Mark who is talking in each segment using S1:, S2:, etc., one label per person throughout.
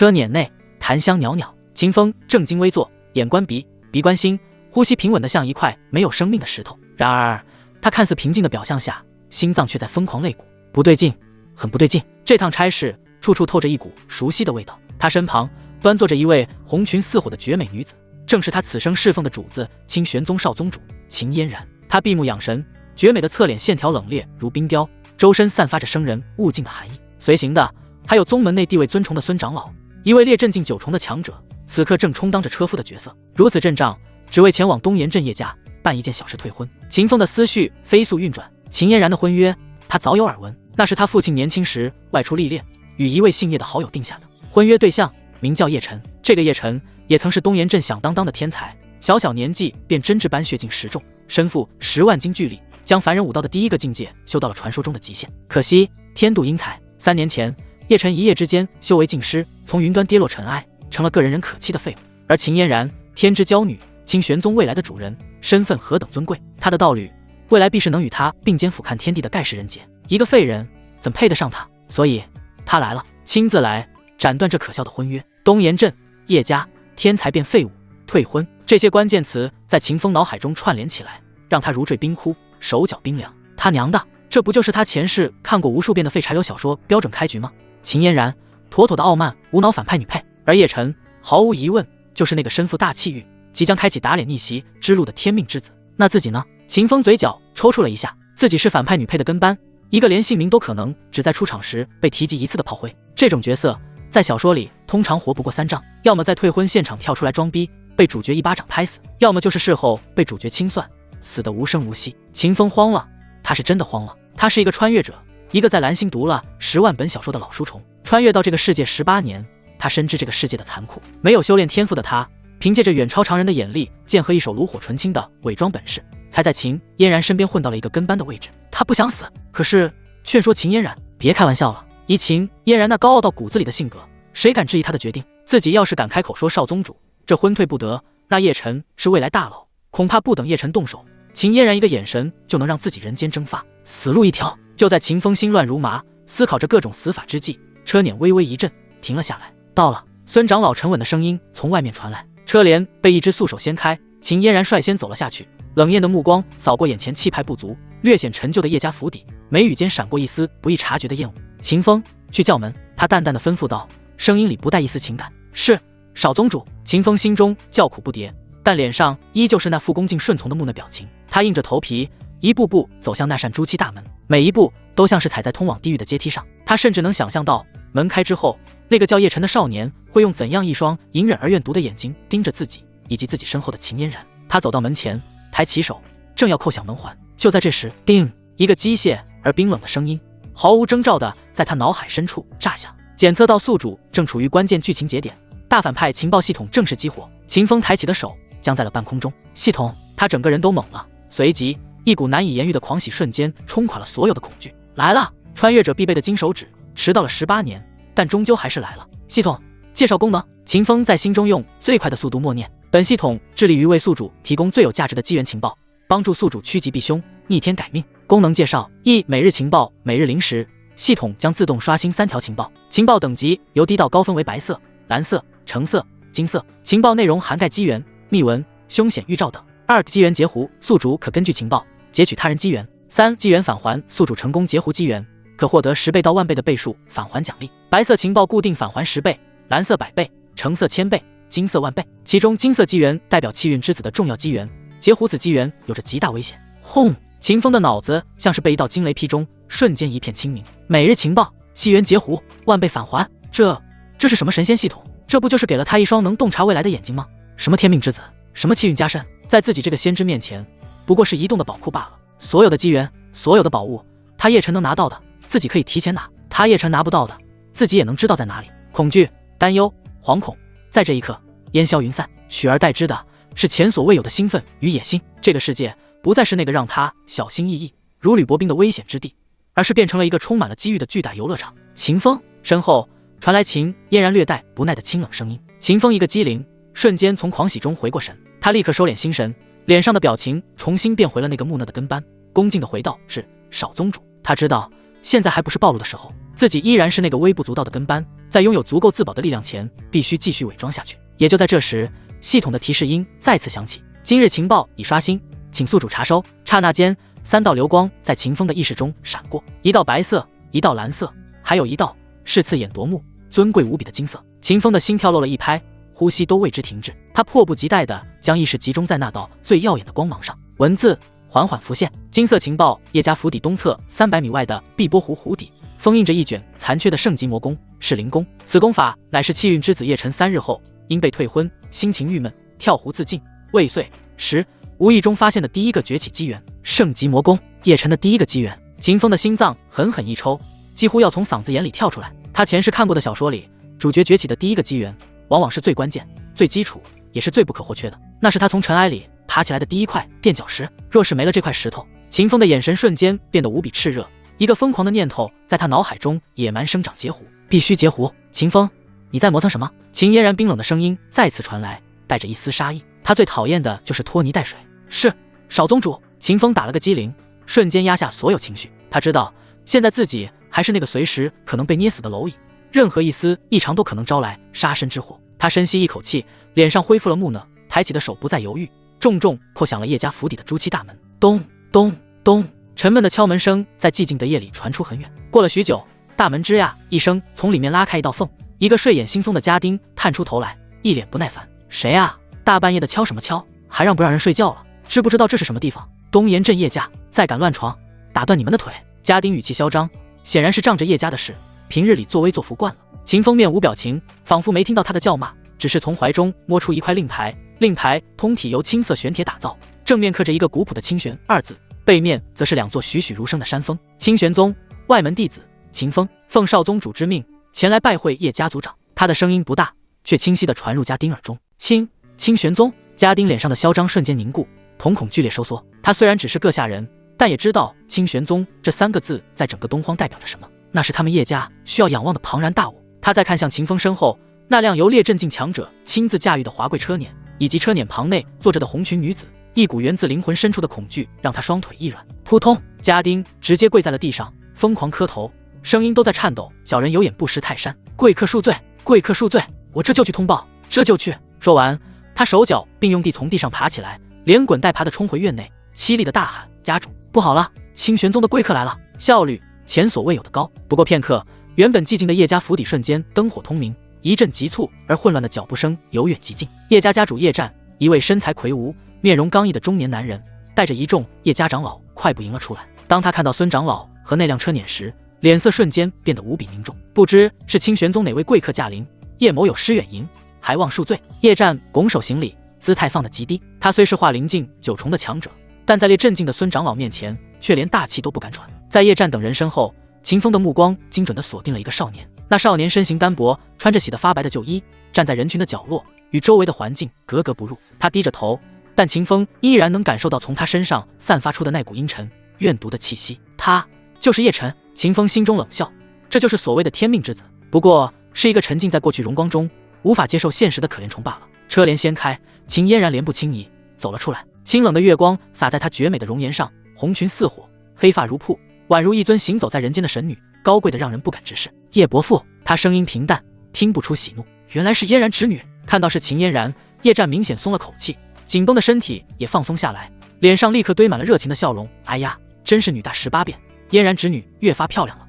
S1: 车辇内檀香袅袅，秦风正襟危坐，眼观鼻，鼻观心，呼吸平稳的像一块没有生命的石头。然而他看似平静的表象下，心脏却在疯狂擂鼓。不对劲，很不对劲。这趟差事处处透着一股熟悉的味道。他身旁端坐着一位红裙似火的绝美女子，正是他此生侍奉的主子清玄宗少宗主秦嫣然。她闭目养神，绝美的侧脸线条冷冽如冰雕，周身散发着生人勿近的寒意。随行的还有宗门内地位尊崇的孙长老，一位列阵境9重的强者，此刻正充当着车夫的角色。如此阵仗，只为前往东岩镇叶家办一件小事退婚。秦风的思绪飞速运转，秦嫣然的婚约他早有耳闻，那是他父亲年轻时外出历练，与一位姓叶的好友定下的。婚约对象名叫叶晨，这个叶晨也曾是东岩镇响当当的天才，小小年纪便真至班血境10重，身负10万斤巨力，将凡人武道的第一个境界修到了传说中的极限。可惜天妒英才，3年前叶晨一夜之间修为尽失，从云端跌落尘埃，成了个人人可欺的废物。而秦嫣然天之娇女，清玄宗未来的主人，身份何等尊贵，她的道侣未来必是能与他并肩俯瞰天地的盖世人杰。一个废人怎配得上他？所以他来了，亲自来斩断这可笑的婚约。东岩镇、叶家、天才变废物、退婚，这些关键词在秦风脑海中串联起来，让他如坠冰窟，手脚冰凉。他娘的，这不就是他前世看过无数遍的废柴油小说标准开局吗？秦嫣然妥妥的傲慢无脑反派女配，而叶晨毫无疑问就是那个身负大气运，即将开启打脸逆袭之路的天命之子。那自己呢？秦风嘴角抽搐了一下，自己是反派女配的跟班，一个连姓名都可能只在出场时被提及一次的炮灰。这种角色在小说里通常活不过3仗，要么在退婚现场跳出来装逼被主角一巴掌拍死，要么就是事后被主角清算死得无声无息。秦风慌了，他是真的慌了。他是一个穿越者，一个在蓝星读了10万本小说的老书虫，穿越到这个世界18年，他深知这个世界的残酷。没有修炼天赋的他，凭借着远超常人的眼力剑和一手炉火纯青的伪装本事，才在秦嫣然身边混到了一个跟班的位置。他不想死，可是劝说秦嫣然别开玩笑了，以秦嫣然那高傲到骨子里的性格，谁敢质疑他的决定？自己要是敢开口说少宗主这婚退不得，那叶晨是未来大佬，恐怕不等叶晨动手，秦嫣然一个眼神就能让自己人间蒸发，死路一条。就在秦风心乱如麻，思考着各种死法之际，车辇微微一震，停了下来。到了，孙长老沉稳的声音从外面传来。车帘被一只素手掀开，秦嫣然率先走了下去，冷艳的目光扫过眼前气派不足、略显陈旧的叶家府邸，眉宇间闪过一丝不易察觉的厌恶。秦风，去叫门。他淡淡的吩咐道，声音里不带一丝情感。是，少宗主。秦风心中叫苦不迭，但脸上依旧是那副恭敬顺从的木讷表情。他硬着头皮一步步走向那扇朱漆大门，每一步都像是踩在通往地狱的阶梯上。他甚至能想象到门开之后，那个叫叶晨的少年会用怎样一双隐忍而怨毒的眼睛盯着自己以及自己身后的秦嫣然。他走到门前，抬起手正要扣响门环，就在这时，叮，一个机械而冰冷的声音毫无征兆的在他脑海深处炸响。检测到宿主正处于关键剧情节点，大反派情报系统正式激活。秦风抬起的手僵在了半空中，系统，他整个人都懵了，随即一股难以言喻的狂喜瞬间冲垮了所有的恐惧。来了，穿越者必备的金手指，迟到了18年，但终究还是来了。系统介绍功能。秦风在心中用最快的速度默念，本系统致力于为宿主提供最有价值的机缘情报，帮助宿主趋吉避凶，逆天改命。功能介绍：一、每日情报，每日零时，系统将自动刷新3条情报，情报等级由低到高分为白色、蓝色、橙色、金色，情报内容涵盖机缘、秘闻、凶险预兆等。2、机缘截胡，宿主可根据情报截取他人机缘。3、机缘返还，宿主成功截胡机缘，可获得10倍到1万倍的倍数返还奖励。白色情报固定返还10倍，蓝色100倍，橙色1000倍，金色1万倍。其中金色机缘代表气运之子的重要机缘，截胡此机缘有着极大危险。轰！秦风的脑子像是被一道惊雷劈中，瞬间一片清明。每日情报，机缘截胡，1万倍返还，这是什么神仙系统？这不就是给了他一双能洞察未来的眼睛吗？什么天命之子，什么气运加身，在自己这个先知面前，不过是移动的宝库罢了。所有的机缘，所有的宝物，他叶晨能拿到的，自己可以提前拿；他叶晨拿不到的，自己也能知道在哪里。恐惧、担忧、惶恐，在这一刻烟消云散，取而代之的是前所未有的兴奋与野心。这个世界不再是那个让他小心翼翼、如履薄冰的危险之地，而是变成了一个充满了机遇的巨大游乐场。秦风身后传来秦嫣然略带不耐的清冷声音。秦风一个机灵，瞬间从狂喜中回过神，他立刻收敛心神，脸上的表情重新变回了那个木讷的跟班，恭敬地回道：是少宗主。他知道现在还不是暴露的时候，自己依然是那个微不足道的跟班，在拥有足够自保的力量前，必须继续伪装下去。也就在这时，系统的提示音再次响起：今日情报已刷新，请宿主查收。刹那间，3道流光在秦风的意识中闪过，一道白色，一道蓝色，还有一道是刺眼夺目、尊贵无比的金色。秦风的心跳漏了一拍，呼吸都为之停滞。他迫不及待地将意识集中在那道最耀眼的光芒上，文字缓缓浮现：金色情报，叶家府邸东侧300米外的碧波湖湖底，封印着一卷残缺的圣级魔功，是灵功。此功法乃是气运之子叶晨3日后因被退婚，心情郁闷，跳湖自尽未遂时无意中发现的第一个崛起机缘。圣级魔功，叶晨的第一个机缘。秦风的心脏狠狠一抽，几乎要从嗓子眼里跳出来。他前世看过的小说里，主角崛起的第一个机缘，往往是最关键、最基础，也是最不可或缺的。那是他从尘埃里爬起来的第一块垫脚石。若是没了这块石头，秦风的眼神瞬间变得无比炽热，一个疯狂的念头在他脑海中野蛮生长：截胡，必须截胡！秦风，你在磨蹭什么？秦嫣然冰冷的声音再次传来，带着一丝杀意。他最讨厌的就是拖泥带水。是，少宗主。秦风打了个激灵，瞬间压下所有情绪。他知道，现在自己还是那个随时可能被捏死的蝼蚁，任何一丝异常都可能招来杀身之祸。他深吸一口气，脸上恢复了木讷，抬起的手不再犹豫，重重叩响了叶家府邸的朱漆大门。咚咚咚，沉闷的敲门声在寂静的夜里传出很远。过了许久，大门吱呀一声从里面拉开一道缝，一个睡眼惺忪的家丁探出头来，一脸不耐烦：谁啊？大半夜的敲什么敲？还让不让人睡觉了？知不知道这是什么地方？东岩镇叶家，再敢乱闯，打断你们的腿！家丁语气嚣张，显然是仗着叶家的事，平日里作威作福惯了。秦风面无表情，仿佛没听到他的叫骂，只是从怀中摸出一块令牌，令牌通体由青色玄铁打造，正面刻着一个古朴的清玄2字，背面则是2座栩栩如生的山峰。清玄宗外门弟子秦风，奉少宗主之命前来拜会叶家族长。他的声音不大，却清晰地传入家丁耳中。清玄宗。家丁脸上的嚣张瞬间凝固，瞳孔剧烈收缩。他虽然只是个下人，但也知道清玄宗这3个字在整个东荒代表着什么，那是他们叶家需要仰望的庞然大物。他再看向秦风身后那辆由列镇境强者亲自驾驭的华贵车辇，以及车辇旁内坐着的红裙女子，一股源自灵魂深处的恐惧让他双腿一软。扑通，家丁直接跪在了地上，疯狂磕头，声音都在颤抖。小人有眼不识泰山，贵客恕罪，贵客恕罪，我这就去通报，这就去。说完，他手脚并用地从地上爬起来，连滚带爬地冲回院内，凄厉地大喊：家主，不好了，清玄宗的贵客来了！效率前所未有的高。不过片刻，原本寂静的叶家府邸瞬间灯火通明，一阵急促而混乱的脚步声由远及近。叶家家主叶战，一位身材魁梧、面容刚毅的中年男人，带着一众叶家长老快步迎了出来。当他看到孙长老和那辆车辇时，脸色瞬间变得无比凝重。不知是清玄宗哪位贵客驾临，叶某有失远迎，还望恕罪。叶战拱手行礼，姿态放得极低。他虽是化灵境9重的强者，但在列镇境的孙长老面前，却连大气都不敢喘。在叶战等人身后，秦风的目光精准地锁定了一个少年。那少年身形单薄，穿着洗得发白的旧衣，站在人群的角落，与周围的环境格格不入。他低着头，但秦风依然能感受到从他身上散发出的那股阴沉怨毒的气息。他就是叶晨。秦风心中冷笑，这就是所谓的天命之子，不过是一个沉浸在过去荣光中无法接受现实的可怜虫罢了。车帘掀开，秦嫣然莲步轻移走了出来，清冷的月光洒在她绝美的容颜上，红裙似火，黑发如瀑，宛如一尊行走在人间的神女，高贵的让人不敢直视。叶伯父，她声音平淡，听不出喜怒。原来是嫣然侄女。看到是秦嫣然，叶战明显松了口气，紧绷的身体也放松下来，脸上立刻堆满了热情的笑容。哎呀，真是女大18变，嫣然侄女越发漂亮了。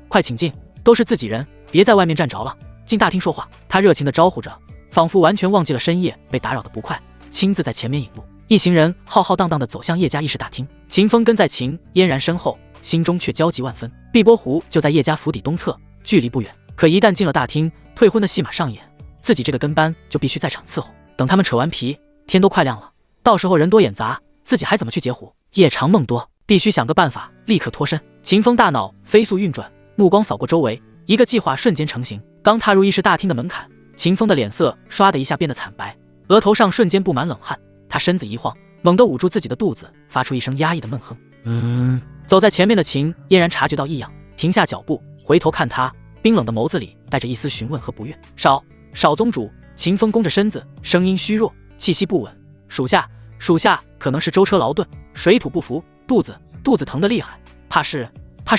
S1: 快请进，都是自己人，别在外面站着了，进大厅说话。他热情地招呼着，仿佛完全忘记了深夜被打扰的不快，亲自在前面引路。一行人浩浩荡荡地走向叶家议事大厅，秦风跟在秦嫣然身后，心中却焦急万分。碧波湖就在叶家府邸东侧，距离不远，可一旦进了大厅，退婚的戏码上演，自己这个跟班就必须在场伺候。等他们扯完皮，天都快亮了，到时候人多眼杂，自己还怎么去截胡？夜长梦多，必须想个办法立刻脱身。秦风大脑飞速运转，目光扫过周围，一个计划瞬间成型。刚踏入议事大厅的门槛，秦风的脸色唰的一下变得惨白，额头上瞬间布满冷汗。他身子一晃，猛地捂住自己的肚子，发出一声压抑的闷哼。走在前面的秦嫣然察觉到异样，停下脚步，回头看他，冰冷的眸子里带着一丝询问和不悦。少宗主。秦风弓着身子，声音虚弱，气息不稳。属下可能是舟车劳顿，水土不服，肚子疼得厉害，怕是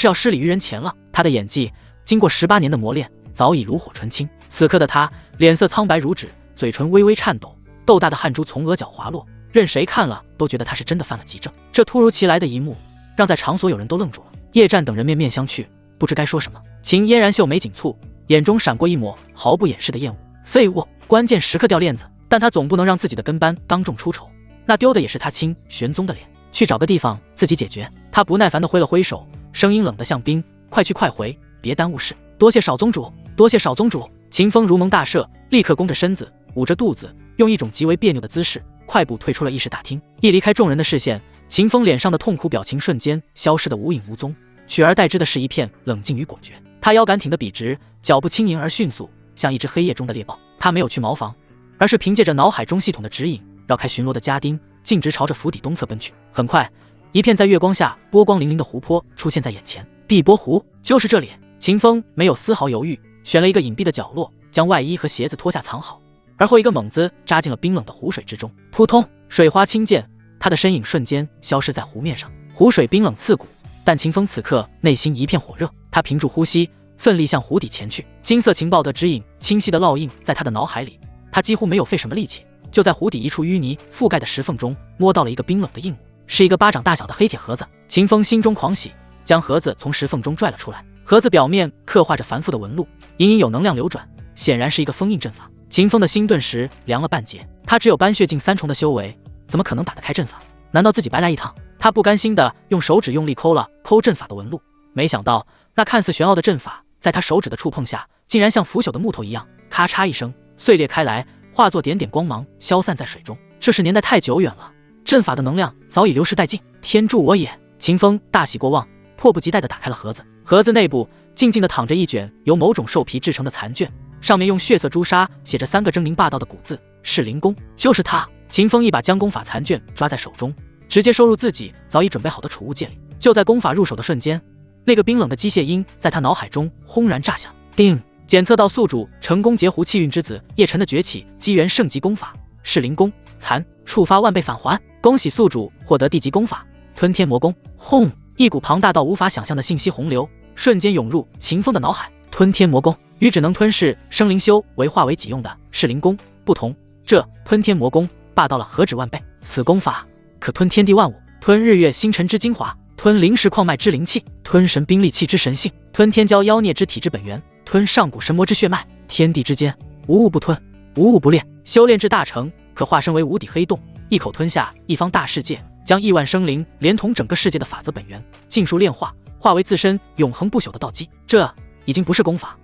S1: 要失礼于人前了。他的演技经过18年的磨练，早已炉火纯青。此刻的他脸色苍白如纸，嘴唇微微颤抖，豆大的汗珠从额角滑落，任谁看了都觉得他是真的犯了急症。这突如其来的一幕让在场所有人都愣住了。叶战等人面面相啖，不知该说什么。秦嫣然秀眉紧蹙，眼中闪过一抹毫不掩饰的厌恶。废物，关键时刻掉链子，但他总不能让自己的跟班当众出丑，那丢的也是他亲玄宗的脸。去找个地方自己解决。他不耐烦地挥了挥手，声音冷得像冰，快去快回，别耽误事。多谢少宗主，多谢少宗主。秦风如蒙大赦，立刻弓着身子，捂着肚子，用一种极为别扭的姿势快步退出了议事大厅。一离开众人的视线，秦风脸上的痛苦表情瞬间消失得无影无踪，取而代之的是一片冷静与果决。他腰杆挺得笔直，脚步轻盈而迅速，像一只黑夜中的猎豹。他没有去茅房，而是凭借着脑海中系统的指引，绕开巡逻的家丁，径直朝着府邸东侧奔去。很快，一片在月光下波光粼粼的湖泊出现在眼前。碧波湖，就是这里。秦风没有丝毫犹豫，选了一个隐蔽的角落，将外衣和鞋子脱下藏好，而后一个猛子扎进了冰冷的湖水之中。扑通，水花轻溅，他的身影瞬间消失在湖面上。湖水冰冷刺骨，但秦风此刻内心一片火热。他屏住呼吸，奋力向湖底前去。金色情报的指引清晰的烙印在他的脑海里，他几乎没有费什么力气，就在湖底一处淤泥覆盖的石缝中摸到了一个冰冷的硬物，是一个巴掌大小的黑铁盒子。秦风心中狂喜，将盒子从石缝中拽了出来。盒子表面刻画着繁复的纹路，隐隐有能量流转，显然是一个封印阵法。秦风的心顿时凉了半截，他只有斑血境3重的修为，怎么可能打得开阵法？难道自己白来一趟？他不甘心的用手指用力抠了抠阵法的纹路，没想到那看似玄奥的阵法在他手指的触碰下，竟然像腐朽的木头一样，咔嚓一声碎裂开来，化作点点光芒消散在水中。这是年代太久远了，阵法的能量早已流失殆尽。天助我也！秦风大喜过望，迫不及待地打开了盒子。盒子内部静静地躺着一卷由某种兽皮制成的残卷，上面用血色朱砂写着3个狰狞霸道的古字：噬灵功。就是他！秦风一把将功法残卷抓在手中，直接收入自己早已准备好的储物戒里。就在功法入手的瞬间，那个冰冷的机械音在他脑海中轰然炸响。定！检测到宿主成功截胡气运之子叶晨的崛起机缘圣级功法噬灵功，残，触发万倍返还。恭喜宿主获得地级功法吞天魔功。轰！一股庞大到无法想象的信息洪流瞬间涌入秦风的脑海。吞天魔功与只能吞噬生灵修为化为己用的噬灵功不同，这吞天魔功霸道了何止万倍。此功法可吞天地万物，吞日月星辰之精华，吞灵石矿脉之灵气，吞神兵利器之神性，吞天骄妖孽之体之本源，吞上古神魔之血脉。天地之间无物不吞，无物不炼。修炼至大成，可化身为无底黑洞，一口吞下一方大世界，将亿万生灵连同整个世界的法则本源尽数炼化，化为自身永恒不朽的道基。这已经不是功法，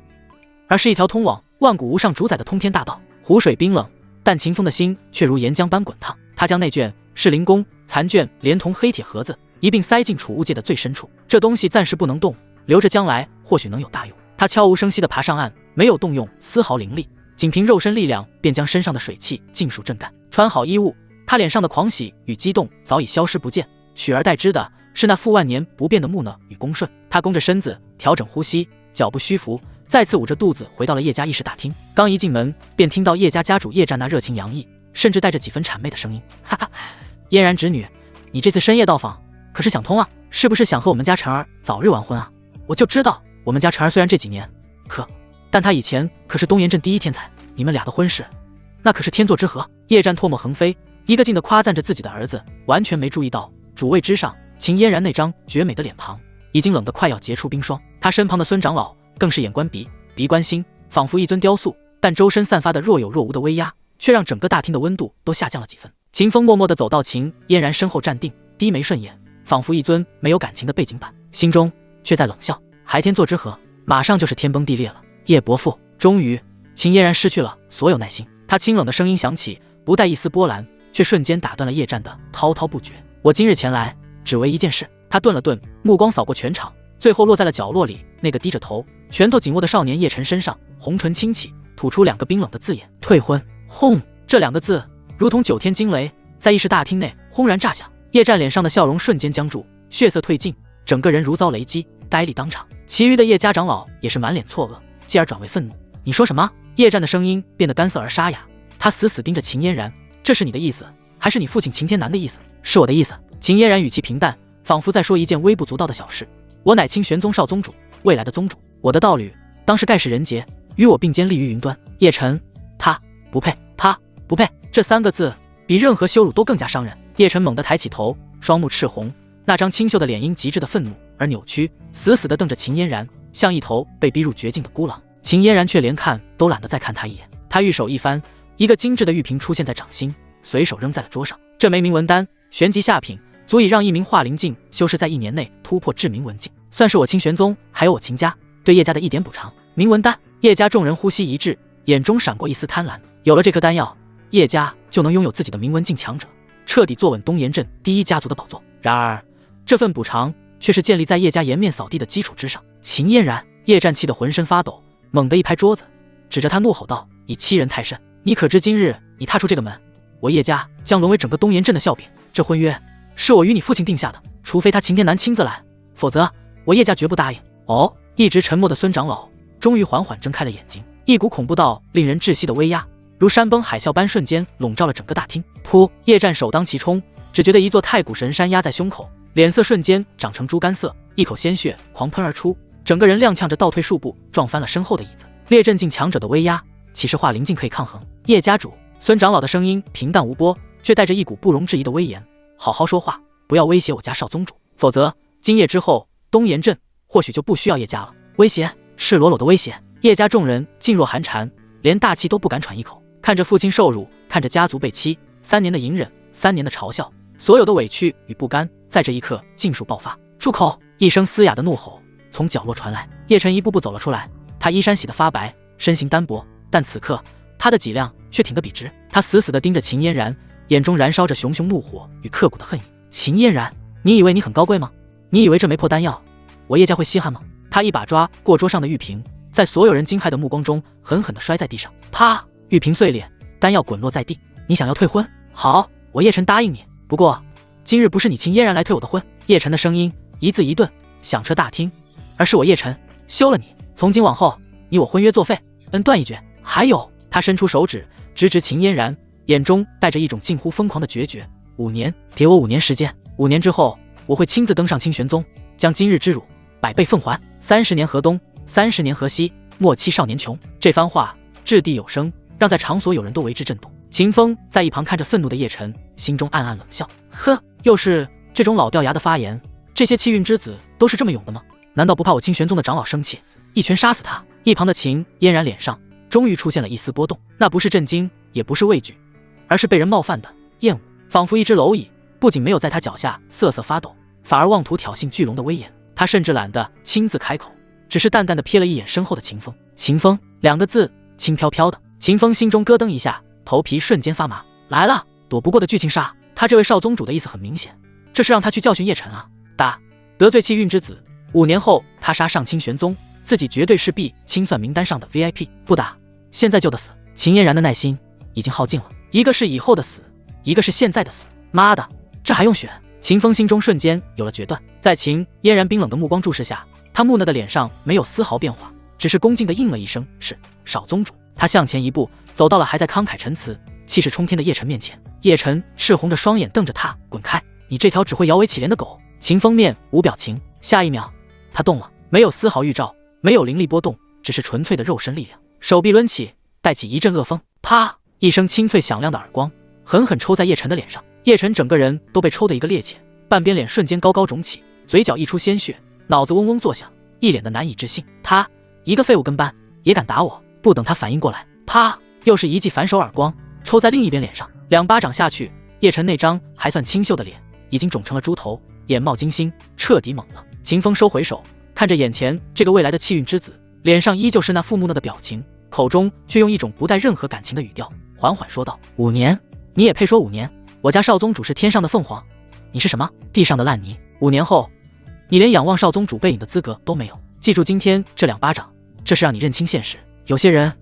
S1: 而是一条通往万古无上主宰的通天大道。湖水冰冷，但秦风的心却如岩浆般滚烫。他将那卷噬灵功残卷连同黑铁盒子一并塞进储物界的最深处。这东西暂时不能动，留着将来或许能有大用。他悄无声息地爬上岸，没有动用丝毫灵力，仅凭肉身力量便将身上的水汽尽数震干。穿好衣物，他脸上的狂喜与激动早已消失不见，取而代之的是那副万年不变的木讷与恭顺。他弓着身子，调整呼吸，脚步虚浮，再次捂着肚子回到了叶家议事大厅。刚一进门，便听到叶家家主叶战那热情洋溢，甚至带着几分谄媚的声音：“哈哈，嫣然侄女，你这次深夜到访，可是想通了？是不是想和我们家晨儿早日完婚啊？我就知道，我们家晨儿虽然这几年但她以前可是东岩镇第一天才，你们俩的婚事，那可是天作之合。”叶战唾沫横飞，一个劲地夸赞着自己的儿子，完全没注意到主位之上秦嫣然那张绝美的脸庞已经冷得快要结出冰霜。他身旁的孙长老更是眼观鼻，鼻观心，仿佛一尊雕塑，但周身散发的若有若无的威压，却让整个大厅的温度都下降了几分。秦风默默地走到秦嫣然身后站定，低眉顺眼，仿佛一尊没有感情的背景板，心中却在冷笑：还天作之合，马上就是天崩地裂了。叶伯父，终于，秦嫣然失去了所有耐心。他清冷的声音响起，不带一丝波澜，却瞬间打断了叶战的滔滔不绝。我今日前来，只为一件事。他顿了顿，目光扫过全场，最后落在了角落里那个低着头、拳头紧握的少年叶晨身上，红唇轻启，吐出2个冰冷的字眼：退婚。轰！这2个字如同9天惊雷，在议事大厅内轰然炸响。叶战脸上的笑容瞬间僵住，血色褪尽，整个人如遭雷击，呆立当场。其余的叶家长老也是满脸错愕，继而转为愤怒。你说什么？叶战的声音变得干涩而沙哑，他死死盯着秦嫣然。这是你的意思，还是你父亲秦天南的意思？是我的意思。秦嫣然语气平淡，仿佛在说一件微不足道的小事。我乃清玄宗少宗主，未来的宗主。我的道侣当是盖世人杰，与我并肩立于云端。叶晨，他不配，他不配。这3个字比任何羞辱都更加伤人。叶晨猛地抬起头，双目赤红，那张清秀的脸因极致的愤怒而扭曲，死死地瞪着秦嫣然，像一头被逼入绝境的孤狼。秦嫣然却连看都懒得再看他一眼，他玉手一翻，一个精致的玉瓶出现在掌心，随手扔在了桌上。这枚铭文丹玄级下品，足以让一名化灵境修士在1年内突破至明文境，算是我清玄宗还有我秦家对叶家的一点补偿。铭文丹，叶家众人呼吸一滞，眼中闪过一丝贪婪。有了这颗丹药，叶家就能拥有自己的明文境强者，彻底坐稳东岩镇第1家族的宝座。然而这份补偿却是建立在叶家颜面扫地的基础之上。秦嫣然，叶战气得浑身发抖，猛地一拍桌子，指着他怒吼道：“以欺人太甚！你可知今日你踏出这个门，我叶家将沦为整个东岩镇的笑柄？这婚约是我与你父亲定下的，除非他秦天南亲自来，否则我叶家绝不答应。”哦，一直沉默的孙长老终于缓缓睁开了眼睛，一股恐怖到令人窒息的威压如山崩海啸般瞬间笼罩了整个大厅。噗！叶战首当其冲，只觉得一座太古神山压在胸口，脸色瞬间长成猪肝色，一口鲜血狂喷而出，整个人踉跄着倒退数步，撞翻了身后的椅子。列阵境强者的威压，岂是化灵境可以抗衡？叶家主，孙长老的声音平淡无波，却带着一股不容置疑的威严。好好说话，不要威胁我家少宗主，否则今夜之后，东岩镇或许就不需要叶家了。威胁，赤裸裸的威胁。叶家众人噤若寒蝉，连大气都不敢喘一口。看着父亲受辱，看着家族被欺，3年的隐忍，3年的嘲笑，所有的委屈与不甘，在这一刻尽数爆发。住口！一声嘶哑的怒吼从角落传来，叶晨一步步走了出来，他衣衫洗得发白，身形单薄，但此刻他的脊梁却挺得笔直。他死死地盯着秦嫣然，眼中燃烧着熊熊怒火与刻骨的恨意。秦嫣然，你以为你很高贵吗？你以为这枚破丹药我叶家会稀罕吗？他一把抓过桌上的玉瓶，在所有人惊骇的目光中狠狠地摔在地上，啪！玉瓶碎裂，丹药滚落在地。你想要退婚？好，我叶晨答应你。不过今日不是你秦嫣然来退我的婚。叶晨的声音一字一顿，响彻大厅，而是我叶晨休了你。从今往后，你我婚约作废，恩断义绝。还有，他伸出手指直指秦嫣然，眼中带着一种近乎疯狂的决绝。5年，给我5年时间，5年之后，我会亲自登上清玄宗，将今日之辱100倍奉还。30年河东，30年河西，莫欺少年穷。这番话掷地有声，让在场所有人都为之震动。秦风在一旁看着愤怒的叶晨，心中暗暗冷笑，呵，又是这种老掉牙的发言。这些气运之子都是这么勇的吗？难道不怕我清玄宗的长老生气，一拳杀死他？一旁的秦嫣然脸上终于出现了一丝波动，那不是震惊，也不是畏惧，而是被人冒犯的厌恶。仿佛一只蝼蚁不仅没有在他脚下瑟瑟发抖，反而妄图挑衅巨龙的威严。他甚至懒得亲自开口，只是淡淡的瞥了一眼身后的秦风。秦风2个字，轻飘飘的。秦风心中咯噔一下，头皮瞬间发麻。来了，躲不过的巨庆杀。他这位少宗主的意思很明显，这是让他去教训叶晨啊。得罪气运之子，5年后他杀上清玄宗，自己绝对是必清算名单上的 VIP。不打，现在就得死。秦嫣然的耐心已经耗尽了，一个是以后的死，一个是现在的死。妈的，这还用选？秦风心中瞬间有了决断。在秦嫣然冰冷的目光注视下，他木讷的脸上没有丝毫变化，只是恭敬地应了一声是，少宗主。他向前一步，走到了还在慷慨陈词、气势冲天的叶晨面前。叶晨赤红着双眼瞪着他，滚开！你这条只会摇尾乞怜的狗！秦风面无表情，下一秒他动了，没有丝毫预兆，没有灵力波动，只是纯粹的肉身力量。手臂抡起，带起一阵恶风，啪！一声清脆响亮的耳光，狠狠抽在叶晨的脸上。叶晨整个人都被抽得一个趔趄，半边脸瞬间高高肿起，嘴角溢出鲜血，脑子嗡嗡作响，一脸的难以置信。他一个废物跟班也敢打我？不等他反应过来，啪！又是一记反手耳光，抽在另一边脸上。2巴掌下去，叶晨那张还算清秀的脸已经肿成了猪头，眼冒金星，彻底懵了。秦风收回手，看着眼前这个未来的气运之子，脸上依旧是那副木讷的表情，口中却用一种不带任何感情的语调缓缓说道：“5年，你也配说5年？我家少宗主是天上的凤凰，你是什么？地上的烂泥。5年后，你连仰望少宗主背影的资格都没有。记住今天这2巴掌，这是让你认清现实。有些人，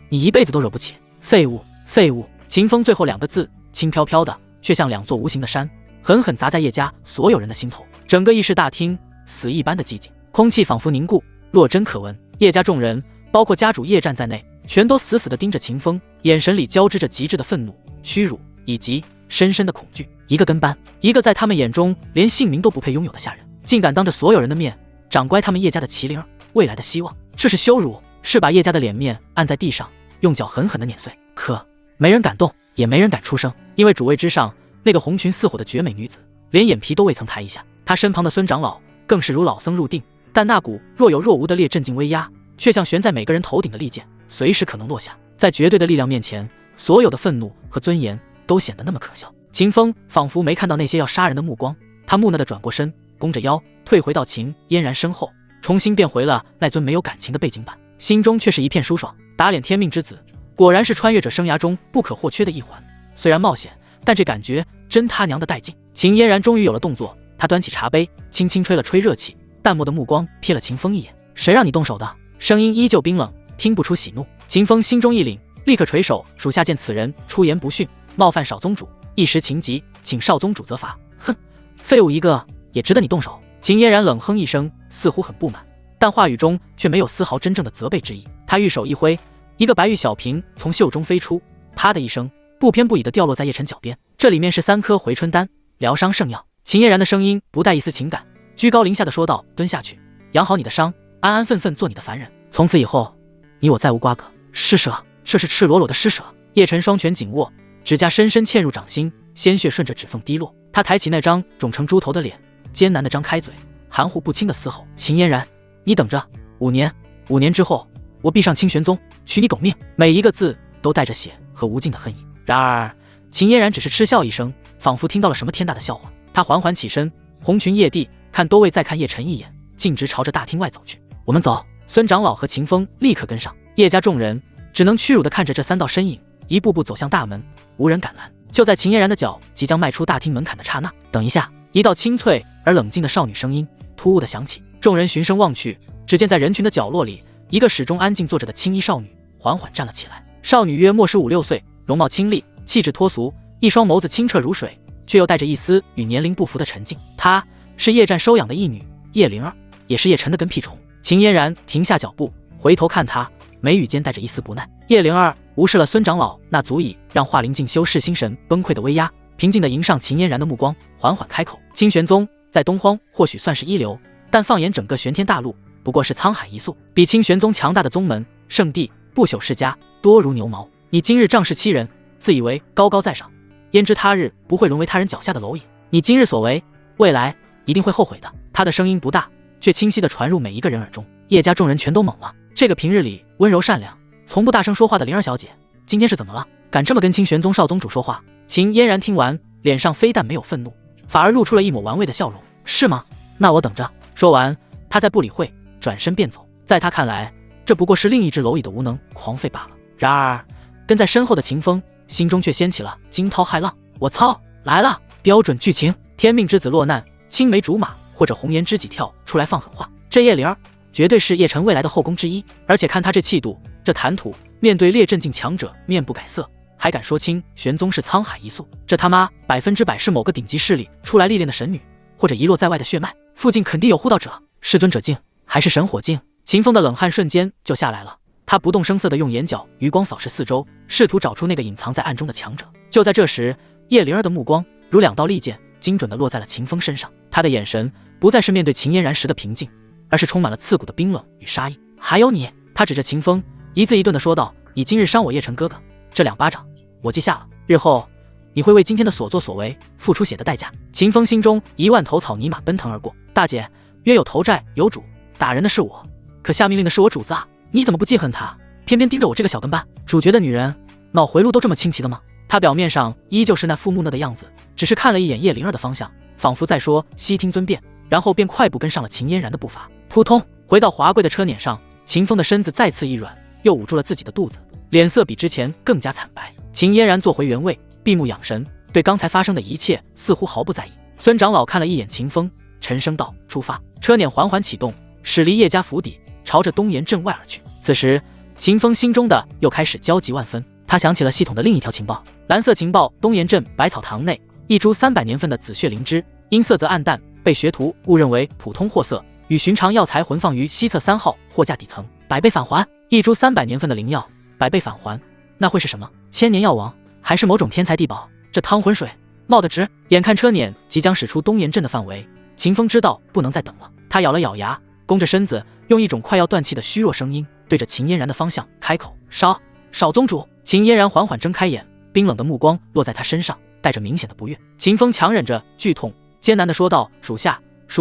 S1: 你一辈子都惹不起。废物，废物！”秦风最后2个字轻飘飘的，却像2座无形的山，狠狠砸在叶家所有人的心头。整个议事大厅死一般的寂静，空气仿佛凝固，落针可闻。叶家众人，包括家主叶战在内，全都死死地盯着秦风，眼神里交织着极致的愤怒、屈辱以及深深的恐惧。一个跟班，一个在他们眼中连姓名都不配拥有的下人，竟敢当着所有人的面掌掴他们叶家的麒麟儿。未来的希望。这是羞辱，是把叶家的脸面按在地上，用脚狠狠地碾碎。可没人敢动，也没人敢出声，因为主位之上那个红裙似火的绝美女子，连眼皮都未曾抬一下。她身旁的孙长老更是如老僧入定，但那股若有若无的烈镇静威压，却像悬在每个人头顶的利剑，随时可能落下。在绝对的力量面前，所有的愤怒和尊严都显得那么可笑。秦风仿佛没看到那些要杀人的目光，他木讷地转过身，弓着腰退回到秦嫣然身后，重新变回了那尊没有感情的背景板，心中却是一片舒爽。打脸天命之子，果然是穿越者生涯中不可或缺的一环。虽然冒险，但这感觉真他娘的带劲。秦嫣然终于有了动作，他端起茶杯，轻轻吹了吹热气，淡漠的目光瞥了秦风一眼：“谁让你动手的？”声音依旧冰冷，听不出喜怒。秦风心中一凛，立刻垂手，属下见此人出言不逊，冒犯少宗主，一时情急，请少宗主责罚。哼，废物一个，也值得你动手？秦嫣然冷哼一声，似乎很不满，但话语中却没有丝毫真正的责备之意。他玉手一挥，一个白玉小瓶从袖中飞出，啪的一声，不偏不倚地掉落在叶晨脚边。这里面是3颗回春丹，疗伤圣药。秦嫣然的声音不带一丝情感，居高临下的说道：“蹲下去，养好你的伤，安安分分做你的凡人。从此以后，你我再无瓜葛。”施舍，这是赤裸裸的施舍。叶晨双拳紧握，指甲深深嵌入掌心，鲜血顺着指缝滴落。他抬起那张肿成猪头的脸，艰难地张开嘴，含糊不清地嘶吼：“秦嫣然，你等着，5年之后，我必上清玄宗，取你狗命！”每一个字都带着血和无尽的恨意。然而，秦嫣然只是嗤笑一声，仿佛听到了什么天大的笑话。他缓缓起身，红裙曳地，看多位再看叶晨一眼，径直朝着大厅外走去。“我们走。”孙长老和秦风立刻跟上，叶家众人只能屈辱地看着这3道身影一步步走向大门，无人敢拦。就在秦嫣然的脚即将迈出大厅门槛的刹那，等一下，一道清脆而冷静的少女声音突兀地响起。众人循声望去，只见在人群的角落里，一个始终安静坐着的青衣少女缓缓站了起来。少女约莫15、16岁，容貌清丽，气质脱俗，一双眸子清澈如水，却又带着一丝与年龄不符的沉静。她是叶战收养的义女叶灵儿，也是叶晨的跟屁虫。秦嫣然停下脚步，回头看她，眉宇间带着一丝不耐。叶灵儿无视了孙长老那足以让华灵境修士心神崩溃的威压，平静地迎上秦嫣然的目光，缓缓开口：“清玄宗在东荒或许算是一流，但放眼整个玄天大陆，不过是沧海一粟。比清玄宗强大的宗门、圣地、不朽世家多如牛毛。你今日仗势欺人，自以为高高在上，焉知他日不会沦为他人脚下的蝼蚁？你今日所为，未来一定会后悔的。”他的声音不大，却清晰地传入每一个人耳中。叶家众人全都懵了。这个平日里温柔善良，从不大声说话的灵儿小姐，今天是怎么了？敢这么跟清玄宗少宗主说话？秦嫣然听完，脸上非但没有愤怒，反而露出了一抹玩味的笑容。是吗？那我等着。说完，他再不理会，转身便走。在他看来，这不过是另一只蝼蚁的无能狂吠罢了。然而，跟在身后的秦风心中却掀起了惊涛骇浪。我操，来了！标准剧情，天命之子落难，青梅竹马或者红颜知己跳出来放狠话。这叶灵儿绝对是叶晨未来的后宫之一，而且看他这气度，这谈吐，面对列阵境强者面不改色，还敢说清玄宗是沧海一粟，这他妈100%是某个顶级势力出来历练的神女，或者遗落在外的血脉，附近肯定有护道者。师尊者境还是神火境？秦风的冷汗瞬间就下来了，他不动声色地用眼角余光扫视四周，试图找出那个隐藏在暗中的强者。就在这时，叶灵儿的目光如2道利剑，精准地落在了秦风身上。他的眼神不再是面对秦嫣然时的平静，而是充满了刺骨的冰冷与杀意。还有你，他指着秦风，一字一顿地说道：“你今日伤我叶晨哥哥，这2巴掌我记下了，日后你会为今天的所作所为付出血的代价。”秦风心中1万头草泥马奔腾而过。大姐，冤有头债有主，打人的是我，可下命令的是我主子啊！你怎么不记恨他，偏偏盯着我这个小跟班？主角的女人脑回路都这么清奇的吗？他表面上依旧是那副木讷的样子，只是看了一眼叶灵儿的方向，仿佛在说悉听尊便，然后便快步跟上了秦嫣然的步伐。扑通，回到华贵的车辇上，秦风的身子再次一软，又捂住了自己的肚子，脸色比之前更加惨白。秦嫣然坐回原位，闭目养神，对刚才发生的一切似乎毫不在意。孙长老看了一眼秦风，沉声道：“出发。”车辇缓缓启动，驶离叶家府邸，朝着东岩镇外而去。此时，秦风心中的又开始焦急万分。他想起了系统的另一条情报：蓝色情报，东岩镇百草堂内一株300年份的紫血灵芝，因色泽暗淡，被学徒误认为普通货色，与寻常药材混放于西侧3号货架底层，100倍返还。一株300年份的灵药，100倍返还，那会是什么？1000年药王，还是某种天才地宝？这汤浑水冒得值！眼看车辇即将驶出东岩镇的范围，秦风知道不能再等了。他咬了咬牙，弓着身子，用一种快要断气的虚弱声音对着秦嫣然的方向开口：“少宗主。”秦嫣然缓缓睁开眼，冰冷的目光落在他身上，带着明显的不悦。秦风强忍着剧痛，艰难地说道：“属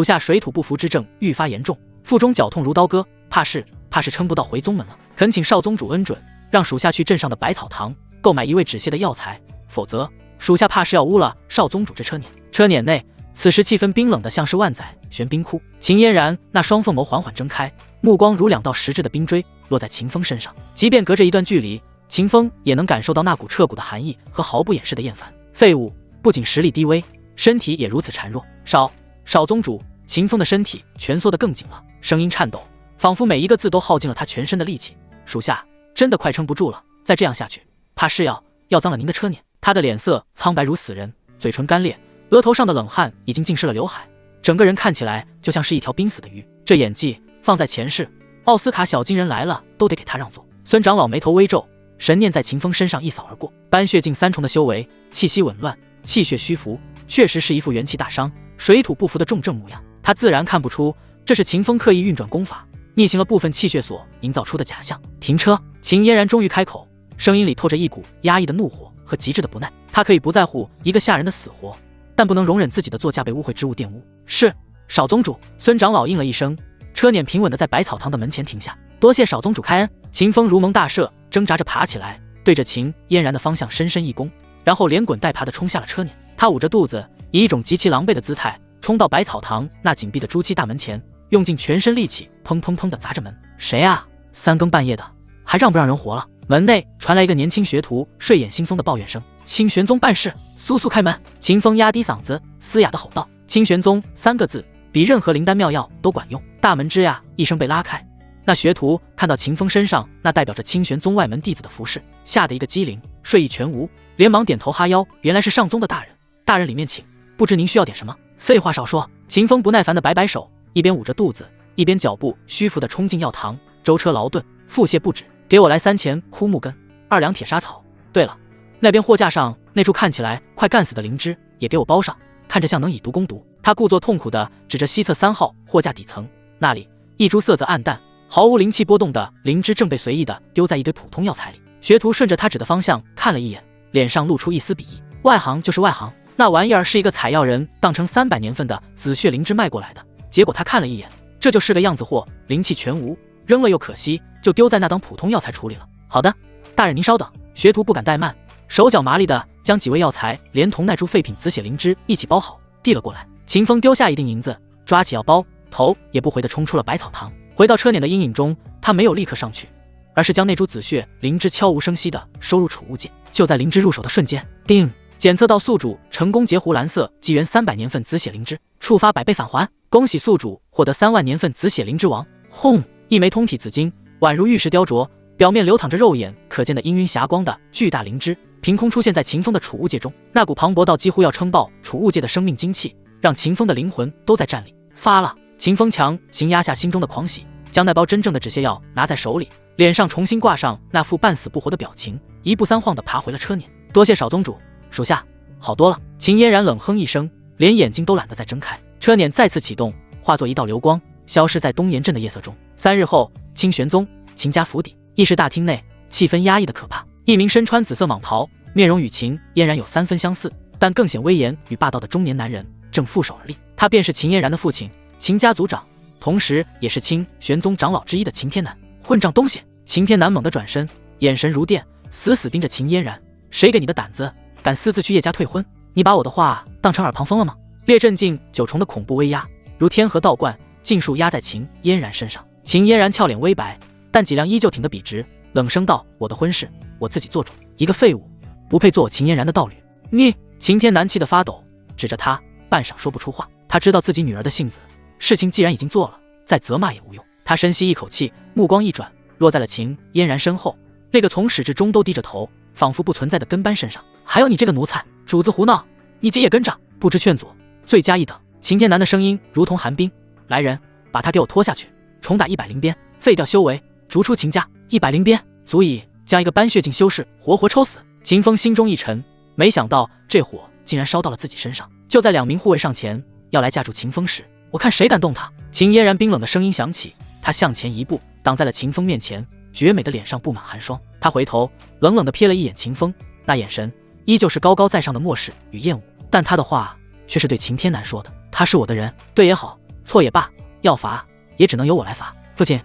S1: 下水土不服之症愈发严重，腹中绞痛如刀割，怕是撑不到回宗门了。恳请少宗主恩准，让属下去镇上的百草堂购买一味止泻的药材，否则属下怕是要污了少宗主这车辇。”车辇内，此时气氛冰冷的像是万载悬冰窟。秦嫣然那双凤眸缓缓睁开，目光如2道实质的冰锥落在秦风身上。即便隔着一段距离，秦风也能感受到那股彻骨的寒意和毫不掩饰的厌烦。废物，不仅实力低微，身体也如此孱弱。少宗主。秦风的身体蜷缩得更紧了，声音颤抖，仿佛每一个字都耗尽了他全身的力气。属下真的快撑不住了，再这样下去，怕是要脏了您的车辇。他的脸色苍白如死人，嘴唇干裂，额头上的冷汗已经浸湿了刘海，整个人看起来就像是一条濒死的鱼。这演技放在前世，奥斯卡小金人来了都得给他让座。孙长老眉头微皱，神念在秦风身上一扫而过。斑血境3重的修为，气息紊乱，气血虚浮，确实是一副元气大伤、水土不服的重症模样。他自然看不出这是秦风刻意运转功法，逆行了部分气血所营造出的假象。停车！秦嫣然终于开口，声音里透着一股压抑的怒火和极致的不耐。他可以不在乎一个下人的死活，但不能容忍自己的座驾被污秽之物玷污。是，少宗主。孙长老应了一声，车辇平稳地在百草堂的门前停下。多谢少宗主开恩。秦风如蒙大赦，挣扎着爬起来，对着秦嫣然的方向深深一躬，然后连滚带爬地冲下了车辇。他捂着肚子，以一种极其狼狈的姿态冲到百草堂那紧闭的朱漆大门前，用尽全身力气砰砰砰地砸着门。谁啊？3更半夜的，还让不让人活了？门内传来一个年轻学徒睡眼惺忪的抱怨声。清玄宗办事，速开门！秦风压低嗓子，嘶哑地吼道。清玄宗3个字比任何灵丹妙药都管用。大门吱呀一声被拉开，那学徒看到秦风身上那代表着清玄宗外门弟子的服饰，吓得一个机灵，睡意全无，连忙点头哈腰，原来是上宗的大人。大人里面请，不知您需要点什么？废话少说！秦风不耐烦地摆摆手，一边捂着肚子，一边脚步虚浮地冲进药堂，舟车劳顿，腹泻不止。给我来3钱枯木根，2两铁沙草。对了，那边货架上那株看起来快干死的灵芝也给我包上，看着像能以毒攻毒。他故作痛苦地指着西侧3号货架底层，那里一株色泽暗淡、毫无灵气波动的灵芝正被随意地丢在一堆普通药材里。学徒顺着他指的方向看了一眼，脸上露出一丝鄙夷。外行就是外行，那玩意儿是一个采药人当成300年份的紫血灵芝卖过来的，结果他看了一眼，这就是个样子货，灵气全无，扔了又可惜，就丢在那当普通药材处理了。好的，大人您稍等。学徒不敢怠慢，手脚麻利的将几味药材连同那株废品紫血灵芝一起包好，递了过来。秦风丢下一锭银子，抓起药包，头也不回的冲出了百草堂。回到车辇的阴影中，他没有立刻上去，而是将那株紫血灵芝悄无声息的收入储物戒。就在灵芝入手的瞬间，叮！检测到宿主成功截胡蓝色纪元300年份紫血灵芝，触发100倍返还。恭喜宿主获得3万年份紫血灵芝王。轰！一枚通体紫金，宛如玉石雕琢，表面流淌着肉眼可见的氤氲霞光的巨大灵芝，凭空出现在秦风的储物戒中。那股磅礴到几乎要撑爆储物戒的生命精气，让秦风的灵魂都在颤栗。发了！秦风强行压下心中的狂喜，将那包真正的止泻药拿在手里，脸上重新挂上那副半死不活的表情，一步3晃地爬回了车辇。多谢少宗主，属下好多了。秦嫣然冷哼一声，连眼睛都懒得再睁开。车辇再次启动，化作一道流光，消失在东岩镇的夜色中。3日后，清玄宗秦家府邸议事大厅内，气氛压抑的可怕。一名身穿紫色蟒袍，面容与秦嫣然有3分相似，但更显威严与霸道的中年男人正负手而立。他便是秦嫣然的父亲，秦家族长，同时也是清玄宗长老之一的秦天南。混账东西！秦天南猛地转身，眼神如电，死死盯着秦嫣然。谁给你的胆子，敢私自去叶家退婚？你把我的话当成耳旁风了吗？列阵境9重的恐怖威压，如天河倒灌，尽数压在秦嫣然身上。秦嫣然俏脸微白，但脊梁依旧挺得笔直，冷声道：“我的婚事我自己做主，一个废物不配做我秦嫣然的道侣。”你！秦天南气得发抖，指着他，半晌说不出话。他知道自己女儿的性子，事情既然已经做了，再责骂也无用。他深吸一口气，目光一转，落在了秦嫣然身后那个从始至终都低着头，仿佛不存在的跟班身上。还有你这个奴才，主子胡闹，你姐也跟着，不知劝阻，罪加一等。秦天南的声音如同寒冰。来人，把他给我拖下去，重打100鞭，废掉修为，逐出秦家。100鞭足以将一个斑血境修士活活抽死。秦风心中一沉，没想到这火竟然烧到了自己身上。就在2名护卫上前要来架住秦风时，我看谁敢动他。秦嫣然冰冷的声音响起，他向前一步，挡在了秦风面前，绝美的脸上布满寒霜。他回头冷冷地瞥了一眼秦风，那眼神依旧是高高在上的漠视与厌恶，但他的话却是对秦天南说的：他是我的人，对也好，错也罢，要罚也只能由我来罚。父亲，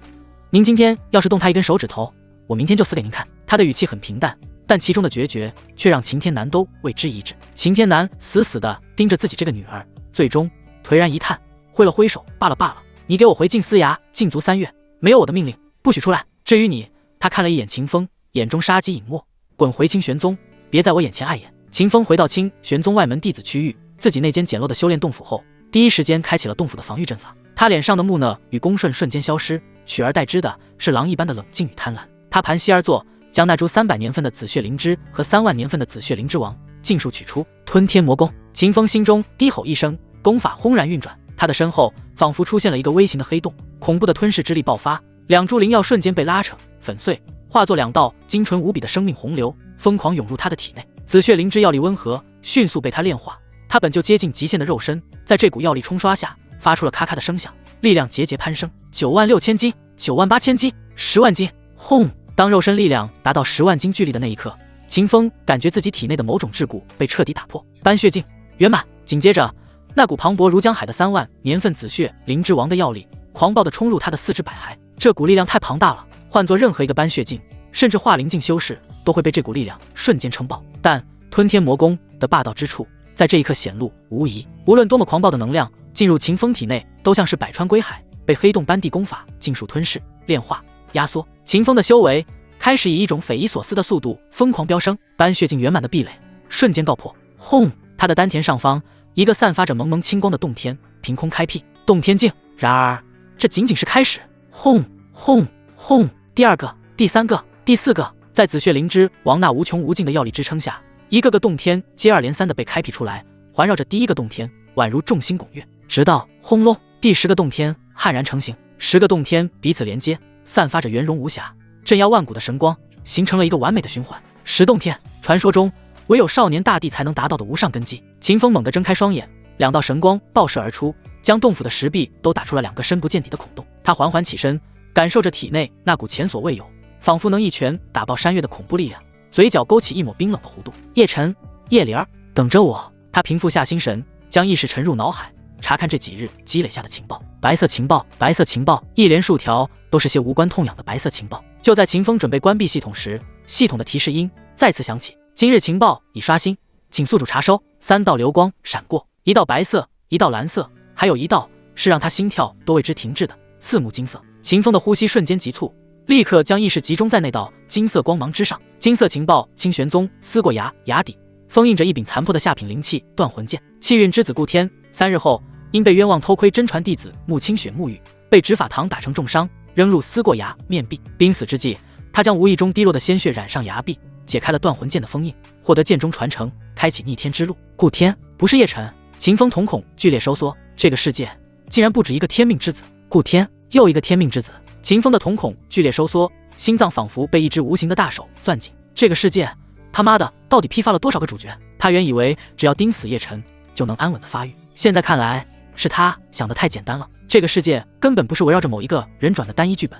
S1: 您今天要是动他一根手指头，我明天就死给您看。他的语气很平淡，但其中的决绝却让秦天南都为之一滞。秦天南死死地盯着自己这个女儿，最终颓然一叹，挥了挥手，罢了罢了，你给我回静思崖禁足3月，没有我的命令不许出来。至于你，他看了一眼秦风，眼中杀机隐没，滚回清玄宗，别在我眼前碍眼。秦风回到清玄宗外门弟子区域，自己那间简陋的修炼洞府后，第一时间开启了洞府的防御阵法。他脸上的木讷与恭顺瞬间消失，取而代之的是狼一般的冷静与贪婪。他盘膝而坐，将那株300年份的紫血灵芝和3万年份的紫血灵芝王尽数取出，吞天魔功。秦风心中低吼一声，功法轰然运转，他的身后仿佛出现了一个微型的黑洞，恐怖的吞噬之力爆发，2株灵药瞬间被拉扯粉碎，化作2道精纯无比的生命洪流，疯狂涌入他的体内。紫血灵芝药力温和，迅速被他炼化。他本就接近极限的肉身，在这股药力冲刷下，发出了咔咔的声响，力量节节攀升，96000斤，98000斤，10万斤！轰！当肉身力量达到10万斤巨力的那一刻，秦风感觉自己体内的某种桎梏被彻底打破，斑血境圆满。紧接着，那股磅礴如江海的3万年份紫血灵芝王的药力狂暴地冲入他的四肢百骸，这股力量太庞大了，换做任何一个斑血境甚至化灵境修士都会被这股力量瞬间撑爆。但吞天魔功的霸道之处在这一刻显露无遗，无论多么狂暴的能量进入秦风体内，都像是百川归海，被黑洞般地功法尽数吞噬、炼化、压缩。秦风的修为开始以一种匪夷所思的速度疯狂飙升，斑血境圆满的壁垒瞬间告破。轰！他的丹田上方一个散发着蒙蒙青光的洞天凭空开辟，洞天境。然而这仅仅是开始。轰轰轰！第2个、第3个、第4个，在紫血灵芝王那无穷无尽的药力支撑下，一个个洞天接二连三地被开辟出来，环绕着第1个洞天，宛如众星拱月，直到轰隆，第10个洞天悍然成型，10个洞天彼此连接，散发着圆融无瑕、镇压万古的神光，形成了一个完美的循环。10洞天，传说中唯有少年大帝才能达到的无上根基。秦风猛地睁开双眼，2道神光爆射而出，将洞府的石壁都打出了2个深不见底的孔洞。他缓缓起身，感受着体内那股前所未有，仿佛能一拳打爆山岳的恐怖力量，嘴角勾起一抹冰冷的弧度。叶晨、叶灵儿，等着我！他平复下心神，将意识沉入脑海，查看这几日积累下的情报。白色情报，白色情报，一连数条都是些无关痛痒的白色情报。就在秦风准备关闭系统时，系统的提示音再次响起：今日情报已刷新，请宿主查收。3道流光闪过，一道白色，一道蓝色，还有一道是让他心跳都为之停滞的刺目金色。秦风的呼吸瞬间急促，立刻将意识集中在那道金色光芒之上。金色情报：清玄宗思过崖崖底封印着一柄残破的下品灵器断魂剑，气运之子顾天3日后因被冤枉偷窥真传弟子穆清雪沐浴，被执法堂打成重伤，扔入思过崖面壁。濒死之际，他将无意中滴落的鲜血染上崖壁，解开了断魂剑的封印，获得剑中传承，开启逆天之路。顾天不是叶晨。秦风瞳孔剧烈收缩，这个世界竟然不止一个天命之子。顾天又一个天命之子。秦风的瞳孔剧烈收缩，心脏仿佛被一只无形的大手攥紧。这个世界他妈的到底批发了多少个主角？他原以为只要盯死叶晨就能安稳的发育，现在看来是他想得太简单了。这个世界根本不是围绕着某一个人转的单一剧本，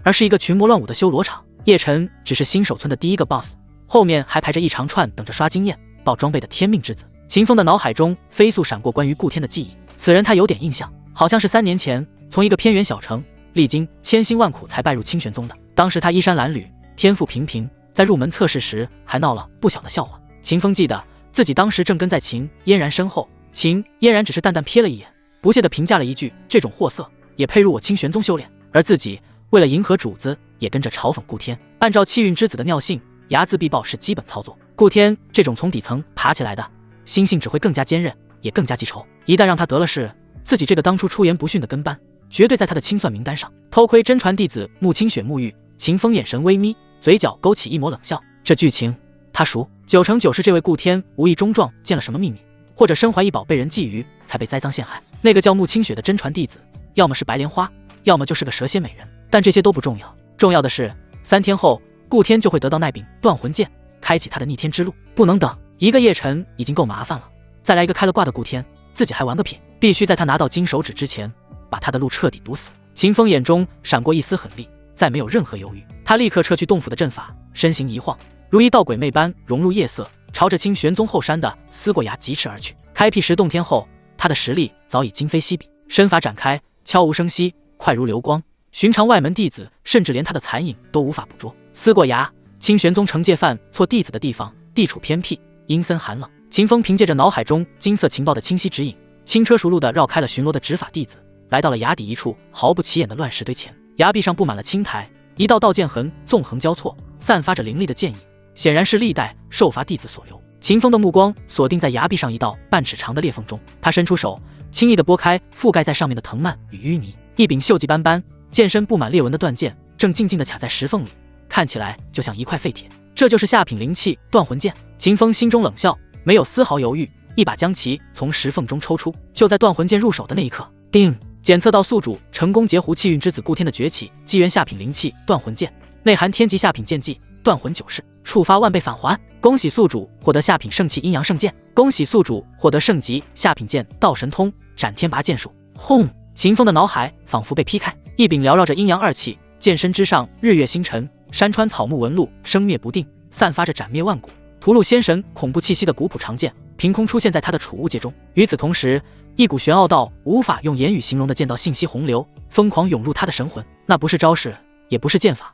S1: 而是一个群魔乱舞的修罗场。叶晨只是新手村的第1个 boss， 后面还排着一长串等着刷经验爆装备的天命之子。秦风的脑海中飞速闪过关于顾天的记忆，此人他有点印象，好像是3年前从一个偏远小城历经千辛万苦才拜入清玄宗的。当时他衣衫褴褛，天赋平平，在入门测试时还闹了不小的笑话。秦风记得自己当时正跟在秦嫣然身后，秦嫣然只是淡淡瞥了一眼，不屑地评价了一句：这种货色也配入我清玄宗修炼。而自己为了迎合主子，也跟着嘲讽顾天。按照气运之子的尿性，睚眦必报是基本操作。顾天这种从底层爬起来的，心性只会更加坚韧，也更加记仇。一旦让他得了势，自己这个当初出言不逊的跟班，绝对在他的清算名单上。偷窥真传弟子穆清雪沐浴，秦风眼神微眯，嘴角勾起一抹冷笑。这剧情他熟，9成9是这位顾天无意中撞见了什么秘密，或者身怀异宝被人觊觎，才被栽赃陷害。那个叫穆清雪的真传弟子，要么是白莲花，要么就是个蛇蝎美人。但这些都不重要，重要的是3天后顾天就会得到那柄断魂剑，开启他的逆天之路。不能等，一个叶晨已经够麻烦了，再来一个开了挂的顾天，自己还玩个屁！必须在他拿到金手指之前，把他的路彻底堵死。秦风眼中闪过一丝狠厉，再没有任何犹豫，他立刻撤去洞府的阵法，身形一晃，如一道鬼魅般融入夜色，朝着清玄宗后山的思过崖疾驰而去。开辟10洞天后，他的实力早已今非昔比，身法展开，悄无声息，快如流光，寻常外门弟子甚至连他的残影都无法捕捉。思过崖，清玄宗惩戒犯错弟子的地方，地处偏僻，阴森寒冷。秦风凭借着脑海中金色情报的清晰指引，轻车熟路地绕开了巡逻的执法弟子，来到了崖底一处毫不起眼的乱石堆前。崖壁上布满了青苔，一道道剑痕纵横交错，散发着凌厉的剑意，显然是历代受罚弟子所留。秦风的目光锁定在崖壁上一道半尺长的裂缝中，他伸出手，轻易地拨开覆盖在上面的藤蔓与淤泥，一柄锈迹斑斑、剑身布满裂纹的断剑正静静地卡在石缝里，看起来就像一块废铁。这就是下品灵器断魂剑。秦风心中冷笑，没有丝毫犹豫，一把将其从石缝中抽出。就在断魂剑入手的那一刻，叮！检测到宿主成功截胡气运之子顾天的崛起，纪元下品灵器断魂剑，内含天级下品剑技断魂9式，触发万倍返还。恭喜宿主获得下品圣器阴阳圣剑，恭喜宿主获得圣级下品剑道神通斩天拔剑术。轰！秦风的脑海仿佛被劈开，一柄缭绕着阴阳二气，剑身之上日月星辰、山川草木纹路生灭不定，散发着斩灭万古、屠戮仙神恐怖气息的古朴长剑凭空出现在他的储物界中。与此同时，一股玄奥到无法用言语形容的剑道信息洪流疯狂涌入他的神魂。那不是招式，也不是剑法，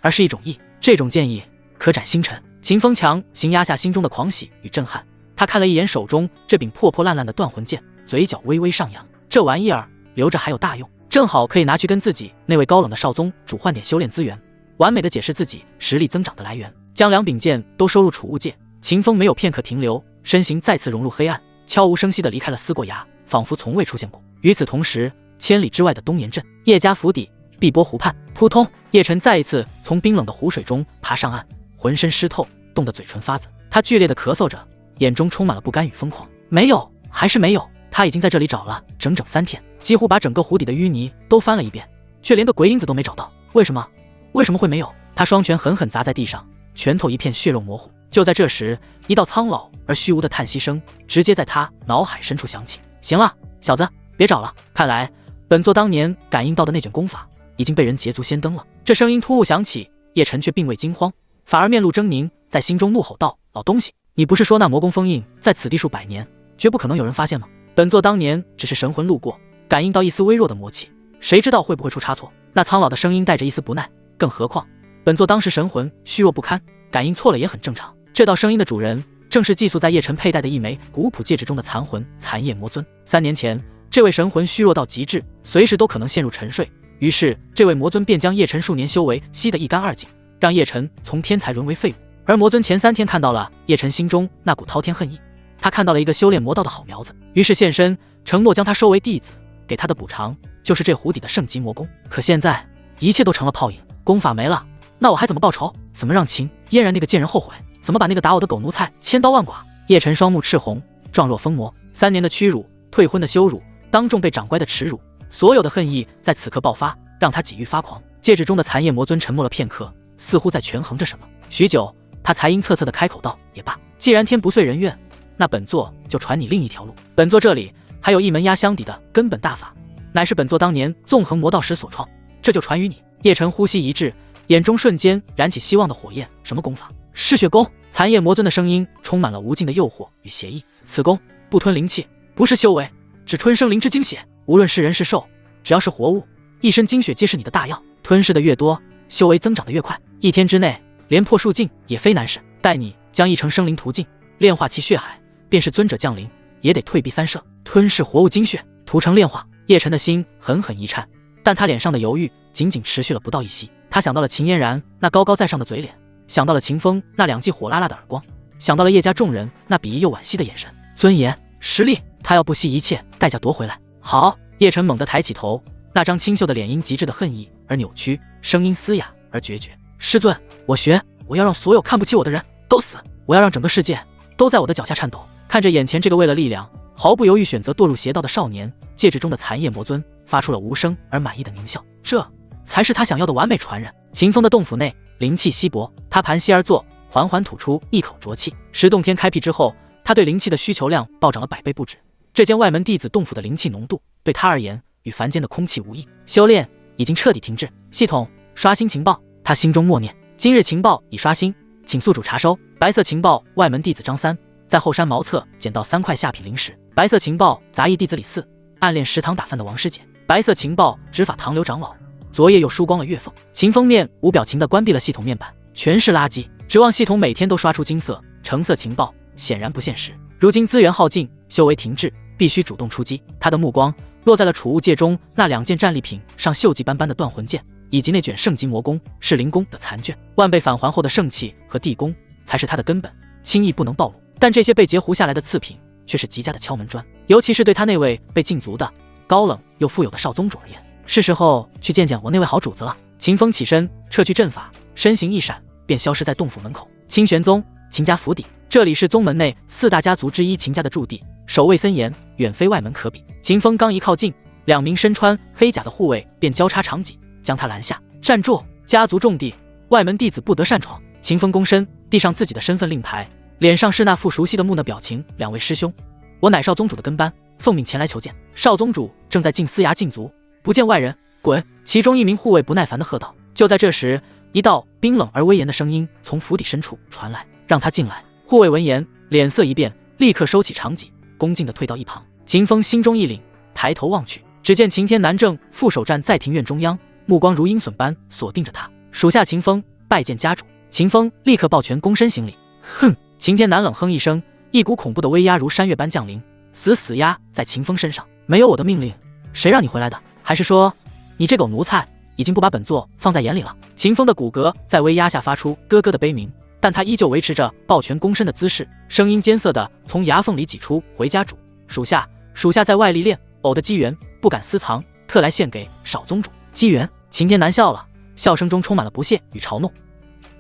S1: 而是一种意。这种剑意可斩星辰。秦风强行压下心中的狂喜与震撼，他看了一眼手中这柄破破烂烂的断魂剑，嘴角微微上扬。这玩意儿留着还有大用，正好可以拿去跟自己那位高冷的少宗主换点修炼资源，完美的解释自己实力增长的来源。将两柄剑都收入储物界，秦风没有片刻停留，身形再次融入黑暗，悄无声息地离开了思过崖，仿佛从未出现过。与此同时，千里之外的东岩镇，叶家府邸碧波湖畔，扑通，叶晨再一次从冰冷的湖水中爬上岸，浑身湿透，冻得嘴唇发紫。他剧烈地咳嗽着，眼中充满了不甘与疯狂。没有，还是没有。他已经在这里找了整整3天，几乎把整个湖底的淤泥都翻了一遍，却连个鬼影子都没找到。为什么？为什么会没有？他双拳狠狠砸在地上，拳头一片血肉模糊。就在这时，一道苍老而虚无的叹息声直接在他脑海深处响起。行了，小子，别找了，看来本座当年感应到的那卷功法已经被人捷足先登了。这声音突兀响起，叶晨却并未惊慌，反而面露狰狞，在心中怒吼道：老东西，你不是说那魔宫封印在此地数百年，绝不可能有人发现吗？本座当年只是神魂路过，感应到一丝微弱的魔气，谁知道会不会出差错？那苍老的声音带着一丝不耐，更何况本座当时神魂虚弱不堪，感应错了也很正常。这道声音的主人正是寄宿在叶晨佩戴的一枚古朴戒指中的残魂残夜魔尊。3年前，这位神魂虚弱到极致，随时都可能陷入沉睡，于是这位魔尊便将叶晨数年修为吸得一干二净，让叶晨从天才沦为废物。而魔尊前3天看到了叶晨心中那股滔天恨意，他看到了一个修炼魔道的好苗子，于是现身承诺将他收为弟子，给他的补偿就是这湖底的圣级魔宫。可现在一切都成了泡影，功法没了，那我还怎么报仇？怎么让秦嫣然那个贱人后悔？怎么把那个打我的狗奴才千刀万剐？叶晨双目赤红，状若疯魔。3年的屈辱，退婚的羞辱，当众被长乖的耻辱，所有的恨意在此刻爆发，让他几欲发狂。戒指中的残夜魔尊沉默了片刻，似乎在权衡着什么。许久，他才阴恻恻地开口道：也罢，既然天不遂人愿，那本座就传你另一条路。本座这里还有一门压箱底的根本大法，乃是本座当年纵横魔道时所创，这就传于你。叶晨呼吸一滞，眼中瞬间燃起希望的火焰。什么功法？嗜血功。残夜魔尊的声音充满了无尽的诱惑与邪意。此功不吞灵气，不是修为，只吞生灵之精血。无论是人是兽，只要是活物，一身精血皆是你的大药。吞噬的越多，修为增长的越快。1天之内连破数境也非难事。待你将一成生灵途径炼化其血海，便是尊者降临也得退避3舍。吞噬活物精血，屠成炼化。叶晨的心狠狠一颤，但他脸上的犹豫仅仅持续了不到1息。他想到了秦嫣然那高高在上的嘴脸，想到了秦风那2记火辣辣的耳光，想到了叶家众人那鄙夷又惋惜的眼神。尊严，实力，他要不惜一切代价夺回来。好！叶晨猛地抬起头，那张清秀的脸因极致的恨意而扭曲，声音嘶哑而决绝。师尊，我学，我要让所有看不起我的人都死，我要让整个世界都在我的脚下颤抖。看着眼前这个为了力量毫不犹豫选择堕入邪道的少年，戒指中的残夜魔尊发出了无声而满意的狞笑。这才是他想要的完美传人。秦风的洞府内灵气稀薄，他盘膝而坐，缓缓吐出一口浊气。10洞天开辟之后，他对灵气的需求量暴涨了100倍不止。这间外门弟子洞府的灵气浓度对他而言与凡间的空气无异。修炼已经彻底停滞。系统刷新情报，他心中默念：今日情报已刷新，请宿主查收。白色情报：外门弟子张三在后山茅厕捡到3块下品灵石。白色情报：杂役弟子李四暗恋食堂打饭的王师姐。白色情报：执法唐刘长老昨夜又输光了月俸。秦风面无表情地关闭了系统面板，全是垃圾，指望系统每天都刷出金色、橙色情报，显然不现实。如今资源耗尽，修为停滞，必须主动出击。他的目光落在了储物界中那2件战利品上，锈迹斑斑的断魂剑，以及那卷圣级魔功是灵功的残卷。万倍返还后的圣器和地宫才是他的根本，轻易不能暴露。但这些被截胡下来的次品却是极佳的敲门砖，尤其是对他那位被禁足的高冷又富有的少宗主而言，是时候去见见我那位好主子了。秦风起身撤去阵法，身形一闪，便消失在洞府门口。清玄宗秦家府邸，这里是宗门内4大家族之一秦家的驻地，守卫森严，远非外门可比。秦风刚一靠近，2名身穿黑甲的护卫便交叉长戟将他拦下。站住！家族重地，外门弟子不得擅闯。秦风躬身递上自己的身份令牌，脸上是那副熟悉的木讷表情。2位师兄，我乃少宗主的跟班，奉命前来求见。少宗主正在进司衙禁足，不见外人，滚！其中一名护卫不耐烦地喝道。就在这时，一道冰冷而威严的声音从府邸深处传来，让他进来。护卫闻言脸色一变，立刻收起长戟，恭敬地退到一旁。秦风心中一凛，抬头望去，只见秦天南正负手站在庭院中央，目光如鹰隼般锁定着他。属下秦风拜见家主。秦风立刻抱拳躬身行礼。哼！秦天南冷哼一声，一股恐怖的威压如山岳般降临，死压在秦风身上。没有我的命令，谁让你回来的？还是说你这狗奴才已经不把本座放在眼里了？秦风的骨骼在威压下发出咯咯的悲鸣，但他依旧维持着抱拳躬身的姿势，声音尖涩的从牙缝里挤出：回家主，属下在外历练，偶的机缘不敢私藏，特来献给少宗主。机缘？秦天南笑了，笑声中充满了不屑与嘲弄。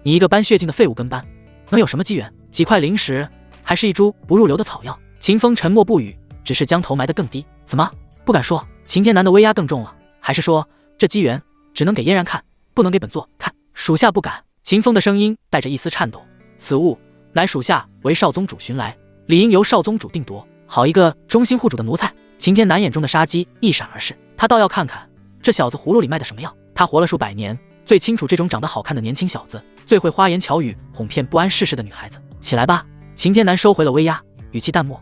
S1: 你一个搬血境的废物跟班，能有什么机缘？几块灵石，还是一株不入流的草药？秦风沉默不语，只是将头埋得更低。怎么不敢说？秦天南的威压更重了，还是说这机缘只能给嫣然看，不能给本座看？属下不敢。秦风的声音带着一丝颤抖。此物乃属下为少宗主寻来，理应由少宗主定夺。好一个忠心护主的奴才！秦天南眼中的杀机一闪而逝，他倒要看看这小子葫芦里卖的什么药。他活了数百年，最清楚这种长得好看的年轻小子，最会花言巧语哄骗不谙世事的女孩子。起来吧！秦天南收回了威压，语气淡漠。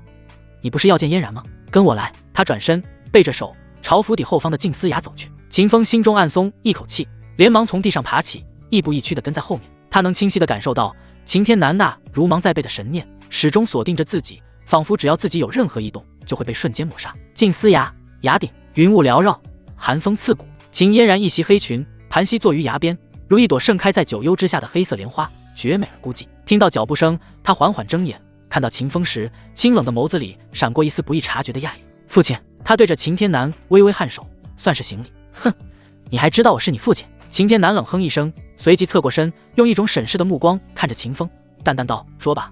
S1: 你不是要见嫣然吗？跟我来。他转身背着手朝府邸后方的静思崖走去。秦风心中暗松一口气，连忙从地上爬起，亦步亦趋地跟在后面。他能清晰地感受到秦天南那如芒在背的神念始终锁定着自己，仿佛只要自己有任何异动，就会被瞬间抹杀。静思崖崖顶，云雾缭绕，寒风刺骨。秦嫣然一袭黑裙，盘膝坐于崖边，如一朵盛开在九幽之下的黑色莲花，绝美而孤寂。听到脚步声，他缓缓睁眼，看到秦风时，清冷的眸子里闪过一丝不易察觉的讶异。父亲，他对着秦天南微微颔首，算是行礼。哼，你还知道我是你父亲？秦天南冷哼一声，随即侧过身，用一种审视的目光看着秦风，淡淡道：说吧，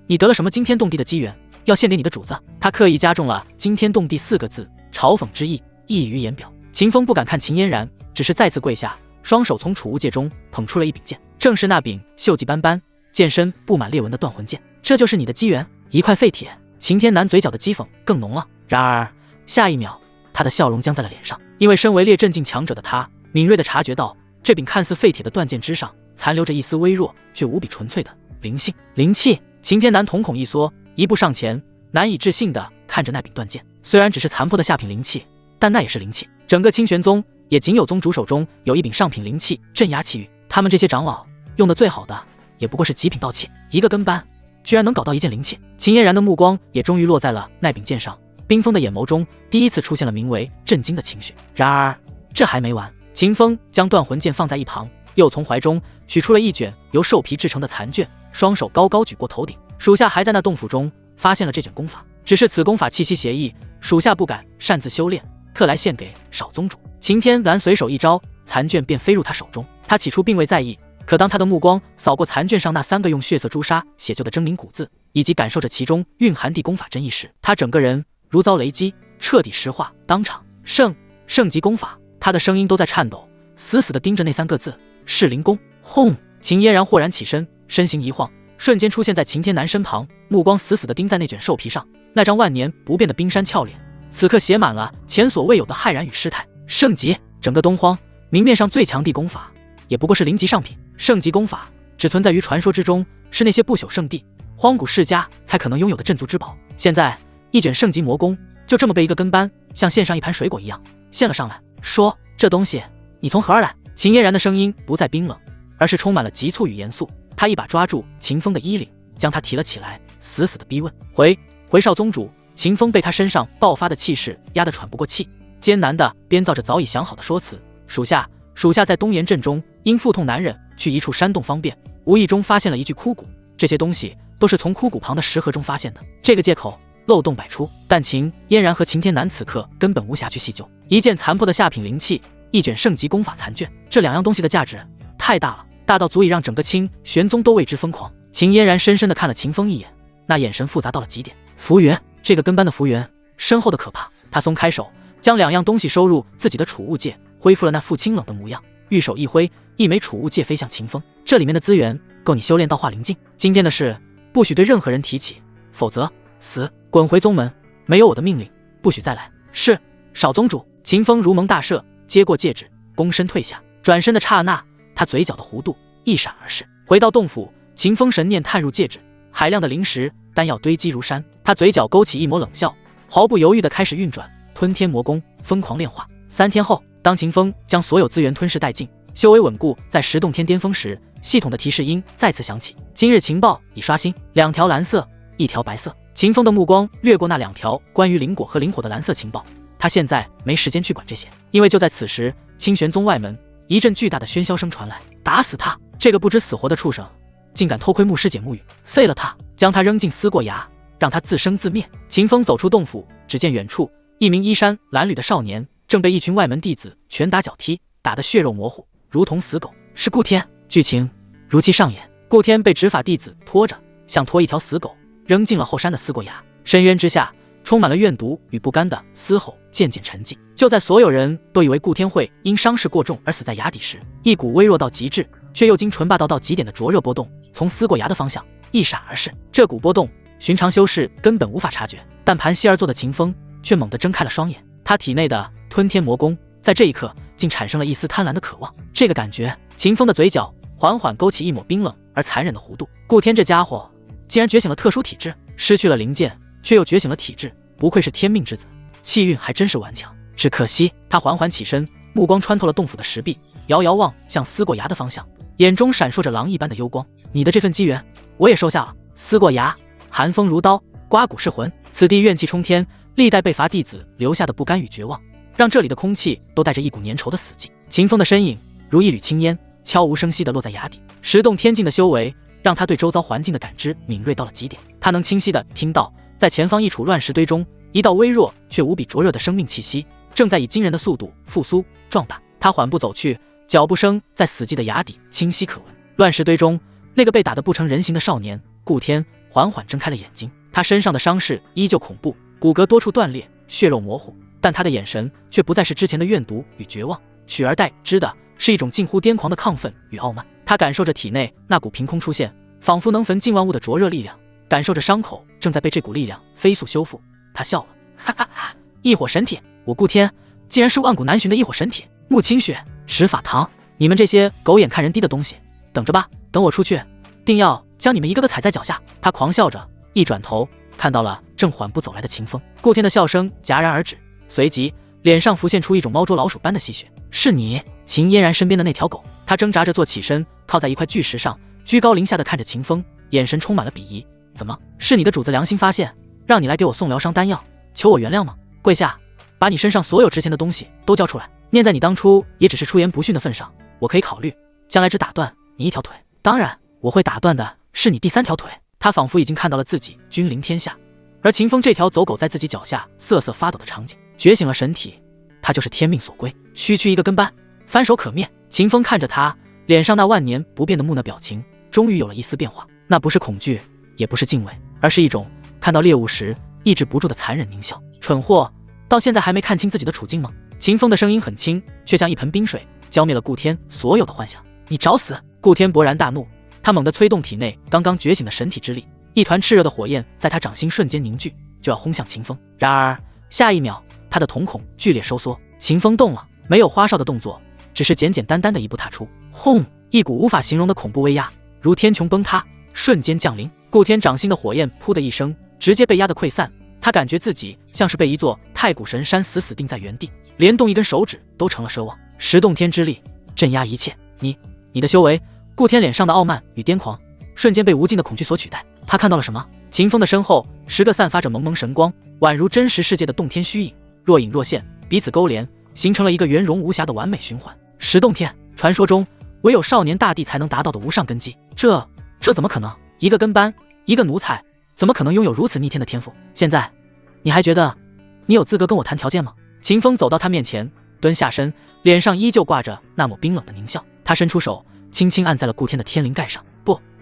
S1: 你得了什么惊天动地的机缘，要献给你的主子？他刻意加重了惊天动地4个字，嘲讽之意溢于言表。秦风不敢看秦嫣然，只是再次跪下，双手从储物界中捧出了一柄剑，正是那柄锈迹斑斑、剑身布满裂纹的断魂剑。这就是你的机缘？一块废铁？秦天南嘴角的讥讽更浓了。然而下一秒，他的笑容僵在了脸上，因为身为列阵境强者的他，敏锐地察觉到这柄看似废铁的断剑之上残留着一丝微弱却无比纯粹的灵性、灵气。秦天南瞳孔一缩，一步上前，难以置信地看着那柄断剑。虽然只是残破的下品灵气，但那也是灵气。整个清玄宗也仅有宗主手中有一柄上品灵气镇压气运，他们这些长老用的最好的也不过是极品道器，一个跟班居然能搞到一件灵器。秦嫣然的目光也终于落在了那柄剑上，冰封的眼眸中第一次出现了名为震惊的情绪。然而这还没完，秦风将断魂剑放在一旁，又从怀中取出了一卷由兽皮制成的残卷，双手高高举过头顶。属下还在那洞府中发现了这卷功法，只是此功法气息邪异，属下不敢擅自修炼，特来献给少宗主。秦天南随手一招，残卷便飞入他手中。他起初并未在意，可当他的目光扫过残卷上那3个用血色朱砂写就的狰狞古字，以及感受着其中蕴含地功法真意时，他整个人如遭雷击，彻底石化。当场圣级功法，他的声音都在颤抖，死死地盯着那3个字：是灵功。轰！秦嫣然豁然起身，身形一晃，瞬间出现在秦天南身旁，目光死死地盯在那卷兽皮上，那张万年不变的冰山俏脸此刻写满了前所未有的骇然与失态。圣级！整个东荒明面上最强地功法，也不过是零级上品，圣级功法只存在于传说之中，是那些不朽圣地、荒古世家才可能拥有的镇族之宝。现在一卷圣级魔功就这么被一个跟班像献上一盘水果一样献了上来，说这东西你从何而来？秦嫣然的声音不再冰冷，而是充满了急促与严肃。他一把抓住秦风的衣领，将他提了起来，死死地逼问：回少宗主。秦风被他身上爆发的气势压得喘不过气，艰难地编造着早已想好的说辞。属下在东岩镇中因腹痛难忍，去一处山洞方便，无意中发现了一具枯骨，这些东西都是从枯骨旁的石盒中发现的。这个借口漏洞百出，但秦嫣然和秦天南此刻根本无暇去细究。一件残破的下品灵器，一卷圣级功法残卷，这两样东西的价值太大了，大到足以让整个清玄宗都为之疯狂。秦嫣然深深地看了秦风一眼，那眼神复杂到了极点。福源，这个跟班的福源深厚的可怕。他松开手，将两样东西收入自己的储物戒，恢复了那副清冷的模样。玉手一挥，一枚储物戒飞向秦风。这里面的资源够你修炼到化灵境。今天的事不许对任何人提起，否则死！滚回宗门，没有我的命令，不许再来。是，少宗主。秦风如蒙大赦，接过戒指，躬身退下。转身的刹那，他嘴角的弧度一闪而逝。回到洞府，秦风神念探入戒指，海量的灵石丹药堆积如山。他嘴角勾起一抹冷笑，毫不犹豫地开始运转吞天魔功，疯狂炼化。3天后，当秦风将所有资源吞噬殆尽，修为稳固在10洞天巅峰时，系统的提示音再次响起：今日情报已刷新，2条蓝色，1条白色。秦风的目光掠过那2条关于灵果和灵火的蓝色情报，他现在没时间去管这些，因为就在此时，清玄宗外门一阵巨大的喧嚣声传来。打死他！这个不知死活的畜生，竟敢偷窥牧师姐沐浴，废了他，将他扔进思过崖，让他自生自灭。秦风走出洞府，只见远处一名衣衫褴褛的少年正被一群外门弟子拳打脚踢，打得血肉模糊，如同死狗。是顾天。剧情如期上演，顾天被执法弟子拖着，像拖一条死狗，扔进了后山的思过崖。深渊之下，充满了怨毒与不甘的嘶吼渐渐沉寂。就在所有人都以为顾天会因伤势过重而死在崖底时，一股微弱到极致却又经纯霸道到极点的灼热波动从思过崖的方向一闪而逝。这股波动寻常修士根本无法察觉，但盘膝而坐的秦风却猛地睁开了双眼。他体内的吞天魔功在这一刻竟产生了一丝贪婪的渴望。这个感觉，秦风的嘴角缓缓勾起一抹冰冷而残忍的弧度。顾天这家伙竟然觉醒了特殊体质，失去了灵剑却又觉醒了体质，不愧是天命之子，气运还真是顽强。只可惜他缓缓起身，目光穿透了洞府的石壁，遥遥望向思过崖的方向，眼中闪烁着狼一般的幽光。你的这份机缘我也收下了。思过崖，寒风如刀，刮骨噬魂，此地怨气冲天，历代被罚弟子留下的不甘与绝望，让这里的空气都带着一股粘稠的死寂。秦风的身影如一缕青烟，悄无声息地落在崖底。10洞天境的修为让他对周遭环境的感知敏锐到了极点，他能清晰地听到在前方一处乱石堆中，一道微弱却无比灼热的生命气息正在以惊人的速度复苏壮大。他缓步走去，脚步声在死寂的崖底清晰可闻。乱石堆中，那个被打得不成人形的少年顾天缓缓睁开了眼睛。他身上的伤势依旧恐怖，骨骼多处断裂，血肉模糊，但他的眼神却不再是之前的怨毒与绝望，取而代之的是一种近乎癫狂的亢奋与傲慢。他感受着体内那股凭空出现，仿佛能焚尽万物的灼热力量，感受着伤口正在被这股力量飞速修复。他笑了，哈哈哈！异火神体，我顾天竟然是万古难寻的异火神体。穆清雪、石法堂，你们这些狗眼看人低的东西，等着吧，等我出去，定要将你们一个个踩在脚下。他狂笑着，一转头看到了正缓步走来的秦风。顾天的笑声戛然而止，随即脸上浮现出一种猫捉老鼠般的戏谑。是你？秦嫣然身边的那条狗。他挣扎着坐起身，靠在一块巨石上，居高临下的看着秦风，眼神充满了鄙夷。怎么，是你的主子良心发现，让你来给我送疗伤丹药，求我原谅吗？跪下，把你身上所有值钱的东西都交出来。念在你当初也只是出言不逊的份上，我可以考虑将来只打断你1条腿。当然，我会打断的是你第3条腿。他仿佛已经看到了自己君临天下，而秦风这条走狗在自己脚下瑟瑟发抖的场景。觉醒了神体，他就是天命所归，区区一个跟班，翻手可灭。秦风看着他，脸上那万年不变的木讷表情终于有了一丝变化，那不是恐惧，也不是敬畏，而是一种看到猎物时抑制不住的残忍狞笑。蠢货，到现在还没看清自己的处境吗？秦风的声音很轻，却像一盆冰水，浇灭了顾天所有的幻想。你找死！顾天勃然大怒，他猛地催动体内刚刚觉醒的神体之力，一团炽热的火焰在他掌心瞬间凝聚，就要轰向秦风。然而下一秒，他的瞳孔剧烈收缩。秦风动了，没有花哨的动作，只是简简单单的一步踏出，轰！一股无法形容的恐怖威压如天穹崩塌，瞬间降临。顾天掌心的火焰噗的一声，直接被压得溃散。他感觉自己像是被一座太古神山死定在原地，连动一根手指都成了奢望。十洞天之力镇压一切，你的修为。顾天脸上的傲慢与癫狂瞬间被无尽的恐惧所取代。他看到了什么？秦风的身后10个散发着蒙蒙神光，宛如真实世界的洞天虚影，若隐若现，彼此勾连，形成了一个圆融无瑕的完美循环。十洞天，传说中唯有少年大帝才能达到的无上根基，这怎么可能？一个跟班，一个奴才，怎么可能拥有如此逆天的天赋？现在你还觉得你有资格跟我谈条件吗？秦风走到他面前，蹲下身，脸上依旧挂着那抹冰冷的狞笑。他伸出手，轻轻按在了顾天的天灵盖上。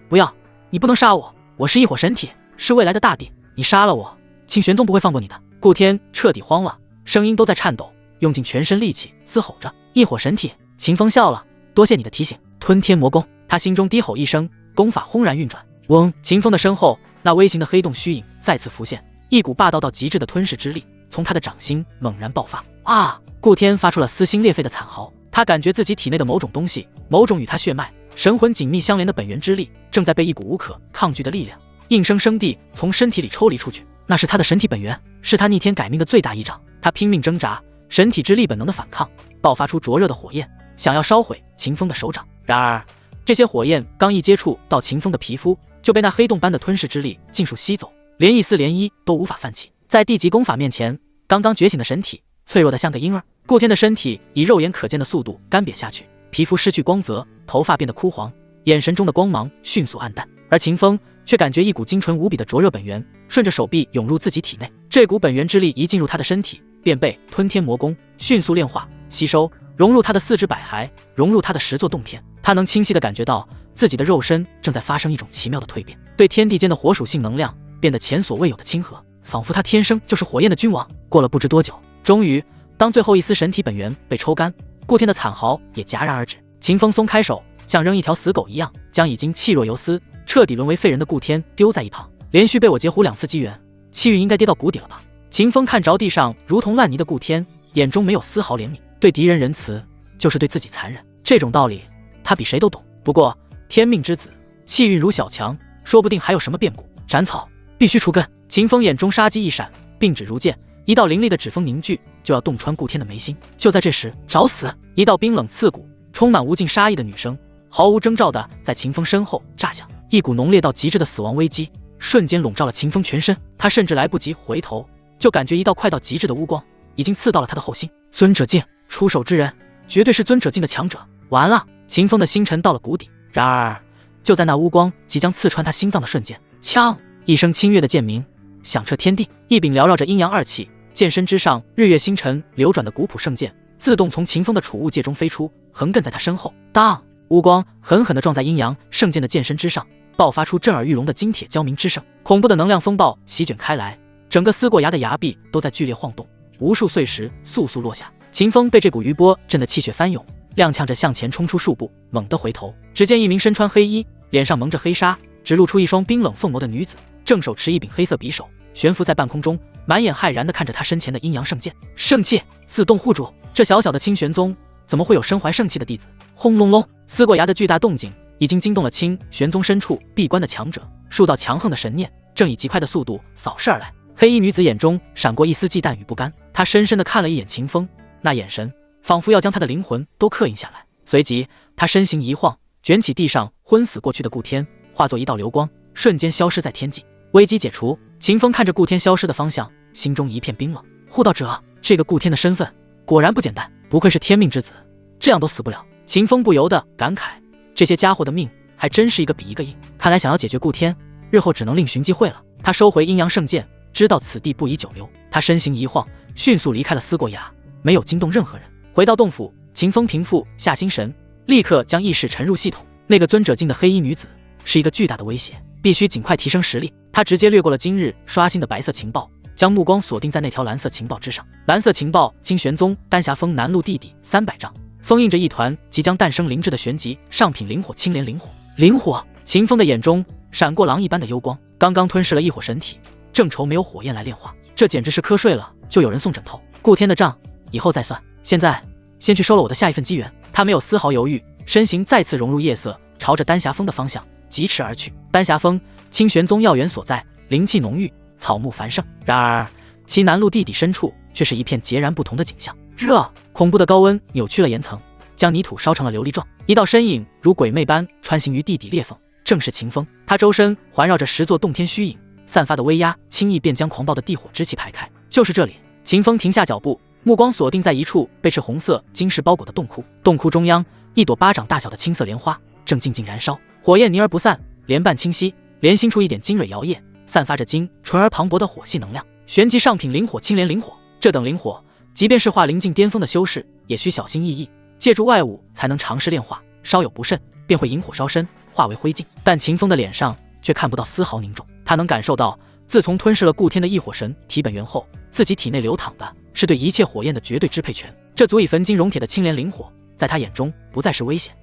S1: 不要，你不能杀我，我是异火神体，是未来的大帝，你杀了我，清玄宗不会放过你的。顾天彻底慌了，声音都在颤抖，用尽全身力气嘶吼着：异火神体！秦风笑了，多谢你的提醒。吞天魔功！他心中低吼一声，功法轰然运转。嗡！秦风的身后，那微型的黑洞虚影再次浮现，一股霸道到极致的吞噬之力从他的掌心猛然爆发。啊！顾天发出了撕心裂肺的惨嚎，他感觉自己体内的某种东西，某种与他血脉神魂紧密相连的本源之力，正在被一股无可抗拒的力量硬生生地从身体里抽离出去。那是他的神体本源，是他逆天改命的最大依仗。他拼命挣扎，神体之力本能的反抗，爆发出灼热的火焰，想要烧毁秦风的手掌。然而这些火焰刚一接触到秦风的皮肤，就被那黑洞般的吞噬之力尽数吸走，连一丝涟漪都无法泛起。在地级功法面前，刚刚觉醒的神体脆弱的像个婴儿。顾天的身体以肉眼可见的速度干瘪下去，皮肤失去光泽，头发变得枯黄，眼神中的光芒迅速暗淡。而秦风却感觉一股精纯无比的灼热本源顺着手臂涌入自己体内，这股本源之力一进入他的身体，便被吞天魔功迅速炼化吸收，融入他的四肢百骸，融入他的10座洞天。他能清晰地感觉到自己的肉身正在发生一种奇妙的蜕变，对天地间的火属性能量变得前所未有的亲和，仿佛他天生就是火焰的君王。过了不知多久，终于当最后一丝神体本源被抽干，顾天的惨嚎也戛然而止。秦风松开手，像扔一条死狗一样，将已经气若游丝、彻底沦为废人的顾天丢在一旁。连续被我截胡2次机缘，气运应该跌到谷底了吧？秦风看着地上如同烂泥的顾天，眼中没有丝毫怜悯。对敌人仁慈，就是对自己残忍，这种道理他比谁都懂。不过天命之子，气运如小强，说不定还有什么变故。斩草，必须除根。秦风眼中杀机一闪，并指如剑，一道凌厉的指锋凝聚，就要洞穿顾天的眉心。就在这时，找死！一道冰冷刺骨、充满无尽杀意的女声毫无征兆地在秦风身后炸响，一股浓烈到极致的死亡危机瞬间笼罩了秦风全身。他甚至来不及回头，就感觉一道快到极致的乌光已经刺到了他的后心。尊者境，出手之人绝对是尊者境的强者。完了！秦风的星辰到了谷底。然而就在那乌光即将刺穿他心脏的瞬间，枪！一声清越的剑鸣响彻天地，一柄缭绕着阴阳2气，剑身之上日月星辰流转的古朴圣剑自动从秦风的储物界中飞出，横亘在他身后。当！乌光狠狠地撞在阴阳圣剑的剑身之上，爆发出震耳欲聋的金铁交鸣之声。恐怖的能量风暴席卷开来，整个撕过崖的崖壁都在剧烈晃动，无数碎石簌簌落下。秦风被这股余波震得气血翻涌，踉跄着向前冲出数步，猛地回头，只见一名身穿黑衣、脸上蒙着黑纱、只露出一双冰冷凤眸的女子，正手持一柄黑色匕首，悬浮在半空中，满眼骇然地看着他身前的阴阳圣剑。圣器自动护主，这小小的清玄宗怎么会有身怀圣器的弟子？轰隆隆！撕过崖的巨大动静已经惊动了清玄宗深处闭关的强者，数道强横的神念正以极快的速度扫视而来。黑衣女子眼中闪过一丝忌惮与不甘，她深深地看了一眼秦风，那眼神仿佛要将他的灵魂都刻印下来。随即他身形一晃，卷起地上昏死过去的顾天，化作一道流光，瞬间消失在天际。危机解除，秦风看着顾天消失的方向，心中一片冰冷。护道者，这个顾天的身份果然不简单，不愧是天命之子，这样都死不了。秦风不由得感慨，这些家伙的命还真是一个比一个硬，看来想要解决顾天，日后只能另寻机会了。他收回阴阳圣剑，知道此地不宜久留，他身形一晃，迅速离开了思过崖，没有惊动任何人。回到洞府，秦风平复下心神，立刻将意识沉入系统。那个尊者境的黑衣女子是一个巨大的威胁，必须尽快提升实力。他直接掠过了今日刷新的白色情报，将目光锁定在那条蓝色情报之上。蓝色情报：清玄宗丹霞峰南麓地底300丈，封印着一团即将诞生灵智的玄级上品灵火青莲灵火。灵火！秦风的眼中闪过狼一般的幽光，刚刚吞噬了异火神体，正愁没有火焰来炼化，这简直是瞌睡了就有人送枕头。顾天的账以后再算，现在先去收了我的下一份机缘。他没有丝毫犹豫，身形再次融入夜色，朝着丹霞峰的方向疾驰而去。丹霞峰，清玄宗要源所在，灵气浓郁，草木繁盛。然而其南麓地底深处却是一片截然不同的景象。热，恐怖的高温扭曲了岩层，将泥土烧成了琉璃状。一道身影如鬼魅般穿行于地底裂缝，正是秦风。他周身环绕着10座洞天虚影，散发的威压轻易便将狂暴的地火之气排开。就是这里，秦风停下脚步，目光锁定在一处被赤红色晶石包裹的洞窟。洞窟中央，一朵巴掌大小的青色莲花正静静燃烧，火焰凝而不散，莲瓣清晰，莲心处一点精蕊摇曳，散发着精纯而磅礴的火系能量。旋即上品灵火青莲灵火，这等灵火，即便是化灵境巅峰的修士，也需小心翼翼，借助外物才能尝试炼化，稍有不慎，便会引火烧身，化为灰烬。但秦风的脸上却看不到丝毫凝重，他能感受到，自从吞噬了顾天的异火神体本源后，自己体内流淌的是对一切火焰的绝对支配权。这足以焚金熔铁的青莲灵火，在他眼中不再是危险，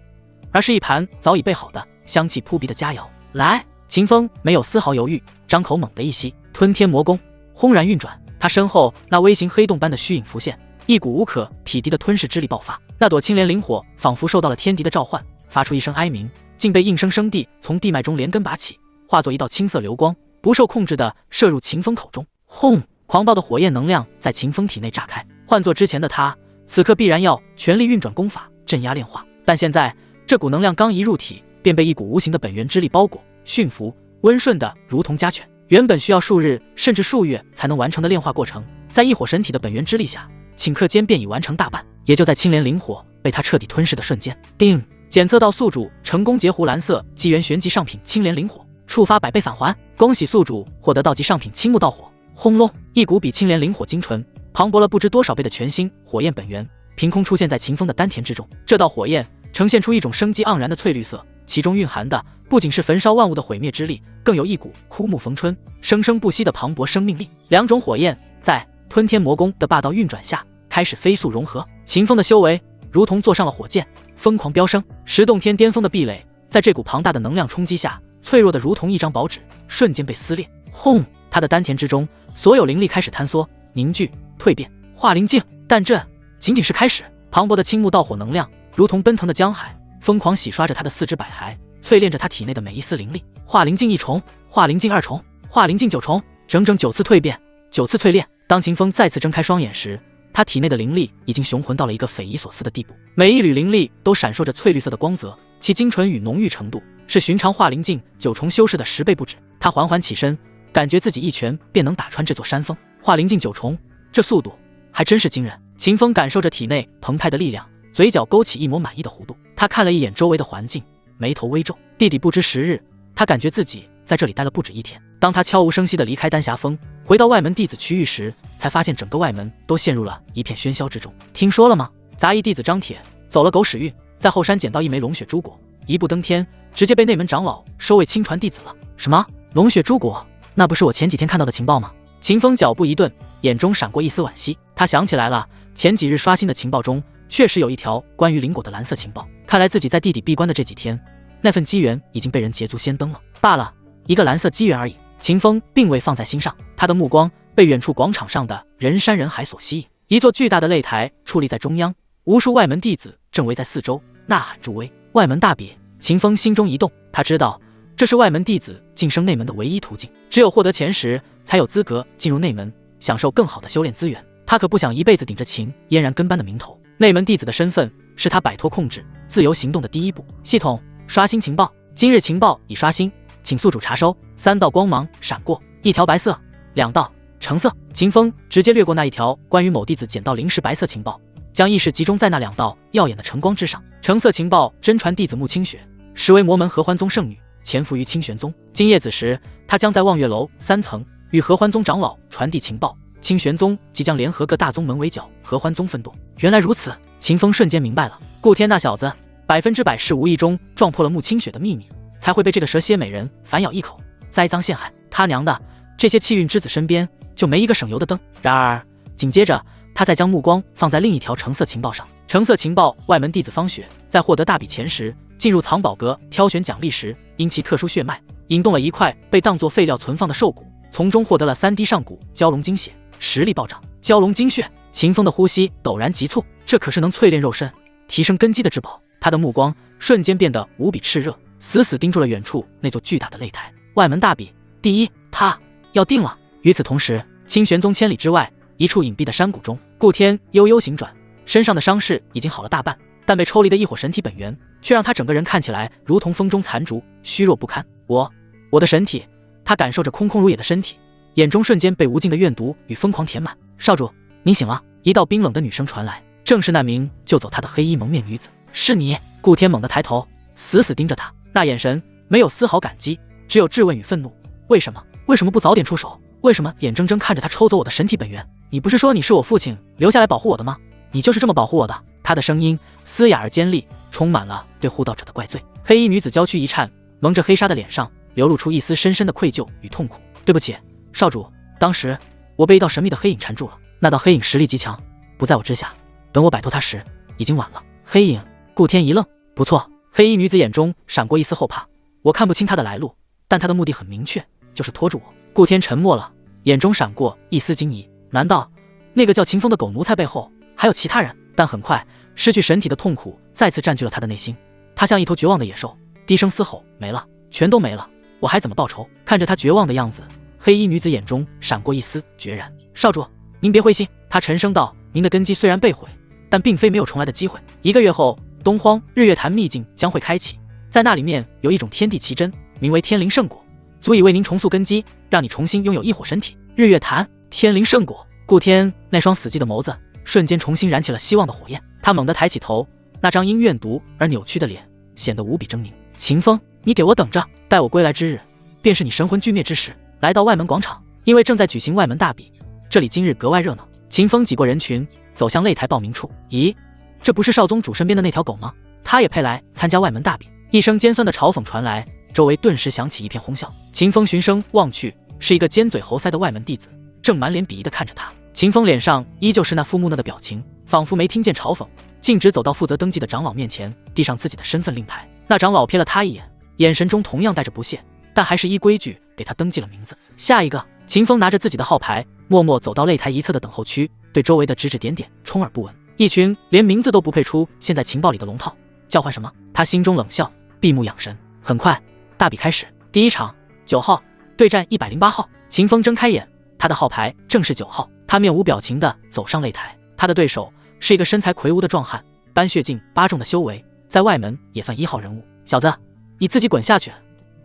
S1: 而是一盘早已备好的香气扑鼻的佳肴。来，秦风没有丝毫犹豫，张口猛地一吸，吞天魔功轰然运转。他身后那微型黑洞般的虚影浮现，一股无可匹敌的吞噬之力爆发。那朵青莲灵火仿佛受到了天敌的召唤，发出一声哀鸣，竟被硬生生地从地脉中连根拔起，化作一道青色流光，不受控制地射入秦风口中。轰！狂暴的火焰能量在秦风体内炸开。换作之前的他，此刻必然要全力运转功法镇压炼化，但现在这股能量刚一入体，便被一股无形的本源之力包裹、驯服，温顺的如同家犬。原本需要数日甚至数月才能完成的炼化过程，在异火神体的本源之力下，顷刻间便已完成大半。也就在青莲灵火被他彻底吞噬的瞬间，叮！检测到宿主成功截胡蓝色机缘玄级上品青莲灵火，触发100倍返还。恭喜宿主获得道级上品青木道火。轰隆！一股比青莲灵火精纯、磅礴了不知多少倍的全新火焰本源，凭空出现在秦风的丹田之中。这道火焰呈现出一种生机盎然的翠绿色，其中蕴含的不仅是焚烧万物的毁灭之力，更有一股枯木逢春、生生不息的磅礴生命力。两种火焰在吞天魔功的霸道运转下，开始飞速融合。秦风的修为如同坐上了火箭，疯狂飙升。10洞天巅峰的壁垒，在这股庞大的能量冲击下，脆弱的如同一张薄纸，瞬间被撕裂。轰！他的丹田之中，所有灵力开始坍缩、凝聚、蜕变，化灵境。但这仅仅是开始。磅礴的青木道火能量，如同奔腾的江海，疯狂洗刷着他的四肢百骸，淬炼着他体内的每一丝灵力。化灵境1重，化灵境2重，化灵境9重，整整9次蜕变，9次淬炼。当秦风再次睁开双眼时，他体内的灵力已经雄浑到了一个匪夷所思的地步，每一缕灵力都闪烁着翠绿色的光泽，其精纯与浓郁程度是寻常化灵境9重修士的10倍不止。他缓缓起身，感觉自己一拳便能打穿这座山峰。化灵境9重，这速度还真是惊人。秦风感受着体内澎湃的力量，嘴角勾起一抹满意的弧度。他看了一眼周围的环境，眉头微皱。地底不知10日，他感觉自己在这里待了不止1天。当他悄无声息地离开丹霞峰，回到外门弟子区域时，才发现整个外门都陷入了一片喧嚣之中。听说了吗？杂役弟子张铁走了狗屎运，在后山捡到一枚龙血珠果，一步登天，直接被内门长老收为亲传弟子了。什么？龙血珠果？那不是我前几天看到的情报吗？秦风脚步一顿，眼中闪过一丝惋惜。他想起来了，前几日刷新的情报中确实有一条关于灵果的蓝色情报。看来自己在地底闭关的这几天，那份机缘已经被人捷足先登了。罢了，一个蓝色机缘而已。秦风并未放在心上，他的目光被远处广场上的人山人海所吸引。一座巨大的擂台矗立在中央，无数外门弟子正围在四周呐喊助威。外门大比，秦风心中一动，他知道这是外门弟子晋升内门的唯一途径，只有获得前10，才有资格进入内门，享受更好的修炼资源。他可不想一辈子顶着秦嫣然跟班的名头。内门弟子的身份是他摆脱控制、自由行动的第一步。系统刷新情报，今日情报已刷新，请宿主查收。3道光芒闪过，一条白色，2道橙色。秦风直接掠过那一条关于某弟子捡到灵石白色情报，将意识集中在那2道耀眼的晨光之上。橙色情报真传弟子穆清雪，实为魔门合欢宗圣女，潜伏于清玄宗。今夜子时，他将在望月楼3层与合欢宗长老传递情报。清玄宗即将联合各大宗门围剿合欢宗分舵。原来如此，秦风瞬间明白了，顾天那小子100%是无意中撞破了穆清雪的秘密，才会被这个蛇蝎美人反咬一口，栽赃陷害。他娘的，这些气运之子身边就没一个省油的灯。然而紧接着，他再将目光放在另一条橙色情报上。橙色情报，外门弟子方雪在获得大比前10，进入藏宝阁挑选奖励时，因其特殊血脉引动了一块被当作废料存放的兽骨，从中获得了3滴上古蛟龙精血，实力暴涨。蛟龙精血，秦风的呼吸陡然急促，这可是能淬炼肉身、提升根基的至宝。他的目光瞬间变得无比炽热，死死盯住了远处那座巨大的擂台。外门大比第一，他要定了。与此同时，清玄宗千里之外一处隐蔽的山谷中，顾天悠悠行转，身上的伤势已经好了大半，但被抽离的异火神体本源却让他整个人看起来如同风中残烛，虚弱不堪。我的神体。他感受着空空如也的身体，眼中瞬间被无尽的怨毒与疯狂填满。少主，您醒了。一道冰冷的女声传来，正是那名救走他的黑衣蒙面女子。是你？顾天猛地抬头，死死盯着他，那眼神没有丝毫感激，只有质问与愤怒。为什么不早点出手？为什么眼睁睁看着他抽走我的神体本源？你不是说你是我父亲留下来保护我的吗？你就是这么保护我的。他的声音嘶哑而尖利，充满了对护道者的怪罪。黑衣女子娇躯一颤，蒙着黑纱的脸上流露出一丝深深的愧疚与痛苦。对不起，少主，当时我被一道神秘的黑影缠住了，那道黑影实力极强，不在我之下，等我摆脱它时已经晚了。黑影？顾天一愣。不错。黑衣女子眼中闪过一丝后怕，我看不清她的来路，但她的目的很明确，就是拖住我。顾天沉默了，眼中闪过一丝惊疑。难道那个叫秦风的狗奴才背后还有其他人？但很快，失去神体的痛苦再次占据了他的内心，他像一头绝望的野兽，低声嘶吼：没了，全都没了，我还怎么报仇？看着他绝望的样子，黑衣女子眼中闪过一丝决然。少主，您别灰心。他沉声道：您的根基虽然被毁，但并非没有重来的机会。1个月后，东荒日月潭秘境将会开启，在那里面有一种天地奇珍，名为天灵圣果，足以为您重塑根基，让你重新拥有异火神体。日月潭天灵圣果。顾天那双死寂的眸子瞬间重新燃起了希望的火焰，他猛地抬起头，那张因怨毒而扭曲的脸显得无比狰狞。秦风，你给我等着，待我归来之日，便是你神魂俱灭之时。来到外门广场，因为正在举行外门大比，这里今日格外热闹。秦风挤过人群，走向擂台报名处。咦，这不是少宗主身边的那条狗吗？他也配来参加外门大比？一声尖酸的嘲讽传来，周围顿时响起一片哄笑。秦风循声望去，是一个尖嘴猴腮的外门弟子，正满脸鄙夷地看着他。秦风脸上依旧是那副木讷的表情，仿佛没听见嘲讽，径直走到负责登记的长老面前，递上自己的身份令牌。那长老瞥了他一眼，眼神中同样带着不屑，但还是依规矩给他登记了名字。下一个。秦风拿着自己的号牌，默默走到擂台一侧的等候区，对周围的指指点点充耳不闻。一群连名字都不配出现在情报里的龙套，叫唤什么？他心中冷笑，闭目养神。很快，大比开始。第一场，9号对战108号。秦风睁开眼，他的号牌正是9号。他面无表情地走上擂台，他的对手是一个身材魁梧的壮汉，斑血镜8重的修为，在外门也算1号人物。小子，你自己滚下去，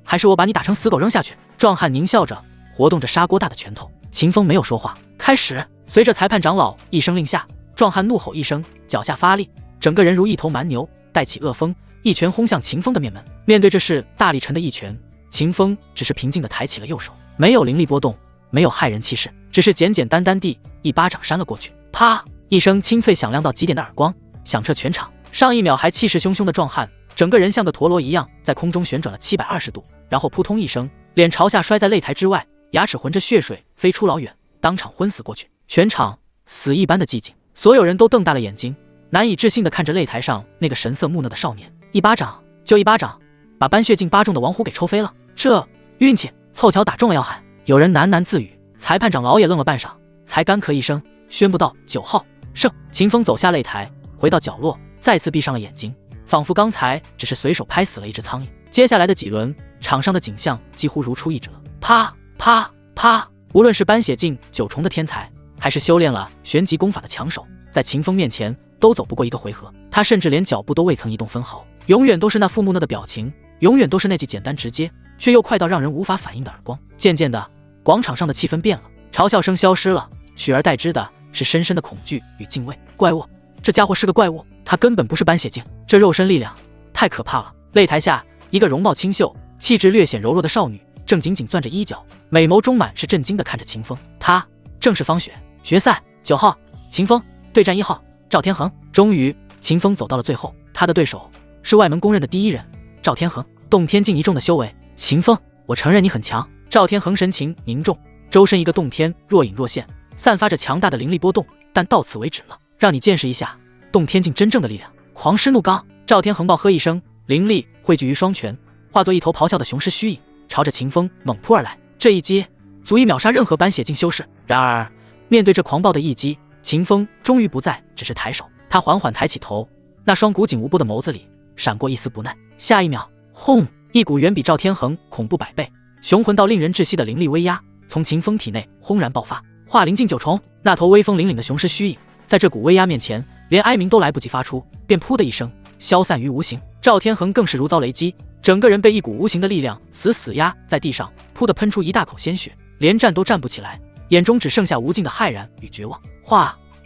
S1: 还是我把你打成死狗扔下去？壮汉狞笑着，活动着砂锅大的拳头。秦风没有说话。开始。随着裁判长老一声令下，壮汉怒吼一声，脚下发力，整个人如一头蛮牛，带起恶风，一拳轰向秦风的面门。面对这是大力沉的一拳，秦风只是平静地抬起了右手，没有凌厉波动，没有骇人气势，只是简简单单地一巴掌扇了过去。啪！一声清脆响亮到极点的耳光响彻全场。上一秒还气势汹汹的壮汉，整个人像个陀螺一样在空中旋转了720度，然后扑通一声，脸朝下摔在擂台之外，牙齿混着血水飞出老远，当场昏死过去。全场死一般的寂静，所有人都瞪大了眼睛，难以置信地看着擂台上那个神色木讷的少年。一巴掌就一巴掌，把斑血镜8重的王虎给抽飞了，这运气凑巧打中了要害。有人喃喃自语。裁判长老也愣了半晌，才干咳一声，宣布道：9号胜。秦风走下擂台，回到角落，再次闭上了眼睛，仿佛刚才只是随手拍死了一只苍蝇。接下来的几轮，场上的景象几乎如出一辙。啪啪啪！无论是斑血镜9重的天才，还是修炼了玄级功法的强手，在秦风面前都走不过一个回合。他甚至连脚步都未曾移动分毫，永远都是那副木讷的表情，永远都是那记简单直接却又快到让人无法反应的耳光。渐渐的，广场上的气氛变了，嘲笑声消失了，取而代之的是深深的恐惧与敬畏。怪物，这家伙是个怪物，他根本不是斑血镜，这肉身力量太可怕了。擂台下，一个容貌清秀、气质略显柔弱的少女正紧紧攥着衣角，美眸中满是震惊地看着秦风。她正是方雪。决赛9号，秦风对战1号赵天恒。终于，秦风走到了最后，他的对手是外门公认的第一人赵天恒，洞天境1重的修为。秦风，我承认你很强。赵天恒神情凝重，周身一个洞天若隐若现，散发着强大的灵力波动，但到此为止了，让你见识一下洞天境真正的力量。狂狮怒罡。赵天恒暴喝一声，灵力汇聚于双拳，化作一头咆哮的雄狮虚影，朝着秦风猛扑而来。这一击足以秒杀任何斑血境修士。然而面对这狂暴的一击，秦风终于不再只是抬手，他缓缓抬起头，那双古井无波的眸子里闪过一丝不耐。下一秒，轰！一股远比赵天恒恐怖100倍、雄浑到令人窒息的灵力威压从秦风体内轰然爆发。化灵境9重，那头威风凛凛的雄狮虚影，在这股威压面前，连哀鸣都来不及发出，便噗的一声消散于无形。赵天恒更是如遭雷击，整个人被一股无形的力量死死压在地上，噗的喷出一大口鲜血，连站都站不起来，眼中只剩下无尽的骇然与绝望。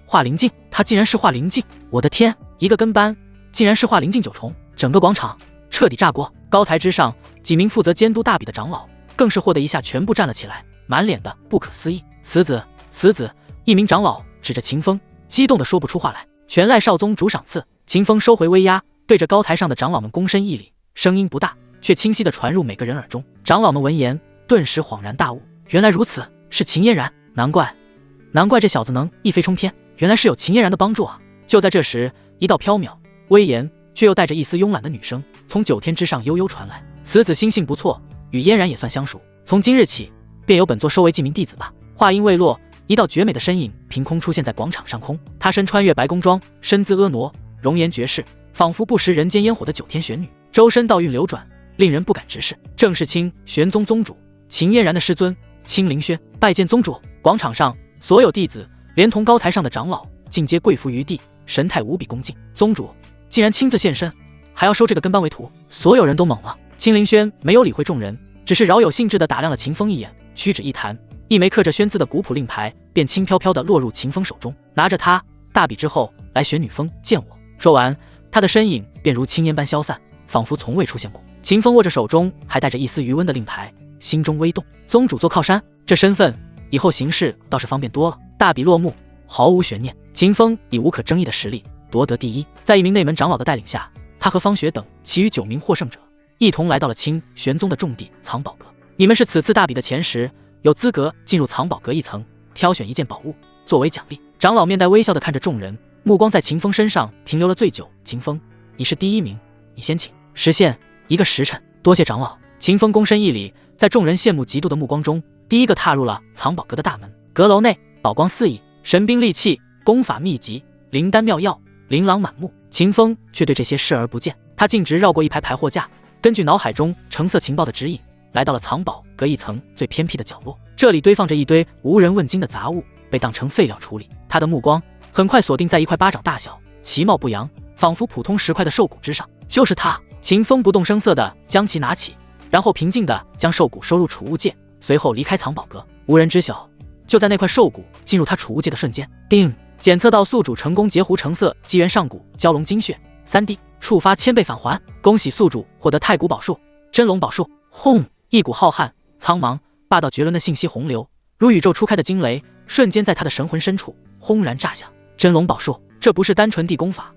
S1: 化灵境，他竟然是化灵境！我的天，一个跟班竟然是化灵境9重，整个广场彻底炸锅。高台之上，几名负责监督大比的长老更是霍的一下全部站了起来，满脸的不可思议。死子！死子！一名长老指着秦风，激动的说不出话来。全赖少宗主赏赐。秦风收回威压，对着高台上的长老们躬身一礼，声音不大，却清晰地传入每个人耳中。长老们闻言，顿时恍然大悟，原来如此，是秦嫣然，难怪这小子能一飞冲天，原来是有秦嫣然的帮助啊！就在这时，一道飘渺、威严却又带着一丝慵懒的女声从9天之上悠悠传来。此子心性不错，与嫣然也算相熟，从今日起便由本座收为记名弟子吧。话音未落，一道绝美的身影凭空出现在广场上空，她身穿越白宫装，身姿婀娜，容颜绝世，仿佛不食人间烟火的9天玄女，周身道韵流转，令人不敢直视。正是清玄宗宗主秦嫣然的师尊青灵轩，拜见宗主。广场上所有弟子连同高台上的长老尽皆跪伏于地，神态无比恭敬。宗主竟然亲自现身，还要收这个跟班为徒，所有人都懵了。青灵轩没有理会众人，只是饶有兴致地打量了秦风一眼，屈指一弹，一枚刻着宣字的古朴令牌便轻飘飘地落入秦风手中。拿着它，大比之后来玄女峰见我。说完，他的身影便如青烟般消散，仿佛从未出现过。秦风握着手中还带着一丝余温的令牌，心中微动。宗主做靠山，这身份以后行事倒是方便多了。大比落幕，毫无悬念，秦风以无可争议的实力夺得第一。在一名内门长老的带领下，他和方雪等其余9名获胜者一同来到了清玄宗的重地藏宝阁。你们是此次大比的前10，有资格进入藏宝阁一层，挑选一件宝物作为奖励。长老面带微笑地看着众人，目光在秦风身上停留了最久。秦风，你是第1名，你先请。时限1个时辰。多谢长老。秦风躬身一礼，在众人羡慕嫉妒的目光中，第一个踏入了藏宝阁的大门。阁楼内宝光四溢，神兵利器、功法秘籍、灵丹妙药琳琅满目。秦风却对这些视而不见，他径直绕过一排排货架，根据脑海中橙色情报的指引，来到了藏宝阁一层最偏僻的角落。这里堆放着一堆无人问津的杂物，被当成废料处理。他的目光很快锁定在一块巴掌大小、其貌不扬，仿佛普通石块的兽骨之上。就是它！秦风不动声色地将其拿起，然后平静地将兽骨收入储物界，随后离开藏宝阁。无人知晓，就在那块兽骨进入他储物界的瞬间，叮！检测到宿主成功截胡成色机缘上古蛟龙精血3D，触发1000倍返还。恭喜宿主获得太古宝术、真龙宝术。轰！一股浩瀚、苍茫、霸道绝伦的信息洪流，如宇宙初开的惊雷，瞬间在他的神魂深处轰然炸响。真龙宝术，这不是单纯地功法，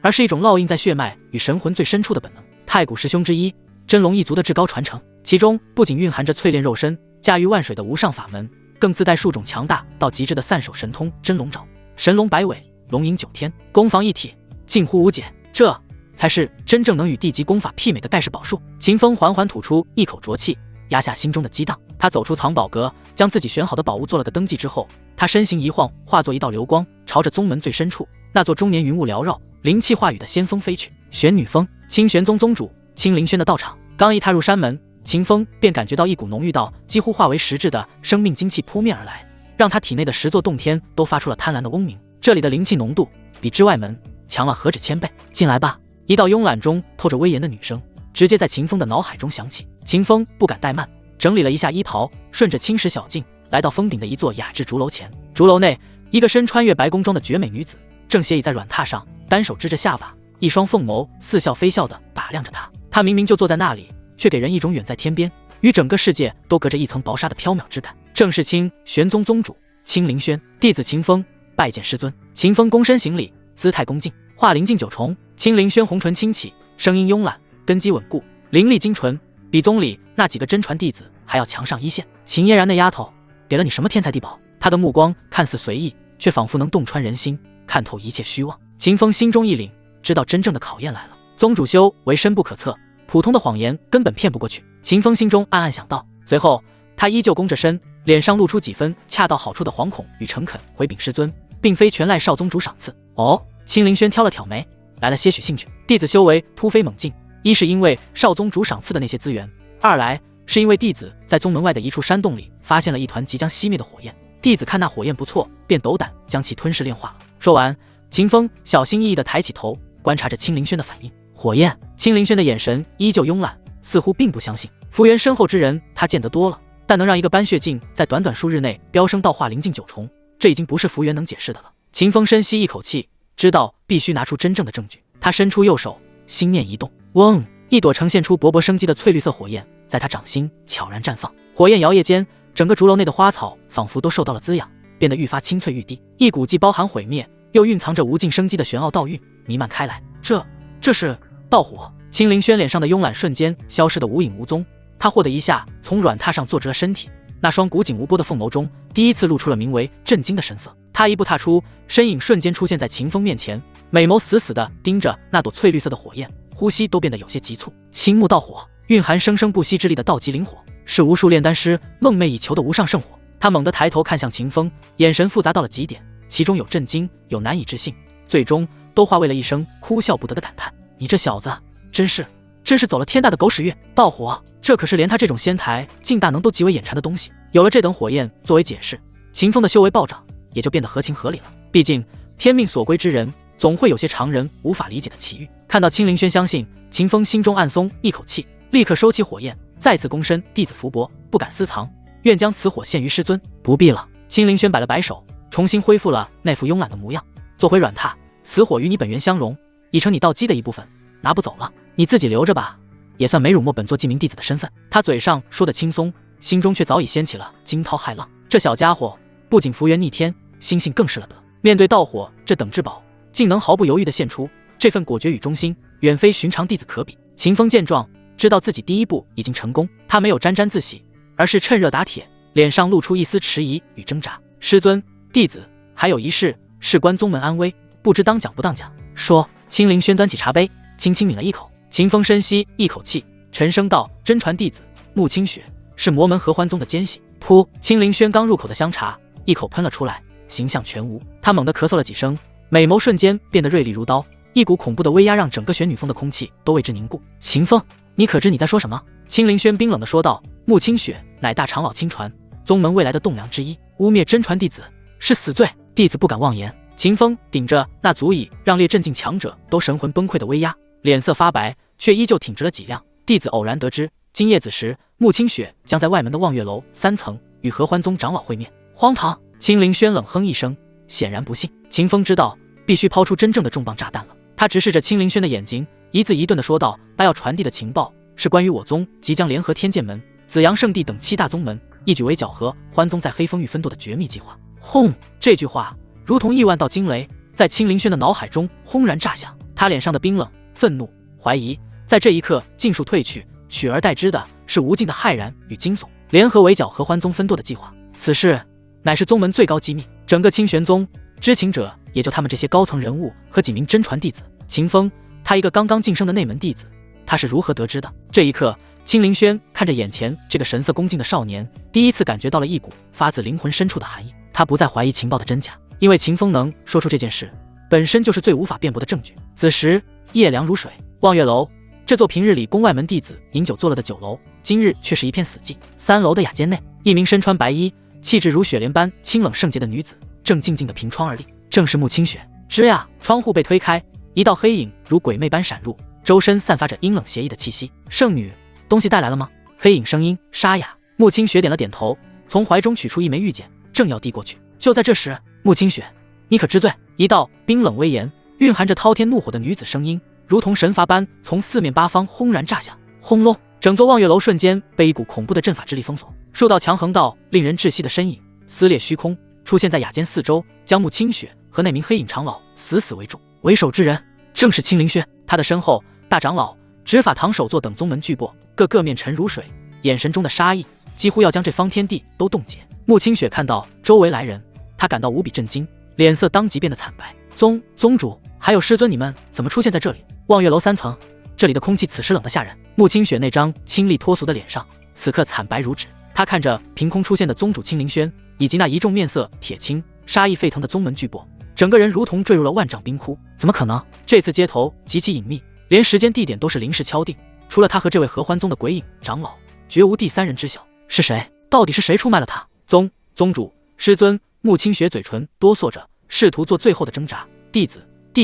S1: 而是一种烙印在血脉与神魂最深处的本能。太古十凶之一，真龙一族的至高传承，其中不仅蕴含着淬炼肉身、驾驭万水的无上法门，更自带数种强大到极致的散手神通真龙爪、神龙摆尾、龙吟9天，攻防一体，近乎无解。这才是真正能与地级功法媲美的盖世宝术。秦风缓缓吐出一口浊气，压下心中的激荡。他走出藏宝阁，将自己选好的宝物做了个登记之后，他身形一晃，化作一道流光，朝着宗门最深处那座终年云雾缭绕、灵气化雨的仙峰飞去。玄女峰，清玄宗宗主青灵轩的道场。刚一踏入山门，秦风便感觉到一股浓郁到几乎化为实质的生命精气扑面而来，让他体内的10座洞天都发出了贪婪的嗡鸣。这里的灵气浓度比之外门强了何止1000倍。进来吧！一道慵懒中透着威严的女声直接在秦风的脑海中响起。秦风不敢怠慢，整理了一下衣袍，顺着青石小径来到峰顶的一座雅致竹楼前。竹楼内，一个身穿越白宫装的绝美女子正斜倚在软榻上，单手支着下巴，一双凤眸似笑非笑地打量着他。她明明就坐在那里，却给人一种远在天边，与整个世界都隔着一层薄纱的飘渺之感。正是清玄宗宗主青灵轩，弟子秦风拜见师尊。秦风躬身行礼，姿态恭敬。化灵境9重，青灵轩红唇轻启，声音慵懒，根基稳固，灵力精纯，比宗里那几个真传弟子还要强上一线。秦嫣然那丫头给了你什么天才地宝？她的目光看似随意，却仿佛能洞穿人心，看透一切虚妄。秦风心中一凛，知道真正的考验来了。宗主修为深不可测，普通的谎言根本骗不过去。秦风心中暗暗想到，随后他依旧弓着身，脸上露出几分恰到好处的惶恐与诚恳，回禀师尊，并非全赖少宗主赏赐。哦，青灵轩挑了挑眉，来了些许兴趣。弟子修为突飞猛进，一是因为少宗主赏赐的那些资源，二来是因为弟子在宗门外的一处山洞里发现了一团即将熄灭的火焰。弟子看那火焰不错，便斗胆将其吞噬炼化了。说完，秦风小心翼翼地抬起头，观察着青灵轩的反应。火焰，青灵轩的眼神依旧慵懒，似乎并不相信。福缘深厚之人，他见得多了，但能让一个斑血境在短短数日内飙升道化灵境9重，这已经不是福缘能解释的了。秦风深吸一口气，知道必须拿出真正的证据。他伸出右手，心念一动，嗡，一朵呈现出勃勃生机的翠绿色火焰在他掌心悄然绽放。火焰摇曳间，整个竹楼内的花草仿佛都受到了滋养，变得愈发青翠欲滴。一股既包含毁灭又蕴藏着无尽生机的玄奥道韵弥漫开来。这是道火。青灵轩脸上的慵懒瞬间消失得无影无踪，他霍的一下从软榻上坐直了身体，那双古井无波的凤眸中第一次露出了名为震惊的神色。他一步踏出，身影瞬间出现在秦风面前，美眸死死地盯着那朵翠绿色的火焰，呼吸都变得有些急促。青木道火，蕴含生生不息之力的道极灵火，是无数炼丹师梦寐以求的无上圣火。他猛地抬头看向秦风，眼神复杂到了极点，其中有震惊，有难以置信，最终都化为了一声哭笑不得的感叹：你这小子真是走了天大的狗屎运！道火，这可是连他这种仙台境大能都极为眼馋的东西。有了这等火焰作为解释，秦风的修为暴涨也就变得合情合理了。毕竟天命所归之人，总会有些常人无法理解的奇遇。看到青灵轩相信，秦风心中暗松一口气，立刻收起火焰，再次躬身：弟子福薄，不敢私藏，愿将此火献于师尊。不必了。青灵轩摆了摆手，重新恢复了那副慵懒的模样，坐回软榻。此火与你本源相融，已成你道基的一部分，拿不走了，你自己留着吧，也算没辱没本座记名弟子的身份。他嘴上说的轻松，心中却早已掀起了惊涛骇浪。这小家伙不仅福缘逆天，心性更是了得。面对道火这等至宝，竟能毫不犹豫地献出，这份果决与忠心，远非寻常弟子可比。秦风见状，知道自己第一步已经成功，他没有沾沾自喜，而是趁热打铁，脸上露出一丝迟疑与挣扎。师尊，弟子还有一事，事关宗门安危，不知当讲不当讲。说。青灵轩端起茶杯，轻轻抿了一口。秦风深吸一口气，沉声道：真传弟子穆清雪，是魔门合欢宗的奸细。噗！青灵轩刚入口的香茶一口喷了出来，形象全无。他猛地咳嗽了几声，美眸瞬间变得锐利如刀，一股恐怖的威压让整个玄女峰的空气都为之凝固。秦风，你可知你在说什么？青灵轩冰冷地说道：穆清雪乃大长老亲传，宗门未来的栋梁之一，污蔑真传弟子是死罪，弟子不敢妄言。秦风顶着那足以让列阵境强者都神魂崩溃的威压，脸色发白，却依旧挺直了脊梁。弟子偶然得知，今夜子时，穆清雪将在外门的望月楼3层与合欢宗长老会面。荒唐！青灵轩冷哼一声，显然不信。秦风知道必须抛出真正的重磅炸弹了，他直视着青灵轩的眼睛，一字一顿地说道：拜要传递的情报是关于我宗即将联合天剑门、紫阳圣地等7大宗门，一举围剿合欢宗在黑风域分舵的绝密计划。轰！这句话如同亿万道惊雷，在青灵轩的脑海中轰然炸响。他脸上的冰冷、愤怒、怀疑，在这一刻尽数褪去，取而代之的是无尽的骇然与惊悚。联合围剿合欢宗分舵的计划，此事乃是宗门最高机密，整个清玄宗知情者也就他们这些高层人物和几名真传弟子。秦风，他一个刚刚晋升的内门弟子，他是如何得知的？这一刻，青灵轩看着眼前这个神色恭敬的少年，第一次感觉到了一股发自灵魂深处的寒意。他不再怀疑情报的真假，因为秦风能说出这件事，本身就是最无法辩驳的证据。此时夜凉如水，望月楼这座平日里宫外门弟子饮酒作乐的酒楼，今日却是一片死寂。3楼的雅间内，一名身穿白衣、气质如雪莲般清冷圣洁的女子正静静地凭窗而立，正是穆清雪。吱呀，窗户被推开，一道黑影如鬼魅般闪入，周身散发着阴冷邪异的气息。圣女，东西带来了吗？黑影声音沙哑。穆清雪点了点头，从怀中取出一枚玉简，正要递过去。就在这时，穆清雪，你可知罪？一道冰冷威严、蕴含着滔天怒火的女子声音，如同神罚般从四面八方轰然炸响。轰隆！整座望月楼瞬间被一股恐怖的阵法之力封锁，数道强横到令人窒息的身影撕裂虚空，出现在雅间四周，将穆清雪和那名黑影长老死死围住。为首之人正是青灵轩，他的身后，大长老、执法堂首座等宗门巨擘，个个面沉如水，眼神中的杀意几乎要将这方天地都冻结。穆清雪看到周围来人，他感到无比震惊，脸色当即变得惨白。宗主还有师尊，你们怎么出现在这里？望月楼3层，这里的空气此时冷得吓人。穆清雪那张清丽脱俗的脸上此刻惨白如纸，他看着凭空出现的宗主青灵轩，以及那一众面色铁青、杀意沸腾的宗门巨擘，整个人如同坠入了万丈冰窟。怎么可能？这次接头极其隐秘，连时间地点都是临时敲定，除了他和这位合欢宗的鬼影长老，绝无第三人知晓。是谁？到底是谁出卖了他？宗主，师尊。穆清雪嘴唇哆嗦着，试图做最后的挣扎。弟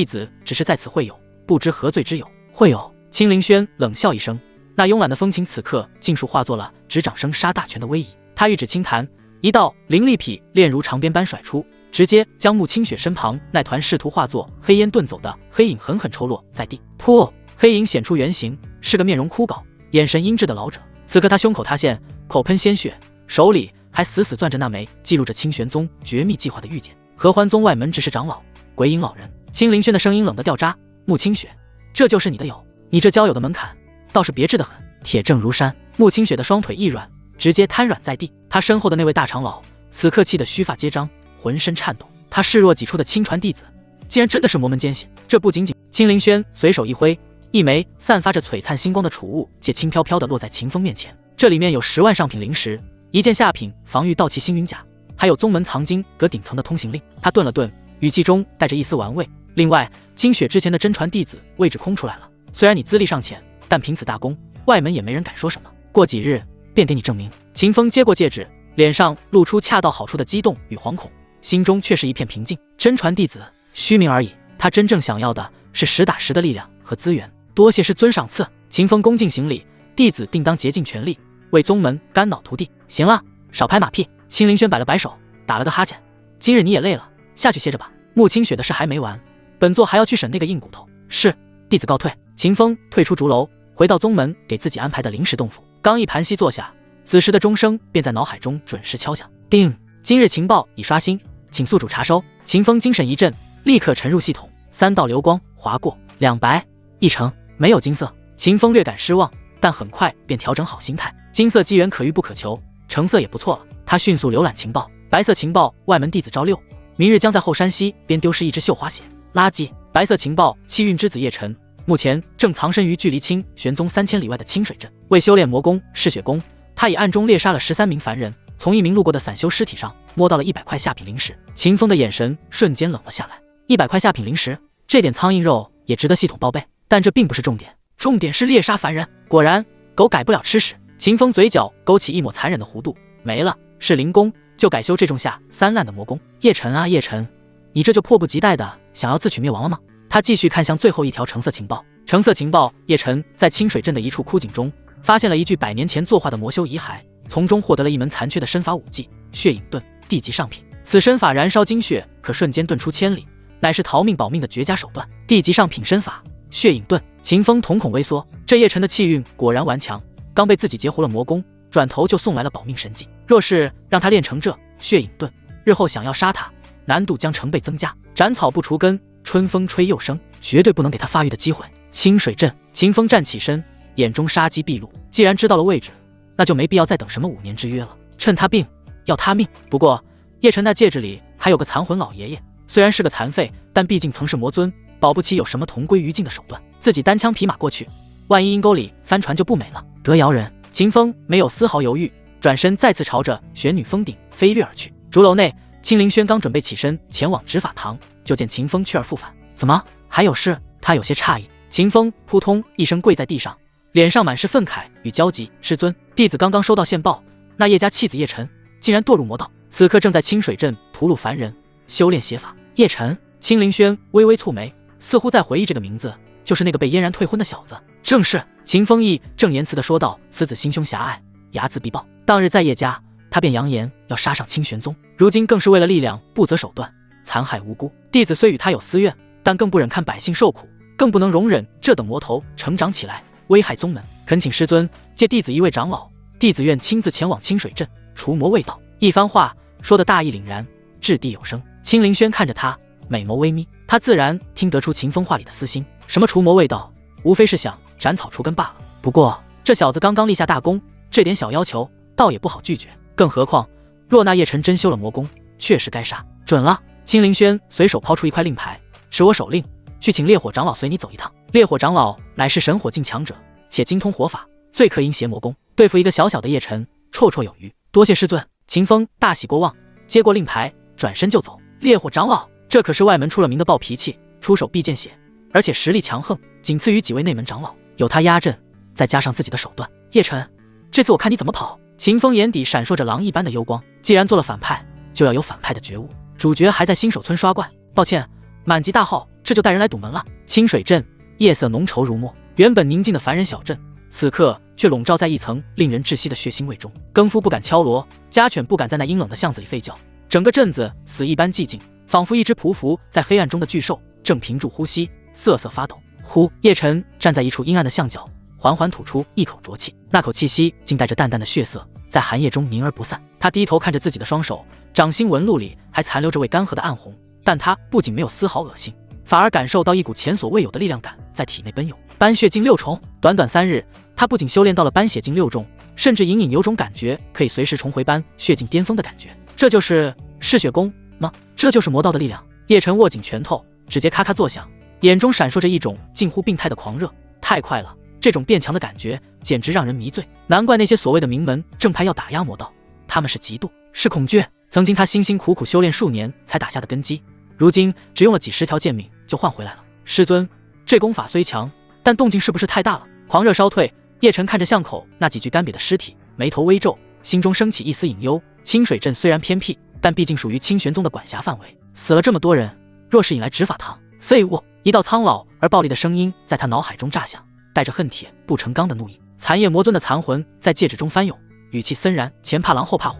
S1: 子只是在此会友，不知何罪之有。会友。青灵轩冷笑一声，那慵懒的风情此刻尽数化作了执掌生杀大权的威仪。他玉指轻弹，一道灵力劈链如长鞭般甩出，直接将穆清雪身旁那团试图化作黑烟遁走的黑影狠狠抽落在地。噗！黑影显出原形，是个面容枯槁、眼神阴鸷的老者。此刻他胸口塌陷，口喷鲜血，手里还死死攥着那枚记录着清玄宗绝密计划的玉简。合欢宗外门执事长老，鬼影老人。青灵轩的声音冷得掉渣。穆清雪，这就是你的友？你这交友的门槛倒是别致得很，铁证如山。穆清雪的双腿一软，直接瘫软在地。他身后的那位大长老此刻气得须发皆张，浑身颤抖。他视若己出的亲传弟子，竟然真的是魔门奸细。这不仅仅……青灵轩随手一挥，一枚散发着璀璨星光的储物且轻飘飘地落在秦风面前。这里面有10万上品灵石，一件下品防御道器星云甲，还有宗门藏经阁顶层的通行令。他顿了顿，语气中带着一丝玩味。另外，清雪之前的真传弟子位置空出来了。虽然你资历尚浅，但凭此大功，外门也没人敢说什么。过几日便给你证明。秦风接过戒指，脸上露出恰到好处的激动与惶恐，心中却是一片平静。真传弟子，虚名而已。他真正想要的是实打实的力量和资源。多谢师尊赏赐。秦风恭敬行礼，弟子定当竭尽全力，为宗门肝脑涂地。行了，少拍马屁。青灵轩摆了摆手，打了个哈欠。今日你也累了，下去歇着吧。穆清雪的事还没完，本座还要去审那个硬骨头。是，弟子告退。秦风退出竹楼，回到宗门给自己安排的临时洞府。刚一盘膝坐下，此时的钟声便在脑海中准时敲响。叮！今日情报已刷新，请宿主查收。秦风精神一振，立刻沉入系统。3道流光划过，2白1橙，没有金色。秦风略感失望，但很快便调整好心态。金色机缘可遇不可求，橙色也不错了。他迅速浏览情报。白色情报，外门弟子招6，明日将在后山溪边丢失一只绣花血。垃圾。白色情报，气运之子叶晨目前正藏身于距离清玄宗3000里外的清水镇，为修炼魔功嗜血功，他已暗中猎杀了13名凡人，从一名路过的散修尸体上摸到了100块下品灵石。秦风的眼神瞬间冷了下来。100块下品灵石，这点苍蝇肉也值得系统报备，但这并不是重点，重点是猎杀凡人。果然，狗改不了吃屎。秦风嘴角勾起一抹残忍的弧度，没了，是灵功，就改修这种下3烂的魔功。叶晨啊叶晨，你这就迫不及待的想要自取灭亡了吗？他继续看向最后一条橙色情报。橙色情报，叶晨在清水镇的一处枯井中发现了一具100年前作画的魔修遗骸，从中获得了一门残缺的身法武技血影遁，地级上品。此身法燃烧精血，可瞬间遁出千里，乃是逃命保命的绝佳手段。地级上品身法血影遁。秦风瞳孔微缩，这叶晨的气运果然顽强，刚被自己截胡了魔功，转头就送来了保命神技。若是让他练成这血影遁，日后想要杀他，难度将成倍增加。斩草不除根，春风吹又生，绝对不能给他发育的机会。清水镇。秦风站起身，眼中杀机毕露。既然知道了位置，那就没必要再等什么5年之约了。趁他病，要他命。不过叶晨那戒指里还有个残魂老爷爷，虽然是个残废，但毕竟曾是魔尊，保不齐有什么同归于尽的手段。自己单枪匹马过去，万一阴沟里翻船就不美了。得饶人。秦风没有丝毫犹豫，转身再次朝着玄女峰顶飞掠而去。竹楼内，青灵轩刚准备起身前往执法堂，就见秦风去而复返。怎么还有事？他有些诧异。秦风扑通一声跪在地上，脸上满是愤慨与焦急。师尊，弟子刚刚收到线报，那叶家弃子叶晨竟然堕入魔道，此刻正在清水镇屠戮凡人，修炼邪法。叶晨。青灵轩微微蹙眉，似乎在回忆这个名字，就是那个被嫣然退婚的小子。正是。秦风义正言辞地说道，此子心胸狭隘，睚眦必报。当日在叶家，他便扬言要杀上清玄宗，如今更是为了力量不择手段，残害无辜。弟子虽与他有私怨，但更不忍看百姓受苦，更不能容忍这等魔头成长起来，危害宗门。恳请师尊借弟子一位长老，弟子愿亲自前往清水镇除魔卫道。一番话说得大义凛然，掷地有声。青灵轩看着他，美眸微眯，他自然听得出秦风话里的私心。什么除魔卫道，无非是想斩草除根罢了。不过这小子刚刚立下大功，这点小要求倒也不好拒绝。更何况若那叶晨真修了魔功，确实该杀。准了。青灵轩随手抛出一块令牌，持我手令，去请烈火长老随你走一趟。烈火长老乃是神火境强者，且精通火法，最可因邪魔功，对付一个小小的叶晨绰绰有余。多谢师尊。秦风大喜过望，接过令牌转身就走。烈火长老，这可是外门出了名的暴脾气，出手必见血，而且实力强横，仅次于几位内门长老。有他压阵，再加上自己的手段，叶晨，这次我看你怎么跑！秦风眼底闪烁着狼一般的幽光，既然做了反派，就要有反派的觉悟。主角还在新手村刷怪，抱歉，满级大号，这就带人来堵门了。清水镇夜色浓稠如墨，原本宁静的凡人小镇，此刻却笼罩在一层令人窒息的血腥味中。更夫不敢敲锣，家犬不敢在那阴冷的巷子里吠叫，整个镇子死一般寂静，仿佛一只匍匐在黑暗中的巨兽正屏住呼吸，瑟瑟发抖。呼！叶晨站在一处阴暗的巷角，缓缓吐出一口浊气，那口气息竟带着淡淡的血色，在寒夜中凝而不散。他低头看着自己的双手，掌心纹路里还残留着未干涸的暗红，但他不仅没有丝毫恶心，反而感受到一股前所未有的力量感在体内奔涌。斑血镜6重，短短3日，他不仅修炼到了斑血镜6重，甚至隐隐有种感觉可以随时重回斑血镜巅峰的感觉。这就是嗜血功吗？这就是魔道的力量。叶晨握紧拳头，指节咔咔作响，眼中闪烁着一种近乎病态的狂热。太快了，这种变强的感觉简直让人迷醉。难怪那些所谓的名门正派要打压魔道，他们是嫉妒，是恐惧。曾经他辛辛苦苦修炼数年才打下的根基，如今只用了几10条剑命就换回来了。师尊，这功法虽强，但动静是不是太大了？狂热稍退，叶晨看着巷口那几具干瘪的尸体，眉头微皱，心中升起一丝隐忧。清水镇虽然偏僻，但毕竟属于清玄宗的管辖范围，死了这么多人，若是引来执法堂，废物！一道苍老而暴力的声音在他脑海中炸响，带着恨铁不成钢的怒意。残夜魔尊的残魂在戒指中翻涌，语气森然，前怕狼后怕虎，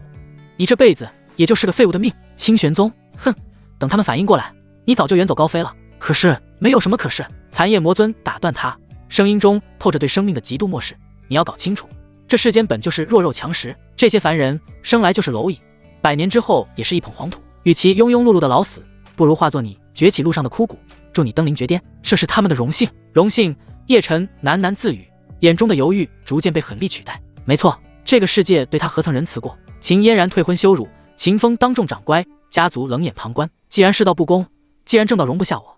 S1: 你这辈子也就是个废物的命。清玄宗，哼，等他们反应过来，你早就远走高飞了。可是没有什么可是。残夜魔尊打断他，声音中透着对生命的极度漠视。你要搞清楚，这世间本就是弱肉强食，这些凡人生来就是蝼蚁，100年之后也是一捧黄土。与其庸庸碌碌的老死，不如化作你崛起路上的枯骨，助你登临绝巅，这是他们的荣幸。荣幸。叶晨喃喃自语，眼中的犹豫逐渐被狠厉取代。没错，这个世界对他何曾仁慈过？秦嫣然退婚羞辱，秦风当众长乖，家族冷眼旁观。既然世道不公，既然正道容不下我，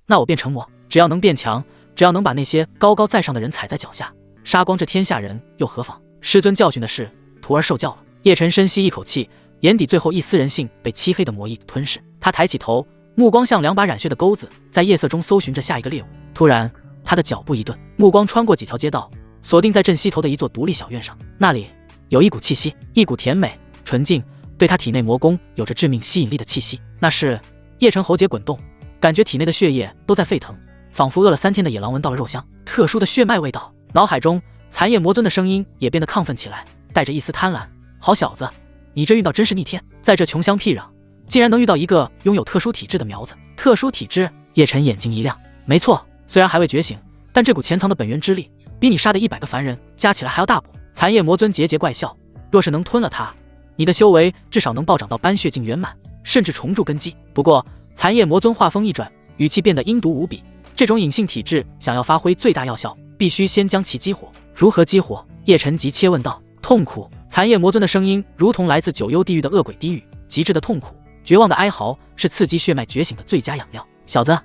S1: 那我便成魔。只要能变强，只要能把那些高高在上的人踩在脚下，杀光这天下人又何妨？师尊教训的事，徒儿受教了。叶晨深吸一口气，眼底最后一丝人性被漆黑的魔意吞噬。他抬起头，目光像2把染血的钩子，在夜色中搜寻着下一个猎物。突然他的脚步一顿，目光穿过几条街道，锁定在镇西头的一座独立小院上。那里有一股气息，一股甜美纯净，对他体内魔功有着致命吸引力的气息。那是叶晨喉结滚动，感觉体内的血液都在沸腾，仿佛饿了3天的野狼闻到了肉香，特殊的血脉味道。脑海中残夜魔尊的声音也变得亢奋起来，带着一丝贪婪。好小子，你这运道真是逆天，在这穷乡僻壤竟然能遇到一个拥有特殊体质的苗子。特殊体质？叶晨眼睛一亮，没错，虽然还未觉醒，但这股潜藏的本源之力比你杀的100个凡人加起来还要大补。残夜魔尊桀桀怪笑，若是能吞了他，你的修为至少能暴涨到斑血境圆满，甚至重铸根基。不过残夜魔尊话锋一转，语气变得阴毒无比，这种隐性体质想要发挥最大药效，必须先将其激活。如何激活？叶晨急切问道。痛苦。残夜魔尊的声音如同来自9幽地狱的恶鬼低语，极致的痛苦，绝望的哀嚎，是刺激血脉觉醒的最佳养料。小子，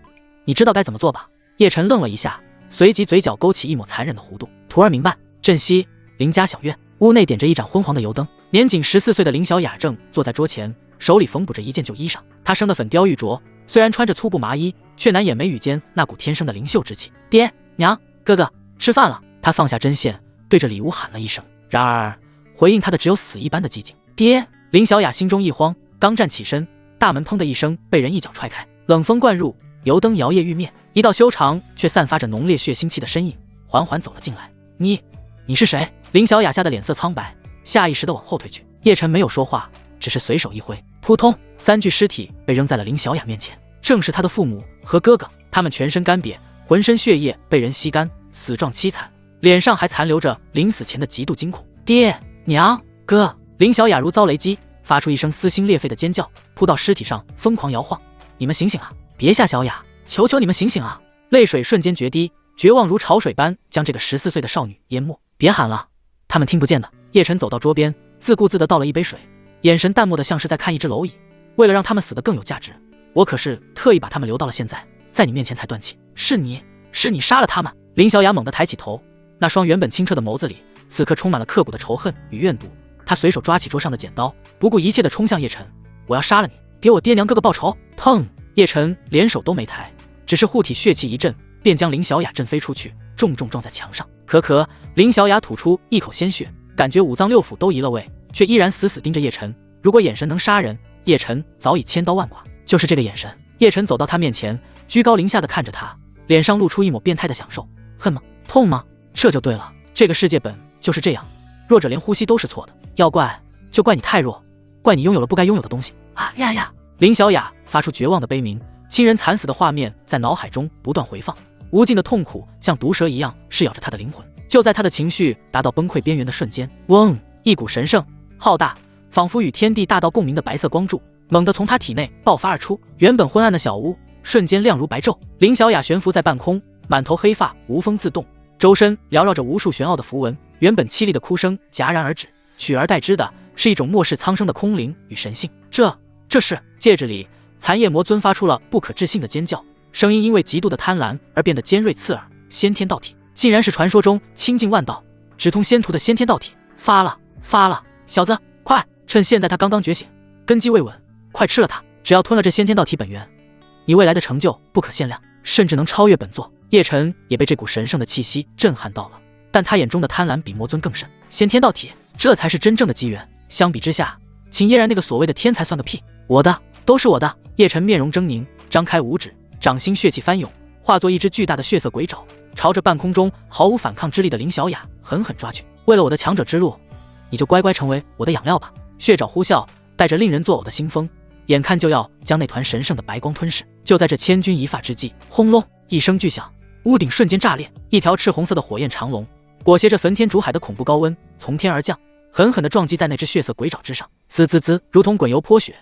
S1: 你知道该怎么做吧？叶晨愣了一下，随即嘴角勾起一抹残忍的弧度。徒儿明白。镇西林家小院，屋内点着一盏昏黄的油灯，年仅14岁的林小雅正坐在桌前，手里缝补着一件旧衣裳。她生得粉雕玉琢，虽然穿着粗布麻衣，却难掩眉宇间那股天生的灵秀之气。爹娘，哥哥，吃饭了。她放下针线，对着里屋喊了一声，然而回应她的只有死一般的寂静。爹！林小雅心中一慌，刚站起身，大门砰的一声被人一脚踹开，冷风灌入，油灯摇曳欲灭，一道修长却散发着浓烈血腥气的身影缓缓走了进来。你是谁？林小雅吓得脸色苍白，下意识地往后退去。叶晨没有说话，只是随手一挥，扑通，3具尸体被扔在了林小雅面前，正是她的父母和哥哥。他们全身干瘪，浑身血液被人吸干，死状凄惨，脸上还残留着临死前的极度惊恐。爹娘哥！林小雅如遭雷击，发出一声撕心裂肺的尖叫，扑到尸体上疯狂摇晃。你们醒醒啊，别吓小雅，求求你们醒醒啊！泪水瞬间决堤，绝望如潮水般将这个14岁的少女淹没。别喊了，他们听不见的。叶晨走到桌边，自顾自地倒了一杯水，眼神淡漠的像是在看一只蝼蚁。为了让他们死得更有价值，我可是特意把他们留到了现在，在你面前才断气。是你杀了他们！林小雅猛地抬起头，那双原本清澈的眸子里此刻充满了刻骨的仇恨与怨毒。她随手抓起桌上的剪刀，不顾一切地冲向叶晨。我要杀了你，给我爹娘哥哥报仇！砰！叶晨连手都没抬，只是护体血气一震，便将林小雅震飞出去，重重撞在墙上。咳，林小雅吐出一口鲜血，感觉五脏六腑都移了位，却依然死死盯着叶晨。如果眼神能杀人，叶晨早已千刀万剐。就是这个眼神，叶晨走到他面前，居高临下的看着他，脸上露出一抹变态的享受。恨吗？痛吗？这就对了，这个世界本就是这样，弱者连呼吸都是错的，要怪就怪你太弱，怪你拥有了不该拥有的东西。啊呀！林小雅发出绝望的悲鸣，亲人惨死的画面在脑海中不断回放，无尽的痛苦像毒蛇一样噬咬着他的灵魂。就在他的情绪达到崩溃边缘的瞬间，嗡！一股神圣浩大，仿佛与天地大道共鸣的白色光柱猛地从他体内爆发而出，原本昏暗的小屋瞬间亮如白昼。林小雅悬浮在半空，满头黑发无风自动，周身缭绕着无数玄奥的符文，原本凄厉的哭声戛然而止，取而代之的是一种漠视苍生的空灵与神性。这是戒指里，残叶魔尊发出了不可置信的尖叫，声音因为极度的贪婪而变得尖锐刺耳，先天道体，竟然是传说中清净万道直通仙途的先天道体。发了，小子，快，趁现在他刚刚觉醒，根基未稳，快吃了他！只要吞了这先天道体本源，你未来的成就不可限量，甚至能超越本座。叶晨也被这股神圣的气息震撼到了，但他眼中的贪婪比魔尊更甚。先天道体，这才是真正的机缘。相比之下，秦嫣然那个所谓的天才算个屁！我的都是我的！叶晨面容狰狞，张开五指，掌心血气翻涌，化作一只巨大的血色鬼爪，朝着半空中毫无反抗之力的林小雅狠狠抓去。为了我的强者之路，你就乖乖成为我的养料吧！血爪呼啸，带着令人作呕的腥风，眼看就要将那团神圣的白光吞噬。就在这千钧一发之际，轰隆一声巨响，屋顶瞬间炸裂，一条赤红色的火焰长龙裹挟着焚天煮海的恐怖高温从天而降，狠狠地撞击在那只血色鬼爪之上，滋滋滋，如同滚油泼血。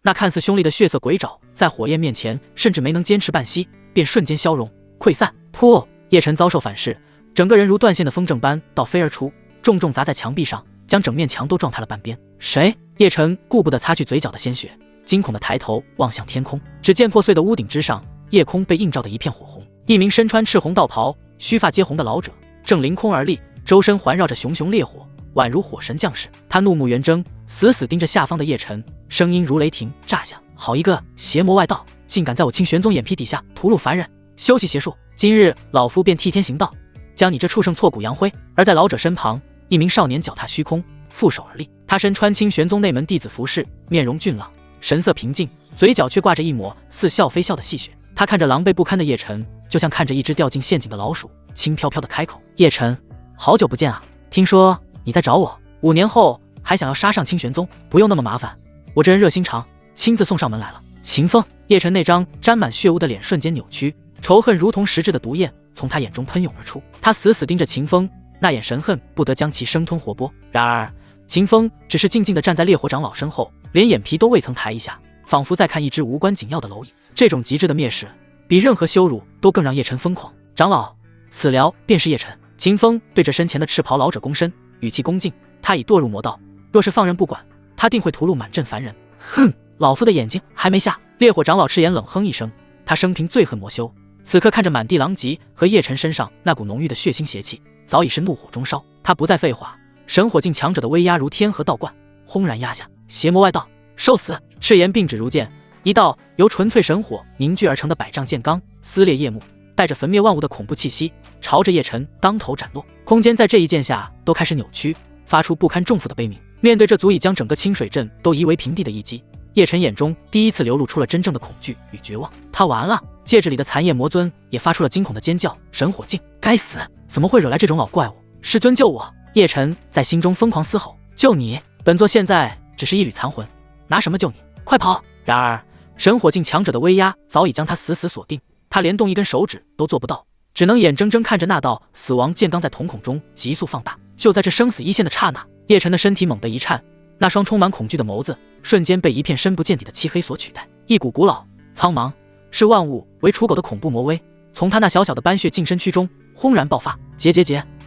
S1: 那看似凶厉的血色鬼爪在火焰面前甚至没能坚持半息，便瞬间消融溃散。噗！叶晨遭受反噬，整个人如断线的风筝般倒飞而出，重重砸在墙壁上，将整面墙都撞塌了半边。谁？叶晨顾不得擦去嘴角的鲜血，惊恐地抬头望向天空，只见破碎的屋顶之上，夜空被映照得一片火红。一名身穿赤红道袍、须发皆红的老者正凌空而立，周身环绕着熊熊烈火，宛如火神降世。他怒目圆睁，死死盯着下方的叶晨，声音如雷霆炸响：好一个邪魔外道，竟敢在我清玄宗眼皮底下屠戮凡人，修习邪术！今日老夫便替天行道，将你这畜生挫骨扬灰！而在老者身旁，一名少年脚踏虚空，负手而立。他身穿清玄宗内门弟子服饰，面容俊朗，神色平静，嘴角却挂着一抹似笑非笑的戏谑。他看着狼狈不堪的叶晨，就像看着一只掉进陷阱的老鼠，轻飘飘的开口：叶晨，好久不见啊！听说你在找我，5年后还想要杀上清玄宗？不用那么麻烦，我这人热心肠，亲自送上门来了。秦风！叶晨那张沾满血污的脸瞬间扭曲，仇恨如同实质的毒焰从他眼中喷涌而出。他死死盯着秦风，那眼神恨不得将其生吞活剥。然而秦风只是静静地站在烈火长老身后，连眼皮都未曾抬一下，仿佛在看一只无关紧要的蝼蚁。这种极致的蔑视，比任何羞辱都更让叶晨疯狂。长老，此寮便是叶晨。秦风对着身前的赤袍老者躬身，语气恭敬。他已堕入魔道，若是放任不管，他定会屠戮满镇凡人。哼，老夫的眼睛还没下。烈火长老赤眼冷哼一声，他生平最恨魔修，此刻看着满地狼藉和叶晨身上那股浓郁的血腥邪气，早已是怒火中烧。他不再废话，神火境强者的威压如天河倒灌，轰然压下。邪魔外道，受死！赤炎并指如剑，一道由纯粹神火凝聚而成的百丈剑罡撕裂夜幕，带着焚灭万物的恐怖气息，朝着叶晨当头斩落。空间在这一剑下都开始扭曲，发出不堪重负的悲鸣。面对这足以将整个清水镇都夷为平地的一击，叶晨眼中第一次流露出了真正的恐惧与绝望。他完了！戒指里的残叶魔尊也发出了惊恐的尖叫。神火境，该死！怎么会惹来这种老怪物？师尊救我！叶晨在心中疯狂嘶吼：救你！本座现在只是一缕残魂，拿什么救你？快跑！然而神火境强者的威压早已将他死死锁定，他连动一根手指都做不到，只能眼睁睁看着那道死亡剑罡在瞳孔中急速放大。就在这生死一线的刹那，叶晨的身体猛地一颤，那双充满恐惧的眸子瞬间被一片深不见底的漆黑所取代。一股古老、苍茫、视万物为刍狗的恐怖魔威从他那小小的斑血净身躯中轰然爆发。结，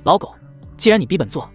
S1: 老狗，既然你逼本座，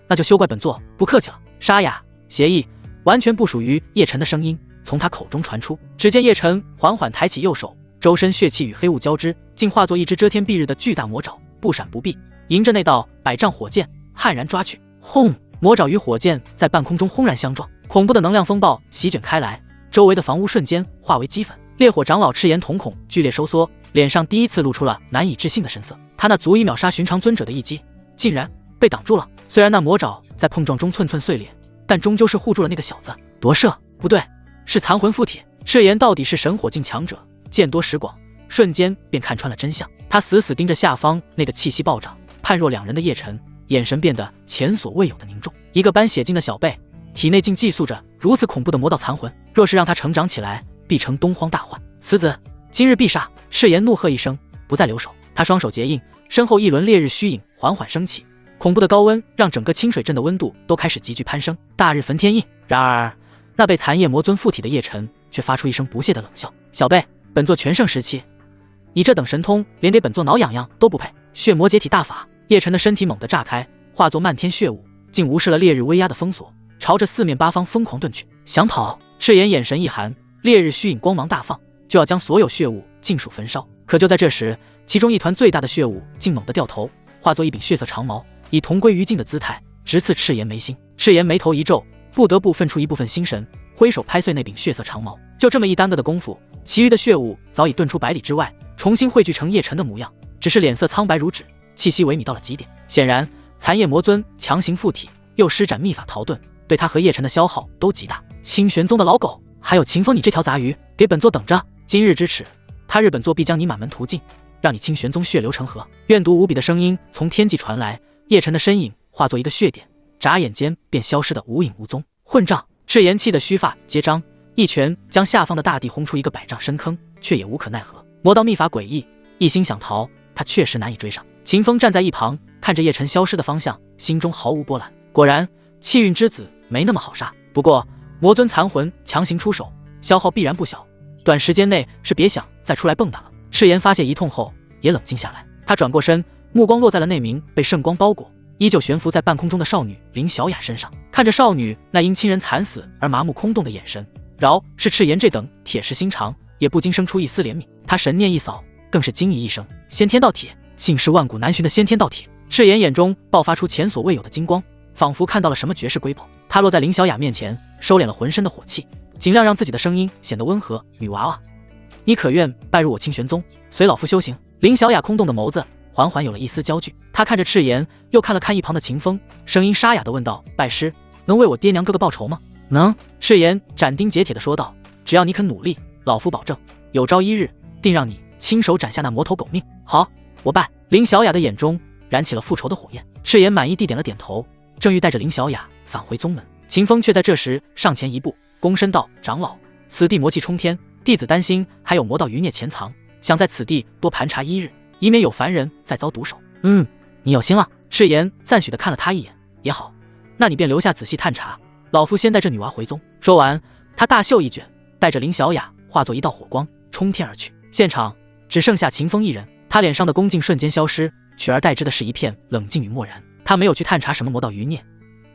S1: 那就休怪本座不客气了。沙哑、邪意，完全不属于叶晨的声音从他口中传出。只见叶晨缓缓抬起右手，周身血气与黑雾交织，竟化作一只遮天蔽日的巨大魔爪，不闪不避，迎着那道百丈火箭悍然抓去。轰！魔爪与火箭在半空中轰然相撞，恐怖的能量风暴席卷开来，周围的房屋瞬间化为齑粉。烈火长老赤炎瞳孔剧烈收缩，脸上第一次露出了难以置信的神色。他那足以秒杀寻常尊者的一击，竟然被挡住了。虽然那魔爪在碰撞中寸寸碎裂，但终究是护住了那个小子。夺舍，不对，是残魂附体。赤炎到底是神火境强者，见多识广，瞬间便看穿了真相。他死死盯着下方那个气息暴涨、判若两人的叶晨，眼神变得前所未有的凝重。一个斑血境的小辈，体内竟寄宿着如此恐怖的魔道残魂，若是让他成长起来，必成东荒大患。此子今日必杀！赤炎怒喝一声，不再留手。他双手结印，身后一轮烈日虚影缓缓升起，恐怖的高温让整个清水镇的温度都开始急剧攀升。大日焚天印。然而那被残夜魔尊附体的叶晨却发出一声不屑的冷笑：小辈，本座全盛时期，你这等神通连给本座挠痒痒都不配。血魔解体大法。叶晨的身体猛地炸开，化作漫天血雾，竟无视了烈日威压的封锁，朝着四面八方疯狂遁去。想跑！赤炎眼神一寒，烈日虚影光芒大放，就要将所有血雾尽数焚烧。可就在这时，其中一团最大的血雾竟猛地掉头，化作一柄血色长矛，以同归于尽的姿态直刺赤炎眉心。赤炎眉头一皱，不得不分出一部分心神，挥手拍碎那柄血色长矛。就这么一耽搁的功夫，其余的血雾早已遁出百里之外，重新汇聚成叶晨的模样，只是脸色苍白如纸，气息萎靡到了极点。显然残夜魔尊强行附体，又施展秘法逃遁，对他和叶晨的消耗都极大。清玄宗的老狗，还有秦风你这条杂鱼，给本座等着！今日之耻，他日本座必将你满门屠尽，让你清玄宗血流成河！怨毒无比的声音从天际传来，叶晨的身影化作一个血点，眨眼间便消失得无影无踪。混账！赤炎气得须发皆张，一拳将下方的大地轰出一个100丈深坑，却也无可奈何。魔道秘法诡异，一心想逃，他确实难以追上。秦风站在一旁，看着叶晨消失的方向，心中毫无波澜。果然，气运之子没那么好杀。不过，魔尊残魂强行出手，消耗必然不小，短时间内是别想再出来蹦跶了。赤炎发泄一通后，也冷静下来。他转过身，目光落在了那名被圣光包裹、依旧悬浮在半空中的少女林小雅身上，看着少女那因亲人惨死而麻木空洞的眼神，饶是赤炎这等铁石心肠，也不禁生出一丝怜悯。他神念一扫，更是惊疑一声：先天道体，竟是万古难寻的先天道体！赤炎眼中爆发出前所未有的金光，仿佛看到了什么绝世瑰宝。他落在林小雅面前，收敛了浑身的火气，尽量让自己的声音显得温和。女娃娃，你可愿拜入我清玄宗，随老夫修行？林小雅空洞的眸子缓缓有了一丝焦距，她看着赤炎，又看了看一旁的秦风，声音沙哑地问道：拜师，能为我爹娘哥哥报仇吗？能。赤炎斩钉截铁地说道：只要你肯努力，老夫保证，有朝一日定让你亲手斩下那魔头狗命。好，我拜。林小雅的眼中燃起了复仇的火焰。赤炎满意地点了点头，正欲带着林小雅返回宗门，秦风却在这时上前一步，躬身道：长老，此地魔气冲天，弟子担心还有魔道余孽潜藏，想在此地多盘查一日，以免有凡人再遭毒手。你有心了。赤炎赞许地看了他一眼，也好，那你便留下仔细探查，老夫先带这女娃回宗。说完，他大袖一卷，带着林小雅化作一道火光冲天而去。现场只剩下秦风一人，他脸上的恭敬瞬间消失，取而代之的是一片冷静与漠然。他没有去探查什么魔道余孽，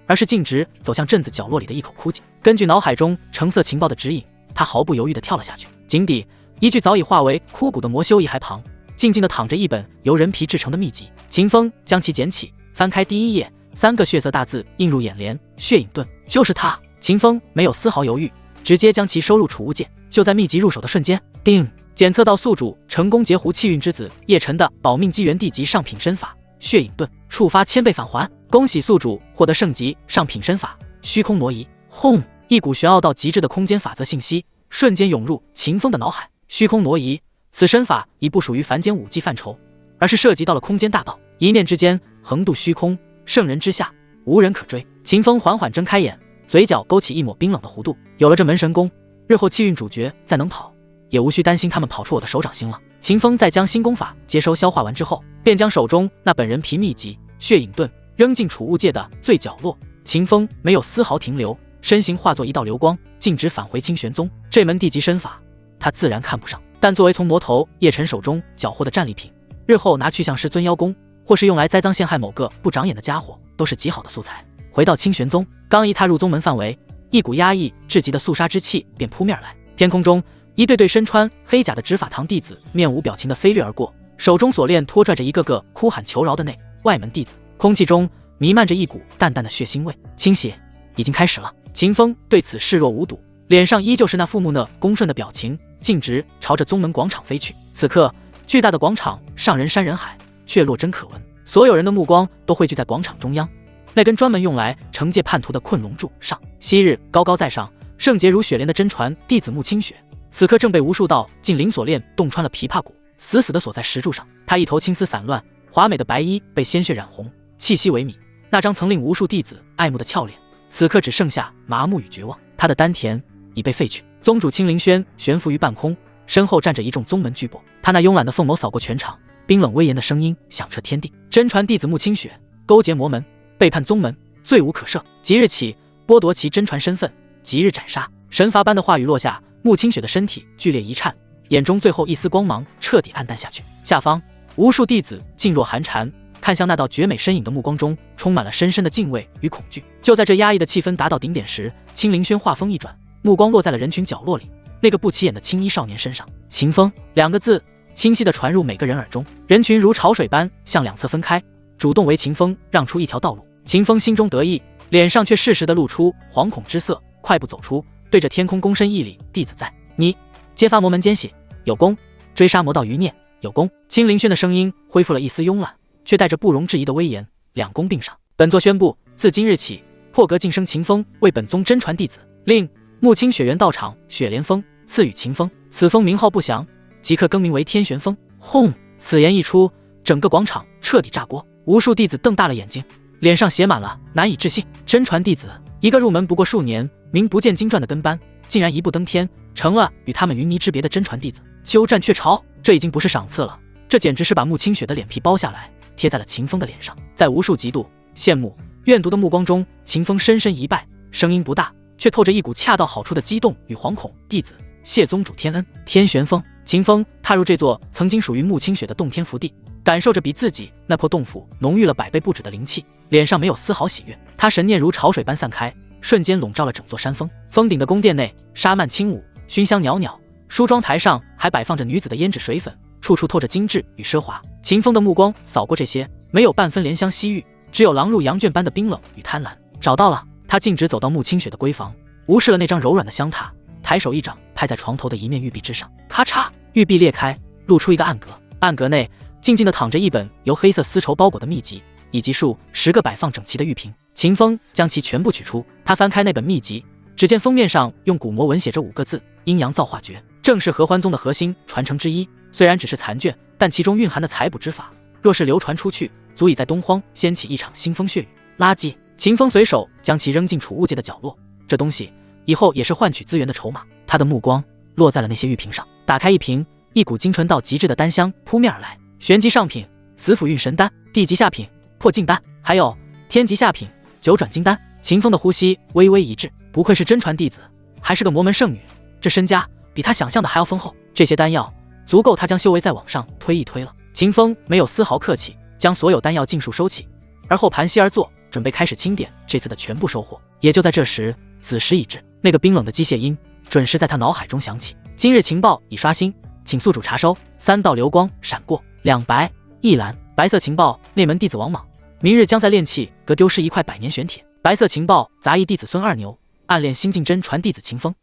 S1: 而是径直走向镇子角落里的一口枯井。根据脑海中橙色情报的指引，他毫不犹豫地跳了下去。井底，一具早已化为枯骨的魔修遗骸旁，静静地躺着一本由人皮制成的秘籍。秦风将其捡起，翻开第一页，3个血色大字映入眼帘：血影遁。就是他！秦风没有丝毫犹豫，直接将其收入储物戒。就在秘籍入手的瞬间，叮！检测到宿主成功截胡气运之子叶晨的保命机缘地级上品身法血影遁，触发1000倍返还。恭喜宿主获得圣级上品身法虚空挪移。轰！一股玄奥到极致的空间法则信息瞬间涌入秦风的脑海。虚空挪移，此身法已不属于凡间武技范畴，而是涉及到了空间大道，一念之间横渡虚空，圣人之下无人可追。秦风缓缓睁开眼，嘴角勾起一抹冰冷的弧度。有了这门神功，日后气运主角再能跑，也无需担心他们跑出我的手掌心了。秦风在将新功法接收消化完之后，便将手中那本人皮秘籍血影遁扔进储物界的最角落。秦风没有丝毫停留，身形化作一道流光，径直返回清玄宗。这门地级身法他自然看不上，但作为从魔头叶晨手中缴获的战利品，日后拿去向师尊邀功，或是用来栽赃陷害某个不长眼的家伙，都是极好的素材。回到清玄宗，刚一踏入宗门范围，一股压抑至极的肃杀之气便扑面而来。天空中，一对对身穿黑甲的执法堂弟子面无表情地飞掠而过，手中锁链拖拽着一个个哭喊求饶的内外门弟子。空气中弥漫着一股淡淡的血腥味。清洗已经开始了。秦风对此视若无睹，脸上依旧是那副木讷恭顺的表情，径直朝着宗门广场飞去。此刻，巨大的广场上人山人海，却落针可闻，所有人的目光都汇聚在广场中央那根专门用来惩戒叛徒的困龙柱上。昔日高高在上、圣洁如雪莲的真传弟子穆清雪，此刻正被无数道金灵锁链洞穿了琵琶骨，死死地锁在石柱上。他一头青丝散乱，华美的白衣被鲜血染红，气息萎靡。那张曾令无数弟子爱慕的俏脸，此刻只剩下麻木与绝望。他的丹田已被废去。宗主青灵轩悬浮于半空，身后站着一众宗门巨擘。他那慵懒的凤眸扫过全场，冰冷威严的声音响彻天地：真传弟子穆清雪勾结魔门，背叛宗门，罪无可赦。即日起剥夺其真传身份，即日斩杀。神罚般的话语落下，穆清雪的身体剧烈一颤，眼中最后一丝光芒彻底暗淡下去。下方无数弟子噤若寒蝉，看向那道绝美身影的目光中充满了深深的敬畏与恐惧。就在这压抑的气氛达到顶点时，青灵轩话锋一转，目光落在了人群角落里那个不起眼的青衣少年身上。秦风两个字清晰地传入每个人耳中。人群如潮水般向两侧分开，主动为秦风让出一条道路。秦风心中得意，脸上却适时地露出惶恐之色，快步走出，对着天空躬身一礼：弟子在。你揭发魔门奸细有功，追杀魔道余孽有功。青灵轩的声音恢复了一丝慵懒，却带着不容置疑的威严：两功并赏。本座宣布，自今日起，破格晋升秦风为本宗真传弟子，令穆清雪原道场雪莲峰赐予秦风，此峰名号不详，即刻更名为天玄峰。轰！此言一出，整个广场彻底炸锅，无数弟子瞪大了眼睛，脸上写满了难以置信。真传弟子，一个入门不过数年、名不见经传的跟班，竟然一步登天，成了与他们云泥之别的真传弟子。鸠占鹊巢，这已经不是赏赐了，这简直是把穆清雪的脸皮剥下来，贴在了秦风的脸上。在无数嫉妒、羡慕、怨毒的目光中，秦风深深一拜，声音不大，却透着一股恰到好处的激动与惶恐。弟子谢宗主天恩。天玄峰。秦风踏入这座曾经属于穆清雪的洞天福地，感受着比自己那破洞府浓郁了100倍不止的灵气，脸上没有丝毫喜悦。他神念如潮水般散开，瞬间笼罩了整座山峰。峰顶的宫殿内纱幔轻舞，熏香袅袅，梳妆台上还摆放着女子的胭脂水粉，处处透着精致与奢华。秦风的目光扫过这些，没有半分怜香惜玉，只有狼入羊圈般的冰冷与贪婪。找到了。他径直走到穆清雪的闺房，无视了那张柔软的香榻，抬手一掌拍在床头的一面玉壁之上，咔嚓，玉壁裂开，露出一个暗格。暗格内静静地躺着一本由黑色丝绸包裹的秘籍，以及数10个摆放整齐的玉瓶。秦风将其全部取出，他翻开那本秘籍，只见封面上用古魔文写着5个字：阴阳造化诀，正是合欢宗的核心传承之一。虽然只是残卷，但其中蕴含的采补之法，若是流传出去，足以在东荒掀起一场腥风血雨。垃圾！秦风随手将其扔进储物界的角落，这东西以后也是换取资源的筹码。他的目光落在了那些玉瓶上，打开一瓶，一股精纯到极致的丹香扑面而来。玄级上品紫府运神丹，地级下品破镜丹，还有天级下品九转金丹。秦风的呼吸微微一滞，不愧是真传弟子，还是个魔门圣女，这身家比他想象的还要丰厚。这些丹药足够他将修为再往上推一推了。秦风没有丝毫客气，将所有丹药尽数收起，而后盘膝而坐，准备开始清点这次的全部收获。也就在这时，子时已至，那个冰冷的机械音准时在他脑海中响起：今日情报已刷新，请宿主查收。3道流光闪过，2白1蓝。白色情报：内门弟子王莽，明日将在炼器阁丢失1块百年玄铁。白色情报：杂役弟子孙二牛，暗恋新晋真传弟子秦风。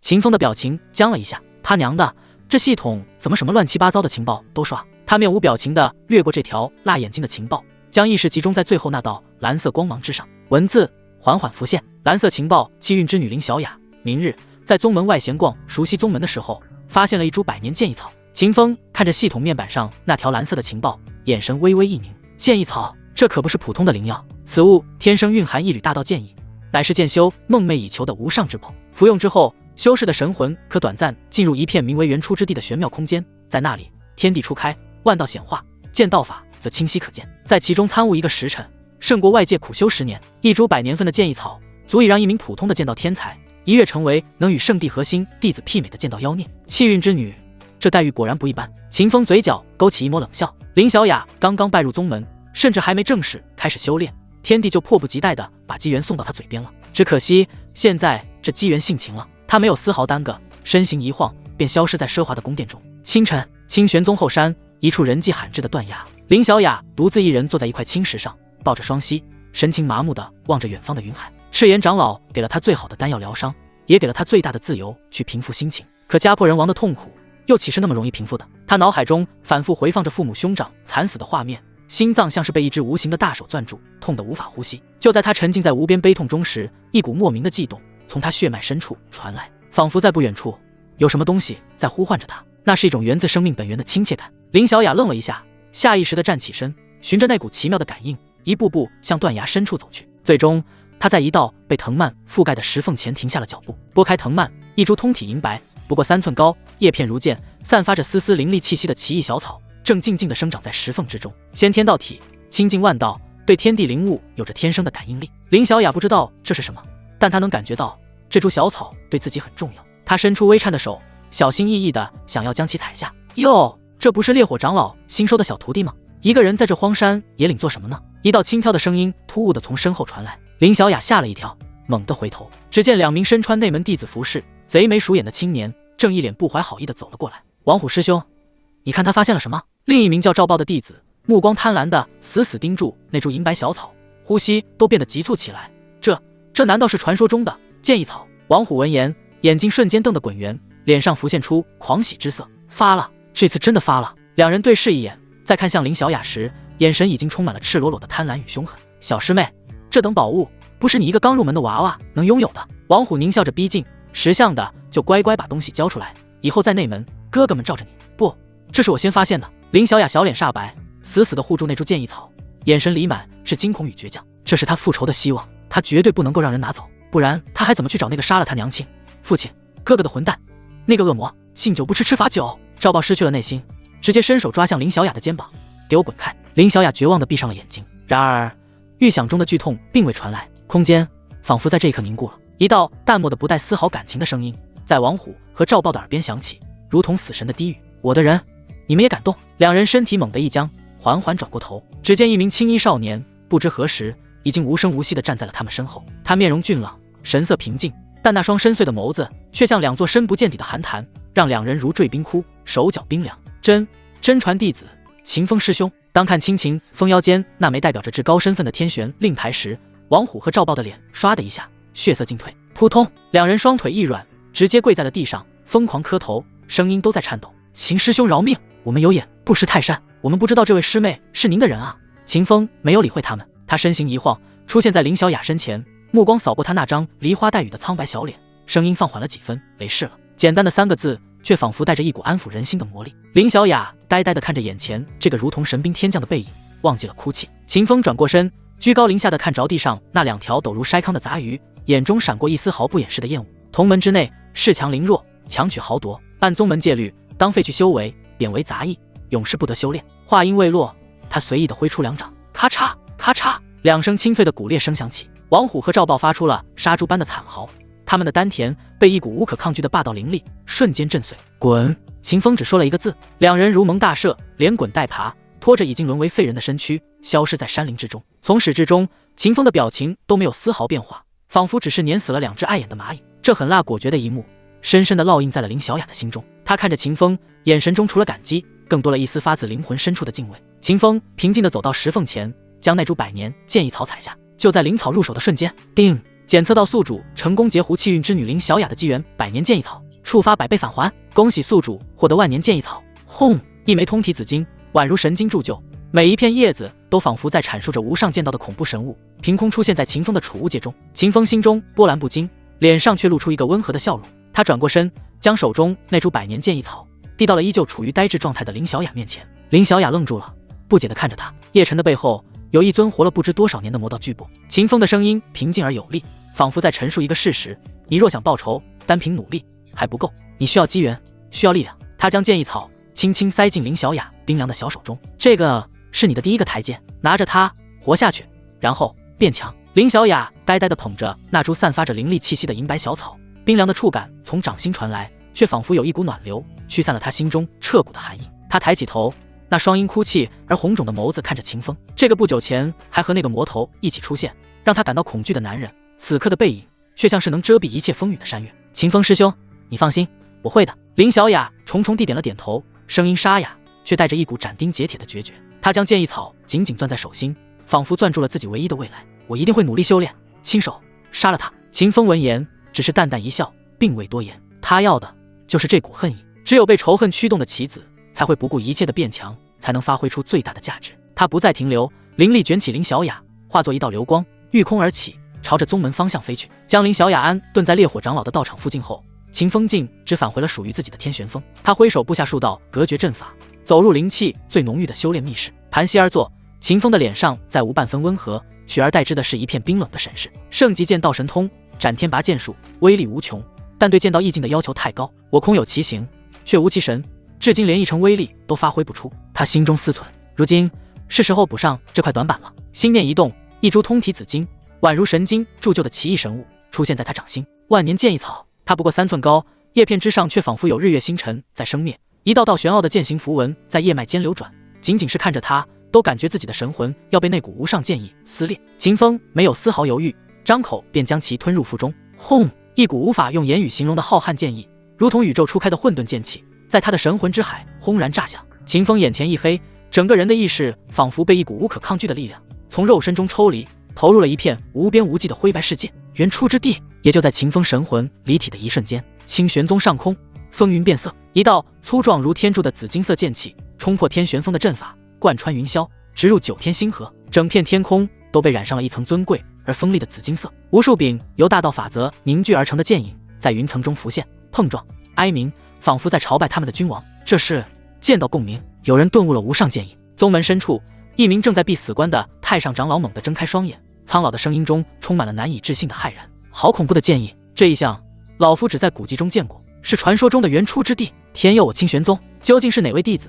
S1: 秦风的表情僵了一下，他娘的，这系统怎么什么乱七八糟的情报都刷？他面无表情地掠过这条辣眼睛的情报，将意识集中在最后那道蓝色光芒之上。文字缓缓浮现：蓝色情报：气运之女林小雅，明日在宗门外闲逛，熟悉宗门的时候，发现了一株百年剑异草。秦风看着系统面板上那条蓝色的情报，眼神微微一凝。剑异草，这可不是普通的灵药，此物天生蕴含一缕大道剑意，乃是剑修梦寐以求的无上之宝。服用之后，修士的神魂可短暂进入一片名为原初之地的玄妙空间，在那里天地初开，万道显化，剑道法则清晰可见。在其中参悟一个时辰，胜过外界苦修10年。一株100年份的剑异草，足以让一名普通的剑道天才一跃成为能与圣地核心弟子媲美的剑道妖孽。气运之女，这待遇果然不一般。秦风嘴角勾起一抹冷笑。林小雅刚刚拜入宗门，甚至还没正式开始修炼，天帝就迫不及待地把机缘送到他嘴边了。只可惜现在这机缘性情了，他没有丝毫耽搁，身形一晃便消失在奢华的宫殿中。清晨，清玄宗后山一处人迹罕至的断崖，林小雅独自一人坐在一块青石上，抱着双膝，神情麻木地望着远方的云海。赤炎长老给了他最好的丹药疗伤，也给了他最大的自由去平复心情。可家破人亡的痛苦又岂是那么容易平复的？他脑海中反复回放着父母兄长惨死的画面，心脏像是被一只无形的大手攥住，痛得无法呼吸。就在他沉浸在无边悲痛中时，一股莫名的悸动从他血脉深处传来，仿佛在不远处有什么东西在呼唤着他，那是一种源自生命本源的亲切感。林小雅愣了一下，下意识地站起身，循着那股奇妙的感应，一步步向断崖深处走去。最终，她在一道被藤蔓覆盖的石缝前停下了脚步，拨开藤蔓，一株通体银白，不过3寸高，叶片如剑，散发着丝丝凌厉气息的奇异小草，正静静地生长在石缝之中。先天道体，清净万道，对天地灵物有着天生的感应力。林小雅不知道这是什么，但她能感觉到这株小草对自己很重要。她伸出微颤的手，小心翼翼地想要将其采下。哟，这不是烈火长老新收的小徒弟吗？一个人在这荒山野岭做什么呢？一道轻佻的声音突兀地从身后传来，林小雅吓了一跳，猛地回头，只见2名身穿内门弟子服饰、贼眉鼠眼的青年正一脸不怀好意地走了过来。王虎师兄，你看他发现了什么？另一名叫赵豹的弟子目光贪婪地死死盯住那株银白小草，呼吸都变得急促起来。这难道是传说中的剑异草？王虎闻言，眼睛瞬间瞪得滚圆，脸上浮现出狂喜之色。发了，这次真的发了。两人对视一眼，再看向林小雅时，眼神已经充满了赤裸裸的贪婪与凶狠。小师妹，这等宝物不是你一个刚入门的娃娃能拥有的。王虎狞笑着逼近，识相的就乖乖把东西交出来，以后在内门，哥哥们罩着你。不，这是我先发现的。林小雅小脸煞白，死死地护住那株剑异草，眼神里满是惊恐与倔强。这是他复仇的希望，他绝对不能够让人拿走，不然他还怎么去找那个杀了他娘亲、父亲、哥哥的混蛋？那个恶魔，敬酒不吃吃罚酒。赵豹失去了内心，直接伸手抓向林小雅的肩膀，给我滚开！林小雅绝望地闭上了眼睛。然而预想中的剧痛并未传来，空间仿佛在这一刻凝固了。一道淡漠的不带丝毫感情的声音在王虎和赵豹的耳边响起，如同死神的低语：我的人，你们也敢动？两人身体猛地一僵，缓缓转过头，只见一名青衣少年不知何时已经无声无息地站在了他们身后。他面容俊朗，神色平静，但那双深邃的眸子却像2座深不见底的寒潭，让两人如坠冰窟，手脚冰凉。真传弟子秦风师兄。当看青秦风腰间那枚代表着至高身份的天玄令牌时，王虎和赵豹的脸唰的一下血色尽退，扑通，两人双腿一软，直接跪在了地上，疯狂磕头，声音都在颤抖。秦师兄饶命，我们有眼不识泰山，我们不知道这位师妹是您的人啊。秦风没有理会他们，他身形一晃，出现在林小雅身前，目光扫过她那张梨花带雨的苍白小脸，声音放缓了几分：没事了。简单的3个字，却仿佛带着一股安抚人心的魔力。林小雅呆呆地看着眼前这个如同神兵天降的背影，忘记了哭泣。秦风转过身，居高临下地看着地上那2条陡如筛糠的杂鱼，眼中闪过一丝毫不掩饰的厌恶。同门之内，恃强凌弱，强取豪夺，按宗门戒律，当废去修为，贬为杂役，永世不得修炼。话音未落，他随意地挥出2掌，咔嚓咔嚓，2声清脆的骨裂声响起。王虎和赵豹发出了杀猪般的惨嚎，他们的丹田被一股无可抗拒的霸道灵力瞬间震碎。滚！秦风只说了一个字，两人如蒙大赦，连滚带爬，拖着已经沦为废人的身躯，消失在山林之中。从始至终，秦风的表情都没有丝毫变化，仿佛只是碾死了2只碍眼的蚂蚁。这狠辣果决的一幕，深深地烙印在了林小雅的心中。她看着秦风，眼神中除了感激，更多了一丝发自灵魂深处的敬畏。秦风平静地走到石缝前，将那株百年剑异草采下。就在灵草入手的瞬间，叮！检测到宿主成功截胡气运之女林小雅的机缘百年剑异草，触发100倍返还。恭喜宿主获得万年剑异草。轰！一枚通体紫金，宛如神经铸就，每一片叶子都仿佛在阐述着无上剑道的恐怖神物，凭空出现在秦风的储物界中。秦风心中波澜不惊，脸上却露出一个温和的笑容。他转过身，将手中那株百年剑异草递到了依旧处于呆滞状态的林小雅面前。林小雅愣住了，不解地看着他。叶晨的背后有一尊活了不知多少年的魔道巨擘。秦风的声音平静而有力，仿佛在陈述一个事实：你若想报仇，单凭努力还不够，你需要机缘，需要力量。他将剑异草轻轻塞进林小雅冰凉的小手中，这个是你的第一个台阶，拿着它活下去，然后变强。林小雅呆呆地捧着那株散发着灵力气息的银白小草，冰凉的触感从掌心传来，却仿佛有一股暖流驱散了她心中彻骨的寒意。她抬起头，那双因哭泣而红肿的眸子看着秦风，这个不久前还和那个魔头一起出现，让他感到恐惧的男人，此刻的背影却像是能遮蔽一切风雨的山岳。秦风师兄，你放心，我会的。林小雅重重地点了点头，声音沙哑，却带着一股斩钉截铁的决绝。她将剑异草紧紧攥在手心，仿佛攥住了自己唯一的未来。我一定会努力修炼，亲手杀了他。秦风闻言，只是淡淡一笑，并未多言。他要的就是这股恨意，只有被仇恨驱动的棋子才会不顾一切的变强，才能发挥出最大的价值。他不再停留，灵力卷起林小雅，化作一道流光，御空而起，朝着宗门方向飞去。将林小雅安顿在烈火长老的道场附近后，秦风静只返回了属于自己的天玄峰。他挥手布下数道隔绝阵法，走入灵气最浓郁的修炼密室，盘膝而坐。秦风的脸上再无半分温和，取而代之的是一片冰冷的审视。圣级剑道神通，斩天拔剑术，威力无穷，但对剑道意境的要求太高。我空有其形，却无其神，至今连一成威力都发挥不出。他心中思忖，如今是时候补上这块短板了。心念一动，一株通体紫金，宛如神经铸就的奇异神物出现在他掌心。万年剑意草，它不过3寸高，叶片之上却仿佛有日月星辰在生灭，一道道玄奥的剑形符文在叶脉间流转。仅仅是看着它，都感觉自己的神魂要被那股无上剑意撕裂。秦风没有丝毫犹豫，张口便将其吞入腹中。轰！一股无法用言语形容的浩瀚剑意，如同宇宙初开的混沌剑气，在他的神魂之海轰然炸响。秦风眼前一黑，整个人的意识仿佛被一股无可抗拒的力量从肉身中抽离，投入了一片无边无际的灰白世界。原初之地。也就在秦风神魂离体的一瞬间，清玄宗上空风云变色，一道粗壮如天柱的紫金色剑气冲破天玄峰的阵法，贯穿云霄，直入9天星河。整片天空都被染上了一层尊贵而锋利的紫金色。无数柄由大道法则凝聚而成的剑影在云层中浮现，碰撞哀鸣，仿佛在朝拜他们的君王。这是剑道共鸣。有人顿悟了无上剑意。宗门深处，一名正在闭死关的太上长老猛地睁开双眼，苍老的声音中充满了难以置信的骇然。好恐怖的剑意，这一项老夫只在古籍中见过，是传说中的原初之地。天佑我清玄宗，究竟是哪位弟子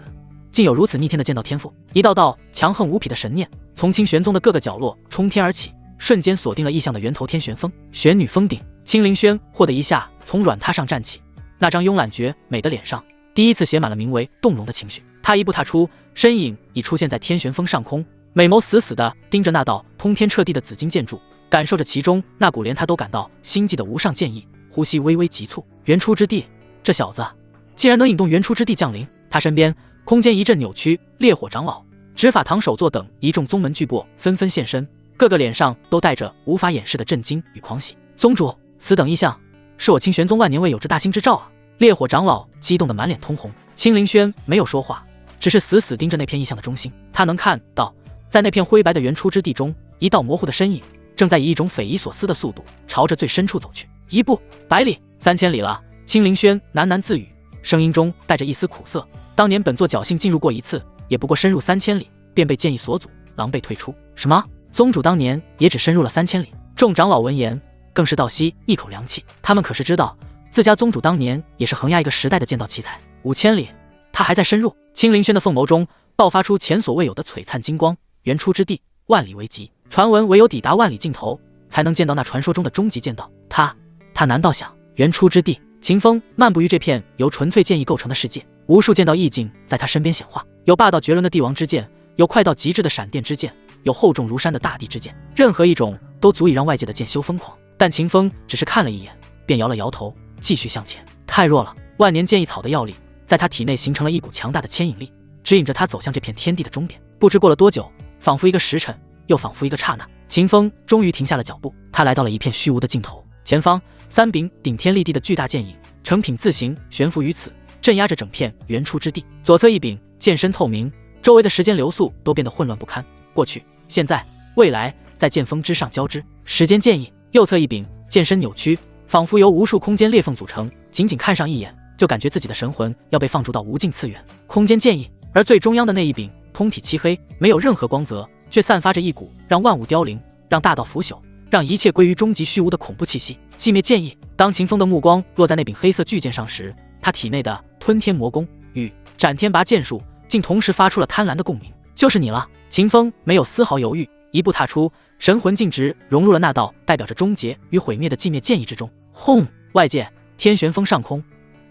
S1: 竟有如此逆天的剑道天赋？一道道强横无匹的神念从清玄宗的各个角落冲天而起，瞬间锁定了异象的源头天玄峰。玄女峰顶，青灵轩霍的一下从软榻上站起，那张慵懒绝美的脸上第一次写满了名为动容的情绪。他一步踏出，身影已出现在天玄峰上空，美眸死死地盯着那道通天彻地的紫金剑柱，感受着其中那股连他都感到心悸的无上剑意，呼吸微微急促。原初之地，这小子竟然能引动原初之地降临。他身边空间一阵扭曲，烈火长老、执法堂首座等一众宗门巨擘纷纷现身，个个脸上都带着无法掩饰的震惊与狂喜。宗主，此等异象是我清玄宗万年未有之大兴之兆啊！烈火长老激动得满脸通红。青灵轩没有说话，只是死死盯着那片异象的中心。他能看到，在那片灰白的原初之地中，一道模糊的身影正在以一种匪夷所思的速度朝着最深处走去。1步100里，3000里了。青灵轩喃喃自语，声音中带着一丝苦涩。当年本座侥幸进入过一次，也不过深入3000里，便被剑意所阻，狼狈退出。什么？宗主当年也只深入了3000里？众长老闻言更是倒吸一口凉气。他们可是知道，自家宗主当年也是横压一个时代的剑道奇才。5000里，他还在深入。青灵轩的凤眸中爆发出前所未有的璀璨金光。原初之地，万里为极，传闻唯有抵达万里尽头，才能见到那传说中的终极剑道。他难道想原初之地？秦风漫步于这片由纯粹剑意构成的世界，无数剑道意境在他身边显化，有霸道绝伦的帝王之剑，有快到极致的闪电之剑，有厚重如山的大地之剑，任何一种都足以让外界的剑修疯狂。但秦风只是看了一眼，便摇了摇头，继续向前。太弱了，万年剑意草的药力在他体内形成了一股强大的牵引力，指引着他走向这片天地的终点。不知过了多久，仿佛一个时辰，又仿佛一个刹那，秦风终于停下了脚步。他来到了一片虚无的尽头，前方3柄顶天立地的巨大剑影成品字形悬浮于此，镇压着整片原初之地。左侧一柄剑身透明，周围的时间流速都变得混乱不堪，过去、现在、未来在剑锋之上交织。时间剑意。右侧一柄剑身扭曲，仿佛由无数空间裂缝组成，仅仅看上一眼就感觉自己的神魂要被放逐到无尽次元。空间剑意。而最中央的那一柄通体漆黑，没有任何光泽，却散发着一股让万物凋零、让大道腐朽、让一切归于终极虚无的恐怖气息。寂灭剑意。当秦风的目光落在那柄黑色巨剑上时，他体内的吞天魔功与斩天拔剑术竟同时发出了贪婪的共鸣。就是你了！秦风没有丝毫犹豫，一步踏出，神魂径直融入了那道代表着终结与毁灭的寂灭剑意之中。轰！外界天玄峰上空，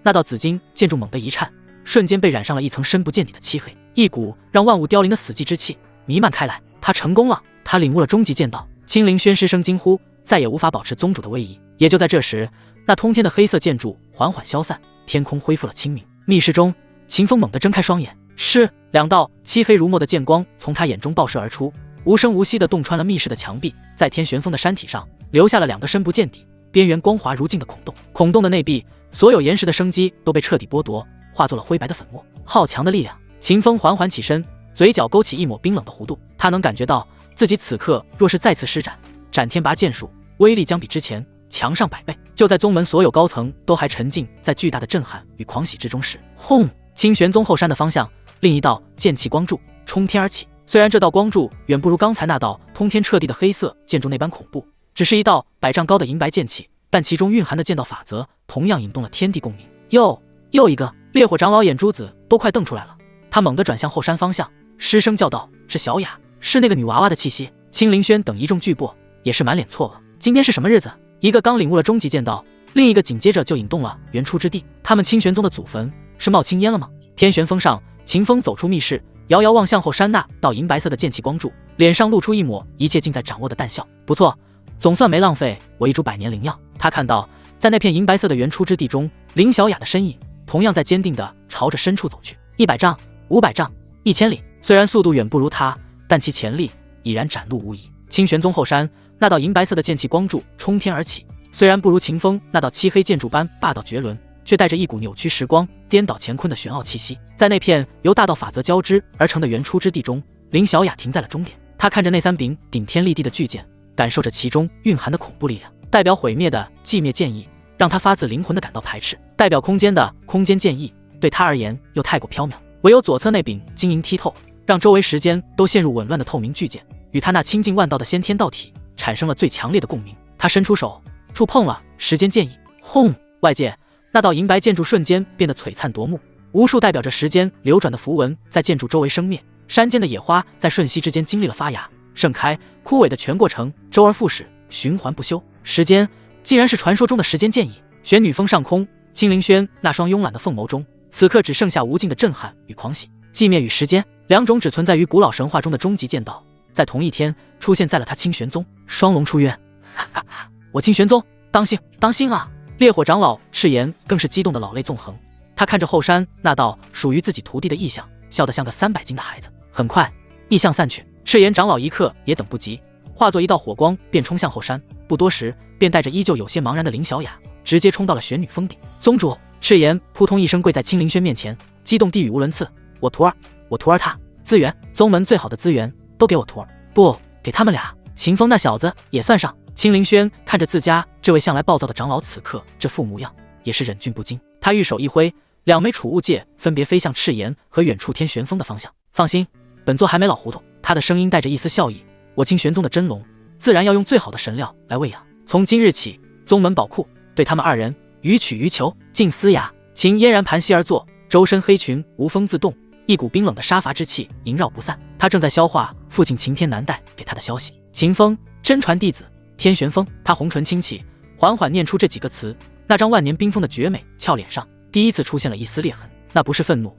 S1: 那道紫金剑柱猛地一颤，瞬间被染上了一层深不见底的漆黑，一股让万物凋零的死寂之气弥漫开来。他成功了，他领悟了终极剑道。青灵轩失声惊呼，再也无法保持宗主的威仪。也就在这时，那通天的黑色剑柱缓缓消散，天空恢复了清明。密室中，秦风猛地睁开双眼，是2道漆黑如墨的剑光从他眼中爆射而出，无声无息地洞穿了密室的墙壁，在天玄峰的山体上留下了2个深不见底、边缘光滑如镜的孔洞，孔洞的内壁，所有岩石的生机都被彻底剥夺，化作了灰白的粉末。好强的力量！秦风缓缓起身，嘴角勾起一抹冰冷的弧度。他能感觉到自己此刻若是再次施展斩天拔剑术，威力将比之前强上100倍。就在宗门所有高层都还沉浸在巨大的震撼与狂喜之中时，轰！清玄宗后山的方向，另一道剑气光柱冲天而起。虽然这道光柱远不如刚才那道通天彻地的黑色剑柱那般恐怖，只是一道100丈高的银白剑气，但其中蕴含的剑道法则同样引动了天地共鸣。又一个！烈火长老眼珠子都快瞪出来了，他猛地转向后山方向，失声叫道：“是小雅，是那个女娃娃的气息。”青灵轩等一众巨擘也是满脸错愕。今天是什么日子？一个刚领悟了终极剑道，另一个紧接着就引动了元初之地。他们清玄宗的祖坟是冒青烟了吗？天玄峰上，秦风走出密室，遥遥望向后山那道银白色的剑气光柱，脸上露出一抹一切尽在掌握的淡笑。不错，总算没浪费我一株百年灵药。他看到在那片银白色的元初之地中，林小雅的身影同样在坚定地朝着深处走去。100丈、500丈、1000里，虽然速度远不如他，但其潜力已然展露无遗。清玄宗后山那道银白色的剑气光柱冲天而起，虽然不如秦风那道漆黑剑柱般霸道绝伦，却带着一股扭曲时光、颠倒乾坤的玄奥气息。在那片由大道法则交织而成的元初之地中，林小雅停在了终点。她看着那3柄顶天立地的巨剑，感受着其中蕴含的恐怖力量。代表毁灭的寂灭剑意，让她发自灵魂的感到排斥；代表空间的空间剑意，对她而言又太过缥缈。唯有左侧那柄晶莹剔透，让周围时间都陷入紊乱的透明巨剑，与她那清净万道的先天道体产生了最强烈的共鸣。她伸出手，触碰了时间剑意，轰！外界那道银白剑柱瞬间变得璀璨夺目，无数代表着时间流转的符文在剑柱周围生灭，山间的野花在瞬息之间经历了发芽、盛开、枯萎的全过程，周而复始，循环不休。时间竟然是传说中的时间剑意。玄女峰上空，青灵轩那双慵懒的凤眸中，此刻只剩下无尽的震撼与狂喜。寂灭与时间，两种只存在于古老神话中的终极剑道，在同一天出现在了他清玄宗。双龙出渊，哈哈哈！我清玄宗，当心，当心啊！烈火长老赤炎更是激动的老泪纵横，他看着后山那道属于自己徒弟的异象，笑得像个300斤的孩子。很快，异象散去，赤炎长老一刻也等不及，化作一道火光便冲向后山，不多时便带着依旧有些茫然的林小雅直接冲到了玄女峰顶。宗主！赤炎扑通一声跪在青灵轩面前，激动地语无伦次：我徒儿他资源，宗门最好的资源都给我徒儿，不给他们俩，秦风那小子也算上。青灵轩看着自家这位向来暴躁的长老，此刻这副模样也是忍俊不禁。他玉手一挥，2枚储物戒分别飞向赤炎和远处天玄峰的方向。放心，本座还没老糊涂。他的声音带着一丝笑意，我清玄宗的真龙自然要用最好的神料来喂养。从今日起，宗门宝库对他们2人予取予求。静思雅，秦嫣然盘膝而坐，周身黑裙无风自动，一股冰冷的杀伐之气萦绕不散。他正在消化父亲秦天南带给他的消息。秦风，真传弟子天玄峰。他红唇轻启，缓缓念出这几个词，那张万年冰封的绝美俏脸上第一次出现了一丝裂痕，那不是愤怒，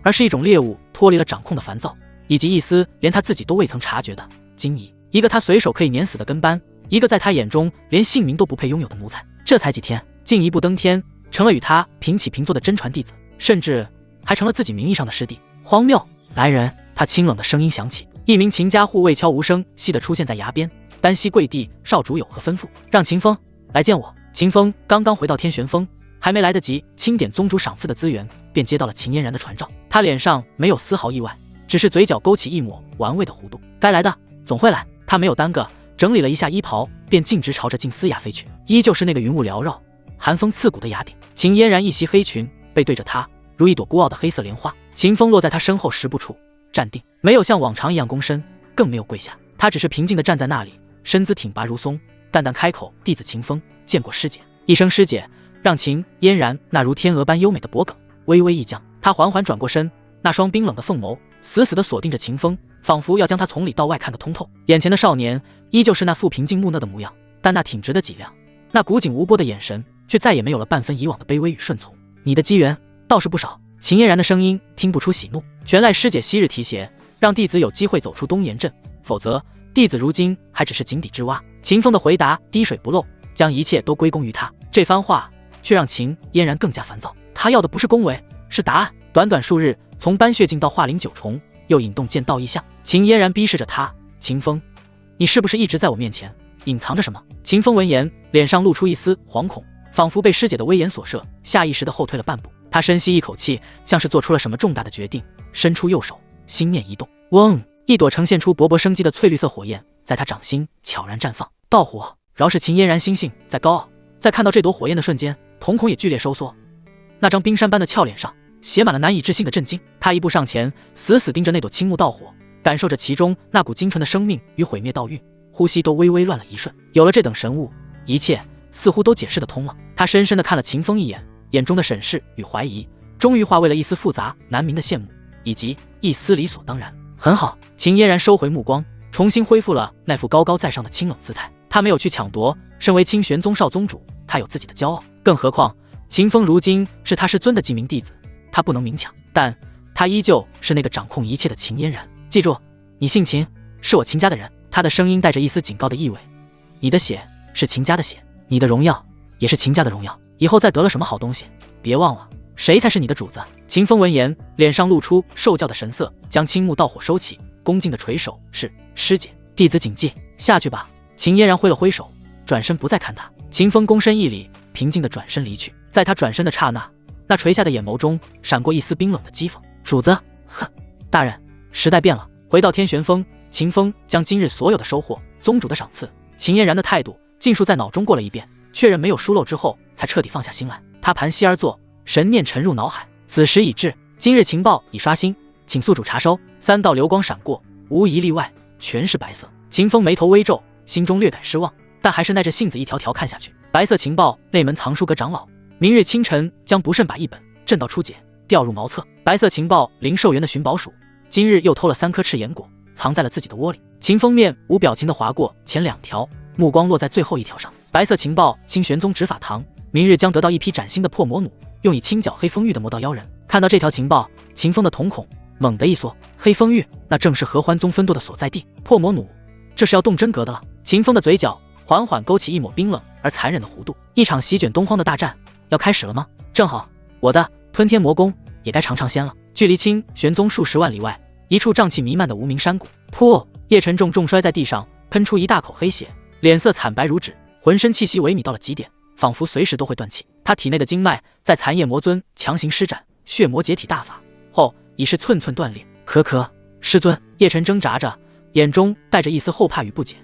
S1: 而是一种猎物脱离了掌控的烦躁，以及一丝连他自己都未曾察觉的惊疑。一个他随手可以碾死的跟班，一个在他眼中连姓名都不配拥有的奴才，这才几天，进一步登天，成了与他平起平坐的真传弟子，甚至还成了自己名义上的师弟。荒谬！来人！他清冷的声音响起，一名秦家护卫悄无声息地出现在崖边，单膝跪地，少主有何吩咐？让秦风来见我。秦风刚刚回到天玄峰，还没来得及清点宗主赏赐的资源，便接到了秦嫣然的传召。他脸上没有丝毫意外，只是嘴角勾起一抹玩味的弧度。该来的总会来。他没有耽搁，整理了一下衣袍，便径直朝着静思雅飞去。依旧是那个云雾缭绕、寒风刺骨的崖顶。秦嫣然一袭黑裙背对着他，如一朵孤傲的黑色莲花。秦风落在他身后10步处，站定，没有像往常一样躬身，更没有跪下，他只是平静地站在那里，身姿挺拔如松，淡淡开口：弟子秦风见过师姐。一声师姐，让秦嫣然那如天鹅般优美的脖颈微微一僵。他缓缓转过身，那双冰冷的凤眸死死地锁定着秦风，仿佛要将他从里到外看个通透。眼前的少年依旧是那副平静木讷的模样，但那挺直的脊梁，那古井无波的眼神，却再也没有了半分以往的卑微与顺从。你的机缘倒是不少。秦嫣然的声音听不出喜怒，全赖师姐昔日提携，让弟子有机会走出东岩镇，否则弟子如今还只是井底之蛙。秦风的回答滴水不漏，将一切都归功于他。这番话却让秦嫣然更加烦躁，他要的不是恭维，是答案。短短数日，从斑血境到化灵9重，又引动剑道异象。秦嫣然逼视着他：秦风，你是不是一直在我面前隐藏着什么？秦风闻言，脸上露出一丝惶恐，仿佛被师姐的威严所慑，下意识地后退了半步。他深吸一口气，像是做出了什么重大的决定，伸出右手，心念一动，嗡！一朵呈现出勃勃生机的翠绿色火焰在他掌心悄然绽放。盗火，饶是秦嫣然心性再高傲，在看到这朵火焰的瞬间，瞳孔也剧烈收缩，那张冰山般的俏脸上写满了难以置信的震惊。他一步上前，死死盯着那朵青木道火，感受着其中那股精纯的生命与毁灭道欲，呼吸都微微乱了一瞬。有了这等神物，一切似乎都解释得通了。他深深地看了秦风一眼，眼中的审视与怀疑终于化为了一丝复杂难明的羡慕，以及一丝理所当然。很好，秦嫣然收回目光，重新恢复了那副高高在上的清冷姿态。他没有去抢夺，身为清玄宗少宗主，他有自己的骄傲。更何况秦风如今是他师尊的记名弟子，他不能明抢，但他依旧是那个掌控一切的秦嫣然。记住，你姓秦，是我秦家的人。他的声音带着一丝警告的意味。你的血是秦家的血，你的荣耀也是秦家的荣耀。以后再得了什么好东西，别忘了谁才是你的主子。秦风闻言，脸上露出受教的神色，将青木道火收起，恭敬的垂首：“是师姐，弟子谨记。下去吧。”秦嫣然挥了挥手，转身不再看他。秦风躬身一礼，平静的转身离去。在他转身的刹那，那垂下的眼眸中闪过一丝冰冷的讥讽。主子，哼，大人，时代变了。回到天玄峰，秦风将今日所有的收获、宗主的赏赐、秦嫣然的态度尽数在脑中过了一遍，确认没有疏漏之后，才彻底放下心来。他盘膝而坐，神念沉入脑海。子时已至，今日情报已刷新，请宿主查收。3道流光闪过，无一例外，全是白色。秦风眉头微皱，心中略感失望，但还是耐着性子一条条看下去。白色情报，内门藏书阁长老明日清晨将不慎把一本震道初解掉入茅厕。白色情报，灵兽园的寻宝鼠今日又偷了3颗赤炎果，藏在了自己的窝里。秦风面无表情地划过前2条，目光落在最后一条上。白色情报，清玄宗执法堂明日将得到一批崭新的破魔弩，用以清剿黑风玉的魔道妖人。看到这条情报，秦风的瞳孔猛地一缩。黑风玉，那正是合欢宗分舵的所在地。破魔弩，这是要动真格的了。秦风的嘴角缓缓勾起一抹冰冷而残忍的弧度。一场席卷东荒的大战要开始了吗？正好，我的吞天魔功也该尝尝鲜了。距离清玄宗数10万里外，一处瘴气弥漫的无名山谷。噗！叶晨重摔在地上，喷出一大口黑血，脸色惨白如纸，浑身气息萎靡到了极点，仿佛随时都会断气。他体内的经脉在残夜魔尊强行施展血魔解体大法后，已是寸寸断裂。可，师尊！叶晨挣扎着，眼中带着一丝后怕与不解。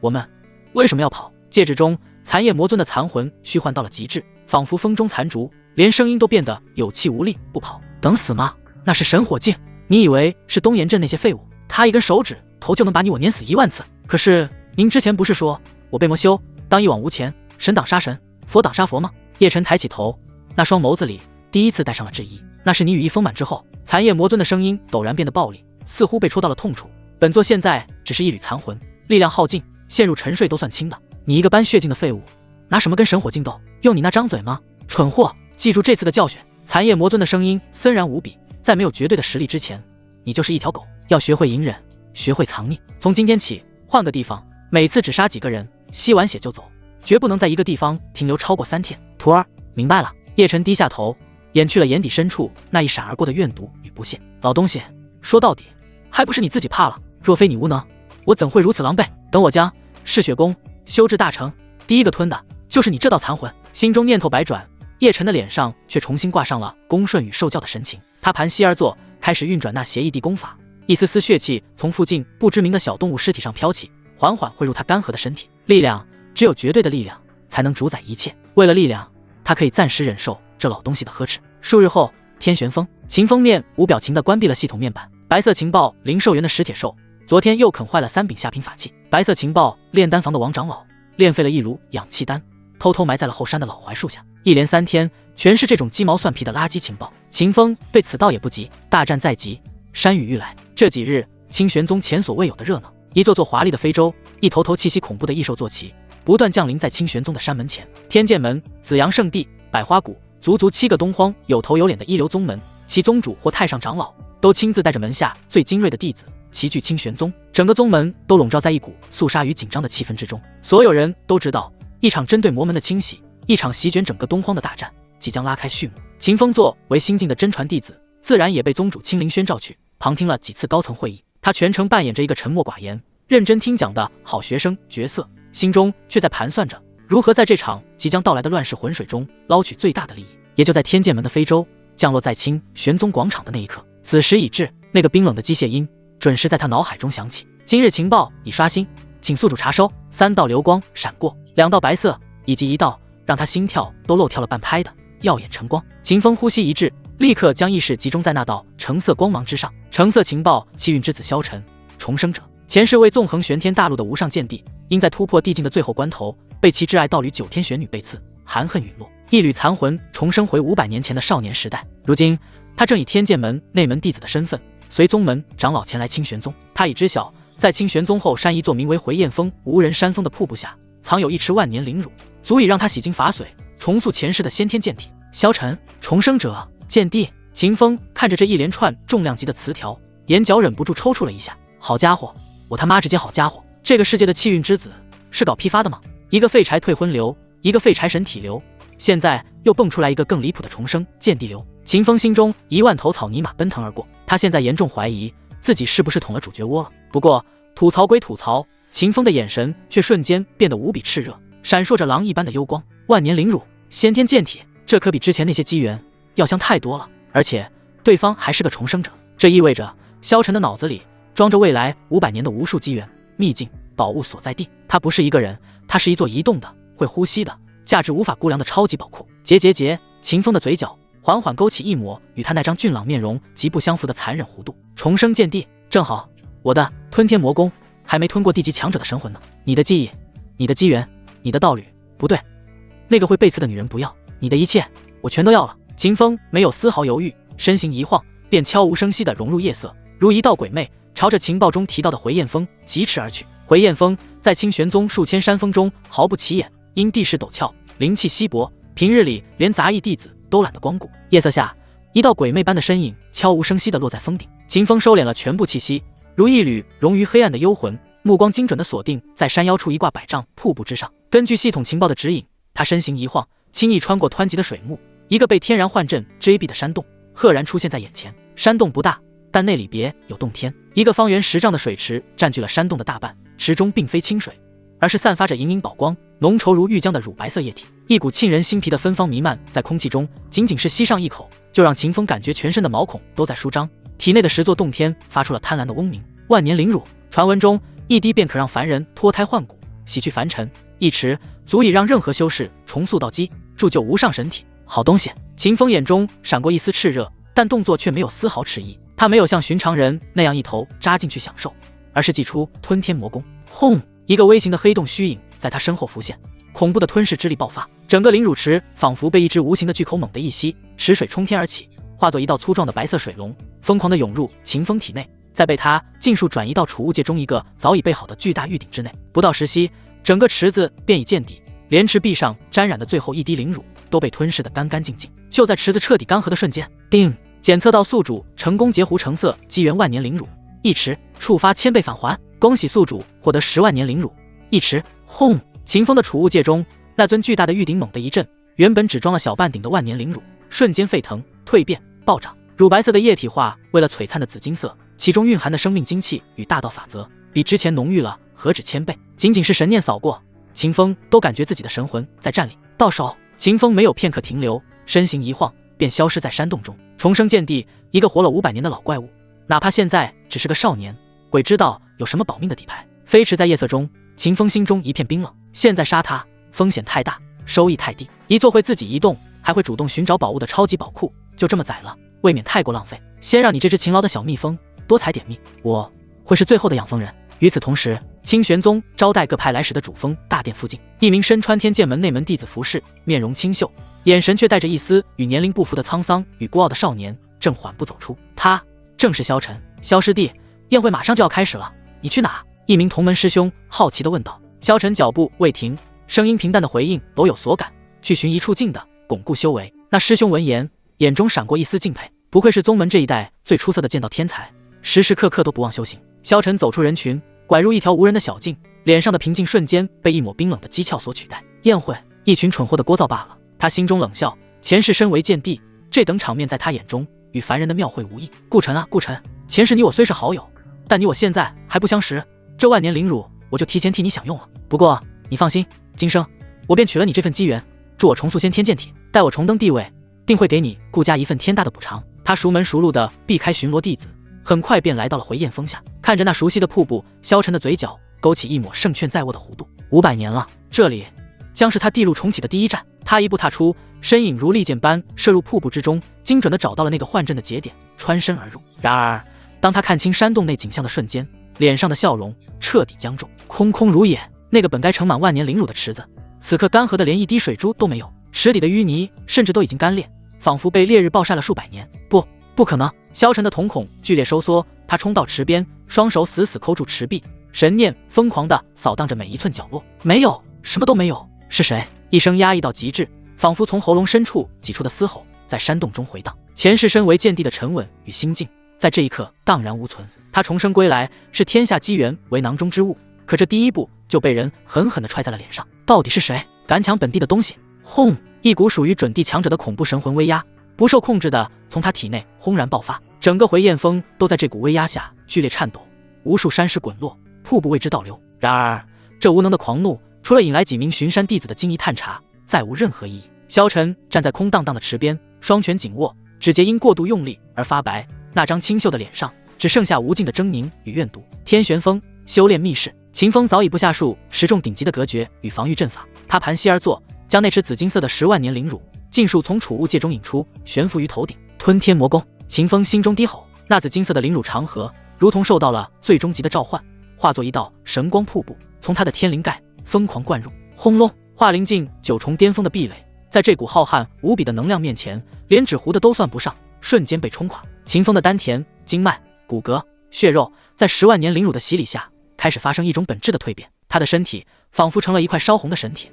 S1: 我们为什么要跑？戒指中残夜魔尊的残魂虚幻到了极致，仿佛风中残烛，连声音都变得有气无力。不跑，等死吗？那是神火镜，你以为是东岩镇那些废物，他一根手指头就能把你我碾死1万次？可是您之前不是说我被魔修，当一往无前，神挡杀神，佛挡杀佛吗？叶晨抬起头，那双眸子里第一次带上了质疑。那是你羽翼丰满之后。残夜魔尊的声音陡然变得暴力，似乎被戳到了痛处。本座现在只是一缕残魂，力量耗尽，陷入沉睡都算轻的。你一个搬血境的废物，拿什么跟神火竞斗？用你那张嘴吗？蠢货！记住这次的教训。残夜魔尊的声音森然无比，在没有绝对的实力之前，你就是一条狗。要学会隐忍，学会藏匿。从今天起，换个地方，每次只杀几个人，吸完血就走，绝不能在一个地方停留超过3天。徒儿，明白了。叶晨低下头，掩去了眼底深处那一闪而过的怨毒与不屑。老东西，说到底，还不是你自己怕了。若非你无能，我怎会如此狼狈？等我将嗜血功修至大成，第一个吞的就是你这道残魂。心中念头百转，叶晨的脸上却重新挂上了恭顺与受教的神情。他盘膝而坐，开始运转那邪异地功法。一丝丝血气从附近不知名的小动物尸体上飘起，缓缓汇入他干涸的身体。力量，只有绝对的力量才能主宰一切。为了力量，他可以暂时忍受这老东西的呵斥。数日后，天玄峰，秦风面无表情地关闭了系统面板。白色情报，灵兽园的石铁兽昨天又啃坏了3柄下品法器。白色情报，炼丹房的王长老炼废了一炉氧气丹，偷偷埋在了后山的老槐树下。一连3天，全是这种鸡毛蒜皮的垃圾情报。秦风对此倒也不急，大战在即，山雨欲来。这几日，清玄宗前所未有的热闹，一座座华丽的非洲，一头头气息恐怖的异兽坐骑，不断降临在清玄宗的山门前。天剑门、紫阳圣地、百花谷，足足7个东荒有头有脸的一流宗门，其宗主或太上长老都亲自带着门下最精锐的弟子齐聚清玄宗。整个宗门都笼罩在一股肃杀与紧张的气氛之中。所有人都知道，一场针对魔门的清洗，一场席卷整个东荒的大战即将拉开序幕。秦风作为新晋的真传弟子，自然也被宗主亲临宣召去旁听了几次高层会议。他全程扮演着一个沉默寡言、认真听讲的好学生角色，心中却在盘算着如何在这场即将到来的乱世浑水中捞取最大的利益。也就在天剑门的飞舟降落在清玄宗广场的那一刻，子时已至，那个冰冷的机械音准时在他脑海中响起。今日情报已刷新，请宿主查收。3道流光闪过，2道白色，以及1道让他心跳都漏跳了半拍的耀眼晨光。秦风呼吸一滞，立刻将意识集中在那道橙色光芒之上。橙色情报：气运之子萧晨，重生者，前世为纵横玄天大陆的无上剑帝，因在突破地境的最后关头，被其挚爱道侣九天玄女背刺，含恨陨落，一缕残魂重生回500年前的少年时代。如今他正以天剑门内门弟子的身份，随宗门长老前来清玄宗。他已知晓，在清玄宗后山一座名为回雁峰无人山峰的瀑布下，藏有一池万年灵乳，足以让他洗净法髓，重塑前世的先天剑体。萧晨，重生者，剑帝。秦风看着这一连串重量级的词条，眼角忍不住抽搐了一下。好家伙，我他妈直接好家伙，这个世界的气运之子是搞批发的吗？一个废柴退婚流，一个废柴神体流，现在又蹦出来一个更离谱的重生剑帝流。秦风心中10000头草泥马奔腾而过，他现在严重怀疑自己是不是捅了主角窝了。不过吐槽归吐槽，秦风的眼神却瞬间变得无比炽热，闪烁着狼一般的幽光。万年灵乳，先天剑体，这可比之前那些机缘要香太多了，而且对方还是个重生者，这意味着萧晨的脑子里装着未来500年的无数机缘、秘境、宝物所在地。他不是一个人，他是一座移动的、会呼吸的、价值无法估量的超级宝库。秦风的嘴角缓缓勾起一抹与他那张俊朗面容极不相符的残忍弧度。重生剑帝，正好，我的吞天魔功还没吞过地级强者的神魂呢。你的记忆，你的机缘，你的道侣，不对，那个会背刺的女人不要，你的一切我全都要了。秦风没有丝毫犹豫，身形一晃，便悄无声息地融入夜色，如一道鬼魅，朝着情报中提到的回雁峰疾驰而去。回雁峰在清玄宗数千山峰中毫不起眼，因地势陡峭，灵气稀薄，平日里连杂役弟子都懒得光顾。夜色下，一道鬼魅般的身影悄无声息地落在峰顶。秦风收敛了全部气息，如一缕融于黑暗的幽魂，目光精准地锁定在山腰处一挂百丈瀑布之上。根据系统情报的指引，他身形一晃，轻易穿过湍急的水幕，一个被天然幻阵遮蔽的山洞赫然出现在眼前。山洞不大，但内里别有洞天。一个方圆10丈的水池占据了山洞的大半，池中并非清水，而是散发着隐隐宝光、浓稠如玉浆的乳白色液体。一股沁人心脾的芬芳弥漫在空气中，仅仅是吸上一口，就让秦风感觉全身的毛孔都在舒张，体内的10座洞天发出了贪婪的嗡鸣。万年灵乳，传闻中一滴便可让凡人脱胎换骨，洗去凡尘，一池足以让任何修士重塑道基，铸就无上神体。好东西！秦风眼中闪过一丝炽热，但动作却没有丝毫迟疑。他没有像寻常人那样一头扎进去享受，而是祭出吞天魔功。轰！一个微型的黑洞虚影在他身后浮现，恐怖的吞噬之力爆发，整个灵乳池仿佛被一只无形的巨口猛地一吸，池水冲天而起，化作一道粗壮的白色水龙，疯狂地涌入秦风体内，再被他尽数转移到储物界中一个早已备好的巨大玉鼎之内。不到10息，整个池子便已见底，连池壁上沾染的最后一滴灵乳都被吞噬得干干净净。就在池子彻底干涸的瞬间，叮！检测到宿主成功截胡橙色机缘万年灵乳，一池触发1000倍返还，恭喜宿主获得10万年灵乳，一池。轰！秦风的储物界中那尊巨大的玉鼎猛地一震，原本只装了小半鼎的万年灵乳瞬间沸腾、蜕变、暴涨，乳白色的液体化为了璀璨的紫金色，其中蕴含的生命精气与大道法则比之前浓郁了何止1000倍。仅仅是神念扫过，秦风都感觉自己的神魂在战栗。到手！秦风没有片刻停留，身形一晃，便消失在山洞中。重生剑帝，一个活了500年的老怪物，哪怕现在只是个少年，鬼知道有什么保命的底牌。飞驰在夜色中，秦风心中一片冰冷。现在杀他，风险太大，收益太低。一座会自己移动，还会主动寻找宝物的超级宝库，就这么宰了，未免太过浪费。先让你这只勤劳的小蜜蜂多采点蜜，我会是最后的养蜂人。与此同时，清玄宗招待各派来使的主峰大殿附近，一名身穿天剑门内门弟子服饰，面容清秀，眼神却带着一丝与年龄不符的沧桑与孤傲的少年，正缓步走出。他正是萧晨。萧师弟，宴会马上就要开始了，你去哪？一名同门师兄好奇地问道。萧晨脚步未停，声音平淡的回应偶有所感，去寻一处静的巩固修为。那师兄闻言，眼中闪过一丝敬佩，不愧是宗门这一代最出色的剑道天才，时时刻刻都不忘修行。萧晨走出人群，拐入一条无人的小径，脸上的平静瞬间被一抹冰冷的讥诮所取代。宴会，一群蠢货的聒噪罢了。他心中冷笑，前世身为剑帝，这等场面在他眼中与凡人的庙会无异。顾晨啊，顾晨，前世你我虽是好友，但你我现在还不相识，这万年灵乳我就提前替你享用了。不过你放心，今生我便取了你这份机缘，助我重塑先天剑体，待我重登帝位，定会给你顾家一份天大的补偿。他熟门熟路地避开巡逻弟子，很快便来到了回雁峰下。看着那熟悉的瀑布，萧晨的嘴角勾起一抹胜券在握的弧度。500年了，这里将是他地路重启的第一站。他一步踏出，身影如利箭般射入瀑布之中，精准地找到了那个换阵的节点，穿身而入。然而当他看清山洞内景象的瞬间，脸上的笑容彻底僵住。空空如也，那个本该盛满万年灵乳的池子，此刻干涸的连一滴水珠都没有，池底的淤泥甚至都已经干裂，仿佛被烈日暴晒了数百年。不可能！萧晨的瞳孔剧烈收缩，他冲到池边，双手死死抠住池壁，神念疯狂地扫荡着每一寸角落。没有，什么都没有。是谁？一声压抑到极致，仿佛从喉咙深处挤出的嘶吼，在山洞中回荡。前世身为剑帝的沉稳与心境，在这一刻荡然无存。他重生归来，是天下机缘为囊中之物，可这第一步就被人狠狠地踹在了脸上。到底是谁敢抢本地的东西？轰！一股属于准地强者的恐怖神魂威压不受控制的从他体内轰然爆发，整个回雁峰都在这股威压下剧烈颤抖，无数山石滚落，瀑布为之倒流。然而这无能的狂怒，除了引来几名巡山弟子的惊异探查，再无任何意义。萧晨站在空荡荡的池边，双拳紧握，指节因过度用力而发白，那张清秀的脸上只剩下无尽的狰狞与怨毒。天玄峰修炼密室，秦风早已布下数10种顶级的隔绝与防御阵法，他盘膝而坐，将那池紫金色的10万年灵乳尽数从储物戒中引出，悬浮于头顶。吞天魔功！秦风心中低吼，那紫金色的灵乳长河如同受到了最终极的召唤，化作一道神光瀑布，从他的天灵盖疯狂灌入。轰隆！化临近9重巅峰的壁垒，在这股浩瀚无比的能量面前，连纸糊的都算不上，瞬间被冲垮。秦风的丹田、经脉、骨骼、血肉，在10万年灵乳的洗礼下，开始发生一种本质的蜕变。他的身体仿佛成了一块烧红的神铁，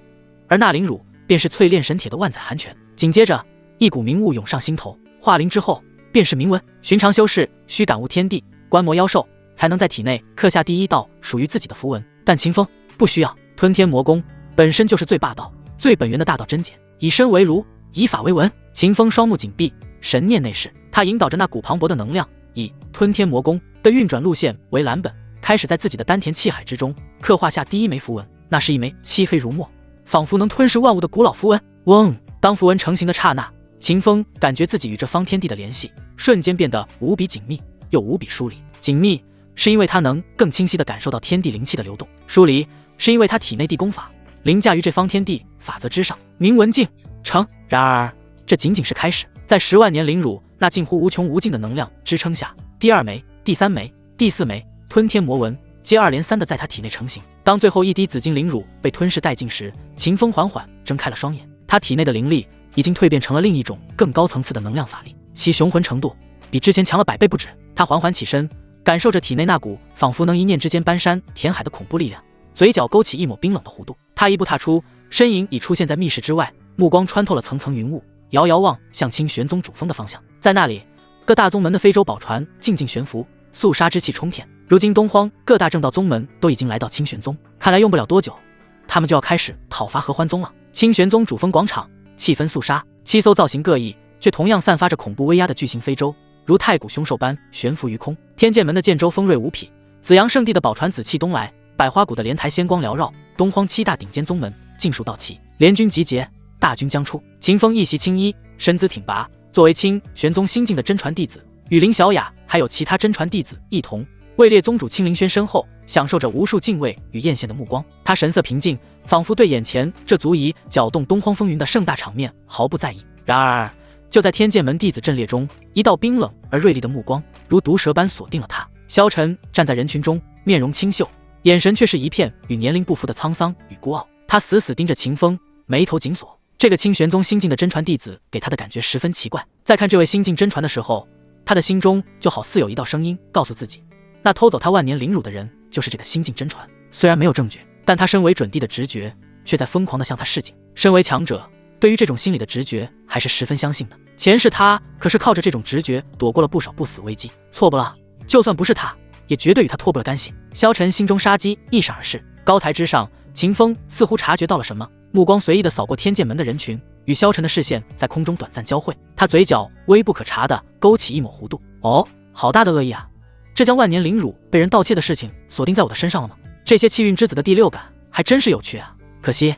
S1: 而那灵乳便是淬炼神铁的万载寒泉。紧接着，一股明雾涌上心头，化灵之后便是铭文。寻常修士需感悟天地，观摩妖兽，才能在体内刻下第一道属于自己的符文。但秦风不需要，吞天魔功本身就是最霸道、最本源的大道真解，以身为炉，以法为文。秦风双目紧闭，神念内视，他引导着那股磅礴的能量，以吞天魔功的运转路线为蓝本，开始在自己的丹田气海之中刻画下第一枚符文。那是一枚漆黑如墨，仿佛能吞噬万物的古老符文。嗡！当符文成型的刹那，秦风感觉自己与这方天地的联系瞬间变得无比紧密，又无比疏离。紧密是因为他能更清晰地感受到天地灵气的流动，疏离是因为他体内地功法凌驾于这方天地法则之上。铭文竟成。然而这仅仅是开始，在10万年灵乳那近乎无穷无尽的能量支撑下，第2枚、第3枚、第4枚吞天魔文接二连三地在他体内成型。当最后一滴紫金灵乳被吞噬殆尽时，秦风缓缓睁开了双眼，他体内的灵力已经蜕变成了另一种更高层次的能量法力，其雄浑程度比之前强了100倍不止。他缓缓起身，感受着体内那股仿佛能一念之间搬山填海的恐怖力量，嘴角勾起一抹冰冷的弧度。他一步踏出，身影已出现在密室之外，目光穿透了层层云雾，遥遥望向清玄宗主峰的方向。在那里，各大宗门的非洲宝船静静悬浮，肃杀之气冲天。如今东荒各大正道宗门都已经来到清玄宗，看来用不了多久，他们就要开始讨伐合欢宗了。清玄宗主峰广场气氛肃杀，7艘造型各异却同样散发着恐怖威压的巨型非洲，如太古凶兽般悬浮于空。天剑门的剑舟锋锐无匹，紫阳圣地的宝船紫气东来，百花谷的莲台仙光缭绕，东荒7大顶尖宗门尽数到齐，联军集结，大军将出。秦风一袭青衣，身姿挺拔，作为清玄宗新晋的真传弟子，与林小雅还有其他真传弟子一同位列宗主青灵轩身后，享受着无数敬畏与艳羡的目光。他神色平静，仿佛对眼前这足以搅动东荒风云的盛大场面毫不在意。然而就在天剑门弟子阵列中，一道冰冷而锐利的目光如毒蛇般锁定了他。萧晨站在人群中，面容清秀，眼神却是一片与年龄不符的沧桑与孤傲。他死死盯着秦风，眉头紧锁。这个清玄宗新晋的真传弟子给他的感觉十分奇怪。在看这位新晋真传的时候，他的心中就好似有一道声音告诉自己，那偷走他万年灵乳的人就是这个新晋真传。虽然没有证据，但他身为准帝的直觉却在疯狂地向他示警。身为强者，对于这种心理的直觉还是十分相信的。前世他可是靠着这种直觉躲过了不少不死危机。错不了，就算不是他，也绝对与他脱不了干系。萧晨心中杀机一闪而逝。高台之上，秦风似乎察觉到了什么，目光随意地扫过天剑门的人群，与萧晨的视线在空中短暂交汇。他嘴角微不可察地勾起一抹弧度。哦，好大的恶意啊！这将万年灵乳被人盗窃的事情锁定在我的身上了吗？这些气运之子的第6感还真是有趣啊！可惜，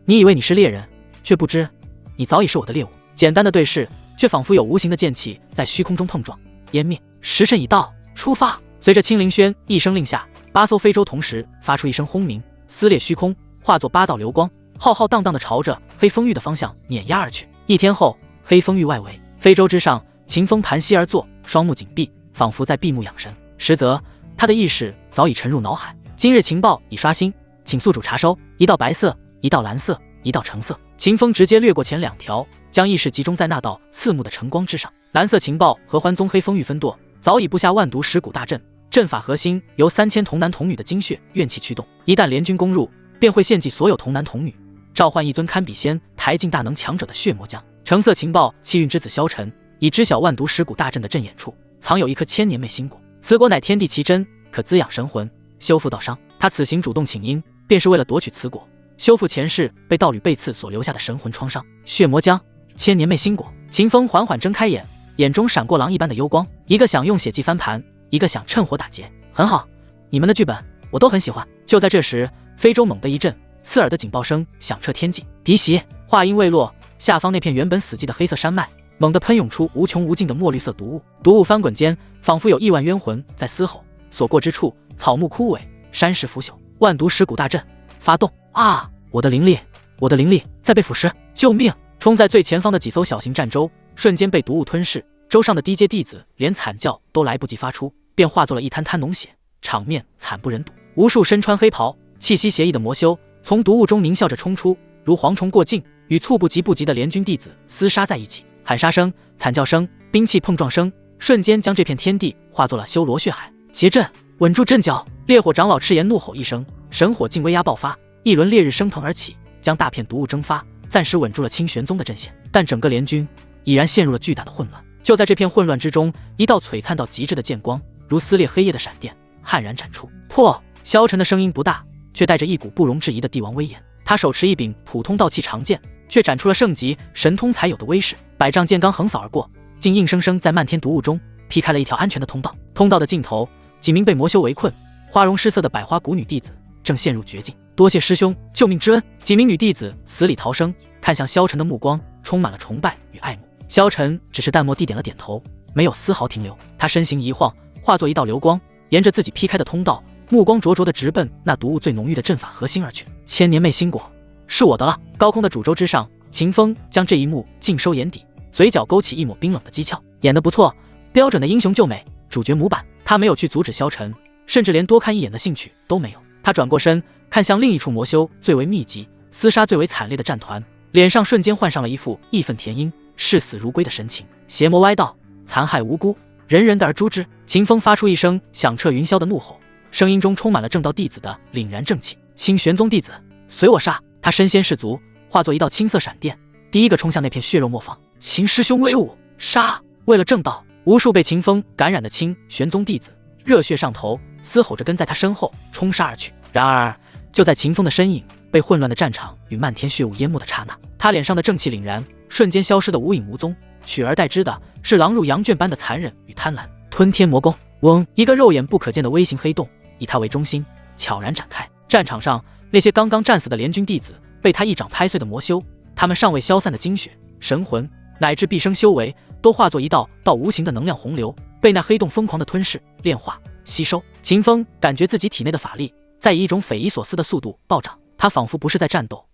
S1: 你以为你是猎人，却不知你早已是我的猎物。简单的对视，却仿佛有无形的剑气在虚空中碰撞、湮灭。时辰已到，出发！随着青灵轩一声令下，8艘非洲同时发出一声轰鸣，撕裂虚空，化作8道流光，浩浩荡荡地朝着黑风域的方向碾压而去。一天后，黑风域外围，非洲之上，秦风盘膝而坐，双目紧闭，仿佛在闭目养神。实则他的意识早已沉入脑海。今日情报已刷新，请宿主查收。一道白色，一道蓝色，一道橙色。秦风直接掠过前2条，将意识集中在那道刺目的晨光之上。蓝色情报合欢宗黑风域分舵，早已布下万毒石骨大阵，阵法核心由3000童男童女的精血怨气驱动，一旦联军攻入，便会献祭所有童男童女，召唤一尊堪比仙台境大能强者的血魔将。橙色情报气运之子萧晨已知晓万毒石骨大阵的阵眼处藏有一颗千年魅心果，此果乃天地奇珍，可滋养神魂，修复道伤。他此行主动请缨，便是为了夺取此果，修复前世被道侣背刺所留下的神魂创伤。血魔浆，千年魅心果。秦风缓缓睁开眼，眼中闪过狼一般的幽光，一个想用血迹翻盘，一个想趁火打劫。很好，你们的剧本我都很喜欢。就在这时，非洲猛地一震，刺耳的警报声响彻天际。敌袭！话音未落，下方那片原本死寂的黑色山脉猛地喷涌出无穷无尽的墨绿色毒雾，毒雾翻滚间，仿佛有亿万冤魂在嘶吼。所过之处，草木枯萎，山石腐朽。万毒石骨大阵发动！啊！我的灵力在被腐蚀！救命！冲在最前方的几艘小型战舟瞬间被毒雾吞噬，舟上的低阶弟子连惨叫都来不及发出，便化作了一滩滩脓血，场面惨不忍睹。无数身穿黑袍、气息邪异的魔修从毒雾中狞笑着冲出，如蝗虫过境，与猝不及不及的联军弟子厮杀在一起。喊杀声、惨叫声、兵器碰撞声，瞬间将这片天地化作了修罗血海。结阵，稳住阵脚！烈火长老赤炎怒吼一声，神火劲威压爆发，一轮烈日升腾而起，将大片毒雾蒸发，暂时稳住了清玄宗的阵线。但整个联军已然陷入了巨大的混乱。就在这片混乱之中，一道璀璨到极致的剑光，如撕裂黑夜的闪电，悍然斩出。破！萧晨的声音不大，却带着一股不容置疑的帝王威严。他手持一柄普通道气长剑，却展出了圣级神通才有的威势。百丈剑罡横扫而过，竟硬生生在漫天毒雾中劈开了一条安全的通道。通道的尽头，几名被魔修围困、花容失色的百花谷女弟子正陷入绝境。多谢师兄救命之恩！几名女弟子死里逃生，看向萧晨的目光充满了崇拜与爱慕。萧晨只是淡漠地点了点头，没有丝毫停留。他身形一晃，化作一道流光，沿着自己劈开的通道，目光灼灼地直奔那毒雾最浓郁的阵法核心而去。千年魅心果是我的了！高空的主舟之上，秦风将这一幕尽收眼底，嘴角勾起一抹冰冷的讥诮。演得不错，标准的英雄救美，主角模板。他没有去阻止萧晨，甚至连多看一眼的兴趣都没有。他转过身，看向另一处魔修最为密集、厮杀最为惨烈的战团，脸上瞬间换上了一副义愤填膺、视死如归的神情。邪魔歪道，残害无辜，人人的而诛之！秦风发出一声响彻云霄的怒吼，声音中充满了正道弟子的凛然正气。清玄宗弟子，随我杀！他身先士卒，化作一道青色闪电，第一个冲向那片血肉磨坊。秦师兄威武！杀！为了正道！无数被秦风感染的清玄宗弟子热血上头，嘶吼着跟在他身后冲杀而去。然而，就在秦风的身影被混乱的战场与漫天血雾淹没的刹那，他脸上的正气凛然瞬间消失得无影无踪，取而代之的是狼入羊圈般的残忍与贪婪。吞天魔功！嗡！一个肉眼不可见的微型黑洞以他为中心悄然展开。战场上那些刚刚战死的联军弟子，被他一掌拍碎的魔修，他们尚未消散的精血、神魂乃至毕生修为，都化作一道道无形的能量洪流，被那黑洞疯狂的吞噬、炼化、吸收。秦风感觉自己体内的法力在以一种匪夷所思的速度暴涨，他仿佛不是在战斗，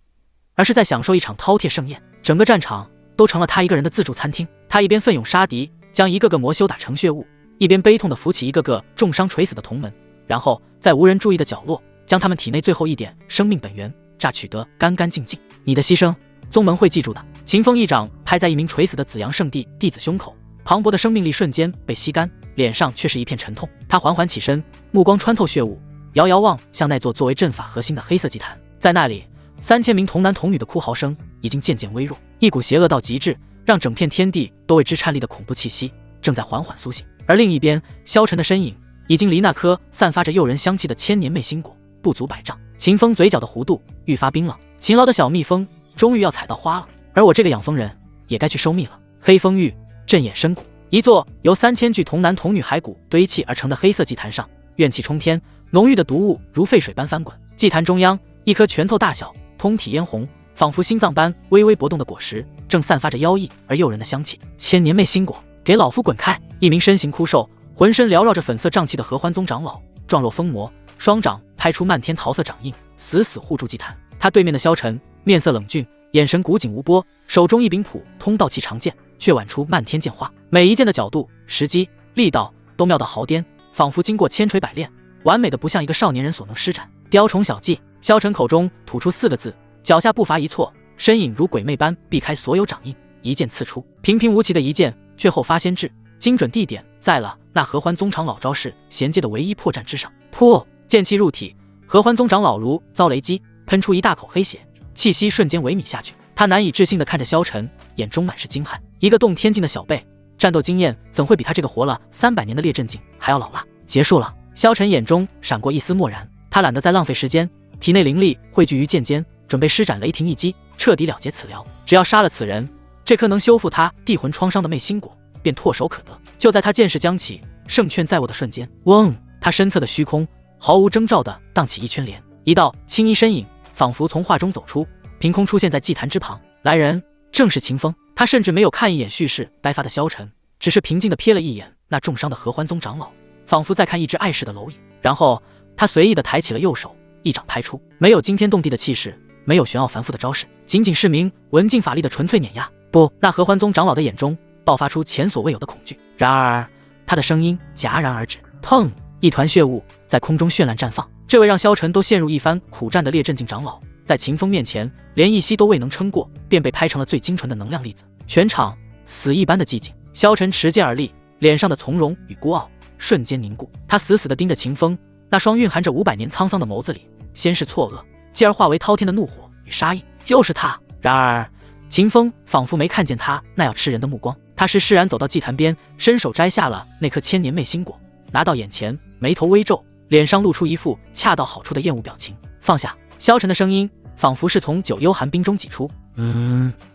S1: 而是在享受一场饕餮盛宴。整个战场都成了他一个人的自助餐厅。他一边奋勇杀敌，将一个个魔修打成血雾，一边悲痛地扶起一个个重伤垂死的同门，然后在无人注意的角落，将他们体内最后一点生命本源榨取得干干净净。你的牺牲，宗门会记住的。秦风一掌拍在一名垂死的紫阳圣地弟子胸口，磅礴的生命力瞬间被吸干，脸上却是一片沉痛。他缓缓起身，目光穿透血雾，遥遥望向那座作为阵法核心的黑色祭坛。在那里，3000名童男童女的哭嚎声已经渐渐微弱，一股邪恶到极致，让整片天地都为之颤栗的恐怖气息正在缓缓苏醒。而另一边，萧晨的身影已经离那颗散发着诱人香气的千年魅心果不足100丈。秦风嘴角的弧度愈发冰冷，勤劳的小蜜蜂终于要采到花了，而我这个养蜂人也该去收蜜了。黑风域阵眼深谷，一座由3000具童男童女骸骨堆砌而成的黑色祭坛上，怨气冲天，浓郁的毒雾如沸水般翻滚。祭坛中央，一颗拳头大小、通体嫣红，仿佛心脏般微微搏动的果实，正散发着妖异而诱人的香气。千年媚心果，给老夫滚开！一名身形枯瘦、浑身缭绕着粉色瘴气的合欢宗长老，状若疯魔，双掌拍出漫天桃色掌印，死死护住祭坛。他对面的萧晨面色冷峻，眼神古井无波，手中一柄普通道气长剑，却挽出漫天剑花，每一剑的角度、时机、力道都妙到毫巅，仿佛经过千锤百炼，完美的不像一个少年人所能施展。雕虫小技。萧晨口中吐出4个字，脚下步伐一错，身影如鬼魅般避开所有掌印，一剑刺出。平平无奇的一剑，却后发先至，精准地点在了那合欢宗长老招式衔接的唯一破绽之上。噗！剑气入体，合欢宗长老如遭雷击，喷出一大口黑血，气息瞬间萎靡下去。他难以置信地看着萧晨，眼中满是惊骇。一个洞天境的小辈，战斗经验怎会比他这个活了300年的列阵境还要老辣？结束了。萧晨眼中闪过一丝漠然，他懒得再浪费时间，体内灵力汇聚于剑间，准备施展雷霆一击，彻底了结此聊。只要杀了此人，这颗能修复他地魂创伤的媚心果便唾手可得。就在他剑势将起，胜券在握的瞬间，嗡！他身侧的虚空毫无征兆地荡起一圈莲，一道青衣身影仿佛从画中走出，凭空出现在祭坛之旁。来人正是秦风。他甚至没有看一眼蓄势呆发的萧晨，只是平静地瞥了一眼那重伤的合欢宗长老，仿佛在看一只碍事的蝼蚁。然后他随意地抬起了右手，一掌拍出，没有惊天动地的气势，没有玄奥繁复的招式，仅仅是名文静法力的纯粹碾压。不，那合欢宗长老的眼中爆发出前所未有的恐惧。然而他的声音戛然而止，砰！一团血雾在空中绚烂绽放。这位让萧晨都陷入一番苦战的列阵境长老，在秦风面前连一息都未能撑过，便被拍成了最精纯的能量粒子。全场死一般的寂静。萧晨持剑而立，脸上的从容与孤傲瞬间凝固。他死死地盯着秦风，那双蕴含着500年沧桑的眸子里，先是错愕，继而化为滔天的怒火与杀意。又是他！然而秦风仿佛没看见他那要吃人的目光，他施然走到祭坛边，伸手摘下了那颗千年媚心果，拿到眼前，眉头微皱，脸上露出一副恰到好处的厌恶表情。放下！萧晨的声音仿佛是从9幽寒冰中挤出。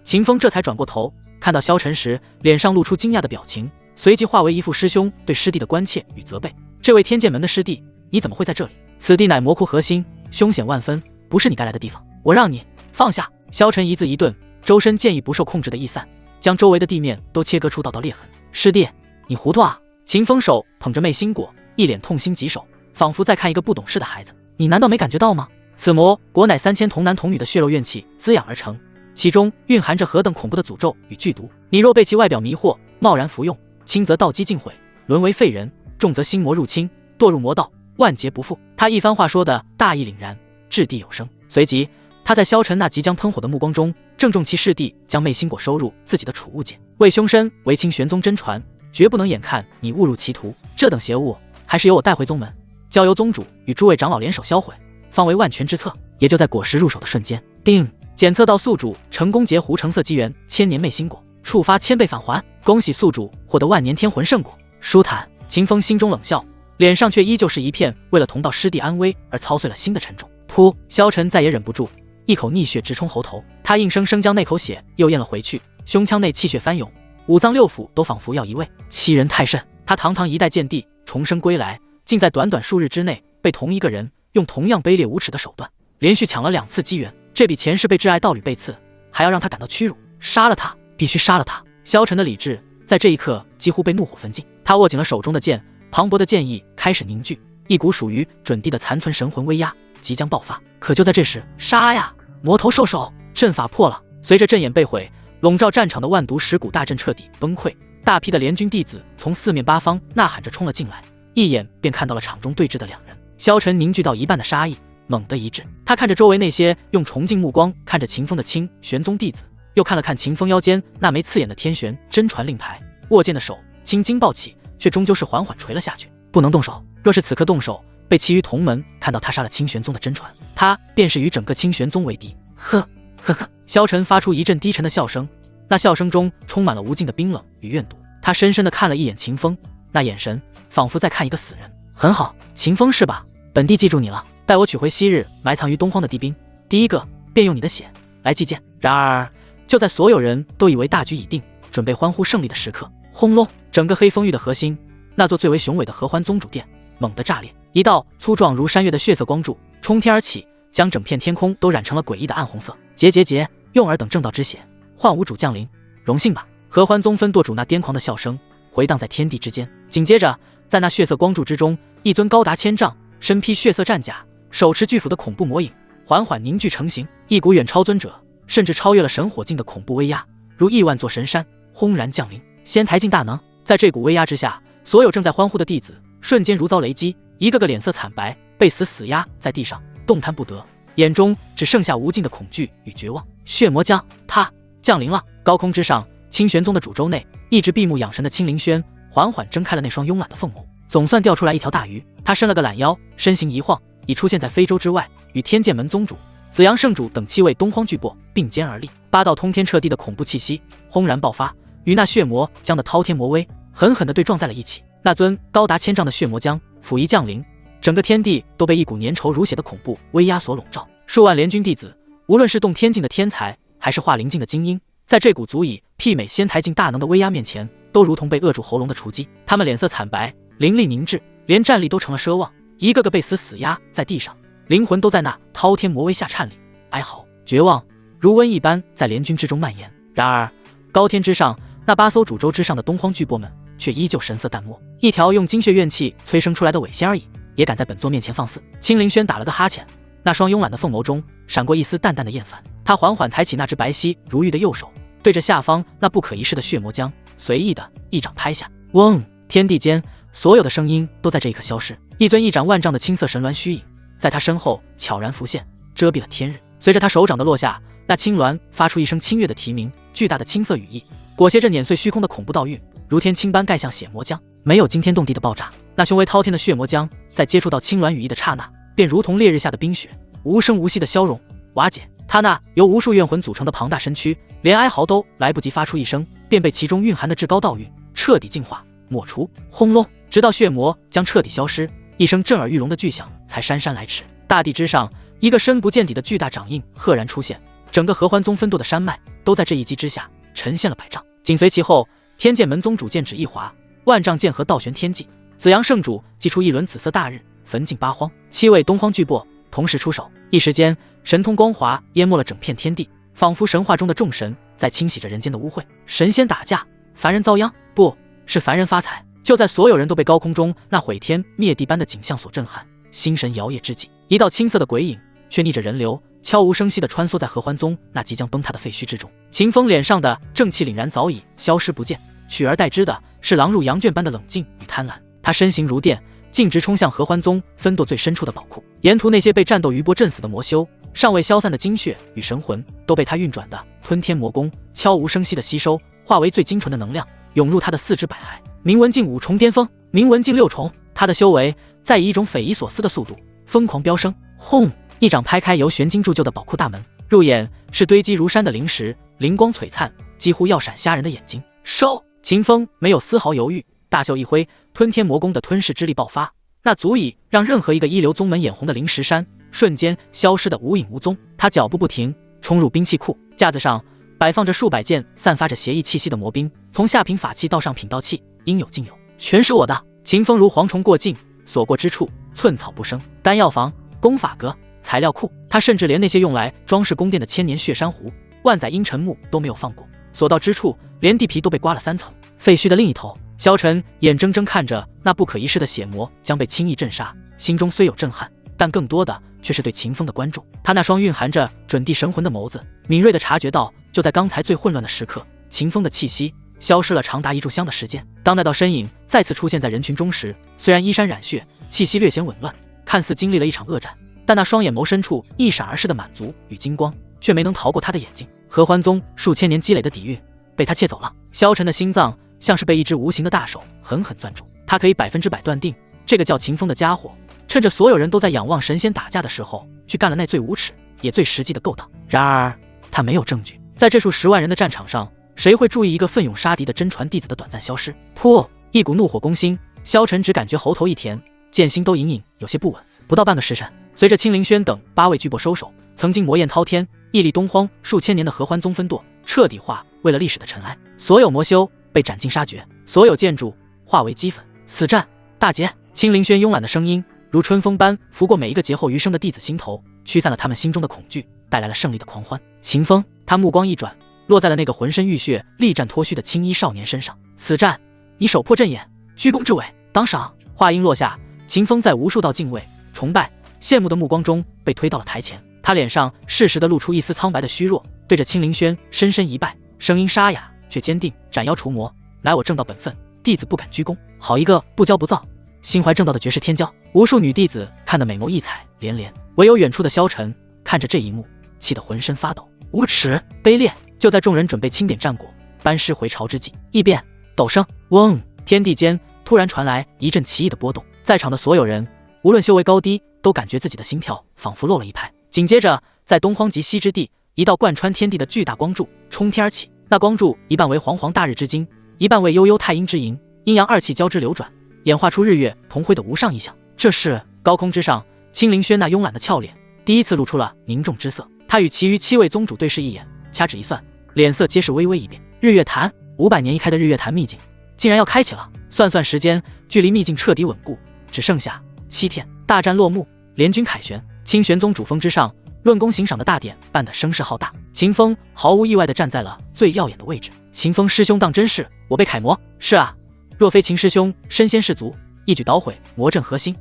S1: 秦风这才转过头，看到萧晨时，脸上露出惊讶的表情，随即化为一副师兄对师弟的关切与责备。这位天剑门的师弟，你怎么会在这里？此地乃魔窟核心，凶险万分，不是你该来的地方。我让你放下！萧晨一字一顿，周身剑意不受控制的逸散，将周围的地面都切割出道道裂痕。师弟，你糊涂啊！秦风手捧着媚心果，一脸痛心疾首，仿佛在看一个不懂事的孩子。你难道没感觉到吗？此魔果乃3000童男童女的血肉怨气滋养而成，其中蕴含着何等恐怖的诅咒与剧毒。你若被其外表迷惑，贸然服用，轻则道基尽毁，沦为废人，重则心魔入侵，堕入魔道，万劫不复。他一番话说的大义凛然，掷地有声。随即他在萧晨那即将喷火的目光中，正中其师弟将媚心果收入自己的储物间，为凶身为清玄宗真传，绝不能眼看你误入歧途。这等邪物还是由我带回宗门，交由宗主与诸位长老联手销毁，方为万全之策。也就在果实入手的瞬间，叮！检测到宿主成功截胡橙色机缘千年媚心果，触发1000倍返还。恭喜宿主获得万年天魂圣果，舒坦。秦风心中冷笑，脸上却依旧是一片为了同道师弟安危而操碎了心的沉重。噗！萧晨再也忍不住，一口逆血直冲喉头，他硬生生将那口血又咽了回去，胸腔内气血翻涌，五脏六腑都仿佛要移位，欺人太甚。他堂堂一代剑帝重生归来，竟在短短数日之内被同一个人用同样卑劣无耻的手段连续抢了2次机缘，这比前世被挚爱道侣背刺还要让他感到屈辱。杀了他，必须杀了他！萧晨的理智在这一刻几乎被怒火焚尽，他握紧了手中的剑，磅礴的剑意开始凝聚，一股属于准帝的残存神魂威压即将爆发。可就在这时，杀呀！魔头兽首，阵法破了。随着阵眼被毁，笼罩战场的万毒石骨大阵彻底崩溃，大批的联军弟子从四面八方呐喊着冲了进来，一眼便看到了场中对峙的2人。萧晨凝聚到一半的杀意猛地一滞，他看着周围那些用崇敬目光看着秦风的清玄宗弟子，又看了看秦风腰间那枚刺眼的天玄真传令牌，握剑的手青筋暴起，却终究是缓缓垂了下去。不能动手，若是此刻动手，被其余同门看到他杀了清玄宗的真传，他便是与整个清玄宗为敌。呵呵呵！萧晨发出一阵低沉的笑声，那笑声中充满了无尽的冰冷与怨毒。他深深地看了一眼秦风，那眼神仿佛在看一个死人。很好，秦风是吧？本帝记住你了，待我取回昔日埋藏于东荒的帝兵，第一个便用你的血来祭剑。然而就在所有人都以为大局已定，准备欢呼胜利的时刻，轰隆！整个黑风域的核心，那座最为雄伟的合欢宗主殿猛地炸裂，一道粗壮如山岳的血色光柱冲天而起，将整片天空都染成了诡异的暗红色。结，用尔等正道之血，唤吾主降临，荣幸吧！合欢宗分舵主那癫狂的笑声回荡在天地之间。紧接着，在那血色光柱之中，一尊高达1000丈、身披血色战甲、手持巨斧的恐怖魔影缓缓凝聚成型，一股远超尊者，甚至超越了神火境的恐怖威压，如亿万座神山轰然降临。仙台境大能！在这股威压之下，所有正在欢呼的弟子瞬间如遭雷击，一个个脸色惨白，被死压在地上，动弹不得，眼中只剩下无尽的恐惧与绝望。血魔将，他降临了！高空之上，清玄宗的主舟内，一直闭目养神的青灵轩缓缓睁开了那双慵懒的凤眸，总算钓出来一条大鱼。他伸了个懒腰，身形一晃，已出现在非洲之外，与天剑门宗主、紫阳圣主等7位东荒巨擘并肩而立。8道通天彻地的恐怖气息轰然爆发，与那血魔将的滔天魔威狠狠地对撞在了一起。那尊高达1000丈的血魔将甫一降临，整个天地都被一股粘稠如血的恐怖威压所笼罩。数万联军弟子，无论是动天境的天才，还是化灵境的精英，在这股足以媲美仙台境大能的威压面前，都如同被扼住喉咙的雏鸡。他们脸色惨白，灵力凝滞，连站立都成了奢望，一个个被死压在地上，灵魂都在那滔天魔威下颤栗、哀嚎、绝望，如瘟一般在联军之中蔓延。然而，高天之上，那8艘主舟之上的东荒巨擘们却依旧神色淡漠。一条用精血怨气催生出来的伪仙而已，也敢在本座面前放肆！青灵轩打了个哈欠，那双慵懒的凤眸中闪过一丝淡淡的厌烦。他缓缓抬起那只白皙如玉的右手，对着下方那不可一世的血魔将随意的一掌拍下。嗡！天地间所有的声音都在这一刻消失。一尊1掌万丈的青色神鸾虚影在他身后悄然浮现，遮蔽了天日。随着他手掌的落下，那青鸾发出一声清越的啼鸣，巨大的青色羽翼裹挟着碾碎虚空的恐怖道韵，如天青般盖向血魔将。没有惊天动地的爆炸，那雄为滔天的血魔将在接触到青鸾羽翼的刹那，便如同烈日下的冰雪，无声无息的消融瓦解。他那由无数怨魂组成的庞大身躯，连哀嚎都来不及发出一声，便被其中蕴含的至高道韵彻底净化抹除。轰隆！直到血魔将彻底消失，一声震耳欲聋的巨响才姗姗来迟。大地之上，一个深不见底的巨大掌印赫然出现，整个合欢宗分舵的山脉都在这一击之下沉陷了100丈。紧随其后，天剑门宗主剑指一划，万丈剑河倒悬天际，紫阳圣主祭出一轮紫色大日，焚尽8荒。7位东荒巨擘同时出手，一时间神通光华淹没了整片天地，仿佛神话中的众神在清洗着人间的污秽。神仙打架，凡人遭殃，不是凡人发财。就在所有人都被高空中那毁天灭地般的景象所震撼，心神摇曳之际，一道青色的鬼影却逆着人流，悄无声息地穿梭在合欢宗那即将崩塌的废墟之中。秦风脸上的正气凛然早已消失不见，取而代之的是狼入羊圈般的冷静与贪婪。他身形如电，径直冲向合欢宗分舵最深处的宝库。沿途那些被战斗余波震死的魔修，尚未消散的精血与神魂，都被他运转的吞天魔功悄无声息地吸收，化为最精纯的能量，涌入他的4肢百骸。铭文境5重巅峰，铭文境6重，他的修为在以一种匪夷所思的速度疯狂飙升。轰！一掌拍开由玄金铸就的宝库大门，入眼是堆积如山的灵石，灵光璀璨，几乎要闪瞎人的眼睛。收！秦风没有丝毫犹豫，大袖一挥，吞天魔功的吞噬之力爆发，那足以让任何一个一流宗门眼红的灵石山瞬间消失得无影无踪。他脚步不停，冲入兵器库，架子上摆放着数百件散发着邪异气息的魔兵，从下品法器到上品道器，应有尽有，全是我的。秦风如蝗虫过境，所过之处寸草不生。丹药房、功法阁、材料库，他甚至连那些用来装饰宫殿的千年血珊瑚、万载阴沉木都没有放过。所到之处，连地皮都被刮了3层。废墟的另一头，萧晨眼睁睁看着那不可一世的血魔将被轻易镇杀，心中虽有震撼，但更多的却是对秦风的关注。他那双蕴含着准地神魂的眸子，敏锐地察觉到，就在刚才最混乱的时刻，秦风的气息消失了长达1炷香的时间。当那道身影再次出现在人群中时，虽然衣衫染血，气息略显紊乱，看似经历了一场恶战，但那双眼眸深处一闪而逝的满足与金光，却没能逃过他的眼睛。合欢宗数千年积累的底蕴被他窃走了。萧晨的心脏像是被一只无形的大手狠狠攥住，他可以100%断定，这个叫秦风的家伙，趁着所有人都在仰望神仙打架的时候，去干了那最无耻也最实际的勾当。然而他没有证据，在这数10万人的战场上，谁会注意一个奋勇杀敌的真传弟子的短暂消失？噗！一股怒火攻心，萧晨只感觉喉头一甜，剑心都隐隐有些不稳。不到半个时辰，随着青灵轩等8位巨擘收手，曾经魔焰滔天、屹立东荒数千年的合欢宗分舵彻底化为了历史的尘埃，所有魔修被斩尽杀绝，所有建筑化为齑粉。此战大捷！青灵轩慵懒的声音如春风般拂过每一个劫后余生的弟子心头，驱散了他们心中的恐惧，带来了胜利的狂欢。秦风，他目光一转，落在了那个浑身浴血、力战脱虚的青衣少年身上。此战，你首破阵眼，居功至伟，当赏。话音落下，秦风在无数道敬畏、崇拜、羡慕的目光中被推到了台前。他脸上适时地露出一丝苍白的虚弱，对着青灵轩深深一拜，声音沙哑却坚定：斩妖除魔，乃我正道本分，弟子不敢居功。好一个不骄不躁、心怀正道的绝世天骄！无数女弟子看得美眸异彩连连，唯有远处的萧晨看着这一幕，气得浑身发抖。无耻卑劣！就在众人准备清点战果、班师回朝之际，异变陡升，嗡！天地间突然传来一阵奇异的波动，在场的所有人，无论修为高低，都感觉自己的心跳仿佛漏了一拍。紧接着，在东荒极西之地，一道贯穿天地的巨大光柱冲天而起。那光柱一半为煌煌大日之精，一半为悠悠太阴之银，阴阳二气交织流转，演化出日月同辉的无上意象。这是高空之上，青灵轩那慵懒的俏脸第一次露出了凝重之色。他与其余7位宗主对视一眼，掐指一算，脸色皆是微微一变。日月潭，500年一开的日月潭秘境，竟然要开启了。算算时间，距离秘境彻底稳固只剩下7天。大战落幕，联军凯旋，清玄宗主峰之上，论功行赏的大典办得声势浩大。秦风毫无意外地站在了最耀眼的位置。秦风师兄当真是我辈楷模？是啊，若非秦师兄身先士卒，一举捣毁魔阵核心，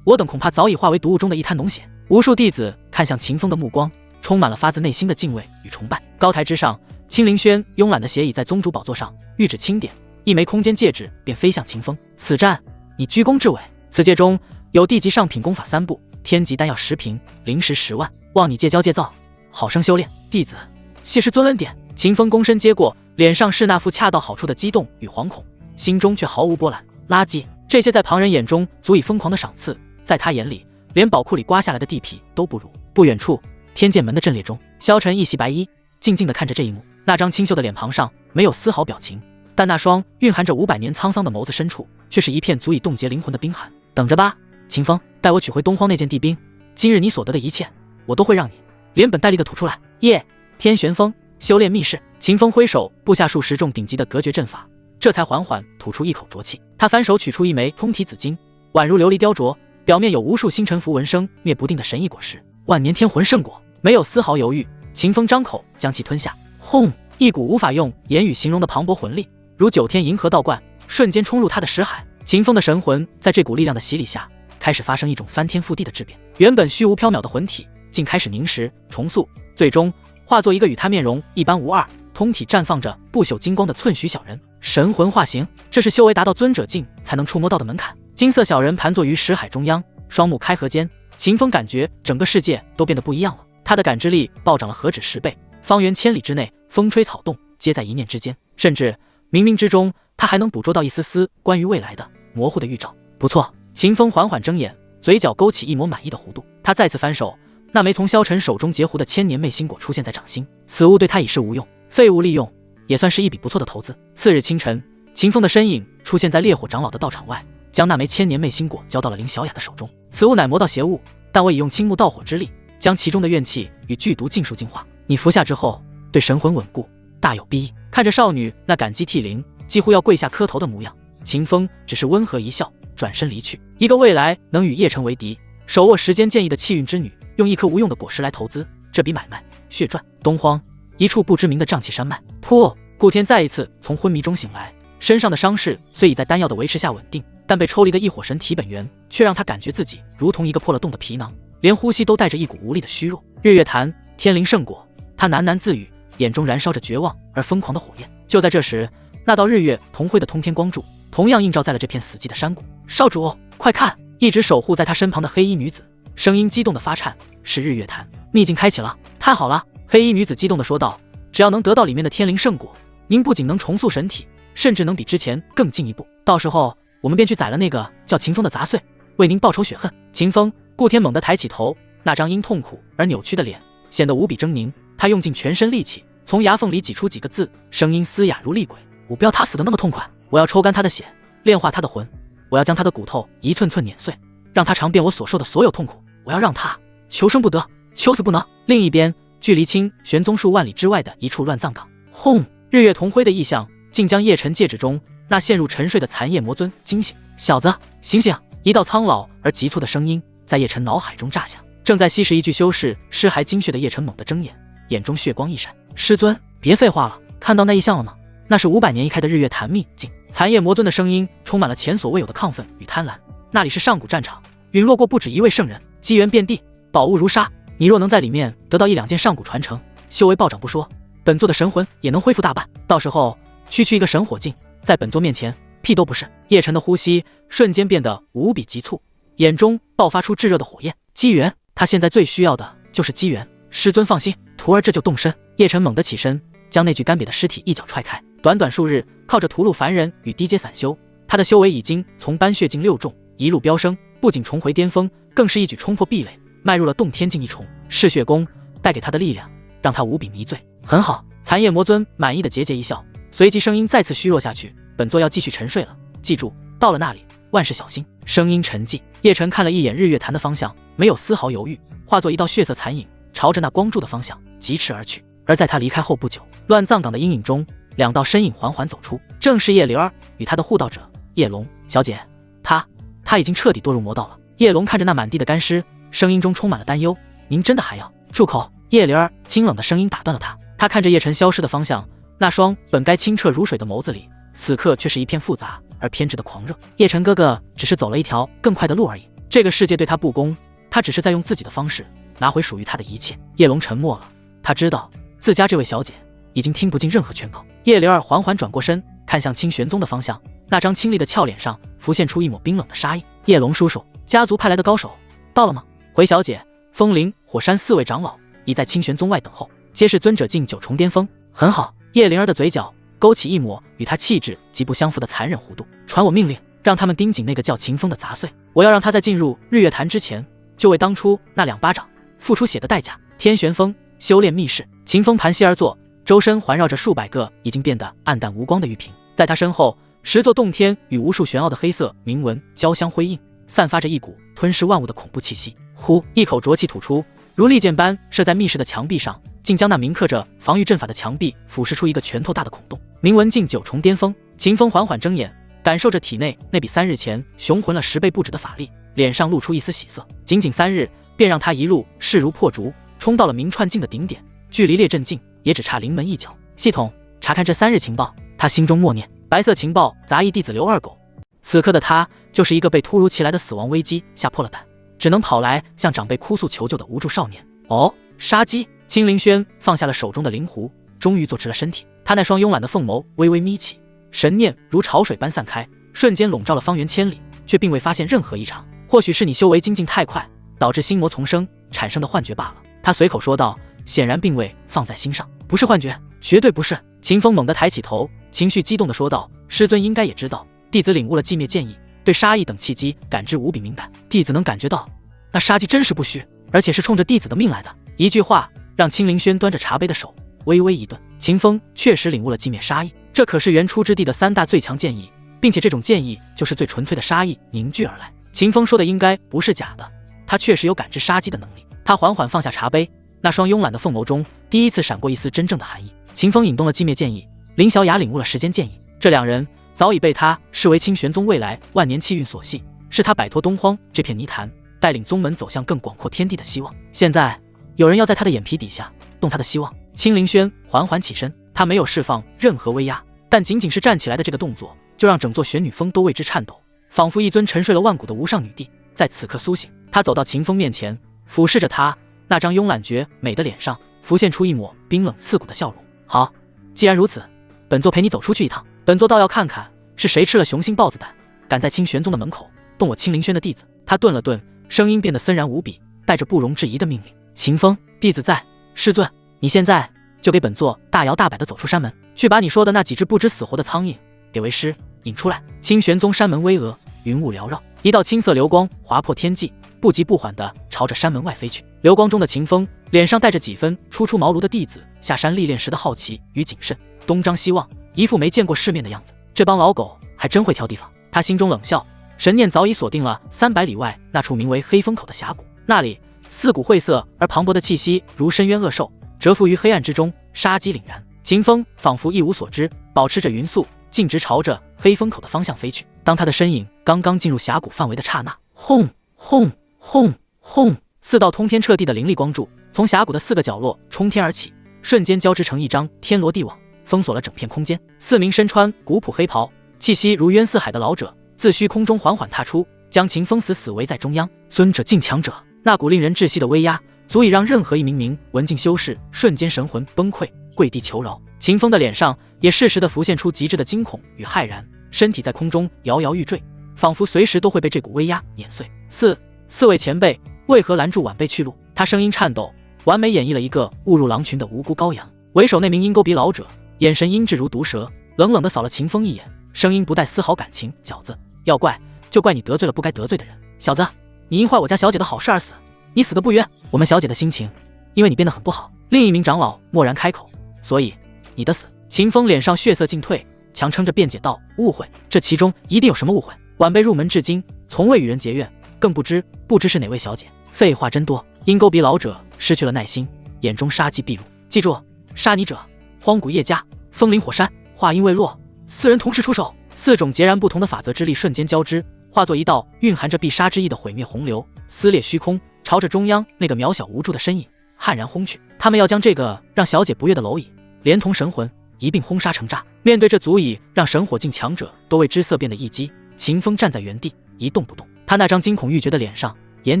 S1: 我等恐怕早已化为毒雾中的一滩脓血。无数弟子看向秦风的目光，充满了发自内心的敬畏与崇拜。高台之上，青灵轩慵懒地斜倚在宗主宝座上，玉指轻点，一枚空间戒指便飞向秦风。此战，你居功至伟。此界中有地级上品功法3部，天级丹药10瓶，灵石10万，望你戒骄戒躁，好生修炼。弟子谢师尊恩典。秦风躬身接过，脸上是那副恰到好处的激动与惶恐，心中却毫无波澜。垃圾，这些在旁人眼中足以疯狂的赏赐，在他眼里，连宝库里刮下来的地皮都不如。不远处，天剑门的阵列中，萧晨一袭白衣，静静地看着这一幕。那张清秀的脸庞上没有丝毫表情，但那双蕴含着500年沧桑的眸子深处，却是一片足以冻结灵魂的冰寒。等着吧，秦风，待我取回东荒那件地冰，今日你所得的一切，我都会让你连本带利的吐出来。耶！天玄峰修炼密室。秦风挥手布下数10种顶级的隔绝阵法，这才缓缓吐出一口浊气。他翻手取出一枚通体紫晶，宛如琉璃雕琢，表面有无数星辰符文生灭不定的神异果实，万年天魂圣果。没有丝毫犹豫，秦风张口将其吞下。轰！一股无法用言语形容的磅礴魂力，如9天银河倒灌，瞬间冲入他的识海。秦风的神魂在这股力量的洗礼下，开始发生一种翻天覆地的质变。原本虚无缥缈的魂体，竟开始凝实重塑，最终化作一个与他面容一般无二、通体绽放着不朽金光的寸许小人。神魂化形，这是修为达到尊者境才能触摸到的门槛。金色小人盘坐于识海中央，双目开合间，秦风感觉整个世界都变得不一样了。他的感知力暴涨了何止10倍，方圆千里之内，风吹草动皆在一念之间，甚至冥冥之中，他还能捕捉到一丝丝关于未来的模糊的预兆。不错，秦风缓缓睁眼，嘴角勾起一抹满意的弧度。他再次翻手，那枚从萧晨手中截胡的千年魅心果出现在掌心。此物对他已是无用，废物利用，也算是一笔不错的投资。次日清晨，秦风的身影出现在烈火长老的道场外，将那枚千年魅心果交到了林小雅的手中。此物乃魔道邪物，但我已用青木道火之力，将其中的怨气与剧毒尽数净化。你服下之后，对神魂稳固大有裨益。看着少女那感激涕零，几乎要跪下磕头的模样，秦风只是温和一笑，转身离去。一个未来能与叶辰为敌，手握时间剑意的气运之女，用一颗无用的果实来投资，这笔买卖血赚。东荒一处不知名的瘴气山脉，噗！顾天再一次从昏迷中醒来，身上的伤势虽已在丹药的维持下稳定，但被抽离的异火神体本源却让他感觉自己如同一个破了洞的皮囊，连呼吸都带着一股无力的虚弱。日月潭天灵圣果，他喃喃自语，眼中燃烧着绝望而疯狂的火焰。就在这时，那道日月同辉的通天光柱同样映照在了这片死寂的山谷。少主，快看！一直守护在他身旁的黑衣女子声音激动的发颤，是日月潭秘境开启了！太好了！黑衣女子激动的说道，只要能得到里面的天灵圣果，您不仅能重塑神体，甚至能比之前更进一步。到时候我们便去宰了那个叫秦风的杂碎，为您报仇雪恨。秦风，顾天猛地抬起头，那张因痛苦而扭曲的脸显得无比狰狞。他用尽全身力气，从牙缝里挤出几个字，声音嘶哑如厉鬼：我不要他死得那么痛快，我要抽干他的血，炼化他的魂，我要将他的骨头一寸寸碾碎，让他尝遍我所受的所有痛苦，我要让他求生不得，求死不能。另一边，距离清玄宗数万里之外的一处乱葬岗，轰！日月同辉的异象竟将叶辰戒指中那陷入沉睡的残夜魔尊惊醒。小子，醒醒！一道苍老而急促的声音在叶辰脑海中炸响。正在吸食一具修士尸骸精血的叶晨猛地睁眼，眼中血光一闪：“师尊，别废话了，看到那异象了吗？那是500年一开的日月潭秘境。”残叶魔尊的声音充满了前所未有的亢奋与贪婪。那里是上古战场，陨落过不止一位圣人，机缘遍地，宝物如沙。你若能在里面得到1、2件上古传承，修为暴涨不说，本座的神魂也能恢复大半。到时候区区一个神火境，在本座面前屁都不是。叶晨的呼吸瞬间变得无比急促，眼中爆发出炙热的火焰。机缘，他现在最需要的就是机缘。师尊放心，徒儿这就动身。叶晨猛地起身，将那具干瘪的尸体一脚踹开。短短数日，靠着屠戮凡人与低阶散修，他的修为已经从斑血境6重一路飙升，不仅重回巅峰，更是一举冲破壁垒，迈入了洞天境1重。嗜血功带给他的力量让他无比迷醉。很好，残叶魔尊满意的桀桀一笑，随即声音再次虚弱下去：“本座要继续沉睡了，记住，到了那里万事小心。”声音沉寂。叶晨看了一眼日月潭的方向，没有丝毫犹豫，化作一道血色残影，朝着那光柱的方向疾驰而去。而在他离开后不久，乱葬岗的阴影中，2道身影缓缓走出，正是叶灵儿与他的护道者叶龙。小姐，他已经彻底堕入魔道了。叶龙看着那满地的干尸，声音中充满了担忧：“您真的还要？”住口！叶灵儿清冷的声音打断了他。他看着叶晨消失的方向，那双本该清澈如水的眸子里，此刻却是一片复杂而偏执的狂热。叶晨哥哥只是走了一条更快的路而已，这个世界对他不公，他只是在用自己的方式拿回属于他的一切。叶龙沉默了，他知道自家这位小姐已经听不进任何劝告。叶灵儿缓缓转过身，看向清玄宗的方向，那张清丽的俏脸上浮现出一抹冰冷的杀意。叶龙叔叔，家族派来的高手到了吗？回小姐，风灵、火山4位长老已在清玄宗外等候，皆是尊者境9重巅峰。很好。叶灵儿的嘴角勾起一抹与她气质极不相符的残忍弧度。传我命令，让他们盯紧那个叫秦风的杂碎，我要让他在进入日月潭之前，就为当初那2巴掌付出血的代价。天玄峰修炼密室，秦风盘膝而坐，周身环绕着数百个已经变得暗淡无光的玉瓶，在他身后10座洞天与无数玄奥的黑色铭文交相辉映，散发着一股吞噬万物的恐怖气息。呼，一口浊气吐出，如利剑般射在密室的墙壁上，竟将那铭刻着防御阵法的墙壁腐蚀出一个拳头大的孔洞。铭文境9重巅峰。秦风缓缓睁眼，感受着体内那比3日前雄浑了10倍不止的法力，脸上露出一丝喜色。仅仅3日，便让他一路势如破竹，冲到了明串境的顶点，距离列阵境也只差临门一脚。系统查看这3日情报。他心中默念。白色情报杂役弟子刘二狗。此刻的他就是一个被突如其来的死亡危机吓破了胆，只能跑来向长辈哭诉求救的无助少年。哦，杀鸡！青灵轩放下了手中的灵狐，终于坐直了身体。他那双慵懒的凤眸微微眯起，神念如潮水般散开，瞬间笼罩了方圆千里，却并未发现任何异常。或许是你修为精进太快，导致心魔丛生产生的幻觉罢了。他随口说道，显然并未放在心上。不是幻觉，绝对不是。秦风猛地抬起头，情绪激动地说道：“师尊应该也知道，弟子领悟了寂灭剑意，对杀意等契机感知无比敏感。弟子能感觉到，那杀机真是不虚，而且是冲着弟子的命来的。”一句话让青灵轩端着茶杯的手微微一顿。秦风确实领悟了寂灭杀意，这可是原初之地的3大最强剑意，并且这种剑意就是最纯粹的杀意凝聚而来。秦风说的应该不是假的，他确实有感知杀机的能力。他缓缓放下茶杯，那双慵懒的凤眸中第一次闪过一丝真正的寒意。秦风引动了寂灭剑意，林小雅领悟了时间剑意，这2人早已被他视为清玄宗未来万年气运所系，是他摆脱东荒这片泥潭，带领宗门走向更广阔天地的希望。现在有人要在他的眼皮底下动他的希望。青灵轩缓缓起身，他没有释放任何威压，但仅仅是站起来的这个动作，就让整座玄女峰都为之颤抖，仿佛一尊沉睡了万古的无上女帝在此刻苏醒。他走到秦风面前，俯视着他，那张慵懒绝美的脸上浮现出一抹冰冷刺骨的笑容。好，既然如此，本座陪你走出去一趟。本座倒要看看是谁吃了雄心豹子胆，敢在清玄宗的门口动我青灵轩的弟子。他顿了顿，声音变得森然无比，带着不容置疑的命令：秦风，弟子在。师尊，你现在就给本座大摇大摆地走出山门，去把你说的那几只不知死活的苍蝇给为师引出来。清玄宗山门巍峨，云雾缭绕，一道青色流光划破天际，不急不缓地朝着山门外飞去。流光中的秦风脸上带着几分初出茅庐的弟子下山历练时的好奇与谨慎，东张西望，一副没见过世面的样子。这帮老狗还真会挑地方。他心中冷笑，神念早已锁定了300里外那处名为黑风口的峡谷，那里四股晦涩而磅礴的气息如深渊恶兽，蛰伏于黑暗之中，杀机凛然。秦风仿佛一无所知，保持着匀速，径直朝着黑风口的方向飞去。当他的身影刚刚进入峡谷范围的刹那，轰轰轰轰4道通天彻地的灵力光柱从峡谷的4个角落冲天而起，瞬间交织成一张天罗地网，封锁了整片空间。4名身穿古朴黑袍、气息如渊似海的老者自虚空中缓缓踏出，将秦风死围在中央。尊者境强者，那股令人窒息的威压，足以让任何一名文静修士瞬间神魂崩溃，跪地求饶。秦风的脸上也适时地浮现出极致的惊恐与骇然，身体在空中摇摇欲坠，仿佛随时都会被这股威压碾碎。四位前辈，为何拦住晚辈去路？他声音颤抖，完美演绎了一个误入狼群的无辜羔羊。为首那名鹰钩鼻老者眼神阴鸷如毒蛇，冷冷地扫了秦风一眼，声音不带丝毫感情：小子，要怪就怪你得罪了不该得罪的人。小子，你因坏我家小姐的好事而死，你死得不冤。我们小姐的心情因为你变得很不好。另一名长老蓦然开口，所以你的死。秦风脸上血色尽退，强撑着辩解道：误会，这其中一定有什么误会。晚辈入门至今从未与人结怨，更不知是哪位小姐。废话真多。鹰钩鼻老者失去了耐心，眼中杀机毕露。记住，杀你者荒古叶家、风林火山。话音未落，4人同时出手，4种截然不同的法则之力瞬间交织，化作一道蕴含着必杀之意的毁灭洪流，撕裂虚空，朝着中央那个渺小无助的身影悍然轰去。他们要将这个让小姐不悦的蝼蚁连同神魂一并轰杀成渣。面对这足以让神火境强者都为之色变的一击，秦风站在原地一动不动，他那张惊恐欲绝的脸上，眼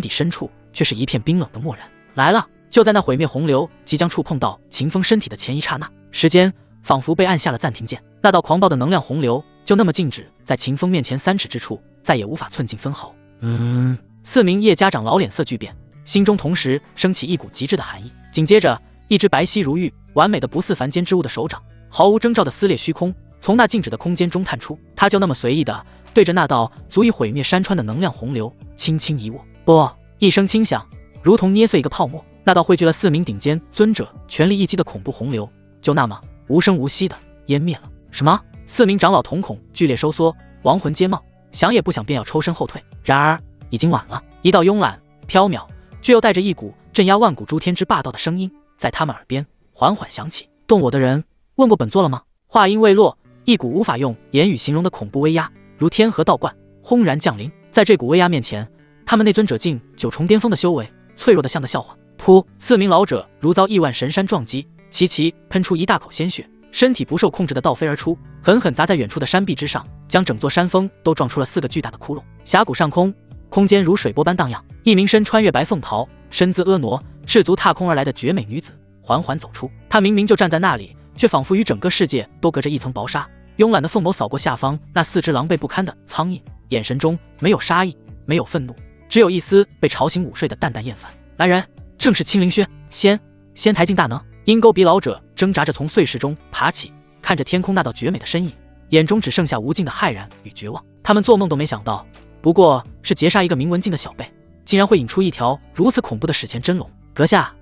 S1: 底深处却是一片冰冷的漠然。来了！就在那毁灭洪流即将触碰到秦风身体的前一刹那，时间仿佛被按下了暂停键，那道狂暴的能量洪流就那么静止在秦风面前3尺之处，再也无法寸进分毫。4名叶家长老脸色巨变，心中同时升起一股极致的寒意。紧接着，一只白皙如玉、完美的不似凡间之物的手掌，毫无征兆的撕裂虚空，从那静止的空间中探出。他就那么随意的对着那道足以毁灭山川的能量洪流轻轻一握，啵一声轻响，如同捏碎一个泡沫。那道汇聚了4名顶尖尊者全力一击的恐怖洪流，就那么无声无息的湮灭了。什么？4名长老瞳孔剧烈收缩，亡魂皆冒，想也不想便要抽身后退。然而已经晚了。一道慵懒、飘渺，却又带着一股镇压万古诸天之霸道的声音在他们耳边缓缓响起：动我的人问过本座了吗？话音未落，一股无法用言语形容的恐怖威压如天河倒灌轰然降临。在这股威压面前，他们那尊者境9重巅峰的修为脆弱的像个笑话。噗！4名老者如遭亿万神山撞击，齐喷出一大口鲜血，身体不受控制的倒飞而出，狠狠砸在远处的山壁之上，将整座山峰都撞出了4个巨大的窟窿。峡谷上空，空间如水波般荡漾，一名身穿月白凤袍、身姿婀娜、赤足踏空而来的绝美女子缓缓走出。她明明就站在那里，却仿佛与整个世界都隔着一层薄纱。慵懒的凤眸扫过下方那4只狼狈不堪的苍蝇，眼神中没有杀意，没有愤怒，只有一丝被吵醒午睡的淡淡厌烦。来人，正是青灵轩。仙台境大能。鹰钩鼻老者挣扎着从碎石中爬起，看着天空那道绝美的身影，眼中只剩下无尽的骇然与绝望。他们做梦都没想到，不过是劫杀一个名文静的小辈，竟然会引出一条如此恐怖的史前真龙。阁下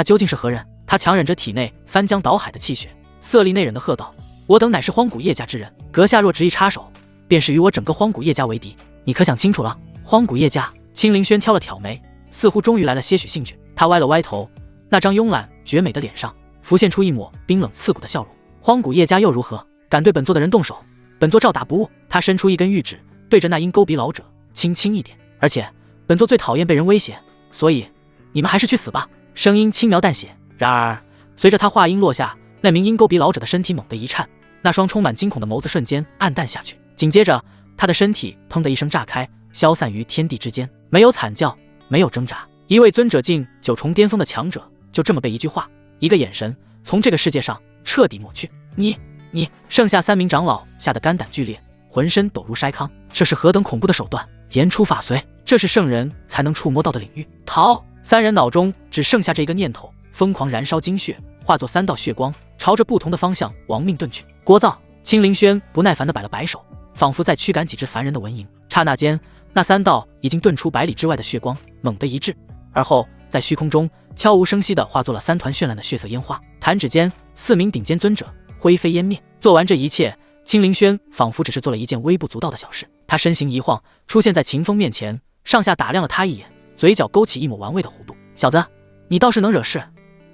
S1: 究竟是何人？他强忍着体内翻江倒海的气血，色厉内荏的喝道：我等乃是荒古叶家之人，阁下若执意插手，便是与我整个荒古叶家为敌。你可想清楚了？荒古叶家。青灵轩挑了挑眉，似乎终于来了些许兴趣。他歪了歪头，那张慵懒绝美的脸上浮现出一抹冰冷刺骨的笑容。荒古叶家又如何？敢对本座的人动手，本座照打不误。他伸出一根玉指，对着那鹰钩鼻老者轻轻一点。而且本座最讨厌被人威胁，所以你们还是去死吧。声音轻描淡写。然而随着他话音落下，那名鹰钩鼻老者的身体猛地一颤，那双充满惊恐的眸子瞬间暗淡下去。紧接着他的身体砰的一声炸开，消散于天地之间。没有惨叫，没有挣扎，一位尊者境9重巅峰的强者就这么被一句话、一个眼神从这个世界上彻底抹去。你剩下3名长老吓得肝胆俱裂，浑身抖如筛糠。这是何等恐怖的手段！言出法随，这是圣人才能触摸到的领域。逃！3人脑中只剩下这一个念头，疯狂燃烧精血，化作3道血光，朝着不同的方向亡命遁去。聒噪！青灵轩不耐烦地摆了摆手，仿佛在驱赶几只凡人的蚊蝇。刹那间，那3道已经遁出百里之外的血光猛地一滞，而后在虚空中悄无声息地化作了3团绚烂的血色烟花。弹指间，4名顶尖尊者灰飞烟灭。做完这一切，青灵轩仿佛只是做了一件微不足道的小事。他身形一晃，出现在秦风面前，上下打量了他一眼，嘴角勾起一抹玩味的弧度。小子，你倒是能惹事，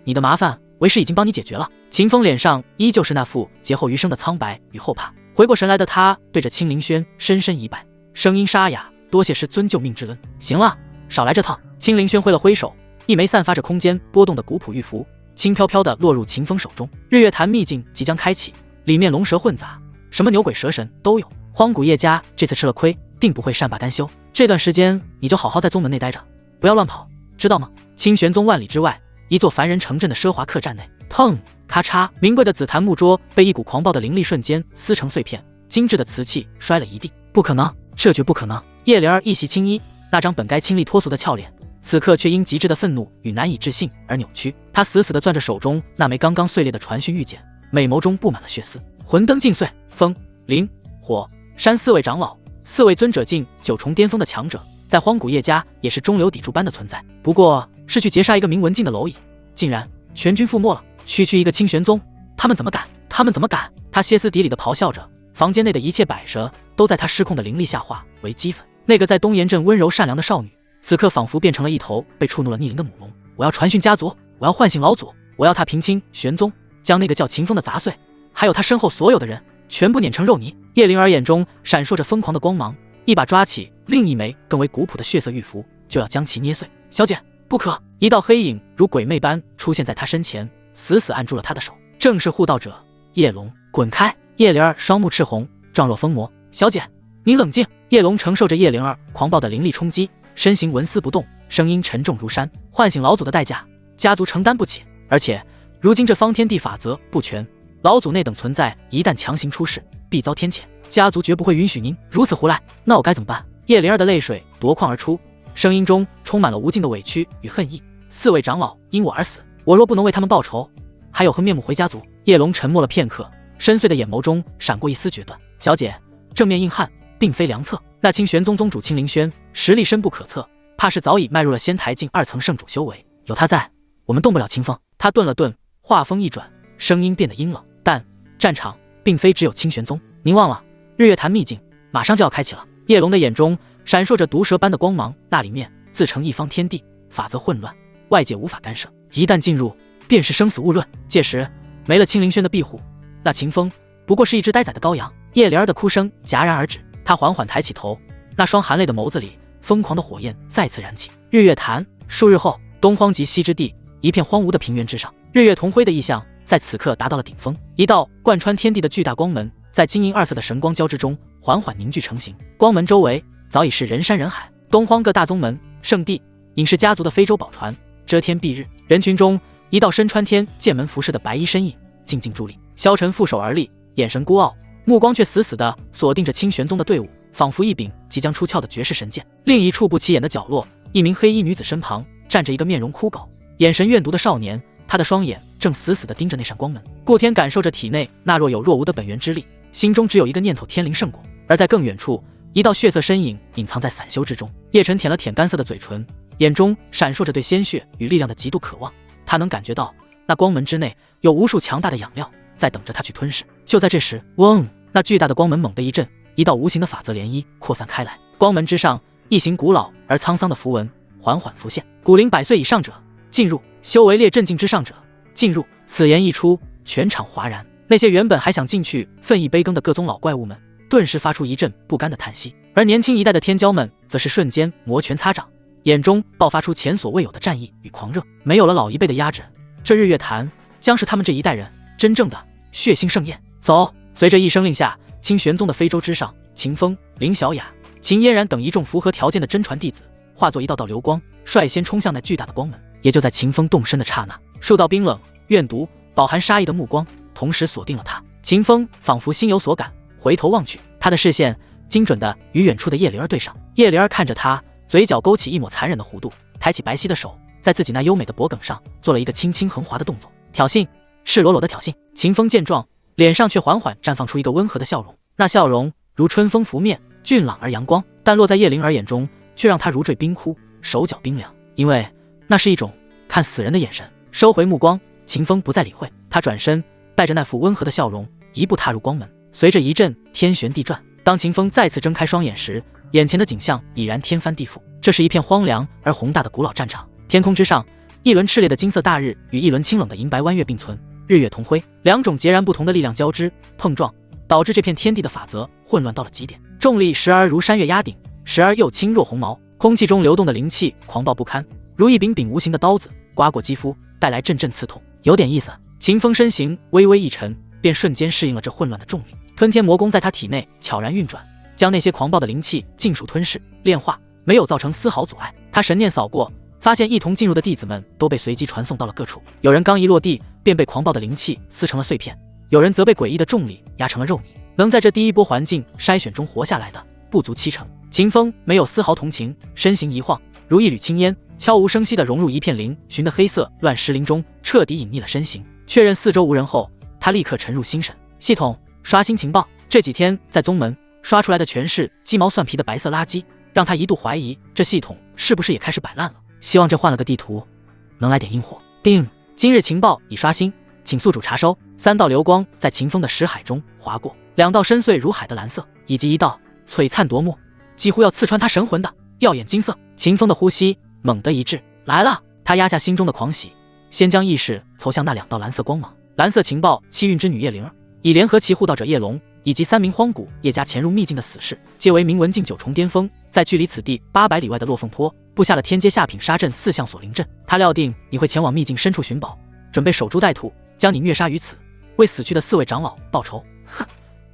S1: 你的麻烦为师已经帮你解决了。秦风脸上依旧是那副劫后余生的苍白与后怕。回过神来的他对着青灵轩深深一拜，声音沙哑：多谢师尊救命之恩。行了，少来这套！青灵轩挥了挥手，一枚散发着空间波动的古朴玉符轻飘飘地落入秦风手中。日月潭秘境即将开启，里面龙蛇混杂，什么牛鬼蛇神都有。荒古叶家这次吃了亏，定不会善罢甘休。这段时间你就好好在宗门内待着，不要乱跑，知道吗？清玄宗万里之外，一座凡人城镇的奢华客栈内，砰！咔嚓！名贵的紫檀木桌被一股狂暴的灵力瞬间撕成碎片，精致的瓷器摔了一地。不可能，这绝不可能！叶灵儿一袭青衣，那张本该清丽脱俗的俏脸，此刻却因极致的愤怒与难以置信而扭曲。她死死地攥着手中那枚刚刚碎裂的传讯玉简，美眸中布满了血丝。魂灯尽碎，风、灵、火、山4位长老，4位尊者境9重巅峰的强者，在荒古叶家也是中流砥柱般的存在。不过是去劫杀一个名文静的蝼蚁，竟然全军覆没了。区区一个清玄宗，他们怎么敢？他们怎么敢？他歇斯底里地咆哮着，房间内的一切摆设都在他失控的灵力下化为齑粉。那个在东岩镇温柔善良的少女，此刻仿佛变成了一头被触怒了逆鳞的母龙。我要传讯家族，我要唤醒老祖，我要他平清玄宗，将那个叫秦风的砸碎，还有他身后所有的人，全部碾成肉泥。叶灵儿眼中闪烁着疯狂的光芒，一把抓起另一枚更为古朴的血色玉符，就要将其捏碎。小姐，不可！一道黑影如鬼魅般出现在他身前，死死按住了他的手。正是护道者叶龙。滚开！叶灵儿双目赤红，状若疯魔。小姐，你冷静！叶龙承受着叶灵儿狂暴的灵力冲击，身形纹丝不动，声音沉重如山。唤醒老祖的代价，家族承担不起。而且如今这方天地法则不全，老祖那等存在一旦强行出世，必遭天谴。家族绝不会允许您如此胡来。那我该怎么办？叶灵儿的泪水夺眶而出，声音中充满了无尽的委屈与恨意。4位长老因我而死，我若不能为他们报仇，还有何面目回家族？叶龙沉默了片刻，深邃的眼眸中闪过一丝决断。小姐，正面硬汉并非良策。那清玄宗宗主青灵轩实力深不可测，怕是早已迈入了仙台境2层圣主修为。有他在，我们动不了清风。他顿了顿，话锋一转，声音变得阴冷。但战场并非只有清玄宗，您忘了，日月潭秘境马上就要开启了。叶龙的眼中闪烁着毒蛇般的光芒，那里面自成一方天地，法则混乱，外界无法干涉，一旦进入，便是生死勿论。届时没了青灵轩的庇护，那秦风不过是一只待宰的羔羊。叶灵儿的哭声戛然而止，她缓缓抬起头，那双含泪的眸子里疯狂的火焰再次燃起。日月潭。数日后，东荒极西之地，一片荒芜的平原之上，日月同辉的异象在此刻达到了顶峰。一道贯穿天地的巨大光门，在金银2色的神光交织中缓缓凝聚成型。光门周围早已是人山人海，东荒各大宗门、圣地、隐士家族的非洲宝船遮天蔽日。人群中，一道身穿天剑门服饰的白衣身影静静伫立。萧晨负手而立，眼神孤傲，目光却死死地锁定着清玄宗的队伍，仿佛一柄即将出鞘的绝世神剑。另一处不起眼的角落，一名黑衣女子身旁站着一个面容枯槁、眼神怨毒的少年，他的双眼正死死地盯着那扇光门。顾天感受着体内那若有若无的本源之力，心中只有一个念头：天灵圣果。而在更远处，一道血色身影隐藏在散修之中。叶晨舔了舔干涩的嘴唇，眼中闪烁着对鲜血与力量的极度渴望。他能感觉到那光门之内有无数强大的养料在等着他去吞噬。就在这时，嗡！那巨大的光门猛地一震，一道无形的法则涟漪扩散开来。光门之上，一行古老而沧桑的符文缓缓浮现：古龄100岁以上者进入，修为列镇境之上者进入。此言一出，全场哗然。那些原本还想进去奋意杯羹的各宗老怪物们，顿时发出一阵不甘的叹息。而年轻一代的天骄们，则是瞬间摩拳擦掌，眼中爆发出前所未有的战意与狂热。没有了老一辈的压制，这日月潭将是他们这一代人真正的血腥盛宴。走！随着一声令下，清玄宗的非洲之上，秦风、林小雅、秦嫣然等一众符合条件的真传弟子，化作一道道流光，率先冲向那巨大的光门。也就在秦风动身的刹那，数道冰冷、怨毒、饱含杀意的目光同时锁定了他。秦风仿佛心有所感，回头望去，他的视线精准地与远处的叶灵儿对上。叶灵儿看着他，嘴角勾起一抹残忍的弧度，抬起白皙的手，在自己那优美的脖颈上做了一个轻轻横划的动作。挑衅，赤裸裸的挑衅。秦风见状，脸上却缓缓绽放出一个温和的笑容，那笑容如春风拂面，俊朗而阳光，但落在叶灵儿眼中，却让他如坠冰窟，手脚冰凉，因为那是一种看死人的眼神。收回目光，秦风不再理会，他转身，带着那副温和的笑容，一步踏入光门。随着一阵天旋地转，当秦风再次睁开双眼时，眼前的景象已然天翻地覆。这是一片荒凉而宏大的古老战场，天空之上，一轮炽烈的金色大日与一轮清冷的银白弯月并存，日月同辉，两种截然不同的力量交织碰撞，导致这片天地的法则混乱到了极点。重力时而如山岳压顶，时而又轻若鸿毛，空气中流动的灵气狂暴不堪，如一柄柄无形的刀子刮过肌肤，带来阵阵刺痛。有点意思。秦风身形微微一沉，便瞬间适应了这混乱的重力。吞天魔功在他体内悄然运转，将那些狂暴的灵气尽数吞噬炼化，没有造成丝毫阻碍。他神念扫过，发现一同进入的弟子们都被随机传送到了各处，有人刚一落地便被狂暴的灵气撕成了碎片，有人则被诡异的重力压成了肉泥。能在这第一波环境筛选中活下来的不足70%。秦风没有丝毫同情，身形一晃，如一缕青烟，悄无声息地融入一片嶙峋的黑色乱石林中，彻底隐匿了身形。确认四周无人后，他立刻沉入心神。系统刷新情报，这几天在宗门刷出来的全是鸡毛蒜皮的白色垃圾，让他一度怀疑这系统是不是也开始摆烂了。希望这换了个地图能来点阴火。定，今日情报已刷新，请宿主查收。3道流光在秦风的识海中划过，2道深邃如海的蓝色，以及1道璀璨夺目，几乎要刺穿他神魂的耀眼金色。秦风的呼吸猛地一滞，来了！他压下心中的狂喜，先将意识投向那2道蓝色光芒。蓝色情报：气运之女叶灵儿已联合其护道者叶龙以及3名荒古叶家潜入秘境的死士，皆为明文境9重巅峰，在距离此地800里外的落凤坡布下了天阶下品杀阵4项锁灵阵。他料定你会前往秘境深处寻宝，准备守株待兔，将你虐杀于此，为死去的4位长老报仇。哼，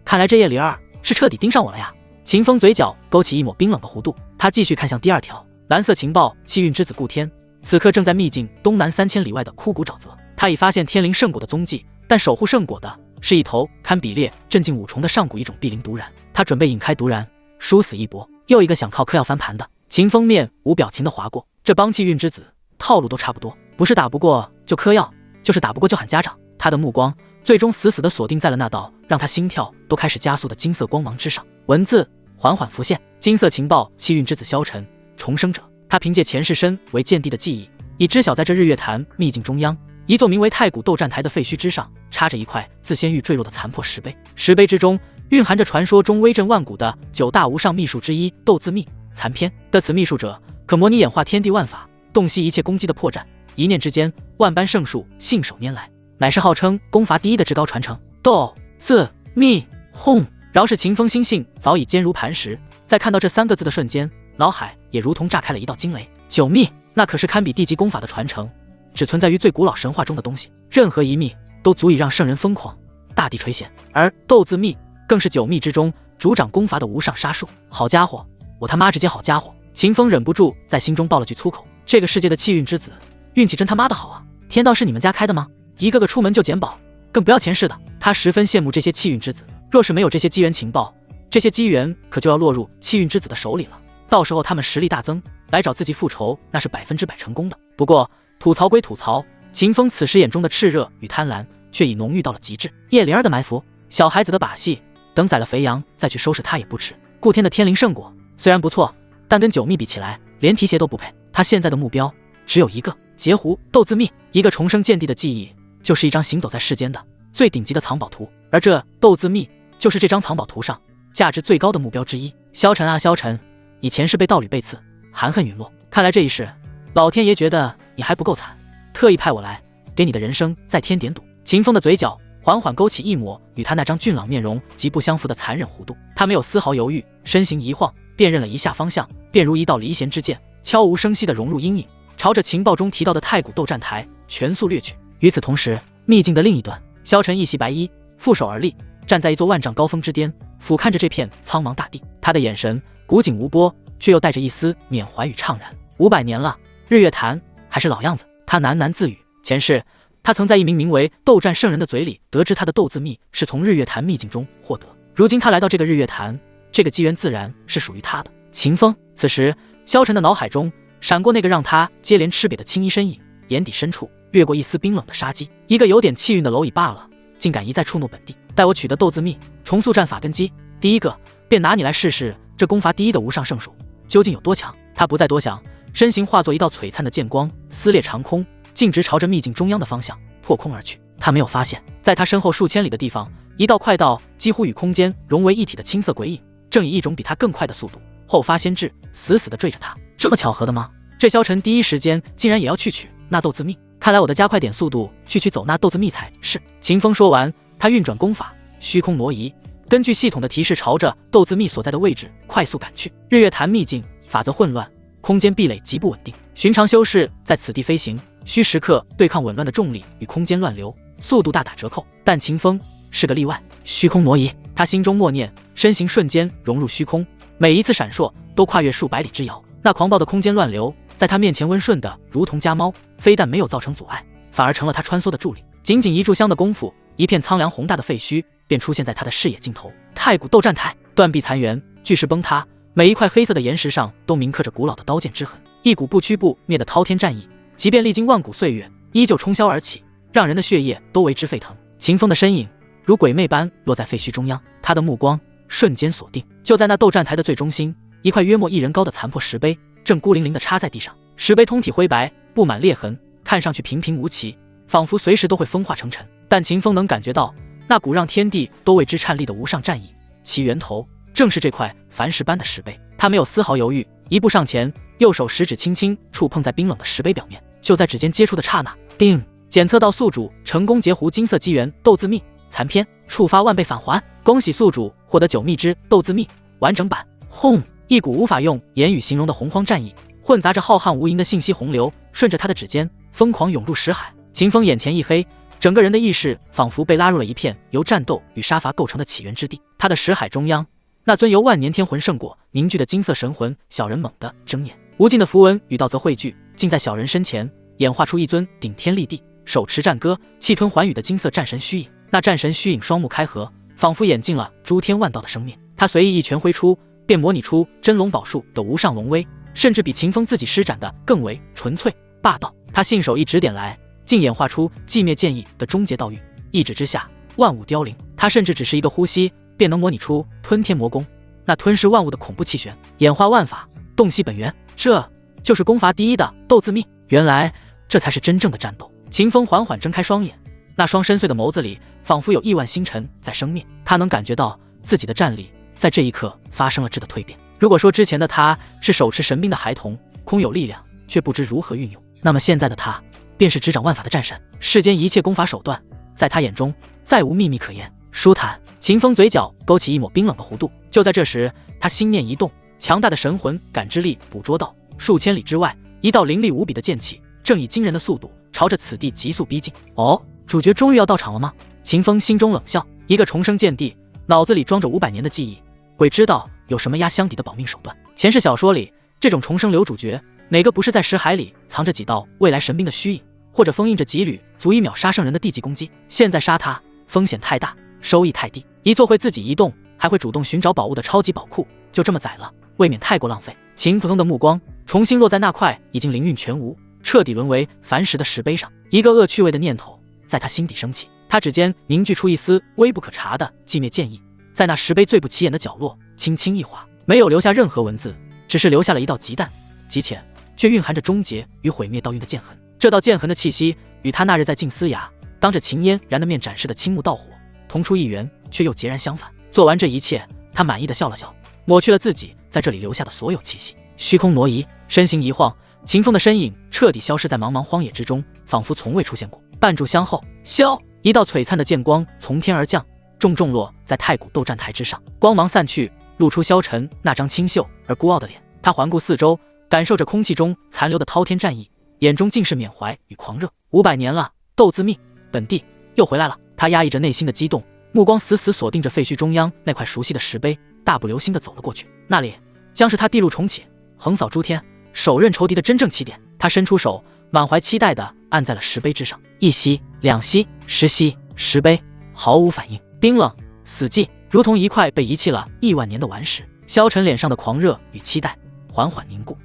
S1: 看来这叶灵儿是彻底盯上我了呀！秦风嘴角勾起一抹冰冷的弧度，他继续看向第2条蓝色情报：气运之子顾天此刻正在秘境东南3000里外的枯谷沼泽，他已发现天灵圣果的踪迹，但守护圣果的是一头堪比猎镇境5重的上古异种碧灵毒燃。他准备引开毒燃，殊死一搏。又一个想靠嗑药翻盘的。秦风面无表情地划过，这帮气运之子套路都差不多，不是打不过就嗑药，就是打不过就喊家长。他的目光最终死死地锁定在了那道让他心跳都开始加速的金色光芒之上，文字缓缓浮现：金色情报：气运之子萧晨，重生者。他凭借前世身为剑帝的记忆，已知晓在这日月潭秘境中央一座名为太古斗战台的废墟之上，插着一块自仙域坠落的残破石碑。石碑之中蕴含着传说中威震万古的9大无上秘术之一斗字秘残篇的此秘术者，可模拟演化天地万法，洞悉一切攻击的破绽，一念之间万般圣术信手拈来，乃是号称功法第一的至高传承。斗字秘轰！饶是秦风心性早已坚如磐石，在看到这3个字的瞬间，脑海也如同炸开了一道惊雷。9秘，那可是堪比地级功法的传承，只存在于最古老神话中的东西，任何一秘都足以让圣人疯狂，大地垂涎。而斗字秘更是9秘之中主掌功法的无上杀术。好家伙，我他妈直接好家伙！秦风忍不住在心中爆了句粗口。这个世界的气运之子运气真他妈的好啊！天道是你们家开的吗？一个个出门就捡宝，更不要前世的。他十分羡慕这些气运之子，若是没有这些机缘情报，这些机缘可就要落入气运之子的手里了。到时候他们实力大增，来找自己复仇，那是100%成功的。不过吐槽归吐槽，秦风此时眼中的炽热与贪婪却已浓郁到了极致。叶灵儿的埋伏，小孩子的把戏，等宰了肥羊再去收拾他也不迟。顾天的天灵圣果虽然不错，但跟9秘比起来，连提鞋都不配。他现在的目标只有一个：截胡斗字秘。一个重生剑帝的记忆，就是一张行走在世间的最顶级的藏宝图，而这斗字秘就是这张藏宝图上价值最高的目标之一。萧晨啊萧晨，你前世被道侣背刺，含恨陨落，看来这一世老天爷觉得你还不够惨，特意派我来给你的人生再添点堵。秦风的嘴角缓缓勾起一抹与他那张俊朗面容极不相符的残忍弧度，他没有丝毫犹豫，身形一晃，辨认了一下方向，便如一道离弦之箭，悄无声息地融入阴影，朝着情报中提到的太古斗战台全速掠去。与此同时，秘境的另一端，萧晨一袭白衣，负手而立，站在一座万丈高峰之巅，俯瞰着这片苍茫大地。他的眼神古井无波，却又带着一丝缅怀与怅然。500年了，日月潭还是老样子。他喃喃自语，前世他曾在一名名为斗战圣人的嘴里得知他的斗字秘是从日月潭秘境中获得，如今他来到这个日月潭，这个机缘自然是属于他的。秦风。此时萧晨的脑海中闪过那个让他接连吃瘪的青衣身影，眼底深处掠过一丝冰冷的杀机。一个有点气运的蝼蚁罢了，竟敢一再触怒本地。待我取得斗字秘，重塑战法根基，第一个便拿你来试试这功法第一的无上圣术究竟有多强。他不再多想，身形化作一道璀璨的剑光，撕裂长空，径直朝着秘境中央的方向破空而去。他没有发现，在他身后数千里的地方，一道快到几乎与空间融为一体的青色鬼影，正以一种比他更快的速度后发先至，死死地追着他。这么巧合的吗？这萧晨第一时间竟然也要去取那斗字秘，看来我得加快点速度去取走那斗字秘才是。秦风说完，他运转功法，虚空挪移，根据系统的提示，朝着斗字秘所在的位置快速赶去。日月潭秘境法则混乱，空间壁垒极不稳定。寻常修士在此地飞行，需时刻对抗紊乱的重力与空间乱流，速度大打折扣。但秦风是个例外，虚空挪移。他心中默念，身形瞬间融入虚空，每一次闪烁都跨越数百里之遥。那狂暴的空间乱流在他面前温顺的如同家猫，非但没有造成阻碍，反而成了他穿梭的助力。仅仅一炷香的功夫，一片苍凉宏大的废墟便出现在他的视野尽头。太古斗战台，断壁残垣，巨石崩塌，每一块黑色的岩石上都铭刻着古老的刀剑之痕，一股不屈不灭的滔天战意，即便历经万古岁月，依旧冲霄而起，让人的血液都为之沸腾。秦风的身影如鬼魅般落在废墟中央，他的目光瞬间锁定，就在那斗战台的最中心，一块约莫1人高的残破石碑正孤零零地插在地上。石碑通体灰白，布满裂痕，看上去平平无奇，仿佛随时都会风化成尘。但秦风能感觉到那股让天地都为之颤栗的无上战意，其源头正是这块凡石般的石碑。他没有丝毫犹豫，一步上前，右手食指轻轻触碰在冰冷的石碑表面。就在指尖接触的刹那，叮！检测到宿主成功截胡金色机缘斗字秘残篇，触发万倍返还。恭喜宿主获得9秘之斗字秘完整版。轰！一股无法用言语形容的洪荒战意，混杂着浩瀚无垠的信息洪流，顺着他的指尖疯狂涌入识海。秦风眼前一黑，整个人的意识仿佛被拉入了一片由战斗与杀伐构成的起源之地。他的识海中央，那尊由万年天魂圣果凝聚的金色神魂，小人猛地睁眼，无尽的符文与道则汇聚，竟在小人身前演化出一尊顶天立地、手持战歌、气吞寰宇的金色战神虚影。那战神虚影双目开合，仿佛演尽了诸天万道的生灭。他随意一拳挥出，便模拟出真龙宝术的无上龙威，甚至比秦风自己施展的更为纯粹霸道。他信手一指点来，竟演化出寂灭剑意的终结道域，一指之下，万物凋零。他甚至只是一个呼吸，便能模拟出吞天魔功，那吞噬万物的恐怖气旋，演化万法，洞悉本源。这就是攻伐第一的斗字秘。原来这才是真正的战斗。秦风缓缓睁开双眼，那双深邃的眸子里仿佛有亿万星辰在生灭。他能感觉到自己的战力在这一刻发生了质的蜕变。如果说之前的他是手持神兵的孩童，空有力量却不知如何运用，那么现在的他便是执掌万法的战神。世间一切攻法手段，在他眼中再无秘密可言。舒坦，秦风嘴角勾起一抹冰冷的弧度。就在这时，他心念一动，强大的神魂感知力捕捉到数千里之外，一道凌厉无比的剑气正以惊人的速度朝着此地急速逼近。哦，主角终于要到场了吗？秦风心中冷笑，一个重生剑帝，脑子里装着500年的记忆，鬼知道有什么压箱底的保命手段。前世小说里，这种重生流主角，哪个不是在识海里藏着几道未来神兵的虚影，或者封印着几缕足以秒杀圣人的地级攻击？现在杀他，风险太大，收益太低。一座会自己移动，还会主动寻找宝物的超级宝库，就这么宰了，未免太过浪费。秦风的目光重新落在那块已经灵韵全无、彻底沦为凡石的石碑上，一个恶趣味的念头在他心底升起。他指尖凝聚出一丝微不可察的寂灭剑意，在那石碑最不起眼的角落轻轻一划，没有留下任何文字，只是留下了一道极淡极浅却蕴含着终结与毁灭道运的剑痕。这道剑痕的气息与他那日在静思崖当着秦嫣然的面展示的青木道火同出一源，却又截然相反。做完这一切，他满意的笑了笑，抹去了自己在这里留下的所有气息。虚空挪移，身形一晃，秦风的身影彻底消失在茫茫荒野之中，仿佛从未出现过。半炷香后，萧一道璀璨的剑光从天而降，重重落在太古斗战台之上，光芒散去，露出萧晨那张清秀而孤傲的脸。他环顾四周，感受着空气中残留的滔天战意，眼中尽是缅怀与狂热。500年了，斗字秘本地又回来了。他压抑着内心的激动，目光死死锁定着废墟中央那块熟悉的石碑，大步流星地走了过去。那里将是他地路重启、横扫诸天、手刃仇敌的真正起点。他伸出手，满怀期待地按在了石碑之上，一吸、2吸、10吸，石碑毫无反应，冰冷死寂，如同一块被遗弃了亿万年的顽石。萧晨脸上的狂热与期待缓缓凝固。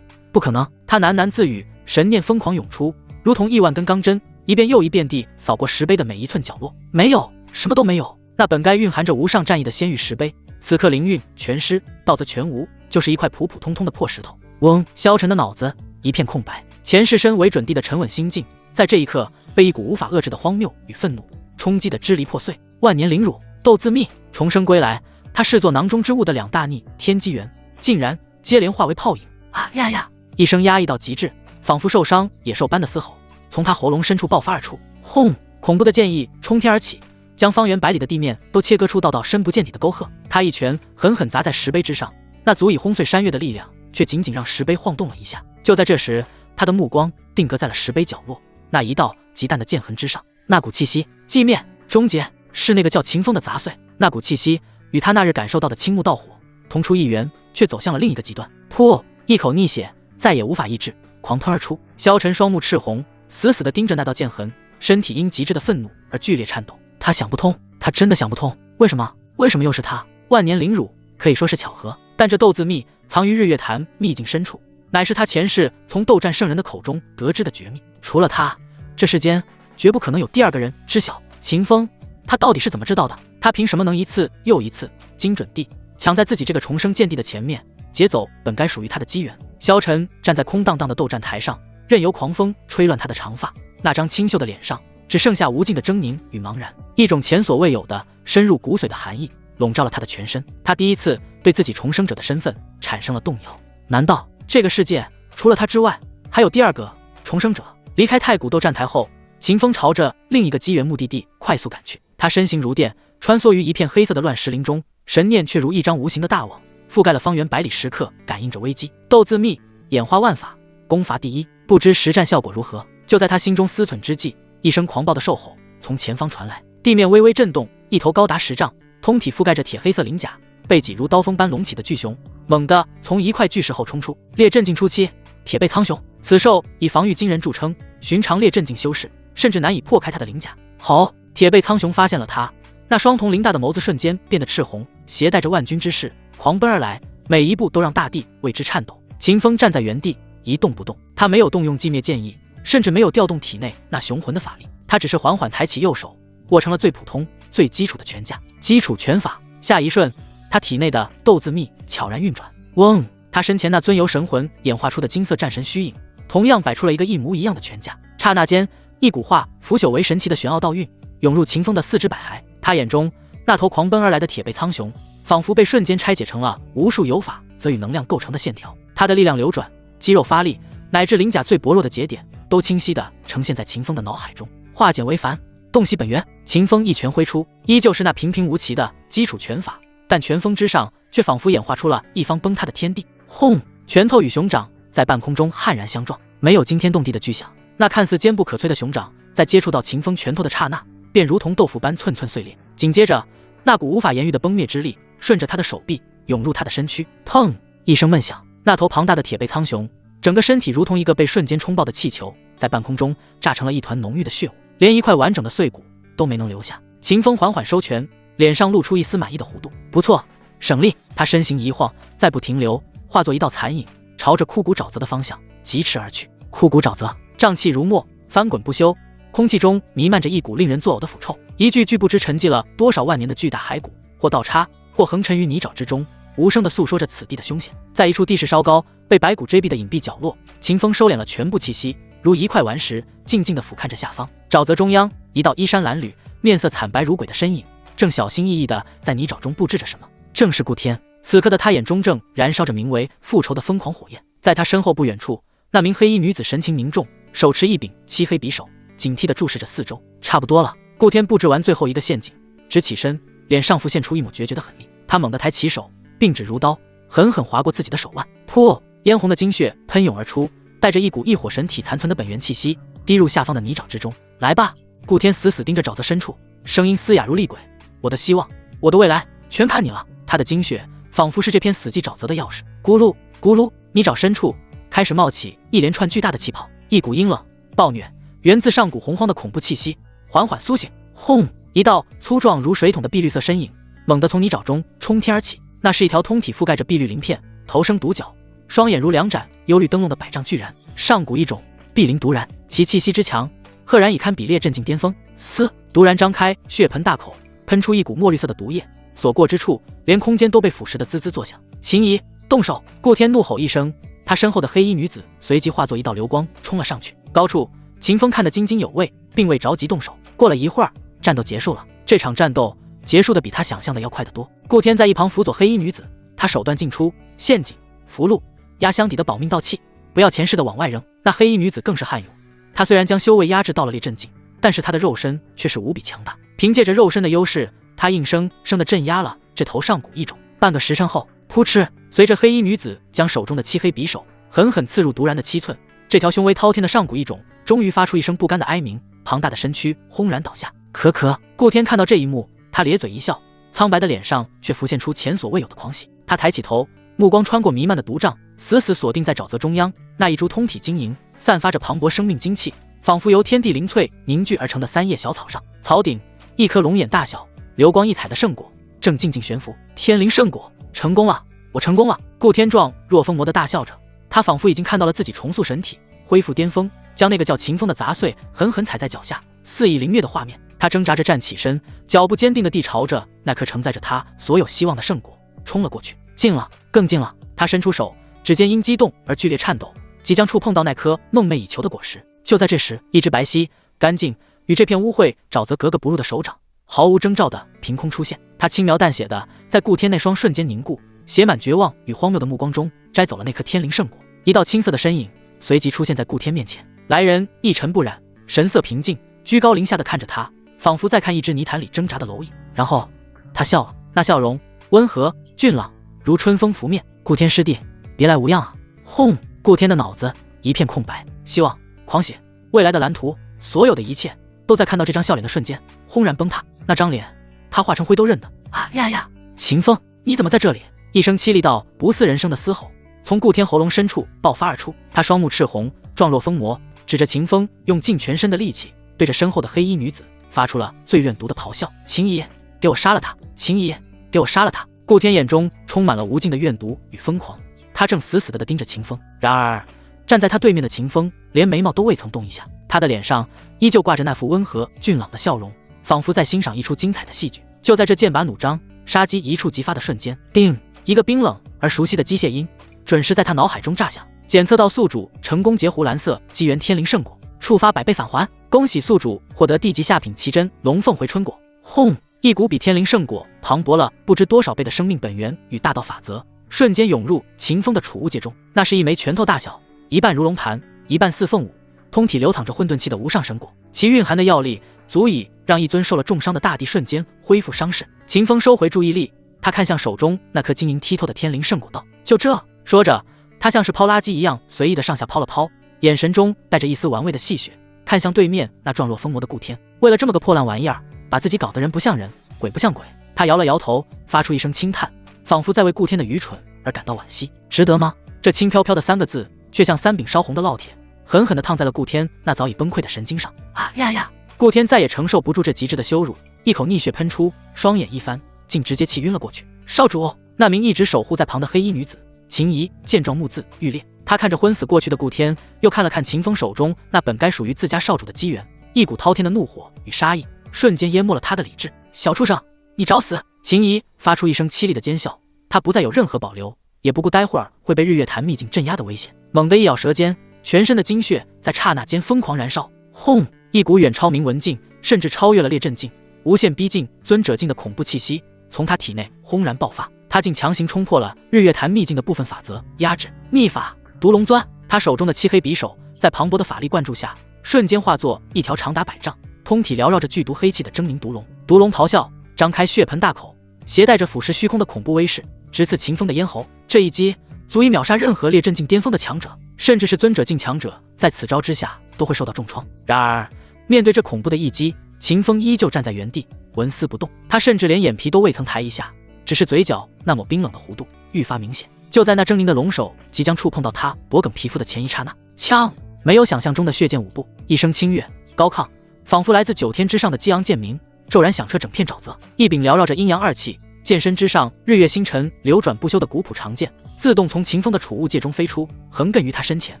S1: 不可能！他喃喃自语，神念疯狂涌出，如同亿万根钢针，一遍又一遍地扫过石碑的每一寸角落。没有，什么都没有。那本该蕴含着无上战意的仙域石碑，此刻灵韵全失，道则全无，就是一块普普通通的破石头。嗡！萧晨的脑子一片空白，前世身为准帝的沉稳心境，在这一刻被一股无法遏制的荒谬与愤怒冲击得支离破碎。万年凌辱，斗字秘重生归来，他视作囊中之物的2大逆天机缘，竟然接连化为泡影。啊呀呀！一声压抑到极致，仿佛受伤野兽般的嘶吼从他喉咙深处爆发而出。轰！恐怖的剑意冲天而起，将方圆百里的地面都切割出道道深不见底的沟壑。他一拳狠狠砸在石碑之上，那足以轰碎山岳的力量却仅仅让石碑晃动了一下。就在这时，他的目光定格在了石碑角落那一道极淡的剑痕之上，那股气息，寂灭，终结，是那个叫秦风的杂碎。那股气息与他那日感受到的青木道火同出一源，却走向了另一个极端。噗！一口逆血再也无法抑制，狂喷而出。萧晨双目赤红，死死地盯着那道剑痕，身体因极致的愤怒而剧烈颤抖。他想不通，他真的想不通，为什么又是他？万年凌辱可以说是巧合，但这斗字秘藏于日月潭秘境深处，乃是他前世从斗战圣人的口中得知的绝密。除了他，这世间绝不可能有第二个人知晓。秦风，他到底是怎么知道的？他凭什么能一次又一次精准地抢在自己这个重生剑帝的前面，劫走本该属于他的机缘？萧晨站在空荡荡的斗战台上，任由狂风吹乱他的长发，那张清秀的脸上只剩下无尽的狰狞与茫然，一种前所未有的深入骨髓的寒意笼罩了他的全身。他第一次对自己重生者的身份产生了动摇。难道这个世界除了他之外，还有第二个重生者？离开太古斗战台后，秦风朝着另一个机缘目的地快速赶去。他身形如电，穿梭于一片黑色的乱石林中，神念却如一张无形的大网，覆盖了方圆百里，时刻感应着危机。斗字秘，演化万法，攻伐第一，不知实战效果如何？就在他心中思忖之际，一声狂暴的兽吼从前方传来，地面微微震动，一头高达10丈，通体覆盖着铁黑色鳞甲，背脊如刀锋般隆起的巨熊猛地从一块巨石后冲出。列阵境初期，铁背苍熊，此兽以防御惊人著称，寻常列阵境修士甚至难以破开他的鳞甲。好！铁背苍熊发现了他，那双瞳灵大的眸子瞬间变得赤红，携带着万钧之势狂奔而来，每一步都让大地为之颤抖。秦风站在原地一动不动，他没有动用寂灭剑意，甚至没有调动体内那雄浑的法力，他只是缓缓抬起右手，握成了最普通最基础的拳架，基础拳法。下一瞬，他体内的斗字秘悄然运转，嗡！他身前那尊由神魂演化出的金色战神虚影，同样摆出了一个一模一样的拳架。刹那间，一股化腐朽为神奇的玄奥道韵涌入秦风的四肢百骸，他眼中那头狂奔而来的铁背苍熊，仿佛被瞬间拆解成了无数有法则与能量构成的线条。他的力量流转，肌肉发力，乃至鳞甲最薄弱的节点，都清晰地呈现在秦风的脑海中。化简为繁，洞悉本源。秦风一拳挥出，依旧是那平平无奇的基础拳法，但拳锋之上却仿佛演化出了一方崩塌的天地。轰！拳头与熊掌在半空中悍然相撞，没有惊天动地的巨响，那看似坚不可摧的熊掌在接触到秦风拳头的刹那，便如同豆腐般寸寸碎裂。紧接着，那股无法言喻的崩灭之力顺着他的手臂涌入他的身躯。砰！一声闷响，那头庞大的铁背苍熊整个身体如同一个被瞬间冲爆的气球，在半空中炸成了一团浓郁的血雾，连一块完整的碎骨都没能留下。秦风缓缓收拳，脸上露出一丝满意的弧度。不错，省力。他身形一晃，再不停留，化作一道残影，朝着枯骨沼泽的方向疾驰而去。枯骨沼泽瘴气如墨，翻滚不休，空气中弥漫着一股令人作呕的腐臭。一具具不知沉寂了多少万年的巨大骸骨，或倒插，或横沉于泥沼之中，无声地诉说着此地的凶险。在一处地势稍高、被白骨遮蔽的隐蔽角落，秦风收敛了全部气息，如一块顽石，静静地俯瞰着下方。沼泽中央，一道衣衫褴褛、面色惨白如鬼的身影，正小心翼翼地在泥沼中布置着什么。正是顾天。此刻的他眼中正燃烧着名为复仇的疯狂火焰。在他身后不远处，那名黑衣女子神情凝重，手持一柄漆黑匕首，警惕地注视着四周。差不多了。顾天布置完最后一个陷阱，直起身，脸上浮现出一抹决绝的狠厉。他猛地抬起手，并指如刀，狠狠划过自己的手腕。噗！嫣红的精血喷涌而出，带着一股异火神体残存的本源气息，滴入下方的泥沼之中。来吧！顾天死死盯着沼泽深处，声音嘶哑如厉鬼。我的希望，我的未来，全看你了。他的精血仿佛是这片死寂沼泽的钥匙。咕噜咕噜，泥沼深处开始冒起一连串巨大的气泡，一股阴冷、暴虐、源自上古洪荒的恐怖气息缓缓苏醒。轰！一道粗壮如水桶的碧绿色身影猛地从泥沼中冲天而起，那是一条通体覆盖着碧绿鳞片、头生独角、双眼如两盏幽绿灯笼的百丈巨人，上古异种，碧鳞独然，其气息之强，赫然已堪比列阵境巅峰。嘶！独然张开血盆大口，喷出一股墨绿色的毒液，所过之处，连空间都被腐蚀得滋滋作响。秦怡，动手！顾天怒吼一声，他身后的黑衣女子随即化作一道流光冲了上去。高处，秦风看得津津有味，并未着急动手。过了一会儿，战斗结束了。这场战斗结束的比他想象的要快得多。顾天在一旁辅佐黑衣女子，他手段进出，陷阱、符箓、压箱底的保命道器，不要钱似的往外扔。那黑衣女子更是悍勇，她虽然将修为压制到了列阵境，但是她的肉身却是无比强大。凭借着肉身的优势，她硬生生的镇压了这头上古异种。半个时辰后，噗嗤，随着黑衣女子将手中的漆黑匕首狠狠刺入独然的7寸，这条雄威滔天的上古异种终于发出一声不甘的哀鸣，庞大的身躯轰然倒下。可可，顾天看到这一幕，他咧嘴一笑，苍白的脸上却浮现出前所未有的狂喜。他抬起头，目光穿过弥漫的毒瘴，死死锁定在沼泽中央那一株通体晶莹、散发着磅礴生命精气，仿佛由天地灵粹凝聚而成的3叶小草上。草顶，一颗龙眼大小、流光溢彩的圣果正静静悬浮。天灵圣果，成功了！我成功了！顾天壮若疯魔的大笑着，他仿佛已经看到了自己重塑神体、恢复巅峰，将那个叫秦风的杂碎狠狠踩在脚下，肆意凌虐的画面。他挣扎着站起身，脚步坚定地地朝着那颗承载着他所有希望的圣果冲了过去。近了，更近了！他伸出手，指尖因激动而剧烈颤抖，即将触碰到那颗梦寐以求的果实。就在这时，一只白皙、干净，与这片污秽沼泽格格不入的手掌毫无征兆地凭空出现。他轻描淡写地在顾天那双瞬间凝固、写满绝望与荒谬的目光中摘走了那颗天灵圣果。一道青色的身影随即出现在顾天面前，来人一尘不染，神色平静，居高临下地看着他，仿佛在看一只泥潭里挣扎的蝼蚁。然后他笑了，那笑容温和俊朗，如春风拂面。顾天师弟，别来无恙啊！轰！顾天的脑子一片空白，希望、狂喜、未来的蓝图，所有的一切都在看到这张笑脸的瞬间轰然崩塌。那张脸，他化成灰都认得。啊呀呀！秦风，你怎么在这里？一声凄厉到不似人声的嘶吼从顾天喉咙深处爆发而出，他双目赤红，状若疯魔，指着秦风，用尽全身的力气对着身后的黑衣女子发出了最怨毒的咆哮：秦姨，给我杀了他！秦姨，给我杀了他！顾天眼中充满了无尽的怨毒与疯狂，他正死死地盯着秦风。然而站在他对面的秦风连眉毛都未曾动一下，他的脸上依旧挂着那副温和俊朗的笑容，仿佛在欣赏一出精彩的戏剧。就在这剑拔弩张、杀机一触即发的瞬间，叮！一个冰冷而熟悉的机械音准时在他脑海中炸响。检测到宿主成功截胡蓝色机缘天灵圣果，触发100倍返还，恭喜宿主获得地级下品奇珍龙凤回春果。轰！一股比天灵圣果磅礴了不知多少倍的生命本源与大道法则瞬间涌入秦风的储物界中。那是一枚拳头大小、一半如龙盘、一半似凤舞、通体流淌着混沌气的无上神果，其蕴含的药力足以让一尊受了重伤的大帝瞬间恢复伤势。秦风收回注意力，他看向手中那颗晶莹剔透的天灵圣果道：就这。说着，他像是抛垃圾一样随意的上下抛了抛，眼神中带着一丝玩味的戏谑，看向对面那状若疯魔的顾天。为了这么个破烂玩意儿，把自己搞得人不像人，鬼不像鬼。他摇了摇头，发出一声轻叹，仿佛在为顾天的愚蠢而感到惋惜。值得吗？这轻飘飘的3个字却像3柄烧红的烙铁，狠狠地烫在了顾天那早已崩溃的神经上。啊呀呀！顾天再也承受不住这极致的羞辱，一口逆血喷出，双眼一翻，竟直接气晕了过去。少主！那名一直守护在旁的黑衣女子秦怡见状目眦欲裂，她看着昏死过去的顾天，又看了看秦风手中那本该属于自家少主的机缘，一股滔天的怒火与杀意瞬间淹没了他的理智。小畜生，你找死！秦怡发出一声凄厉的尖笑，她不再有任何保留，也不顾待会儿会被日月潭秘境镇压的危险，猛地一咬舌尖，全身的精血在刹那间疯狂燃烧。轰！一股远超明文境，甚至超越了列阵境、无限逼近尊者境的恐怖气息从他体内轰然爆发，他竟强行冲破了日月潭秘境的部分法则压制。秘法毒龙钻，他手中的漆黑匕首在磅礴的法力灌注下，瞬间化作一条长达100丈、通体缭绕着剧毒黑气的狰狞毒龙。毒龙咆哮，张开血盆大口，携带着腐蚀虚空的恐怖威势，直刺秦风的咽喉。这一击足以秒杀任何列阵境巅峰的强者，甚至是尊者境强者，在此招之下都会受到重创。然而面对这恐怖的一击，秦风依旧站在原地纹丝不动，他甚至连眼皮都未曾抬一下，只是嘴角那抹冰冷的弧度愈发明显。就在那狰狞的龙手即将触碰到他脖颈皮肤的前一刹那，枪！没有想象中的血溅舞步，一声清越高亢，仿佛来自9天之上的激昂剑鸣，骤然响彻整片沼泽。一柄缭绕着阴阳2气，剑身之上日月星辰流转不休的古朴长剑自动从秦风的储物界中飞出，横亘于他身前，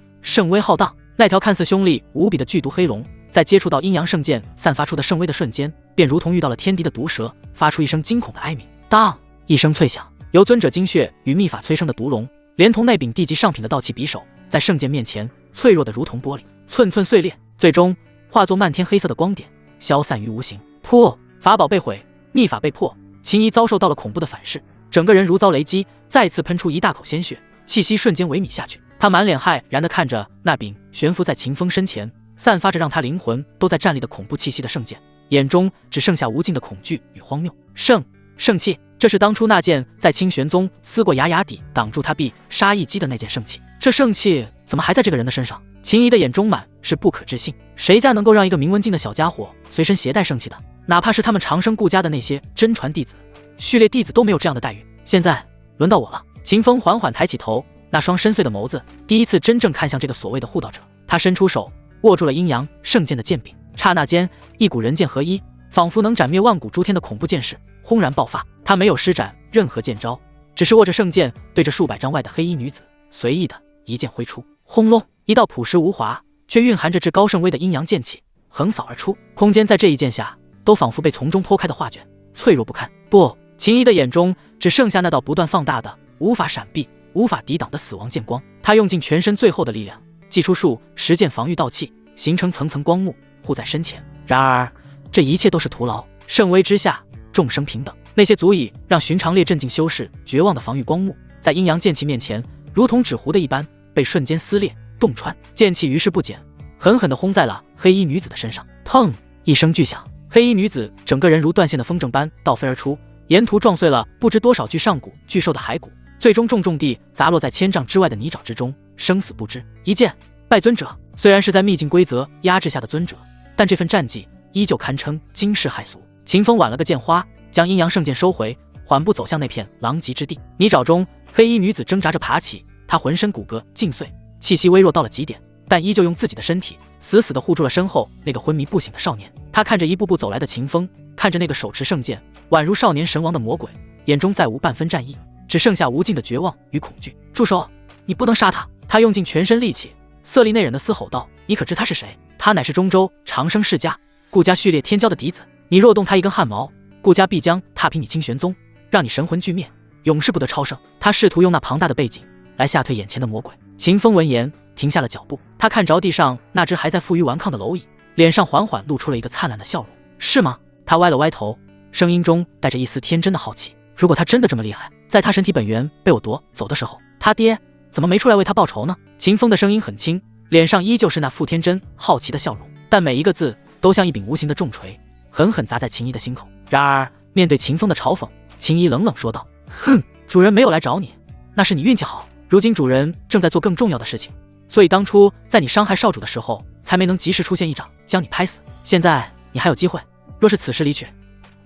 S1: 圣威浩荡。那条看似凶厉无比的剧毒黑龙，在接触到阴阳圣剑散发出的圣威的瞬间，便如同遇到了天敌的毒蛇，发出一声惊恐的哀鸣。当一声脆响，由尊者精血与秘法催生的毒龙，连同那柄地级上品的道器匕首，在圣剑面前脆弱的如同玻璃，寸寸碎裂，最终化作漫天黑色的光点，消散于无形。噗！法宝被毁，秘法被破，秦怡遭受到了恐怖的反噬，整个人如遭雷击，再次喷出一大口鲜血，气息瞬间萎靡下去。他满脸骇然地看着那柄悬浮在秦风身前，散发着让他灵魂都在战栗的恐怖气息的圣剑，眼中只剩下无尽的恐惧与荒谬。圣圣器，这是当初那件在清玄宗撕过牙底挡住他必杀一击的那件圣器。这圣器怎么还在这个人的身上？秦怡的眼中满是不可置信。谁家能够让一个名文静的小家伙随身携带圣器的？哪怕是他们长生顾家的那些真传弟子、序列弟子都没有这样的待遇。现在轮到我了。秦风缓缓抬起头，那双深邃的眸子第一次真正看向这个所谓的护道者。他伸出手握住了阴阳圣剑的剑柄，刹那间，一股人剑合一，仿佛能斩灭万古诸天的恐怖剑势轰然爆发。他没有施展任何剑招，只是握着圣剑，对着数百丈外的黑衣女子随意的一剑挥出。轰隆，一道朴实无华却蕴含着至高圣威的阴阳剑气横扫而出，空间在这一剑下都仿佛被从中剖开的画卷，脆弱不堪。不，秦怡的眼中只剩下那道不断放大的无法闪避无法抵挡的死亡剑光。他用尽全身最后的力量，祭出数十件防御道器，形成层层光幕护在身前。然而这一切都是徒劳，圣威之下众生平等，那些足以让寻常列镇静修士绝望的防御光幕，在阴阳剑气面前如同纸糊的一般被瞬间撕裂洞穿。剑气于是不减，狠狠地轰在了黑衣女子的身上。砰一声巨响，黑衣女子整个人如断线的风筝般倒飞而出，沿途撞碎了不知多少具上古巨兽的骸骨，最终重重地砸落在千丈之外的泥沼之中，生死不知。一剑败尊者，虽然是在秘境规则压制下的尊者，但这份战绩依旧堪称惊世骇俗。秦风挽了个剑花，将阴阳圣剑收回，缓步走向那片狼藉之地。泥沼中，黑衣女子挣扎着爬起，她浑身骨骼尽碎，气息微弱到了极点，但依旧用自己的身体死死地护住了身后那个昏迷不醒的少年。她看着一步步走来的秦风，看着那个手持圣剑宛如少年神王的魔鬼，眼中再无半分战意，只剩下无尽的绝望与恐惧。住手！你不能杀他！他用尽全身力气，色厉内荏地嘶吼道：“你可知他是谁？他乃是中州长生世家顾家序列天骄的嫡子。你若动他一根汗毛，顾家必将踏平你清玄宗，让你神魂俱灭，永世不得超生。”他试图用那庞大的背景来吓退眼前的魔鬼。秦风闻言停下了脚步，他看着地上那只还在负隅顽抗的蝼蚁，脸上缓缓露出了一个灿烂的笑容。是吗？他歪了歪头，声音中带着一丝天真的好奇。如果他真的这么厉害，在他身体本源被我夺走的时候，他爹怎么没出来为他报仇呢？秦风的声音很轻，脸上依旧是那副天真好奇的笑容，但每一个字都像一柄无形的重锤，狠狠砸在秦怡的心口。然而面对秦风的嘲讽，秦怡冷冷说道：“哼，主人没有来找你，那是你运气好。如今主人正在做更重要的事情，所以当初在你伤害少主的时候，才没能及时出现一掌将你拍死。现在你还有机会，若是此时离去，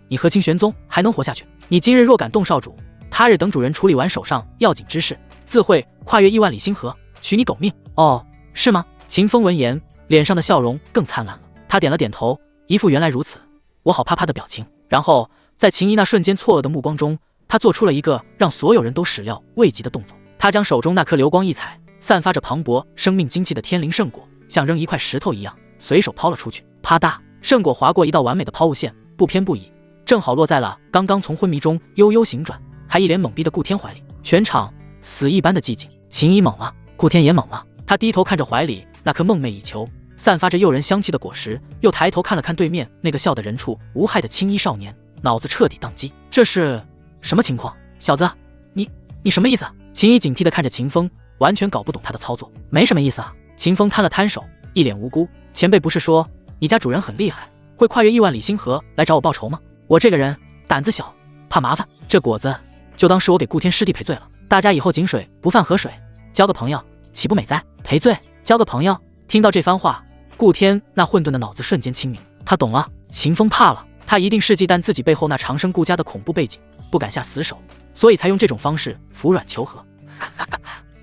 S1: 你和清玄宗还能活下去。你今日若敢动少主，他日等主人处理完手上要紧之事，自会跨越亿万里星河，取你狗命。”哦，是吗？秦风闻言，脸上的笑容更灿烂了。他点了点头，一副原来如此，我好怕怕的表情。然后在秦怡那瞬间错愕的目光中，他做出了一个让所有人都始料未及的动作。他将手中那颗流光溢彩、散发着磅礴生命精气的天灵圣果，像扔一块石头一样，随手抛了出去。啪嗒，圣果划过一道完美的抛物线，不偏不倚，正好落在了刚刚从昏迷中悠悠醒转，还一脸懵逼的顾天怀里。全场死一般的寂静。秦怡懵了，顾天也懵了。他低头看着怀里那颗梦寐以求、散发着诱人香气的果实，又抬头看了看对面那个笑得人畜无害的青衣少年，脑子彻底宕机。这是什么情况？小子，你什么意思？秦怡警惕地看着秦风，完全搞不懂他的操作。没什么意思啊。秦风摊了摊手，一脸无辜。前辈不是说你家主人很厉害，会跨越亿万里星河来找我报仇吗？我这个人胆子小，怕麻烦，这果子就当是我给顾天师弟赔罪了。大家以后井水不犯河水，交个朋友岂不美哉？赔罪？交个朋友？听到这番话，顾天那混沌的脑子瞬间清明，他懂了。秦风怕了，他一定是忌惮自己背后那长生顾家的恐怖背景，不敢下死手，所以才用这种方式服软求和。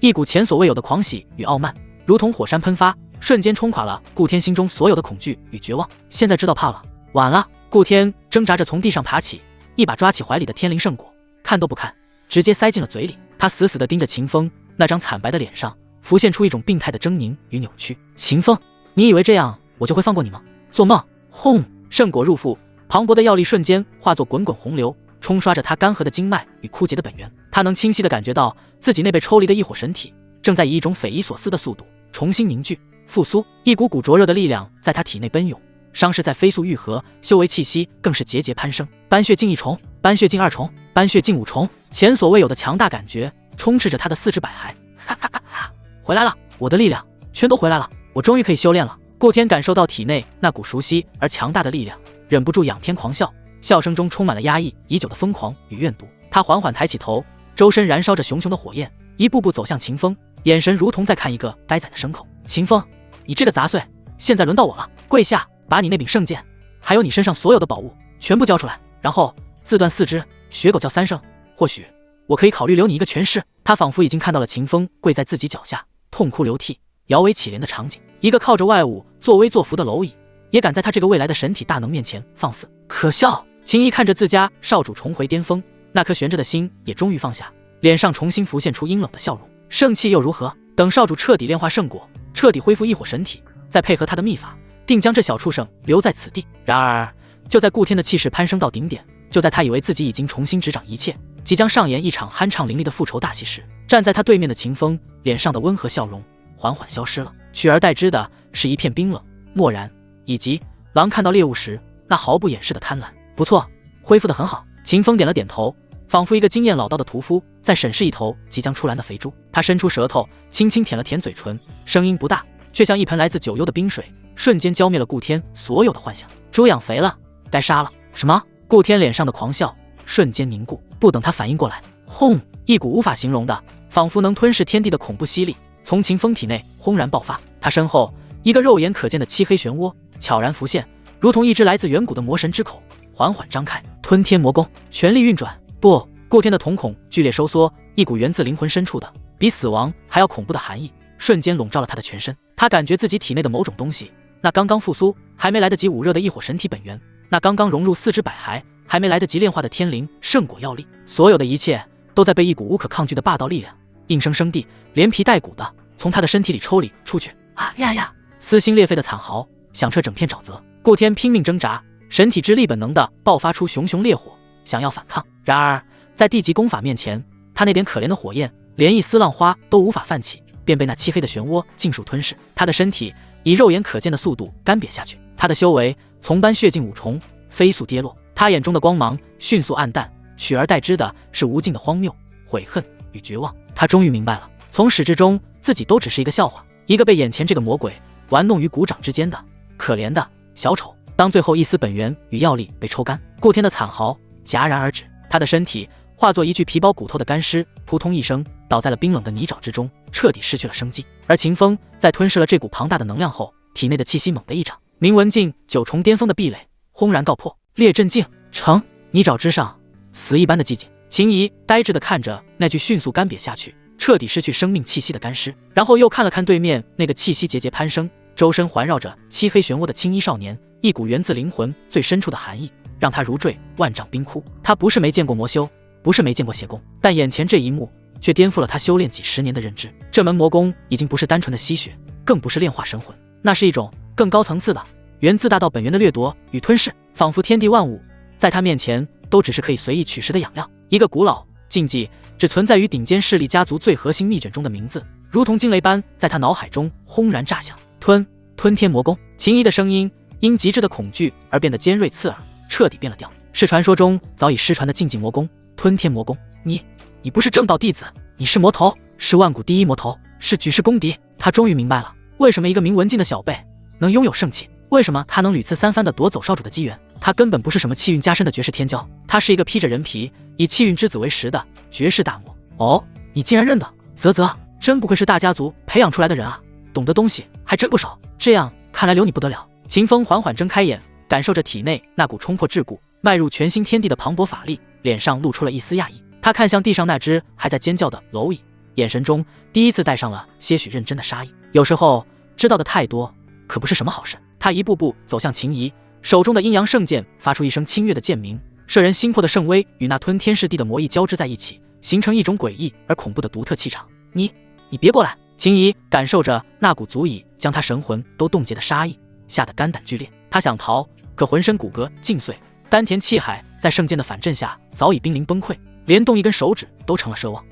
S1: 一股前所未有的狂喜与傲慢，如同火山喷发，瞬间冲垮了顾天心中所有的恐惧与绝望。现在知道怕了，晚了。顾天挣扎着从地上爬起，一把抓起怀里的天灵圣果，看都不看，直接塞进了嘴里。他死死地盯着秦风，那张惨白的脸上浮现出一种病态的狰狞与扭曲。秦风，你以为这样我就会放过你吗？做梦！轰！圣果入腹，磅礴的药力瞬间化作滚滚洪流，冲刷着他干涸的经脉与枯竭的本源。他能清晰地感觉到自己那被抽离的异火神体正在以一种匪夷所思的速度重新凝聚复苏，一股股灼热的力量在他体内奔涌，伤势在飞速愈合，修为气息更是节节攀升。斑血镜1重，斑血镜2重，斑血镜5重，前所未有的强大感觉充斥着他的四肢百骸。哈哈哈哈！回来了，我的力量全都回来了，我终于可以修炼了。顾天感受到体内那股熟悉而强大的力量，忍不住仰天狂笑，笑声中充满了压抑已久的疯狂与怨毒。他缓缓抬起头，周身燃烧着熊熊的火焰，一步步走向秦风，眼神如同在看一个待宰的牲口。秦风，你这个杂碎，现在轮到我了，跪下，把你那柄圣剑，还有你身上所有的宝物全部交出来，然后自断四肢，学狗叫3声，或许我可以考虑留你一个全尸。他仿佛已经看到了秦风跪在自己脚下，痛哭流涕，摇尾乞怜的场景。一个靠着外物作威作福的蝼蚁，也敢在他这个未来的神体大能面前放肆，可笑！秦怡看着自家少主重回巅峰，那颗悬着的心也终于放下，脸上重新浮现出阴冷的笑容。盛气又如何？等少主彻底炼化圣果，彻底恢复异火神体，再配合他的秘法，定将这小畜生留在此地。然而，就在顾天的气势攀升到顶点，就在他以为自己已经重新执掌一切，即将上演一场酣畅淋漓的复仇大戏时，站在他对面的秦风脸上的温和笑容缓缓消失了，取而代之的是一片冰冷、漠然，以及狼看到猎物时那毫不掩饰的贪婪。不错，恢复得很好。秦风点了点头，仿佛一个经验老道的屠夫在审视一头即将出栏的肥猪。他伸出舌头，轻轻舔了舔嘴唇，声音不大，却像一盆来自九幽的冰水，瞬间浇灭了顾天所有的幻想。猪养肥了，该杀了。什么？顾天脸上的狂笑瞬间凝固，不等他反应过来，轰！一股无法形容的，仿佛能吞噬天地的恐怖吸力从秦风体内轰然爆发。他身后一个肉眼可见的漆黑漩涡悄然浮现，如同一只来自远古的魔神之口，缓缓张开。吞天魔功，全力运转。不！顾天的瞳孔剧烈收缩，一股源自灵魂深处的比死亡还要恐怖的寒意瞬间笼罩了他的全身。他感觉自己体内的某种东西，那刚刚复苏还没来得及捂热的异火神体本源，那刚刚融入四肢百骸还没来得及炼化的天灵圣果药力，所有的一切都在被一股无可抗拒的霸道力量硬生生地连皮带骨的从他的身体里抽离出去。啊呀呀！撕心裂肺的惨嚎响彻整片沼泽。顾天拼命挣扎，神体之力本能地爆发出熊熊烈火，想要反抗。然而在地级功法面前，他那点可怜的火焰连一丝浪花都无法泛起，便被那漆黑的漩涡尽数吞噬。他的身体以肉眼可见的速度干瘪下去，他的修为从般血尽五重飞速跌落，他眼中的光芒迅速暗淡，取而代之的是无尽的荒谬、悔恨与绝望。他终于明白了，从始至终自己都只是一个笑话，一个被眼前这个魔鬼玩弄于股掌之间的可怜的小丑。当最后一丝本源与药力被抽干，顾天的惨嚎戛然而止，他的身体化作一具皮包骨头的干尸，扑通一声倒在了冰冷的泥沼之中，彻底失去了生机。而秦风在吞噬了这股庞大的能量后，体内的气息猛地一涨，明文境9重巅峰的壁垒轰然告破，列阵境成。泥沼之上，死一般的寂静。秦怡呆滞地看着那具迅速干瘪下去、彻底失去生命气息的干尸，然后又看了看对面那个气息节节攀升、周身环绕着漆黑漩涡的青衣少年，一股源自灵魂最深处的寒意让他如坠万丈冰窟。他不是没见过魔修，不是没见过邪功，但眼前这一幕却颠覆了他修炼几十年的认知。这门魔功已经不是单纯的吸血，更不是炼化神魂，那是一种更高层次的源自大道本源的掠夺与吞噬，仿佛天地万物在他面前都只是可以随意取食的养料。一个古老禁忌只存在于顶尖势力家族最核心秘卷中的名字，如同惊雷般在他脑海中轰然炸响。吞天魔功。秦怡的声音因极致的恐惧而变得尖锐刺耳，彻底变了调。是传说中早已失传的禁忌魔功吞天魔功。你不是正道弟子，你是魔头，是万古第一魔头，是举世公敌。他终于明白了，为什么一个名文静的小辈能拥有圣器，为什么他能屡次三番地夺走少主的机缘。他根本不是什么气运加深的绝世天骄，他是一个披着人皮以气运之子为食的绝世大魔。哦，你竟然认得？啧，真不愧是大家族培养出来的人啊，懂得东西还真不少。这样看来留你不得了。秦风缓缓睁开眼，感受着体内那股冲破桎梏、迈入全新天地的磅礴法力，脸上露出了一丝讶异。他看向地上那只还在尖叫的蝼蚁，眼神中第一次带上了些许认真的杀意。有时候知道的太多可不是什么好事。他一步步走向秦怡，手中的阴阳圣剑发出一声清越的剑鸣，摄人心魄的圣威与那吞天噬地的魔意交织在一起，形成一种诡异而恐怖的独特气场。你别过来！秦怡感受着那股足以将他神魂都冻结的杀意，吓得肝胆俱裂。他想逃，可浑身骨骼尽碎，丹田气海在圣剑的反震下早已濒临崩溃，连动一根手指都成了奢望。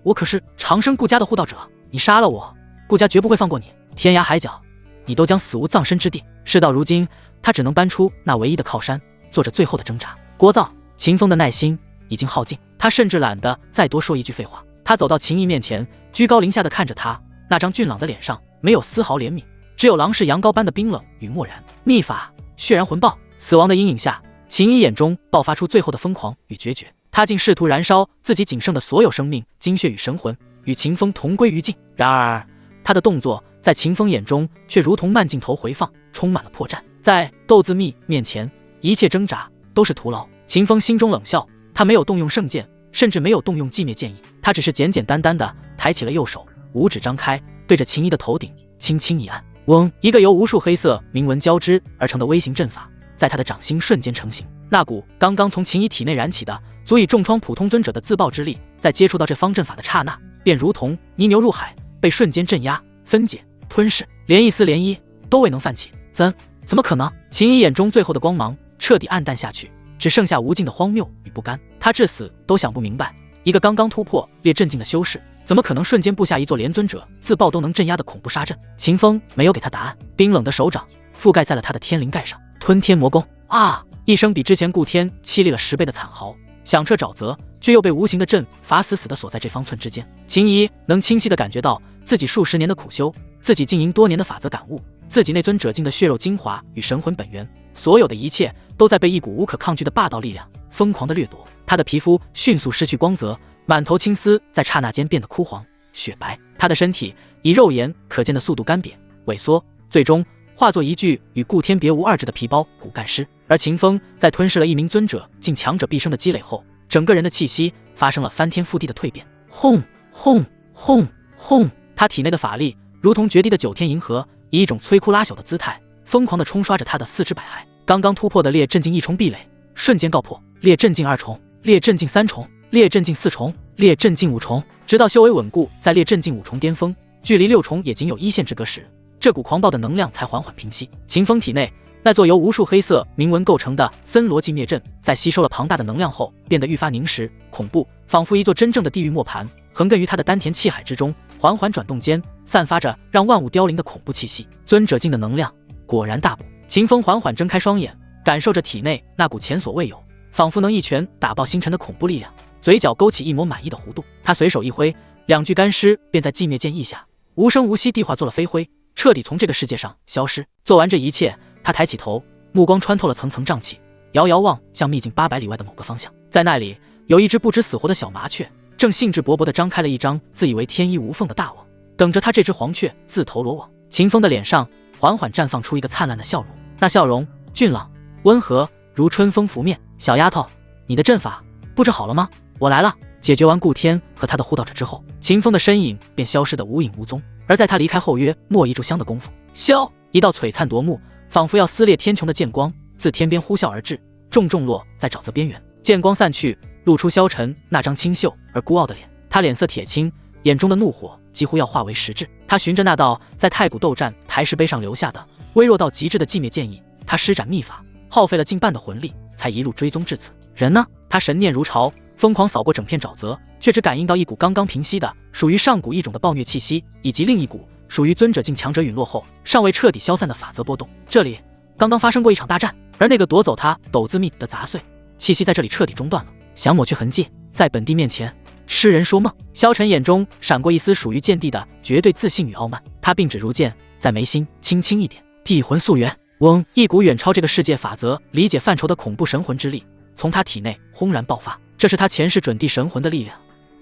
S1: 我可是长生顾家的护道者，你杀了我，顾家绝不会放过你。天涯海角，你都将死无葬身之地。事到如今，他只能搬出那唯一的靠山，做着最后的挣扎。聒噪！秦风的耐心已经耗尽，他甚至懒得再多说一句废话。他走到秦怡面前，居高临下的看着他，那张俊朗的脸上没有丝毫怜悯，只有狼视羊羔般的冰冷与漠然。秘法血燃魂爆。死亡的阴影下，秦一眼中爆发出最后的疯狂与决绝，他竟试图燃烧自己仅剩的所有生命、精血与神魂，与秦风同归于尽。然而，他的动作在秦风眼中却如同慢镜头回放，充满了破绽。在斗字秘面前，一切挣扎都是徒劳。秦风心中冷笑，他没有动用圣剑，甚至没有动用寂灭剑意，他只是简简单单的抬起了右手，五指张开，对着秦一的头顶轻轻一按。嗡！一个由无数黑色铭文交织而成的微型阵法在他的掌心瞬间成型。那股刚刚从秦一体内燃起的足以重创普通尊者的自爆之力，在接触到这方阵法的刹那，便如同泥牛入海，被瞬间镇压、分解、吞噬，连一丝涟漪都未能泛起。怎么可能？秦一眼中最后的光芒彻底暗淡下去，只剩下无尽的荒谬与不甘。他至死都想不明白，一个刚刚突破烈阵境的修士，怎么可能瞬间布下一座连尊者自爆都能镇压的恐怖杀阵？秦风没有给他答案，冰冷的手掌覆盖在了他的天灵盖上。吞天魔功！啊！一声比之前顾天凄厉了10倍的惨嚎，响彻沼泽，却又被无形的阵法死死地锁在这方寸之间。秦怡能清晰地感觉到自己数十年的苦修，自己经营多年的法则感悟，自己内尊者境的血肉精华与神魂本源，所有的一切都在被一股无可抗拒的霸道力量疯狂地掠夺。他的皮肤迅速失去光泽，满头青丝在刹那间变得枯黄雪白，他的身体以肉眼可见的速度干瘪萎缩，最终化作一具与顾天别无二致的皮包骨干尸。而秦风在吞噬了一名尊者境强者毕生的积累后，整个人的气息发生了翻天覆地的蜕变。轰轰轰轰！他体内的法力如同绝地的9天银河，以一种摧枯拉朽的姿态疯狂地冲刷着他的四肢百骸。刚刚突破的烈阵境1重壁垒瞬间告破，烈阵境2重，烈阵境3重，烈阵境4重，烈阵境5重，直到修为稳固在烈阵境5重巅峰，距离6重也仅有1线之隔时，这股狂暴的能量才缓缓平息。秦风体内那座由无数黑色铭文构成的森罗寂灭阵，在吸收了庞大的能量后，变得愈发凝实恐怖，仿佛一座真正的地狱磨盘，横亘于他的丹田气海之中，缓缓转动间，散发着让万物凋零的恐怖气息。尊者境的能量果然大补。秦风缓缓睁开双眼，感受着体内那股前所未有，仿佛能一拳打爆星辰的恐怖力量，嘴角勾起一抹满意的弧度。他随手一挥，2具干尸便在寂灭剑意下无声无息地化作了飞灰，彻底从这个世界上消失。做完这一切，他抬起头，目光穿透了层层瘴气，遥遥望向秘境800里外的某个方向。在那里，有一只不知死活的小麻雀，正兴致勃勃地张开了一张自以为天衣无缝的大网，等着他这只黄雀自投罗网。秦风的脸上缓缓绽放出一个灿烂的笑容，那笑容俊朗温和，如春风拂面。小丫头，你的阵法布置好了吗？我来了。解决完顾天和他的护道者之后，秦风的身影便消失得无影无踪。而在他离开后约莫一炷香的功夫，萧一道璀璨夺目，仿佛要撕裂天穹的剑光自天边呼啸而至，重重落在沼泽边缘。剑光散去，露出萧晨那张清秀而孤傲的脸。他脸色铁青，眼中的怒火几乎要化为实质。他循着那道在太古斗战台石碑上留下的微弱到极致的寂灭剑意，他施展秘法，耗费了近半的魂力，才一路追踪至此。人呢？他神念如潮，疯狂扫过整片沼泽，却只感应到一股刚刚平息的属于上古异种的暴虐气息，以及另一股属于尊者境强者陨落后尚未彻底消散的法则波动。这里刚刚发生过一场大战，而那个夺走他斗字秘的杂碎气息在这里彻底中断了，想抹去痕迹，在本帝面前痴人说梦。萧晨眼中闪过一丝属于剑帝的绝对自信与傲慢，他并指如剑，在眉心轻轻一点，地魂溯源。嗡！一股远超这个世界法则理解范畴的恐怖神魂之力从他体内轰然爆发，这是他前世准帝神魂的力量，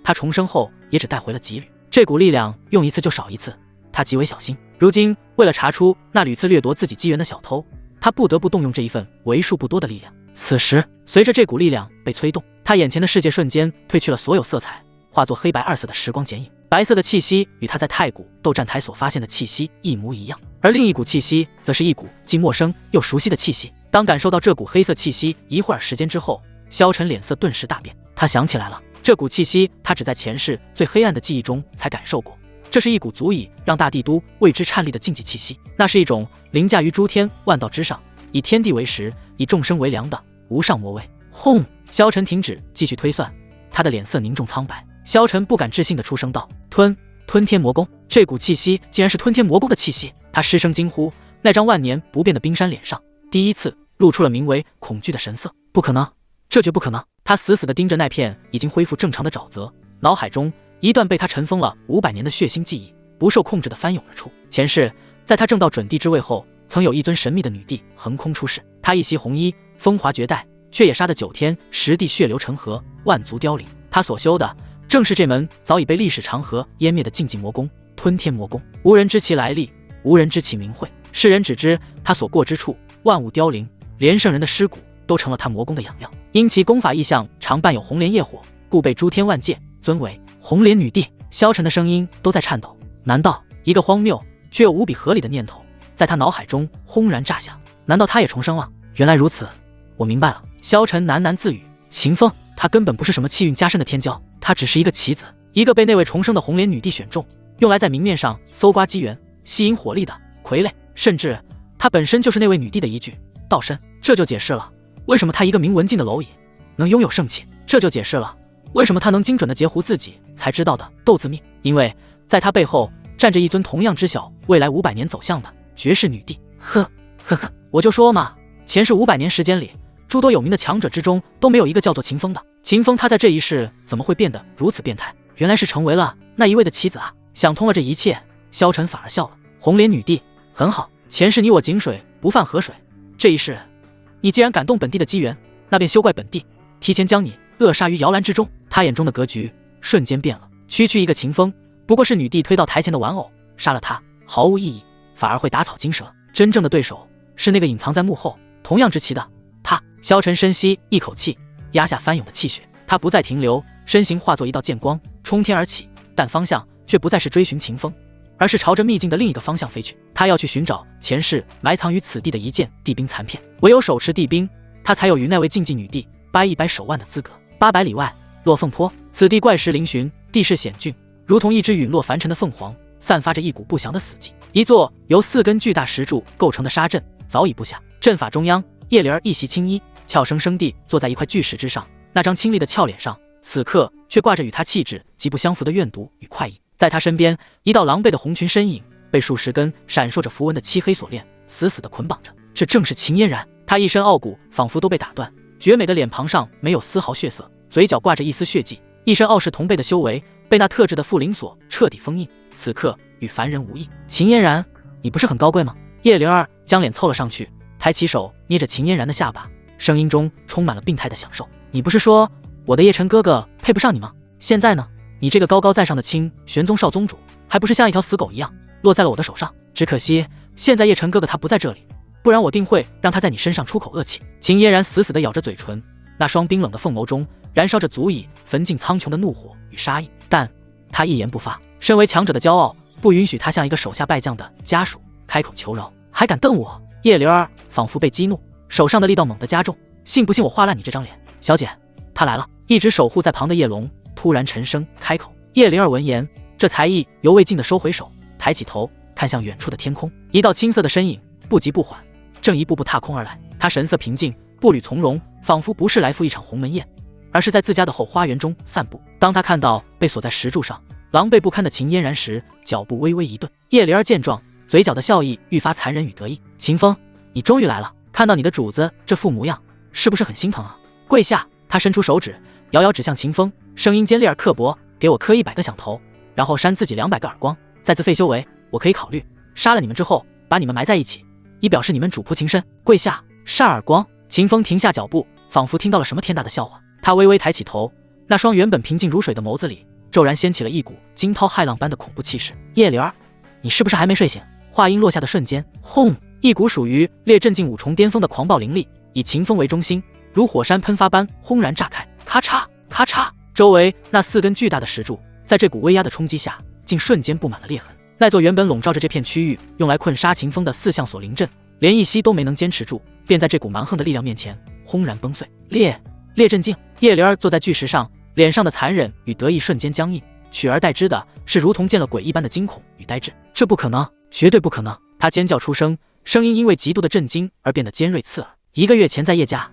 S1: 他重生后也只带回了几缕，这股力量用一次就少一次，他极为小心。如今为了查出那屡次掠夺自己机缘的小偷，他不得不动用这一份为数不多的力量。此时随着这股力量被催动，他眼前的世界瞬间褪去了所有色彩，化作黑白2色的时光剪影。白色的气息与他在太古斗战台所发现的气息一模一样，而另一股气息则是一股既陌生又熟悉的气息。当感受到这股黑色气息一会儿时间之后，萧晨脸色顿时大变。他想起来了，这股气息他只在前世最黑暗的记忆中才感受过，这是一股足以让大帝都为之颤栗的禁忌气息，那是一种凌驾于诸天万道之上，以天地为食，以众生为粮的无上魔味。轰！萧晨停止继续推算，他的脸色凝重苍白。萧晨不敢置信地出声道：吞天魔功！这股气息竟然是吞天魔功的气息！他失声惊呼，那张万年不变的冰山脸上第一次露出了名为恐惧的神色。不可能，这绝不可能！他死死地盯着那片已经恢复正常的沼泽，脑海中一段被他尘封了500年的血腥记忆不受控制地翻涌而出。前世在他正到准帝之位后，曾有一尊神秘的女帝横空出世，她一袭红衣，风华绝代，却也杀得9天10地血流成河，万族凋零。他所修的正是这门早已被历史长河湮灭的禁忌魔功——吞天魔功。无人知其来历，无人知其名讳，世人只知他所过之处，万物凋零，连圣人的尸骨都成了他魔功的养料。因其功法异象，常伴有红莲业火，故被诸天万界尊为红莲女帝。萧晨的声音都在颤抖。难道一个荒谬却又无比合理的念头在他脑海中轰然炸响？难道他也重生了？原来如此，我明白了。萧晨喃喃自语。秦风，他根本不是什么气运加深的天骄，他只是一个棋子，一个被那位重生的红莲女帝选中，用来在明面上搜刮机缘、吸引火力的傀儡。甚至他本身就是那位女帝的一具道身。这就解释了为什么他一个名文静的蝼蚁能拥有圣器，这就解释了为什么他能精准地截胡自己才知道的斗字命。因为在他背后站着一尊同样知晓未来500年走向的绝世女帝。呵，我就说嘛，前世500年时间里，诸多有名的强者之中都没有一个叫做秦风的。秦风他在这一世怎么会变得如此变态？原来是成为了那一位的棋子啊！想通了这一切，萧晨反而笑了。红莲女帝，很好，前世你我井水不犯河水，这一世你既然感动本地的机缘，那便休怪本地提前将你扼杀于摇篮之中。他眼中的格局瞬间变了。区区一个秦风，不过是女帝推到台前的玩偶，杀了他毫无意义，反而会打草惊蛇。真正的对手是那个隐藏在幕后同样知棋的他。萧晨深吸一口气，压下翻涌的气血，他不再停留，身形化作一道剑光冲天而起，但方向却不再是追寻秦风，而是朝着秘境的另一个方向飞去。他要去寻找前世埋藏于此地的一件地兵残片，唯有手持地兵，他才有与那位禁忌女帝掰一掰手腕的资格。800里外，落凤坡，此地怪石嶙峋，地势险峻，如同一只陨落凡尘的凤凰，散发着一股不祥的死寂。一座由4根巨大石柱构成的沙阵早已布下，阵法中央，叶灵儿一袭青衣，俏生生地坐在一块巨石之上，那张清丽的俏脸上，此刻却挂着与她气质极不相符的怨毒与快意。在她身边，一道狼狈的红裙身影被数十根闪烁着符文的漆黑锁链死死地捆绑着。这正是秦嫣然。她一身傲骨仿佛都被打断，绝美的脸庞上没有丝毫血色，嘴角挂着一丝血迹，一身傲视同辈的修为被那特制的缚灵锁彻底封印，此刻与凡人无异。秦嫣然，你不是很高贵吗？叶灵儿将脸凑了上去，抬起手捏着秦嫣然的下巴，声音中充满了病态的享受。你不是说我的叶晨哥哥配不上你吗？现在呢，你这个高高在上的清玄宗少宗主，还不是像一条死狗一样落在了我的手上？只可惜现在叶晨哥哥他不在这里，不然我定会让他在你身上出口恶气。秦嫣然死死地咬着嘴唇，那双冰冷的凤眸中燃烧着足以焚尽苍穹的怒火与杀意，但他一言不发。身为强者的骄傲不允许他向一个手下败将的家属开口求饶，还敢瞪我？叶灵儿仿佛被激怒，手上的力道猛地加重，信不信我划烂你这张脸？小姐，他来了。一直守护在旁的叶龙突然沉声开口。叶灵儿闻言，这才意犹未尽地收回手，抬起头看向远处的天空，一道青色的身影不急不缓，正一步步踏空而来。他神色平静，步履从容，仿佛不是来赴一场鸿门宴，而是在自家的后花园中散步。当他看到被锁在石柱上狼狈不堪的秦嫣然时，脚步微微一顿。叶灵儿见状，嘴角的笑意愈发残忍与得意。秦风，你终于来了，看到你的主子这副模样，是不是很心疼啊？跪下！他伸出手指，遥遥指向秦风，声音尖利而刻薄，给我磕100个响头，然后扇自己200个耳光，再自废修为，我可以考虑杀了你们之后把你们埋在一起，以表示你们主仆情深。跪下！扇耳光！秦风停下脚步，仿佛听到了什么天大的笑话。他微微抬起头，那双原本平静如水的眸子里骤然掀起了一股惊涛骇浪般的恐怖气势。叶灵儿，你是不是还没睡醒？话音落下的瞬间，轰！一股属于烈震境5重巅峰的狂暴灵力，以秦风为中心，如火山喷发般轰然炸开。咔嚓咔嚓，周围那4根巨大的石柱在这股威压的冲击下，竟瞬间布满了裂痕。那座原本笼罩着这片区域用来困杀秦风的4项锁灵阵，连一息都没能坚持住，便在这股蛮横的力量面前轰然崩碎。烈震境！叶灵儿坐在巨石上，脸上的残忍与得意瞬间僵硬，取而代之的是如同见了鬼一般的惊恐与呆滞。这不可能，绝对不可能！他尖叫出声，声音因为极度的震惊而变得尖锐刺耳。1个月前在叶家，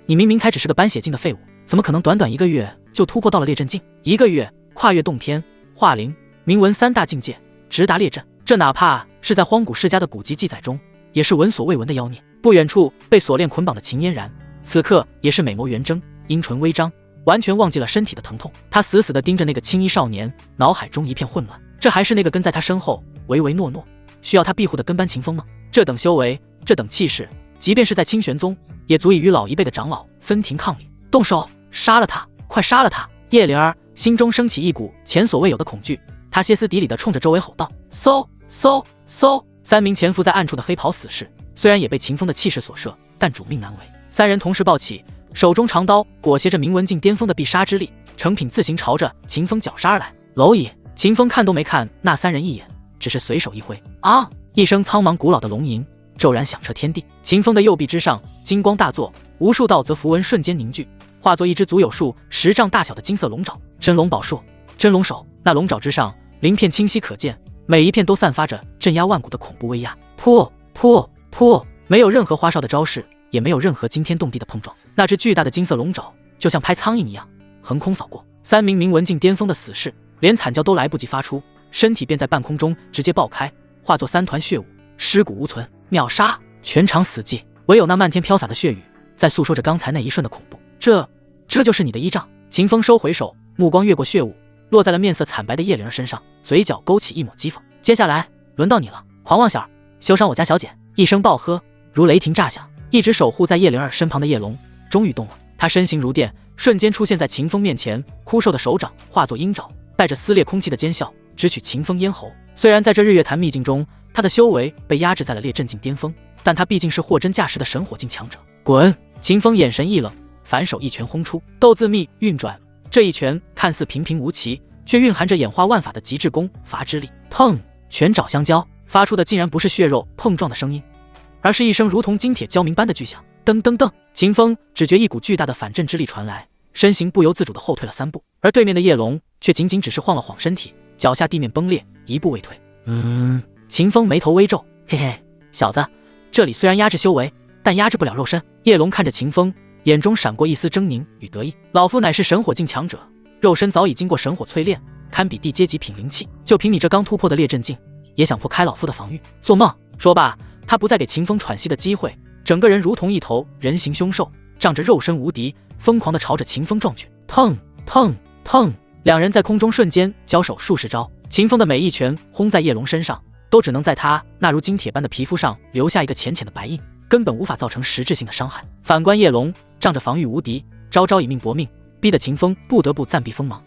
S1: 你明明才只是个斑血境的废物，怎么可能短短1个月就突破到了烈震境？1个月跨越洞天、化灵、铭文3大境界，直达烈震，这哪怕是在荒古世家的古籍记载中，也是闻所未闻的妖孽。不远处被锁链捆绑的秦嫣然，此刻也是美眸圆睁，阴唇微张，完全忘记了身体的疼痛。他死死地盯着那个青衣少年，脑海中一片混乱。这还是那个跟在他身后唯唯诺诺，需要他庇护的跟班秦风吗？这等修为，这等气势，即便是在清玄宗，也足以与老一辈的长老分庭抗礼。动手，杀了他，快杀了他！叶灵儿心中升起一股前所未有的恐惧，她歇斯底里地冲着周围吼道：“嗖嗖嗖！”3名潜伏在暗处的黑袍死士虽然也被秦风的气势所慑，但主命难违。3人同时抱起，手中长刀裹挟着明文境巅峰的必杀之力，成品自行朝着秦风绞杀而来。蝼蚁！秦风看都没看那3人一眼，只是随手一挥，啊！一声苍茫古老的龙吟骤然响彻天地。秦风的右臂之上金光大作，无数道则符文瞬间凝聚，化作一只足有数10丈大小的金色龙爪。真龙宝术，真龙手。那龙爪之上鳞片清晰可见，每一片都散发着镇压万古的恐怖威压。噗噗噗！没有任何花哨的招式，也没有任何惊天动地的碰撞，那只巨大的金色龙爪就像拍苍蝇一样横空扫过。3名明文境巅峰的死士连惨叫都来不及发出，身体便在半空中直接爆开，化作3团血雾，尸骨无存。秒杀！全场死寂，唯有那漫天飘洒的血雨在诉说着刚才那一瞬的恐怖。这就是你的依仗？秦风收回手，目光越过血雾，落在了面色惨白的叶灵儿身上，嘴角勾起一抹讥讽。接下来轮到你了，狂妄小儿，休伤我家小姐！一声暴喝如雷霆炸响，一直守护在叶灵儿身旁的叶龙终于动了。他身形如电，瞬间出现在秦风面前，枯瘦的手掌化作鹰爪，带着撕裂空气的尖啸直取秦风咽喉。虽然在这日月潭秘境中，他的修为被压制在了列阵境巅峰，但他毕竟是货真价实的神火境强者。滚！秦风眼神一冷，反手一拳轰出，斗字秘运转。这一拳看似平平无奇，却蕴含着演化万法的极致功法之力。砰！拳爪相交，发出的竟然不是血肉碰撞的声音，而是一声如同金铁交鸣般的巨响。噔噔噔！秦风只觉一股巨大的反震之力传来，身形不由自主地后退了3步，而对面的叶龙却仅仅只是晃了晃身体，脚下地面崩裂，一步未退。秦风眉头微皱，嘿嘿，小子，这里虽然压制修为，但压制不了肉身。叶龙看着秦风，眼中闪过一丝狰狞与得意。老夫乃是神火境强者，肉身早已经过神火淬炼，堪比地阶极品灵气。就凭你这刚突破的列阵境，也想破开老夫的防御？做梦！说罢，他不再给秦风喘息的机会，整个人如同一头人形凶兽，仗着肉身无敌，疯狂地朝着秦风撞去。砰砰砰！两人在空中瞬间交手数十招，秦风的每一拳轰在叶龙身上，都只能在他那如金铁般的皮肤上留下一个浅浅的白印，根本无法造成实质性的伤害。反观叶龙，仗着防御无敌，招招以命搏命，逼得秦风不得不暂避锋芒。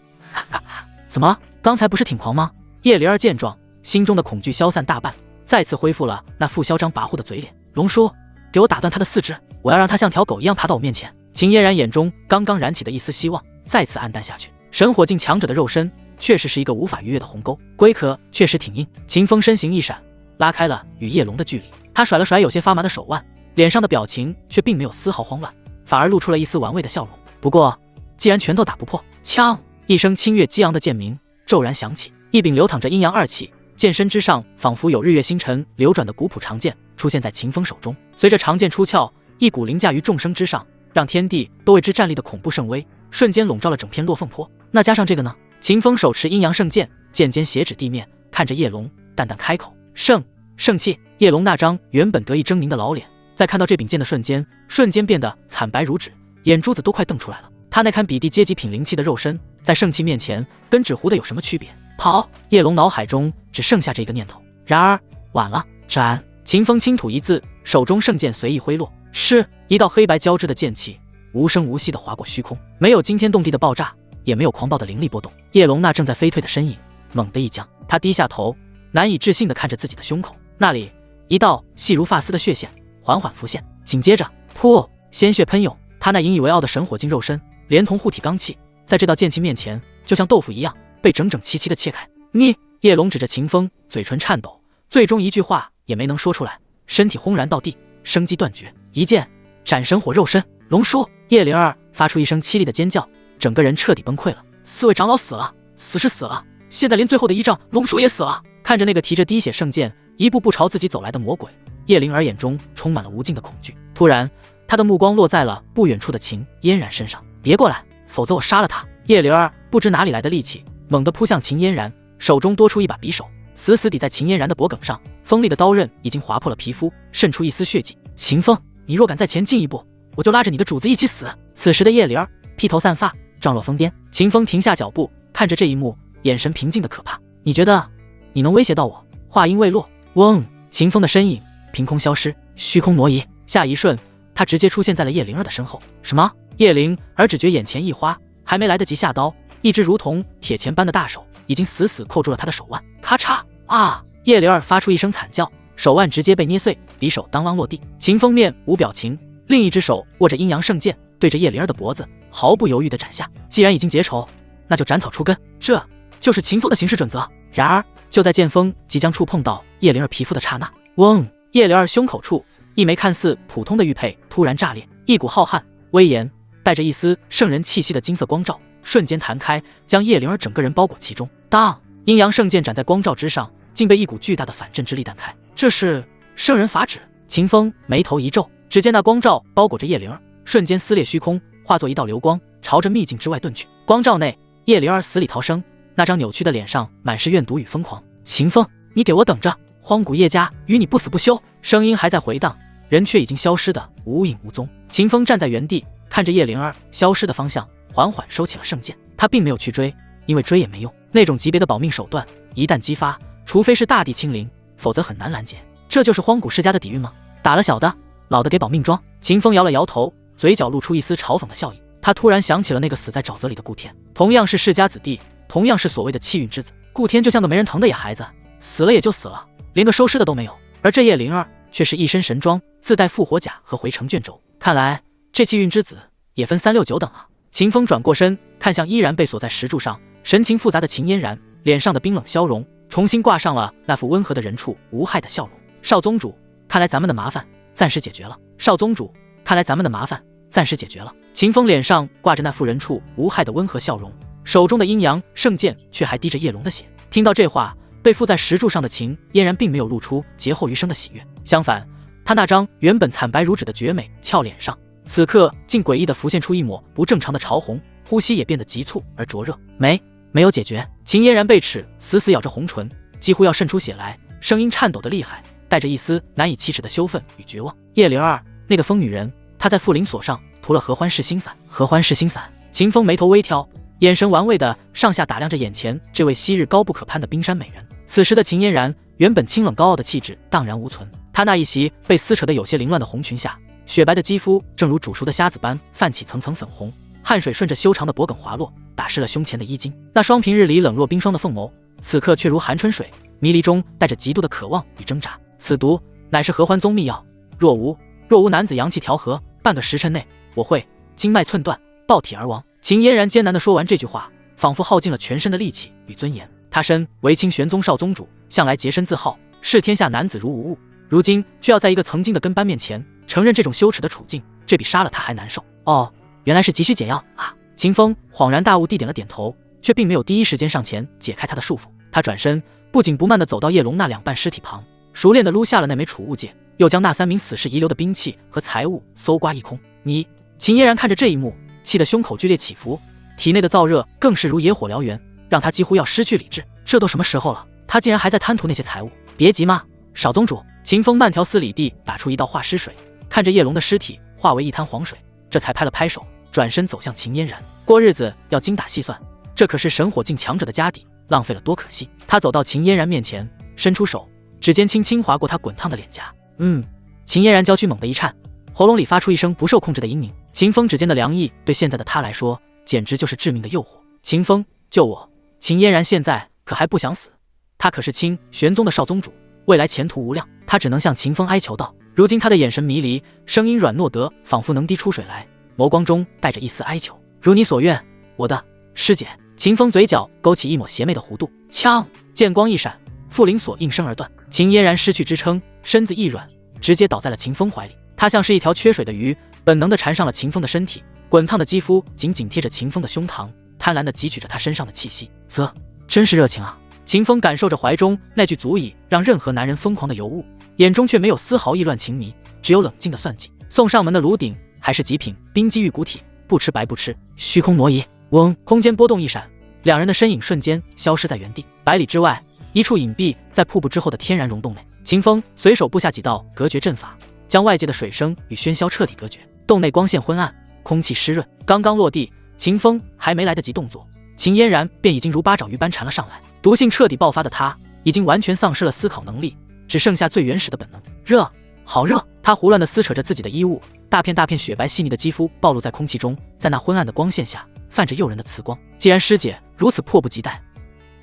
S1: 怎么，刚才不是挺狂吗？叶灵儿见状，心中的恐惧消散大半，再次恢复了那副嚣张跋扈的嘴脸。龙叔，给我打断他的4肢，我要让他像条狗一样爬到我面前。秦嫣然眼中刚刚燃起的一丝希望再次黯淡下去。神火境强者的肉身确实是一个无法逾越的鸿沟，龟壳确实挺硬。秦风身形一闪，拉开了与叶龙的距离。他甩了甩有些发麻的手腕，脸上的表情却并没有丝毫慌乱，反而露出了一丝玩味的笑容。不过，既然拳头打不破，枪！一声清越激昂的剑鸣骤然响起，一柄流淌着阴阳2气，剑身之上仿佛有日月星辰流转的古朴长剑出现在秦风手中。随着长剑出鞘，一股凌驾于众生之上，让天地都为之战栗的恐怖圣威瞬间笼罩了整片落凤坡。那加上这个呢？秦风手持阴阳圣剑，剑尖斜指地面，看着叶龙淡淡开口：圣气。叶龙那张原本得意狰狞的老脸，在看到这柄剑的瞬间变得惨白如纸，眼珠子都快瞪出来了。他那堪比地阶级品灵气的肉身，在圣气面前跟纸糊的有什么区别？跑！叶龙脑海中只剩下这一个念头。然而晚了，斩！秦风轻吐一字，手中圣剑随意挥落，是一道黑白交织的剑气无声无息地划过虚空，没有惊天动地的爆炸，也没有狂暴的灵力波动。叶龙那正在飞退的身影猛地一僵，他低下头，难以置信地看着自己的胸口，那里一道细如发丝的血线缓缓浮现，紧接着噗，鲜血喷涌。他那引以为傲的神火境肉身连同护体罡气，在这道剑气面前就像豆腐一样被整整齐齐地切开。你！叶龙指着秦风，嘴唇颤抖，最终一句话也没能说出来，身体轰然到地，生机断绝。一剑斩神火肉身！龙叔！叶灵儿发出一声凄厉的尖叫，整个人彻底崩溃了。4位长老死了，死是死了，现在连最后的依仗龙叔也死了。看着那个提着滴血圣剑一步步朝自己走来的魔鬼，叶灵儿眼中充满了无尽的恐惧。突然，他的目光落在了不远处的秦嫣然身上。别过来，否则我杀了他！叶灵儿不知哪里来的力气，猛地扑向秦嫣然，手中多出一把匕首，死死抵在秦嫣然的脖颈上。锋利的刀刃已经划破了皮肤，渗出一丝血迹。秦风，你若敢再前进一步，我就拉着你的主子一起死！此时的叶灵儿披头散发，状若疯癫。秦风停下脚步，看着这一幕，眼神平静的可怕。你觉得你能威胁到我？话音未落，嗡！秦风的身影凭空消失，虚空挪移。下一瞬，他直接出现在了叶灵儿的身后。什么？叶灵儿只觉眼前一花，还没来得及下刀，一只如同铁钳般的大手已经死死扣住了他的手腕。咔嚓！啊！叶灵儿发出一声惨叫，手腕直接被捏碎，匕首当啷落地。秦风面无表情，另一只手握着阴阳圣剑，对着叶灵儿的脖子毫不犹豫地斩下。既然已经结仇，那就斩草除根，这就是秦风的行事准则。然而，就在剑锋即将触碰到叶灵儿皮肤的刹那，嗡！叶灵儿胸口处一枚看似普通的玉佩突然炸裂，一股浩瀚、威严、带着一丝圣人气息的金色光照瞬间弹开，将叶灵儿整个人包裹其中。当阴阳圣剑斩在光照之上，竟被一股巨大的反震之力弹开。这是圣人法旨。秦风眉头一皱，只见那光照包裹着叶灵儿，瞬间撕裂虚空，化作一道流光，朝着秘境之外遁去。光照内，叶灵儿死里逃生，那张扭曲的脸上满是怨毒与疯狂。秦风，你给我等着！荒古叶家与你不死不休！声音还在回荡，人却已经消失的无影无踪。秦风站在原地，看着叶灵儿消失的方向，缓缓收起了圣剑。他并没有去追，因为追也没用。那种级别的保命手段，一旦激发，除非是大地清零，否则很难拦截。这就是荒古世家的底蕴吗？打了小的，老的给保命装。秦风摇了摇头，嘴角露出一丝嘲讽的笑意。他突然想起了那个死在沼泽里的顾天，同样是世家子弟，同样是所谓的气运之子。顾天就像个没人疼的野孩子，死了也就死了，连个收尸的都没有。而这叶灵儿却是一身神装，自带复活甲和回城卷轴。看来这气运之子也分3、6、9等啊。秦风转过身，看向依然被锁在石柱上，神情复杂的秦嫣然，脸上的冰冷消融重新挂上了那副温和的人畜无害的笑容。少宗主，看来咱们的麻烦暂时解决了。少宗主，看来咱们的麻烦暂时解决了。秦风脸上挂着那副人畜无害的温和笑容，手中的阴阳圣剑却还滴着叶龙的血。听到这话，被附在石柱上的秦嫣然并没有露出劫后余生的喜悦，相反，他那张原本惨白如纸的绝美俏脸上，此刻竟诡异地浮现出一抹不正常的潮红，呼吸也变得急促而灼热。没有解决。秦嫣然被齿死死咬着红唇，几乎要渗出血来，声音颤抖得厉害，带着一丝难以启齿的羞愤与绝望。叶灵儿，那个疯女人，她在缚灵锁上涂了合欢噬心散。合欢噬心散。秦风眉头微挑，眼神玩味的上下打量着眼前这位昔日高不可攀的冰山美人。此时的秦嫣然原本清冷高傲的气质荡然无存，她那一袭被撕扯得有些凌乱的红裙下，雪白的肌肤正如煮熟的虾子般泛起层层粉红，汗水顺着修长的脖颈滑落，打湿了胸前的衣襟。那双平日里冷若冰霜的凤眸，此刻却如寒春水，迷离中带着极度的渴望与挣扎。此毒乃是合欢宗秘药，若无男子阳气调和，半个时辰内我会经脉寸断，爆体而亡。秦嫣然艰难地说完这句话，仿佛耗尽了全身的力气与尊严。他身为清玄宗少宗主，向来洁身自好，视天下男子如无物，如今却要在一个曾经的跟班面前承认这种羞耻的处境，这比杀了他还难受。哦，原来是急需解药啊！秦风恍然大悟地点了点头，却并没有第一时间上前解开他的束缚。他转身不紧不慢地走到叶龙那2半尸体旁，熟练地撸下了那枚储物戒，又将那3名死士遗留的兵器和财物搜刮一空。秦嫣然看着这一幕，气得胸口剧烈起伏，体内的燥热更是如野火燎原，让他几乎要失去理智。这都什么时候了，他竟然还在贪图那些财物？别急嘛，少宗主。秦风慢条斯理地打出一道化尸水，看着叶龙的尸体化为一滩黄水，这才拍了拍手，转身走向秦嫣然。过日子要精打细算，这可是神火境强者的家底，浪费了多可惜。他走到秦嫣然面前，伸出手，指尖轻轻划过她滚烫的脸颊。秦嫣然娇躯猛地一颤，喉咙里发出一声不受控制的嘤咛。秦风指尖的凉意对现在的他来说，简直就是致命的诱惑。秦风，救我！秦嫣然现在可还不想死，他可是清玄宗的少宗主，未来前途无量。他只能向秦风哀求道。如今他的眼神迷离，声音软糯得仿佛能滴出水来，眸光中带着一丝哀求。如你所愿，我的师姐。秦风嘴角勾起一抹邪魅的弧度，枪！剑光一闪，缚灵锁应声而断。秦嫣然失去支撑，身子一软，直接倒在了秦风怀里。他像是一条缺水的鱼，本能地缠上了秦风的身体，滚烫的肌肤紧紧贴着秦风的胸膛，贪婪地汲取着他身上的气息。真是热情啊！秦风感受着怀中那具足以让任何男人疯狂的尤物，眼中却没有丝毫意乱情迷，只有冷静的算计。送上门的炉鼎还是极品冰肌玉骨体，不吃白不吃。虚空挪移，嗡，空间波动一闪，两人的身影瞬间消失在原地。100里之外，一处隐蔽在瀑布之后的天然溶洞内，秦风随手布下几道隔绝阵法，将外界的水声与喧嚣彻底隔绝。洞内光线昏暗，空气湿润，刚刚落地，秦风还没来得及动作，秦嫣然便已经如八爪鱼般缠了上来。毒性彻底爆发的他，已经完全丧失了思考能力，只剩下最原始的本能。热，好热！他胡乱地撕扯着自己的衣物，大片大片雪白细腻的肌肤暴露在空气中，在那昏暗的光线下泛着诱人的慈光。既然师姐如此迫不及待，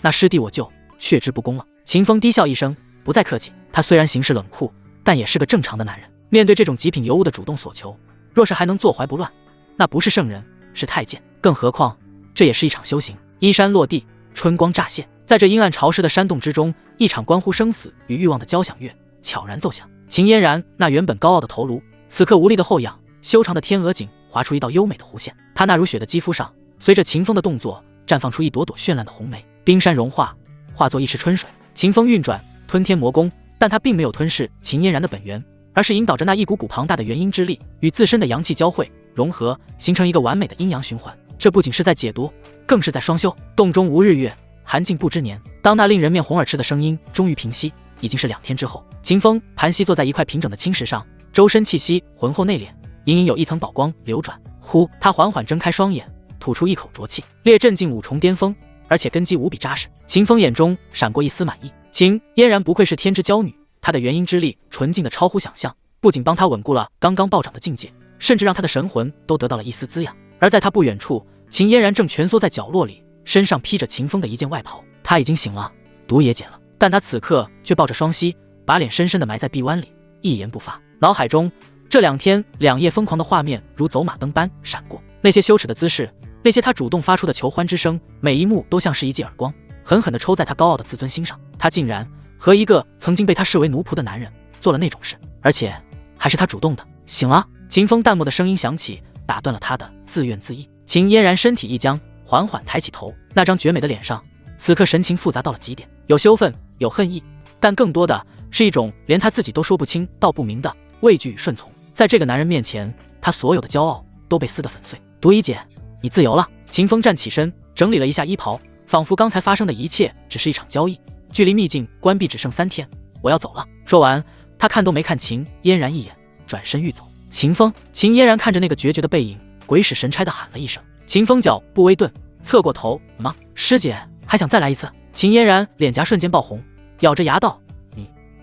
S1: 那师弟我就却之不恭了。秦风低笑一声，不再客气。他虽然行事冷酷，但也是个正常的男人。面对这种极品尤物的主动索求，若是还能坐怀不乱，那不是圣人，是太监。更何况这也是一场修行。衣衫落地，春光乍现，在这阴暗潮湿的山洞之中，一场关乎生死与欲望的交响乐悄然奏响。秦嫣然那原本高傲的头颅，此刻无力的后仰，修长的天鹅颈划出一道优美的弧线。她那如雪的肌肤上，随着秦风的动作，绽放出一朵朵绚烂的红梅。冰山融化，化作一池春水。秦风运转吞天魔功，但他并没有吞噬秦嫣然的本源，而是引导着那一股股庞大的元阴之力与自身的阳气交汇融合，形成一个完美的阴阳循环。这不仅是在解毒，更是在双修。洞中无日月，寒尽不知年。当那令人面红耳赤的声音终于平息，已经是2天之后。秦风盘膝坐在一块平整的青石上，周身气息浑厚内敛，隐隐有一层宝光流转。呼，他缓缓睁开双眼，吐出一口浊气。列阵境5重巅峰，而且根基无比扎实。秦风眼中闪过一丝满意。秦嫣然不愧是天之娇女，她的元阴之力纯净的超乎想象，不仅帮她稳固了刚刚暴涨的境界，甚至让她的神魂都得到了一丝滋养。而在她不远处，秦嫣然正蜷缩在角落里，身上披着秦风的一件外袍。她已经醒了，毒也减了，但她此刻却抱着双膝，把脸深深地埋在臂弯里，一言不发。脑海中这2天2夜疯狂的画面如走马灯般闪过，那些羞耻的姿势，那些他主动发出的求欢之声，每一幕都像是一记耳光，狠狠地抽在他高傲的自尊心上。他竟然和一个曾经被他视为奴仆的男人做了那种事，而且还是他主动的。醒了！秦风淡漠的声音响起，打断了他的自怨自艾。秦嫣然身体一僵，缓缓抬起头，那张绝美的脸上此刻神情复杂到了极点，有羞愤，有恨意，但更多的是一种连他自己都说不清道不明的畏惧与顺从。在这个男人面前，他所有的骄傲都被撕得粉碎。毒衣姐，你自由了。秦风站起身，整理了一下衣袍，仿佛刚才发生的一切只是一场交易。距离秘境关闭只剩3天，我要走了。说完，他看都没看秦嫣然一眼，转身欲走。秦风，秦嫣然看着那个决绝的背影，鬼使神差地喊了一声。秦风脚步微顿，侧过头，吗？师姐还想再来一次？秦嫣然脸颊瞬间爆红，咬着牙道：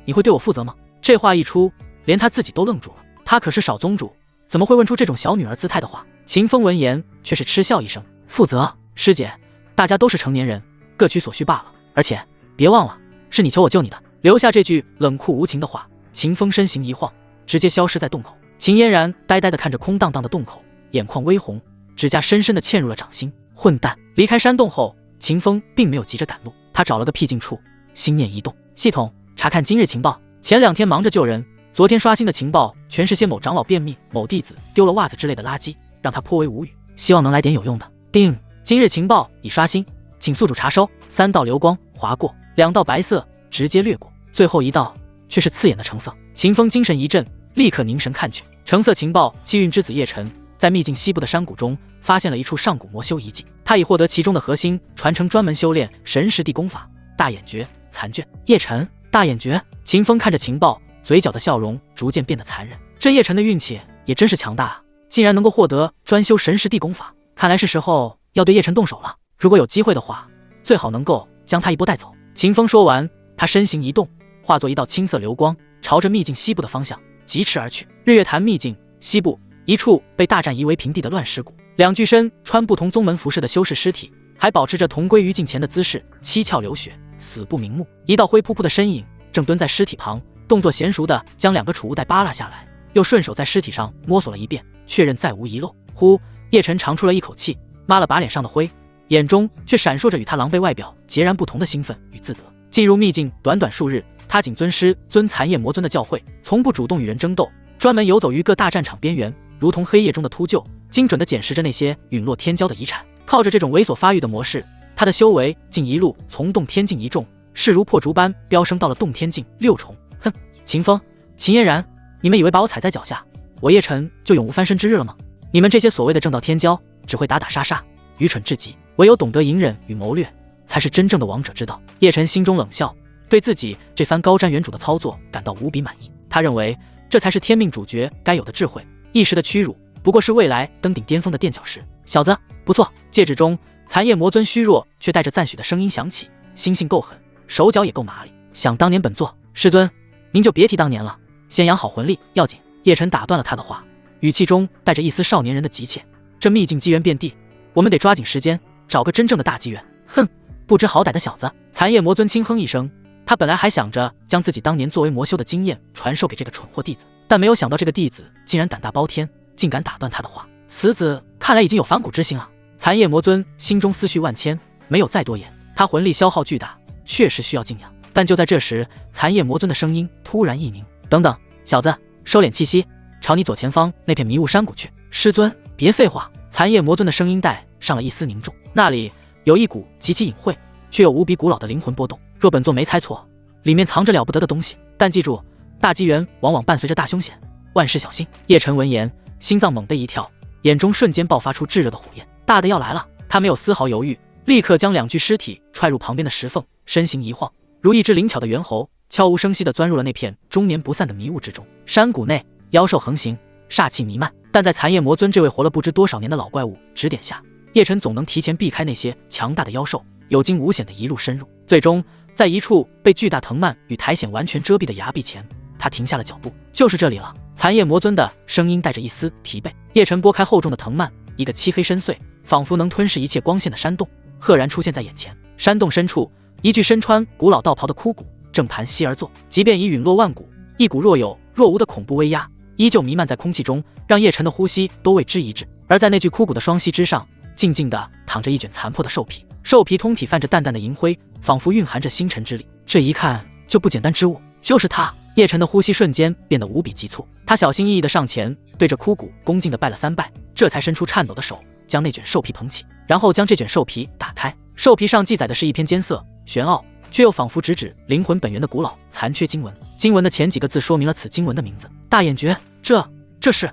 S1: 你会对我负责吗？这话一出，连他自己都愣住了。他可是少宗主，怎么会问出这种小女儿姿态的话？秦风闻言却是嗤笑一声：负责？师姐，大家都是成年人，各取所需罢了。而且别忘了，是你求我救你的。留下这句冷酷无情的话，秦风身形一晃，直接消失在洞口。秦嫣然呆呆地看着空荡荡的洞口，眼眶微红，指甲深深地嵌入了掌心。混蛋！离开山洞后，秦风并没有急着赶路，他找了个僻静处，心念一动，系统查看今日情报。前2天忙着救人，昨天刷新的情报全是些某长老便秘、某弟子丢了袜子之类的垃圾，让他颇为无语，希望能来点有用的。叮，今日情报已刷新，请宿主查收。3道流光划过，2道白色直接掠过，最后1道却是刺眼的橙色。秦风精神一振，立刻凝神看去。橙色情报：气运之子叶辰在秘境西部的山谷中发现了一处上古魔修遗迹，他已获得其中的核心，传承专门修炼神识地功法大眼诀残卷。叶辰，大眼诀。秦风看着情报，嘴角的笑容逐渐变得残忍。这叶辰的运气也真是强大啊，竟然能够获得专修神识地功法，看来是时候要对叶辰动手了。如果有机会的话，最好能够将他一波带走。秦风说完，他身形一动，化作一道青色流光，朝着秘境西部的方向疾驰而去。日月潭秘境西部一处被大战夷为平地的乱尸谷，2具身穿不同宗门服饰的修士尸体还保持着同归于尽前的姿势，七窍流血，死不瞑目。一道灰扑扑的身影正蹲在尸体旁，动作娴熟地将2个储物袋扒拉下来，又顺手在尸体上摸索了一遍，确认再无遗漏。呼，叶辰长出了一口气，抹了把脸上的灰，眼中却闪烁着与他狼狈外表截然不同的兴奋与自得。进入秘境短短数日，他谨遵师尊残夜魔尊的教诲，从不主动与人争斗，专门游走于各大战场边缘，如同黑夜中的秃鹫，精准地捡拾着那些陨落天骄的遗产。靠着这种猥琐发育的模式，他的修为竟一路从洞天境1重势如破竹般飙升到了洞天境6重。哼，秦风、秦嫣然，你们以为把我踩在脚下，我叶辰就永无翻身之日了吗？你们这些所谓的正道天骄，只会打打杀杀，愚蠢至极，唯有懂得隐忍与谋略，才是真正的王者之道。叶辰心中冷笑，对自己这番高瞻远瞩的操作感到无比满意。他认为这才是天命主角该有的智慧，一时的屈辱不过是未来登顶巅峰的垫脚石。小子不错。戒指中残夜魔尊虚弱却带着赞许的声音响起，心性够狠，手脚也够麻利。想当年本座，师尊您就别提当年了，先养好魂力要紧。叶辰打断了他的话，语气中带着一丝少年人的急切。这秘境机缘遍地，我们得抓紧时间，找个真正的大机缘。哼，不知好歹的小子！残叶魔尊轻哼一声，他本来还想着将自己当年作为魔修的经验传授给这个蠢货弟子，但没有想到这个弟子竟然胆大包天，竟敢打断他的话。此子看来已经有反骨之心啊！残叶魔尊心中思绪万千，没有再多言。他魂力消耗巨大，确实需要静养。但就在这时，残叶魔尊的声音突然一凝：“等等，小子，收敛气息，朝你左前方那片迷雾山谷去。”师尊，别废话！残叶魔尊的声音带上了一丝凝重，那里有一股极其隐晦却又无比古老的灵魂波动。若本座没猜错，里面藏着了不得的东西。但记住，大机缘往往伴随着大凶险，万事小心。叶晨闻言，心脏猛地一跳，眼中瞬间爆发出炙热的火焰。大的要来了！他没有丝毫犹豫，立刻将2具尸体踹入旁边的石缝，身形一晃，如一只灵巧的猿猴，悄无声息地钻入了那片终年不散的迷雾之中。山谷内妖兽横行，煞气弥漫，但在残叶魔尊这位活了不知多少年的老怪物指点下，叶晨总能提前避开那些强大的妖兽，有惊无险地一路深入。最终在一处被巨大藤蔓与苔藓完全遮蔽的崖壁前，他停下了脚步。就是这里了！残叶魔尊的声音带着一丝疲惫。叶晨拨开厚重的藤蔓，一个漆黑深邃，仿佛能吞噬一切光线的山洞赫然出现在眼前。山洞深处，一具身穿古老道袍的枯骨正盘膝而坐，即便已陨落万骨，一股若有若无的恐怖威压依旧弥漫在空气中，让叶晨的呼吸都为之一滞。而在那具枯骨的双膝之上，静静地躺着一卷残破的兽皮，兽皮通体泛着淡淡的银灰，仿佛蕴含着星辰之力。这一看就不简单之物，就是他！叶晨的呼吸瞬间变得无比急促，他小心翼翼地上前，对着枯骨恭敬地拜了3拜，这才伸出颤抖的手，将那卷兽皮捧起，然后将这卷兽皮打开。兽皮上记载的是一篇艰涩玄奥却又仿佛直指灵魂本源的古老残缺经文。经文的前几个字说明了此经文的名字：大眼诀。这是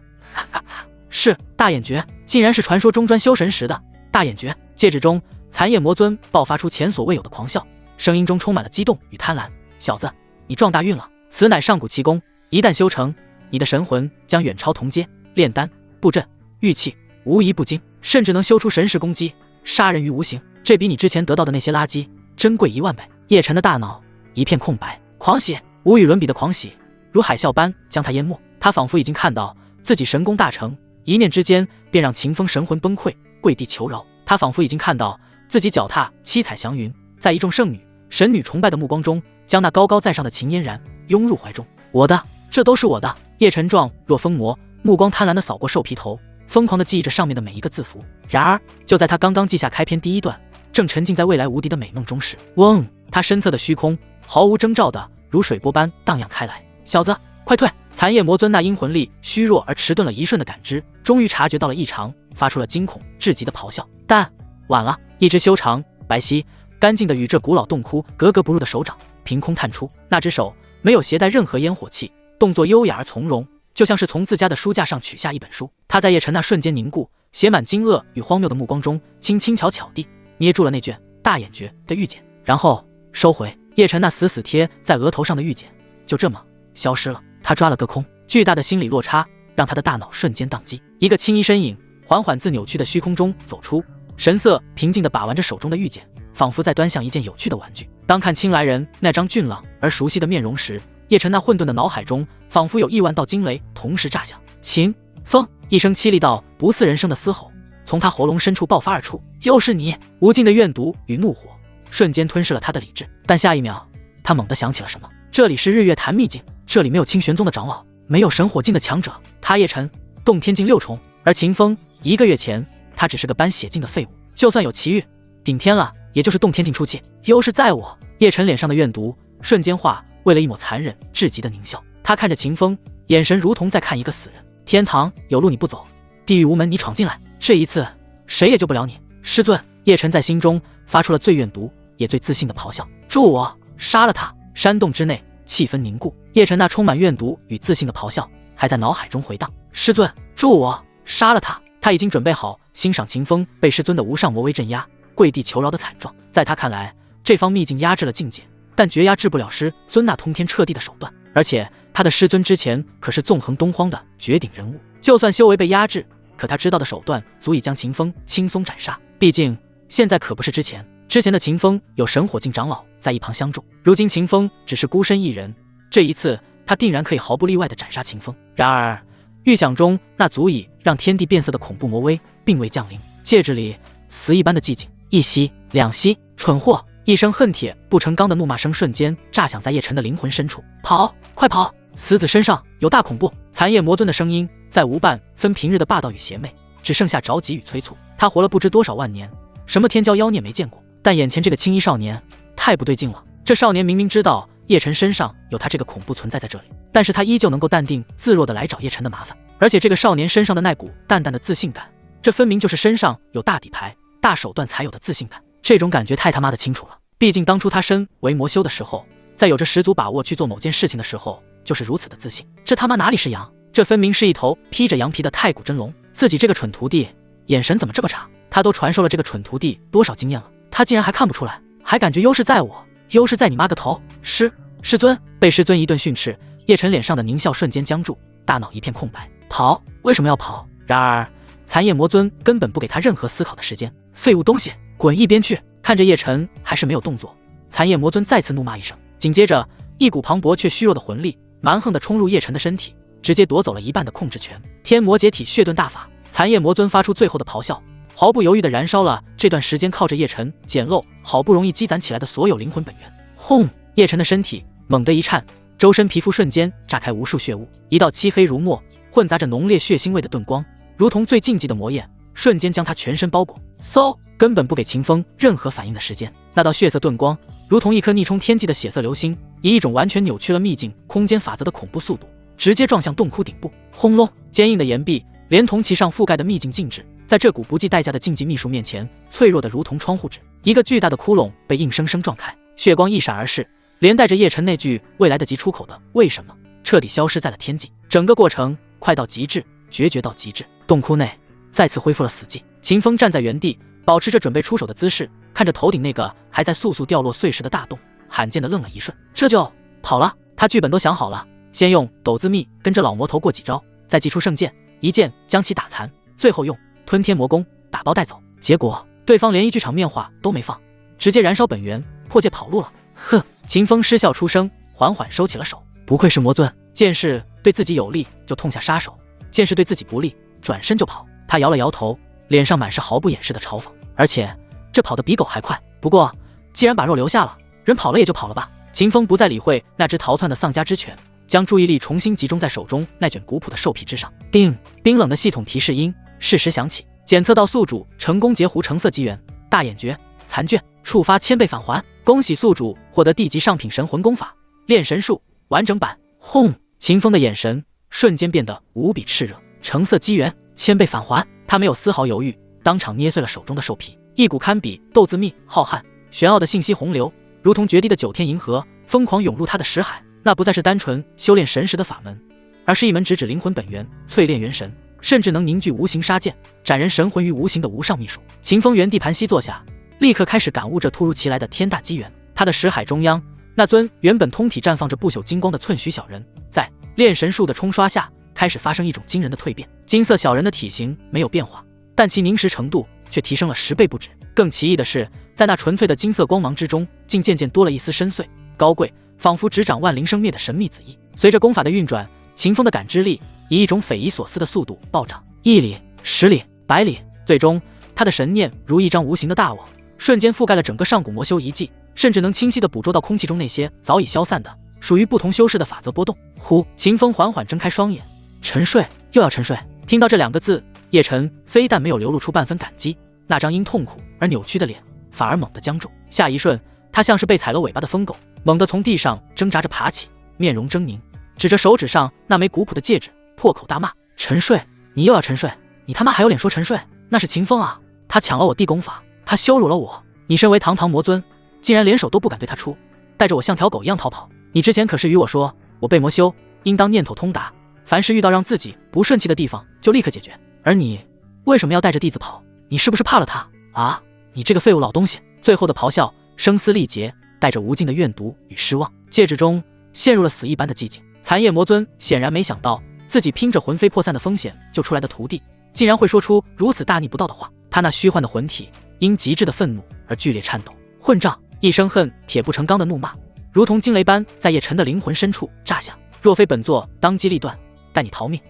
S1: 是大眼诀，竟然是传说中专修神时的大眼诀。戒指中，残叶魔尊爆发出前所未有的狂笑，声音中充满了激动与贪婪：小子，你撞大运了！此乃上古奇功，一旦修成，你的神魂将远超同阶，炼丹、布阵、玉器，无一不精，甚至能修出神识攻击，杀人于无形。这比你之前得到的那些垃圾珍贵1万倍。叶晨的大脑一片空白，狂喜，无与伦比的狂喜，如海啸般将他淹没。他仿佛已经看到自己神功大成，一念之间便让秦风神魂崩溃，跪地求饶。他仿佛已经看到自己脚踏七彩祥云，在一众圣女、神女崇拜的目光中，将那高高在上的秦嫣然拥入怀中。我的，这都是我的！叶晨状若疯魔，目光贪婪地扫过兽皮头，疯狂地记忆着上面的每一个字符。然而，就在他刚刚记下开篇第1段，正沉浸在未来无敌的美梦中时，嗡！他身侧的虚空毫无征兆的如水波般荡漾开来。小子，快退！残叶魔尊那阴魂力虚弱而迟钝了一瞬的感知，终于察觉到了异常，发出了惊恐至极的咆哮。但晚了，一只修长、白皙、干净的与这古老洞窟格格不入的手掌凭空探出。那只手没有携带任何烟火气，动作优雅而从容，就像是从自家的书架上取下一本书。他在叶晨那瞬间凝固、写满惊愕与荒谬的目光中，轻轻巧巧地捏住了那卷大眼诀的玉简，然后收回。叶晨那死死贴在额头上的玉简就这么消失了。他抓了个空，巨大的心理落差让他的大脑瞬间宕机。一个青衣身影缓缓自扭曲的虚空中走出，神色平静地把玩着手中的玉简，仿佛在端详一件有趣的玩具。当看清来人那张俊朗而熟悉的面容时，叶晨那混沌的脑海中仿佛有1万道惊雷同时炸响。秦风！一声凄厉到不似人声的嘶吼从他喉咙深处爆发而出。又是你！无尽的怨毒与怒火瞬间吞噬了他的理智，但下一秒他猛地想起了什么。这里是日月潭秘境，这里没有清玄宗的长老，没有神火境的强者。他叶晨洞天境6重，而秦风1个月前他只是个搬血境的废物，就算有奇遇顶天了，也就是洞天境初期。优势在我！叶晨脸上的怨毒瞬间化为了一抹残忍至极的狞笑。他看着秦风，眼神如同在看一个死人。天堂有路你不走，地狱无门你闯进来，这一次谁也救不了你。师尊！叶晨在心中发出了最怨毒也最自信的咆哮：助我杀了他！山洞之内气氛凝固，叶晨那充满怨毒与自信的咆哮还在脑海中回荡。师尊，助我杀了他！他已经准备好欣赏秦风被师尊的无上魔威镇压，跪地求饶的惨状。在他看来，这方秘境压制了境界，但绝压制不了师尊那通天彻地的手段。而且他的师尊之前可是纵横东荒的绝顶人物，就算修为被压制，可他知道的手段足以将秦风轻松斩杀。毕竟现在可不是之前的秦风有神火境长老在一旁相助，如今秦风只是孤身一人，这一次他定然可以毫不例外地斩杀秦风。然而预想中那足以让天地变色的恐怖魔威并未降临。戒指里死一般的寂静，一息两息，蠢货！一声恨铁不成钢的怒骂声瞬间炸响在叶晨的灵魂深处。跑，快跑！死子身上有大恐怖！残夜魔尊的声音再无半分平日的霸道与邪魅，只剩下着急与催促。他活了不知多少万年，什么天骄妖孽没见过，但眼前这个青衣少年太不对劲了。这少年明明知道叶晨身上有他这个恐怖存在在这里，但是他依旧能够淡定自若的来找叶晨的麻烦。而且这个少年身上的那股淡淡的自信感，这分明就是身上有大底牌、大手段才有的自信感。这种感觉太他妈的清楚了。毕竟当初他身为魔修的时候，在有着十足把握去做某件事情的时候，就是如此的自信。这他妈哪里是羊？这分明是一头披着羊皮的太古真龙。自己这个蠢徒弟眼神怎么这么差？他都传授了这个蠢徒弟多少经验了，他竟然还看不出来，还感觉优势在我？优势在你妈个头！师尊！被师尊一顿训斥，叶晨脸上的狞笑瞬间僵住，大脑一片空白。跑？为什么要跑？然而残夜魔尊根本不给他任何思考的时间。废物东西，滚一边去！看着叶晨还是没有动作，残夜魔尊再次怒骂一声，紧接着一股磅礴却虚弱的魂力蛮横地冲入叶晨的身体，直接夺走了一半的控制权。天魔解体血遁大法！残夜魔尊发出最后的咆哮，毫不犹豫地燃烧了这段时间靠着叶晨简陋好不容易积攒起来的所有灵魂本源。轰！叶晨的身体猛地一颤，周身皮肤瞬间炸开无数血雾，一道漆黑如墨混杂着浓烈血腥味的遁光，如同最禁忌的魔焰，瞬间将他全身包裹。嗖！根本不给秦风任何反应的时间，那道血色遁光如同一颗逆冲天际的血色流星，以一种完全扭曲了秘境空间法则的恐怖速度直接撞向洞窟顶部。轰隆！坚硬的岩壁连同其上覆盖的秘境禁制，在这股不计代价的禁忌秘术面前脆弱的如同窗户纸。一个巨大的窟窿被硬生生撞开，血光一闪而逝，连带着叶晨那句未来得及出口的为什么彻底消失在了天际。整个过程快到极致，决绝到极致。洞窟内再次恢复了死寂。秦风站在原地，保持着准备出手的姿势，看着头顶那个还在簌簌掉落碎石的大洞，罕见的愣了一瞬。这就跑了？他剧本都想好了，先用斗字秘跟着老魔头过几招，再祭出圣剑，一剑将其打残，最后用吞天魔功打包带走。结果对方连一句场面话都没放，直接燃烧本源，破戒跑路了。哼！秦风失笑出声，缓缓收起了手。不愧是魔尊，见事对自己有利就痛下杀手，见事对自己不利转身就跑。他摇了摇头，脸上满是毫不掩饰的嘲讽，而且这跑得比狗还快。不过既然把肉留下了，人跑了也就跑了吧。秦风不再理会那只逃窜的丧家之犬，将注意力重新集中在手中那卷古朴的兽皮之上。叮！冰冷的系统提示音适时响起，检测到宿主成功截胡橙色机缘，大眼诀残卷，触发1000倍返还。恭喜宿主获得地级上品神魂功法炼神术完整版。轰！秦风的眼神瞬间变得无比炽热。橙色机缘1000倍返还，他没有丝毫犹豫，当场捏碎了手中的兽皮。一股堪比斗字秘浩瀚玄奥的信息洪流，如同决堤的9天银河，疯狂涌入他的识海。那不再是单纯修炼神识的法门，而是一门直指灵魂本源、淬炼元神，甚至能凝聚无形杀剑，斩人神魂于无形的无上秘术。秦风原地盘膝坐下，立刻开始感悟着突如其来的天大机缘。他的识海中央，那尊原本通体绽放着不朽金光的寸许小人，在炼神术的冲刷下，开始发生一种惊人的蜕变。金色小人的体型没有变化，但其凝实程度却提升了10倍不止。更奇异的是，在那纯粹的金色光芒之中，竟渐渐多了一丝深邃高贵，仿佛执掌万灵生灭的神秘旨意。随着功法的运转，秦风的感知力以一种匪夷所思的速度暴涨，1里、10里、100里，最终他的神念如一张无形的大网，瞬间覆盖了整个上古魔修遗迹，甚至能清晰地捕捉到空气中那些早已消散的属于不同修士的法则波动。呼！秦风缓缓睁开双眼，沉睡，又要沉睡。听到这2个字，叶晨非但没有流露出半分感激，那张因痛苦而扭曲的脸反而猛地僵住。下一瞬，他像是被踩了尾巴的疯狗，猛地从地上挣扎着爬起，面容狰狞，指着手指上那枚古朴的戒指，破口大骂：沉睡！你又要沉睡？你他妈还有脸说沉睡？那是秦风啊，他抢了我弟功法，他羞辱了我，你身为堂堂魔尊，竟然连手都不敢对他出，带着我像条狗一样逃跑。你之前可是与我说，我被魔修，应当念头通达，凡是遇到让自己不顺气的地方就立刻解决，而你为什么要带着弟子跑？你是不是怕了他啊？你这个废物老东西！最后的咆哮声嘶力竭，带着无尽的怨毒与失望。戒指中陷入了死一般的寂静。残夜魔尊显然没想到，自己拼着魂飞魄散的风险救出来的徒弟，竟然会说出如此大逆不道的话。他那虚幻的魂体因极致的愤怒而剧烈颤抖。混账！一声恨铁不成钢的怒骂，如同惊雷般在叶晨的灵魂深处炸响。若非本座当机立断，带你逃命，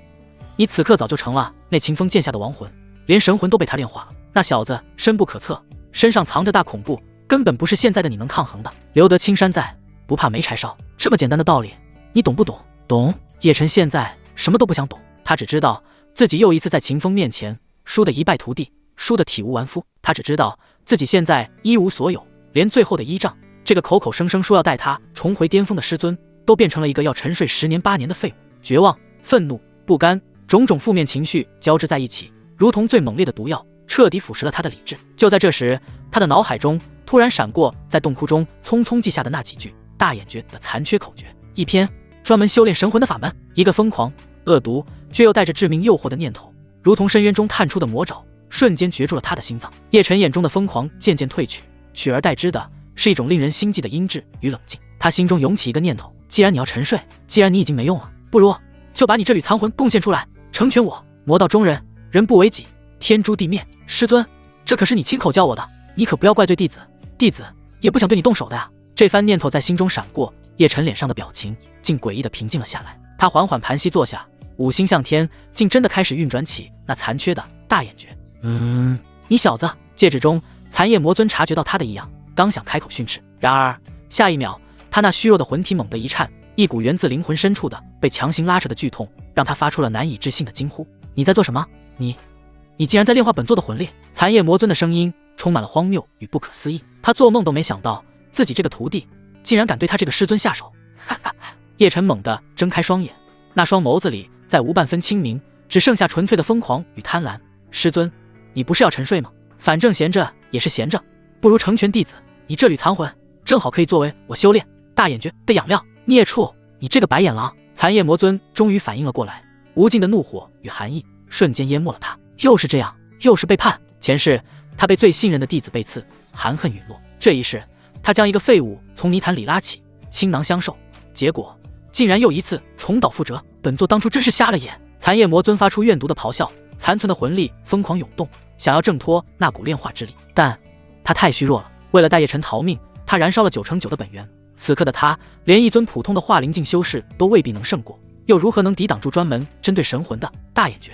S1: 你此刻早就成了那秦风剑下的亡魂，连神魂都被他炼化了。那小子深不可测，身上藏着大恐怖，根本不是现在的你能抗衡的。留得青山在，不怕没柴烧。这么简单的道理，你懂不懂？懂。叶晨现在什么都不想懂，他只知道自己又一次在秦风面前输得一败涂地，输得体无完肤。他只知道自己现在一无所有，连最后的依仗，这个口口声声说要带他重回巅峰的师尊，都变成了一个要沉睡10年8年的废物。绝望、愤怒、不甘，种种负面情绪交织在一起，如同最猛烈的毒药，彻底腐蚀了他的理智。就在这时，他的脑海中突然闪过在洞窟中匆匆记下的那几句大眼诀的残缺口诀，一篇专门修炼神魂的法门。一个疯狂、恶毒却又带着致命诱惑的念头，如同深渊中探出的魔爪，瞬间攫住了他的心脏。叶晨眼中的疯狂渐渐褪去，取而代之的是一种令人心悸的阴鸷与冷静。他心中涌起一个念头，既然你要沉睡，既然你已经没用了，不如就把你这缕残魂贡献出来，成全我。魔道中人，人不为己，天诛地灭。师尊，这可是你亲口教我的，你可不要怪罪弟子，弟子也不想对你动手的呀。这番念头在心中闪过，叶晨脸上的表情竟诡异的平静了下来。他缓缓盘膝坐下，五星向天，竟真的开始运转起那残缺的大眼诀。你小子！戒指中残夜魔尊察觉到他的异样，刚想开口训斥，然而下一秒，他那虚弱的魂体猛地一颤，一股源自灵魂深处的被强行拉扯的剧痛，让他发出了难以置信的惊呼：你在做什么？你竟然在炼化本座的魂力！残夜魔尊的声音充满了荒谬与不可思议，他做梦都没想到自己这个徒弟竟然敢对他这个师尊下手。叶晨猛地睁开双眼，那双眸子里再无半分清明，只剩下纯粹的疯狂与贪婪。师尊，你不是要沉睡吗？反正闲着也是闲着，不如成全弟子。你这缕残魂正好可以作为我修炼大眼诀的养料。孽畜，你这个白眼狼！残夜魔尊终于反应了过来，无尽的怒火与寒意瞬间淹没了他。又是这样，又是背叛。前世他被最信任的弟子背刺，含恨陨落，这一世他将一个废物从泥潭里拉起，倾囊相授，结果竟然又一次重蹈覆辙。本座当初真是瞎了眼！残夜魔尊发出怨毒的咆哮，残存的魂力疯狂涌动，想要挣脱那股炼化之力，但他太虚弱了。为了带叶晨逃命，他燃烧了9成9的本源。此刻的他，连一尊普通的化灵境修士都未必能胜过，又如何能抵挡住专门针对神魂的大眼诀？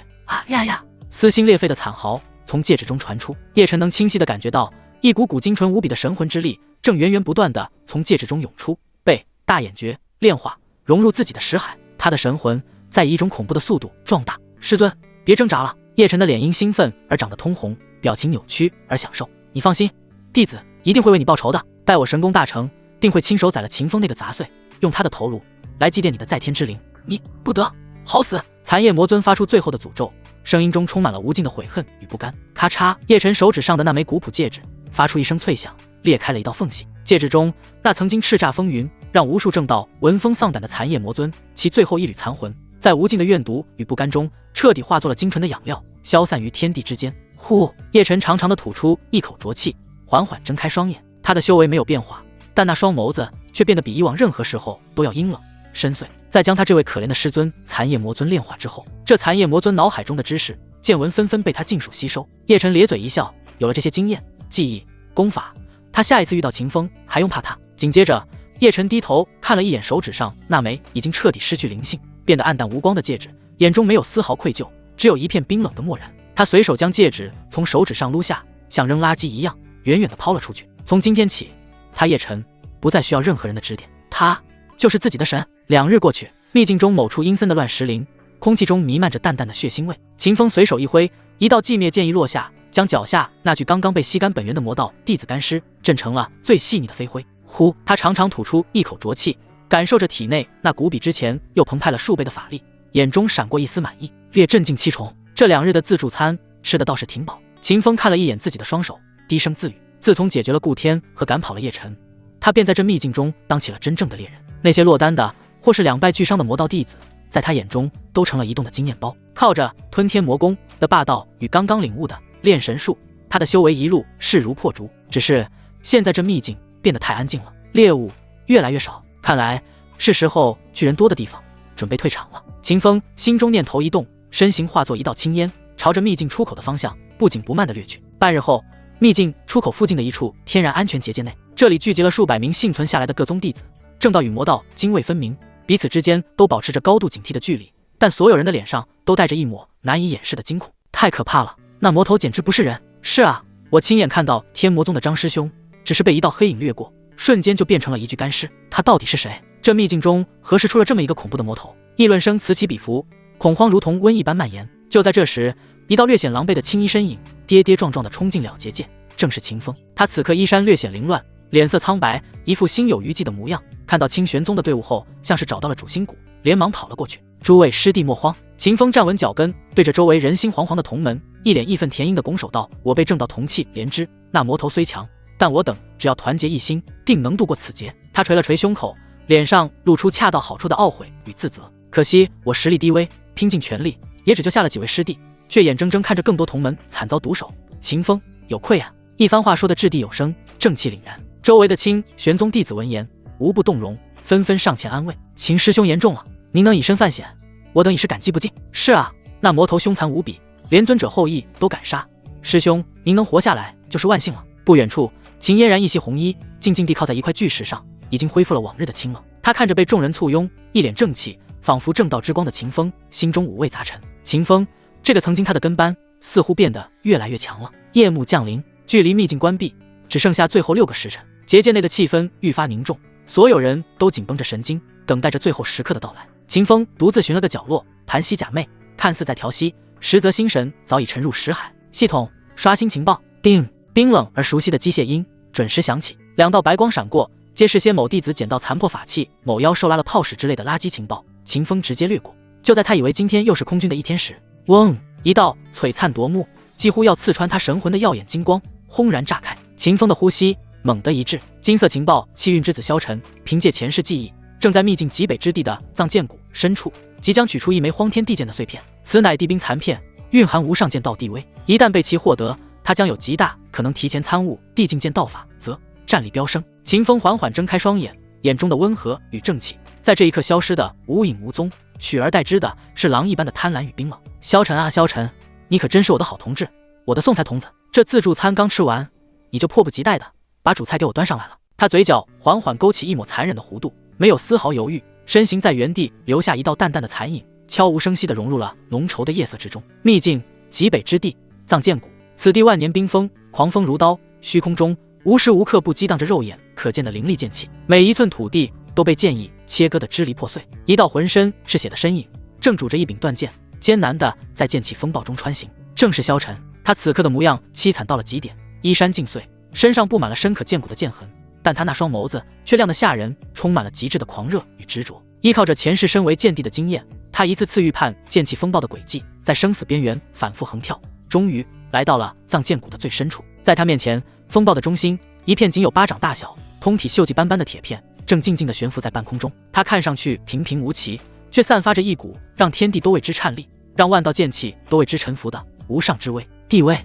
S1: 撕心裂肺的惨嚎从戒指中传出，叶晨能清晰地感觉到一股股精纯无比的神魂之力正源源不断地从戒指中涌出，被大眼诀炼化，融入自己的识海。他的神魂在以一种恐怖的速度壮大。师尊，别挣扎了！叶晨的脸因兴奋而长得通红，表情扭曲而享受。你放心，弟子一定会为你报仇的。待我神功大成，定会亲手宰了秦风那个杂碎，用他的头颅来祭奠你的在天之灵。你不得好死！残夜魔尊发出最后的诅咒，声音中充满了无尽的悔恨与不甘。咔嚓，叶晨手指上的那枚古朴戒指发出一声脆响，裂开了一道缝隙。戒指中那曾经叱咤风云，让无数正道闻风丧胆的残夜魔尊，其最后一缕残魂，在无尽的怨毒与不甘中，彻底化作了精纯的养料，消散于天地之间。呼！叶晨长长的吐出一口浊气，缓缓睁开双眼。他的修为没有变化，但那双眸子却变得比以往任何时候都要阴冷深邃。在将他这位可怜的师尊残夜魔尊炼化之后，这残夜魔尊脑海中的知识见闻纷纷被他尽数吸收。叶晨咧嘴一笑，有了这些经验、技艺、功法，他下一次遇到秦风还用怕他？紧接着，叶晨低头看了一眼手指上那枚已经彻底失去灵性、变得暗淡无光的戒指，眼中没有丝毫愧疚，只有一片冰冷的漠然。他随手将戒指从手指上撸下，像扔垃圾一样远远地抛了出去。从今天起，他叶晨不再需要任何人的指点，他就是自己的神。2日过去，秘境中某处阴森的乱石林，空气中弥漫着淡淡的血腥味。秦风随手一挥，一道寂灭剑意落下，将脚下那具刚刚被吸干本源的魔道弟子干尸震成了最细腻的飞灰。呼！他长长吐出一口浊气，感受着体内那股比之前又澎湃了数倍的法力，眼中闪过一丝满意。略镇静7重，这2日的自助餐吃的倒是挺饱。秦风看了一眼自己的双手，低声自语：自从解决了顾天和赶跑了叶晨，他便在这秘境中当起了真正的猎人。那些落单的或是2败俱伤的魔道弟子，在他眼中都成了移动的经验包。靠着吞天魔功的霸道与刚刚领悟的炼神术，他的修为一路势如破竹。只是现在这秘境变得太安静了，猎物越来越少，看来是时候去人多的地方准备退场了。秦风心中念头一动，身形化作一道青烟，朝着秘境出口的方向不紧不慢地掠去。半日后，秘境出口附近的一处天然安全结界内，这里聚集了数百名幸存下来的各宗弟子。正道与魔道泾渭分明，彼此之间都保持着高度警惕的距离，但所有人的脸上都带着一抹难以掩饰的惊恐。太可怕了，那魔头简直不是人。是啊，我亲眼看到天魔宗的张师兄，只是被一道黑影掠过，瞬间就变成了一具干尸。他到底是谁？这秘境中何时出了这么一个恐怖的魔头？议论声此起彼伏，恐慌如同瘟疫般蔓延。就在这时，一道略显狼狈的青衣身影跌跌撞撞地冲进了结界，正是秦风。他此刻衣衫略显凌乱，脸色苍白，一副心有余悸的模样。看到清玄宗的队伍后，像是找到了主心骨，连忙跑了过去。诸位师弟莫慌。秦风站稳脚跟，对着周围人心惶惶的同门，一脸义愤填膺地拱手道：我辈正道同气连枝，那魔头虽强，但我等只要团结一心，定能度过此劫。他捶了捶胸口，脸上露出恰到好处的懊悔与自责。可惜我实力低微，拼尽全力也只救下了几位师弟，却眼睁睁看着更多同门惨遭毒手。秦风有愧啊！一番话说得掷地有声，正气凛然。周围的清玄宗弟子闻言无不动容，纷纷上前安慰：秦师兄言重了，您能以身犯险，我等已是感激不尽。是啊，那魔头凶残无比，连尊者后裔都敢杀，师兄您能活下来就是万幸了。不远处，秦嫣然一袭红衣，静静地靠在一块巨石上，已经恢复了往日的清冷。他看着被众人簇拥，一脸正气，仿佛正道之光的秦风，心中五味杂陈。秦风这个曾经他的跟班，似乎变得越来越强了。夜幕降临，距离秘境关闭只剩下最后6个时辰，结界内的气氛愈发凝重，所有人都紧绷着神经，等待着最后时刻的到来。秦风独自寻了个角落，盘膝假寐，看似在调息，实则心神早已沉入识海。系统刷新情报，叮，冰冷而熟悉的机械音准时响起，2道白光闪过，皆是些某弟子捡到残破法器、某妖兽拉了炮屎之类的垃圾情报。秦风直接略过。就在他以为今天又是空军的一天时，嗡，一道璀璨夺目，几乎要刺穿他神魂的耀眼金光轰然炸开。秦风的呼吸猛地一滞，金色情报气运之子萧晨凭借前世记忆，正在秘境极北之地的藏剑谷深处，即将取出一枚荒天地剑的碎片。此乃地兵残片，蕴含无上剑道地威，一旦被其获得，他将有极大可能提前参悟地境剑道法则，战力飙升。秦风缓缓睁开双眼，眼中的温和与正气在这一刻消失的无影无踪，取而代之的是狼一般的贪婪与冰冷。萧晨啊萧晨，你可真是我的好同志，我的送菜童子。这自助餐刚吃完，你就迫不及待的把主菜给我端上来了。他嘴角缓缓勾起一抹残忍的弧度，没有丝毫犹豫，身形在原地留下一道淡淡的残影，悄无声息地融入了浓稠的夜色之中。秘境极北之地，藏剑谷，此地万年冰封，狂风如刀，虚空中无时无刻不激荡着肉眼可见的凌厉剑气，每一寸土地都被剑意切割得支离破碎。一道浑身是血的身影正拄着一柄断剑，艰难地在剑气风暴中穿行，正是萧晨。他此刻的模样凄惨到了极点，衣衫尽碎，身上布满了深可见骨的剑痕，但他那双眸子却亮得吓人，充满了极致的狂热与执着。依靠着前世身为剑帝的经验，他一次次预判剑气风暴的轨迹，在生死边缘反复横跳，终于来到了藏剑谷的最深处。在他面前，风暴的中心，一片仅有巴掌大小、通体锈迹斑斑的铁片正静静地悬浮在半空中。它看上去平平无奇，却散发着一股让天地都为之颤栗，让万道剑气都为之臣服的无上之威。地威！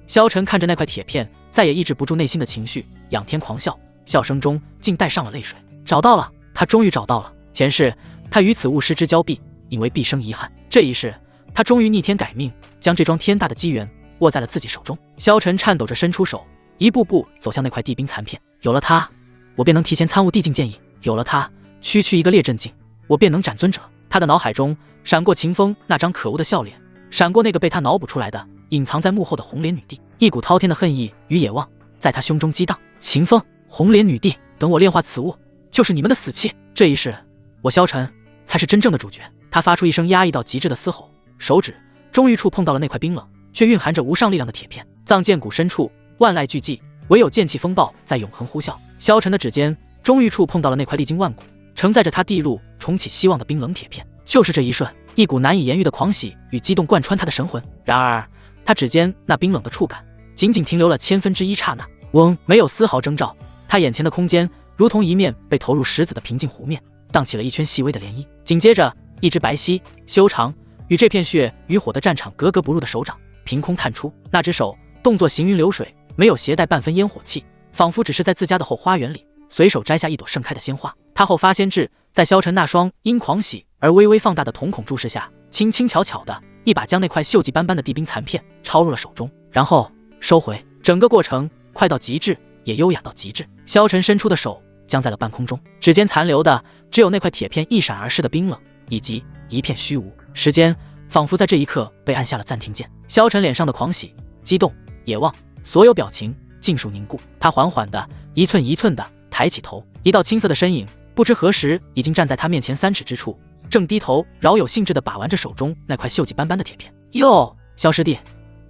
S1: 萧晨看着那块铁片，再也抑制不住内心的情绪，仰天狂笑，笑声中竟带上了泪水。找到了，他终于找到了。前世他与此物失之交臂，引为毕生遗憾。这一世，他终于逆天改命，将这桩天大的机缘握在了自己手中。萧晨颤抖着伸出手，一步步走向那块地冰残片。有了它，我便能提前参悟地境剑意；有了它，区区一个列阵境，我便能斩尊者。他的脑海中闪过秦风那张可恶的笑脸，闪过那个被他脑补出来的隐藏在幕后的红脸女帝，一股滔天的恨意与野望在他胸中激荡。秦风，红脸女帝，等我炼化此物，就是你们的死期。这一世，我萧晨才是真正的主角。他发出一声压抑到极致的嘶吼，手指终于触碰到了那块冰冷却蕴含着无上力量的铁片。藏剑谷深处，万籁俱寂，唯有剑气风暴在永恒呼啸。萧晨的指尖终于触碰到了那块历经万古、承载着他地路重启希望的冰冷铁片。就是这一瞬，一股难以言喻的狂喜与激动贯穿他的神魂。然而，他指尖那冰冷的触感仅仅停留了1/1000刹那，嗡，没有丝毫征兆。他眼前的空间如同一面被投入石子的平静湖面，荡起了一圈细微的涟漪。紧接着，一只白皙修长与这片血与火的战场格格不入的手掌凭空探出。那只手动作行云流水，没有携带半分烟火气，仿佛只是在自家的后花园里随手摘下一朵盛开的鲜花。他后发先至，在萧晨那双因狂喜而微微放大的瞳孔注视下，轻轻巧巧的一把将那块锈迹斑斑的地冰残片抄入了手中，然后收回。整个过程快到极致，也优雅到极致。萧晨伸出的手僵在了半空中，指尖残留的只有那块铁片一闪而逝的冰冷，以及一片虚无。时间仿佛在这一刻被按下了暂停键。萧晨脸上的狂喜、激动、野望，所有表情尽数凝固。他缓缓地一寸一寸地抬起头，一道青色的身影不知何时已经站在他面前3尺之处，正低头饶有兴致地把玩着手中那块锈迹斑斑的铁片。哟，萧师弟，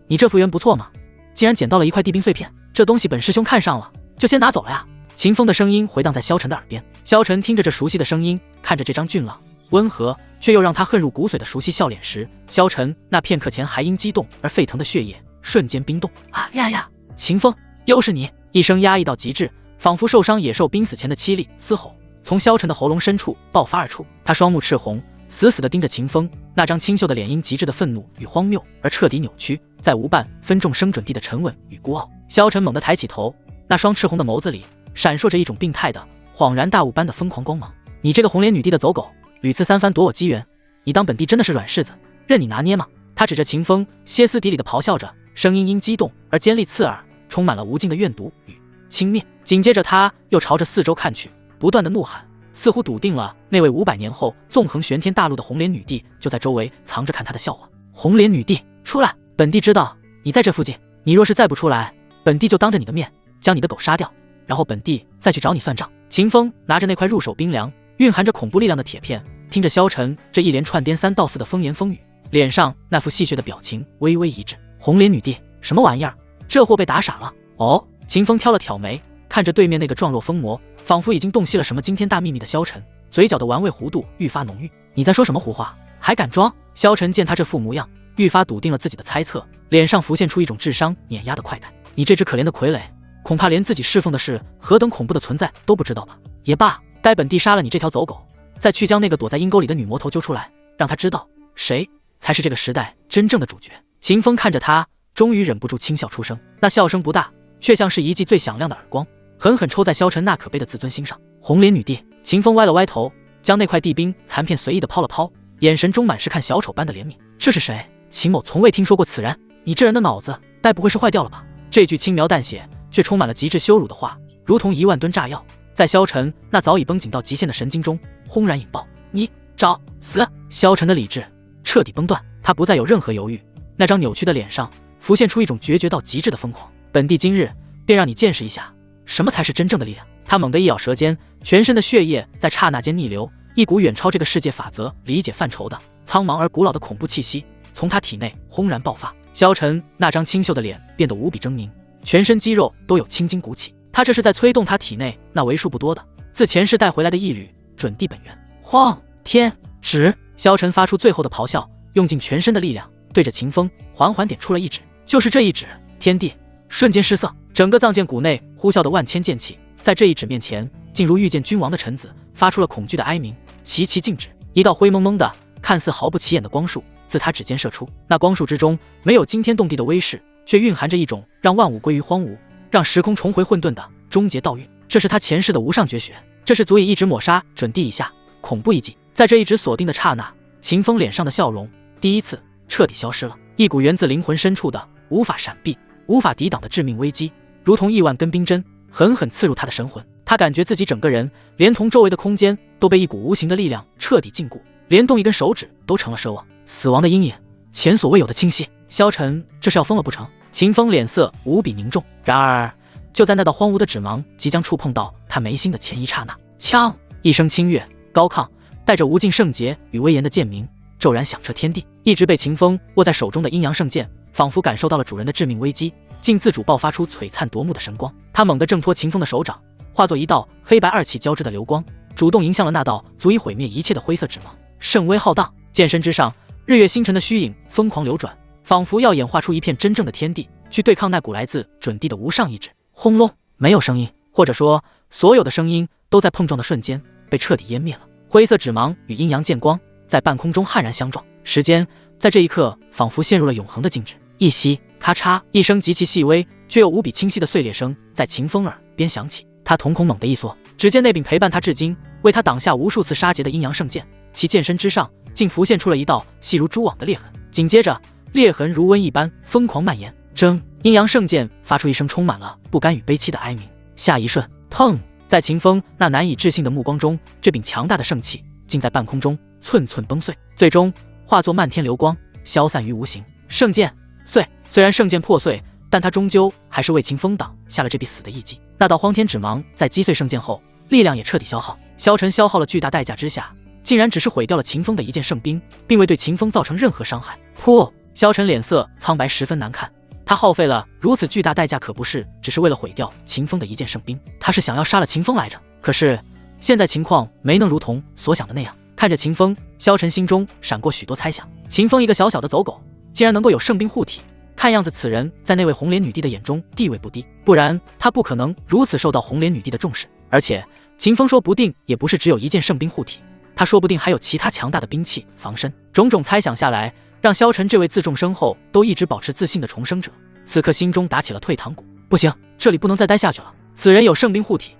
S1: 你这复原不错嘛，竟然捡到了一块地冰碎片，这东西本师兄看上了，就先拿走了呀。秦风的声音回荡在萧晨的耳边。萧晨听着这熟悉的声音，看着这张俊朗、温和却又让他恨入骨髓的熟悉笑脸时，萧晨那片刻前还因激动而沸腾的血液瞬间冰冻。啊呀呀！秦风，又是你！一声压抑到极致，仿佛受伤野兽濒死前的凄厉嘶吼，从萧晨的喉咙深处爆发而出。他双目赤红，死死地盯着秦风，那张清秀的脸因极致的愤怒与荒谬而彻底扭曲，再无半分众生准地的沉稳与孤傲。萧晨猛地抬起头，那双赤红的眸子里闪烁着一种病态的恍然大悟般的疯狂光芒。你这个红莲女帝的走狗，屡次三番夺我机缘，你当本帝真的是软柿子，任你拿捏吗？他指着秦风，歇斯底里地咆哮着，声音因激动而尖利刺耳，充满了无尽的怨毒与轻蔑。紧接着他又朝着四周看去，不断的怒喊，似乎笃定了那位500年后纵横玄天大陆的红莲女帝就在周围藏着看他的笑话。红莲女帝，出来！本帝知道你在这附近，你若是再不出来，本帝就当着你的面将你的狗杀掉，然后本帝再去找你算账。秦风拿着那块入手冰凉、蕴含着恐怖力量的铁片，听着萧晨这一连串颠三倒四的风言风语，脸上那副戏谑的表情微微一滞。红莲女帝，什么玩意儿？这货被打傻了。哦，秦风挑了挑眉，看着对面那个状若疯魔，仿佛已经洞悉了什么惊天大秘密的萧晨，嘴角的玩味弧度愈发浓郁。你在说什么胡话？还敢装？萧晨见他这副模样，愈发笃定了自己的猜测，脸上浮现出一种智商碾压的快感。你这只可怜的傀儡，恐怕连自己侍奉的是何等恐怖的存在都不知道吧？也罢，待本帝杀了你这条走狗，再去将那个躲在阴沟里的女魔头揪出来，让他知道谁才是这个时代真正的主角。秦风看着他，终于忍不住轻笑出声，那笑声不大，却像是一记最响亮的耳光，狠狠抽在萧晨那可悲的自尊心上。红莲女帝，秦风歪了歪头，将那块地冰残片随意的抛了抛，眼神中满是看小丑般的怜悯。这是谁？秦某从未听说过此人。你这人的脑子该不会是坏掉了吧？这句轻描淡写却充满了极致羞辱的话，如同1万吨炸药，在萧晨那早已绷紧到极限的神经中轰然引爆。你找死！萧晨的理智彻底崩断，他不再有任何犹豫，那张扭曲的脸上浮现出一种决绝到极致的疯狂。本帝今日便让你见识一下什么才是真正的力量。他猛地一咬舌尖，全身的血液在刹那间逆流，一股远超这个世界法则理解范畴的苍茫而古老的恐怖气息从他体内轰然爆发。萧晨那张清秀的脸变得无比狰狞，全身肌肉都有青筋鼓起，他这是在催动他体内那为数不多的自前世带回来的一缕准地本源。荒天指！萧晨发出最后的咆哮，用尽全身的力量对着秦风缓缓点出了一指。就是这一指，天地瞬间失色，整个藏剑谷内呼啸的万千剑气在这一指面前，竟如遇见君王的臣子发出了恐惧的哀鸣，齐齐静止。一道灰蒙蒙的看似毫不起眼的光束自他指尖射出，那光束之中没有惊天动地的威势，却蕴含着一种让万物归于荒芜，让时空重回混沌的终结道韵。这是他前世的无上绝学，这是足以一指抹杀准地以下恐怖一击。在这一指锁定的刹那，秦风脸上的笑容第一次彻底消失了，一股源自灵魂深处的无法闪避、无法抵挡的致命危机，如同1万根冰针狠狠刺入他的神魂。他感觉自己整个人连同周围的空间都被一股无形的力量彻底禁锢，连动一根手指都成了奢望。死亡的阴影前所未有的清晰，萧晨这是要疯了不成？秦风脸色无比凝重。然而就在那道荒芜的指芒即将触碰到他眉心的前一刹那，枪一声清越高亢带着无尽圣洁与威严的剑鸣骤然响彻天地。一直被秦风握在手中的阴阳圣剑仿佛感受到了主人的致命危机，竟自主爆发出璀璨夺目的神光。他猛地挣脱秦风的手掌，化作一道黑白二气交织的流光，主动迎向了那道足以毁灭一切的灰色指芒。甚威浩荡，剑身之上日月星辰的虚影疯狂流转，仿佛要演化出一片真正的天地，去对抗那股来自准地的无上意志。轰隆，没有声音，或者说所有的声音都在碰撞的瞬间被彻底湮灭了。灰色指芒与阴阳剑光在半空中悍然相撞，时间在这一刻仿佛陷入了永恒的静止。一息，咔嚓一声极其细微却又无比清晰的碎裂声在秦风耳边响起。他瞳孔猛地一缩，只见那柄陪伴他至今、为他挡下无数次杀劫的阴阳圣剑，其剑身之上竟浮现出了一道细如蛛网的裂痕。紧接着，裂痕如瘟一般疯狂蔓延。铮！阴阳圣剑发出一声充满了不甘与悲戚的哀鸣。下一瞬，砰！在秦风那难以置信的目光中，这柄强大的圣器竟在半空中寸寸崩碎，最终化作漫天流光，消散于无形。圣剑碎，虽然圣剑破碎，但他终究还是为秦风挡下了这必死的一击。那道荒天指芒在击碎圣剑后，力量也彻底消耗。萧晨消耗了巨大代价之下，竟然只是毁掉了秦风的一件圣兵，并未对秦风造成任何伤害。噗！萧晨脸色苍白，十分难看。他耗费了如此巨大代价，可不是只是为了毁掉秦风的一件圣兵，他是想要杀了秦风来着。可是现在情况没能如同所想的那样。看着秦风，萧晨心中闪过许多猜想。秦风一个小小的走狗，竟然能够有圣兵护体，看样子此人在那位红莲女帝的眼中地位不低，不然他不可能如此受到红莲女帝的重视。而且秦风说不定也不是只有一件圣兵护体，他说不定还有其他强大的兵器防身。种种猜想下来，让萧晨这位自重身后都一直保持自信的重生者，此刻心中打起了退堂鼓。不行，这里不能再待下去了。此人有圣兵护体，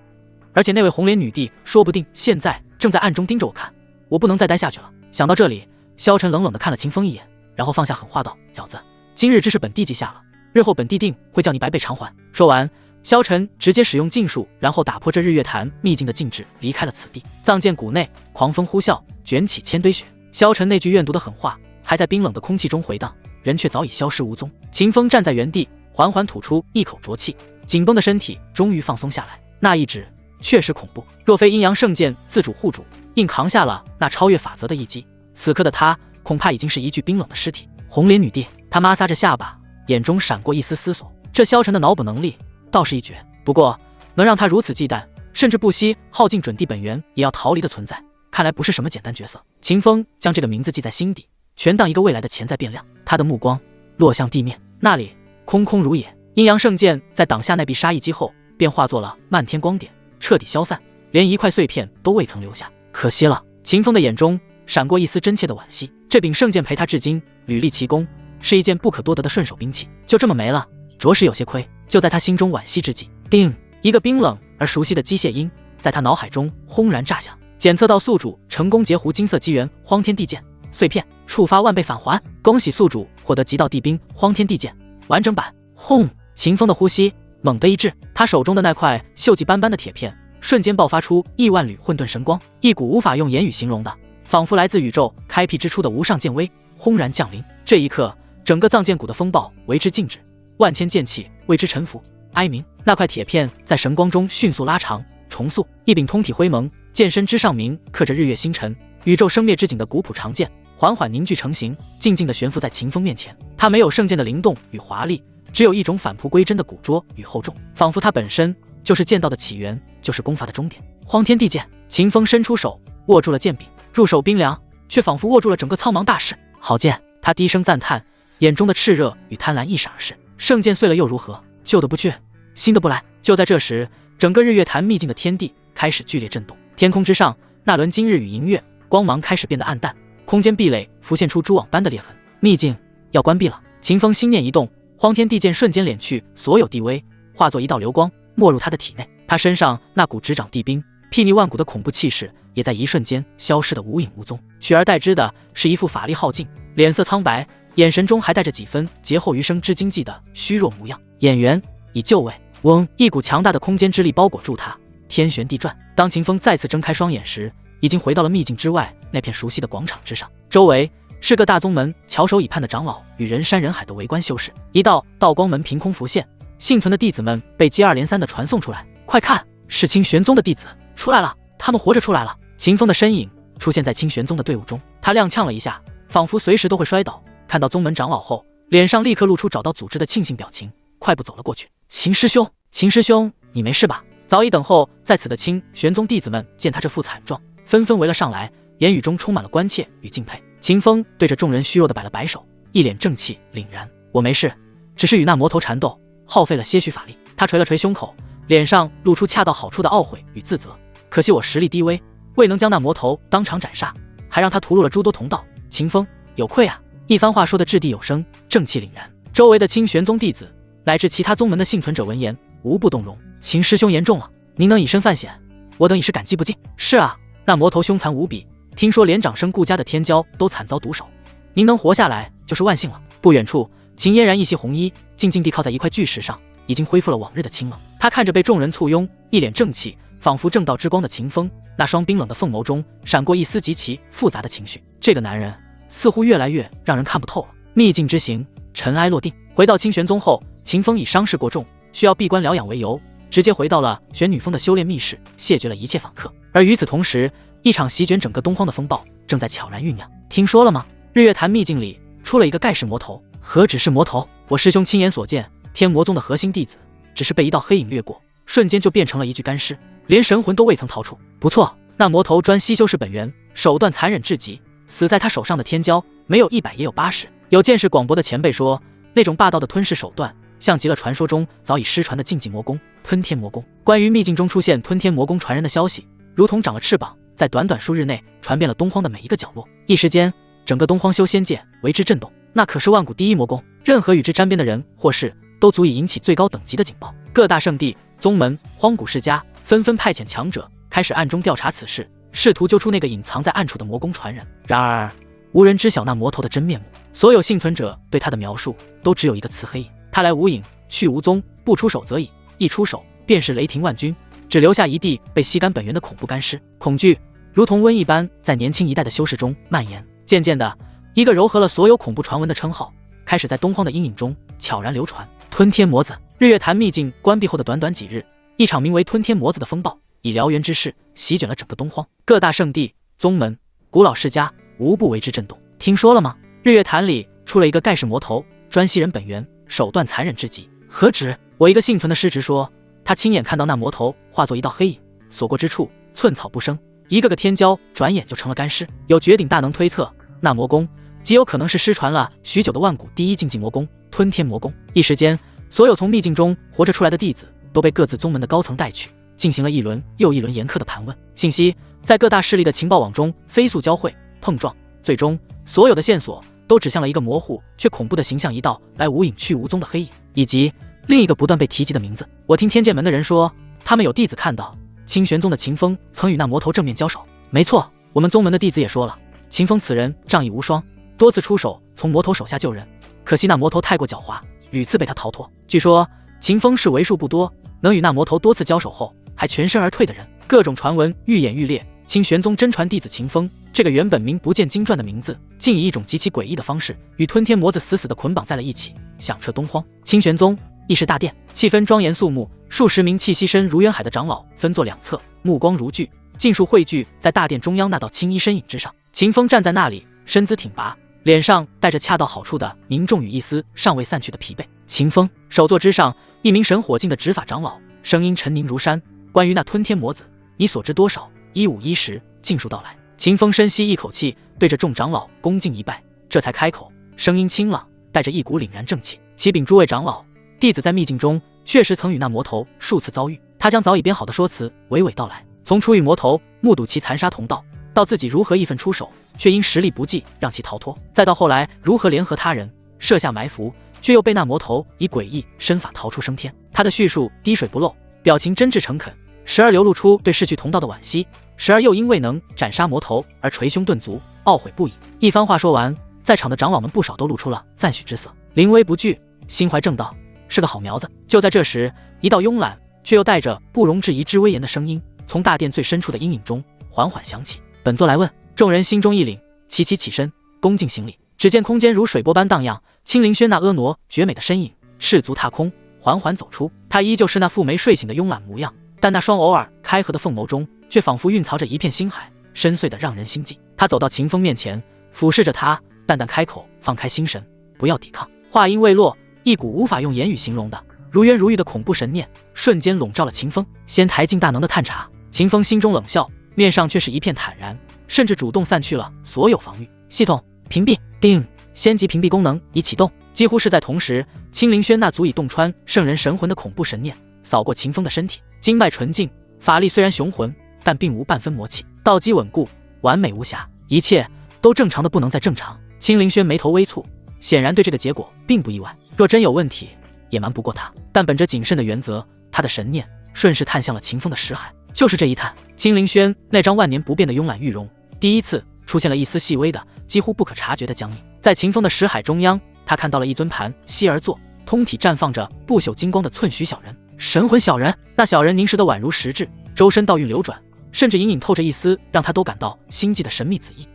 S1: 而且那位红莲女帝说不定现在正在暗中盯着我看，我不能再待下去了。想到这里，萧晨冷冷地看了秦风一眼，然后放下狠话道：“小子，今日之事本帝记下了，日后本帝定会叫你百倍偿还。”说完，萧晨直接使用禁术，然后打破这日月潭秘境的禁制，离开了此地。藏剑谷内，狂风呼啸，卷起千堆雪。萧晨那句怨毒的狠话还在冰冷的空气中回荡，人却早已消失无踪。秦风站在原地，缓缓吐出一口浊气，紧绷的身体终于放松下来。那一指确实恐怖，若非阴阳圣剑自主护主，硬扛下了那超越法则的一击，此刻的他恐怕已经是一具冰冷的尸体。红莲女帝，他摩挲着下巴，眼中闪过一丝思索。这萧晨的脑补能力倒是一绝，不过能让他如此忌惮，甚至不惜耗尽准帝本源也要逃离的存在，看来不是什么简单角色。秦风将这个名字记在心底，全当一个未来的潜在变量。他的目光落向地面，那里空空如也。阴阳圣剑在挡下那必杀一击后，便化作了漫天光点，彻底消散，连一块碎片都未曾留下。可惜了，秦风的眼中闪过一丝真切的惋惜。这柄圣剑陪他至今，屡立奇功，是一件不可多得的顺手兵器，就这么没了，着实有些亏。就在他心中惋惜之际，叮，一个冰冷而熟悉的机械音在他脑海中轰然炸响。检测到宿主成功截胡金色机缘荒天地剑碎片，触发万倍返还。恭喜宿主获得极道地兵荒天地剑完整版。轰！秦风的呼吸猛地一滞，他手中的那块锈迹斑斑的铁片瞬间爆发出亿万缕混沌神光，一股无法用言语形容的，仿佛来自宇宙开辟之初的无上剑威轰然降临。这一刻，整个藏剑谷的风暴为之静止，万千剑气为之臣服哀鸣。那块铁片在神光中迅速拉长重塑，一柄通体灰蒙，剑身之上铭刻着日月星辰、宇宙生灭之景的古朴长剑缓缓凝聚成型，静静地悬浮在秦风面前。它没有圣剑的灵动与华丽，只有一种返璞归真的古拙与厚重，仿佛它本身就是剑道的起源，就是功法的终点。荒天地剑，秦风伸出手握住了剑柄，入手冰凉，却仿佛握住了整个苍茫大势。好剑！他低声赞叹，眼中的炽热与贪婪一闪而逝。圣剑碎了又如何？旧的不去，新的不来。就在这时，整个日月潭秘境的天地开始剧烈震动，天空之上那轮今日与银月光芒开始变得暗淡，空间壁垒浮现出蛛网般的裂痕。秘境要关闭了。秦风心念一动，荒天地剑瞬间敛去所有地威，化作一道流光没入他的体内。他身上那股执掌地兵睥睨万古的恐怖气势也在一瞬间消失得无影无踪，取而代之的是一副法力耗尽、脸色苍白、眼神中还带着几分劫后余生之惊悸的虚弱模样。演员已就位。嗡！一股强大的空间之力包裹住他，天旋地转。当秦风再次睁开双眼时，已经回到了秘境之外那片熟悉的广场之上，周围是个大宗门翘首以盼的长老与人山人海的围观修士。一道道光门凭空浮现，幸存的弟子们被接二连三的传送出来。快看，是清玄宗的弟子出来了，他们活着出来了。秦风的身影出现在清玄宗的队伍中，他踉跄了一下，仿佛随时都会摔倒。看到宗门长老后，脸上立刻露出找到组织的庆幸表情，快步走了过去。秦师兄，秦师兄，你没事吧？早已等候在此的清玄宗弟子们见他这副惨状，纷纷围了上来，言语中充满了关切与敬佩。秦风对着众人虚弱的摆了摆手，一脸正气凛然：“我没事，只是与那魔头缠斗，耗费了些许法力。”他捶了捶胸口，脸上露出恰到好处的懊悔与自责。可惜我实力低微，未能将那魔头当场斩杀，还让他屠戮了诸多同道。秦风有愧啊！一番话说得掷地有声，正气凛然。周围的清玄宗弟子乃至其他宗门的幸存者闻言，无不动容。秦师兄言重了，您能以身犯险，我等已是感激不尽。是啊，那魔头凶残无比，听说连长生顾家的天骄都惨遭毒手，您能活下来就是万幸了。不远处，秦嫣然一袭红衣，静静地靠在一块巨石上，已经恢复了往日的清冷。他看着被众人簇拥，一脸正气，仿佛正道之光的秦风，那双冰冷的凤眸中闪过一丝极其复杂的情绪。这个男人似乎越来越让人看不透了。秘境之行，尘埃落定。回到清玄宗后，秦风以伤势过重，需要闭关疗养为由，直接回到了玄女峰的修炼密室，谢绝了一切访客。而与此同时，一场席卷整个东荒的风暴正在悄然酝酿。听说了吗？日月潭秘境里出了一个盖世魔头。何止是魔头？我师兄亲眼所见，天魔宗的核心弟子，只是被一道黑影掠过，瞬间就变成了一具干尸，连神魂都未曾逃出。不错，那魔头专吸修士本源，手段残忍至极，死在他手上的天骄没有100也有80。有见识广博的前辈说，那种霸道的吞噬手段，像极了传说中早已失传的禁忌魔功吞天魔功。关于秘境中出现吞天魔功传人的消息，如同长了翅膀，在短短数日内传遍了东荒的每一个角落。一时间，整个东荒修仙界为之震动。那可是万古第一魔功，任何与之沾边的人或事都足以引起最高等级的警报。各大圣地、宗门、荒古世家纷纷派遣强者开始暗中调查此事，试图揪出那个隐藏在暗处的魔功传人。然而无人知晓那魔头的真面目，所有幸存者对他的描述都只有一个词：黑影。他来无影，去无踪，不出手则已，一出手便是雷霆万钧，只留下一地被吸干本源的恐怖干尸。恐惧如同瘟疫般在年轻一代的修士中蔓延。渐渐的，一个糅合了所有恐怖传闻的称号开始在东荒的阴影中悄然流传：吞天魔子。日月潭秘境关闭后的短短几日，一场名为吞天魔子的风暴以燎原之势席卷了整个东荒，各大圣地、宗门、古老世家无不为之震动。听说了吗？日月潭里出了一个盖世魔头，专吸人本源，手段残忍至极。何止？我一个幸存的师侄说，他亲眼看到那魔头化作一道黑影，所过之处寸草不生，一个个天骄转眼就成了干尸。有绝顶大能推测，那魔功极有可能是失传了许久的万古第一禁忌魔功吞天魔功。一时间，所有从秘境中活着出来的弟子都被各自宗门的高层带去，进行了一轮又一轮严苛的盘问。信息在各大势力的情报网中飞速交汇碰撞，最终所有的线索都指向了一个模糊却恐怖的形象：一道来无影去无踪的黑影，以及另一个不断被提及的名字。我听天剑门的人说，他们有弟子看到清玄宗的秦风曾与那魔头正面交手。没错，我们宗门的弟子也说了，秦风此人仗义无双，多次出手从魔头手下救人，可惜那魔头太过狡猾，屡次被他逃脱。据说秦风是为数不多能与那魔头多次交手后还全身而退的人。各种传闻愈演愈烈，清玄宗真传弟子秦风这个原本名不见经传的名字，竟以一种极其诡异的方式与吞天魔子死死地捆绑在了一起，响彻东荒。清玄宗议事大殿，气氛庄严肃穆，数十名气息深如渊海的长老分坐两侧，目光如炬，尽数汇聚在大殿中央那道青衣身影之上。秦风站在那里，身姿挺拔，脸上带着恰到好处的凝重与一丝尚未散去的疲惫。秦风首座之上，一名神火境的执法长老，声音沉凝如山：关于那吞天魔子，你所知多少？15、10尽数道来。秦风深吸一口气，对着众长老恭敬一拜，这才开口，声音清朗，带着一股凛然正气：启禀诸位长老，弟子在秘境中确实曾与那魔头数次遭遇。他将早已编好的说辞娓娓道来，从初遇魔头，目睹其残杀同道，到自己如何义愤出手，却因实力不济让其逃脱，再到后来如何联合他人设下埋伏，却又被那魔头以诡异身法逃出升天。他的叙述滴水不漏，表情真挚诚恳，时而流露出对逝去同道的惋惜，时而又因未能斩杀魔头而捶胸顿足，懊悔不已。一番话说完，在场的长老们不少都露出了赞许之色。临危不惧，心怀正道，是个好苗子。就在这时，一道慵懒却又带着不容置疑之威严的声音从大殿最深处的阴影中缓缓响起：本座来问。众人心中一凛，齐齐起身恭敬行礼。只见空间如水波般荡漾，青灵轩那婀娜绝美的身影赤足踏空，缓缓走出。她依旧是那副没睡醒的慵懒模样，但那双偶尔开合的凤眸中却仿佛蕴藏着一片星海，深邃的让人心悸。他走到秦风面前，俯视着他，淡淡开口：放开心神，不要抵抗。话音未落，一股无法用言语形容的如渊如玉的恐怖神念瞬间笼罩了秦风。仙台境大能的探查。秦风心中冷笑，面上却是一片坦然，甚至主动散去了所有防御。系统屏蔽，叮，仙级屏蔽功能已启动。几乎是在同时，青灵轩那足以洞穿圣人神魂的恐怖神念扫过秦风的身体，经脉纯净，法力虽然雄浑，但并无半分魔气，道基稳固，完美无瑕，一切都正常的不能再正常。青灵轩眉头微蹙，显然对这个结果并不意外。若真有问题，也瞒不过他，但本着谨慎的原则，他的神念顺势探向了秦风的识海。就是这一探，青灵轩那张万年不变的慵懒玉容第一次出现了一丝细微的几乎不可察觉的僵硬。在秦风的识海中央，他看到了一尊盘膝而坐，通体绽放着不朽金光的寸许小人。神魂小人。那小人凝实的宛如实质，周身道运流转，甚至隐隐透着一丝让他都感到心悸的神秘紫意。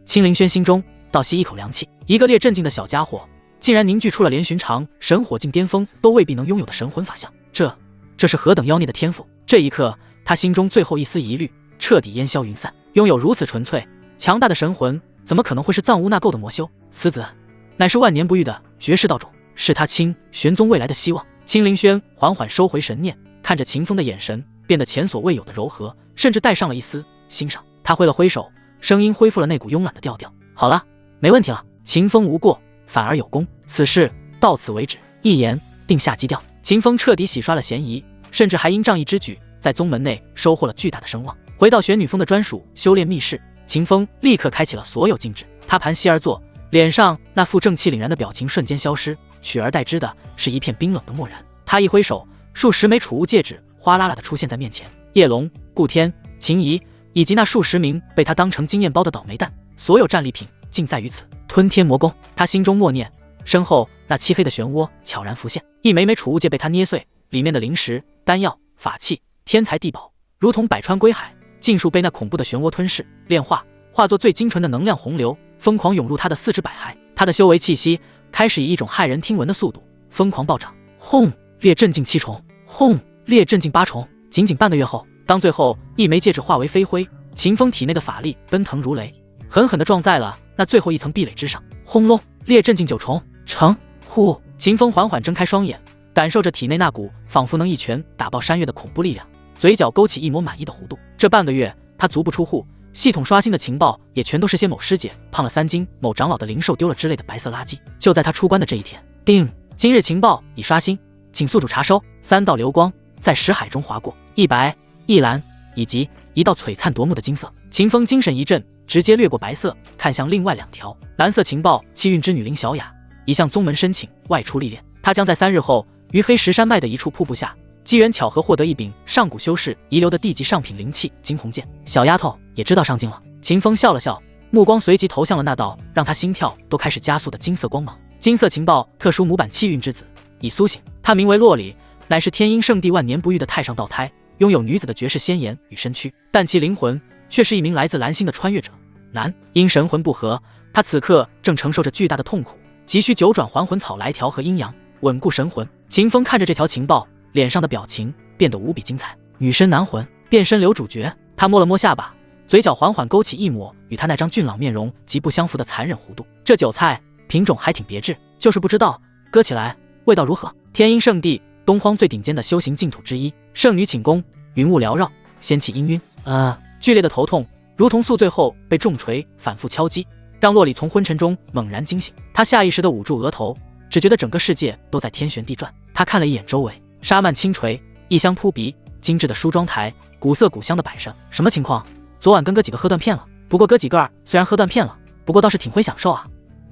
S1: 青灵轩心中倒吸一口凉气，一个劣镇静的小家伙，竟然凝聚出了连寻常神火境巅峰都未必能拥有的神魂法相，这是何等妖孽的天赋！这一刻，他心中最后一丝疑虑彻底烟消云散。拥有如此纯粹强大的神魂，怎么可能会是藏污纳垢的魔修？此子乃是万年不遇的绝世道种，是他清玄宗未来的希望。青灵轩缓缓收回神念，看着秦风的眼神变得前所未有的柔和，甚至带上了一丝欣赏。他挥了挥手，声音恢复了那股慵懒的调调。好了，没问题了。秦风无过，反而有功。此事到此为止，一言定下基调。秦风彻底洗刷了嫌疑，甚至还因仗义之举，在宗门内收获了巨大的声望。回到玄女峰的专属修炼密室，秦风立刻开启了所有禁制。他盘膝而坐，脸上那副正气凛然的表情瞬间消失，取而代之的是一片冰冷的漠然。他一挥手，数十枚储物戒指哗啦啦地出现在面前。叶龙、顾天、秦怡以及那数十名被他当成经验包的倒霉蛋，所有战利品尽在于此。吞天魔功，他心中默念，身后那漆黑的漩涡悄然浮现，一枚枚储物戒被他捏碎，里面的灵石、丹药、法器、天材地宝，如同百川归海，尽数被那恐怖的漩涡吞噬、炼化，化作最精纯的能量洪流，疯狂涌入他的四肢百骸。他的修为气息开始以一种骇人听闻的速度疯狂暴涨。轰！烈震境7重，轰！烈震境8重。仅仅半个月后，当最后一枚戒指化为飞灰，秦风体内的法力奔腾如雷，狠狠地撞在了那最后一层壁垒之上。轰隆！烈震境9重，成！呼！秦风缓缓睁开双眼，感受着体内那股仿佛能一拳打爆山岳的恐怖力量，嘴角勾起一抹满意的弧度。这半个月，他足不出户，系统刷新的情报也全都是些某师姐胖了3斤、某长老的灵兽丢了之类的白色垃圾。就在他出关的这一天，叮！今日情报已刷新，请宿主查收。3道流光在识海中划过，一白、一蓝以及一道璀璨夺目的金色。秦风精神一振，直接掠过白色，看向另外2条。蓝色情报，气运之女林小雅已向宗门申请外出历练，她将在3日后于黑石山脉的一处瀑布下机缘巧合获得一柄上古修士遗留的地级上品灵器惊鸿剑。小丫头也知道上京了。秦风笑了笑，目光随即投向了那道让他心跳都开始加速的金色光芒。金色情报，特殊模板气运之子已苏醒，他名为洛里，乃是天鹰圣地万年不遇的太上道胎，拥有女子的绝世仙颜与身躯，但其灵魂却是一名来自蓝星的穿越者。男，因神魂不合，他此刻正承受着巨大的痛苦，急需9转还魂草来调和阴阳，稳固神魂。秦风看着这条情报，脸上的表情变得无比精彩。女身男魂，变身留主角。他摸了摸下巴，嘴角缓缓勾起一抹与他那张俊朗面容极不相符的残忍弧度。这韭菜品种还挺别致，就是不知道割起来味道如何。天鹰圣地东荒最顶尖的修行净土之一，圣女寝宫，云雾缭绕，仙气氤氲。剧烈的头痛如同宿醉后被重锤反复敲击，让洛里从昏沉中猛然惊醒。他下意识地捂住额头，只觉得整个世界都在天旋地转。他看了一眼周围，纱幔轻垂，异香扑鼻，精致的梳妆台，古色古香的摆设。什么情况？昨晚跟哥几个喝断片了，不过哥几个虽然喝断片了，不过倒是挺会享受啊。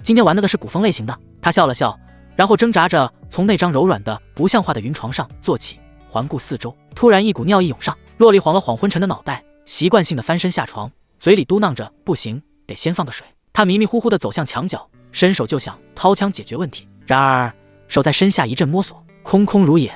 S1: 今天玩的是古风类型的。他笑了笑，然后挣扎着从那张柔软的不像话的云床上坐起，环顾四周。突然一股尿意涌上，洛丽晃了晃昏沉的脑袋，习惯性的翻身下床，嘴里嘟囔着不行，得先放个水。他迷迷糊糊地走向墙角，伸手就想掏枪解决问题，然而手在身下一阵摸索，空空如也。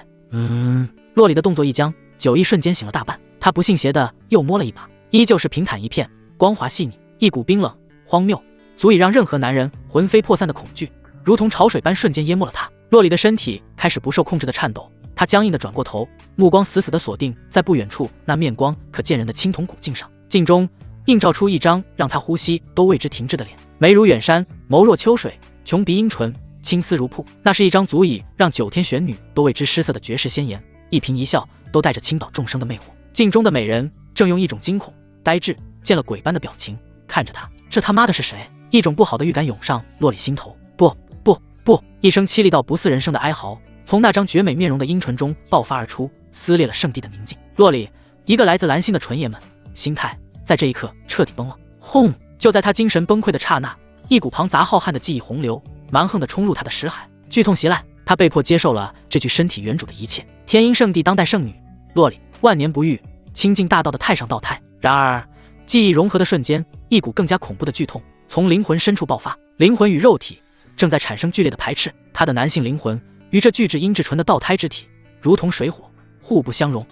S1: 洛里的动作一僵，酒意瞬间醒了大半。他不信邪的又摸了一把，依旧是平坦一片，光滑细腻，一股冰冷荒谬足以让任何男人魂飞魄散的恐惧如同潮水般瞬间淹没了他。洛里的身体开始不受控制的颤抖，他僵硬地转过头，目光死死地锁定在不远处那面光可见人的青铜古镜上，镜中映照出一张让他呼吸都为之停滞的脸，眉如远山，眸若秋水，琼鼻阴唇，青丝如瀑。那是一张足以让9天玄女都为之失色的绝世仙颜，一颦一笑都带着倾倒众生的魅惑。镜中的美人正用一种惊恐、呆滞、见了鬼般的表情看着他。这他妈的是谁？一种不好的预感涌上洛里心头。不！一声凄厉到不似人声的哀嚎从那张绝美面容的阴唇中爆发而出，撕裂了圣地的宁静。洛里，一个来自蓝星的纯爷们，心态在这一刻彻底崩了。轰！就在他精神崩溃的刹那，一股庞杂浩瀚的记忆洪流蛮横地冲入他的识海，剧痛袭来，他被迫接受了这具身体原主的一切。天鹰圣地当代圣女洛里，万年不遇，清净大道的太上道胎。然而记忆融合的瞬间，一股更加恐怖的剧痛从灵魂深处爆发，灵魂与肉体正在产生剧烈的排斥。他的男性灵魂与这巨质阴质纯的道胎之体如同水火互不相容。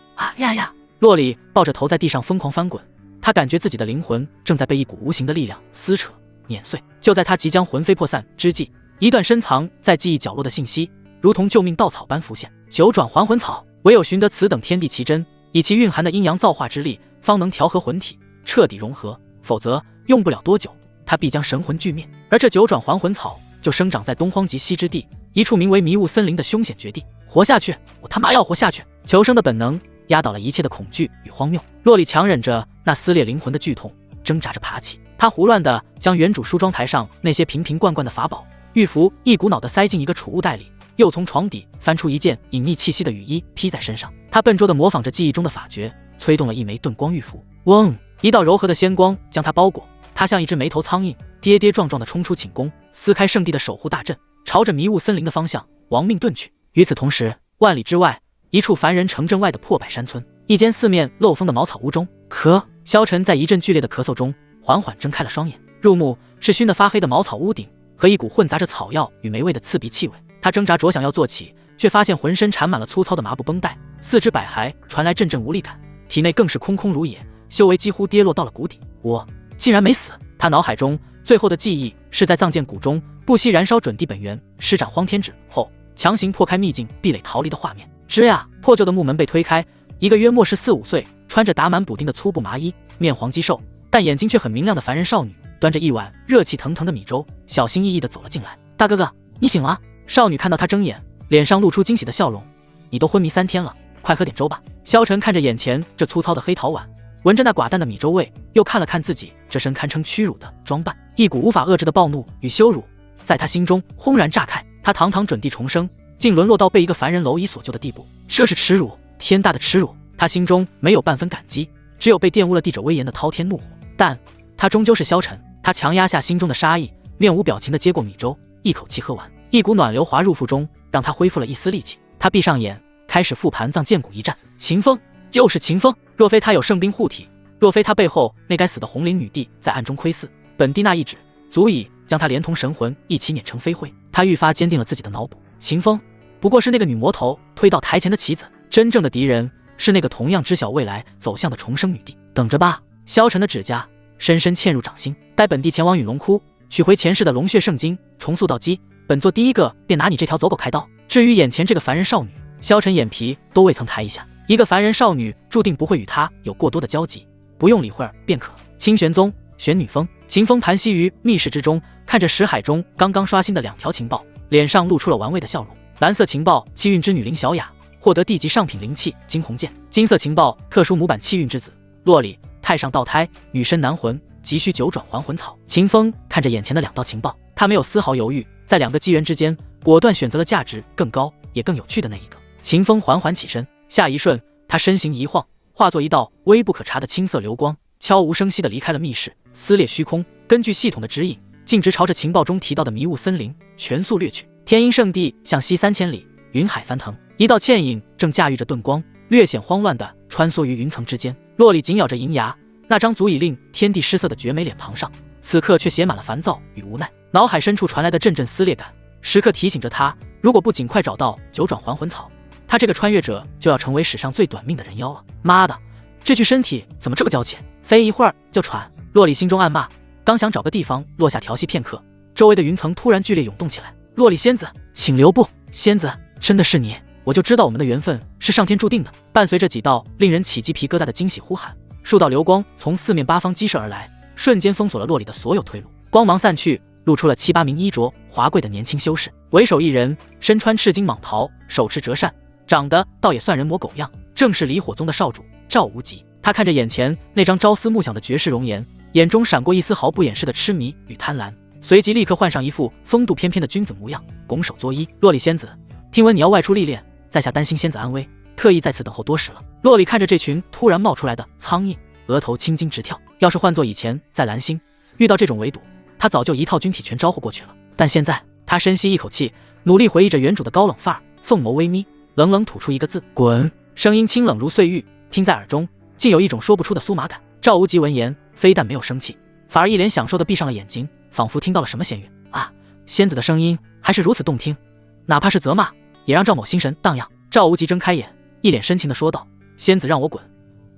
S1: 洛里抱着头在地上疯狂翻滚，他感觉自己的灵魂正在被一股无形的力量撕扯碾碎。就在他即将魂飞魄散之际，一段深藏在记忆角落的信息如同救命稻草般浮现。九转还魂草，唯有寻得此等天地奇珍，以其蕴含的阴阳造化之力，方能调和魂体，彻底融合，否则用不了多久，他必将神魂俱灭。而这九转还魂草就生长在东荒极西之地一处名为迷雾森林的凶险绝地。活下去，我他妈要活下去！求生的本能压倒了一切的恐惧与荒谬。洛里强忍着那撕裂灵魂的剧痛，挣扎着爬起。他胡乱地将原主梳妆台上那些瓶瓶罐罐的法宝、玉符一股脑地塞进一个储物袋里，又从床底翻出一件隐匿气息的雨衣披在身上。他笨拙地模仿着记忆中的法诀，催动了一枚遁光玉符。嗡！一道柔和的仙光将他包裹，他像一只没头苍蝇，跌跌撞撞地冲出寝宫，撕开圣地的守护大阵，朝着迷雾森林的方向亡命遁去。与此同时，万里之外，一处凡人城镇外的破败山村，一间四面漏风的茅草屋中，萧晨在一阵剧烈的咳嗽中缓缓睁开了双眼，入目是熏得发黑的茅草屋顶和一股混杂着草药与霉味的刺鼻气味。他挣扎着想要坐起，却发现浑身缠满了粗糙的麻布绷带，四肢百骸传来阵阵无力感，体内更是空空如也，修为几乎跌落到了谷底。我竟然没死！他脑海中最后的记忆是在藏剑谷中不惜燃烧准地本源，施展荒天指后强行破开秘境壁垒逃离的画面。吱呀，破旧的木门被推开，一个约莫是4、5岁，穿着打满补丁的粗布麻衣，面黄肌瘦，但眼睛却很明亮的凡人少女，端着一碗热气腾腾的米粥，小心翼翼地走了进来。大哥哥，你醒了？少女看到他睁眼，脸上露出惊喜的笑容。你都昏迷3天了，快喝点粥吧。萧晨看着眼前这粗糙的黑陶碗，闻着那寡淡的米粥味，又看了看自己这身堪称屈辱的装扮，一股无法遏制的暴怒与羞辱在他心中轰然炸开。他堂堂准地重生，竟沦落到被一个凡人蝼蚁所救的地步，这是耻辱，天大的耻辱！他心中没有半分感激，只有被玷污了帝者威严的滔天怒火。但他终究是萧晨，他强压下心中的杀意，面无表情地接过米粥，一口气喝完，一股暖流滑入腹中，让他恢复了一丝力气。他闭上眼，开始复盘藏剑谷一战。秦风，又是秦风！若非他有圣兵护体，若非他背后那该死的红绫女帝在暗中窥伺，本帝那一指足以将他连同神魂一起碾成飞灰。他愈发坚定了自己的脑补，秦风不过是那个女魔头推到台前的棋子，真正的敌人是那个同样知晓未来走向的重生女帝。等着吧！萧晨的指甲深深嵌入掌心，待本帝前往陨龙窟取回前世的龙血圣经，重塑道基，本座第一个便拿你这条走狗开刀。至于眼前这个凡人少女，萧晨眼皮都未曾抬一下，一个凡人少女注定不会与他有过多的交集，不用理会便可。清玄宗玄女峰，秦风盘膝于密室之中，看着识海中刚刚刷新的2条情报，脸上露出了玩味的笑容。蓝色情报气运之女林小雅获得地级上品灵器金鸿剑，金色情报特殊模板气运之子洛里太上道胎女身男魂，急需9转还魂草。秦风看着眼前的2道情报，他没有丝毫犹豫，在2个机缘之间果断选择了价值更高也更有趣的那一个。秦风缓缓起身，下一瞬他身形一晃，化作一道微不可察的青色流光，悄无声息地离开了密室，撕裂虚空，根据系统的指引径直朝着情报中提到的迷雾森林全速掠去。天鹰圣地向西3000里，云海翻腾，一道倩影正驾驭着遁光，略显慌乱地穿梭于云层之间。洛里紧咬着银牙，那张足以令天地失色的绝美脸庞上，此刻却写满了烦躁与无奈。脑海深处传来的阵阵撕裂感，时刻提醒着他，如果不尽快找到9转还魂草，他这个穿越者就要成为史上最短命的人妖了。妈的，这具身体怎么这么娇气，飞一会儿就喘。洛里心中暗骂，刚想找个地方落下调息片刻，周围的云层突然剧烈涌动起来。洛里仙子，请留步！仙子，真的是你，我就知道我们的缘分是上天注定的。伴随着几道令人起鸡皮疙瘩的惊喜呼喊，数道流光从4面8方激射而来，瞬间封锁了洛里的所有退路。光芒散去，露出了7、8名衣着华贵的年轻修士，为首一人身穿赤金蟒袍，手持折扇，长得倒也算人模狗样，正是离火宗的少主赵无极。他看着眼前那张朝思暮想的绝世容颜，眼中闪过一丝毫不掩饰的痴迷与贪婪，随即立刻换上一副风度翩翩的君子模样，拱手作揖。洛里仙子，听闻你要外出历练，在下担心仙子安危，特意在此等候多时了。洛里看着这群突然冒出来的苍蝇，额头青筋直跳。要是换做以前在蓝星遇到这种围堵，他早就一套军体全招呼过去了。但现在他深吸一口气，努力回忆着原主的高冷范儿，凤眸微眯，冷冷吐出一个字：滚。声音清冷如碎玉，听在耳中竟有一种说不出的酥麻感。赵无极闻言非但没有生气，反而一脸享受地闭上了眼睛，仿佛听到了什么仙乐啊！仙子的声音还是如此动听，哪怕是责骂也让赵某心神荡漾。赵无极睁开眼，一脸深情地说道：仙子让我滚，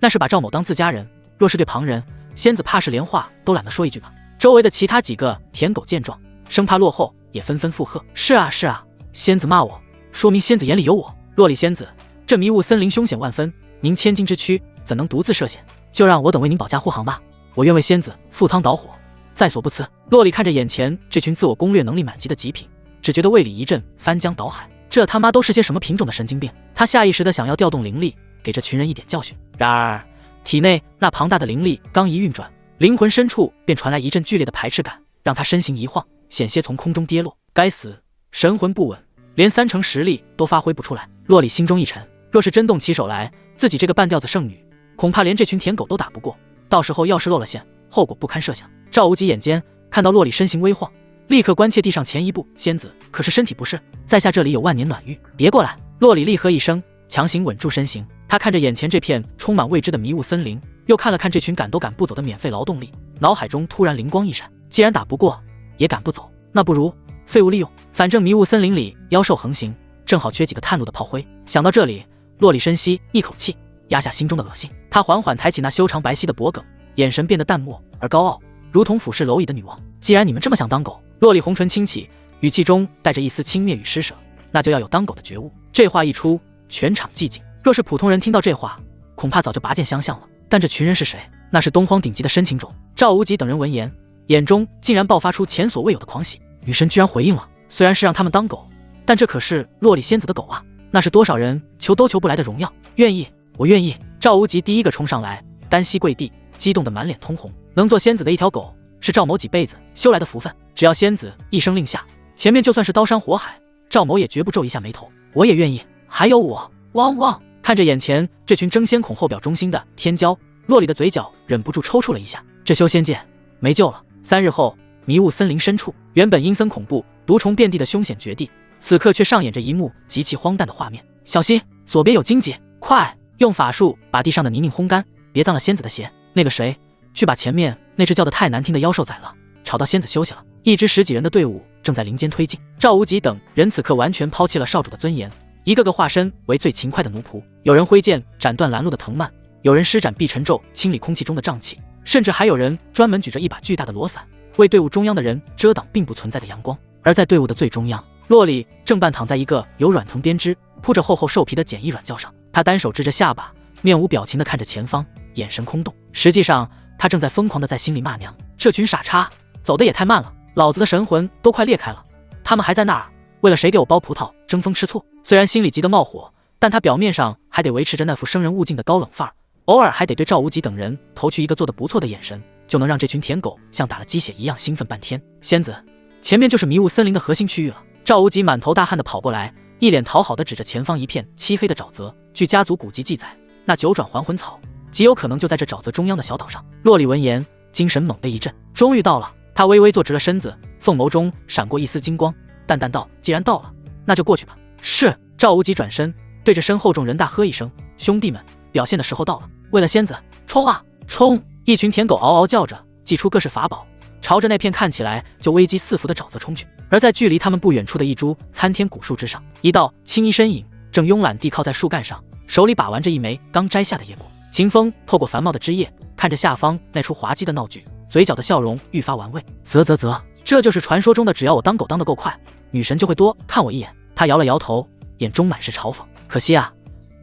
S1: 那是把赵某当自家人，若是对旁人，仙子怕是连话都懒得说一句吧。周围的其他几个舔狗见状，生怕落后，也纷纷附和：是啊是啊，仙子骂我，说明仙子眼里有我。洛里仙子，这迷雾森林凶险万分，您千金之躯怎能独自涉险？就让我等为您保驾护航吧，我愿为仙子赴汤蹈火，在所不辞。洛里看着眼前这群自我攻略能力满级的极品，只觉得胃里一阵翻江倒海，这他妈都是些什么品种的神经病？他下意识的想要调动灵力，给这群人一点教训。然而体内那庞大的灵力刚一运转，灵魂深处便传来一阵剧烈的排斥感，让他身形一晃，险些从空中跌落。该死，神魂不稳，连30%实力都发挥不出来。洛里心中一沉，若是真动起手来，自己这个半吊子圣女恐怕连这群舔狗都打不过，到时候要是露了馅，后果不堪设想。赵无极眼尖，看到洛里身形微晃，立刻关切地上前一步：仙子可是身体不适，在下这里有万年暖玉，别过来。洛里厉喝一声，强行稳住身形。他看着眼前这片充满未知的迷雾森林，又看了看这群赶都赶不走的免费劳动力，脑海中突然灵光一闪，既然打不过也赶不走，那不如废物利用，反正迷雾森林里妖兽横行，正好缺几个探路的炮灰。想到这里，洛里深吸一口气，压下心中的恶心。他缓缓抬起那修长白皙的脖颈，眼神变得淡漠而高傲，如同俯视蝼蚁的女王。既然你们这么想当狗，洛里红唇轻启，语气中带着一丝轻蔑与施舍，那就要有当狗的觉悟。这话一出，全场寂静。若是普通人听到这话，恐怕早就拔剑相向了。但这群人是谁？那是东荒顶级的深情种。赵无极等人闻言，眼中竟然爆发出前所未有的狂喜。女神居然回应了，虽然是让他们当狗，但这可是洛里仙子的狗啊，那是多少人求都求不来的荣耀。愿意，我愿意。赵无极第一个冲上来，单膝跪地，激动得满脸通红。能做仙子的一条狗，是赵某几辈子修来的福分，只要仙子一声令下，前面就算是刀山火海，赵某也绝不皱一下眉头。我也愿意。还有我，汪汪！看着眼前这群争先恐后表忠心的天骄，洛里的嘴角忍不住抽搐了一下。这修仙界没救了。3日后，迷雾森林深处，原本阴森恐怖、毒虫遍地的凶险绝地，此刻却上演着一幕极其荒诞的画面。小心，左边有荆棘！快用法术把地上的泥泞烘干，别脏了仙子的鞋。那个谁，去把前面那只叫得太难听的妖兽宰了，吵到仙子休息了。一支10几人的队伍正在林间推进，赵无极等人此刻完全抛弃了少主的尊严，一个个化身为最勤快的奴仆。有人挥剑斩断拦路的藤蔓，有人施展避尘咒清理空气中的瘴气，甚至还有人专门举着一把巨大的罗伞，为队伍中央的人遮挡并不存在的阳光。而在队伍的最中央，洛里正半躺在一个由软藤编织、铺着厚厚兽皮的简易软轿上，他单手支着下巴，面无表情地看着前方，眼神空洞。实际上他正在疯狂地在心里骂娘：这群傻叉走得也太慢了，老子的神魂都快裂开了，他们还在那儿为了谁给我剥葡萄争风吃醋。虽然心里急得冒火，但他表面上还得维持着那副生人勿近的高冷范儿，偶尔还得对赵无极等人投去一个做得不错的眼神，就能让这群舔狗像打了鸡血一样兴奋半天。仙子，前面就是迷雾森林的核心区域了。赵无极满头大汗地跑过来，一脸讨好地指着前方一片漆黑的沼泽。据家族古籍记载，那9转还魂草极有可能就在这沼泽中央的小岛上。洛里闻言，精神猛地一震，终于到了。他微微坐直了身子，凤眸中闪过一丝金光，淡淡道：既然到了，那就过去吧。是。赵无极转身对着身后众人大喝一声：兄弟们，表现的时候到了，为了仙子，冲啊冲！一群舔狗嗷嗷叫着，祭出各式法宝，朝着那片看起来就危机四伏的沼泽冲去。而在距离他们不远处的一株参天古树之上，一道青衣身影正慵懒地靠在树干上，手里把玩着一枚刚摘下的野果。秦风透过繁茂的枝叶，看着下方那出滑稽的闹剧，嘴角的笑容愈发玩味。啧，这就是传说中的只要我当狗当得够快，女神就会多看我一眼。他摇了摇头，眼中满是嘲讽。可惜啊，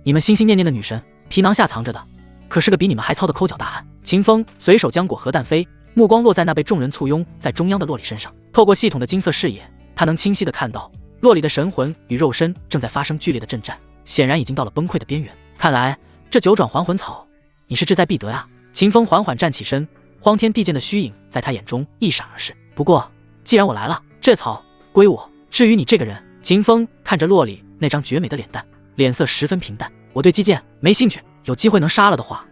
S1: 你们心心念念的女神，皮囊下藏着的可是个比你们还糙的抠脚大汉。秦风随手将果核弹飞，目光落在那被众人簇拥在中央的洛里身上。透过系统的金色视野，他能清晰地看到洛里的神魂与肉身正在发生剧烈的震战，显然已经到了崩溃的边缘。看来这9转还魂草，你是志在必得啊！秦风缓缓站起身，荒天地剑的虚影在他眼中一闪而逝。不过既然我来了，这草归我。至于你这个人，秦风看着洛里那张绝美的脸蛋，脸色十分平淡。我对击剑没兴趣，有机会能杀了的话，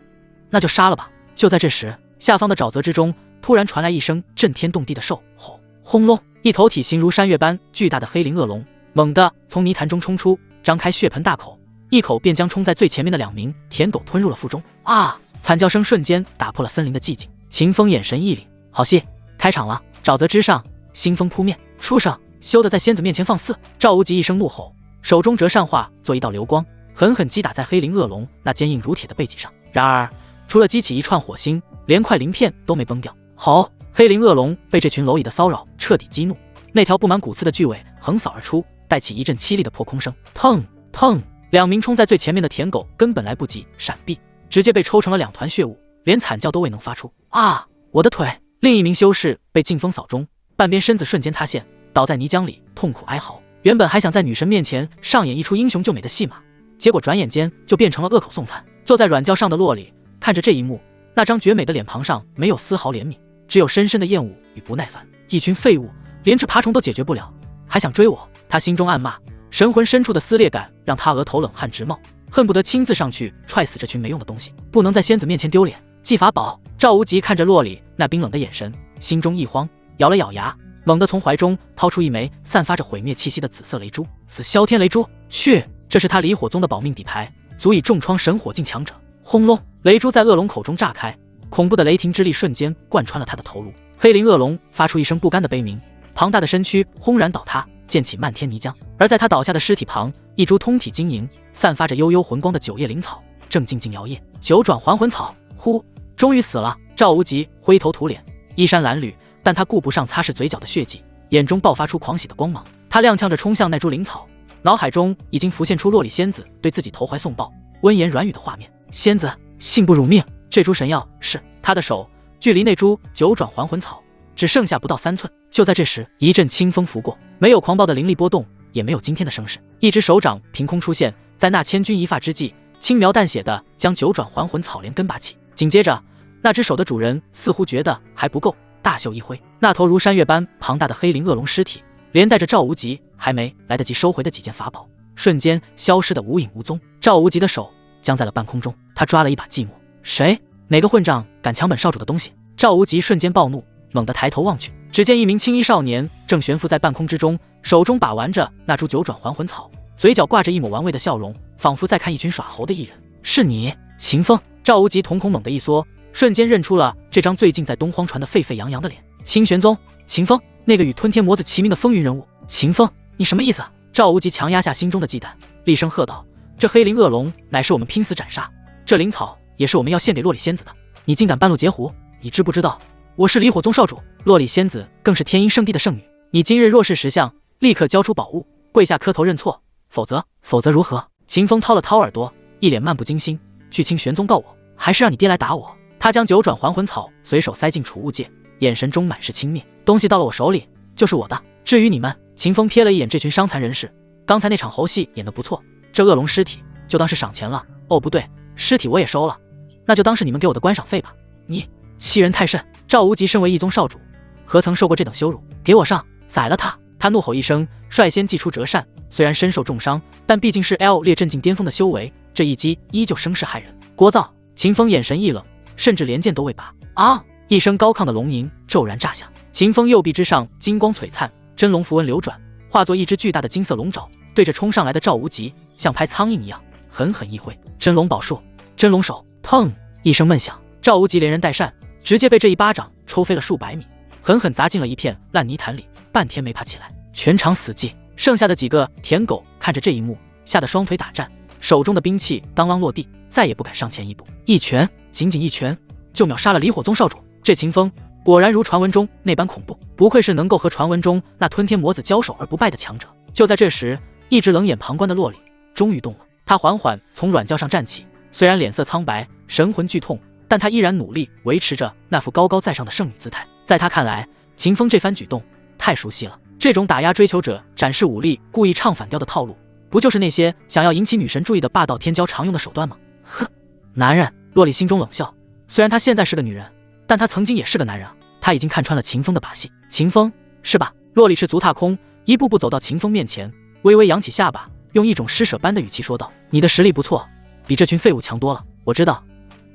S1: 那就杀了吧。就在这时，下方的沼泽之中突然传来一声震天动地的兽吼，轰隆！一头体型如山岳般巨大的黑鳞恶龙猛地从泥潭中冲出，张开血盆大口，一口便将冲在最前面的2名舔狗吞入了腹中。啊！惨叫声瞬间打破了森林的寂静。秦风眼神一凛，好戏开场了。沼泽之上，腥风扑面，畜生，休得在仙子面前放肆！赵无极一声怒吼，手中折扇化作一道流光，狠狠击打在黑鳞恶龙那坚硬如铁的背脊上。然而除了激起一串火星，连块鳞片都没崩掉。好，黑鳞恶龙被这群蝼蚁的骚扰彻底激怒，那条布满骨刺的巨尾横扫而出，带起一阵凄厉的破空声。砰砰，两名冲在最前面的舔狗根本来不及闪避，直接被抽成了2团血雾，连惨叫都未能发出。啊，我的腿！另一名修士被劲风扫中，半边身子瞬间塌陷，倒在泥浆里痛苦哀嚎。原本还想在女神面前上演一出英雄救美的戏码，结果转眼间就变成了恶口送餐。坐在软轿上的洛里看着这一幕，那张绝美的脸庞上没有丝毫怜悯，只有深深的厌恶与不耐烦。一群废物，连只爬虫都解决不了，还想追我？他心中暗骂，神魂深处的撕裂感让他额头冷汗直冒，恨不得亲自上去踹死这群没用的东西，不能在仙子面前丢脸。技法宝。赵无极看着洛里那冰冷的眼神，心中一慌，咬了咬牙，猛地从怀中掏出一枚散发着毁灭气息的紫色雷珠。死萧天雷珠，去！这是他离火宗的保命底牌，足以重创神火境强者。轰隆！雷珠在恶龙口中炸开，恐怖的雷霆之力瞬间贯穿了他的头颅。黑鳞恶龙发出一声不甘的悲鸣，庞大的身躯轰然倒塌，溅起漫天泥浆。而在他倒下的尸体旁，一株通体晶莹、散发着悠悠魂光的9叶灵草正静静摇曳。9转还魂草，呼！终于死了。赵无极灰头土脸，衣衫褴褛，但他顾不上擦拭嘴角的血迹，眼中爆发出狂喜的光芒。他踉跄着冲向那株灵草，脑海中已经浮现出洛里仙子对自己投怀送抱、温言软语的画面。仙子，信不辱命。这株神药是他的手距离那株9转还魂草只剩下不到3寸。就在这时，一阵清风拂过，没有狂暴的灵力波动，也没有惊天的声势，一只手掌凭空出现在那千钧一发之际，轻描淡写的将9转还魂草连根拔起。紧接着，那只手的主人似乎觉得还不够，大袖一挥，那头如山岳般庞大的黑鳞恶龙尸体，连带着赵无极还没来得及收回的几件法宝，瞬间消失得无影无踪。赵无极的手僵在了半空中，他抓了一把寂寞。谁？哪个混账敢抢本少主的东西？赵无极瞬间暴怒，猛地抬头望去，只见一名青衣少年正悬浮在半空之中，手中把玩着那株9转还魂草，嘴角挂着一抹玩味的笑容，仿佛在看一群耍猴的艺人。是你，秦风！赵无极瞳孔猛地一缩，瞬间认出了这张最近在东荒传得沸沸扬扬的脸。清玄宗，秦风，那个与吞天魔子齐名的风云人物。秦风，你什么意思？赵无极强压下心中的忌惮，厉声喝道：这黑鳞恶龙乃是我们拼死斩杀，这灵草也是我们要献给洛里仙子的，你竟敢半路截胡，你知不知道我是离火宗少主，洛里仙子更是天阴圣地的圣女，你今日若是识相，立刻交出宝物，跪下磕头认错，否则如何？秦风掏了掏耳朵，一脸漫不经心，去清玄宗告我，还是让你爹来打我？他将9转还魂草随手塞进储物戒，眼神中满是轻蔑。东西到了我手里就是我的，至于你们……秦风瞥了一眼这群伤残人士，刚才那场猴戏演得不错，这恶龙尸体就当是赏钱了。哦，不对，尸体我也收了，那就当是你们给我的观赏费吧。你欺人太甚！赵无极身为一宗少主，何曾受过这等羞辱？给我上，宰了他！他怒吼一声，率先祭出折扇。虽然身受重伤，但毕竟是 L 列镇境巅峰的修为，这一击依旧声势骇人。聒噪！秦风眼神一冷，甚至连剑都未拔。啊！一声高亢的龙吟骤然炸响，秦风右臂之上金光璀璨，真龙符文流转，化作一只巨大的金色龙爪，对着冲上来的赵无极像拍苍蝇一样狠狠一挥。真龙宝术，真龙手！砰！一声闷响，赵无极连人带扇直接被这一巴掌抽飞了数百米，狠狠砸进了一片烂泥潭里，半天没爬起来。全场死寂，剩下的几个舔狗看着这一幕，吓得双腿打颤，手中的兵器当啷落地，再也不敢上前一步。一拳，仅仅一拳就秒杀了离火宗少主。这秦风果然如传闻中那般恐怖，不愧是能够和传闻中那吞天魔子交手而不败的强者。就在这时，一直冷眼旁观的洛里终于动了，他缓缓从软轿上站起，虽然脸色苍白，神魂剧痛，但他依然努力维持着那副高高在上的圣女姿态。在他看来，秦风这番举动太熟悉了，这种打压追求者、展示武力、故意唱反调的套路，不就是那些想要引起女神注意的霸道天骄常用的手段吗？哼，男人！洛里心中冷笑，虽然她现在是个女人，但她曾经也是个男人啊。他已经看穿了秦风的把戏。秦风，是吧？洛里是足踏空，一步步走到秦风面前，微微扬起下巴，用一种施舍般的语气说道：你的实力不错，比这群废物强多了。我知道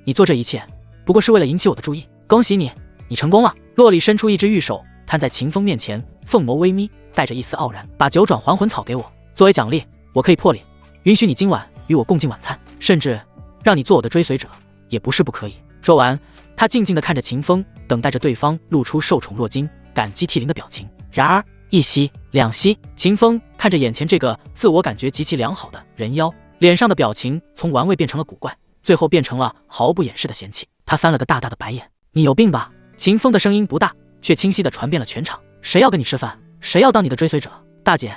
S1: 你做这一切不过是为了引起我的注意，恭喜你，你成功了。洛里伸出一只玉手，摊在秦风面前，凤眸微眯，带着一丝傲然，把9转还魂草给我，作为奖励，我可以破例允许你今晚与我共进晚餐，甚至让你做我的追随者，也不是不可以。说完，他静静地看着秦风，等待着对方露出受宠若惊、感激涕零的表情。然而一息两息，秦风看着眼前这个自我感觉极其良好的人妖，脸上的表情从玩味变成了古怪。最后变成了毫不掩饰的嫌弃。他翻了个大大的白眼：“你有病吧？”秦风的声音不大，却清晰地传遍了全场：“谁要跟你吃饭？谁要当你的追随者？大姐，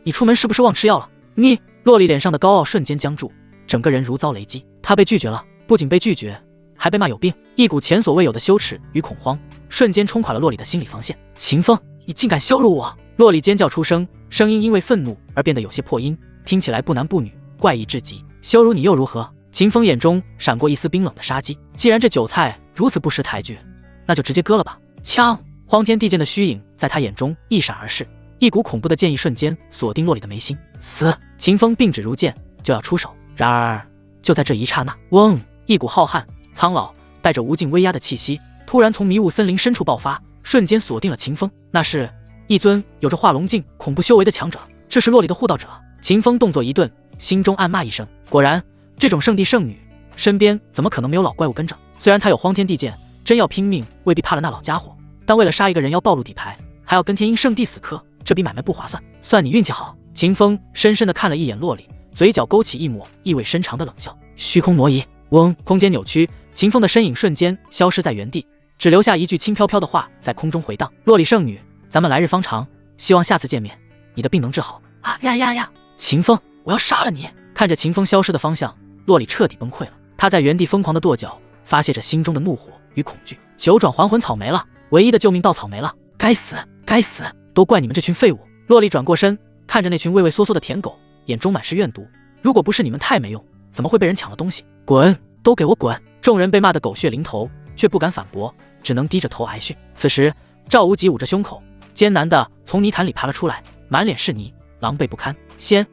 S1: 你出门是不是忘吃药了？你……”洛丽脸上的高傲瞬间僵住，整个人如遭雷击。她被拒绝了，不仅被拒绝，还被骂有病。一股前所未有的羞耻与恐慌瞬间冲垮了洛丽的心理防线。秦风，你竟敢羞辱我！洛丽尖叫出声，声音因为愤怒而变得有些破音，听起来不男不女，怪异至极。羞辱你又如何？秦风眼中闪过一丝冰冷的杀机。既然这韭菜如此不识抬举，那就直接割了吧。枪！荒天地剑的虚影在他眼中一闪而逝，一股恐怖的剑意瞬间锁定洛丽的眉心。死！秦风并指如剑，就要出手。然而就在这一刹那，嗡！一股浩瀚、苍老、带着无尽威压的气息突然从迷雾森林深处爆发，瞬间锁定了秦风。那是一尊有着化龙境恐怖修为的强者，这是洛丽的护道者。秦风动作一顿，心中暗骂一声：果然，这种圣地圣女身边怎么可能没有老怪物跟着？虽然他有荒天地剑，真要拼命未必怕了那老家伙，但为了杀一个人要暴露底牌，还要跟天鹰圣地死磕，这笔买卖不划算。算你运气好。秦风深深地看了一眼洛丽，嘴角勾起一抹意味深长的冷笑。虚空挪移，嗡！空间扭曲，秦风的身影瞬间消失在原地，只留下一句轻飘飘的话在空中回荡：洛丽圣女，咱们来日方长，希望下次见面你的病能治好。啊呀呀呀！秦风，我要杀了你！看着秦风消失的方向，洛丽彻底崩溃了。她在原地疯狂的跺脚，发泄着心中的怒火与恐惧。九转还魂草没了，唯一的救命稻草没了，该死该死，都怪你们这群废物！洛丽转过身，看着那群畏畏缩缩的舔狗，眼中满是怨毒。如果不是你们太没用，怎么会被人抢了东西？滚！都给我滚！众人被骂得狗血淋头，却不敢反驳，只能低着头挨训。此时赵无极捂着胸口，艰难地从泥潭里爬了出来，满脸是泥，狼狈不堪。仙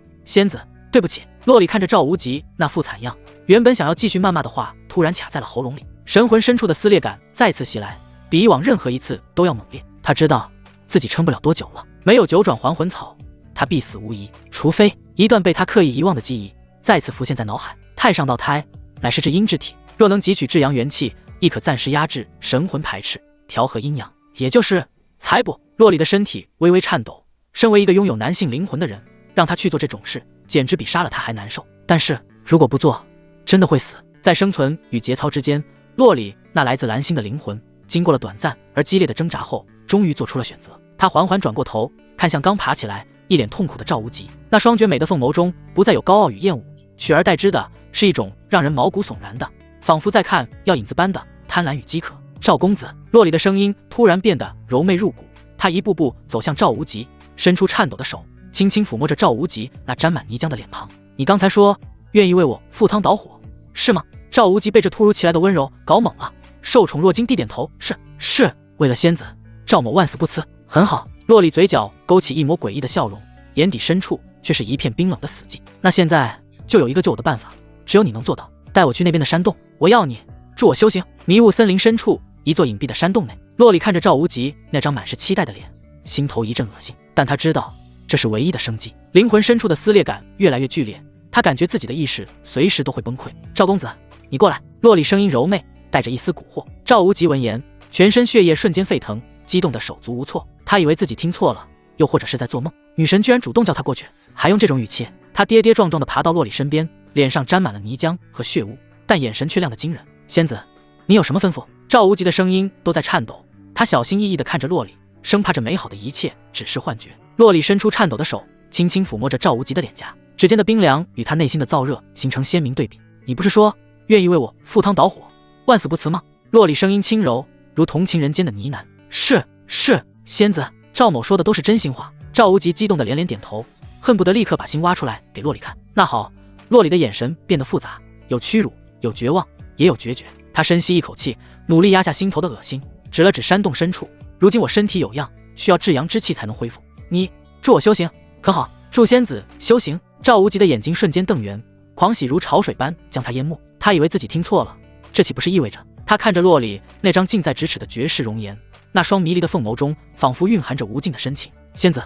S1: 子，对不起。洛丽看着赵无极那副惨样，原本想要继续谩骂的话突然卡在了喉咙里，神魂深处的撕裂感再次袭来，比以往任何一次都要猛烈。他知道自己撑不了多久了，没有九转还魂草，他必死无疑，除非一段被他刻意遗忘的记忆再次浮现在脑海。太上道胎乃是至阴之体，若能汲取至阳元气，亦可暂时压制神魂排斥，调和阴阳，也就是才不。洛丽的身体微微颤抖，身为一个拥有男性灵魂的人，让他去做这种事，简直比杀了他还难受。但是如果不做，真的会死。在生存与节操之间，洛丽那来自蓝星的灵魂，经过了短暂而激烈的挣扎后，终于做出了选择。他缓缓转过头，看向刚爬起来一脸痛苦的赵无极，那双绝美的凤眸中不再有高傲与厌恶，取而代之的是一种让人毛骨悚然的，仿佛在看药引子般的贪婪与饥渴。赵公子，洛丽的声音突然变得柔媚入骨，她一步步走向赵无极，伸出颤抖的手，轻轻抚摸着赵无极那沾满泥浆的脸庞。你刚才说愿意为我赴汤蹈火，是吗？赵无极被这突如其来的温柔搞懵了，受宠若惊地点头，是，为了仙子，赵某万死不辞。很好。洛丽嘴角勾起一抹诡异的笑容，眼底深处却是一片冰冷的死寂。那现在就有一个救我的办法，只有你能做到，带我去那边的山洞，我要你助我修行。迷雾森林深处一座隐蔽的山洞内，洛丽看着赵无极那张满是期待的脸，心头一阵恶心，但她知道这是唯一的生机。灵魂深处的撕裂感越来越剧烈，她感觉自己的意识随时都会崩溃。赵公子，你过来。洛丽声音柔媚，带着一丝蛊惑。赵无极闻言，全身血液瞬间沸腾，激动得手足无措。他以为自己听错了，又或者是在做梦。女神居然主动叫他过去，还用这种语气。他跌跌撞撞地爬到洛丽身边，脸上沾满了泥浆和血污，但眼神却亮得惊人。仙子，你有什么吩咐？赵无极的声音都在颤抖，他小心翼翼地看着洛丽，生怕这美好的一切只是幻觉。洛丽伸出颤抖的手，轻轻抚摸着赵无极的脸颊，指尖的冰凉与他内心的燥热形成鲜明对比。你不是说愿意为我赴汤蹈火，万死不辞吗？洛丽声音轻柔，如同情人间的呢喃。是，仙子，赵某说的都是真心话。赵无极激动的连连点头，恨不得立刻把心挖出来给洛丽看。那好。洛丽的眼神变得复杂，有屈辱，有绝望，也有决绝。她深吸一口气，努力压下心头的恶心，指了指山洞深处。如今我身体有恙，需要至阳之气才能恢复，你助我修行可好？助仙子修行。赵无极的眼睛瞬间瞪圆，狂喜如潮水般将他淹没。他以为自己听错了，这岂不是意味着……他看着洛丽那张近在咫尺的绝世容颜，那双迷离的凤眸中仿佛蕴含着无尽的深情。仙子，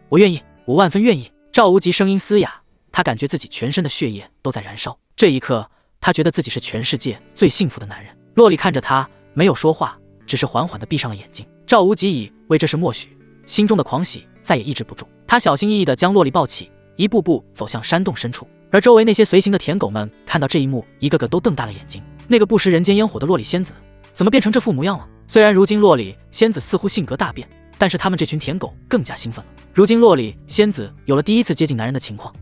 S1: 我愿意，我万分愿意。赵无极声音嘶哑，他感觉自己全身的血液都在燃烧。这一刻，他觉得自己是全世界最幸福的男人。洛丽看着他，没有说话，只是缓缓地闭上了眼睛。赵无极以为这是默许，心中的狂喜再也抑制不住。他小心翼翼地将洛丽抱起，一步步走向山洞深处。而周围那些随行的舔狗们看到这一幕，一个个都瞪大了眼睛。那个不食人间烟火的洛里仙子，怎么变成这副模样了？虽然如今洛里仙子似乎性格大变，但是他们这群舔狗更加兴奋了。如今洛里仙子有了第一次接近男人的情况，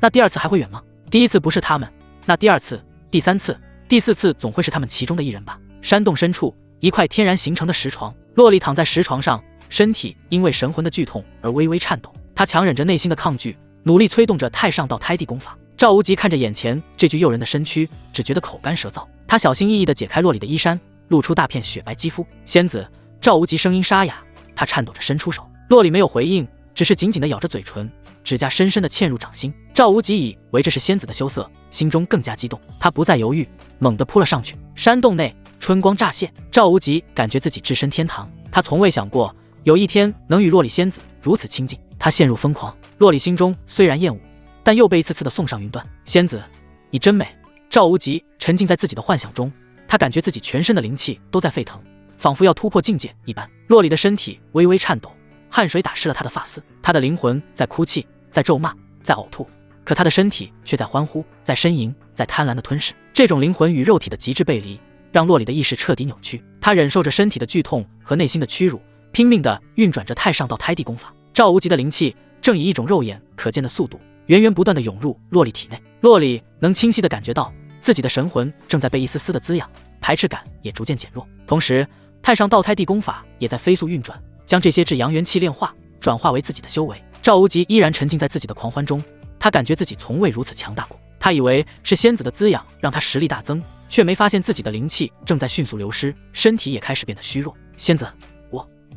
S1: 那第二次还会远吗？第一次不是他们，那第二次、第三次、第四次总会是他们其中的一人吧。山洞深处，一块天然形成的石床，洛里躺在石床上，身体因为神魂的剧痛而微微颤抖。他强忍着内心的抗拒，努力催动着太上道胎地功法。赵无极看着眼前这具诱人的身躯，只觉得口干舌燥。他小心翼翼地解开洛里的衣衫，露出大片雪白肌肤。仙子，赵无极声音沙哑，他颤抖着伸出手。洛里没有回应，只是紧紧地咬着嘴唇，指甲深深地嵌入掌心。赵无极以为这是仙子的羞涩，心中更加激动。他不再犹豫，猛地扑了上去。山洞内春光乍现，赵无极感觉自己置身天堂。他从未想过有一天能与洛里仙子如此亲近，他陷入疯狂。洛里心中虽然厌恶，但又被一次次的送上云端。仙子，你真美。赵无极沉浸在自己的幻想中，他感觉自己全身的灵气都在沸腾，仿佛要突破境界一般。洛里的身体微微颤抖，汗水打湿了他的发丝。他的灵魂在哭泣，在咒骂，在呕吐，可他的身体却在欢呼，在呻吟，在贪婪的吞噬。这种灵魂与肉体的极致背离，让洛里的意识彻底扭曲。他忍受着身体的剧痛和内心的屈辱，拼命地运转着太上道胎地功法。赵无极的灵气正以一种肉眼可见的速度源源不断地涌入洛里体内。洛里能清晰地感觉到自己的神魂正在被一丝丝的滋养，排斥感也逐渐减弱。同时，太上道胎地功法也在飞速运转，将这些至阳元气炼化，转化为自己的修为。赵无极依然沉浸在自己的狂欢中，他感觉自己从未如此强大过。他以为是仙子的滋养让他实力大增，却没发现自己的灵气正在迅速流失，身体也开始变得虚弱。仙子，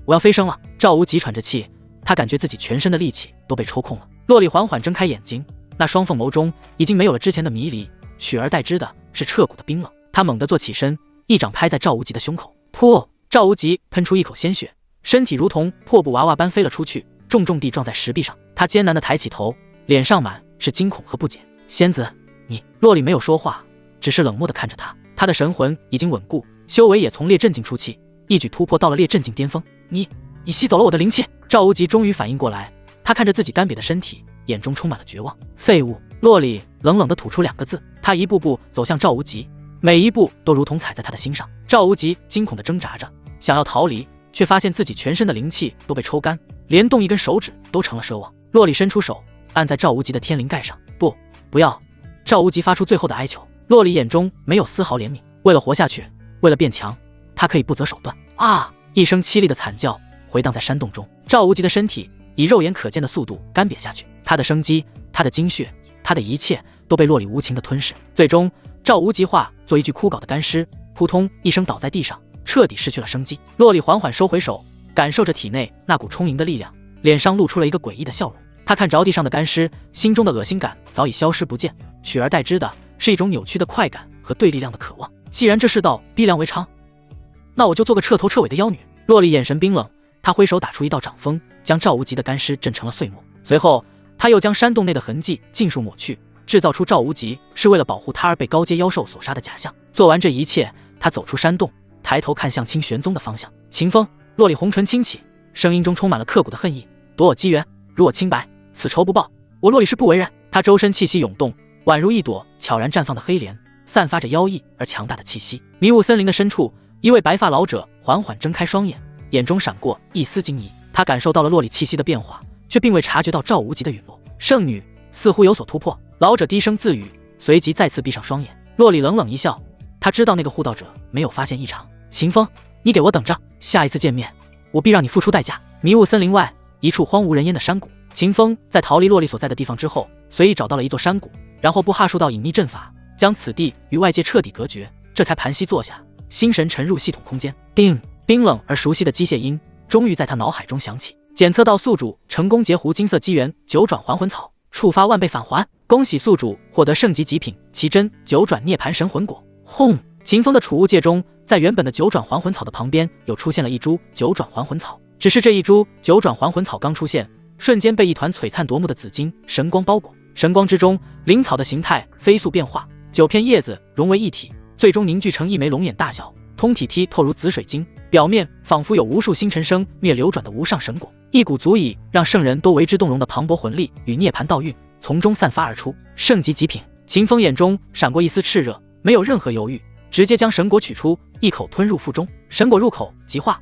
S1: 我要飞升了。赵无极喘着气，他感觉自己全身的力气都被抽空了。洛里缓缓睁开眼睛，那双凤眸中已经没有了之前的迷离，取而代之的是彻骨的冰冷。他猛地坐起身，一掌拍在赵无极的胸口，噗！赵无极喷出一口鲜血，身体如同破布娃娃般飞了出去，重重地撞在石壁上。他艰难地抬起头，脸上满是惊恐和不解。仙子，你……洛里没有说话，只是冷漠地看着他。他的神魂已经稳固，修为也从烈震境初期一举突破到了烈震境巅峰。你吸走了我的灵气！赵无极终于反应过来，他看着自己干瘪的身体，眼中充满了绝望。废物！洛里冷冷地吐出2个字。他一步步走向赵无极，每一步都如同踩在他的心上。赵无极惊恐地挣扎着，想要逃离，却发现自己全身的灵气都被抽干，连动一根手指都成了奢望。洛里伸出手按在赵无极的天灵盖上。不要！赵无极发出最后的哀求。洛里眼中没有丝毫怜悯，为了活下去，为了变强，他可以不择手段。啊！一声凄厉的惨叫回荡在山洞中。赵无极的身体以肉眼可见的速度干瘪下去，他的生机，他的精血，他的一切都被洛里无情的吞噬。最终，赵无极化作一具枯槁的干尸，扑通一声倒在地上，彻底失去了生机。洛里缓缓收回手，感受着体内那股充盈的力量，脸上露出了一个诡异的笑容。他看着地上的干尸，心中的恶心感早已消失不见，取而代之的是一种扭曲的快感和对力量的渴望。既然这世道逼良为娼，那我就做个彻头彻尾的妖女。洛里眼神冰冷，他挥手打出一道掌风，将赵无极的干尸震成了碎末。随后，他又将山洞内的痕迹尽数抹去，制造出赵无极是为了保护他而被高阶妖兽所杀的假象。做完这一切，他走出山洞，抬头看向清玄宗的方向。秦风！洛里红唇轻启，声音中充满了刻骨的恨意。夺我机缘，辱我清白，此仇不报，我洛里誓不为人。他周身气息涌动，宛如一朵悄然绽放的黑莲，散发着妖异而强大的气息。迷雾森林的深处，一位白发老者缓缓睁开双眼，眼中闪过一丝惊疑。他感受到了洛里气息的变化，却并未察觉到赵无极的陨落。圣女似乎有所突破。老者低声自语，随即再次闭上双眼。洛里冷冷一笑，他知道那个护道者没有发现异常。秦风，你给我等着，下一次见面，我必让你付出代价。迷雾森林外，一处荒无人烟的山谷。秦风在逃离洛里所在的地方之后，随意找到了一座山谷，然后不哈数道隐匿阵法，将此地与外界彻底隔绝，这才盘膝坐下，心神沉入系统空间。叮！冰冷而熟悉的机械音终于在他脑海中响起。检测到宿主成功截胡金色机缘九转还魂草，触发万倍返还。恭喜宿主获得圣级极品奇珍九转涅槃神魂果。轰！秦风的储物戒中，在原本的九转还魂草的旁边又出现了一株九转还魂草。只是这一株九转还魂草刚出现，瞬间被一团璀璨夺目的紫金神光包裹。神光之中，灵草的形态飞速变化，9片叶子融为一体，最终凝聚成一枚龙眼大小、通体剔透如紫水晶，表面仿佛有无数星辰生灭流转的无上神果。一股足以让圣人都为之动容的磅礴魂力与涅槃道运从中散发而出，盛极极品。秦风眼中闪过一丝炽热，没有任何犹豫，直接将神果取出，一口吞入腹中。神果入口即化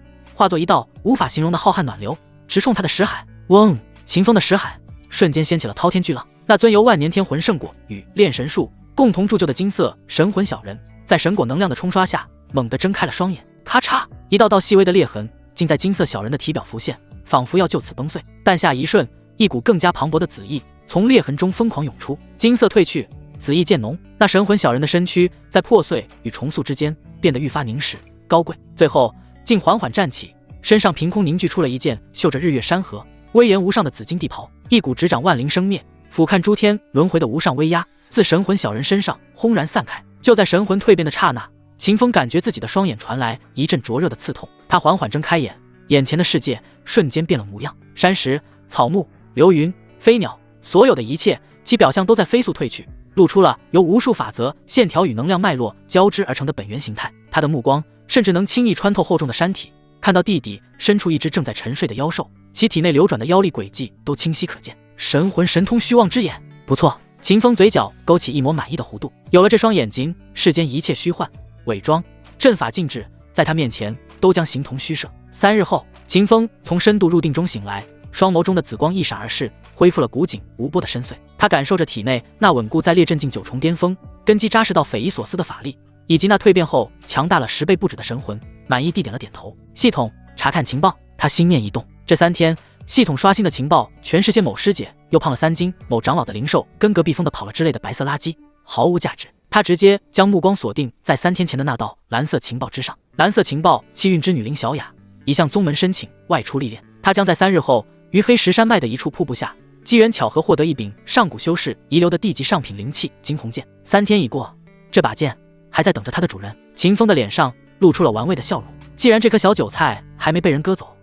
S1: 作一道无法形容的浩瀚暖流，直冲他的识海。嗡！秦风的识海瞬间掀起了滔天巨浪。那尊由万年天魂圣果与炼神术共同铸就的金色神魂小人，在神果能量的冲刷下，猛地睁开了双眼。咔嚓，一道道细微的裂痕竟在金色小人的体表浮现，仿佛要就此崩碎。但下一瞬，一股更加磅礴的紫意从裂痕中疯狂涌出，金色褪去，紫意渐浓。那神魂小人的身躯在破碎与重塑之间变得愈发凝实高贵，最后竟缓缓站起，身上凭空凝聚出了一件绣着日月山河威严无上的紫金地袍，一股执掌万灵生灭俯瞰诸天轮回的无上威压自神魂小人身上轰然散开。就在神魂蜕变的刹那，秦风感觉自己的双眼传来一阵灼热的刺痛，他缓缓睁开眼，眼前的世界瞬间变了模样，山石、草木、流云、飞鸟，所有的一切其表象都在飞速褪去，露出了由无数法则、线条与能量脉络交织而成的本源形态。他的目光甚至能轻易穿透厚重的山体，看到地底深处一只正在沉睡的妖兽，其体内流转的妖力轨迹都清晰可见。神魂神通虚妄之眼，不错。秦风嘴角勾起一抹满意的弧度，有了这双眼睛，世间一切虚幻、伪装、阵法禁制，在他面前都将形同虚设。3日后，秦风从深度入定中醒来，双眸中的紫光一闪而逝，恢复了古井无波的深邃。他感受着体内那稳固在列阵境9重巅峰、根基扎实到匪夷所思的法力，以及那蜕变后强大了10倍不止的神魂，满意地点了点头。系统查看情报，他心念一动，这3天系统刷新的情报全是些某师姐又胖了3斤、某长老的灵兽跟隔壁疯的跑了之类的白色垃圾，毫无价值。他直接将目光锁定在3天前的那道蓝色情报之上。蓝色情报，气运之女灵小雅一向宗门申请外出历练，她将在3日后于黑石山脉的一处瀑布下机缘巧合获得一柄上古修士遗留的地级上品灵器惊鸿剑。3天已过，这把剑还在等着它的主人。秦风的脸上露出了玩味的笑容，既然这颗小韭菜还没被人割走，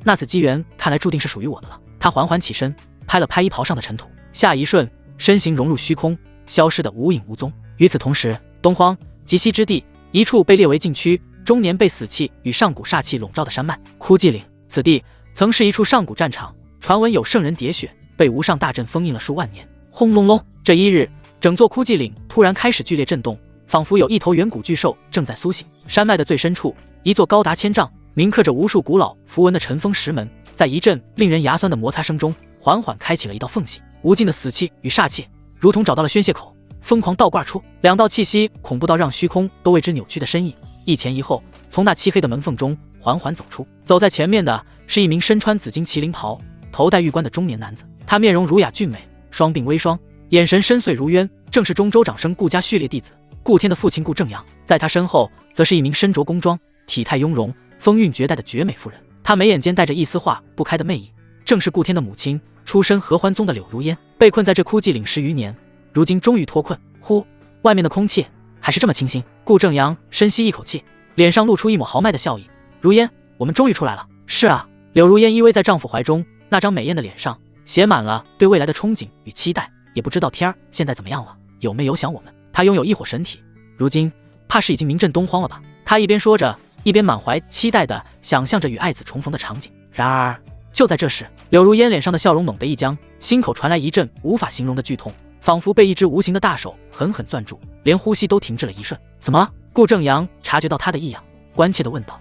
S1: 那次机缘看来注定是属于我的了。他缓缓起身，拍了拍衣袍上的尘土，下一瞬身形融入虚空，消失得无影无踪。与此同时，东荒极西之地一处被列为禁区、终年被死气与上古煞气笼罩的山脉枯寂岭，此地曾是一处上古战场，传闻有圣人喋血，被无上大阵封印了数万年。轰隆隆，这一日，整座枯寂岭突然开始剧烈震动，仿佛有一头远古巨兽正在苏醒。山脉的最深处，一座高达1000丈、铭刻着无数古老符文的尘封石门，在一阵令人牙酸的摩擦声中，缓缓开启了一道缝隙。无尽的死气与煞气如同找到了宣泄口，疯狂倒挂出2道气息恐怖到让虚空都为之扭曲的身影，一前一后从那漆黑的门缝中缓缓走出。走在前面的是一名身穿紫金麒麟袍、头戴玉冠的中年男子，他面容儒雅俊美，双鬓微霜，眼神深邃如渊，正是中州长生顾家序列弟子顾天的父亲顾正阳。在他身后则是一名身着宫装、体态雍容、风韵绝代的绝美妇人，她眉眼间带着一丝化不开的魅意，正是顾天的母亲，出身合欢宗的柳如烟。被困在这枯寂岭10余年，如今终于脱困。呼，外面的空气还是这么清新。顾正阳深吸一口气，脸上露出一抹豪迈的笑意。如烟，我们终于出来了。是啊。柳如烟依偎在丈夫怀中，那张美艳的脸上写满了对未来的憧憬与期待。也不知道天儿现在怎么样了，有没有想我们？她拥有一伙神体，如今怕是已经名震东荒了吧。她一边说着，一边满怀期待地想象着与爱子重逢的场景。然而就在这时，柳如烟脸上的笑容猛地一僵，心口传来一阵无法形容的剧痛，仿佛被一只无形的大手狠狠攥住，连呼吸都停滞了一瞬。怎么了？顾正阳察觉到他的异样，关切地问道。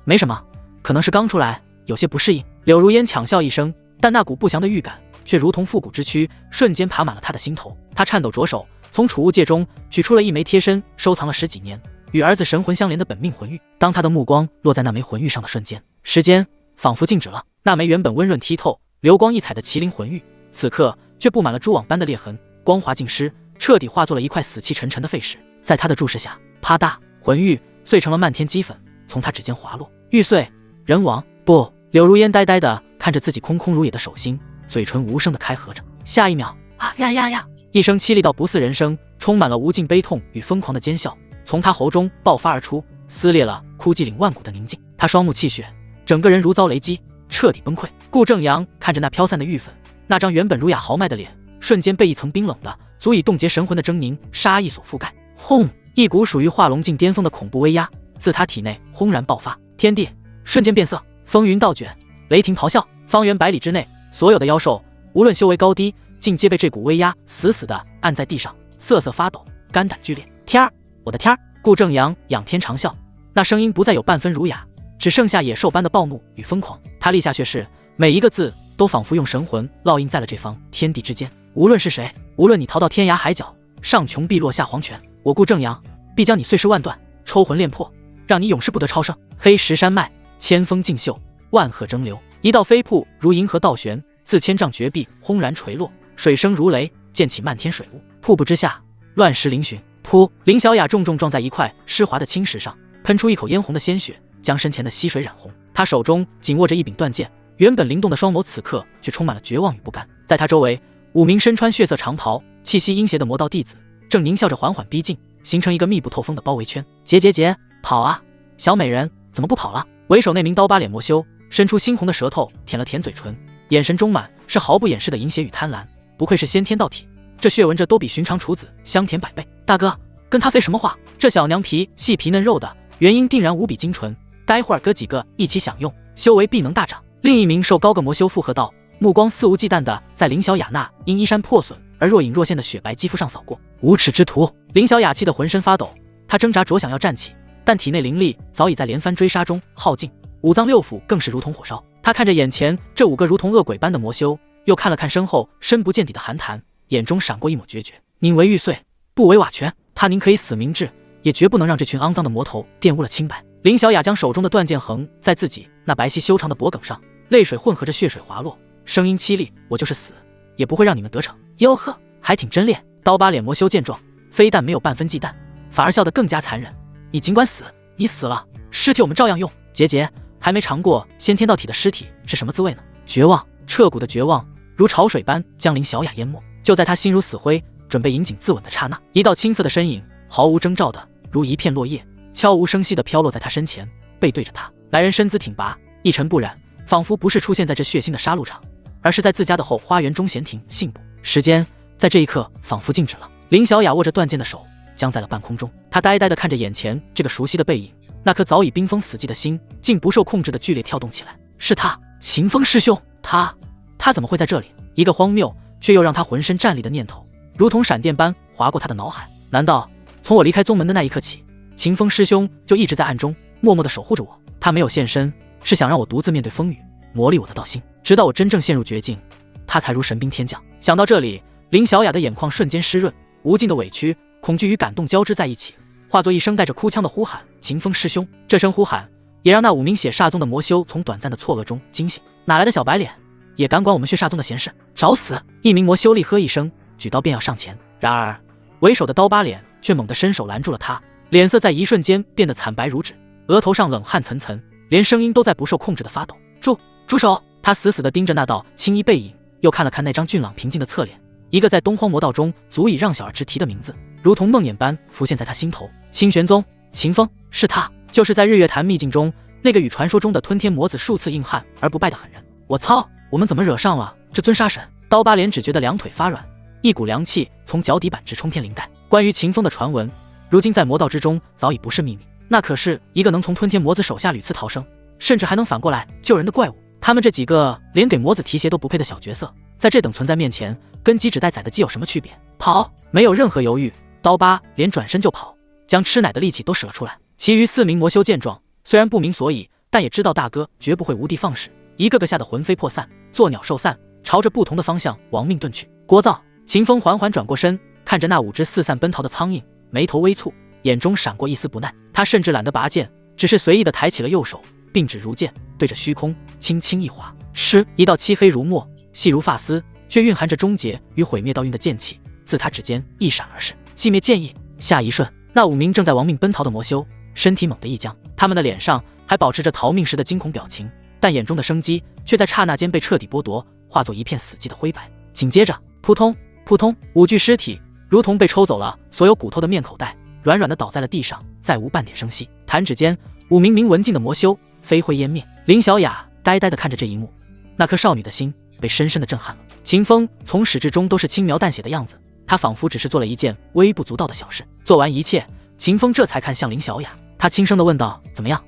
S1: 没什么，可能是刚出来有些不适应。柳如烟强笑一声，但那股不祥的预感却如同复古之躯，瞬间爬满了他的心头。他颤抖着手从储物戒中取出了一枚贴身收藏了10几年与儿子神魂相连的本命魂玉。当他的目光落在那枚魂玉上的瞬间，时间仿佛静止了。那枚原本温润剔透、流光溢彩的麒麟魂玉，此刻却布满了蛛网般的裂痕，光滑尽失，彻底化作了一块死气沉沉的废石。在他的注视下，啪嗒，魂玉碎成了漫天齑粉，从他指尖滑落。玉碎人亡。不，柳如烟呆呆地看着自己空空如也的手心，嘴唇无声地开合着。下一秒，啊呀呀呀！一声凄厉到不似人声，充满了无尽悲痛与疯狂的尖笑，从他喉中爆发而出，撕裂了枯寂岭万古的宁静。他双目泣血，整个人如遭雷击，彻底崩溃。顾正阳看着那飘散的玉粉，那张原本儒雅豪迈的脸，瞬间被一层冰冷的、足以冻结神魂的狰狞杀意所覆盖。轰！一股属于化龙境巅峰的恐怖威压自他体内轰然爆发，天地瞬间变色，风云倒卷，雷霆咆哮。方圆100里之内，所有的妖兽无论修为高低，竟皆被这股威压死死地按在地上，瑟瑟发抖，肝胆俱裂。天儿，我的天儿！顾正阳仰天长啸，那声音不再有半分儒雅，只剩下野兽般的暴怒与疯狂。他立下血誓，每一个字都仿佛用神魂烙印在了这方天地之间。无论是谁，无论你逃到天涯海角，上穷碧落下黄泉，我顾正阳必将你碎尸万段，抽魂炼魄，让你永世不得超生。黑石山脉，千峰竞秀，万壑争流，一道飞瀑如银河倒悬，自千丈绝壁轰然垂落，水声如雷，溅起漫天水雾。瀑布之下，乱石嶙峋。噗！林小雅重重撞在一块湿滑的青石上，喷出一口嫣红的鲜血，将身前的溪水染红。她手中紧握着一柄断剑，原本灵动的双眸此刻却充满了绝望与不甘。在她周围，5名身穿血色长袍、气息阴邪的魔道弟子正狞笑着缓缓逼近，形成一个密不透风的包围圈。结，跑啊！小美人怎么不跑了？为首那名刀疤脸魔修伸出猩红的舌头舔了舔嘴唇，眼神中满是毫不掩饰的淫邪与贪婪。不愧是先天道体，这血纹着都比寻常处子香甜100倍。大哥，跟他废什么话？这小娘皮细皮嫩肉的，原因定然无比精纯，待会儿哥几个一起享用，修为必能大涨。另一名瘦高个魔修附和道，目光肆无忌惮地在林小雅那因衣衫破损而若隐若现的雪白肌肤上扫过。无耻之徒！林小雅气得浑身发抖，她挣扎着想要站起，但体内灵力早已在连番追杀中耗尽，五脏六腑更是如同火烧。她看着眼前这5个如同恶鬼般的魔修，又看了看身后深不见底的寒潭，眼中闪过一抹决绝。宁为玉碎，不为瓦全。他宁可以死明志，也绝不能让这群肮脏的魔头玷污了清白。林小雅将手中的断剑横在自己那白皙修长的脖颈上，泪水混合着血水滑落，声音凄厉：我就是死，也不会让你们得逞。哟呵，还挺真烈。刀疤脸魔修见状，非但没有半分忌惮，反而笑得更加残忍。你尽管死，你死了，尸体我们照样用。结，还没尝过先天道体的尸体是什么滋味呢？绝望，彻骨的绝望，如潮水般将林小雅淹没。就在她心如死灰，准备引颈自刎的刹那，一道青色的身影毫无征兆的如一片落叶，悄无声息地飘落在他身前，背对着他。来人身姿挺拔，一尘不染，仿佛不是出现在这血腥的杀戮场，而是在自家的后花园中闲庭信步。时间在这一刻仿佛静止了。林小雅握着断剑的手僵在了半空中，她呆呆地看着眼前这个熟悉的背影，那颗早已冰封死寂的心竟不受控制的剧烈跳动起来。是他，秦风师兄，他怎么会在这里？一个荒谬却又让他浑身战栗的念头如同闪电般划过他的脑海。难道从我离开宗门的那一刻起，秦风师兄就一直在暗中默默地守护着我？他没有现身，是想让我独自面对风雨，磨砺我的道心，直到我真正陷入绝境，他才如神兵天降。想到这里，林小雅的眼眶瞬间湿润，无尽的委屈、恐惧与感动交织在一起，化作一声带着哭腔的呼喊：秦风师兄！这声呼喊也让那5名血煞宗的魔修从短暂的错愕中惊醒。哪来的小白脸，也敢管我们血煞宗的闲事？找死！一名魔修厉喝一声，举刀便要上前，然而为首的刀疤脸却猛地伸手拦住了他，脸色在一瞬间变得惨白如纸，额头上冷汗涔涔，连声音都在不受控制的发抖。住手！他死死地盯着那道青衣背影，又看了看那张俊朗平静的侧脸，一个在东荒魔道中足以让小儿直啼的名字，如同梦魇般浮现在他心头。清玄宗秦风，是他，就是在日月潭秘境中那个与传说中的吞天魔子数次硬汉而不败的狠人。我操，我们怎么惹上了这尊杀神？刀疤脸只觉得两腿发软，一股凉气从脚底板直冲天灵盖。关于秦风的传闻，如今在魔道之中早已不是秘密，那可是一个能从吞天魔子手下屡次逃生，甚至还能反过来救人的怪物。他们这几个连给魔子提鞋都不配的小角色，在这等存在面前，跟鸡只待宰的鸡有什么区别？跑！没有任何犹豫，刀疤脸转身就跑，将吃奶的力气都使了出来。其余4名魔修见状，虽然不明所以，但也知道大哥绝不会无的放矢，一个个吓得魂飞魄散，作鸟兽散，朝着不同的方向亡命遁去。聒噪！秦风缓缓转过身，看着那5只四散奔逃的苍蝇，眉头微蹙，眼中闪过一丝不耐。他甚至懒得拔剑，只是随意地抬起了右手，并指如剑，对着虚空轻轻一划，哧，一道漆黑如墨、细如发丝，却蕴含着终结与毁灭道运的剑气自他指尖一闪而逝。寂灭剑意。下一瞬，那5名正在亡命奔逃的魔修身体猛地一僵，他们的脸上还保持着逃命时的惊恐表情，但眼中的生机却在刹那间被彻底剥夺，化作一片死寂的灰白。紧接着，扑通扑通，5具尸体如同被抽走了所有骨头的面口袋，软软地倒在了地上，再无半点声息。弹指间，5名名文静的魔修飞灰烟灭。林小雅呆呆地看着这一幕，那颗少女的心被深深地震撼了。秦风从始至终都是轻描淡写的样子，他仿佛只是做了一件微不足道的小事。做完一切，秦风这才看向林小雅，他轻声地问道：怎么样，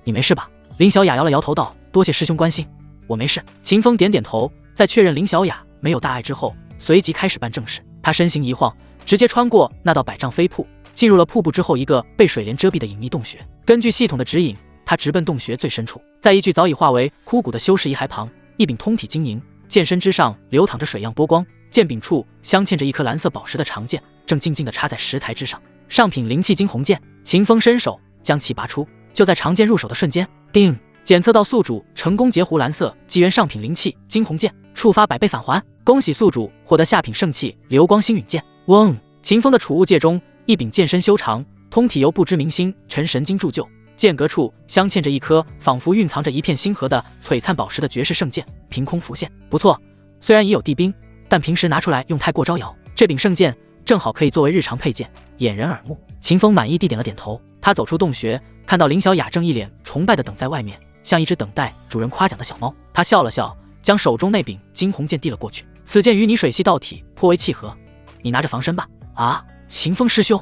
S1: 你没事吧？林小雅摇了摇头道：多谢师兄关心，我没事。秦风点点头，在确认林小雅没有大碍之后，随即开始办正事。他身形一晃，直接穿过那道百丈飞瀑，进入了瀑布之后一个被水帘遮蔽的隐秘洞穴。根据系统的指引，他直奔洞穴最深处，在一具早已化为枯骨的修士遗骸旁，一柄通体晶莹，剑身之上流淌着水样波光，剑柄处镶嵌着一颗蓝色宝石的长剑，正静静地插在石台之上。上品灵气惊鸿剑。秦风伸手将其拔出，就在长剑入手的瞬间，叮！检测到宿主成功截胡蓝色纪元上品灵气惊鸿剑，触发100倍返还。恭喜宿主获得下品圣器流光星陨剑。嗡！秦风的储物戒中，一柄剑身修长，通体由不知名星辰神经铸就，剑格处镶嵌着一颗仿佛蕴藏着一片星河的璀璨宝石的绝世圣剑，凭空浮现。不错，虽然已有地兵，但平时拿出来用太过招摇，这柄圣剑正好可以作为日常配件，掩人耳目。秦风满意地点了点头。他走出洞穴，看到林小雅正一脸崇拜地等在外面，像一只等待主人夸奖的小猫。他笑了笑，将手中那柄惊鸿剑递了过去。此剑与你水系道体颇为契合，你拿着防身吧。啊，秦风师兄，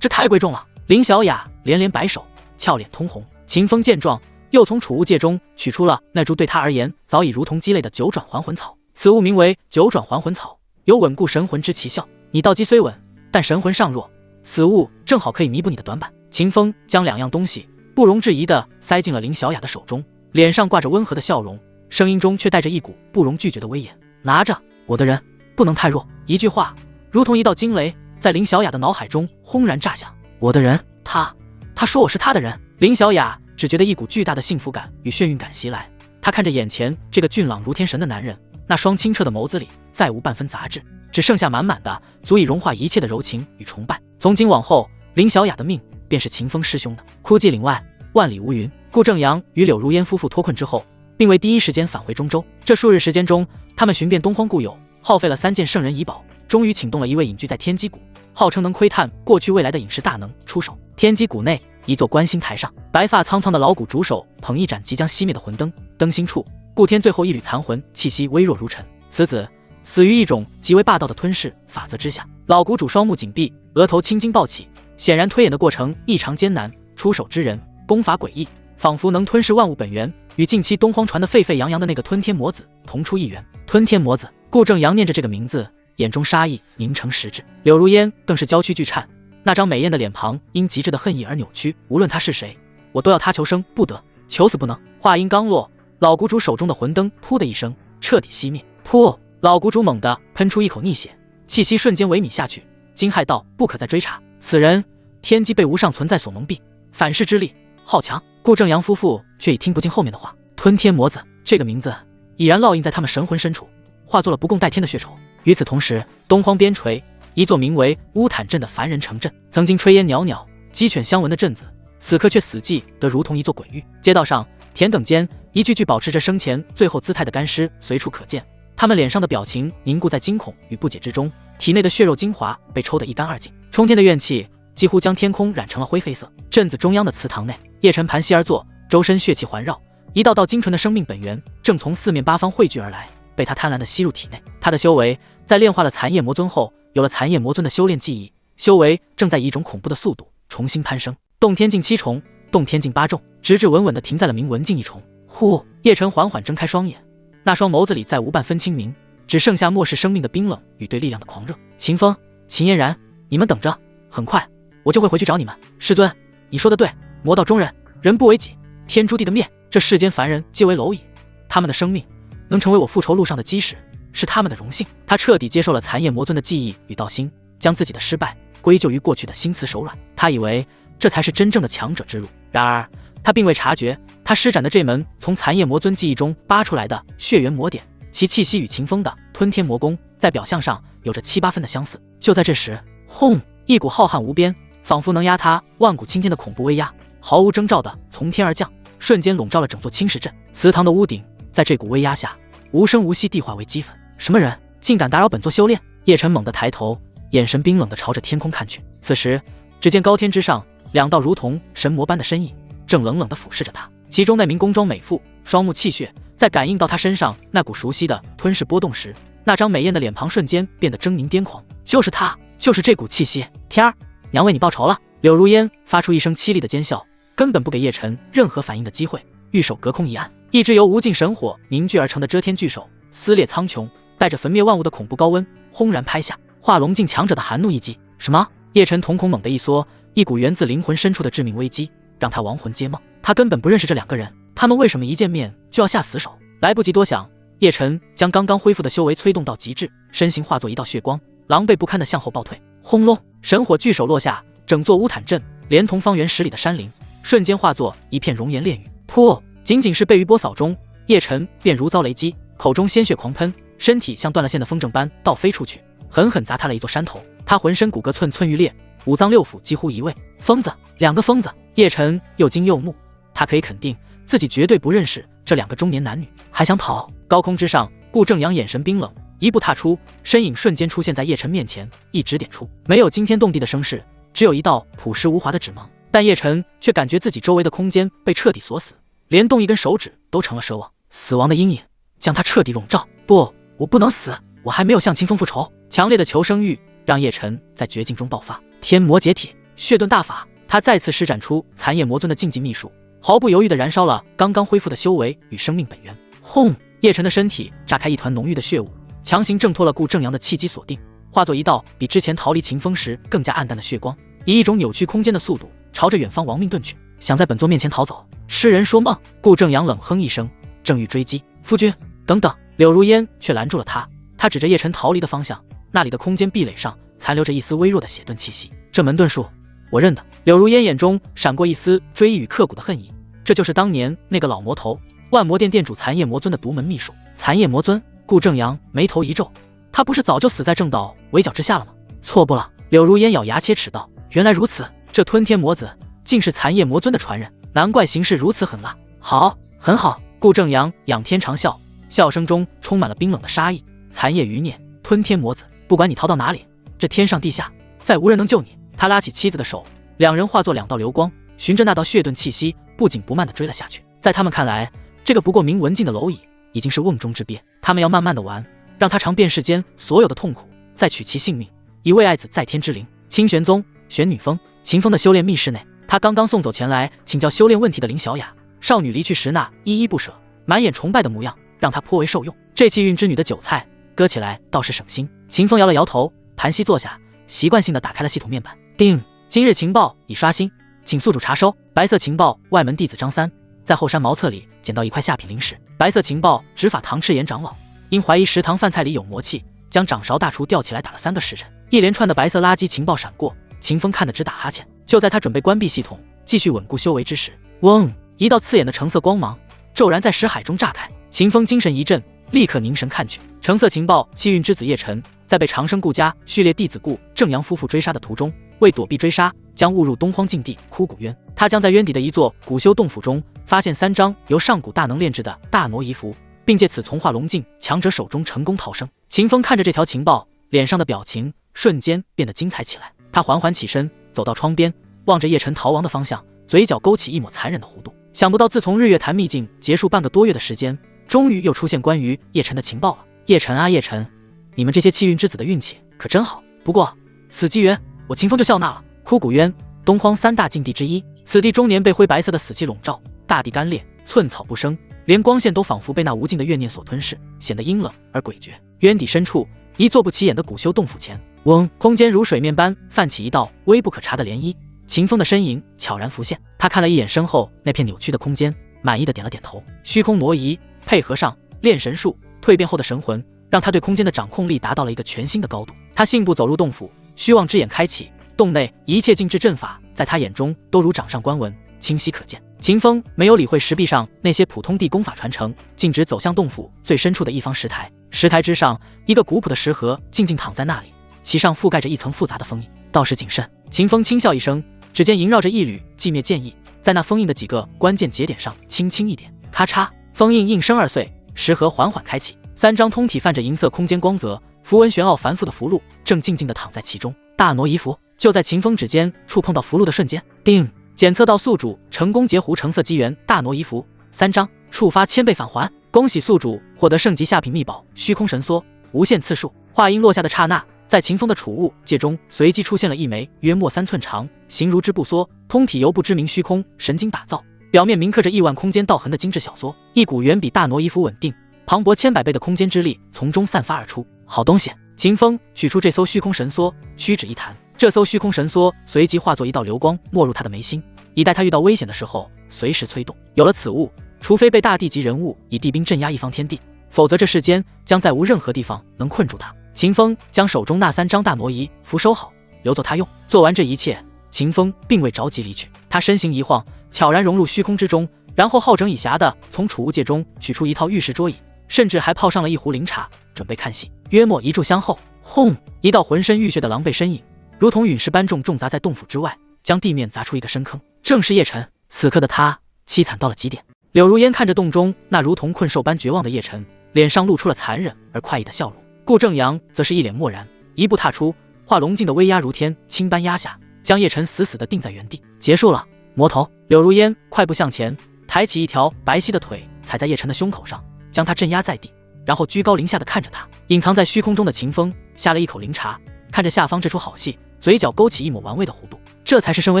S1: 这太贵重了。林小雅连连摆手，俏脸通红。秦风见状，又从储物戒中取出了那株对他而言早已如同鸡肋的九转还魂草。此物名为九转还魂草，有稳固神魂之奇效。你道基虽稳，但神魂尚弱，此物正好可以弥补你的短板。秦风将2样东西不容置疑地塞进了林小雅的手中，脸上挂着温和的笑容，声音中却带着一股不容拒绝的威严。拿着，我的人不能太弱。一句话如同一道惊雷，在林小雅的脑海中轰然炸响。我的人，他说我是他的人。林小雅只觉得一股巨大的幸福感与眩晕感袭来，她看着眼前这个俊朗如天神的男人，那双清澈的眸子里再无半分杂质，只剩下满满的足以融化一切的柔情与崇拜。从今往后，林小雅的命便是秦风师兄的。枯寂岭外，万里无云。顾正阳与柳如烟夫妇脱困之后，并未第一时间返回中州。这数日时间中，他们寻遍东荒故友，耗费了3件圣人遗宝，终于请动了一位隐居在天机谷，号称能窥探过去未来的隐士大能出手。天机谷内一座观星台上，白发苍苍的老谷主手捧一盏即将熄灭的魂灯，灯芯处顾天最后一缕残魂气息微弱如尘。此子死于一种极为霸道的吞噬法则之下。老谷主双目紧闭，额头青筋暴起，显然推演的过程异常艰难，出手之人功法诡异，仿佛能吞噬万物本源，与近期东荒传得沸沸扬扬的那个吞天魔子同出一源。吞天魔子，顾正阳念着这个名字，眼中杀意凝成实质。柳如烟更是娇躯剧颤，那张美艳的脸庞因极致的恨意而扭曲。无论他是谁，我都要他求生不得，求死不能。话音刚落，老谷主手中的魂灯噗的一声彻底熄灭。噗！老谷主猛地喷出一口逆血，气息瞬间萎靡下去，惊骇道：不可再追查，此人天机被无上存在所蒙蔽，反噬之力好强。顾正阳夫妇却已听不进后面的话。吞天魔子这个名字已然烙印在他们神魂深处，化作了不共戴天的血仇。与此同时，东荒边陲一座名为乌坦镇的凡人城镇，曾经炊烟袅袅，鸡犬相闻的镇子，此刻却死寂得如同一座鬼域。街道上田埂间，一具具保持着生前最后姿态的干尸随处可见，他们脸上的表情凝固在惊恐与不解之中，体内的血肉精华被抽得一干二净，冲天的怨气几乎将天空染成了灰黑色。镇子中央的祠堂内，叶晨盘膝而坐，周身血气环绕，一道道精纯的生命本源正从四面八方汇聚而来，被他贪婪地吸入体内。他的修为在炼化了残夜魔尊后，有了残夜魔尊的修炼技艺，修为正在以一种恐怖的速度重新攀升。动天境7重，动天境8重，直至稳稳地停在了明文境1重。呼！叶晨缓缓睁开双眼，那双眸子里再无半分清明，只剩下漠视生命的冰冷与对力量的狂热。秦风、秦嫣然，你们等着，很快我就会回去找你们。师尊，你说的对，魔道中人，人不为己，天诛地的灭，这世间凡人皆为蝼蚁，他们的生命能成为我复仇路上的基石，是他们的荣幸。他彻底接受了残夜魔尊的记忆与道心，将自己的失败归咎于过去的心慈手软。他以为这才是真正的强者之路，然而他并未察觉，他施展的这门从残夜魔尊记忆中扒出来的血缘魔典，其气息与秦风的吞天魔功在表象上有着7、8分的相似。就在这时，轰！一股浩瀚无边，仿佛能压塌万古青天的恐怖威压，毫无征兆的从天而降，瞬间笼罩了整座青石镇。祠堂的屋顶在这股威压下无声无息地化为齑粉。什么人竟敢打扰本座修炼？叶晨猛地抬头，眼神冰冷地朝着天空看去。此时只见高天之上2道如同神魔般的身影正冷冷地俯视着他，其中那名宫装美妇双目泣血，在感应到他身上那股熟悉的吞噬波动时，那张美艳的脸庞瞬间变得狰狞癫狂。就是他，就是这股气息。天儿，娘为你报仇了！柳如烟发出一声凄厉的尖笑，根本不给叶晨任何反应的机会，玉手隔空一按，一只由无尽神火凝聚而成的遮天巨手撕裂苍穹，带带着焚灭万物的恐怖高温轰然拍下，化龙境强者的寒怒一击。什么？叶晨瞳孔猛地一缩，一股源自灵魂深处的致命危机让他亡魂皆梦。他根本不认识这两个人，他们为什么一见面就要下死手？来不及多想，叶晨将刚刚恢复的修为催动到极致，身形化作一道血光，狼狈不堪地向后暴退。轰隆！神火巨手落下，整座乌坦镇连同方圆10里的山林瞬间化作一片熔岩炼狱。噗！仅仅是被余波扫中，叶晨便如遭雷击，口中鲜血狂喷，身体像断了线的风筝般倒飞出去，狠狠砸塌了一座山头。他浑身骨骼寸寸欲裂，五脏六腑几乎移位。疯子，2个疯子！叶晨又惊又怒，他可以肯定自己绝对不认识这2个中年男女。还想跑？高空之上，顾正阳眼神冰冷，一步踏出，身影瞬间出现在叶晨面前，一指点出。没有惊天动地的声势，只有一道朴实无华的指芒，但叶晨却感觉自己周围的空间被彻底锁死，连动一根手指都成了奢望。死亡的阴影将他彻底笼罩。不，我不能死，我还没有向秦风复仇。强烈的求生欲让叶晨在绝境中爆发。天魔解体，血遁大法，他再次施展出残夜魔尊的禁忌秘术，毫不犹豫地燃烧了刚刚恢复的修为与生命本源。轰！叶晨的身体炸开一团浓郁的血雾，强行挣脱了顾正阳的气机锁定，化作一道比之前逃离秦风时更加暗淡的血光，以一种扭曲空间的速度朝着远方亡命遁去。想在本座面前逃走，痴人说梦！顾正阳冷哼一声，正欲追击。夫君，等等！柳如烟却拦住了他，他指着叶晨逃离的方向，那里的空间壁垒上残留着一丝微弱的血遁气息。这门遁术我认得。柳如烟眼中闪过一丝追忆与刻骨的恨意，这就是当年那个老魔头万魔殿店主残夜魔尊的独门秘术。残夜魔尊？顾正阳眉头一皱，他不是早就死在正道围剿之下了吗？错不了。柳如烟咬牙切齿道，原来如此，这吞天魔子竟是残夜魔尊的传人，难怪行事如此狠辣。好，很好。顾正阳仰天长啸，笑声中充满了冰冷的杀意。残夜余孽，吞天魔子，不管你逃到哪里，这天上地下再无人能救你。他拉起妻子的手，两人化作2道流光，循着那道血遁气息不紧不慢地追了下去。在他们看来，这个不过名文静的蝼蚁已经是瓮中之鳖，他们要慢慢地玩，让他尝遍世间所有的痛苦，再取其性命，以慰爱子在天之灵。清玄宗玄女峰，秦风的修炼密室内，他刚刚送走前来请教修炼问题的林小雅，少女离去时那依依不舍、满眼崇拜的模样，让他颇为受用。这气运之女的韭菜割起来倒是省心。秦风摇了摇头，盘膝坐下，习惯性地打开了系统面板。叮，今日情报已刷新，请宿主查收。白色情报：外门弟子张三在后山茅厕里捡到一块下品灵石。白色情报：执法唐赤岩长老因怀疑食堂饭菜里有魔气，将掌勺大厨吊起来打了3个时辰。一连串的白色垃圾情报闪过，秦风看得直打哈欠。就在他准备关闭系统，继续稳固修为之时，嗡，一道刺眼的橙色光芒骤然在识海中炸开。秦风精神一振，立刻凝神看去。橙色情报：气运之子叶晨在被长生顾家序列弟子顾正阳夫妇追杀的途中，为躲避追杀，将误入东荒禁地枯骨渊。他将在渊底的一座古修洞府中发现3张由上古大能炼制的大挪移符，并借此从化龙境强者手中成功逃生。秦风看着这条情报，脸上的表情瞬间变得精彩起来。他缓缓起身，走到窗边，望着叶晨逃亡的方向，嘴角勾起一抹残忍的弧度。想不到自从日月潭秘境结束半个多月的时间，终于又出现关于叶晨的情报了。叶晨啊叶晨，你们这些气运之子的运气可真好。不过此机缘我秦风就笑纳了。枯骨渊，东荒3大禁地之一，此地终年被灰白色的死气笼罩，大地干裂，寸草不生，连光线都仿佛被那无尽的怨念所吞噬，显得阴冷而诡谲。渊底深处，一座不起眼的古修洞府前，嗡，空间如水面般泛起一道微不可察的涟漪。秦风的身影悄然浮现，他看了一眼身后那片扭曲的空间，满意的点了点头。虚空挪移配合上炼神术，蜕变后的神魂让他对空间的掌控力达到了一个全新的高度。他信步走入洞府，虚妄之眼开启，洞内一切禁制阵法在他眼中都如掌上观文，清晰可见。秦风没有理会石壁上那些普通地功法传承，径直走向洞府最深处的一方石台。石台之上，一个古朴的石盒静静躺在那里，其上覆盖着一层复杂的封印。道士谨慎。秦风轻笑一声，指尖萦绕着一缕寂灭剑意，在那封印的几个关键节点上轻轻一点，咔嚓，封印应声2碎，石盒缓缓开启。3张通体泛着银色空间光泽、符文玄奥繁复的符箓正静静地躺在其中。大挪移符。就在秦风指尖触碰到符箓的瞬间，叮，检测到宿主成功截胡橙色机缘大挪移符3张，触发1000倍返还。恭喜宿主获得圣级下品秘宝虚空神梭，无限次数。话音落下的刹那，在秦风的储物界中随即出现了一枚约莫3寸长、形如织布梭，通体由不知名虚空神经打造，表面铭刻着亿万空间道痕的精致小梭。一股远比大挪移符稳定、磅礴千百倍的空间之力从中散发而出。好东西！秦风取出这艘虚空神梭，屈指一弹，这艘虚空神梭随即化作一道流光，没入他的眉心，以待他遇到危险的时候随时催动。有了此物，除非被大地级人物以地兵镇压一方天地，否则这世间将再无任何地方能困住他。秦风将手中那3张大挪移符收好，留作他用。做完这一切，秦风并未着急离去，他身形一晃，悄然融入虚空之中，然后好整以暇地从储物界中取出一套玉石桌椅，甚至还泡上了一壶灵茶，准备看戏。约莫1炷香后，轰！一道浑身浴血的狼狈身影，如同陨石般重砸在洞府之外，将地面砸出一个深坑。正是叶晨。此刻的他凄惨到了极点。柳如烟看着洞中那如同困兽般绝望的叶晨，脸上露出了残忍而快意的笑容。顾正阳则是一脸漠然，一步踏出，化龙境的威压如天倾般压下，将叶晨死死地定在原地。结束了，魔头。柳如烟快步向前，抬起一条白皙的腿踩在叶晨的胸口上，将他镇压在地，然后居高临下的看着他。隐藏在虚空中的秦风下了一口灵茶，看着下方这出好戏，嘴角勾起一抹玩味的弧度。这才是身为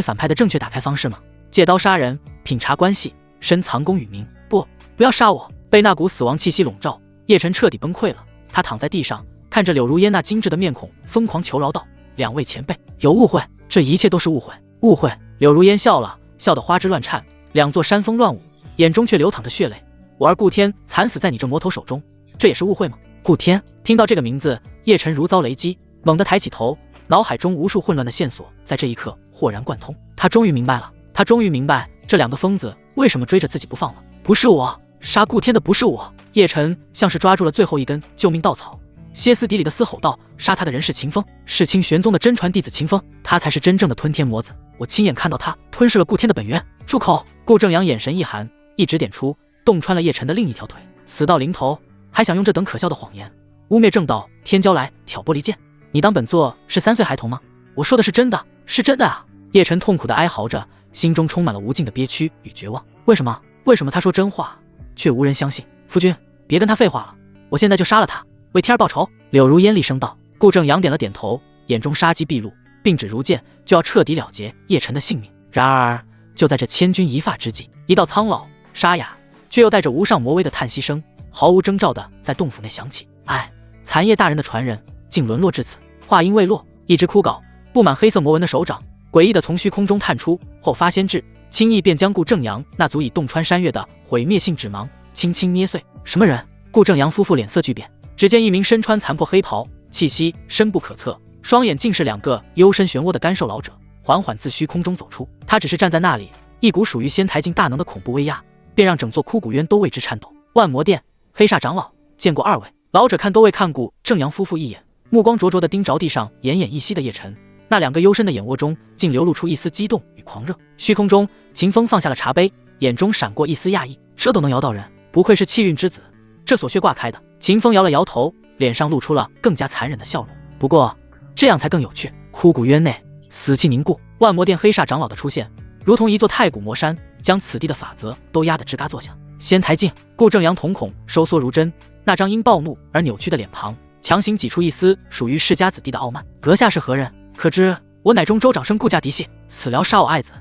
S1: 反派的正确打开方式吗？借刀杀人，品茶观戏，深藏功与名。不要杀我！被那股死亡气息笼罩，叶晨彻底崩溃了。他躺在地上，看着柳如烟那精致的面孔，疯狂求饶道：“2位前辈，有误会，这一切都是误会，误会。”柳如烟笑了，笑得花枝乱颤，2座山峰乱舞，眼中却流淌着血泪。我儿顾天惨死在你这魔头手中，这也是误会吗？顾天听到这个名字，叶晨如遭雷击，猛地抬起头，脑海中无数混乱的线索在这一刻豁然贯通。他终于明白了，他终于明白这2个疯子为什么追着自己不放了。不是我杀顾天的，不是我！叶晨像是抓住了最后一根救命稻草，歇斯底里的嘶吼道：“杀他的人是秦风，是清玄宗的真传弟子秦风，他才是真正的吞天魔子！我亲眼看到他吞噬了顾天的本源！”住口！顾正阳眼神一寒，一指点出，洞穿了叶晨的另一条腿。死到临头，还想用这等可笑的谎言污蔑正道天骄来挑拨离间？你当本座是3岁孩童吗？我说的是真的，是真的啊！叶晨痛苦地哀嚎着，心中充满了无尽的憋屈与绝望。为什么他说真话却无人相信？夫君，别跟他废话了，我现在就杀了他，为天儿报仇！柳如烟厉声道。顾正阳点了点头，眼中杀机毕露，并指如剑，就要彻底了结叶晨的性命。然而就在这千钧一发之际，一道苍老沙哑却又带着无上魔威的叹息声毫无征兆地在洞府内响起。唉，残叶大人的传人竟沦落至此。话音未落，一只枯槁布满黑色魔纹的手掌诡异地从虚空中探出，后发先至，轻易便将顾正阳那足以洞穿山岳的毁灭性指芒轻轻捏碎。什么人？顾正阳夫妇脸色巨变，只见一名身穿残破黑袍，气息深不可测，双眼尽是2个幽深漩涡的干瘦老者，缓缓自虚空中走出。他只是站在那里，一股属于仙台境大能的恐怖威压，便让整座枯骨渊都为之颤抖。万魔殿，黑煞长老，见过2位。老者看都未看顾正阳夫妇一眼，目光灼灼地盯着地上奄奄一息的叶晨，那2个幽深的眼窝中竟流露出一丝激动与狂热。虚空中，秦风放下了茶杯，眼中闪过一丝讶异，这都能摇到人，不愧是气运之子，这锁穴挂开的。秦风摇了摇头，脸上露出了更加残忍的笑容。不过这样才更有趣。枯骨渊内死气凝固，万魔殿黑煞长老的出现如同一座太古魔山，将此地的法则都压得吱嘎作响。仙台境，顾正阳瞳孔收缩如针，那张因暴怒而扭曲的脸庞强行挤出一丝属于世家子弟的傲慢。阁下是何人？可知我乃中州长生顾家嫡系，此辽杀我爱子，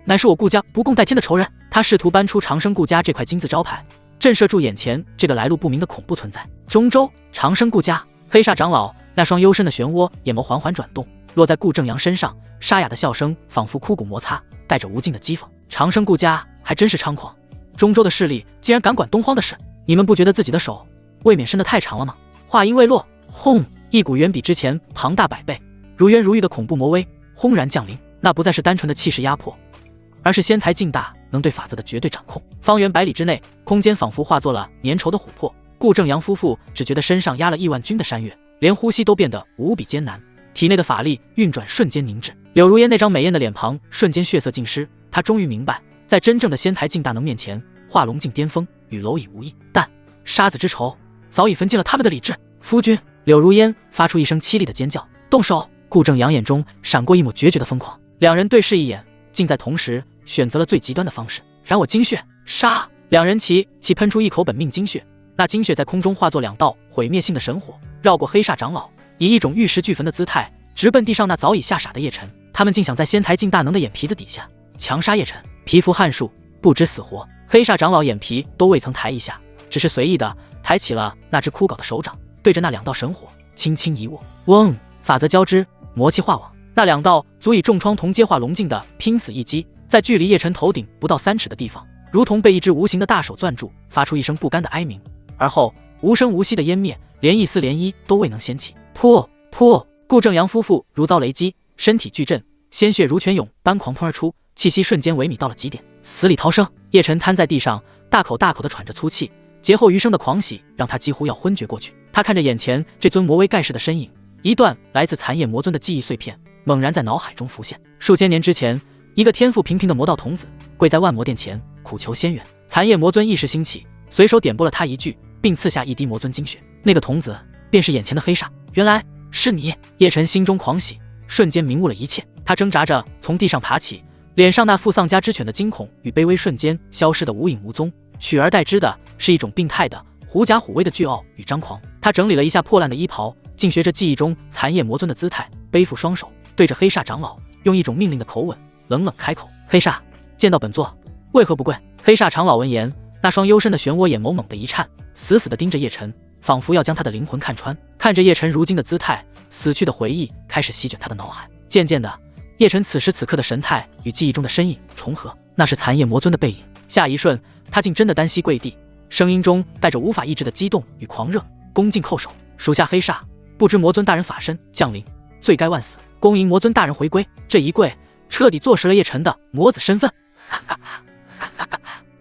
S1: 乃是我顾家不共戴天的仇人。他试图搬出长生顾家这块金字招牌，震慑住眼前这个来路不明的恐怖存在。中州长生顾家，黑煞长老那双幽深的漩涡眼眸缓缓转动，落在顾正阳身上，沙哑的笑声仿佛枯骨摩擦，带着无尽的讥讽。长生顾家还真是猖狂，中州的势力竟然敢管东荒的事，你们不觉得自己的手未免伸得太长了吗？话音未落，轰！一股远比之前庞大100倍、如渊如玉的恐怖魔威轰然降临。那不再是单纯的气势压迫，而是仙台境大能对法则的绝对掌控。方圆100里之内，空间仿佛化作了粘稠的琥珀。顾正阳夫妇只觉得身上压了亿万钧的山岳，连呼吸都变得无比艰难，体内的法力运转瞬间凝滞。柳如烟那张美艳的脸庞瞬间血色尽失，她终于明白，在真正的仙台境大能面前，化龙境巅峰与蝼蚁无异。但杀子之仇早已焚尽了他们的理智。夫君！柳如烟发出一声凄厉的尖叫。动手！顾正阳眼中闪过一抹决绝的疯狂。2人对视一眼，竟在同时选择了最极端的方式，燃我精血！杀！2人齐喷出一口本命精血，那精血在空中化作2道毁灭性的神火，绕过黑煞长老，以一种玉石俱焚的姿态直奔地上那早已吓傻的叶晨。他们竟想在仙台境大能的眼皮子底下强杀叶晨，蚍蜉撼树，不知死活。黑煞长老眼皮都未曾抬一下，只是随意的抬起了那只枯槁的手掌，对着那2道神火轻轻一握，嗡，法则交织，魔气化网。那2道足以重创同阶化龙境的拼死一击，在距离叶晨头顶不到3尺的地方，如同被一只无形的大手攥住，发出一声不甘的哀鸣，而后无声无息的湮灭，连一丝涟漪都未能掀起。噗噗！顾正阳夫妇如遭雷击，身体巨震，鲜血如泉涌般狂喷而出，气息瞬间萎靡到了极点，死里逃生。叶晨瘫在地上，大口大口地喘着粗气，劫后余生的狂喜让他几乎要昏厥过去。他看着眼前这尊魔威盖世的身影，一段来自残夜魔尊的记忆碎片猛然在脑海中浮现。数千年之前，一个天赋平平的魔道童子跪在万魔殿前苦求仙缘，残夜魔尊意识兴起，随手点拨了他一句，并赐下一滴魔尊精血。那个童子便是眼前的黑煞。原来是你！叶晨心中狂喜，瞬间明悟了一切。他挣扎着从地上爬起，脸上那副丧家之犬的惊恐与卑微瞬间消失得无影无踪，取而代之的是一种病态的狐假虎威的倨傲与张狂。他整理了一下破烂的衣袍，竟学着记忆中残夜魔尊的姿态，背负双手，对着黑煞长老用一种命令的口吻冷冷开口：黑煞，见到本座为何不跪？黑煞长老闻言，那双幽深的漩涡眼猛猛地一颤，死死地盯着叶晨，仿佛要将他的灵魂看穿。看着叶晨如今的姿态，死去的回忆开始席卷他的脑海。渐渐的，叶晨此时此刻的神态与记忆中的身影重合，那是残夜魔尊的背影。下一瞬，他竟真的单膝跪地，声音中带着无法抑制的激动与狂热，恭敬叩首：属下黑煞，不知魔尊大人法身降临，罪该万死，恭迎魔尊大人回归。这一跪，彻底坐实了叶晨的魔子身份。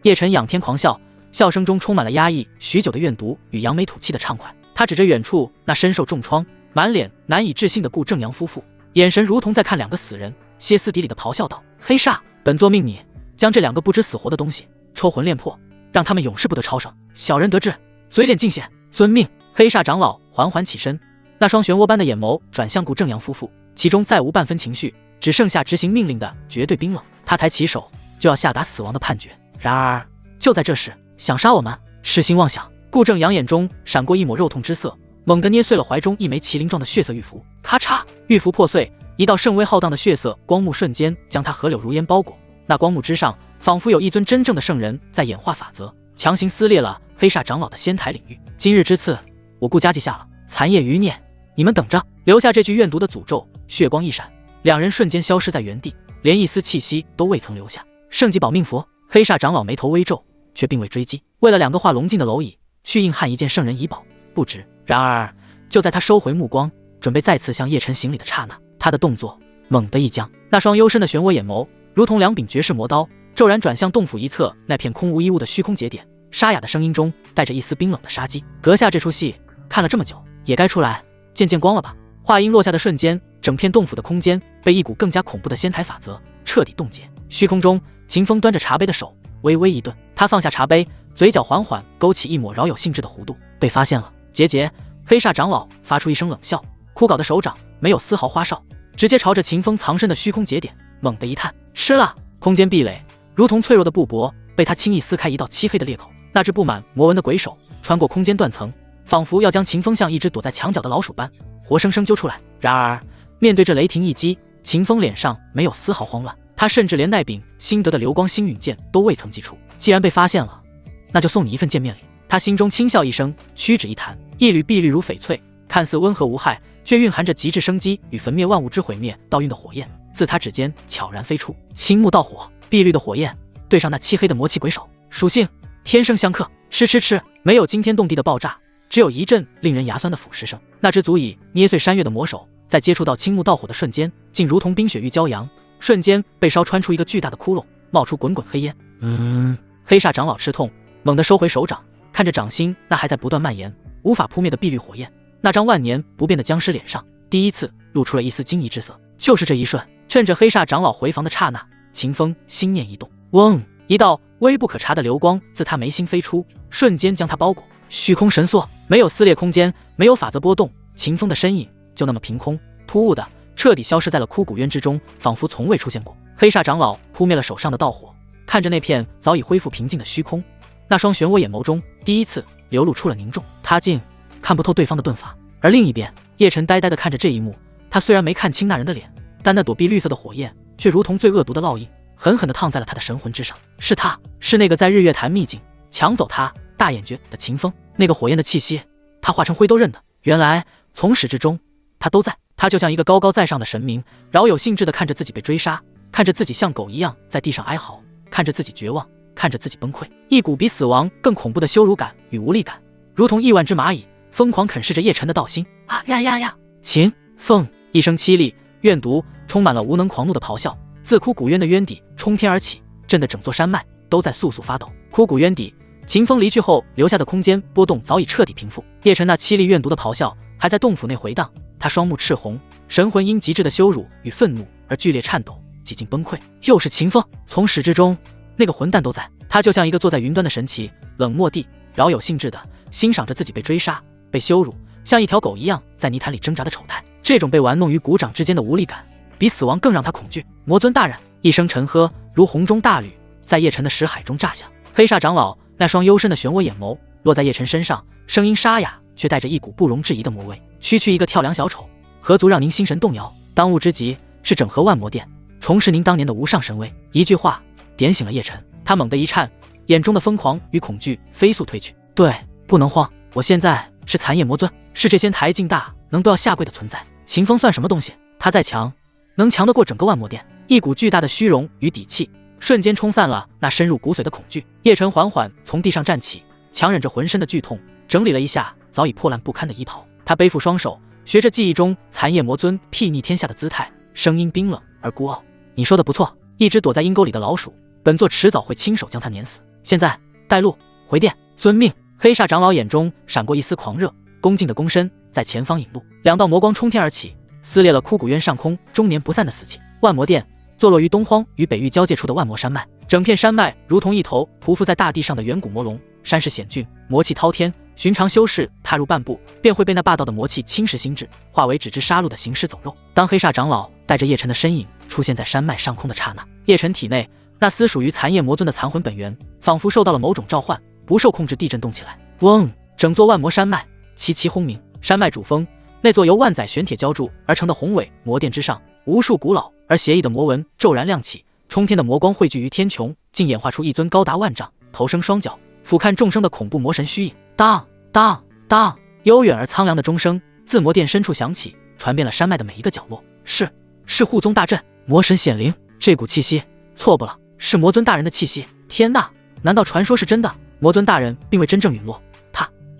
S1: 叶晨仰天狂笑，笑声中充满了压抑许久的怨毒与扬眉吐气的畅快。他指着远处那身受重创、满脸难以置信的顾正阳夫妇，眼神如同在看2个死人，歇斯底里的咆哮道：黑煞，本座命你将这2个不知死活的东西抽魂炼魄，让他们永世不得超生。小人得志，嘴脸尽显，遵命。黑煞长老缓缓起身，那双漩涡般的眼眸转向顾正阳夫妇，其中再无半分情绪，只剩下执行命令的绝对冰冷。他抬起手就要下达死亡的判决，然而就在这时，想杀我们，痴心妄想！顾正阳眼中闪过一抹肉痛之色，猛地捏碎了怀中一枚麒麟状的血色玉符，咔嚓，玉符破碎，一道甚为浩荡的血色光幕瞬间将他河柳如烟包裹。那光幕之上，仿佛有一尊真正的圣人在演化法则，强行撕裂了黑煞长老的仙台领域。今日之次，我顾家记下了，残夜余孽，你们等着！留下这句怨毒的诅咒，血光一闪，2人瞬间消失在原地，连一丝气息都未曾留下。圣级保命符！黑煞长老眉头微皱，却并未追击。为了2个化龙境的蝼蚁去硬汉一件圣人遗宝，不值。然而就在他收回目光，准备再次向叶晨行礼的刹那，他的动作猛地一僵，那双幽深的漩涡眼眸如同2柄绝世魔刀，骤然转向洞府一侧那片空无一物的虚空节点，沙哑的声音中带着一丝冰冷的杀机：阁下这出戏看了这么久，也该出来见见光了吧？话音落下的瞬间，整片洞府的空间被一股更加恐怖的仙台法则彻底冻结。虚空中，秦风端着茶杯的手微微一顿，他放下茶杯，嘴角缓缓勾起一抹饶有兴致的弧度。被发现了！结节！黑煞长老发出一声冷笑，枯槁的手掌没有丝毫花哨，直接朝着秦风藏身的虚空节点猛地一探，吃了！空间壁垒如同脆弱的布帛，被他轻易撕开一道漆黑的裂口。那只布满魔纹的鬼手穿过空间断层，仿佛要将秦风像一只躲在墙角的老鼠般活生生揪出来。然而面对这雷霆一击，秦风脸上没有丝毫慌乱，他甚至连那柄新得的流光星陨剑都未曾祭出。既然被发现了，那就送你一份见面礼。他心中轻笑一声，屈指一弹，一缕碧绿如翡翠，看似温和无害，却蕴含着极致生机与焚灭万物之毁灭道运的火焰，自他指尖悄然飞出。青木道火，碧绿的火焰对上那漆黑的魔气鬼手，属性天生相克。吃，没有惊天动地的爆炸，只有一阵令人牙酸的腐蚀声。那只足以捏碎山岳的魔手，在接触到青木道火的瞬间，竟如同冰雪遇骄阳，瞬间被烧穿出一个巨大的窟窿，冒出滚滚黑烟。黑煞长老吃痛，猛地收回手掌，看着掌心那还在不断蔓延、无法扑灭的碧绿火焰，那张万年不变的僵尸脸上第一次露出了一丝惊疑之色。就是这一瞬，趁着黑煞长老回防的刹那，秦风心念一动，嗡，一道微不可察的流光自他眉心飞出，瞬间将他包裹。虚空神缩，没有撕裂空间，没有法则波动，秦风的身影就那么凭空突兀的彻底消失在了枯骨渊之中，仿佛从未出现过。黑煞长老扑灭了手上的道火，看着那片早已恢复平静的虚空，那双漩涡眼眸中第一次流露出了凝重，他竟看不透对方的遁法。而另一边，叶晨呆呆地看着这一幕，他虽然没看清那人的脸，但那朵碧绿色的火焰却如同最恶毒的烙印，狠狠地烫在了他的神魂之上。是他，是那个在日月潭秘境抢走他大眼诀的秦风。那个火焰的气息，他化成灰都认得。原来从始至终，他都在。他就像一个高高在上的神明，饶有兴致地看着自己被追杀，看着自己像狗一样在地上哀嚎，看着自己绝望，看着自己崩溃，一股比死亡更恐怖的羞辱感与无力感，如同亿万只蚂蚁疯狂啃噬着叶晨的道心。啊呀呀呀！秦凤一声凄厉怨毒，充满了无能狂怒的咆哮，自枯骨渊的渊底冲天而起，震得整座山脉都在簌簌发抖。枯骨渊底，秦风离去后留下的空间波动早已彻底平复，叶晨那凄厉怨毒的咆哮还在洞府内回荡，他双目赤红，神魂因极致的羞辱与愤怒而剧烈颤抖，几近崩溃。又是秦风，从始至终，那个混蛋都在。他就像一个坐在云端的神奇，冷漠地饶有兴致地欣赏着自己被追杀、被羞辱，像一条狗一样在泥潭里挣扎的丑态。这种被玩弄于股掌之间的无力感，比死亡更让他恐惧。魔尊大人，一声沉喝如洪钟大吕，在叶晨的识海中炸响。黑煞长老那双幽深的漩涡眼眸落在叶晨身上，声音沙哑，却带着一股不容置疑的魔威。区区一个跳梁小丑，何足让您心神动摇？当务之急是整合万魔殿，重拾您当年的无上神威。一句话点醒了叶晨，他猛地一颤，眼中的疯狂与恐惧飞速褪去。对，不能慌，我现在是残夜魔尊，是这仙台境大能都要下跪的存在。秦风算什么东西？他再强，能强得过整个万魔殿？一股巨大的虚荣与底气瞬间冲散了那深入骨髓的恐惧。叶晨缓缓从地上站起，强忍着浑身的剧痛，整理了一下早已破烂不堪的衣袍。他背负双手，学着记忆中残夜魔尊睥睨天下的姿态，声音冰冷而孤傲。你说的不错，一只躲在阴沟里的老鼠，本座迟早会亲手将它碾死。现在带路回殿。遵命。黑煞长老眼中闪过一丝狂热，恭敬的躬身在前方引路。两道魔光冲天而起，撕裂了枯骨渊上空终年不散的死气。万魔殿坐落于东荒与北域交界处的万魔山脉，整片山脉如同一头匍匐在大地上的远古魔龙，山势险峻，魔气滔天，寻常修士踏入半步便会被那霸道的魔气侵蚀心智，化为只知杀戮的行尸走肉。当黑煞长老带着叶晨的身影出现在山脉上空的刹那，叶晨体内那丝属于残夜魔尊的残魂本源仿佛受到了某种召唤，不受控制地震动起来。嗡！整座万魔山脉齐齐轰鸣。山脉主峰，那座由万载玄铁浇筑而成的宏伟魔殿之上，无数古老而邪异的魔纹骤然亮起，冲天的魔光汇聚于天穹，竟演化出一尊高达万丈、头生双脚、俯瞰众生的恐怖魔神虚影。当当当！悠远而苍凉的钟声自魔殿深处响起，传遍了山脉的每一个角落。是护宗大阵，魔神显灵，这股气息错不了，是魔尊大人的气息。天哪，难道传说是真的？魔尊大人并未真正陨落，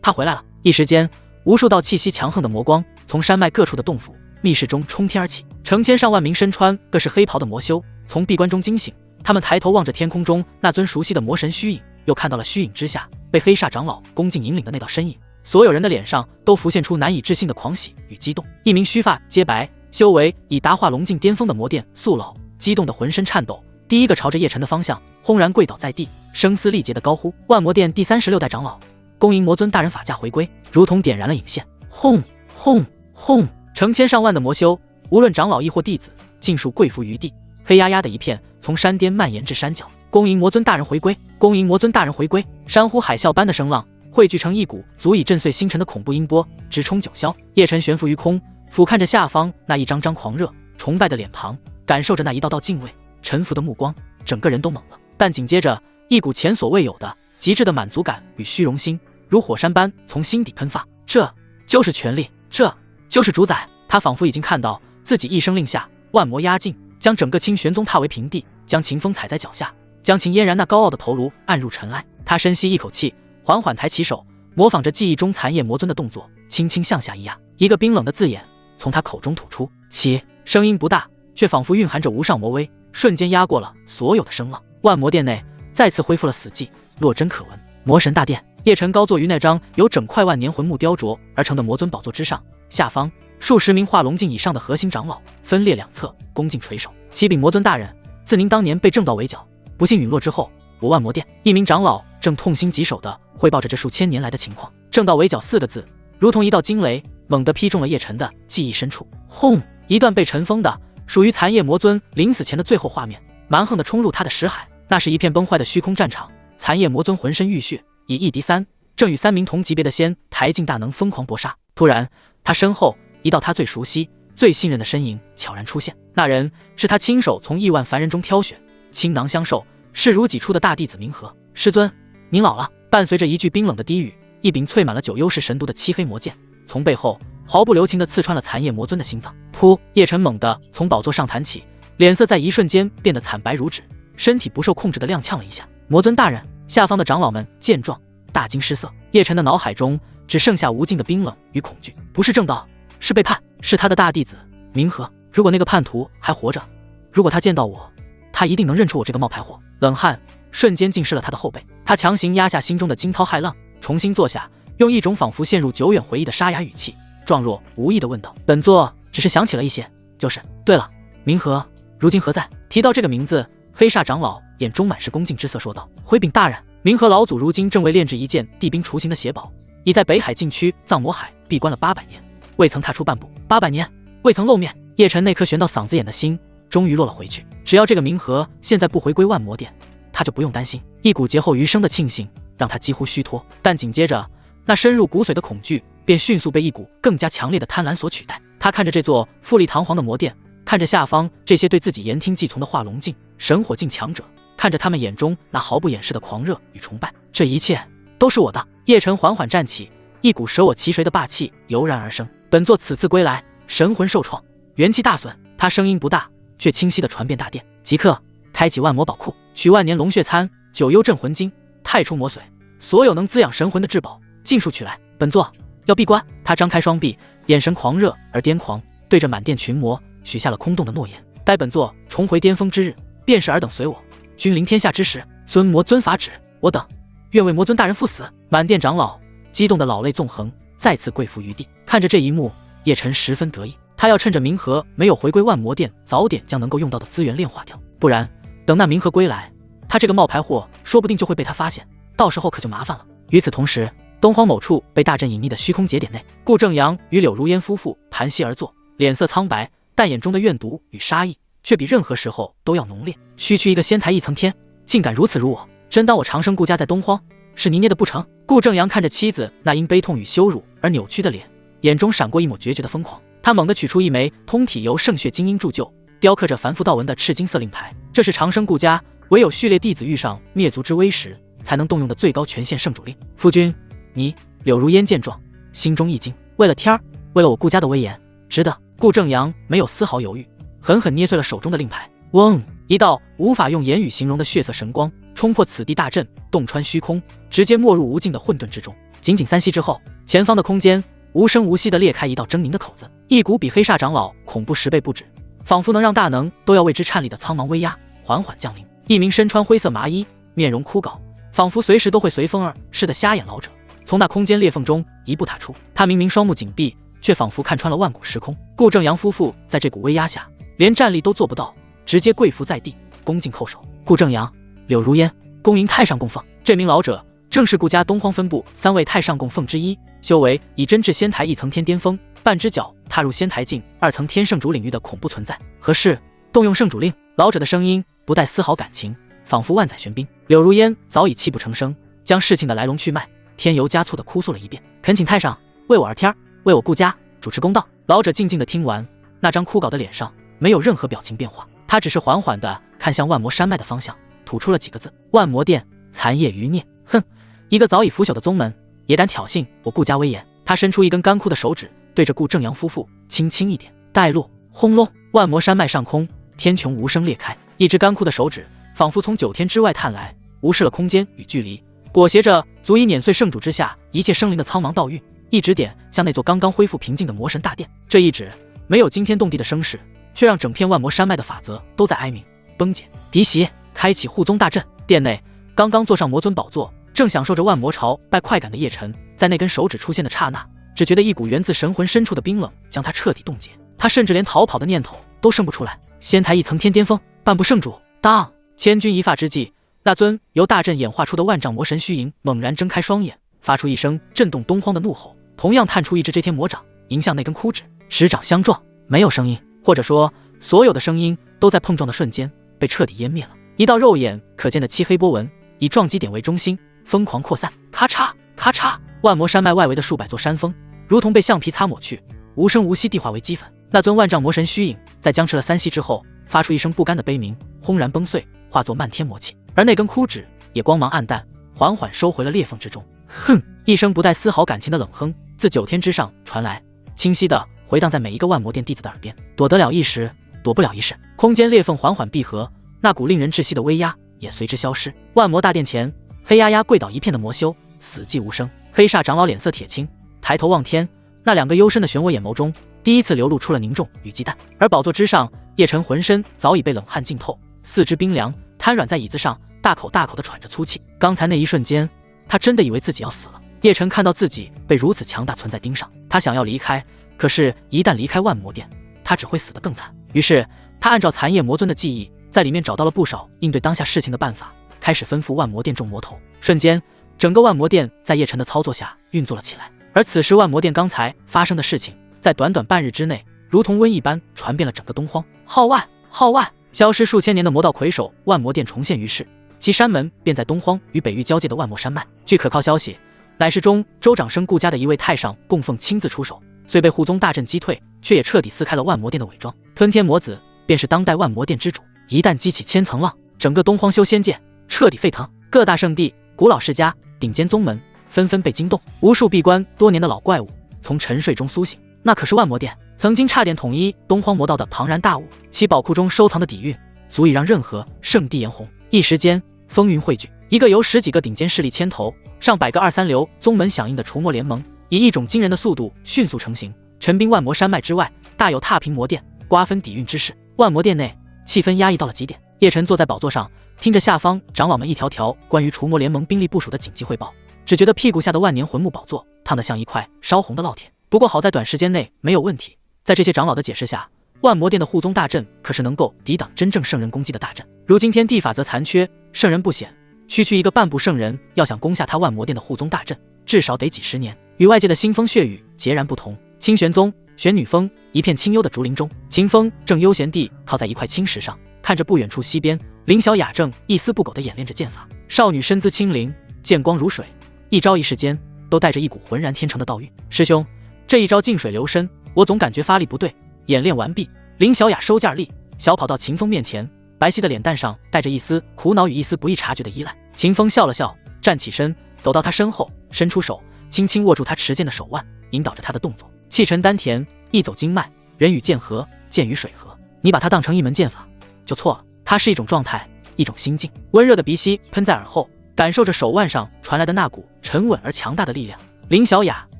S1: 他回来了。一时间，无数道气息强横的魔光从山脉各处的洞府、密室中冲天而起，成千上万名身穿各式黑袍的魔修从闭关中惊醒，他们抬头望着天空中那尊熟悉的魔神虚影，又看到了虚影之下被黑煞长老恭敬引领的那道身影。所有人的脸上都浮现出难以置信的狂喜与激动。一名须发皆白、修为已达化龙境巅峰的魔殿素老激动得浑身颤抖，第一个朝着叶晨的方向轰然跪倒在地，声嘶力竭地高呼：万魔殿第36代长老，恭迎魔尊大人法驾回归！如同点燃了引线，轰轰轰！成千上万的魔修，无论长老亦或弟子，尽数跪伏于地。黑压压的一片从山巅蔓延至山脚，恭迎魔尊大人回归！恭迎魔尊大人回归！山呼海啸般的声浪汇聚成一股足以震碎星辰的恐怖音波，直冲九霄。叶晨悬浮于空，俯瞰着下方那一张张狂热、崇拜的脸庞，感受着那一道道敬畏、臣服的目光，整个人都懵了。但紧接着，一股前所未有的极致的满足感与虚荣心如火山般从心底喷发，这就是权力，这就是主宰。他仿佛已经看到自己一声令下，万魔压境，将整个清玄宗踏为平地，将秦风踩在脚下，将秦嫣然那高傲的头颅按入尘埃。他深吸一口气，缓缓抬起手，模仿着记忆中残夜魔尊的动作，轻轻向下一压，一个冰冷的字眼从他口中吐出，起。声音不大，却仿佛蕴含着无上魔威，瞬间压过了所有的声浪。万魔殿内再次恢复了死寂，落针可闻。魔神大殿，叶晨高坐于那张由整块万年魂木雕琢而成的魔尊宝座之上，下方数十名化龙境以上的核心长老分列两侧，恭敬垂首。启禀魔尊大人，自您当年被正道围剿，不幸陨落之后，我万魔殿一名长老正痛心疾首地汇报着这数千年来的情况。正道围剿4个字，如同一道惊雷，猛地劈中了叶晨的记忆深处。轰！一段被尘封的属于残夜魔尊临死前的最后画面蛮横地冲入他的识海。那是一片崩坏的虚空战场，残夜魔尊浑身浴血，以1敌3，正与3名同级别的仙台境大能疯狂搏杀。突然，他身后一道他最熟悉、最信任的身影悄然出现。那人是他亲手从亿万凡人中挑选、倾囊相授、视如己出的大弟子明和。师尊，您老了。伴随着一句冰冷的低语，一柄淬满了9幽氏神毒的漆黑魔剑，从背后毫不留情地刺穿了残叶魔尊的心脏。噗！叶晨猛地从宝座上弹起，脸色在一瞬间变得惨白如纸，身体不受控制地踉跄了一下。魔尊大人，下方的长老们见状大惊失色。叶晨的脑海中只剩下无尽的冰冷与恐惧，不是正道，是背叛，是他的大弟子明和。如果那个叛徒还活着，如果他见到我，他一定能认出我这个冒牌货。冷汗瞬间浸湿了他的后背，他强行压下心中的惊涛骇浪，重新坐下，用一种仿佛陷入久远回忆的沙哑语气，状若无意地问道：“本座只是想起了一些，就是。对了，明和如今何在？”提到这个名字，黑煞长老眼中满是恭敬之色，说道：“回禀大人，明和老祖如今正为炼制一件地兵雏形的邪宝，已在北海禁区藏魔海闭关了800年，未曾踏出半步。800年未曾露面。”叶晨那颗悬到嗓子眼的心终于落了回去。只要这个明和现在不回归万魔殿，他就不用担心。一股劫后余生的庆幸让他几乎虚脱，但紧接着那深入骨髓的恐惧便迅速被一股更加强烈的贪婪所取代。他看着这座富丽堂皇的魔殿，看着下方这些对自己言听计从的化龙境、神火境强者，看着他们眼中那毫不掩饰的狂热与崇拜，这一切都是我的。叶晨缓缓站起，一股舍我其谁的霸气油然而生。本座此次归来，神魂受创，元气大损。他声音不大，却清晰地传遍大殿。即刻开启万魔宝库，取万年龙血参、9幽镇魂经、太初魔髓，所有能滋养神魂的至宝尽数取来。本座要闭关。他张开双臂，眼神狂热而癫狂，对着满殿群魔许下了空洞的诺言。待本座重回巅峰之日，便是尔等随我君临天下之时。尊魔尊法旨，我等愿为魔尊大人赴死。满殿长老激动的老泪纵横，再次跪伏于地。看着这一幕，叶晨十分得意。他要趁着明和没有回归万魔殿，早点将能够用到的资源炼化掉，不然等那明和归来，他这个冒牌货说不定就会被他发现，到时候可就麻烦了。与此同时，东荒某处被大阵隐匿的虚空节点内，顾正阳与柳如烟夫妇盘膝而坐，脸色苍白，但眼中的怨毒与杀意却比任何时候都要浓烈。区区一个仙台一层天，竟敢如此辱我，真当我长生顾家在东荒是泥捏的不成？顾正阳看着妻子那因悲痛与羞辱而扭曲的脸，眼中闪过一抹决绝的疯狂。他猛地取出一枚通体由圣血精英铸就、雕刻着繁复道纹的赤金色令牌，这是长生顾家唯有序列弟子遇上灭族之危时才能动用的最高权限圣主令。夫君，你……柳如烟见状，心中一惊。为了天儿，为了我顾家的威严，值得。顾正阳没有丝毫犹豫，狠狠捏碎了手中的令牌。嗡！一道无法用言语形容的血色神光冲破此地大阵，洞穿虚空，直接没入无尽的混沌之中。仅仅3息之后，前方的空间无声无息地裂开一道狰狞的口子，一股比黑煞长老恐怖10倍不止，仿佛能让大能都要为之颤栗的苍茫威压缓缓降临。一名身穿灰色麻衣、面容枯槁，仿佛随时都会随风而逝的瞎眼老者从那空间裂缝中一步踏出。他明明双目紧闭，却仿佛看穿了万古时空。顾正阳夫妇在这股威压下连站立都做不到，直接跪伏在地，恭敬叩首。顾正阳、柳如烟恭迎太上供奉。这名老者正是顾家东荒分部3位太上供奉之一，修为已臻至仙台一层天巅峰，半只脚踏入仙台境2层天圣主领域的恐怖存在。何事动用圣主令？老者的声音不带丝毫感情，仿佛万载玄冰。柳如烟早已泣不成声，将事情的来龙去脉添油加醋地哭诉了一遍，恳请太上为我而天，为我顾家主持公道。老者静静地听完，那张枯槁的脸上没有任何表情变化，他只是缓缓地看向万魔山脉的方向，吐出了几个字：万魔殿，残业余孽。哼，一个早已腐朽的宗门也敢挑衅我顾家威严。他伸出一根干枯的手指，对着顾正阳夫妇轻轻一点，带路。轰隆！万魔山脉上空，天穹无声裂开，一只干枯的手指仿佛从9天之外探来，无视了空间与距离，裹挟着足以碾碎圣主之下一切生灵的苍茫道运，一指点向那座刚刚恢复平静的魔神大殿。这一指没有惊天动地的声势，却让整片万魔山脉的法则都在哀鸣崩解。嫡袭，开启护宗大阵。殿内刚刚坐上魔尊宝座，正享受着万魔朝拜快感的叶晨，在那根手指出现的刹那，只觉得一股源自神魂深处的冰冷将他彻底冻结。他甚至连逃跑的念头都生不出来。仙台一层天巅峰，半步圣主。当千钧一发之际，那尊由大阵演化出的万丈魔神虚影猛然睁开双眼，发出一声震动东荒的怒吼，同样探出一只遮天魔掌，迎向那根枯指，十掌相撞。没有声音，或者说所有的声音都在碰撞的瞬间被彻底湮灭了。一道肉眼可见的漆黑波纹以撞击点为中心疯狂扩散，咔嚓咔嚓，万魔山脉外围的数百座山峰如同被橡皮擦抹去，无声无息地化为齑粉。那尊万丈魔神虚影在僵持了3息之后，发出一声不甘的悲鸣，轰然崩碎，化作漫天魔气。而那根枯指也光芒暗淡，缓缓收回了裂缝之中。哼，一声不带丝毫感情的冷哼自9天之上传来，清晰的回荡在每一个万魔殿弟子的耳边。躲得了一时，躲不了一世。空间裂缝缓缓闭合，那股令人窒息的威压也随之消失。万魔大殿前，黑压压跪倒一片的魔修死寂无声。黑煞长老脸色铁青，抬头望天，那2个幽深的漩涡眼眸中第一次流露出了凝重与忌惮。而宝座之上，叶晨浑身早已被冷汗浸透，四肢冰凉，瘫软在椅子上，大口大口地喘着粗气。刚才那一瞬间，他真的以为自己要死了。叶晨看到自己被如此强大存在盯上，他想要离开，可是一旦离开万魔殿，他只会死得更惨。于是他按照残叶魔尊的记忆，在里面找到了不少应对当下事情的办法，开始吩咐万魔殿众魔头。瞬间，整个万魔殿在叶晨的操作下运作了起来。而此时万魔殿刚才发生的事情，在短短半日之内，如同瘟疫般传遍了整个东荒。号外！号外！消失数千年的魔道魁首万魔殿重现于世，其山门便在东荒与北域交界的万魔山脉。据可靠消息，乃是中州长生顾家的一位太上供奉亲自出手，虽被护宗大阵击退，却也彻底撕开了万魔殿的伪装。吞天魔子便是当代万魔殿之主，一旦激起千层浪，整个东荒修仙界彻底沸腾。各大圣地、古老世家、顶尖宗门纷纷被惊动，无数闭关多年的老怪物从沉睡中苏醒。那可是万魔殿，曾经差点统一东荒魔道的庞然大物，其宝库中收藏的底蕴足以让任何圣地嫣红。一时间风云汇聚，一个由10几个顶尖势力牵头，上百个2、3流宗门响应的除魔联盟，以一种惊人的速度迅速成型，陈兵万魔山脉之外，大有踏平魔殿、瓜分底蕴之势。万魔殿内气氛压抑到了极点，叶晨坐在宝座上，听着下方长老们一条条关于除魔联盟兵力部署的紧急汇报，只觉得屁股下的万年魂木宝座烫得像一块烧红的烙铁。不过好在短时间内没有问题，在这些长老的解释下，万魔殿的护宗大阵可是能够抵挡真正圣人攻击的大阵。如今天地法则残缺，圣人不显，区区一个半步圣人要想攻下他万魔殿的护宗大阵，至少得几10年，与外界的腥风血雨截然不同。清玄宗玄女峰一片清幽的竹林中，秦风正悠闲地靠在一块青石上，看着不远处西边林小雅正一丝不苟地演练着剑法。少女身姿轻灵，剑光如水，一招一式间都带着一股浑然天成的道韵。师兄，这一招静水流深，我总感觉发力不对。演练完毕，林小雅收剑力，小跑到秦风面前，白皙的脸蛋上带着一丝苦恼与一丝不易察觉的依赖。秦风笑了笑，站起身，走到他身后，伸出手，轻轻握住他持剑的手腕，引导着他的动作。气沉丹田，一走经脉，人与剑合，剑与水合。你把它当成一门剑法，就错了。它是一种状态，一种心境。温热的鼻息喷在耳后，感受着手腕上传来的那股沉稳而强大的力量。林小雅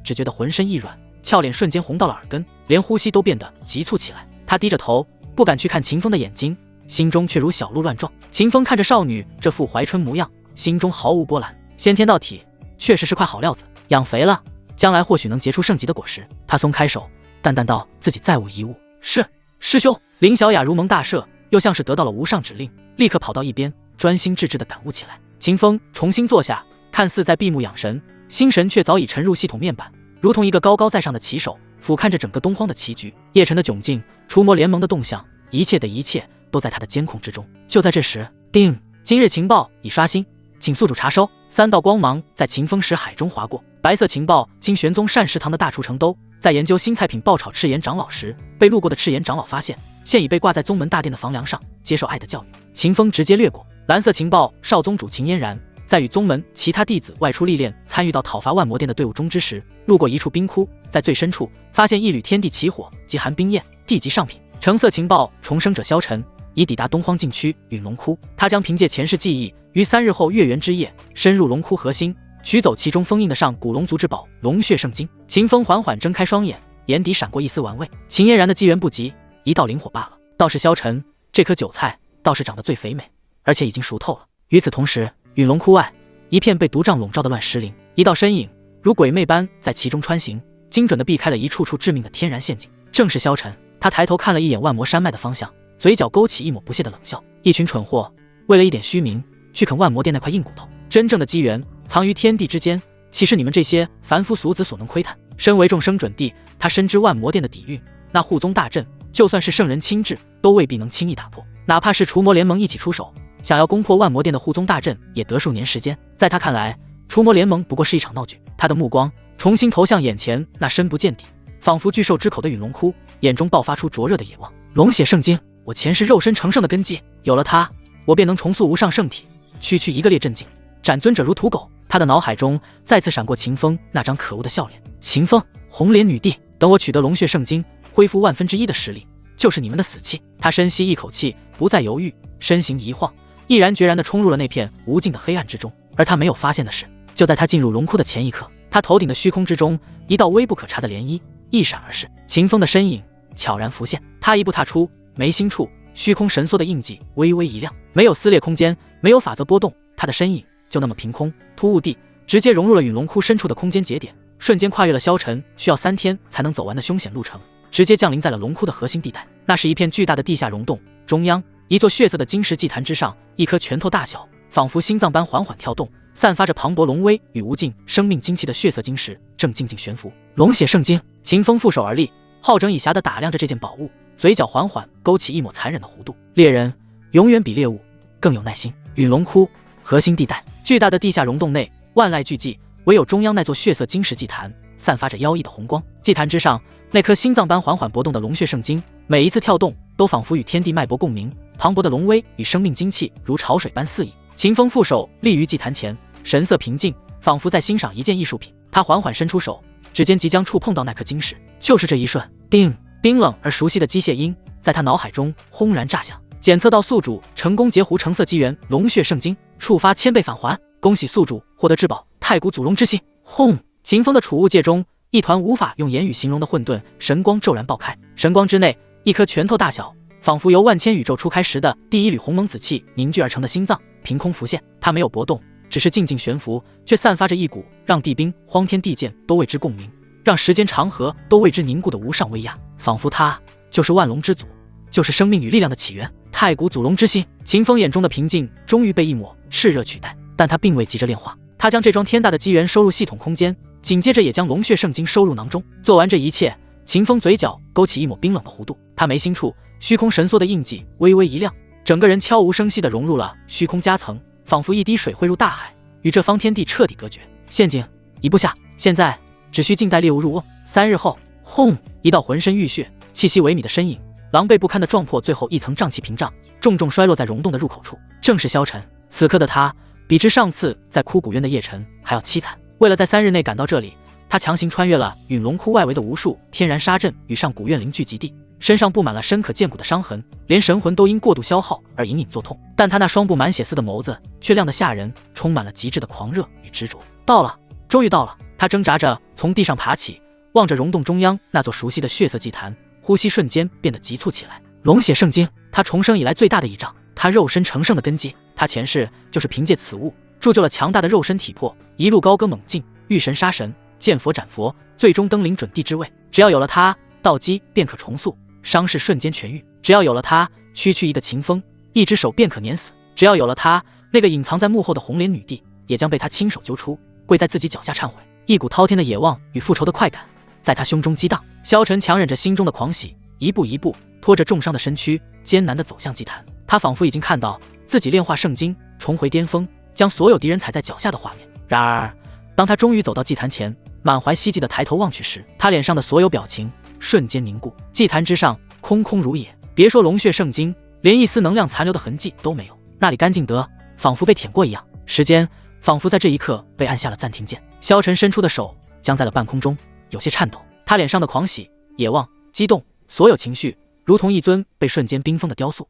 S1: 只觉得浑身一软，俏脸瞬间红到了耳根，连呼吸都变得急促起来。她低着头，不敢去看秦风的眼睛，心中却如小鹿乱撞。秦风看着少女这副怀春模样，心中毫无波澜。先天到体，确实是块好料子，养肥了，将来或许能结出圣级的果实。他松开手，淡淡道自己再无一物。是，师兄。林小雅如蒙大赦，又像是得到了无上指令，立刻跑到一边，专心致志地感悟起来。秦风重新坐下，看似在闭目养神，心神却早已沉入系统面板，如同一个高高在上的棋手，俯瞰着整个东荒的棋局。叶晨的窘境，除魔联盟的动向，一切的一切都在他的监控之中。就在这时，叮！今日情报已刷新，请宿主查收。3道光芒在秦风识海中划过。白色情报经玄宗膳食堂的大厨程兜在研究新菜品爆炒赤炎长老时，被路过的赤炎长老发现，现已被挂在宗门大殿的房梁上，接受爱的教育。秦风直接略过。蓝色情报少宗主秦嫣然在与宗门其他弟子外出历练，参与到讨伐万魔殿的队伍中之时，路过一处冰窟，在最深处发现一缕天地奇火及寒冰焰，地级上品。橙色情报重生者萧晨已抵达东荒禁区陨龙窟，他将凭借前世记忆，于3日后月圆之夜深入龙窟核心，取走其中封印的上古龙族之宝龙血圣经。秦风缓缓睁开双眼，眼底闪过一丝玩味。秦嫣然的机缘不及，一道灵火罢了。倒是萧晨这颗韭菜倒是长得最肥美，而且已经熟透了。与此同时，陨龙窟外一片被毒瘴笼罩的乱石林，一道身影如鬼魅般在其中穿行，精准地避开了一处处致命的天然陷阱。正是萧晨。他抬头看了一眼万魔山脉的方向，嘴角勾起一抹不屑的冷笑。一群蠢货，为了一点虚名去啃万魔殿那块硬骨头，真正的机缘藏于天地之间，岂是你们这些凡夫俗子所能窥探？身为众生准帝，他深知万魔殿的底蕴，那护宗大阵就算是圣人亲至，都未必能轻易打破。哪怕是除魔联盟一起出手，想要攻破万魔殿的护宗大阵，也得数年时间。在他看来，除魔联盟不过是一场闹剧。他的目光重新投向眼前那深不见底，仿佛巨兽之口的陨龙窟，眼中爆发出灼热的野望。龙血圣经，我前世肉身成圣的根基，有了它，我便能重塑无上圣体，区区一个列阵境，斩尊者如土狗。他的脑海中再次闪过秦风那张可恶的笑脸。秦风，红莲女帝，等我取得龙血圣经，恢复1/1000的实力，就是你们的死期。他深吸一口气，不再犹豫，身形一晃，毅然决然地冲入了那片无尽的黑暗之中。而他没有发现的是，就在他进入龙窟的前一刻，他头顶的虚空之中，一道微不可察的涟漪一闪而逝，秦风的身影悄然浮现。他一步踏出，眉心处虚空神缩的印记微微一亮，没有撕裂空间，没有法则波动，他的身影就那么凭空突兀地直接融入了陨龙窟深处的空间节点，瞬间跨越了萧晨需要3天才能走完的凶险路程，直接降临在了龙窟的核心地带。那是一片巨大的地下溶洞，中央一座血色的晶石祭坛之上，一颗拳头大小，仿佛心脏般缓缓跳动，散发着磅礴龙威与无尽生命精气的血色晶石正静静悬浮。龙血圣经，秦风负手而立，好整以暇地打量着这件宝物，嘴角缓缓勾起一抹残忍的弧度。猎人永远比猎物更有耐心。陨龙窟核心地带，巨大的地下溶洞内，万籁俱寂，唯有中央那座血色晶石祭坛散发着妖异的红光。祭坛之上，那颗心脏般缓缓搏动的龙血圣经，每一次跳动都仿佛与天地脉搏共鸣，磅礴的龙威与生命精气如潮水般肆意。秦风负手立于祭坛前，神色平静，仿佛在欣赏一件艺术品。他缓缓伸出手，指尖即将触碰到那颗晶石，就是这一瞬，叮，冰冷而熟悉的机械音在他脑海中轰然炸响。检测到宿主成功截胡橙色机缘龙血圣经，触发1000倍返还，恭喜宿主获得至宝太古祖龙之心。轰！秦风的储物界中，一团无法用言语形容的混沌神光骤然爆开，神光之内，一颗拳头大小，仿佛由万千宇宙初开时的第一缕鸿蒙紫气凝聚而成的心脏凭空浮现。它没有搏动，只是静静悬浮，却散发着一股让地冰、荒天地界都为之共鸣，让时间长河都为之凝固的无上威压，仿佛它就是万龙之祖，就是生命与力量的起源。太古祖龙之心。秦风眼中的平静终于被一抹炽热取代，但他并未急着炼化，他将这桩天大的机缘收入系统空间，紧接着也将龙血圣经收入囊中。做完这一切，秦风嘴角勾起一抹冰冷的弧度，他眉心处虚空神缩的印记微微一亮，整个人悄无声息地融入了虚空夹层，仿佛一滴水汇入大海，与这方天地彻底隔绝。陷阱一步下，现在只需静待猎物入瓮。3日后，轰！一道浑身浴血、气息萎靡的身影，狼狈不堪地撞破最后一层瘴气屏障，重重摔落在溶洞的入口处。正是萧晨。此刻的他比之上次在枯骨渊的夜晨还要凄惨。为了在3日内赶到这里，他强行穿越了陨龙窟外围的无数天然沙阵与上古怨灵聚集地，身上布满了深可见骨的伤痕，连神魂都因过度消耗而隐隐作痛。但他那双布满血丝的眸子却亮得吓人，充满了极致的狂热与执着。到了，终于到了！他挣扎着从地上爬起，望着溶洞中央那座熟悉的血色祭坛，呼吸瞬间变得急促起来。龙血圣经，他重生以来最大的倚仗，他肉身成圣的根基。他前世就是凭借此物铸就了强大的肉身体魄，一路高歌猛进，遇神杀神，见佛斩佛，最终登临准帝之位。只要有了他，道基便可重塑，伤势瞬间痊愈；只要有了他，区区一个秦风，一只手便可碾死；只要有了他，那个隐藏在幕后的红莲女帝也将被他亲手揪出，跪在自己脚下忏悔。一股滔天的野望与复仇的快感在他胸中激荡。萧晨强忍着心中的狂喜，一步一步拖着重伤的身躯，艰难地走向祭坛。他仿佛已经看到自己炼化圣经，重回巅峰，将所有敌人踩在脚下的画面。然而，当他终于走到祭坛前，满怀希冀地抬头望去时，他脸上的所有表情瞬间凝固。祭坛之上空空如也，别说龙血圣经，连一丝能量残留的痕迹都没有，那里干净得仿佛被舔过一样。时间仿佛在这一刻被按下了暂停键。萧晨伸出的手僵在了半空中，有些颤抖。他脸上的狂喜、野望、激动，所有情绪如同一尊被瞬间冰封的雕塑。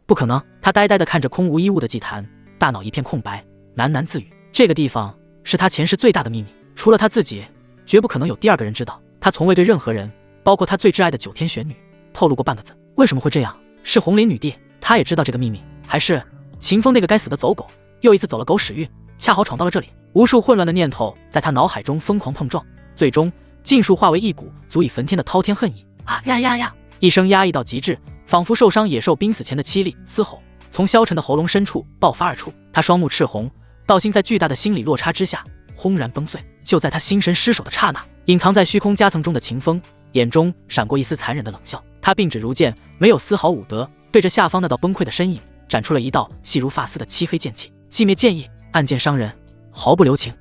S1: 不可能！他呆呆地看着空无一物的祭坛，大脑一片空白，喃喃自语：这个地方是他前世最大的秘密，除了他自己，绝不可能有第二个人知道。他从未对任何人，包括他最挚爱的9天玄女，透露过半个字。为什么会这样？是红莲女帝，她也知道这个秘密，还是秦风那个该死的走狗，又一次走了狗屎运，恰好闯到了这里？无数混乱的念头在他脑海中疯狂碰撞，最终尽数化为一股足以焚天的滔天恨意。啊呀呀呀！一声压抑到极致，仿佛受伤野兽濒死前的凄厉嘶吼，从萧晨的喉咙深处爆发而出。他双目赤红，道心在巨大的心理落差之下轰然崩碎。就在他心神失守的刹那，隐藏在虚空夹层中的秦风眼中闪过一丝残忍的冷笑。他并指如剑，没有丝毫武德，对着下方那道崩溃的身影展出了一道细如发丝的漆黑剑气。寂灭剑意，暗箭伤人，毫不留情。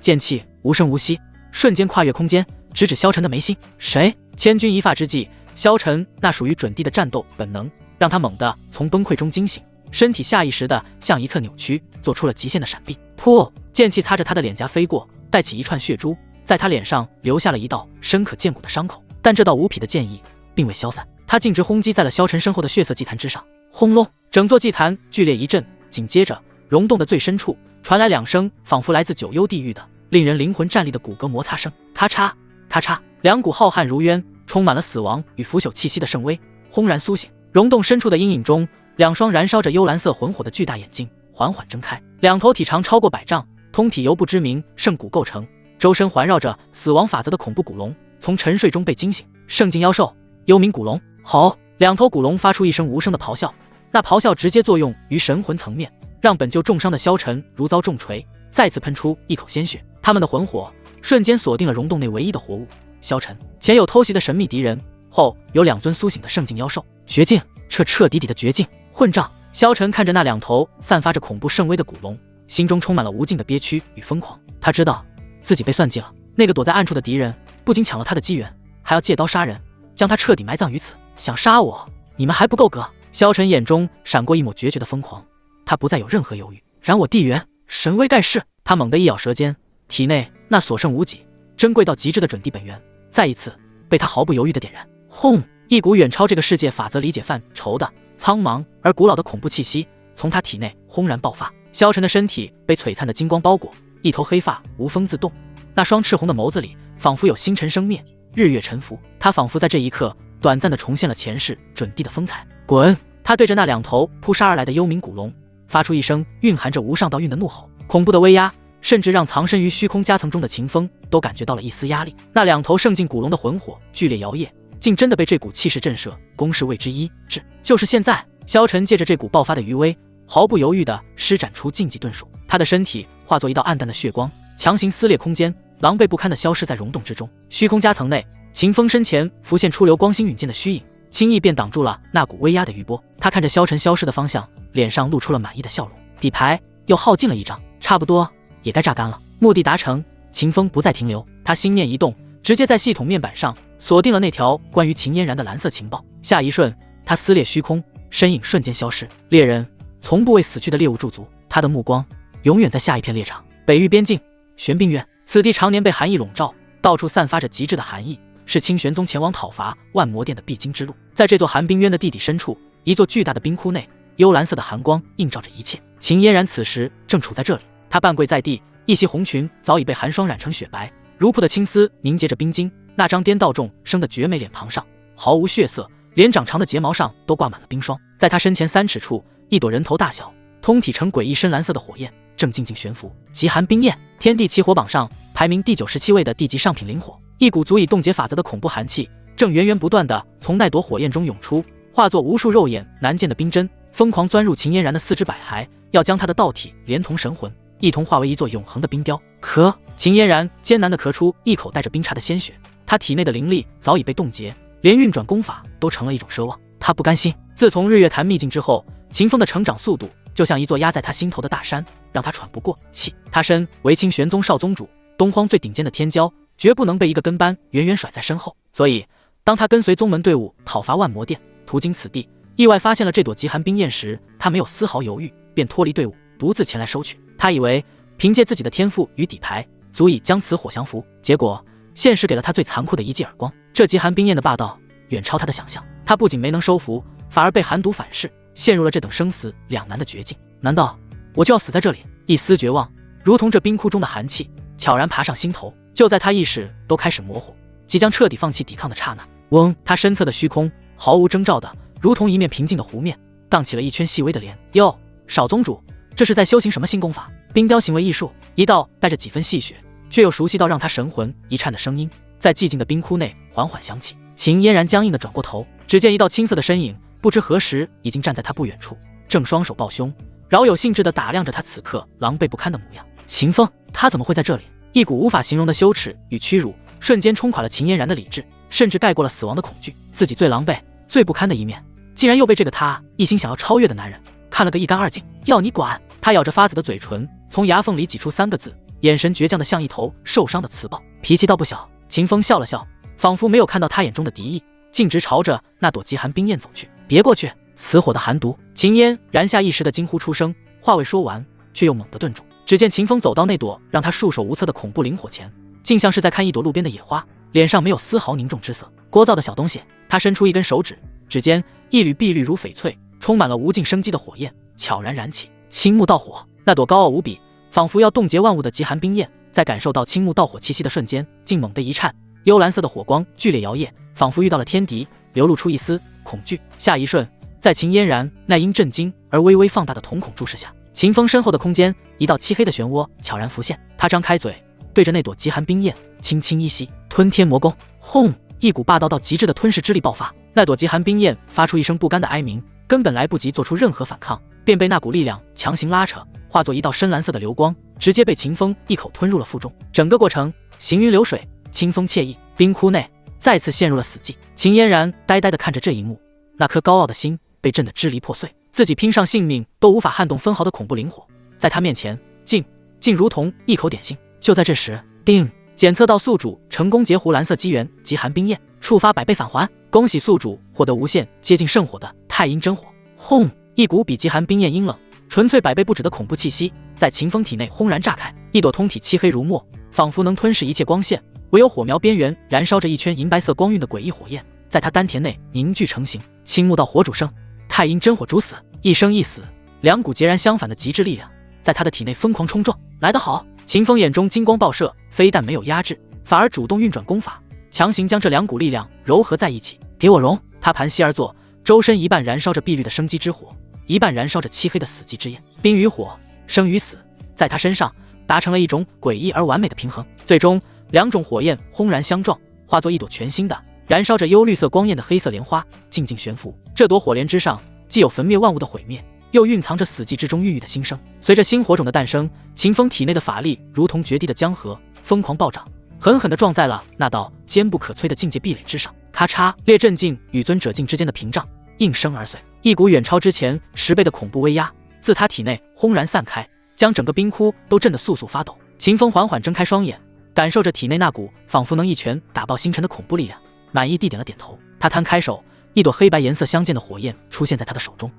S1: 剑气无声无息，瞬间跨越空间，直指萧晨的眉心。谁？千钧一发之际，萧晨那属于准帝的战斗本能让他猛地从崩溃中惊醒，身体下意识地向一侧扭曲，做出了极限的闪避。噗！剑气擦着他的脸颊飞过，带起一串血珠，在他脸上留下了一道深可见骨的伤口。但这道无匹的剑意并未消散，他径直轰击在了萧晨身后的血色祭坛之上。轰隆！整座祭坛剧烈一震，紧接着溶洞的最深处传来2声仿佛来自九幽地狱的令人灵魂战栗的骨骼摩擦声。咔嚓咔嚓，2股浩瀚如渊、充满了死亡与腐朽气息的圣威轰然苏醒。溶洞深处的阴影中，2双燃烧着幽蓝色魂火的巨大眼睛缓缓睁开，2头体长超过100丈、通体由不知名圣骨构成、周身环绕着死亡法则的恐怖古龙从沉睡中被惊醒。圣境妖兽，幽冥古龙！吼！2头古龙发出一声无声的咆哮，那咆哮直接作用于神魂层面，让本就重伤的萧晨如遭重锤，再次喷出一口鲜血。他们的魂火瞬间锁定了溶洞内唯一的活物萧晨。前有偷袭的神秘敌人，后有2尊苏醒的圣境妖兽，绝境，彻底的绝境！混账！萧晨看着那2头散发着恐怖圣威的古龙，心中充满了无尽的憋屈与疯狂。他知道自己被算计了，那个躲在暗处的敌人不仅抢了他的机缘，还要借刀杀人，将他彻底埋葬于此。想杀我，你们还不够格！萧晨眼中闪过一抹决绝的疯狂，他不再有任何犹豫。燃我地元，神威盖世！他猛地一咬舌尖，体内那所剩无几、珍贵到极致的准地本源再一次被他毫不犹豫地点燃。轰！一股远超这个世界法则理解范畴的苍茫而古老的恐怖气息从他体内轰然爆发。萧晨的身体被璀璨的金光包裹，一头黑发无风自动，那双赤红的眸子里仿佛有星辰生灭，日月沉浮。他仿佛在这一刻短暂地重现了前世准地的风采。滚！他对着那2头扑杀而来的幽冥古龙发出一声蕴含着无上道韵的怒吼，恐怖的威压甚至让藏身于虚空夹层中的秦风都感觉到了一丝压力。那2头圣境古龙的魂火剧烈摇曳，竟真的被这股气势震慑，攻势为之一致。就是现在！萧晨借着这股爆发的余威，毫不犹豫地施展出禁忌遁术，他的身体化作一道暗淡的血光，强行撕裂空间，狼狈不堪地消失在溶洞之中。虚空夹层内，秦风身前浮现出流光星陨剑的虚影，轻易便挡住了那股威压的余波。他看着萧晨消失的方向，脸上露出了满意的笑容。底牌又耗尽了1张，差不多也该榨干了。目的达成，秦风不再停留，他心念一动，直接在系统面板上锁定了那条关于秦嫣然的蓝色情报。下一瞬，他撕裂虚空，身影瞬间消失。猎人从不为死去的猎物驻足，他的目光永远在下一片猎场。北域边境，玄冰院，此地常年被寒意笼罩，到处散发着极致的寒意，是清玄宗前往讨伐万魔殿的必经之路。在这座寒冰渊的地底深处，一座巨大的冰窟内，幽蓝色的寒光映照着一切。秦嫣然此时正处在这里，她半跪在地，一袭红裙早已被寒霜染成雪白，如瀑的青丝凝结着冰晶，那张颠倒众生的绝美脸庞上毫无血色，连长长的睫毛上都挂满了冰霜。在她身前3尺处，一朵人头大小、通体呈诡异深蓝色的火焰正静静悬浮。极寒冰焰，天地奇火榜上排名第97位的地级上品灵火，一股足以冻结法则的恐怖寒气正源源不断地从那朵火焰中涌出，化作无数肉眼难见的冰针，疯狂钻入秦嫣然的4肢百骸，要将她的道体连同神魂一同化为一座永恒的冰雕。咳！秦嫣然艰难地咳出一口带着冰碴的鲜血，她体内的灵力早已被冻结，连运转功法都成了一种奢望。她不甘心，自从日月潭秘境之后，秦风的成长速度就像一座压在他心头的大山，让他喘不过气。他身为清玄宗少宗主，东荒最顶尖的天骄，绝不能被一个跟班远远甩在身后。所以当他跟随宗门队伍讨伐万魔殿，途经此地，意外发现了这朵极寒冰焰时，他没有丝毫犹豫，便脱离队伍，独自前来收取。他以为凭借自己的天赋与底牌，足以将此火降服，结果现实给了他最残酷的一记耳光。这极寒冰焰的霸道远超他的想象，他不仅没能收服，反而被寒毒反噬，陷入了这等生死两难的绝境。难道我就要死在这里？一丝绝望如同这冰窟中的寒气悄然爬上心头。就在他意识都开始模糊，即将彻底放弃抵抗的刹那，嗡！他身侧的虚空毫无征兆的如同一面平静的湖面，荡起了一圈细微的涟。哟，少宗主，这是在修行什么新功法？冰雕行为艺术。一道带着几分戏谑却又熟悉到让他神魂一颤的声音在寂静的冰窟内缓缓响起。秦嫣然僵硬地转过头，只见一道青色的身影不知何时已经站在他不远处，正双手抱胸，饶有兴致地打量着他此刻狼狈不堪的模样。秦风，他怎么会在这里？一股无法形容的羞耻与屈辱瞬间冲垮了秦嫣然的理智，甚至盖过了死亡的恐惧。自己最狼狈最不堪的一面，竟然又被这个他一心想要超越的男人看了个一干二净。要你管！他咬着发紫的嘴唇，从牙缝里挤出3个字，眼神倔强的像一头受伤的雌豹。脾气倒不小。秦风笑了笑，仿佛没有看到他眼中的敌意，径直朝着那朵极寒冰焰走去。别过去！死火的寒毒。秦嫣然下一时的惊呼出声，话未说完，却又猛地顿住。只见秦风走到那朵让他束手无策的恐怖灵火前，竟像是在看一朵路边的野花，脸上没有丝毫凝重之色。聒噪的小东西，他伸出一根手指，指尖一缕碧绿如翡翠，充满了无尽生机的火焰悄然燃起。青木道火，那朵高傲无比，仿佛要冻结万物的极寒冰焰，在感受到青木道火气息的瞬间，竟猛地一颤，幽蓝色的火光剧烈摇曳，仿佛遇到了天敌，流露出一丝恐惧。下一瞬，在秦嫣然那因震惊而微微放大的瞳孔注视下，秦风身后的空间一道漆黑的漩涡悄然浮现。他张开嘴，对着那朵极寒冰焰轻轻一吸，吞天魔功。轰！一股霸道到极致的吞噬之力爆发，那朵极寒冰焰发出一声不甘的哀鸣，根本来不及做出任何反抗，便被那股力量强行拉扯，化作一道深蓝色的流光，直接被秦风一口吞入了腹中。整个过程行云流水，轻松惬意。冰窟内再次陷入了死寂。秦嫣然呆呆地看着这一幕，那颗高傲的心被震得支离破碎。自己拼上性命都无法撼动分毫的恐怖灵火，在他面前竟如同一口点心。就在这时，叮！检测到宿主成功截胡蓝色机缘极寒冰焰，触发100倍返还。恭喜宿主获得无限接近圣火的太阴真火。轰！一股比极寒冰焰阴冷纯粹100倍不止的恐怖气息在秦风体内轰然炸开，一朵通体漆黑如墨，仿佛能吞噬一切光线，唯有火苗边缘燃烧着一圈银白色光晕的诡异火焰，在他丹田内凝聚成型。青木道火主生，太阴真火主死，一生一死，两股截然相反的极致力量在他的体内疯狂冲撞。来得好！秦风眼中金光爆射，非但没有压制，反而主动运转功法，强行将这两股力量糅合在一起。给我融！他盘膝而坐，周身一半燃烧着碧绿的生机之火，一半燃烧着漆黑的死寂之焰。冰与火，生与死，在他身上达成了一种诡异而完美的平衡。最终，两种火焰轰然相撞，化作一朵全新的燃烧着幽绿色光焰的黑色莲花，静静悬浮。这朵火莲之上，既有焚灭万物的毁灭，又蕴藏着死寂之中孕育的新生。随着新火种的诞生，秦风体内的法力如同绝地的江河，疯狂暴涨，狠狠地撞在了那道坚不可摧的境界壁垒之上。咔嚓！烈震境与尊者境之间的屏障应声而碎，一股远超之前10倍的恐怖威压自他体内轰然散开，将整个冰窟都震得簌簌发抖。秦风缓缓睁开双眼，感受着体内那股仿佛能一拳打爆星辰的恐怖力量，满意地点了点头。他摊开手，一朵黑白颜色相间的火焰出现在他的手中。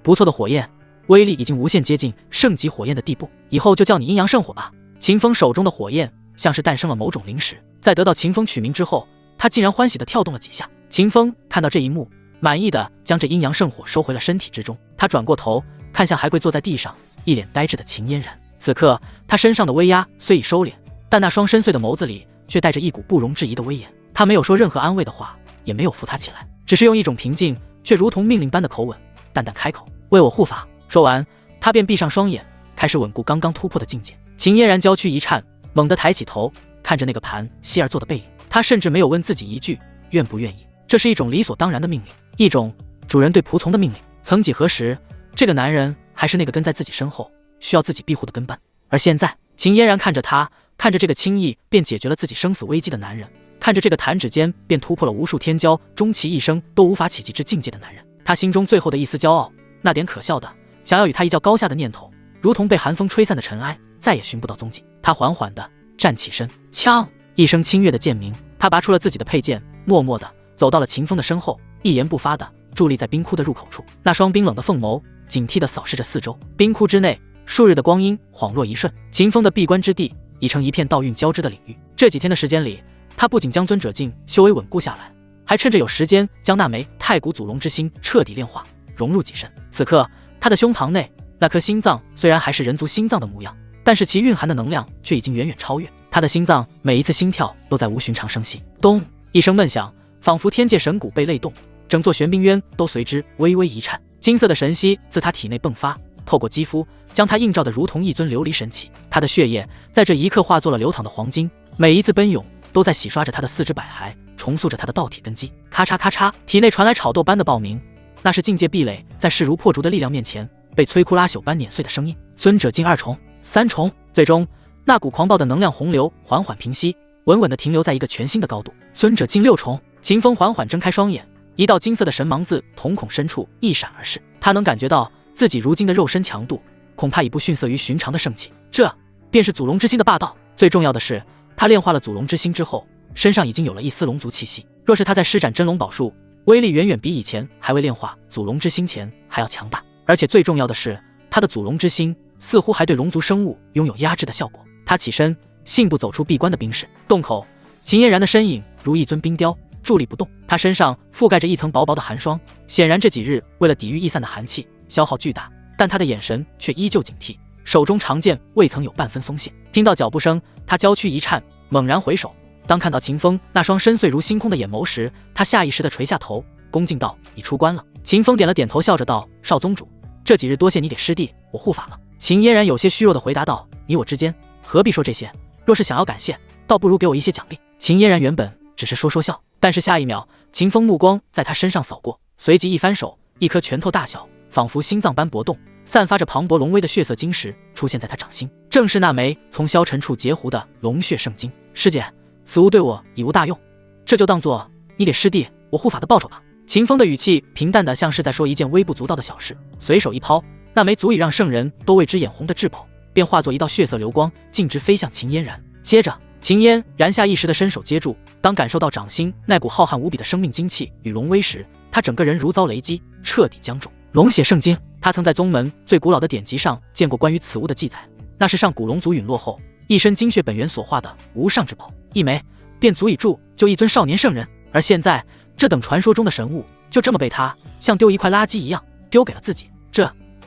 S1: 不错的火焰，威力已经无限接近圣级火焰的地步，以后就叫你阴阳圣火吧。秦风手中的火焰像是诞生了某种灵石，在得到秦风取名之后，他竟然欢喜地跳动了几下。秦风看到这一幕，满意的将这阴阳圣火收回了身体之中。他转过头看向还跪坐在地上一脸呆滞的秦嫣然，此刻他身上的威压虽已收敛，但那双深邃的眸子里却带着一股不容置疑的威严。他没有说任何安慰的话，也没有扶他起来，只是用一种平静却如同命令般的口吻淡淡开口：为我护法。说完，他便闭上双眼，开始稳固刚刚突破的境界。秦嫣然娇躯一颤，猛地抬起头，看着那个盘膝而坐的背影，他甚至没有问自己一句愿不愿意，这是一种理所当然的命令，一种主人对仆从的命令。曾几何时，这个男人还是那个跟在自己身后需要自己庇护的跟班，而现在，秦嫣然看着他，看着这个轻易便解决了自己生死危机的男人，看着这个弹指间便突破了无数天骄终其一生都无法企及之境界的男人，他心中最后的一丝骄傲，那点可笑的想要与他一较高下的念头，如同被寒风吹散的尘埃，再也寻不到踪迹。他缓缓地站起身，锵！一声清越的剑鸣，他拔出了自己的佩剑，默默地走到了秦风的身后，一言不发地伫立在冰窟的入口处。那双冰冷的凤眸警惕地扫视着四周。冰窟之内，数日的光阴恍若一瞬，秦风的闭关之地已成一片道韵交织的领域。这几天的时间里，他不仅将尊者境修为稳固下来，还趁着有时间将那枚太古祖龙之心彻底炼化，融入己身。此刻，他的胸膛内那颗心脏虽然还是人族心脏的模样，但是其蕴含的能量却已经远远超越。他的心脏每一次心跳都在无寻常声息。咚！一声闷响，仿佛天界神鼓被擂动，整座玄冰渊都随之微微一颤。金色的神息自他体内迸发，透过肌肤将他映照得如同一尊琉璃神祇。他的血液在这一刻化作了流淌的黄金，每一次奔涌都在洗刷着他的四肢百骸，重塑着他的道体根基。咔嚓咔嚓，体内传来炒豆般的爆鸣，那是境界壁垒在势如破竹的力量面前被摧枯拉朽般碾碎的声音。尊者境2重、3重，最终那股狂暴的能量洪流缓缓平息，稳稳地停留在一个全新的高度。尊者境6重。秦风缓缓睁开双眼，一道金色的神芒自瞳孔深处一闪而逝。他能感觉到自己如今的肉身强度恐怕已不逊色于寻常的圣器，这便是祖龙之心的霸道。最重要的是，他炼化了祖龙之心之后，身上已经有了一丝龙族气息。若是他在施展真龙宝术，威力远远比以前还未炼化祖龙之心前还要强大。而且最重要的是，他的祖龙之心似乎还对龙族生物拥有压制的效果。他起身，信步走出闭关的冰室洞口，秦嫣然的身影如一尊冰雕，伫立不动。他身上覆盖着一层薄薄的寒霜，显然这几日为了抵御逸散的寒气，消耗巨大。但他的眼神却依旧警惕，手中长剑未曾有半分松懈。听到脚步声，他娇躯一颤，猛然回首。当看到秦风那双深邃如星空的眼眸时，他下意识地垂下头，恭敬道：“你出关了。”秦风点了点头，笑着道：“少宗主，这几日多谢你给师弟我护法了。”秦嫣然有些虚弱地回答道：“你我之间何必说这些？若是想要感谢，倒不如给我一些奖励。”秦嫣然原本只是说说笑，但是下一秒，秦风目光在他身上扫过，随即一翻手，一颗拳头大小，仿佛心脏般搏动，散发着磅礴龙威的血色晶石出现在他掌心，正是那枚从萧晨处截胡的龙血圣晶。师姐，此物对我已无大用，这就当做你给师弟我护法的报酬吧。秦风的语气平淡的像是在说一件微不足道的小事，随手一抛，那枚足以让圣人都为之眼红的至宝便化作一道血色流光，径直飞向秦嫣然。接着秦嫣然下意识的伸手接住，当感受到掌心那股浩瀚无比的生命精气与龙威时，他整个人如遭雷击，彻底僵住。龙血圣晶，他曾在宗门最古老的典籍上见过关于此物的记载，那是上古龙族陨落后一身精血本源所化的无上之宝，一枚便足以铸就一尊少年圣人。而现在这等传说中的神物就这么被他像丢一块垃圾一样丢给了自己，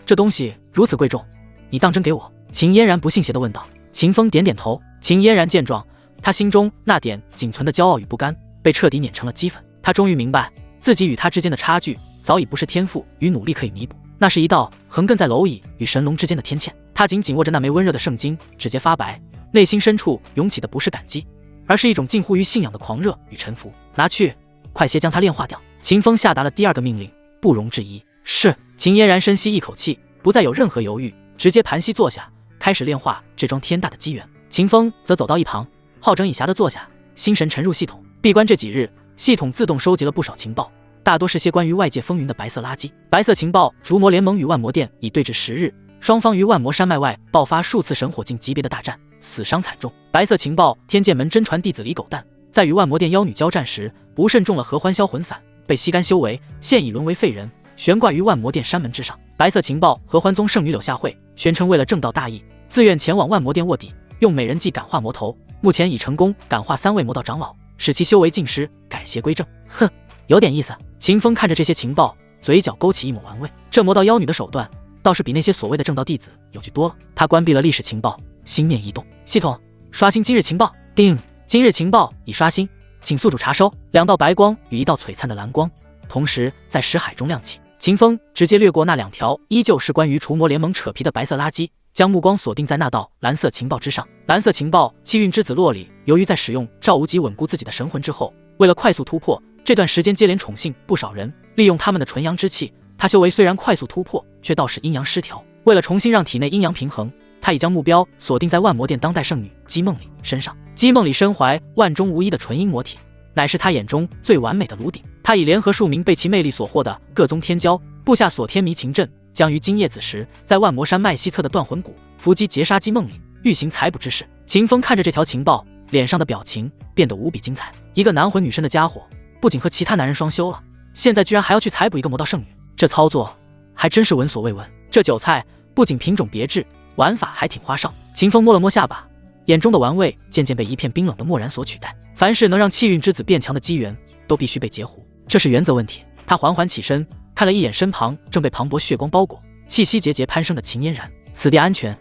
S1: 这东西如此贵重，你当真给我？秦嫣然不信邪地问道。秦风点点头。秦嫣然见状，他心中那点仅存的骄傲与不甘被彻底碾成了齑粉。他终于明白，自己与他之间的差距早已不是天赋与努力可以弥补，那是一道横亘在蝼蚁与神龙之间的天堑。他紧紧握着那枚温热的圣晶，指节发白，内心深处涌起的不是感激，而是一种近乎于信仰的狂热与臣服。拿去，快些将它炼化掉。秦风下达了第二个命令，不容置疑。是。秦嫣然深吸一口气，不再有任何犹豫，直接盘膝坐下，开始炼化这桩天大的机缘。秦风则走到一旁，好整以暇地坐下，心神沉入系统。闭关这几日，系统自动收集了不少情报，大多是些关于外界风云的白色垃圾。白色情报：烛魔联盟与万魔殿已对峙10日，双方于万魔山脉外爆发数次神火境级别的大战，死伤惨重。白色情报：天剑门真传弟子李狗蛋在与万魔殿妖女交战时，不慎中了合欢销魂散，被吸干修为，现已沦为废人，悬挂于万魔殿山门之上。白色情报：合欢宗圣女柳下惠宣称为了正道大义，自愿前往万魔殿卧底，用美人计感化魔头，目前已成功感化3位魔道长老，使其修为尽失，改邪归正。哼，有点意思。秦风看着这些情报，嘴角勾起一抹玩味。这魔道妖女的手段倒是比那些所谓的正道弟子有趣多了。他关闭了历史情报，心念一动，系统刷新今日情报。叮，今日情报已刷新，请宿主查收。2道白光与1道璀璨的蓝光同时在识海中亮起。秦风直接掠过那2条依旧是关于除魔联盟扯皮的白色垃圾，将目光锁定在那道蓝色情报之上。蓝色情报：气运之子洛里由于在使用赵无极稳固自己的神魂之后，为了快速突破，这段时间接连宠幸不少人，利用他们的纯阳之气。他修为虽然快速突破，却倒是阴阳失调。为了重新让体内阴阳平衡，他已将目标锁定在万魔殿当代圣女姬梦里身上。姬梦里身怀万中无一的纯阴魔体，乃是他眼中最完美的炉鼎。他已联合数名被其魅力所惑的各宗天骄布下锁天迷情阵，将于今夜子时在万魔山脉西侧的断魂谷伏击截杀姬梦里，欲行采捕之事。秦风看着这条情报，脸上的表情变得无比精彩。一个男魂女身的家伙，不仅和其他男人双修了，现在居然还要去采捕一个魔道圣女，这操作还真是闻所未闻。这韭菜不仅品种别致，玩法还挺花哨。秦风摸了摸下巴，眼中的玩味渐渐被一片冰冷的漠然所取代。凡是能让气运之子变强的机缘，都必须被截胡，这是原则问题。他缓缓起身，看了一眼身旁正被磅礴血光包裹，气息节节攀升的秦嫣然。此地安全，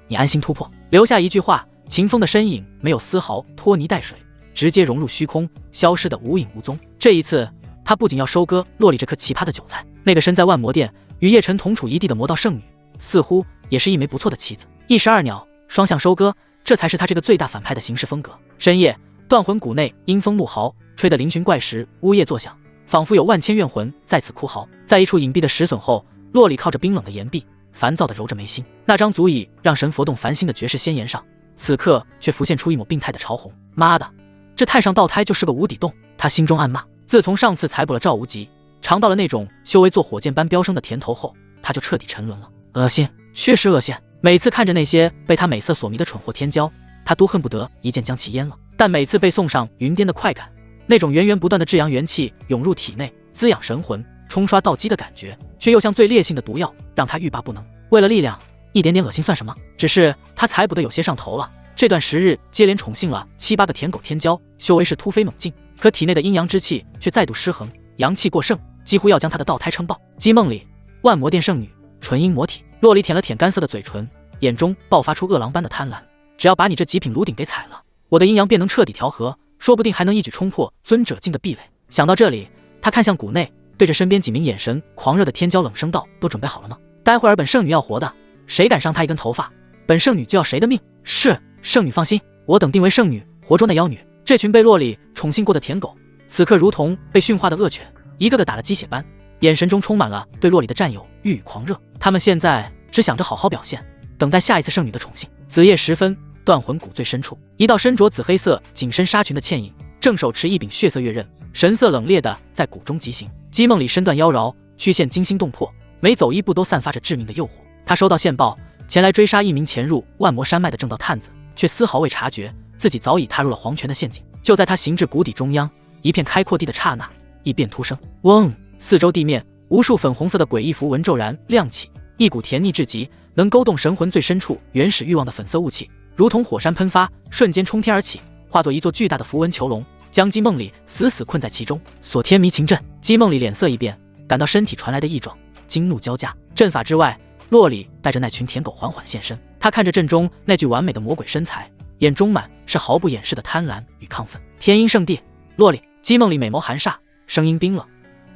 S1: 你安心突破。留下一句话，秦风的身影没有丝毫拖泥带水，直接融入虚空，消失得无影无踪。这一次，他不仅要收割洛里这颗奇葩的韭菜，那个身在万魔殿与叶晨同处一地的魔道圣女，似乎也是一枚不错的棋子。一石二鸟，双向收割，这才是他这个最大反派的行事风格。深夜，断魂谷内阴风怒号，吹得嶙峋怪石呜咽作响，仿佛有万千怨魂在此哭嚎。在一处隐蔽的石笋后，洛里靠着冰冷的岩壁，烦躁地揉着眉心。那张足以让神佛动凡心的绝世仙颜上，此刻却浮现出一抹病态的潮红。妈的，这太上道胎就是个无底洞！他心中暗骂。自从上次采捕了赵无极，尝到了那种修为做火箭般飙升的甜头后，他就彻底沉沦了。恶心，确实恶心。每次看着那些被他美色所迷的蠢货天骄，他都恨不得一剑将其阉了。但每次被送上云巅的快感，那种源源不断的至阳元气涌入体内，滋养神魂、冲刷道基的感觉，却又像最烈性的毒药，让他欲罢不能。为了力量，一点点恶心算什么？只是他才补得有些上头了。这段时日接连宠幸了7、8个舔狗天骄，修为是突飞猛进，可体内的阴阳之气却再度失衡，阳气过盛，几乎要将他的道胎撑爆。姬梦里，万魔殿圣女，纯阴魔体。洛里舔了舔干涩的嘴唇，眼中爆发出饿狼般的贪婪。只要把你这极品炉鼎给踩了，我的阴阳便能彻底调和，说不定还能一举冲破尊者境的壁垒。想到这里，他看向谷内，对着身边几名眼神狂热的天骄冷声道：“都准备好了吗？待会儿本圣女要活的，谁敢伤她一根头发，本圣女就要谁的命。”是，圣女放心，我等定为圣女，活捉那妖女。这群被洛里宠幸过的舔狗，此刻如同被驯化的恶犬，一个个打了鸡血般，眼神中充满了对洛里的占有欲与狂热。他们现在只想着好好表现，等待下一次圣女的宠幸。子夜时分，断魂谷最深处，一道身着紫黑色紧身纱裙的倩影，正手持一柄血色月刃，神色冷冽的在谷中疾行。姬梦里身段妖娆，曲线惊心动魄，每走一步都散发着致命的诱惑。他收到线报，前来追杀一名潜入万魔山脉的正道探子，却丝毫未察觉自己早已踏入了黄泉的陷阱。就在他行至谷底中央，一片开阔地的刹那，一变突生，嗡！四周地面无数粉红色的诡异符文骤然亮起，一股甜腻至极，能勾动神魂最深处原始欲望的粉色雾气，如同火山喷发，瞬间冲天而起，化作一座巨大的符文囚笼，将姬梦里死死困在其中。锁天迷情阵。姬梦里脸色一变，感到身体传来的异状，惊怒交加。阵法之外，洛里带着那群舔狗缓缓现身。他看着阵中那具完美的魔鬼身材，眼中满是毫不掩饰的贪婪与亢奋。天阴圣地，洛里。姬梦里美眸寒煞，声音冰冷：“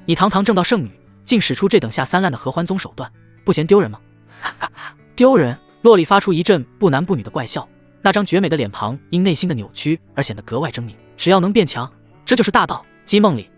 S1: 你堂堂正道圣女，竟使出这等下三滥的合欢宗手段，不嫌丢人吗？”哈哈哈，丢人！洛里发出一阵不男不女的怪笑，那张绝美的脸庞因内心的扭曲而显得格外狰狞。只要能变强，这就是大道。姬梦里，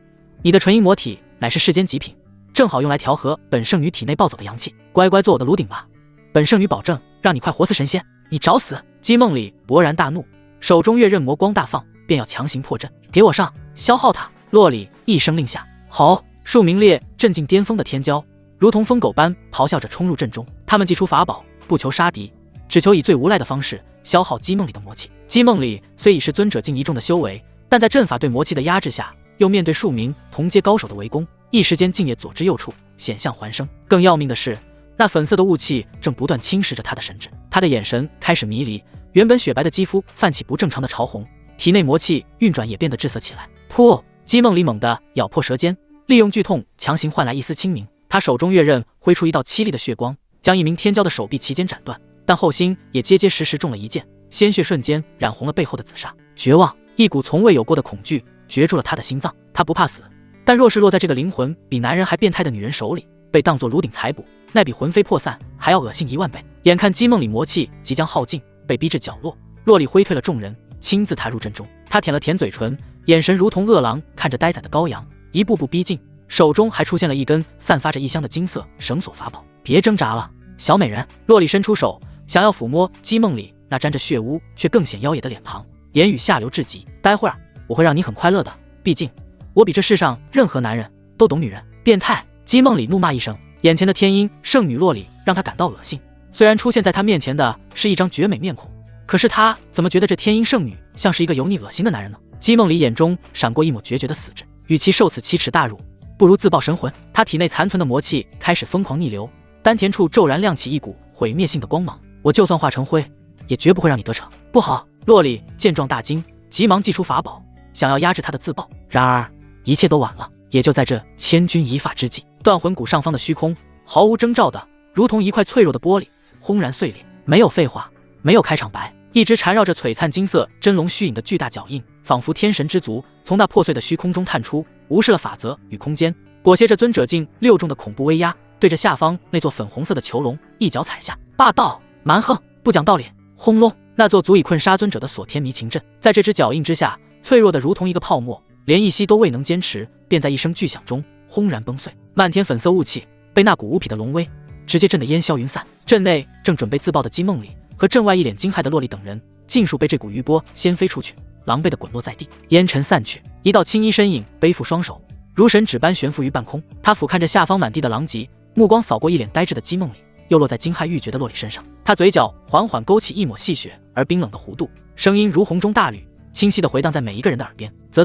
S1: 你的纯阴魔体乃是世间极品，正好用来调和本圣女体内暴走的阳气。乖乖做我的炉鼎吧，本圣女保证让你快活似神仙。你找死！姬梦里勃然大怒，手中月刃魔光大放，便要强行破阵。给我上，消耗他！洛里一声令下，好！数名列阵境巅峰的天骄如同疯狗般咆哮着冲入阵中，他们祭出法宝，不求杀敌，只求以最无赖的方式消耗姬梦里的魔气。姬梦里虽已是尊者境一众的修为，但在阵法对魔气的压制下，又面对数名同阶高手的围攻，一时间竟也左支右绌，险象环生。更要命的是，那粉色的雾气正不断侵蚀着他的神智，他的眼神开始迷离，原本雪白的肌肤泛起不正常的潮红，体内魔气运转也变得滞涩起来。噗！姬梦里猛地咬破舌尖，利用剧痛强行换来一丝清明。他手中月刃挥出一道凄厉的血光，将一名天骄的手臂齐肩斩断，但后心也结结实实中了一剑，鲜血瞬间染红了背后的紫砂。绝望，一股从未有过的恐惧攫住了他的心脏。他不怕死，但若是落在这个灵魂比男人还变态的女人手里，被当作炉鼎裁补，那比魂飞魄散还要恶心1万倍。眼看姬梦里魔气即将耗尽，被逼至角落，洛里挥退了众人，亲自踏入阵中。他舔了舔嘴唇，眼神如同饿狼看着待宰的羔羊，一步步逼近，手中还出现了一根散发着异香的金色绳索法宝。别挣扎了，小美人！洛里伸出手，想要抚摸姬梦里那沾着血污却更显妖冶的脸庞，言语下流至极。待会儿我会让你很快乐的，毕竟我比这世上任何男人都懂女人。变态！姬梦里怒骂一声，眼前的天阴圣女洛里让他感到恶心。虽然出现在他面前的是一张绝美面孔，可是他怎么觉得这天阴圣女像是一个油腻恶心的男人呢？姬梦里眼中闪过一抹决绝的死志，与其受此奇耻大辱，不如自爆神魂。他体内残存的魔气开始疯狂逆流，丹田处骤然亮起一股毁灭性的光芒。我就算化成灰，也绝不会让你得逞。不好！洛里见状大惊，急忙祭出法宝，想要压制他的自爆。然而一切都晚了。也就在这千钧一发之际，断魂谷上方的虚空毫无征兆的，如同一块脆弱的玻璃，轰然碎裂。没有废话，没有开场白，一只缠绕着璀璨金色真龙虚影的巨大脚印，仿佛天神之足，从那破碎的虚空中探出，无视了法则与空间，裹挟着尊者境6重的恐怖威压，对着下方那座粉红色的囚笼一脚踩下。霸道、蛮横、不讲道理！轰隆！那座足以困杀尊者的锁天迷情阵，在这只脚印之下，脆弱的如同一个泡沫，连一息都未能坚持，便在一声巨响中轰然崩碎。漫天粉色雾气被那股无匹的龙威直接震得烟消云散。阵内正准备自爆的姬梦里和阵外一脸惊骇的洛丽等人，尽数被这股余波掀飞出去，狼狈地滚落在地。烟尘散去，一道青衣身影背负双手，如神指般悬浮于半空。他俯瞰着下方满地的狼藉，目光扫过一脸呆滞的姬梦里，又落在惊骇欲绝的洛丽身上。他嘴角缓缓勾起一抹戏谑而冰冷的弧度，声音如洪钟大吕，清晰地回荡在每一个人的耳边。啧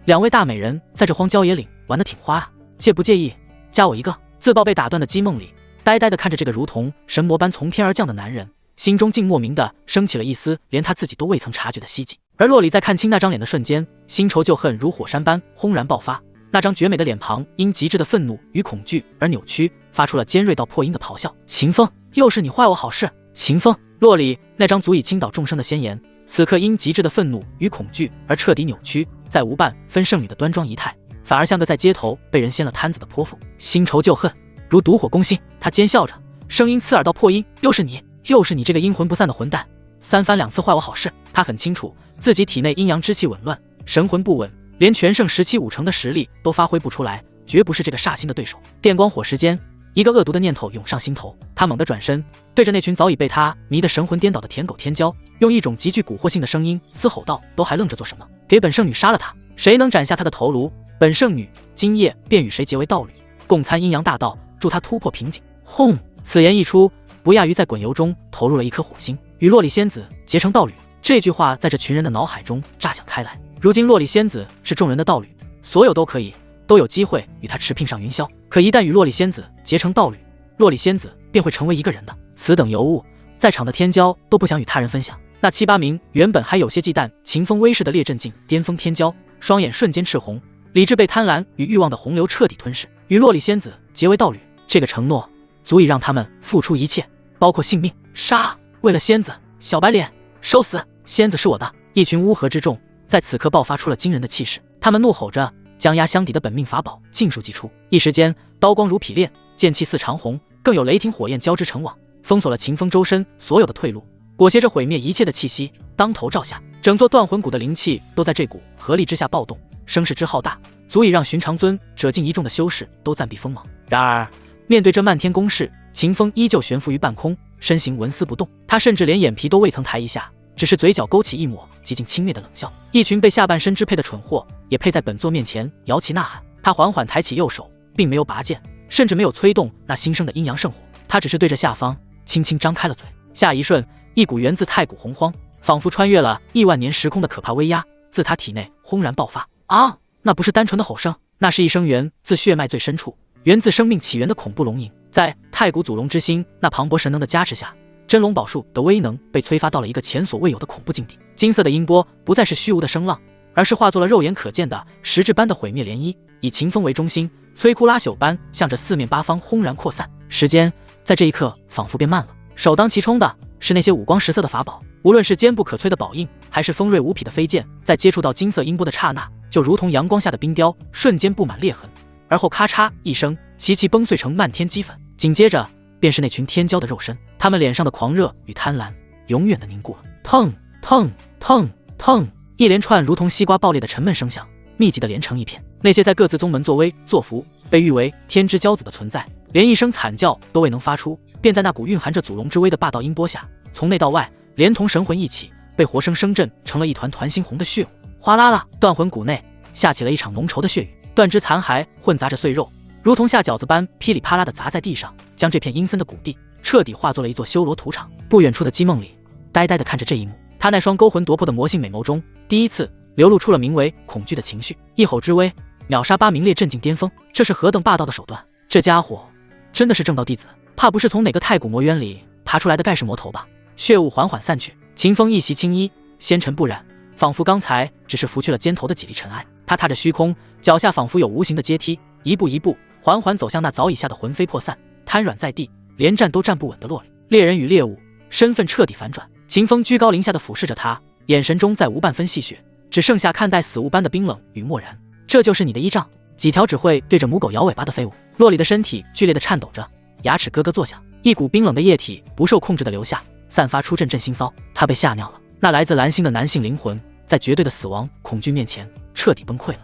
S1: ，2位大美人在这荒郊野岭玩得挺花啊，介不介意加我一个？自曝被打断的姬梦里，呆呆地看着这个如同神魔般从天而降的男人，心中竟莫名的升起了一丝连他自己都未曾察觉的希冀。而洛里在看清那张脸的瞬间，新仇旧恨如火山般轰然爆发，那张绝美的脸庞因极致的愤怒与恐惧而扭曲，发出了尖锐到破音的咆哮。秦风，又是你坏我好事！秦风，洛里那张足以倾倒众生的仙颜，此刻因极致的愤怒与恐惧而彻底扭曲，再无半分圣女的端庄仪态，反而像个在街头被人掀了摊子的泼妇。新仇旧恨如毒火攻心，他尖笑着，声音刺耳到破音，又是你，又是你这个阴魂不散的混蛋，三番两次坏我好事。他很清楚自己体内阴阳之气紊乱，神魂不稳，连全盛时期5成的实力都发挥不出来，绝不是这个煞星的对手。电光火石间，一个恶毒的念头涌上心头，他猛地转身，对着那群早已被他迷得神魂颠倒的舔狗天骄，用一种极具蛊惑性的声音嘶吼道：“都还愣着做什么？给本圣女杀了他！谁能斩下他的头颅，本圣女今夜便与谁结为道侣，共参阴阳大道，助他突破瓶颈。”轰！此言一出，不亚于在滚油中投入了一颗火星。与洛里仙子结成道侣，这句话在这群人的脑海中炸响开来。如今洛里仙子是众人的道侣，所有都有机会与他持聘上云霄。可一旦与洛里仙子结成道侣，洛里仙子便会成为一个人的。此等尤物，在场的天骄都不想与他人分享。那7、8名原本还有些忌惮秦风威势的列阵境巅峰天骄，双眼瞬间赤红，理智被贪婪与欲望的洪流彻底吞噬。与洛里仙子结为道侣，这个承诺足以让他们付出一切，包括性命。杀！为了仙子，小白脸，收死！仙子是我的！一群乌合之众在此刻爆发出了惊人的气势，他们怒吼着，将压箱底的本命法宝尽数祭出。一时间，刀光如匹练，剑气似长虹，更有雷霆火焰交织成网，封锁了秦风周身所有的退路，裹挟着毁灭一切的气息当头照下。整座断魂谷的灵气都在这股合力之下暴动，声势之浩大，足以让寻常尊者境一众的修士都暂避锋芒。然而面对这漫天攻势，秦风依旧悬浮于半空，身形纹丝不动。他甚至连眼皮都未曾抬一下，只是嘴角勾起一抹极尽轻蔑的冷笑。一群被下半身支配的蠢货，也配在本座面前摇旗呐喊。他缓缓抬起右手，并没有拔剑，甚至没有催动那新生的阴阳圣火，他只是对着下方轻轻张开了嘴。下一瞬，一股源自太古洪荒，仿佛穿越了亿万年时空的可怕威压自他体内轰然爆发。啊！那不是单纯的吼声，那是一声源自血脉最深处，源自生命起源的恐怖龙吟。在太古祖龙之心那磅礴神能的加持下，真龙宝术的威能被催发到了一个前所未有的恐怖境地。金色的音波不再是虚无的声浪，而是化作了肉眼可见的实质般的毁灭涟漪，以秦风为中心，摧枯拉朽般向着四面八方轰然扩散。时间在这一刻仿佛变慢了，首当其冲的是那些五光十色的法宝，无论是坚不可摧的宝印，还是锋锐无匹的飞剑，在接触到金色音波的刹那，就如同阳光下的冰雕，瞬间布满裂痕，而后咔嚓一声，齐齐崩碎成漫天齑粉。紧接着便是那群天骄的肉身，他们脸上的狂热与贪婪永远的凝固了。砰砰砰砰，一连串如同西瓜爆裂的沉闷声响，密集的连成一片。那些在各自宗门作威作福，被誉为天之骄子的存在，连一声惨叫都未能发出，便在那股蕴含着祖龙之威的霸道音波下，从内到外，连同神魂一起，被活生生震成了一团团猩红的血雾。哗啦啦，断魂谷内下起了一场浓稠的血雨，断肢残骸混杂着碎肉，如同下饺子般噼里啪啦地砸在地上，将这片阴森的谷地彻底化作了一座修罗土场。不远处的姬梦里呆呆地看着这一幕，他那双勾魂夺魄的魔性美眸中第一次流露出了名为恐惧的情绪。一吼之威，秒杀8名列阵境巅峰，这是何等霸道的手段！这家伙真的是正道弟子，怕不是从哪个太古魔渊里爬出来的盖世魔头吧？血雾缓缓散去，秦风一袭青衣，纤尘不染，仿佛刚才只是拂去了肩头的几粒尘埃。他踏着虚空，脚下仿佛有无形的阶梯，一步一步缓缓走向那早已吓得魂飞魄散、瘫软在地、连站都站不稳的洛里。猎人与猎物身份彻底反转，秦风居高临下的俯视着他，眼神中再无半分戏谑，只剩下看待死物般的冰冷与漠然。这就是你的依仗？几条只会对着母狗摇尾巴的废物！洛里的身体剧烈的颤抖着，牙齿咯咯作响，一股冰冷的液体不受控制的流下，散发出阵阵腥骚。他被吓尿了。那来自蓝星的男性灵魂，在绝对的死亡恐惧面前彻底崩溃了。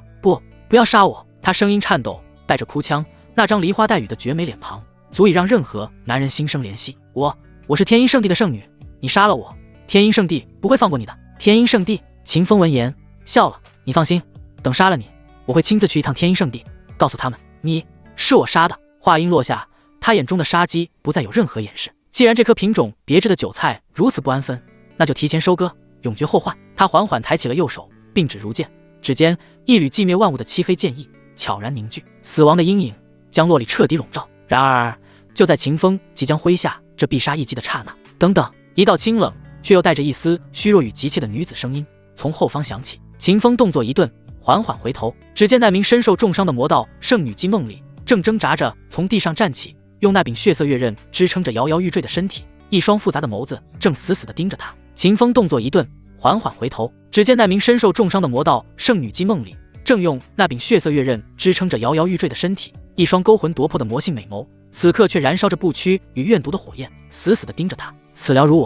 S1: 不要杀我！他声音颤抖，带着哭腔，那张梨花带雨的绝美脸庞，足以让任何男人心生怜惜。我是天阴圣地的圣女，你杀了我，天阴圣地不会放过你的。天阴圣地？秦风闻言笑了，你放心，等杀了你，我会亲自去一趟天阴圣地，告诉他们你是我杀的。话音落下，他眼中的杀机不再有任何掩饰。既然这颗品种别致的韭菜如此不安分，那就提前收割，永绝后患。他缓缓抬起了右手，并指如剑，指尖一缕寂灭万物的漆黑剑意悄然凝聚，死亡的阴影将洛里彻底笼罩。然而，就在秦风即将挥下这必杀一击的刹那，等等，一道清冷却又带着一丝虚弱与急切的女子声音从后方响起。秦风动作一顿，缓缓回头，只见那名身受重伤的魔道圣女姬梦里正挣扎着从地上站起，用那柄血色月刃支撑着摇摇欲坠的身体，一双复杂的眸子正死死地盯着他。秦风动作一顿，缓缓回头，只见那名身受重伤的魔道圣女姬梦里正用那柄血色月刃支撑着摇摇欲坠的身体，一双勾魂夺魄的魔性美眸此刻却燃烧着不屈与怨毒的火焰，死死地盯着他。此聊如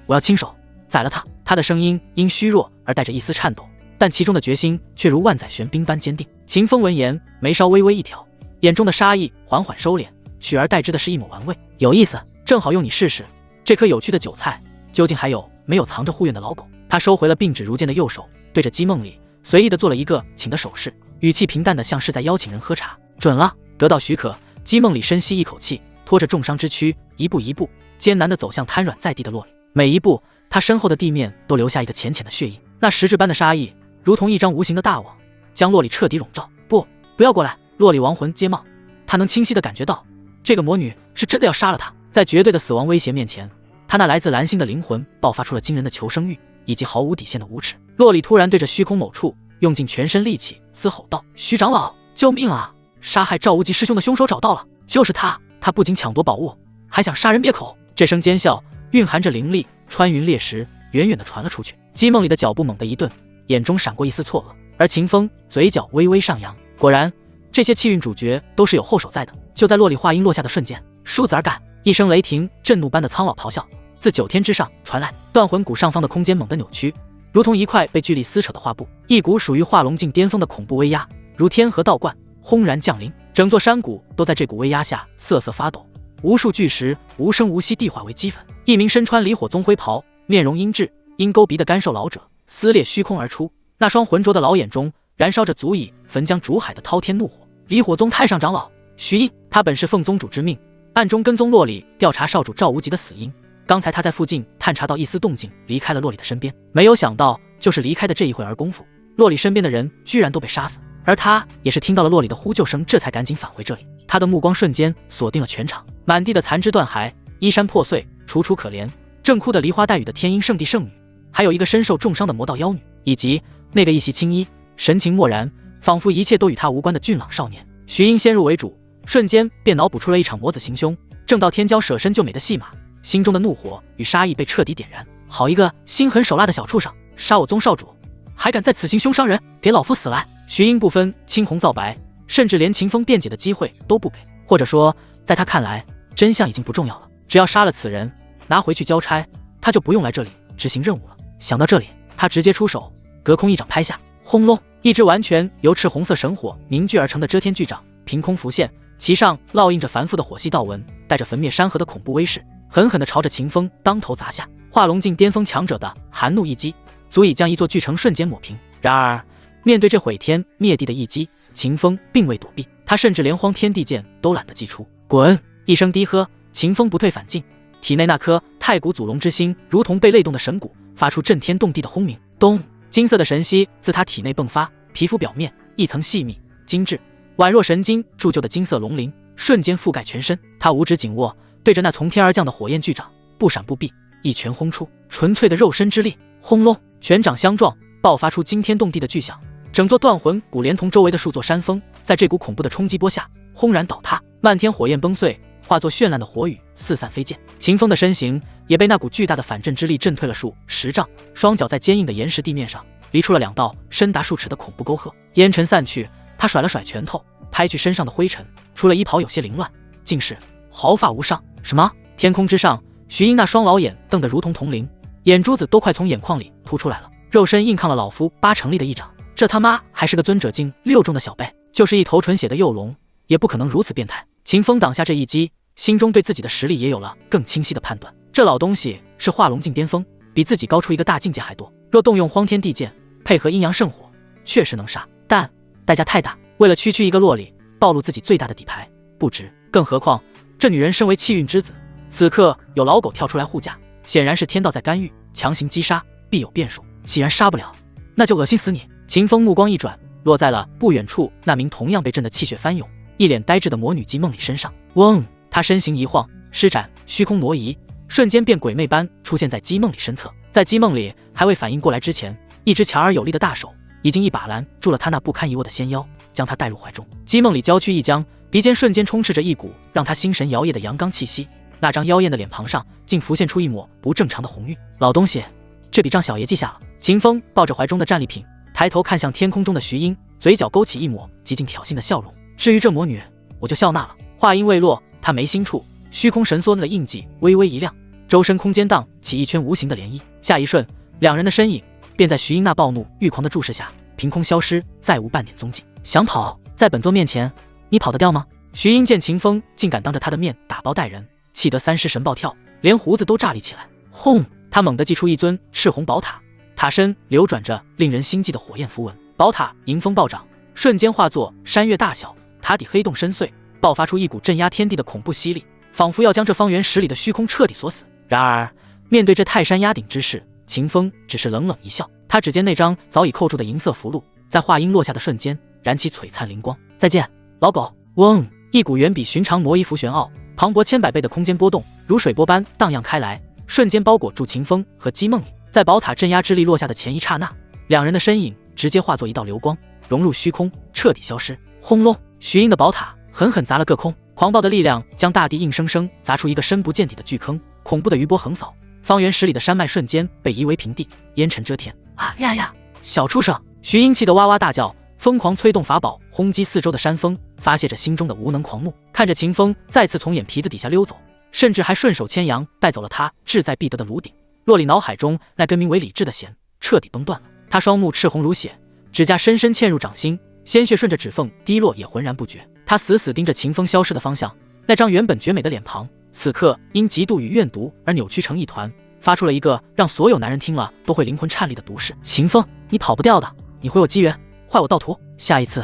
S1: 我要亲手宰了他。他的声音因虚弱而带着一丝颤抖，但其中的决心却如万载玄冰般坚定。秦风闻言，眉梢微微一挑，眼中的杀意缓缓收敛，取而代之的是一抹玩味。有意思，正好用你试试这颗有趣的韭菜究竟还有没有藏着护院的老狗。他收回了并指如剑的右手，对着姬梦里随意地做了一个请的手势，语气平淡的像是在邀请人喝茶。准了。得到许可，姬梦里深吸一口气，拖着重伤之躯一步一步艰难地走向瘫软在地的洛里。每一步他身后的地面都留下一个浅浅的血印，那实质般的杀意如同一张无形的大网，将洛里彻底笼罩。不要过来。洛里亡魂皆冒，他能清晰地感觉到这个魔女是真的要杀了他。在绝对的死亡威胁面前，他那来自蓝星的灵魂爆发出了惊人的求生欲以及毫无底线的无耻。洛里突然对着虚空某处用尽全身力气嘶吼道：徐长老，救命啊！杀害赵无极师兄的凶手找到了，就是他！他不仅抢夺宝物，还想杀人灭口。这声尖笑蕴含着灵力，穿云裂石，远远地传了出去。姬梦里的脚步猛地一顿，眼中闪过一丝错愕，而秦风嘴角微微上扬。果然，这些气运主角都是有后手在的。就在洛里话音落下的瞬间，叔子儿干！一声雷霆震怒般的苍老咆哮自9天之上传来，断魂谷上方的空间猛地扭曲，如同一块被巨力撕扯的画布，一股属于化龙境巅峰的恐怖威压如天河倒灌轰然降临，整座山谷都在这股威压下瑟瑟发抖，无数巨石无声无息地化为齑粉。一名身穿离火宗灰袍、面容阴鸷、鹰钩鼻的干瘦老者撕裂虚空而出，那双浑浊的老眼中燃烧着足以焚将竹海的滔天怒火。离火宗太上长老徐英，他本是奉宗主之命，暗中跟踪洛里调查少主赵无极的死因。刚才他在附近探查到一丝动静，离开了洛里的身边，没有想到就是离开的这一会儿功夫，洛里身边的人居然都被杀死。而他也是听到了洛里的呼救声，这才赶紧返回这里。他的目光瞬间锁定了全场，满地的残肢断骸，衣衫破碎，楚楚可怜。正哭得梨花带雨的天鹰圣地圣女，还有一个身受重伤的魔道妖女，以及那个一袭青衣，神情漠然，仿佛一切都与他无关的俊朗少年。徐英先入为主，瞬间便脑补出了一场魔子行凶、正道天骄舍身救美的戏码，心中的怒火与杀意被彻底点燃。好一个心狠手辣的小畜生，杀我宗少主，还敢在此行凶伤人，给老夫死来！徐英不分青红皂白，甚至连秦风辩解的机会都不给，或者说在他看来，真相已经不重要了，只要杀了此人，拿回去交差，他就不用来这里执行任务了。想到这里，他直接出手，隔空一掌拍下，轰隆，一只完全由赤红色神火凝聚而成的遮天巨掌凭空浮现，其上烙印着繁复的火系道纹，带着焚灭山河的恐怖威势，狠狠地朝着秦风当头砸下。化龙境巅峰强者的寒怒一击，足以将一座巨城瞬间抹平。然而面对这毁天灭地的一击，秦风并未躲避，他甚至连荒天地剑都懒得祭出。滚！一声低喝，秦风不退反进，体内那颗太古祖龙之心如同被擂动的神鼓，发出震天动地的轰鸣。咚！金色的神息自他体内迸发，皮肤表面一层细密精致宛若神经铸就的金色龙鳞瞬间覆盖全身。他五指紧握，对着那从天而降的火焰巨掌不闪不避，一拳轰出，纯粹的肉身之力。轰隆！拳掌相撞，爆发出惊天动地的巨响，整座断魂谷连同周围的数座山峰，在这股恐怖的冲击波下轰然倒塌，漫天火焰崩碎，化作绚烂的火雨四散飞溅。秦风的身形也被那股巨大的反震之力震退了数10丈，双脚在坚硬的岩石地面上离出了2道深达数尺的恐怖沟壑。烟尘散去，他甩了甩拳头，拍去身上的灰尘，除了衣袍有些凌乱，竟是毫发无伤。什么？天空之上，徐英那双老眼瞪得如同铜铃，眼珠子都快从眼眶里凸出来了。肉身硬抗了老夫8成力的一掌，这他妈还是个尊者境6中的小辈，就是一头纯血的幼龙也不可能如此变态。秦风挡下这一击，心中对自己的实力也有了更清晰的判断。这老东西是化龙境巅峰，比自己高出一个大境界还多。若动用荒天地剑，配合阴阳圣火，确实能杀，但代价太大。为了区区一个洛里，暴露自己最大的底牌，不值。更何况这女人身为气运之子，此刻有老狗跳出来护驾，显然是天道在干预，强行击杀必有变数。既然杀不了，那就恶心死你！秦风目光一转，落在了不远处那名同样被震得气血翻涌、一脸呆滞的魔女姬梦里身上。嗡！她身形一晃，施展虚空挪移，瞬间便鬼魅般出现在姬梦里身侧。在姬梦里还未反应过来之前，一只强而有力的大手已经一把拦住了她那不堪一握的纤腰，将她带入怀中。姬梦里娇躯一僵，鼻尖瞬间充斥着一股让她心神摇曳的阳刚气息，那张妖艳的脸庞上竟浮现出一抹不正常的红晕。老东西，这笔账小爷记下了。秦风抱着怀中的战利品，抬头看向天空中的徐英，嘴角勾起一抹极尽挑衅的笑容。至于这魔女，我就笑纳了。话音未落，她眉心处虚空神梭的印记微微一亮，周身空间荡起一圈无形的涟漪。下一瞬，两人的身影便在徐英那暴怒欲狂的注视下凭空消失，再无半点踪迹。想跑，在本座面前，你跑得掉吗？徐英见秦风竟敢当着他的面打包待人，气得三尸神暴跳，连胡子都炸立起来。轰！他猛地祭出一尊赤红宝塔，塔身流转着令人心悸的火焰符文，宝塔迎风暴涨，瞬间化作山岳大小，塔底黑洞深邃，爆发出一股镇压天地的恐怖吸力，仿佛要将这方圆10里的虚空彻底锁死。然而面对这泰山压顶之势，秦风只是冷冷一笑。他只见那张早已扣住的银色符箓，在话音落下的瞬间燃起璀璨灵光。再见，老狗！嗡！一股远比寻常魔衣符玄奥磅礴千百倍的空间波动如水波般荡漾开来，瞬间包裹住秦风和姬梦里。在宝塔镇压之力落下的前一刹那，两人的身影直接化作一道流光，融入虚空，彻底消失。轰隆！徐英的宝塔狠狠砸了个空，狂暴的力量将大地硬生生砸出一个深不见底的巨坑，恐怖的余波横扫，方圆10里的山脉瞬间被夷为平地，烟尘遮天。啊呀呀！小畜生！徐英气得哇哇大叫，疯狂催动法宝轰击四周的山峰，发泄着心中的无能狂怒。看着秦风再次从眼皮子底下溜走，甚至还顺手牵羊带走了他志在必得的炉鼎，洛里脑海中那根名为理智的弦彻底崩断了。他双目赤红如血，指甲深深嵌入掌心，鲜血顺着指缝滴落也浑然不觉。他死死盯着秦风消失的方向，那张原本绝美的脸庞此刻因嫉妒与怨毒而扭曲成一团，发出了一个让所有男人听了都会灵魂颤栗的毒誓：秦风，你跑不掉的，你毁我机缘，坏我道途，下一次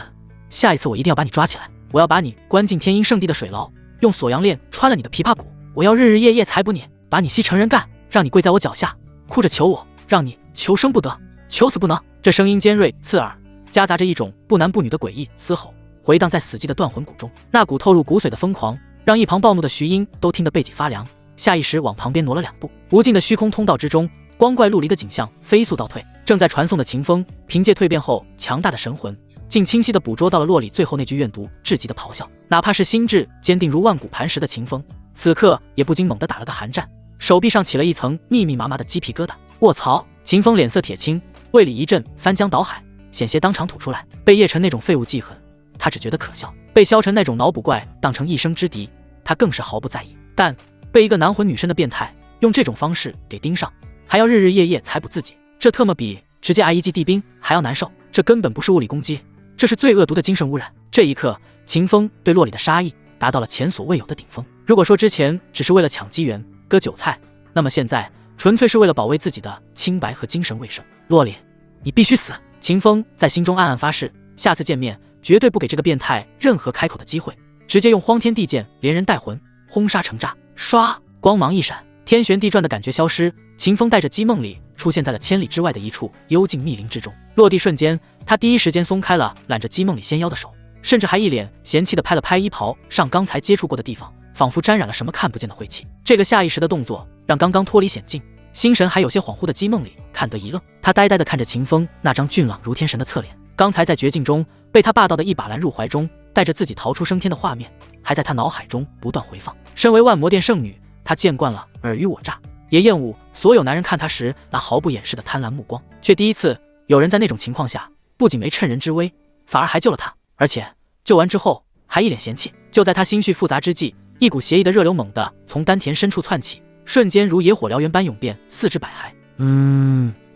S1: 我一定要把你抓起来，我要把你关进天阴圣地的水牢，用锁阳链穿了你的琵琶骨，我要日日夜夜采捕你，把你吸成人干，让你跪在我脚下哭着求我，让你求生不得，求死不能。这声音尖锐刺耳，夹杂着一种不男不女的诡异嘶吼，回荡在死寂的断魂骨中。那股透入骨髓的疯狂让一旁暴怒的徐英都听得背脊发凉，下意识往旁边挪了2步。无尽的虚空通道之中，光怪陆离的景象飞速倒退。正在传送的秦风凭借蜕变后强大的神魂，竟清晰地捕捉到了洛里最后那句怨毒至极的咆哮。哪怕是心智坚定如万古磐石的秦风，此刻也不禁猛地打了个寒战，手臂上起了一层密密麻麻的鸡皮疙瘩。卧槽！秦风脸色铁青，胃里一阵翻江倒海，险些当场吐出来。被叶晨那种废物记恨，他只觉得可笑；被萧晨那种脑补怪当成一生之敌，他更是毫不在意。但被一个男魂女身的变态用这种方式给盯上，还要日日夜夜采捕自己，这特么比直接挨一记地兵还要难受。这根本不是物理攻击，这是最恶毒的精神污染。这一刻，秦风对洛里的杀意达到了前所未有的顶峰。如果说之前只是为了抢机缘割韭菜，那么现在纯粹是为了保卫自己的清白和精神卫生。洛里，你必须死！秦风在心中暗暗发誓，下次见面绝对不给这个变态任何开口的机会，直接用荒天地剑连人带魂轰杀成渣。唰，光芒一闪，天旋地转的感觉消失，秦风带着姬梦里出现在了千里之外的一处幽静密林之中。落地瞬间，他第一时间松开了揽着姬梦里纤腰的手，甚至还一脸嫌弃地拍了拍衣袍上刚才接触过的地方，仿佛沾染了什么看不见的晦气。这个下意识的动作让刚刚脱离险境，心神还有些恍惚的姬梦里看得一愣。他呆呆地看着秦风那张俊朗如天神的侧脸，刚才在绝境中被他霸道的一把拦入怀中，带着自己逃出升天的画面还在他脑海中不断回放。身为万魔殿圣女，她见惯了尔虞我诈，也厌恶所有男人看她时那毫不掩饰的贪婪目光，却第一次有人在那种情况下不仅没趁人之危，反而还救了她，而且救完之后还一脸嫌弃。就在他心绪复杂之际，一股邪异的热流猛地从丹田深处窜起，瞬间如野火燎原般涌遍四肢百骸。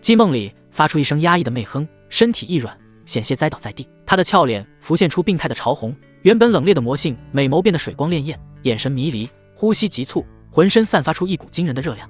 S1: 姬梦里发出一声压抑的媚哼，身体一软，险些栽倒在地。他的俏脸浮现出病态的潮红，原本冷冽的魔性美眸变得水光潋滟，眼神迷离，呼吸急促，浑身散发出一股惊人的热量。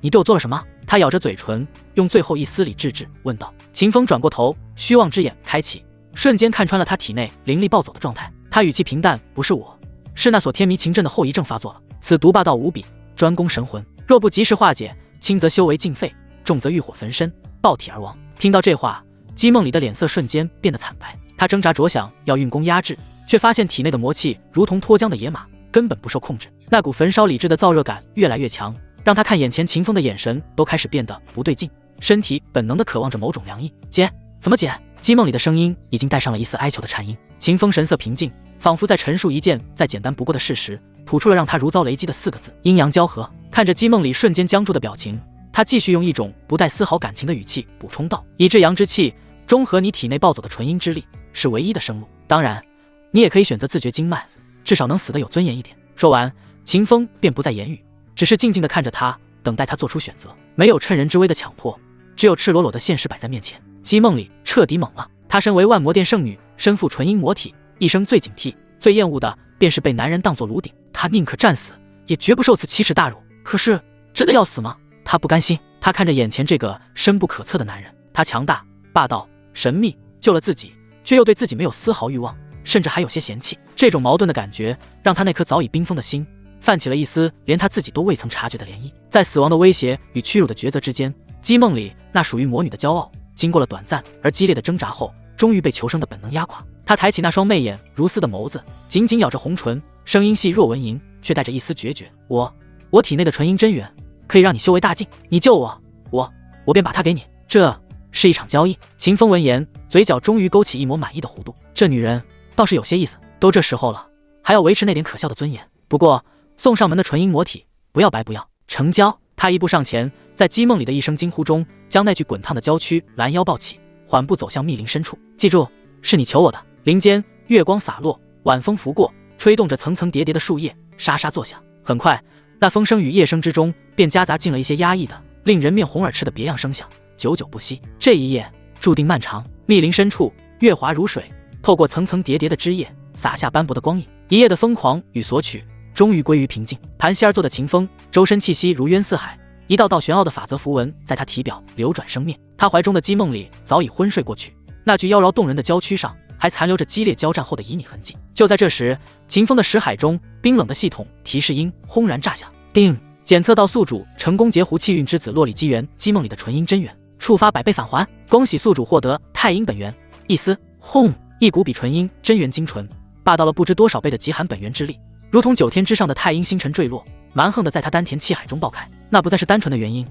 S1: 你对我做了什么？他咬着嘴唇，用最后一丝理智问道。秦风转过头，虚妄之眼开启，瞬间看穿了他体内灵力暴走的状态。他语气平淡：不是我，是那所天迷情阵的后遗症发作了。此毒霸道无比，专攻神魂，若不及时化解，轻则修为尽废，重则欲火焚身，爆体而亡。听到这话，姬梦里的脸色瞬间变得惨白，他挣扎着想要运功压制，却发现体内的魔气如同脱缰的野马，根本不受控制。那股焚烧理智的燥热感越来越强，让他看眼前秦风的眼神都开始变得不对劲，身体本能地渴望着某种凉意。姐，怎么姐？姬梦里的声音已经带上了一丝哀求的颤音。秦风神色平静，仿佛在陈述一件再简单不过的事实，吐出了让他如遭雷击的4个字：阴阳交合。看着姬梦里瞬间僵住的表情，他继续用一种不带丝毫感情的语气补充道：以至阳之气中和你体内暴走的纯阴之力，是唯一的生路。当然，你也可以选择自绝经脉，至少能死得有尊严一点。说完，秦风便不再言语，只是静静地看着他，等待他做出选择。没有趁人之危的强迫，只有赤裸裸的现实摆在面前。姬梦里彻底懵了。她身为万魔殿圣女，身负纯阴魔体，一生最警惕、最厌恶的便是被男人当作炉鼎。她宁可战死，也绝不受此奇耻大辱。可是，真的要死吗？她不甘心。她看着眼前这个深不可测的男人，他强大、霸道、神秘，救了自己，却又对自己没有丝毫欲望，甚至还有些嫌弃。这种矛盾的感觉，让他那颗早已冰封的心泛起了一丝连他自己都未曾察觉的涟漪。在死亡的威胁与屈辱的抉择之间，姬梦里那属于魔女的骄傲，经过了短暂而激烈的挣扎后，终于被求生的本能压垮。她抬起那双媚眼如丝的眸子，紧紧咬着红唇，声音细若蚊蝇，却带着一丝决绝：我体内的纯阴真元可以让你修为大进，你救我便把它给你。这是一场交易。秦风闻言，嘴角终于勾起一抹满意的弧度。这女人倒是有些意思，都这时候了，还要维持那点可笑的尊严。不过送上门的纯阴魔体，不要白不要，成交。他一步上前，在姬梦里的一声惊呼中，将那具滚烫的娇躯拦腰抱起，缓步走向密林深处。记住，是你求我的。林间月光洒落，晚风拂过，吹动着层层叠叠的树叶，沙沙作响。很快，那风声与夜声之中便夹杂进了一些压抑的、令人面红耳赤的别样声响，久久不息。这一夜注定漫长。密林深处，月华如水，透过层层叠叠的枝叶，洒下斑驳的光影。一夜的疯狂与索取，终于归于平静。盘膝而坐的秦风，周身气息如渊似海，一道道玄奥的法则符文在他体表流转生灭。他怀中的姬梦里早已昏睡过去，那具妖娆动人的娇躯上还残留着激烈交战后的旖旎痕迹。就在这时，秦风的识海中冰冷的系统提示音轰然炸响，叮！检测到宿主成功截胡气运之子洛里基元姬梦里的纯阴真元，触发100倍返还。恭喜宿主获得太阴本源一丝。轰！一股比纯阴真元精纯霸道了不知多少倍的极寒本源之力，如同9天之上的太阴星辰坠落，蛮横的在他丹田气海中爆开。那不再是单纯的原因，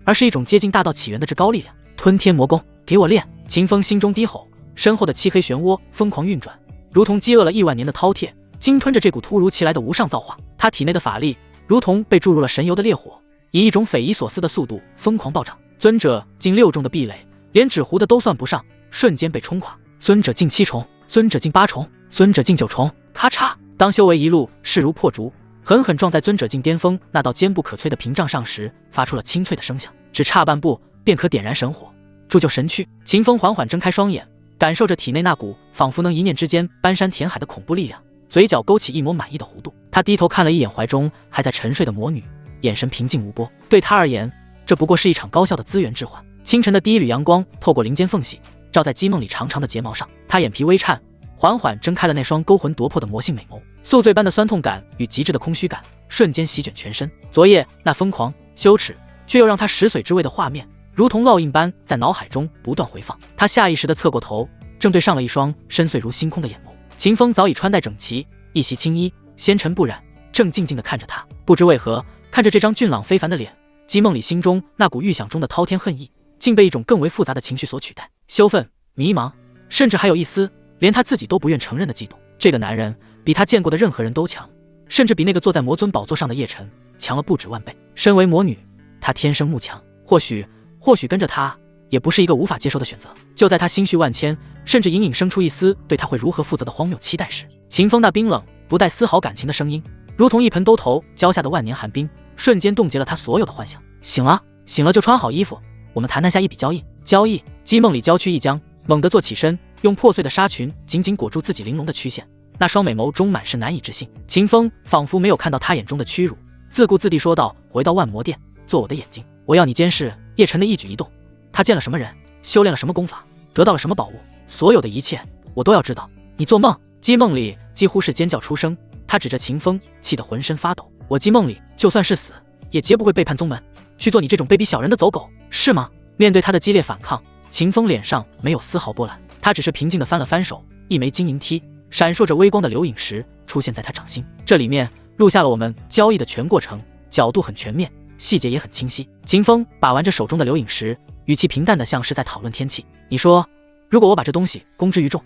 S1: 而是一种接近大道起源的至高力量。吞天魔功，给我练！秦风心中低吼，身后的漆黑漩涡疯狂运转，如同饥饿了亿万年的饕餮，鲸吞着这股突如其来的无上造化。他体内的法力如同被注入了神油的烈火，以一种匪夷所思的速度疯狂暴涨。尊者近6重的壁垒，连纸糊的都算不上，瞬间被冲垮。尊者近7重，尊者近8重，尊者近9重。咔嚓！当修为一路势如破竹，狠狠撞在尊者境巅峰那道坚不可摧的屏障上时，发出了清脆的声响。只差半步便可点燃神火，铸就神躯。秦风缓缓睁开双眼，感受着体内那股仿佛能一念之间搬山填海的恐怖力量，嘴角勾起一抹满意的弧度。他低头看了一眼怀中还在沉睡的魔女，眼神平静无波。对他而言，这不过是一场高效的资源置换。清晨的第一缕阳光透过林间缝隙，照在姬梦里长长的睫毛上。他眼皮微颤，缓缓睁开了那双勾魂夺魄的魔性美眸。宿醉般的酸痛感与极致的空虚感瞬间席卷全身。昨夜那疯狂、羞耻却又让他食髓知味的画面，如同烙印般在脑海中不断回放。他下意识地侧过头，正对上了一双深邃如星空的眼眸。秦风早已穿戴整齐，一袭青衣，纤尘不染，正静静地看着他。不知为何，看着这张俊朗非凡的脸，姬梦里心中那股预想中的滔天恨意，竟被一种更为复杂的情绪所取代。羞愤、迷茫，甚至还有一丝连他自己都不愿承认的嫉妒。这个男人比他见过的任何人都强，甚至比那个坐在魔尊宝座上的叶晨强了不止万倍。身为魔女，她天生慕强，或许跟着他也不是一个无法接受的选择。就在他心绪万千，甚至隐隐生出一丝对他会如何负责的荒谬期待时，秦风那冰冷不带丝毫感情的声音，如同一盆兜头浇下的万年寒冰，瞬间冻结了他所有的幻想。醒了就穿好衣服，我们谈下一笔交易。交易！姬梦里娇躯一僵，猛地坐起身，用破碎的纱裙紧紧裹住自己玲珑的曲线，那双美眸中满是难以置信。秦风仿佛没有看到他眼中的屈辱，自顾自地说道：回到万魔殿，做我的眼睛，我要你监视叶晨的一举一动。他见了什么人，修炼了什么功法，得到了什么宝物，所有的一切我都要知道。你做梦！姬梦里几乎是尖叫出声，他指着秦风，气得浑身发抖。我姬梦里就算是死，也绝不会背叛宗门，去做你这种卑鄙小人的走狗，是吗？面对他的激烈反抗，秦风脸上没有丝毫波澜，他只是平静地翻了翻手，一枚金银梯闪烁着微光的流影石出现在他掌心，这里面录下了我们交易的全过程，角度很全面，细节也很清晰。秦风把玩着手中的流影石，语气平淡的像是在讨论天气。你说，如果我把这东西公之于众，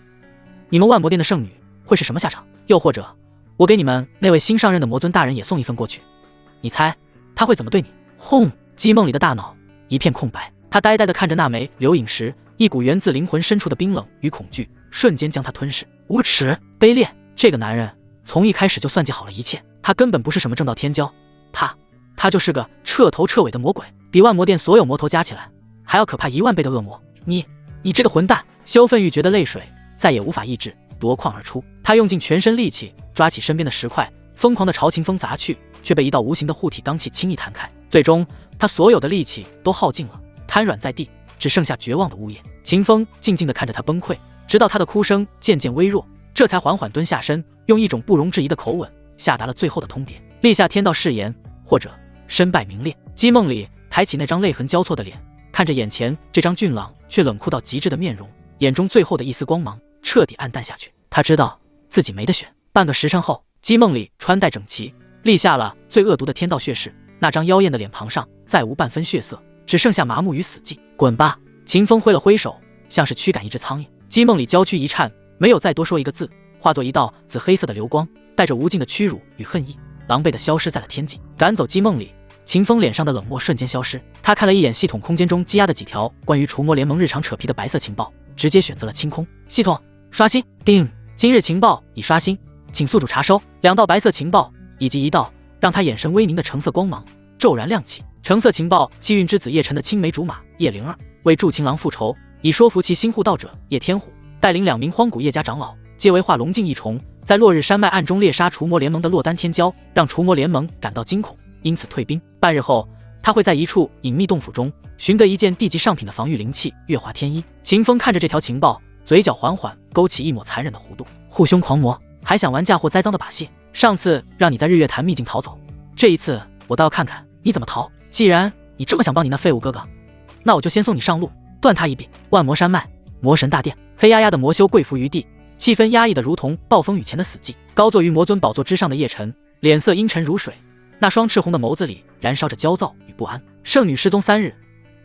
S1: 你们万魔殿的圣女会是什么下场？又或者，我给你们那位新上任的魔尊大人也送一份过去，你猜他会怎么对你？轰！姬梦里的大脑一片空白，他呆呆地看着那枚流影石，一股源自灵魂深处的冰冷与恐惧瞬间将他吞噬。无耻、卑劣！这个男人从一开始就算计好了一切，他根本不是什么正道天骄，他就是个彻头彻尾的魔鬼，比万魔殿所有魔头加起来还要可怕10000倍的恶魔。你这个混蛋！羞愤欲绝的泪水再也无法抑制，夺眶而出。他用尽全身力气抓起身边的石块，疯狂地朝秦风砸去，却被一道无形的护体罡气轻易弹开。最终，他所有的力气都耗尽了，瘫软在地，只剩下绝望的呜咽。秦风静静地看着他崩溃，直到他的哭声渐渐微弱，这才缓缓蹲下身，用一种不容置疑的口吻下达了最后的通牒：立下天道誓言，或者身败名裂。姬梦里抬起那张泪痕交错的脸，看着眼前这张俊朗却冷酷到极致的面容，眼中最后的一丝光芒彻底暗淡下去。他知道自己没得选。半个时辰后，姬梦里穿戴整齐，立下了最恶毒的天道血誓，那张妖艳的脸庞上再无半分血色，只剩下麻木与死寂。滚吧！秦风挥了挥手，像是驱赶一只苍蝇。姬梦里娇躯一颤，没有再多说一个字，化作一道紫黑色的流光，带着无尽的屈辱与恨意，狼狈地消失在了天际。赶走姬梦里，秦风脸上的冷漠瞬间消失。他看了一眼系统空间中积压的几条关于除魔联盟日常扯皮的白色情报，直接选择了清空。系统刷新，叮，今日情报已刷新，请宿主查收。2道白色情报以及1道让他眼神微凝的橙色光芒骤然亮起。橙色情报：气运之子叶晨的青梅竹马叶灵儿为祝情郎复仇，已说服其新护道者叶天虎带领2名荒古叶家长老，皆为化龙境异虫，在落日山脉暗中猎杀除魔联盟的落丹天骄，让除魔联盟感到惊恐，因此退兵。半日后，他会在一处隐秘洞府中寻得一件地级上品的防御灵器月华天衣。秦风看着这条情报，嘴角缓缓勾起一抹残忍的弧度。护兄狂魔，还想玩嫁祸栽赃的把戏？上次让你在日月潭秘境逃走，这一次我倒要看看你怎么逃。既然你这么想帮你那废物哥哥，那我就先送你上路，断他一臂。万魔山脉魔神大殿，黑压压的魔修跪伏于地，气氛压抑的如同暴风雨前的死寂。高坐于魔尊宝座之上的叶晨，脸色阴沉如水，那双赤红的眸子里燃烧着焦躁与不安。圣女失踪3日，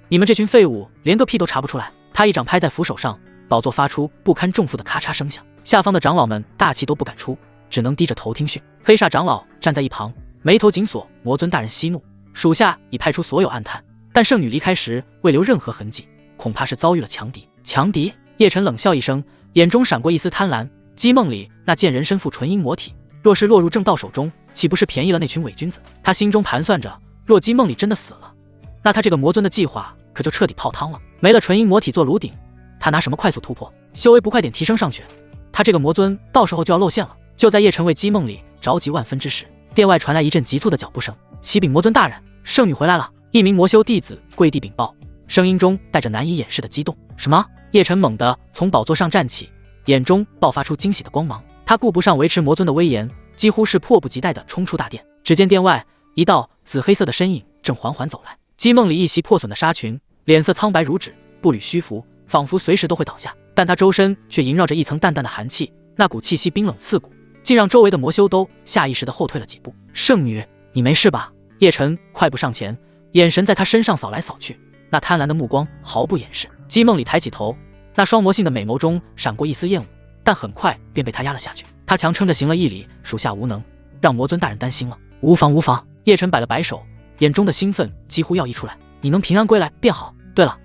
S1: 你们这群废物连个屁都查不出来。他一掌拍在扶手上，宝座发出不堪重负的咔嚓声响，下方的长老们大气都不敢出，只能低着头听训。黑煞长老站在一旁，眉头紧锁。魔尊大人息怒，属下已派出所有暗探，但圣女离开时未留任何痕迹，恐怕是遭遇了强敌。强敌？叶晨冷笑一声，眼中闪过一丝贪婪。姬梦里那件人身附纯阴魔体，若是落入正道手中，岂不是便宜了那群伪君子？他心中盘算着，若姬梦里真的死了，那他这个魔尊的计划可就彻底泡汤了。没了纯阴魔体做炉鼎，他拿什么快速突破？修为不快点提升上去，他这个魔尊到时候就要露馅了。就在叶晨为姬梦里着急万分之时，殿外传来一阵急促的脚步声。启禀魔尊大人，圣女回来了。一名魔修弟子跪地禀报，声音中带着难以掩饰的激动。什么？叶晨猛地从宝座上站起，眼中爆发出惊喜的光芒。他顾不上维持魔尊的威严，几乎是迫不及待地冲出大殿。只见殿外一道紫黑色的身影正缓缓走来。姬梦里一袭破损的纱裙，脸色苍白如纸，步履虚浮，仿佛随时都会倒下，但他周身却萦绕着一层淡淡的寒气，那股气息冰冷刺骨，竟让周围的魔修都下意识地后退了几步。圣女，你没事吧？叶晨快步上前，眼神在他身上扫来扫去，那贪婪的目光毫不掩饰。姬梦里抬起头，那双魔性的美眸中闪过一丝厌恶，但很快便被他压了下去。他强撑着行了一礼，属下无能，让魔尊大人担心了。无妨无妨。叶晨摆了摆手，眼中的兴奋几乎要溢出来。你能平安归来便好。对了，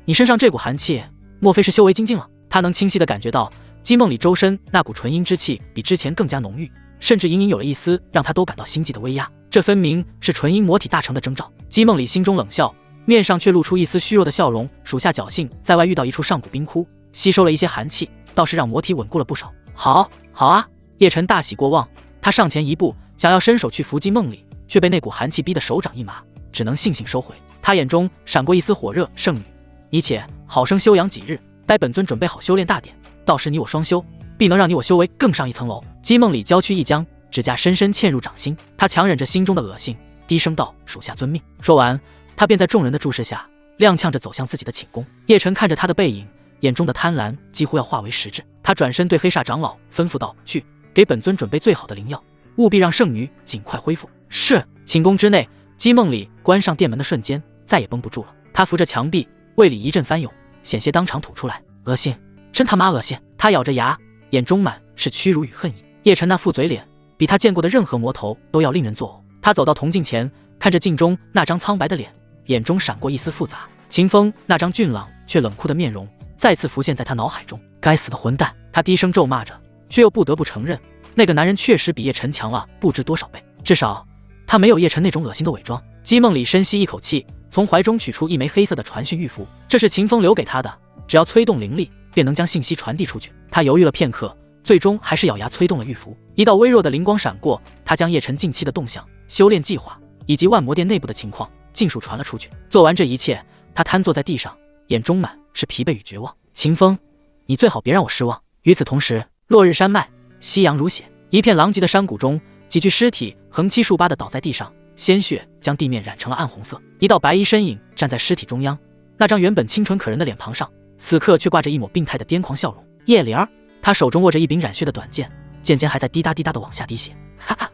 S1: 你身上这股寒气，莫非是修为精进了？他能清晰地感觉到姬梦里周身那股纯阴之气比之前更加浓郁，甚至隐隐有了一丝让他都感到心悸的威压。这分明是纯阴魔体大成的征兆。姬梦里心中冷笑，面上却露出一丝虚弱的笑容。属下侥幸在外遇到一处上古冰窟，吸收了一些寒气，倒是让魔体稳固了不少。好啊！叶晨大喜过望，他上前一步，想要伸手去扶姬梦里，却被那股寒气逼得手掌一麻，只能悻悻收回。他眼中闪过一丝火热。圣女，你且好生休养几日，待本尊准备好修炼大典，到时你我双修，必能让你我修为更上一层楼。姬梦里娇躯一僵，指甲深深嵌入掌心，他强忍着心中的恶心，低声道：属下遵命。说完，他便在众人的注视下踉跄着走向自己的寝宫。叶晨看着他的背影，眼中的贪婪几乎要化为实质。他转身对黑煞长老吩咐道：“去，给本尊准备最好的灵药，务必让圣女尽快恢复。”是。寝宫之内，姬梦里关上殿门的瞬间，再也绷不住了。他扶着墙壁，胃里一阵翻涌，险些当场吐出来。恶心，真他妈恶心！他咬着牙，眼中满是屈辱与恨意。叶晨那副嘴脸，比他见过的任何魔头都要令人作呕。他走到铜镜前，看着镜中那张苍白的脸，眼中闪过一丝复杂。秦风那张俊朗却冷酷的面容再次浮现在他脑海中。该死的混蛋！他低声咒骂着，却又不得不承认，那个男人确实比叶晨强了不知多少倍。至少他没有叶晨那种恶心的伪装。姬梦里深吸一口气，从怀中取出一枚黑色的传讯玉符，这是秦风留给他的，只要催动灵力，便能将信息传递出去。他犹豫了片刻，最终还是咬牙催动了玉符。一道微弱的灵光闪过，他将叶晨近期的动向、修炼计划以及万魔殿内部的情况尽数传了出去。做完这一切，他瘫坐在地上，眼中满是疲惫与绝望。秦风，你最好别让我失望。与此同时，落日山脉，夕阳如血，一片狼藉的山谷中，几具尸体横七竖八地倒在地上，鲜血将地面染成了暗红色。一道白衣身影站在尸体中央，那张原本清纯可人的脸庞上，此刻却挂着一抹病态的癫狂笑容。叶灵儿，他手中握着一柄染血的短剑，剑尖还在滴答滴答地往下滴血。哈哈，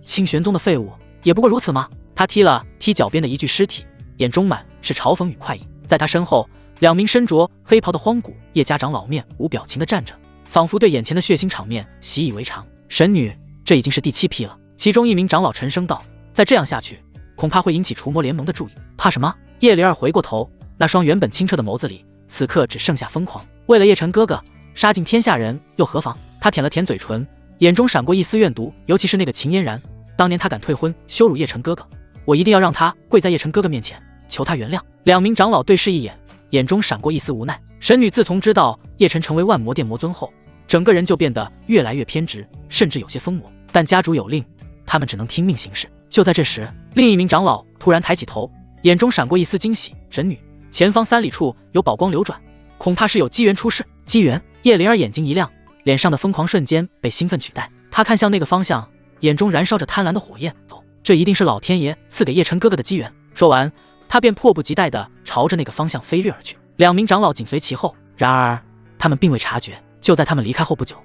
S1: 清玄宗的废物，也不过如此吗？他踢了踢脚边的一具尸体，眼中满是嘲讽与快意。在他身后，两名身着黑袍的荒古叶家长老面无表情地站着，仿佛对眼前的血腥场面习以为常。神女，这已经是第7批了。其中一名长老沉声道：“再这样下去，恐怕会引起除魔联盟的注意。”怕什么？叶灵儿回过头，那双原本清澈的眸子里，此刻只剩下疯狂。为了叶晨哥哥，杀尽天下人又何妨？他舔了舔嘴唇，眼中闪过一丝怨毒，尤其是那个秦嫣然，当年他敢退婚，羞辱叶晨哥哥，我一定要让他跪在叶晨哥哥面前，求他原谅。两名长老对视一眼，眼中闪过一丝无奈。神女自从知道叶晨成为万魔殿魔尊后，整个人就变得越来越偏执，甚至有些疯魔。但家主有令，他们只能听命行事。就在这时，另一名长老突然抬起头，眼中闪过一丝惊喜。神女，前方3里处有宝光流转，恐怕是有机缘出世。机缘？叶灵儿眼睛一亮，脸上的疯狂瞬间被兴奋取代。他看向那个方向，眼中燃烧着贪婪的火焰。走，这一定是老天爷赐给叶晨哥哥的机缘。说完，他便迫不及待地朝着那个方向飞掠而去。两名长老紧随其后，然而他们并未察觉，就在他们离开后不久，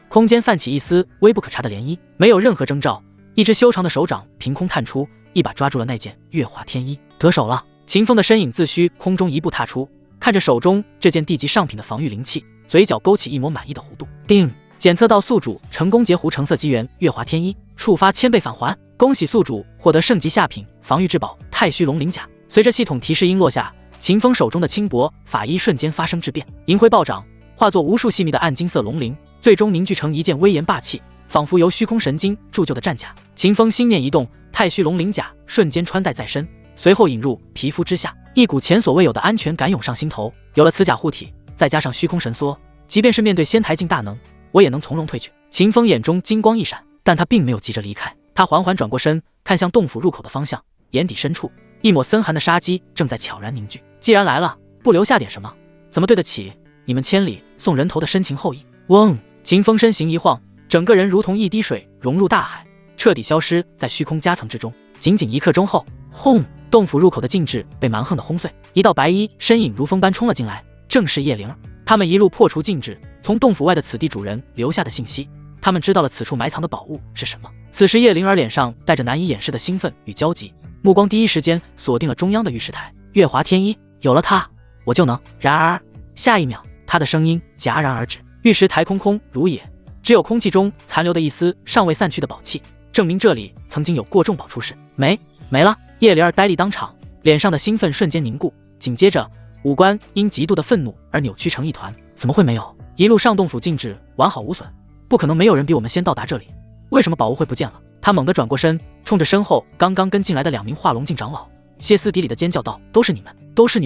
S1: 空间泛起一丝微不可察的涟漪，没有任何征兆，一只修长的手掌凭空探出，一把抓住了那件月华天衣。得手了！秦风的身影自虚空中一步踏出，看着手中这件地级上品的防御灵器，嘴角勾起一抹满意的弧度。定，检测到宿主成功截胡橙色机缘月华天衣，触发1000倍返还。恭喜宿主获得圣级下品防御至宝太虚龙鳞甲。随着系统提示音落下，秦风手中的轻薄法衣瞬间发生质变，银辉暴涨，化作无数细密的暗金色龙鳞，最终凝聚成一件威严霸气，仿佛由虚空神晶铸就的战甲。秦风心念一动，太虚龙鳞甲瞬间穿戴在身，随后引入皮肤之下，一股前所未有的安全感涌上心头。有了此甲护体，再加上虚空神缩，即便是面对仙台境大能，我也能从容退去。秦风眼中金光一闪，但他并没有急着离开，他缓缓转过身，看向洞府入口的方向，眼底深处一抹森寒的杀机正在悄然凝聚。既然来了，不留下点什么，怎么对得起你们千里送人头的深情厚谊？嗡！秦风身形一晃，整个人如同一滴水融入大海，彻底消失在虚空夹层之中。仅仅1刻钟后，轰！洞府入口的禁制被蛮横的轰碎，一道白衣身影如风般冲了进来，正是叶灵儿。他们一路破除禁制，从洞府外的此地主人留下的信息，他们知道了此处埋藏的宝物是什么。此时叶灵儿脸上带着难以掩饰的兴奋与焦急，目光第一时间锁定了中央的玉石台。月华天衣，有了它，我就能……然而下一秒，他的声音戛然而止。玉石台空空如也，只有空气中残留的一丝尚未散去的宝气，证明这里曾经有过重宝出世。没了！叶灵儿呆立当场，脸上的兴奋瞬间凝固，紧接着五官因极度的愤怒而扭曲成一团。怎么会没有？一路上洞府禁制完好无损，不可能没有人比我们先到达这里，为什么宝物会不见了？他猛地转过身，冲着身后刚刚跟进来的2名化龙境长老歇斯底里的尖叫道：“都是你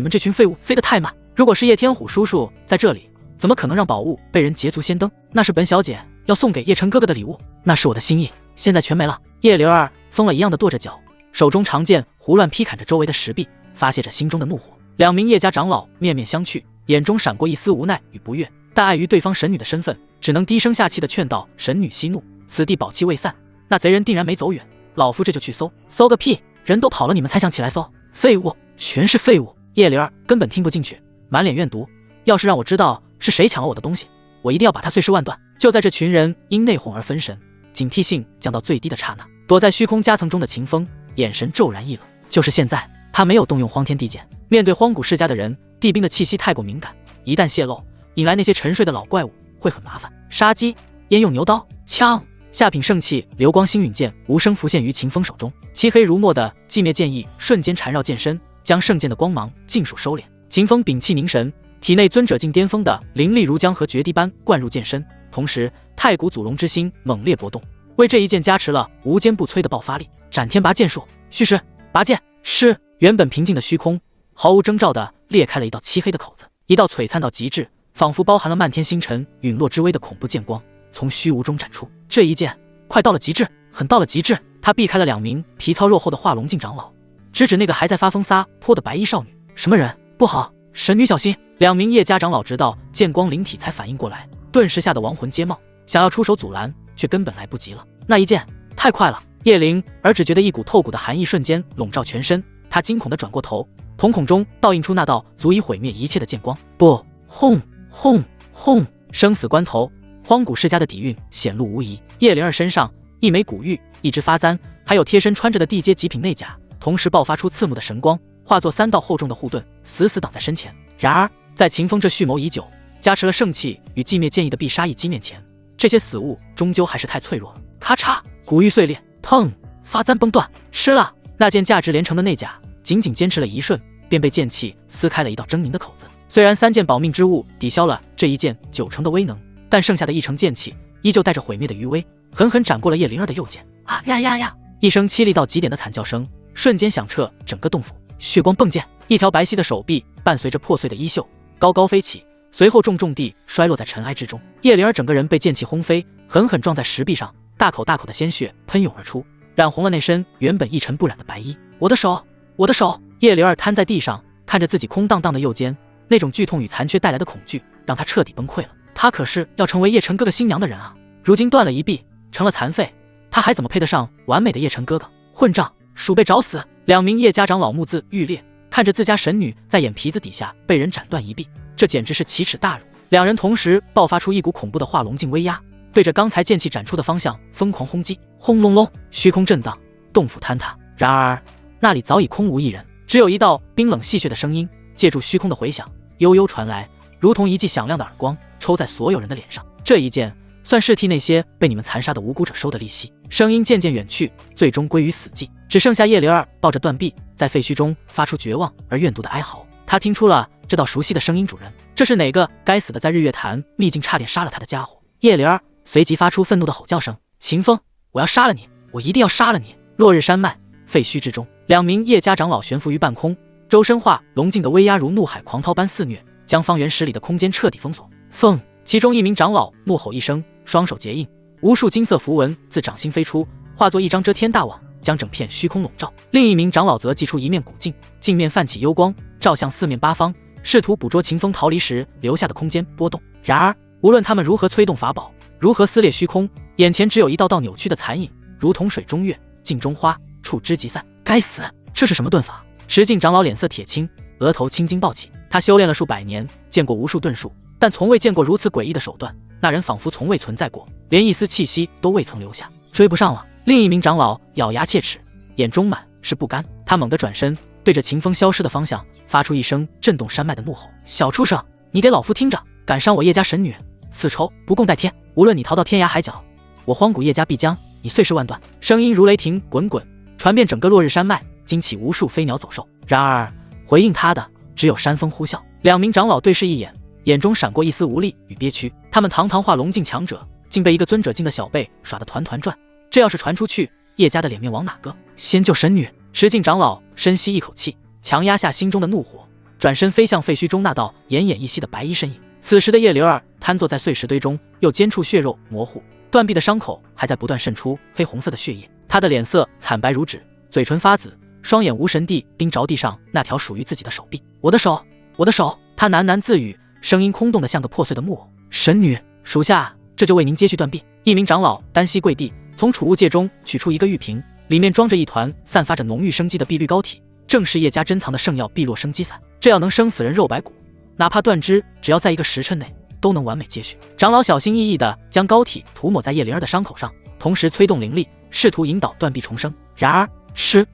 S1: 们这群废物，飞得太慢！如果是叶天虎叔叔在这里，怎么可能让宝物被人捷足先登？那是本小姐要送给叶晨哥哥的礼物，那是我的心意，现在全没了！”叶灵儿疯了一样的跺着脚，手中长剑胡乱劈砍着周围的石壁，发泄着心中的怒火。2名叶家长老面面相觑，眼中闪过一丝无奈与不悦，但碍于对方神女的身份，只能低声下气地劝道：“神女息怒，此地宝气未散，那贼人定然没走远，老夫这就去搜。”搜个屁！人都跑了，你们才想起来搜？废物，全是废物！叶灵儿根本听不进去，满脸怨毒。要是让我知道是谁抢了我的东西，我一定要把他碎尸万段。就在这群人因内讧而分神，警惕性降到最低的刹那，躲在虚空夹层中的秦风眼神骤然一冷。就是现在，他没有动用荒天地剑。面对荒古世家的人，地兵的气息太过敏感，一旦泄露，引来那些沉睡的老怪物会很麻烦。杀鸡焉用牛刀？枪！下品圣器流光星陨剑无声浮现于秦风手中，漆黑如墨的寂灭剑意瞬间缠绕剑身，将圣剑的光芒尽数收敛。秦风屏气凝神，体内尊者境巅峰的灵力如江河决堤般灌入剑身，同时太古祖龙之心猛烈波动，为这一剑加持了无坚不摧的爆发力。斩天拔剑术，虚实拔剑是原本平静的虚空，毫无征兆地裂开了一道漆黑的口子，一道璀璨到极致，仿佛包含了漫天星辰陨落之威的恐怖剑光从虚无中展出。这一剑快到了极致，狠到了极致。他避开了2名皮糙肉厚的化龙境长老，直指那个还在发疯撒泼的白衣少女。什么人？不好，神女小心！2名叶家长老直到剑光灵体才反应过来，顿时吓得亡魂皆冒，想要出手阻拦，却根本来不及了。那一剑太快了，叶灵儿只觉得一股透骨的寒意瞬间笼罩全身，他惊恐地转过头，瞳孔中倒映出那道足以毁灭一切的剑光。不，轰轰轰！生死关头，荒古世家的底蕴显露无遗。叶灵儿身上一枚古玉，一只发簪，还有贴身穿着的地阶极品内甲，同时爆发出刺目的神光，化作3道厚重的护盾，死死挡在身前。然而在秦风这蓄谋已久、加持了圣器与寂灭剑意的必杀一击面前，这些死物终究还是太脆弱了。咔嚓，古玉碎裂，砰，发簪崩断，吃了。那件价值连城的内甲仅仅坚持了1瞬，便被剑气撕开了一道狰狞的口子。虽然3件保命之物抵消了这一剑90%的威能，但剩下的1成剑气依旧带着毁灭的余威，狠狠斩过了叶灵儿的右肩。啊呀呀呀！一声凄厉到极点的惨叫声瞬间响彻整个洞府，血光迸溅，一条白皙的手臂伴随着破碎的衣袖高高飞起，随后重重地摔落在尘埃之中。叶灵儿整个人被剑气轰飞，狠狠撞在石壁上，大口大口的鲜血喷涌而出，染红了那身原本一尘不染的白衣。我的手，我的手！叶灵儿瘫在地上，看着自己空荡荡的右肩，那种剧痛与残缺带来的恐惧让她彻底崩溃了。她可是要成为叶晨哥哥新娘的人啊，如今断了一臂，成了残废，她还怎么配得上完美的叶晨哥哥？混账，鼠辈找死！2名叶家长老目眦欲裂，看着自家神女在眼皮子底下被人斩断一臂，这简直是奇耻大辱。2人同时爆发出一股恐怖的化龙境威压，对着刚才剑气斩出的方向疯狂轰击。轰隆隆，虚空震荡，洞府坍塌。然而那里早已空无一人，只有一道冰冷戏谑的声音借助虚空的回响悠悠传来，如同一记响亮的耳光抽在所有人的脸上。这一剑算是替那些被你们残杀的无辜者收的利息。声音渐渐远去，最终归于死寂，只剩下叶灵儿抱着断臂在废墟中发出绝望而怨毒的哀嚎。他听出了这道熟悉的声音，主人，这是哪个该死的在日月潭秘境差点杀了他的家伙？叶灵儿随即发出愤怒的吼叫声：秦风，我要杀了你，我一定要杀了你！落日山脉废墟之中，2名叶家长老悬浮于半空，周身化龙境的威压如怒海狂涛般肆虐，将方圆10里的空间彻底封锁。风，其中1名长老怒吼一声，双手结印，无数金色符文自掌心飞出，化作一张遮天大网，将整片虚空笼罩。另1名长老则祭出一面古镜，镜面泛起幽光，照向4面八方，试图捕捉秦风逃离时留下的空间波动。然而无论他们如何催动法宝，如何撕裂虚空，眼前只有一道道扭曲的残影，如同水中月，镜中花，触之即散。该死，这是什么遁法？石镜长老脸色铁青，额头青筋暴起。他修炼了数百年，见过无数遁术，但从未见过如此诡异的手段。那人仿佛从未存在过，连一丝气息都未曾留下。追不上了！另1名长老咬牙切齿，眼中满是不甘。他猛地转身，对着秦风消失的方向发出一声震动山脉的怒吼：小畜生，你给老夫听着！敢伤我叶家神女，此仇不共戴天！无论你逃到天涯海角，我荒古叶家必将你碎尸万段！声音如雷霆滚滚，传遍整个落日山脉，惊起无数飞鸟走兽。然而回应他的只有山风呼啸。2名长老对视一眼，眼中闪过一丝无力与憋屈。他们堂堂化龙境强者，竟被一个尊者境的小辈耍得团团转，这要是传出去，叶家的脸面往哪搁？先救神女！石镜长老深吸一口气，强压下心中的怒火，转身飞向废墟中那道奄奄一息的白衣身影。此时的叶灵儿瘫坐在碎石堆中，右肩处血肉模糊，断臂的伤口还在不断渗出黑红色的血液。他的脸色惨白如纸，嘴唇发紫，双眼无神地盯着地上那条属于自己的手臂。我的手，我的手！他喃喃自语，声音空洞得像个破碎的木偶。神女，属下这就为您接续断臂。1名长老单膝跪地，从储物戒中取出一个玉瓶，里面装着一团散发着浓郁生机的碧绿膏体，正是叶家珍藏的圣药碧落生机散，这药能生死人肉白骨，哪怕断肢，只要在1个时辰内都能完美接续。长老小心翼翼地将膏体涂抹在叶灵儿的伤口上，同时催动灵力，试图引导断臂重生。然而，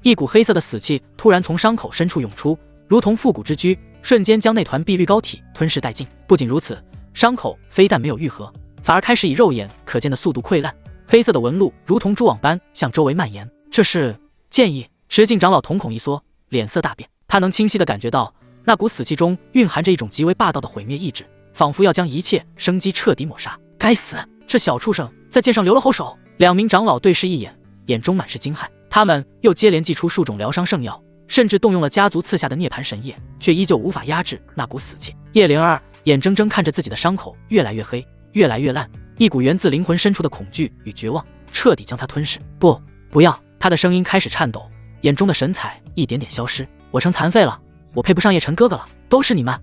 S1: 一股黑色的死气突然从伤口深处涌出，如同复古之躯，瞬间将那团碧绿膏体吞噬殆尽。不仅如此，伤口非但没有愈合，反而开始以肉眼可见的速度溃烂，黑色的纹路如同蛛网般向周围蔓延。这是剑意。持镜长老瞳孔一缩，脸色大变。他能清晰地感觉到那股死气中蕴含着一种极为霸道的毁灭意志，仿佛要将一切生机彻底抹杀。该死，这小畜生在剑上留了后手。2名长老对视一眼，眼中满是惊骇。他们又接连祭出数种疗伤圣药，甚至动用了家族赐下的涅槃神液，却依旧无法压制那股死气。叶灵儿眼睁睁看着自己的伤口越来越黑，越来越烂，一股源自灵魂深处的恐惧与绝望彻底将他吞噬。不要！他的声音开始颤抖，眼中的神采一点点消失。我成残废了，我配不上叶晨哥哥了，都是你们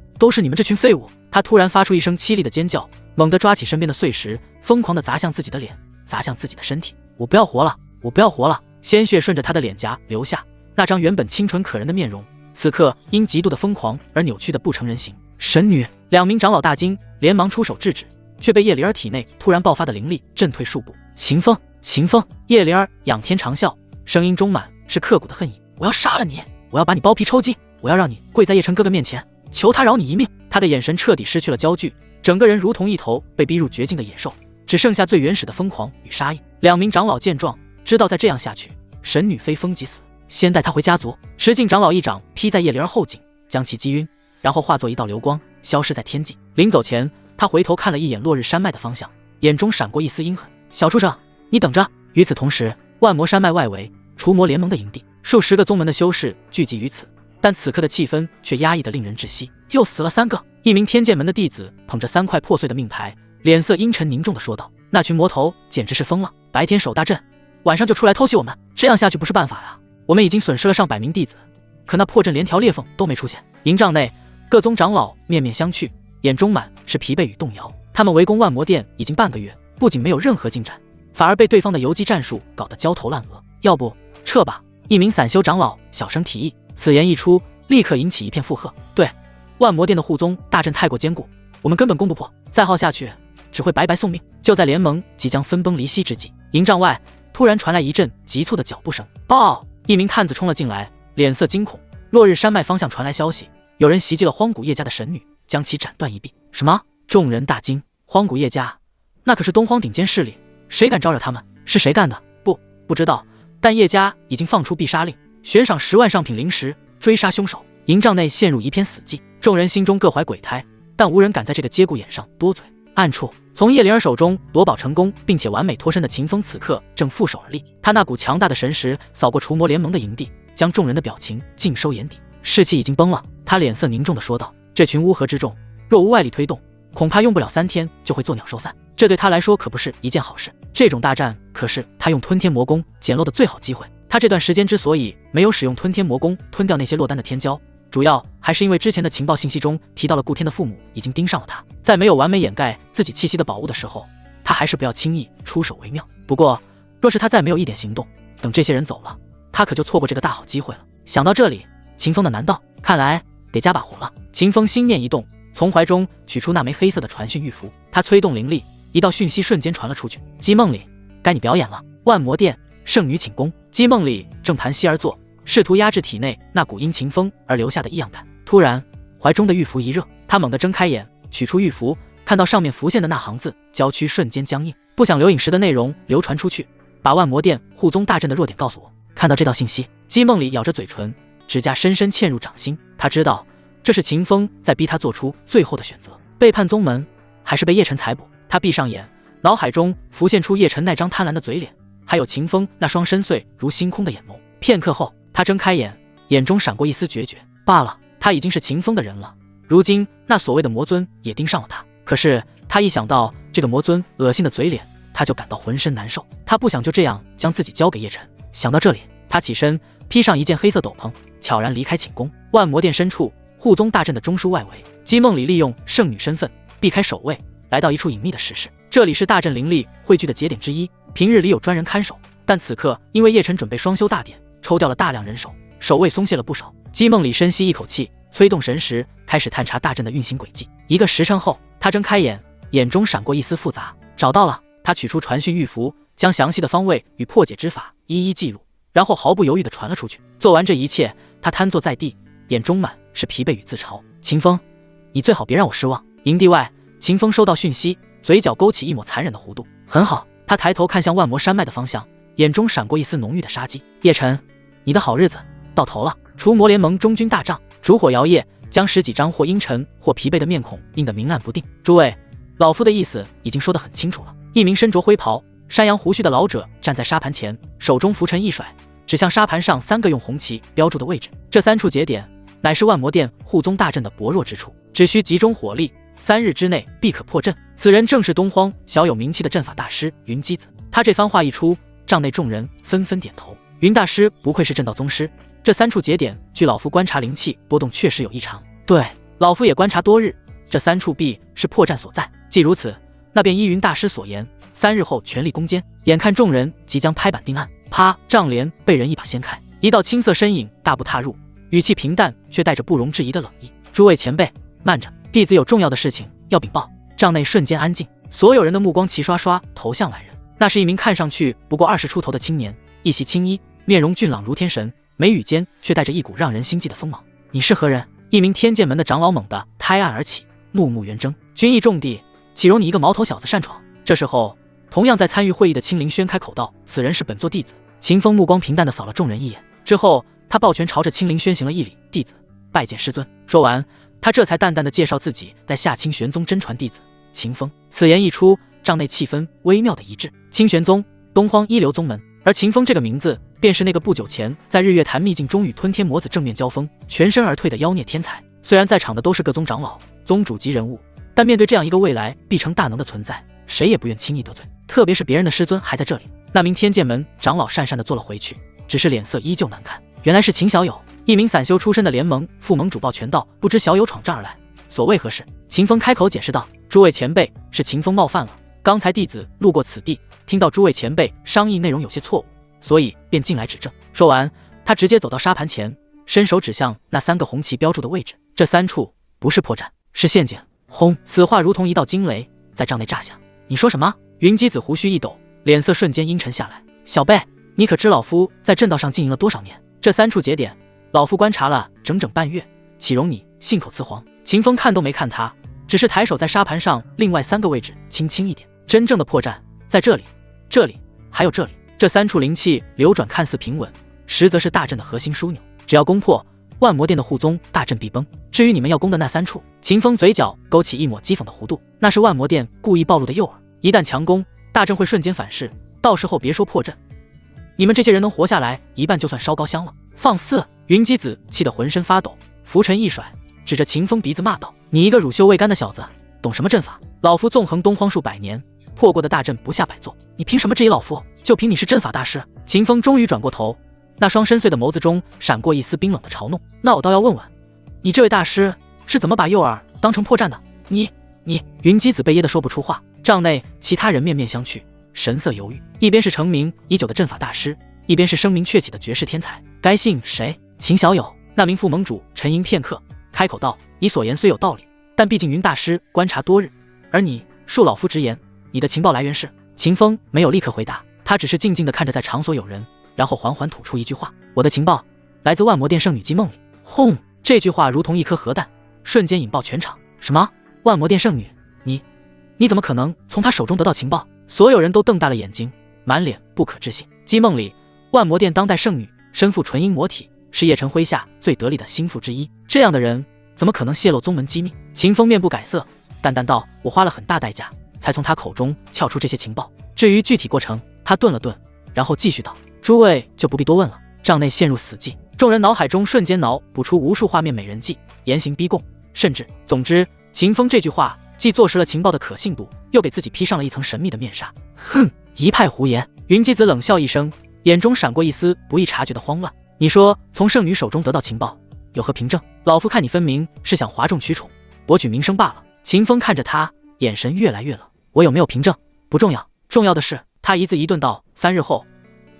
S1: 这群废物！他突然发出一声凄厉的尖叫，猛地抓起身边的碎石，疯狂地砸向自己的脸，砸向自己的身体。我不要活了，我不要活了！鲜血顺着他的脸颊流下，那张原本清纯可人的面容，此刻因极度的疯狂而扭曲得不成人形。神女！2名长老大惊，连忙出手制止，却被叶灵儿体内突然爆发的灵力震退数步。秦风！叶灵儿仰天长啸，声音中满是刻骨的恨意。我要杀了你，我要把你剥皮抽筋，我要让你跪在叶晨哥哥面前，求他饶你一命。他的眼神彻底失去了焦距，整个人如同一头被逼入绝境的野兽，只剩下最原始的疯狂与杀意。2名长老见状，知道再这样下去，神女非疯即死，先带他回家族。持镜长老一掌劈在叶灵儿后颈，将其击晕，然后化作一道流光，消失在天际。临走前，他回头看了一眼落日山脉的方向，眼中闪过一丝阴狠。小畜生，你等着！与此同时，万魔山脉外围，除魔联盟的营地，数十个宗门的修士聚集于此，但此刻的气氛却压抑得令人窒息。又死了3个！一名天剑门的弟子捧着3块破碎的命牌，脸色阴沉凝重地说道：“那群魔头简直是疯了，白天守大阵，晚上就出来偷袭我们，这样下去不是办法呀！我们已经损失了上百名弟子，可那破阵连条裂缝都没出现。”营帐内，各宗长老面面相觑，眼中满是疲惫与动摇。他们围攻万魔殿已经半个月，不仅没有任何进展，反而被对方的游击战术搞得焦头烂额。要不撤吧？一名散修长老小声提议。此言一出，立刻引起一片附和。对，万魔殿的护宗大阵太过坚固，我们根本攻不破，再耗下去只会白白送命。就在联盟即将分崩离析之际，营帐外突然传来一阵急促的脚步声。报！一名探子冲了进来，脸色惊恐。落日山脉方向传来消息，有人袭击了荒古叶家的神女，将其斩断一臂。什么？众人大惊。荒古叶家，那可是东荒顶尖势力，谁敢招惹他们？是谁干的？不知道，但叶家已经放出必杀令，悬赏10万上品灵石，追杀凶手。营帐内陷入一片死寂，众人心中各怀鬼胎，但无人敢在这个节骨眼上多嘴。暗处，从叶灵儿手中夺宝成功并且完美脱身的秦风此刻正负手而立，他那股强大的神识扫过除魔联盟的营地，将众人的表情尽收眼底。士气已经崩了，他脸色凝重地说道：“这群乌合之众，若无外力推动，恐怕用不了3天就会作鸟兽散，这对他来说可不是一件好事。这种大战可是他用吞天魔功捡漏的最好机会。他这段时间之所以没有使用吞天魔功吞掉那些落单的天骄，主要还是因为之前的情报信息中提到了顾天的父母已经盯上了他，在没有完美掩盖自己气息的宝物的时候，他还是不要轻易出手为妙。不过，若是他再没有一点行动，等这些人走了，他可就错过这个大好机会了。”想到这里，秦风的难道看来得加把火了。秦风心念一动，从怀中取出那枚黑色的传讯玉符，他催动灵力，一道讯息瞬间传了出去：“姬梦里，该你表演了。万魔殿，圣女请功。”姬梦里正盘膝而坐，试图压制体内那股因秦风而留下的异样感。突然，怀中的玉符一热，他猛地睁开眼，取出玉符，看到上面浮现的那行字，娇躯瞬间僵硬。不想留影时的内容流传出去，把万魔殿护宗大阵的弱点告诉我。看到这道信息，姬梦里咬着嘴唇，指甲深深嵌入掌心。他知道这是秦风在逼他做出最后的选择：背叛宗门，还是被叶晨采捕。他闭上眼，脑海中浮现出叶晨那张贪婪的嘴脸，还有秦风那双深邃如星空的眼眸。片刻后，他睁开眼，眼中闪过一丝决绝。罢了，他已经是秦风的人了，如今那所谓的魔尊也盯上了他。可是他一想到这个魔尊恶心的嘴脸，他就感到浑身难受。他不想就这样将自己交给叶晨。想到这里，他起身披上一件黑色斗篷，悄然离开寝宫。万魔殿深处，护宗大阵的中枢外围，姬梦里利用圣女身份避开守卫，来到一处隐秘的石室。这里是大阵灵力汇聚的节点之一，平日里有专人看守，但此刻因为叶晨准备双修大典，抽调了大量人手，守卫松懈了不少。姬梦里深吸一口气，催动神识，开始探查大阵的运行轨迹。1个时辰后，他睁开眼，眼中闪过一丝复杂。找到了。他取出传讯玉符，将详细的方位与破解之法一一记录，然后毫不犹豫地传了出去。做完这一切，他瘫坐在地，眼中满是疲惫与自嘲。秦风，你最好别让我失望。营地外，秦风收到讯息，嘴角勾起一抹残忍的弧度。很好。他抬头看向万魔山脉的方向，眼中闪过一丝浓郁的杀机。叶晨，你的好日子到头了。除魔联盟中军大帐，烛火摇曳，将10几张或阴沉或疲惫的面孔映得明暗不定。诸位，老夫的意思已经说得很清楚了。一名身着灰袍、山羊胡须的老者站在沙盘前，手中拂尘一甩，指向沙盘上3个用红旗标注的位置。这3处节点乃是万魔殿护宗大阵的薄弱之处，只需集中火力，3日之内必可破阵。此人正是东荒小有名气的阵法大师云姬子。他这番话一出，帐内众人纷纷点头。云大师不愧是阵道宗师，这3处节点据老夫观察，灵气波动确实有异常。对，老夫也观察多日，这3处必是破绽所在。既如此，那便依云大师所言，3日后全力攻坚。眼看众人即将拍板定案，啪！帐帘被人一把掀开，一道青色身影大步踏入，语气平淡却带着不容置疑的冷意。诸位前辈，慢着，弟子有重要的事情要禀报。帐内瞬间安静，所有人的目光齐刷刷投向来人。那是一名看上去不过20出头的青年，一袭青衣，面容俊朗如天神，眉宇间却带着一股让人心悸的锋芒。你是何人？一名天剑门的长老猛地拍案而起，怒目圆睁。君意重地，岂容你一个毛头小子擅闯？这时候，同样在参与会议的青灵轩开口道：“此人是本座弟子。”秦风目光平淡地扫了众人一眼，之后他抱拳朝着青灵轩行了一礼：“弟子拜见师尊。”说完，他这才淡淡地介绍自己在夏清玄宗真传弟子秦风。此言一出，帐内气氛微妙的一致。清玄宗，东荒一流宗门，而秦风这个名字，便是那个不久前在日月潭秘境中与吞天魔子正面交锋，全身而退的妖孽天才。虽然在场的都是各宗长老、宗主级人物，但面对这样一个未来必成大能的存在，谁也不愿轻易得罪，特别是别人的师尊还在这里。那名天剑门长老讪讪地坐了回去，只是脸色依旧难看。原来是秦小友，一名散修出身的联盟副盟主报全道，不知小友闯帐而来，所谓何事？秦风开口解释道：“诸位前辈，是秦风冒犯了。刚才弟子路过此地，听到诸位前辈商议内容有些错误，所以便进来指正。”说完，他直接走到沙盘前，伸手指向那3个红旗标注的位置。这3处不是破绽，是陷阱。轰！此话如同一道惊雷在帐内炸响。你说什么？云姬子胡须一抖，脸色瞬间阴沉下来。小辈，你可知老夫在阵道上经营了多少年？这3处节点，老夫观察了整整半月，岂容你信口雌黄？秦风看都没看他，只是抬手在沙盘上另外3个位置轻轻一点。真正的破绽在这里，这里，还有这里。这3处灵气流转看似平稳，实则是大阵的核心枢纽。只要攻破，万魔殿的护宗大阵必崩。至于你们要攻的那3处，秦风嘴角勾起一抹讥讽的弧度，那是万魔殿故意暴露的诱饵。一旦强攻，大阵会瞬间反噬，到时候别说破阵，你们这些人能活下来，一半就算烧高香了。放肆！云姬子气得浑身发抖，拂尘一甩，指着秦风鼻子骂道：“你一个乳臭未干的小子，懂什么阵法？老夫纵横东荒数百年，破过的大阵不下100座，你凭什么质疑老夫？就凭你是阵法大师？”秦风终于转过头，那双深邃的眸子中闪过一丝冰冷的嘲弄。那我倒要问问，你这位大师是怎么把诱饵当成破绽的？你……云姬子被噎得说不出话。帐内其他人面面相觑，神色犹豫。一边是成名已久的阵法大师，一边是声名鹊起的绝世天才，该信谁？秦小友。那名副盟主沉吟片刻，开口道：“你所言虽有道理，但毕竟云大师观察多日，而你恕老夫直言，你的情报来源是？”秦风没有立刻回答，他只是静静地看着在场所有人，然后缓缓吐出一句话：“我的情报来自万魔殿圣女姬梦里。”轰！这句话如同一颗核弹，瞬间引爆全场。什么？万魔殿圣女？你怎么可能从她手中得到情报？所有人都瞪大了眼睛，满脸不可置信。姬梦里，万魔殿当代圣女，身负纯阴魔体，是叶晨麾下最得力的心腹之一。这样的人怎么可能泄露宗门机密？秦风面不改色，淡淡道：“我花了很大代价，才从他口中撬出这些情报。至于具体过程……”他顿了顿，然后继续道：“诸位就不必多问了。”帐内陷入死寂，众人脑海中瞬间脑补出无数画面美人计，严刑逼供，甚至……总之，秦风这句话既坐实了情报的可信度，又给自己披上了一层神秘的面纱。哼，一派胡言。云姬子冷笑一声，眼中闪过一丝不易察觉的慌乱。你说从圣女手中得到情报，有何凭证？老夫看你分明是想哗众取宠，博取名声罢了。秦风看着他，眼神越来越冷。我有没有凭证不重要，重要的是，他一字一顿道：“3日后，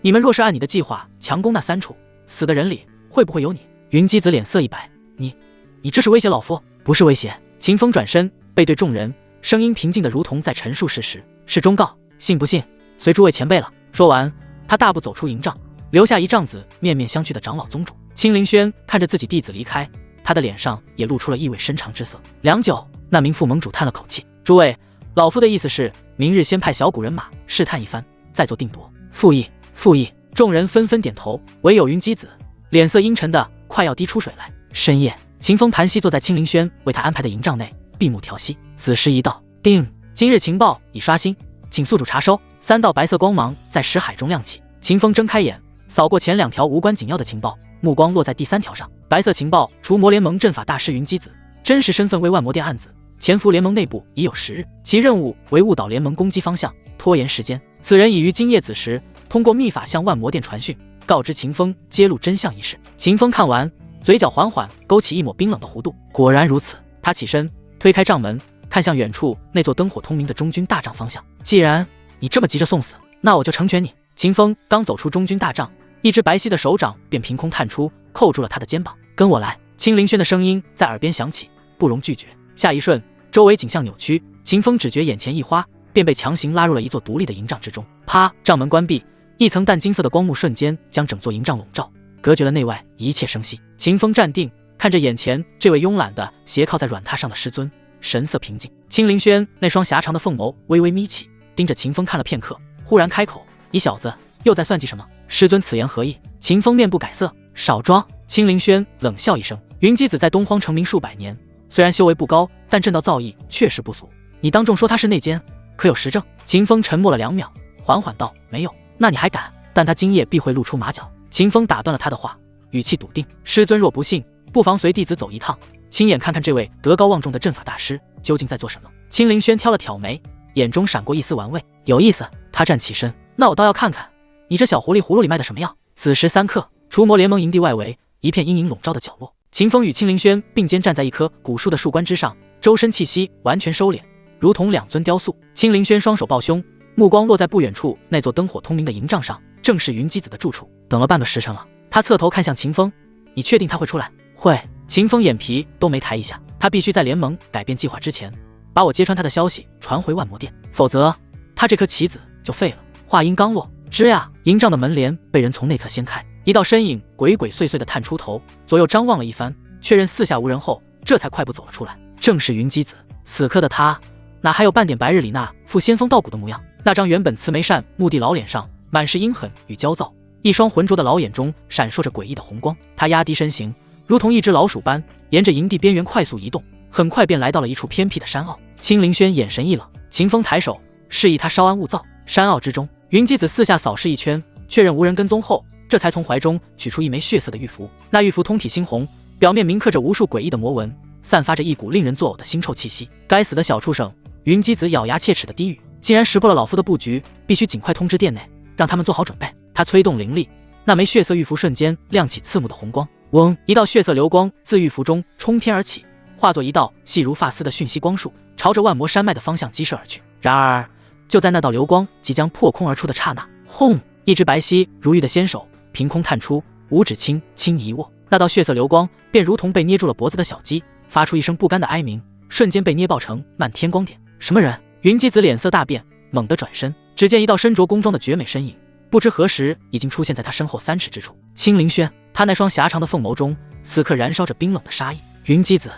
S1: 你们若是按你的计划强攻那3处，死的人里会不会有你？”云姬子脸色一摆，你这是威胁老夫？不是威胁。秦风转身背对众人，声音平静的如同在陈述事实，是忠告，信不信随诸位前辈了。说完，他大步走出营帐，留下一帐子面面相觑的长老宗主。青灵轩看着自己弟子离开，他的脸上也露出了意味深长之色。良久，那名副盟主叹了口气：“诸位，老夫的意思是，明日先派小股人马试探一番，再做定夺。”附议，附议。众人纷纷点头，唯有云姬子脸色阴沉的快要滴出水来。深夜，秦风盘膝坐在青灵轩为他安排的营帐内，闭目调息。子时一到，定，今日情报已刷新，请宿主查收。3道白色光芒在识海中亮起。秦风睁开眼，扫过前2条无关紧要的情报，目光落在第3条上。白色情报：除魔联盟阵法大师云姬子，真实身份为万魔殿暗子，潜伏联盟内部已有10日，其任务为误导联盟攻击方向，拖延时间。此人已于今夜子时通过秘法向万魔殿传讯，告知秦风揭露真相一事。秦风看完，嘴角缓缓勾起一抹冰冷的弧度。果然如此，他起身推开帐门，看向远处那座灯火通明的中军大帐方向。既然你这么急着送死，那我就成全你。秦风刚走出中军大帐，一只白皙的手掌便凭空探出，扣住了他的肩膀。跟我来。青灵轩的声音在耳边响起，不容拒绝。下一瞬，周围景象扭曲，秦风只觉眼前一花，便被强行拉入了一座独立的营帐之中。啪！帐门关闭，一层淡金色的光幕瞬间将整座营帐笼罩，隔绝了内外一切声息。秦风站定，看着眼前这位慵懒的斜靠在软榻上的师尊，神色平静。青灵轩那双狭长的凤眸微微眯起，盯着秦风看了片刻，忽然开口：“你小子又在算计什么？”师尊此言何意？秦风面不改色，少装。青灵轩冷笑一声：“云姬子在东荒成名数百年，虽然修为不高，但阵道造诣确实不俗。你当众说他是内奸，可有实证？”秦风沉默了2秒，缓缓道：“没有。”那你还敢？但他今夜必会露出马脚。秦风打断了他的话，语气笃定：“师尊若不信，不妨随弟子走一趟，亲眼看看这位德高望重的阵法大师究竟在做什么。”青灵轩挑了挑眉，眼中闪过一丝玩味。有意思。他站起身：“那我倒要看看你这小狐狸葫芦里卖的什么药。”此时3刻，除魔联盟营地外围一片阴影笼罩的角落，秦风与青灵轩并肩站在一棵古树的树冠之上，周身气息完全收敛，如同2尊雕塑。青灵轩双手抱胸，目光落在不远处那座灯火通明的营帐上，正是云姬子的住处。等了半个时辰了，他侧头看向秦风：“你确定他会出来？”“会。”秦风眼皮都没抬一下，他必须在联盟改变计划之前，把我揭穿他的消息传回万魔殿，否则他这颗棋子就废了。话音刚落，吱呀，营帐的门帘被人从内侧掀开，一道身影鬼鬼祟祟地探出头，左右张望了一番，确认四下无人后，这才快步走了出来。正是云姬子。此刻的他哪还有半点白日里那副仙风道骨的模样？那张原本慈眉善目的老脸上满是阴狠与焦躁，一双浑浊的老眼中闪烁着诡异的红光。他压低身形，如同一只老鼠般沿着营地边缘快速移动，很快便来到了一处偏僻的山坳。青灵轩眼神一冷，秦风抬手示意他稍安勿躁。山坳之中，云姬子四下扫视一圈，确认无人跟踪后，这才从怀中取出一枚血色的玉符。那玉符通体猩红，表面铭刻着无数诡异的魔纹，散发着一股令人作呕的腥臭气息。该死的小畜生！云姬子咬牙切齿的低语，竟然识破了老夫的布局，必须尽快通知殿内，让他们做好准备。他催动灵力，那枚血色玉符瞬间亮起刺目的红光，嗡！一道血色流光自玉符中冲天而起，化作一道细如发丝的讯息光束，朝着万魔山脉的方向激射而去。然而，就在那道流光即将破空而出的刹那，轰！一只白皙如玉的纤手凭空探出，五指轻轻一握，那道血色流光便如同被捏住了脖子的小鸡，发出一声不甘的哀鸣，瞬间被捏爆成漫天光点。什么人？云姬子脸色大变，猛地转身，只见一道身着宫装的绝美身影，不知何时已经出现在他身后3尺之处。青灵轩，他那双狭长的凤眸中此刻燃烧着冰冷的杀意。云姬子，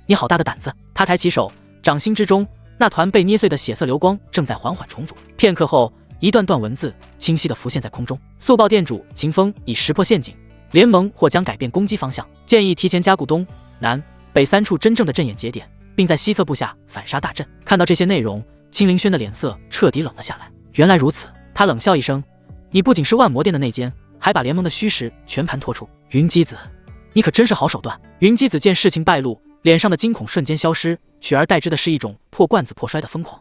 S1: 你好大的胆子！他抬起手，掌心之中那团被捏碎的血色流光正在缓缓重组。片刻后，一段段文字清晰地浮现在空中。速报店主秦风已识破陷阱，联盟或将改变攻击方向，建议提前加固东南北3处真正的阵眼节点，并在西侧布下反杀大阵。看到这些内容，青灵轩的脸色彻底冷了下来。原来如此，他冷笑一声：“你不仅是万魔殿的内奸，还把联盟的虚实全盘托出。云姬子，你可真是好手段。”云姬子见事情败露，脸上的惊恐瞬间消失，取而代之的是一种破罐子破摔的疯狂。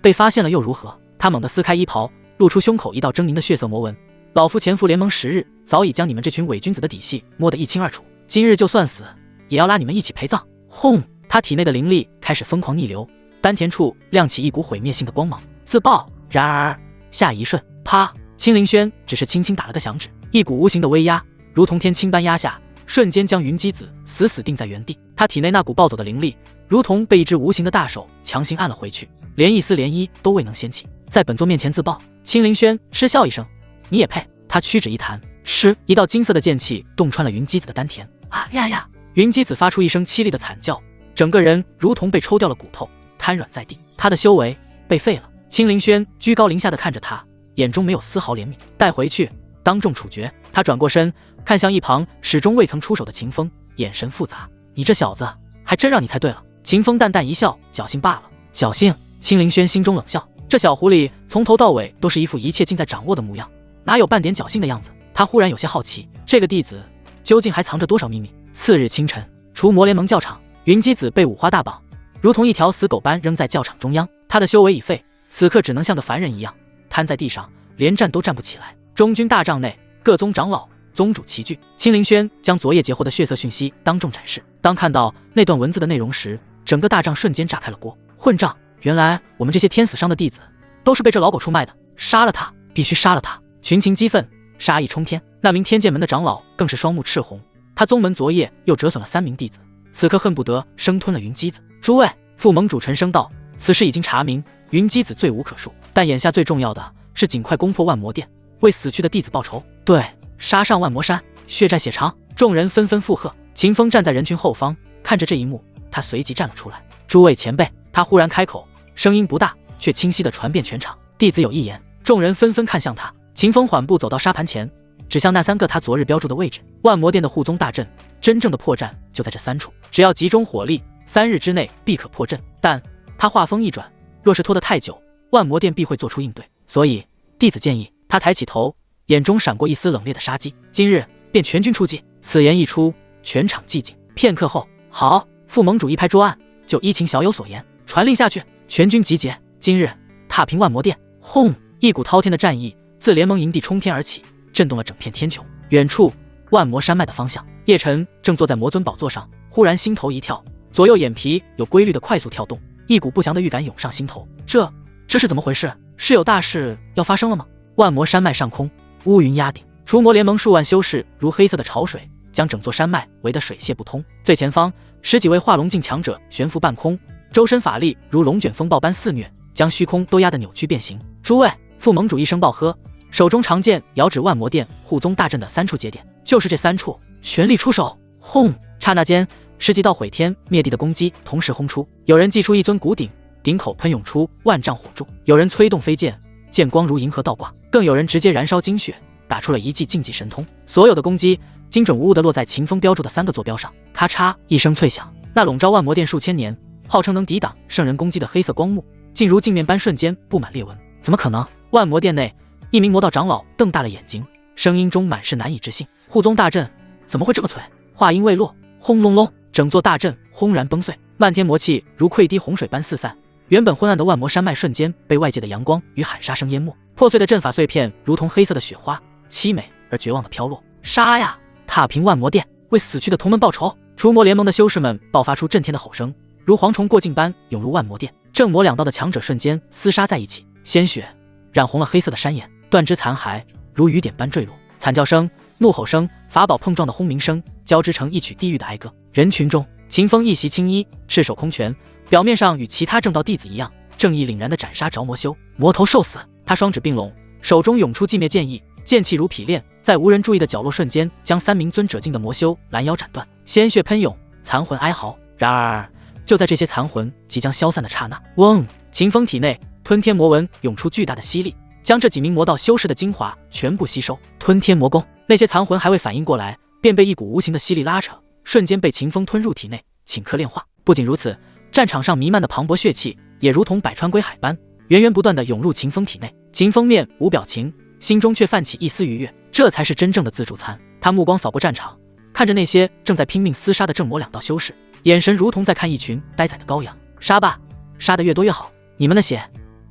S1: 被发现了又如何？他猛地撕开衣袍，露出胸口一道狰狞的血色魔纹。老夫潜伏联盟10日，早已将你们这群伪君子的底细摸得一清二楚，今日就算死，也要拉你们一起陪葬。轰！他体内的灵力开始疯狂逆流，丹田处亮起一股毁灭性的光芒。自爆！然而下一瞬，啪！青灵轩只是轻轻打了个响指，一股无形的威压如同天倾般压下，瞬间将云姬子死死定在原地。他体内那股暴走的灵力，如同被一只无形的大手强行按了回去，连一丝涟漪都未能掀起。在本座面前自爆，青灵轩嗤笑一声：“你也配？”他屈指一弹，哧，一道金色的剑气洞穿了云姬子的丹田。啊呀呀！云姬子发出一声凄厉的惨叫，整个人如同被抽掉了骨头，瘫软在地。他的修为被废了。青灵轩居高临下的看着他，眼中没有丝毫怜悯。带回去，当众处决。他转过身，看向一旁始终未曾出手的秦风，眼神复杂：“你这小子，还真让你猜对了。”秦风淡淡一笑，侥幸罢了。侥幸？青灵轩心中冷笑，这小狐狸从头到尾都是一副一切尽在掌握的模样，哪有半点侥幸的样子？他忽然有些好奇，这个弟子究竟还藏着多少秘密？次日清晨，除魔联盟教场，云姬子被五花大绑，如同一条死狗般扔在教场中央。他的修为已废，此刻只能像个凡人一样瘫在地上，连站都站不起来。中军大帐内，各宗长老、宗主齐聚。青灵轩将昨夜截获的血色讯息当众展示。当看到那段文字的内容时，整个大帐瞬间炸开了锅。混账！原来我们这些天死伤的弟子都是被这老狗出卖的！杀了他！必须杀了他！群情激愤，杀意冲天。那名天剑门的长老更是双目赤红，他宗门昨夜又折损了3名弟子，此刻恨不得生吞了云姬子。诸位，副盟主沉声道：“此事已经查明，云姬子罪无可恕，但眼下最重要的是尽快攻破万魔殿，为死去的弟子报仇。对，杀上万魔山，血债血偿。”众人纷纷附和。秦风站在人群后方，看着这一幕，他随即站了出来：“诸位前辈！”他忽然开口，声音不大，却清晰地传遍全场：“弟子有一言。”众人纷纷看向他。秦风缓步走到沙盘前，指向那3个他昨日标注的位置。万魔殿的护宗大阵，真正的破绽就在这3处，只要集中火力，3日之内必可破阵。但他话锋一转，若是拖得太久，万魔殿必会做出应对，所以弟子建议。他抬起头，眼中闪过一丝冷冽的杀机：“今日便全军出击。”此言一出，全场寂静。片刻后，好！副盟主一拍桌案，就依秦小友所言，传令下去，全军集结，今日踏平万魔殿。轰！一股滔天的战意自联盟营地冲天而起，震动了整片天穹。远处万魔山脉的方向，叶晨正坐在魔尊宝座上，忽然心头一跳，左右眼皮有规律的快速跳动，一股不祥的预感涌上心头。这是怎么回事？是有大事要发生了吗？万魔山脉上空，乌云压顶，除魔联盟数万修士如黑色的潮水，将整座山脉围得水泄不通。最前方，10几位化龙境强者悬浮半空，周身法力如龙卷风暴般肆虐，将虚空都压得扭曲变形。诸位！副盟主一声暴喝，手中长剑遥指万魔殿护宗大阵的3处节点，就是这3处，全力出手！轰！刹那间，10几道毁天灭地的攻击同时轰出，有人祭出一尊古鼎，鼎口喷涌出万丈火柱；有人催动飞剑，剑光如银河倒挂；更有人直接燃烧精血，打出了一记竞技神通。所有的攻击精准无误地落在秦风标注的3个坐标上。咔嚓一声脆响，那笼罩万魔殿数千年，号称能抵挡圣人攻击的黑色光幕，竟如镜面般瞬间布满裂纹。怎么可能？万魔殿内，一名魔道长老瞪大了眼睛，声音中满是难以置信：“护宗大阵怎么会这么脆？”话音未落，轰隆隆，整座大阵轰然崩碎，漫天魔气如溃堤洪水般四散，原本昏暗的万魔山脉瞬间被外界的阳光与喊杀声淹没，破碎的阵法碎片如同黑色的雪花，凄美而绝望地飘落。杀呀！踏平万魔殿，为死去的同门报仇！除魔联盟的修士们爆发出震天的吼声，如蝗虫过境般涌入万魔殿。正魔2道的强者瞬间厮杀在一起，鲜血染红了黑色的山岩，断肢残骸如雨点般坠落，惨叫声、怒吼声、法宝碰撞的轰鸣声交织成一曲地狱的哀歌。人群中，秦风一袭青衣，赤手空拳，表面上与其他正道弟子一样，正义凛然地斩杀着魔修，魔头受死。他双指并拢，手中涌出寂灭剑意，剑气如匹练，在无人注意的角落瞬间将3名尊者境的魔修拦腰斩断，鲜血喷涌，残魂哀嚎。然而就在这些残魂即将消散的刹那，嗡！秦风体内吞天魔纹涌出巨大的吸力，将这几名魔道修士的精华全部吸收。吞天魔功，那些残魂还未反应过来，便被一股无形的吸力拉扯，瞬间被秦风吞入体内，顷刻炼化。不仅如此，战场上弥漫的磅礴血气也如同百川归海般，源源不断地涌入秦风体内。秦风面无表情，心中却泛起一丝愉悦，这才是真正的自助餐。他目光扫过战场，看着那些正在拼命厮杀的正魔2道修士，眼神如同在看一群待宰的羔羊。杀吧，杀得越多越好，你们的血，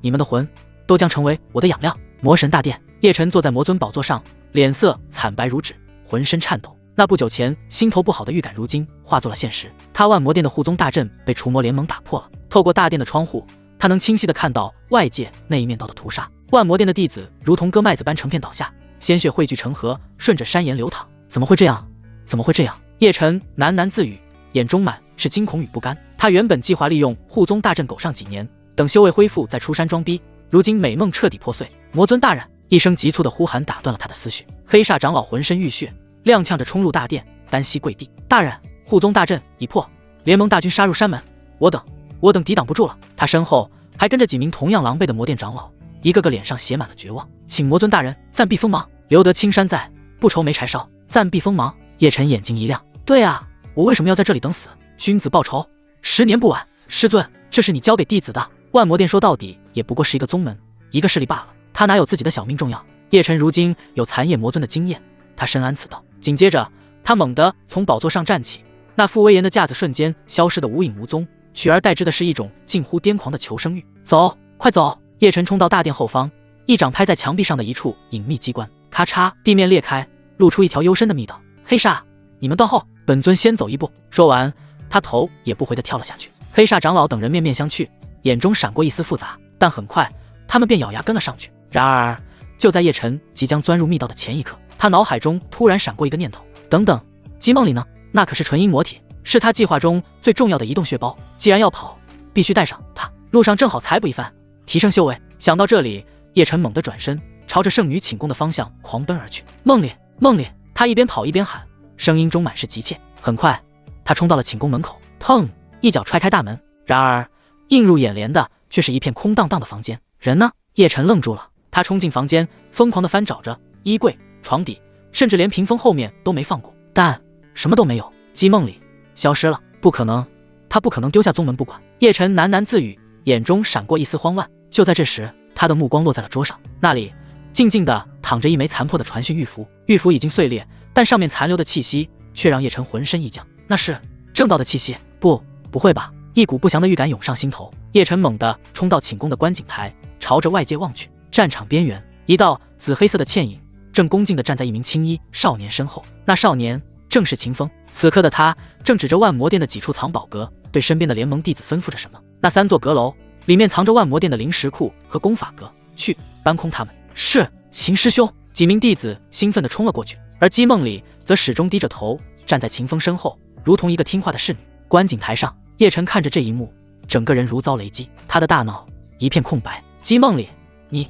S1: 你们的魂，都将成为我的养料。魔神大殿，叶晨坐在魔尊宝座上，脸色惨白如纸，浑身颤抖。那不久前心头不好的预感，如今化作了现实。他万魔殿的护宗大阵被除魔联盟打破了，透过大殿的窗户，他能清晰地看到外界那一面道的屠杀。万魔殿的弟子如同割麦子般成片倒下，鲜血汇聚成河，顺着山岩流淌。怎么会这样？怎么会这样？叶晨喃喃自语，眼中满是惊恐与不甘。他原本计划利用护宗大阵苟上几年，等修为恢复再出山装逼，如今美梦彻底破碎。魔尊大人！一声急促的呼喊打断了他的思绪。黑煞长老浑身浴血，踉跄着冲入大殿，单膝跪地：“大人，护宗大阵已破，联盟大军杀入山门，我等抵挡不住了。”他身后还跟着几名同样狼狈的魔殿长老，一个个脸上写满了绝望。请魔尊大人暂避锋芒，留得青山在，不愁没柴烧。暂避锋芒。叶晨眼睛一亮：“对啊，我为什么要在这里等死？君子报仇，10年不晚。师尊，这是你交给弟子的。”万魔殿说到底也不过是一个宗门，一个势力罢了，他哪有自己的小命重要？叶晨如今有残叶魔尊的经验，他深谙此道。紧接着，他猛地从宝座上站起，那副威严的架子瞬间消失得无影无踪，取而代之的是一种近乎癫狂的求生欲。走，快走！叶晨冲到大殿后方，一掌拍在墙壁上的一处隐秘机关，咔嚓，地面裂开，露出一条幽深的密道。黑煞，你们断后，本尊先走一步。说完，他头也不回地跳了下去。黑煞长老等人面面相觑，眼中闪过一丝复杂，但很快他们便咬牙跟了上去。然而就在叶晨即将钻入密道的前一刻，他脑海中突然闪过一个念头：等等，姬梦里呢？那可是纯阴魔体，是他计划中最重要的移动血包，既然要跑，必须带上它。路上正好采补一番，提升修为。想到这里，叶晨猛地转身，朝着圣女寝宫的方向狂奔而去。梦里，梦里！他一边跑一边喊，声音中满是急切。很快，他冲到了寝宫门口，砰！一脚踹开大门。然而，映入眼帘的却是一片空荡荡的房间。人呢？叶晨愣住了。他冲进房间，疯狂地翻找着衣柜、床底，甚至连屏风后面都没放过，但什么都没有。姬梦里消失了，不可能，他不可能丢下宗门不管。叶晨喃喃自语，眼中闪过一丝慌乱。就在这时，他的目光落在了桌上，那里静静地躺着一枚残破的传讯玉符。玉符已经碎裂，但上面残留的气息却让叶晨浑身一僵。那是正道的气息？不会吧！一股不祥的预感涌上心头。叶晨猛地冲到寝宫的观景台，朝着外界望去。战场边缘，一道紫黑色的倩影正恭敬地站在一名青衣少年身后。那少年正是秦风。此刻的他正指着万魔殿的几处藏宝阁，对身边的联盟弟子吩咐着什么。那3座阁楼里面藏着万魔殿的灵石库和功法阁，去搬空他们。是，秦师兄。几名弟子兴奋地冲了过去，而姬梦里则始终低着头站在秦风身后，如同一个听话的侍女。观景台上，叶晨看着这一幕，整个人如遭雷击，他的大脑一片空白。姬梦里，你，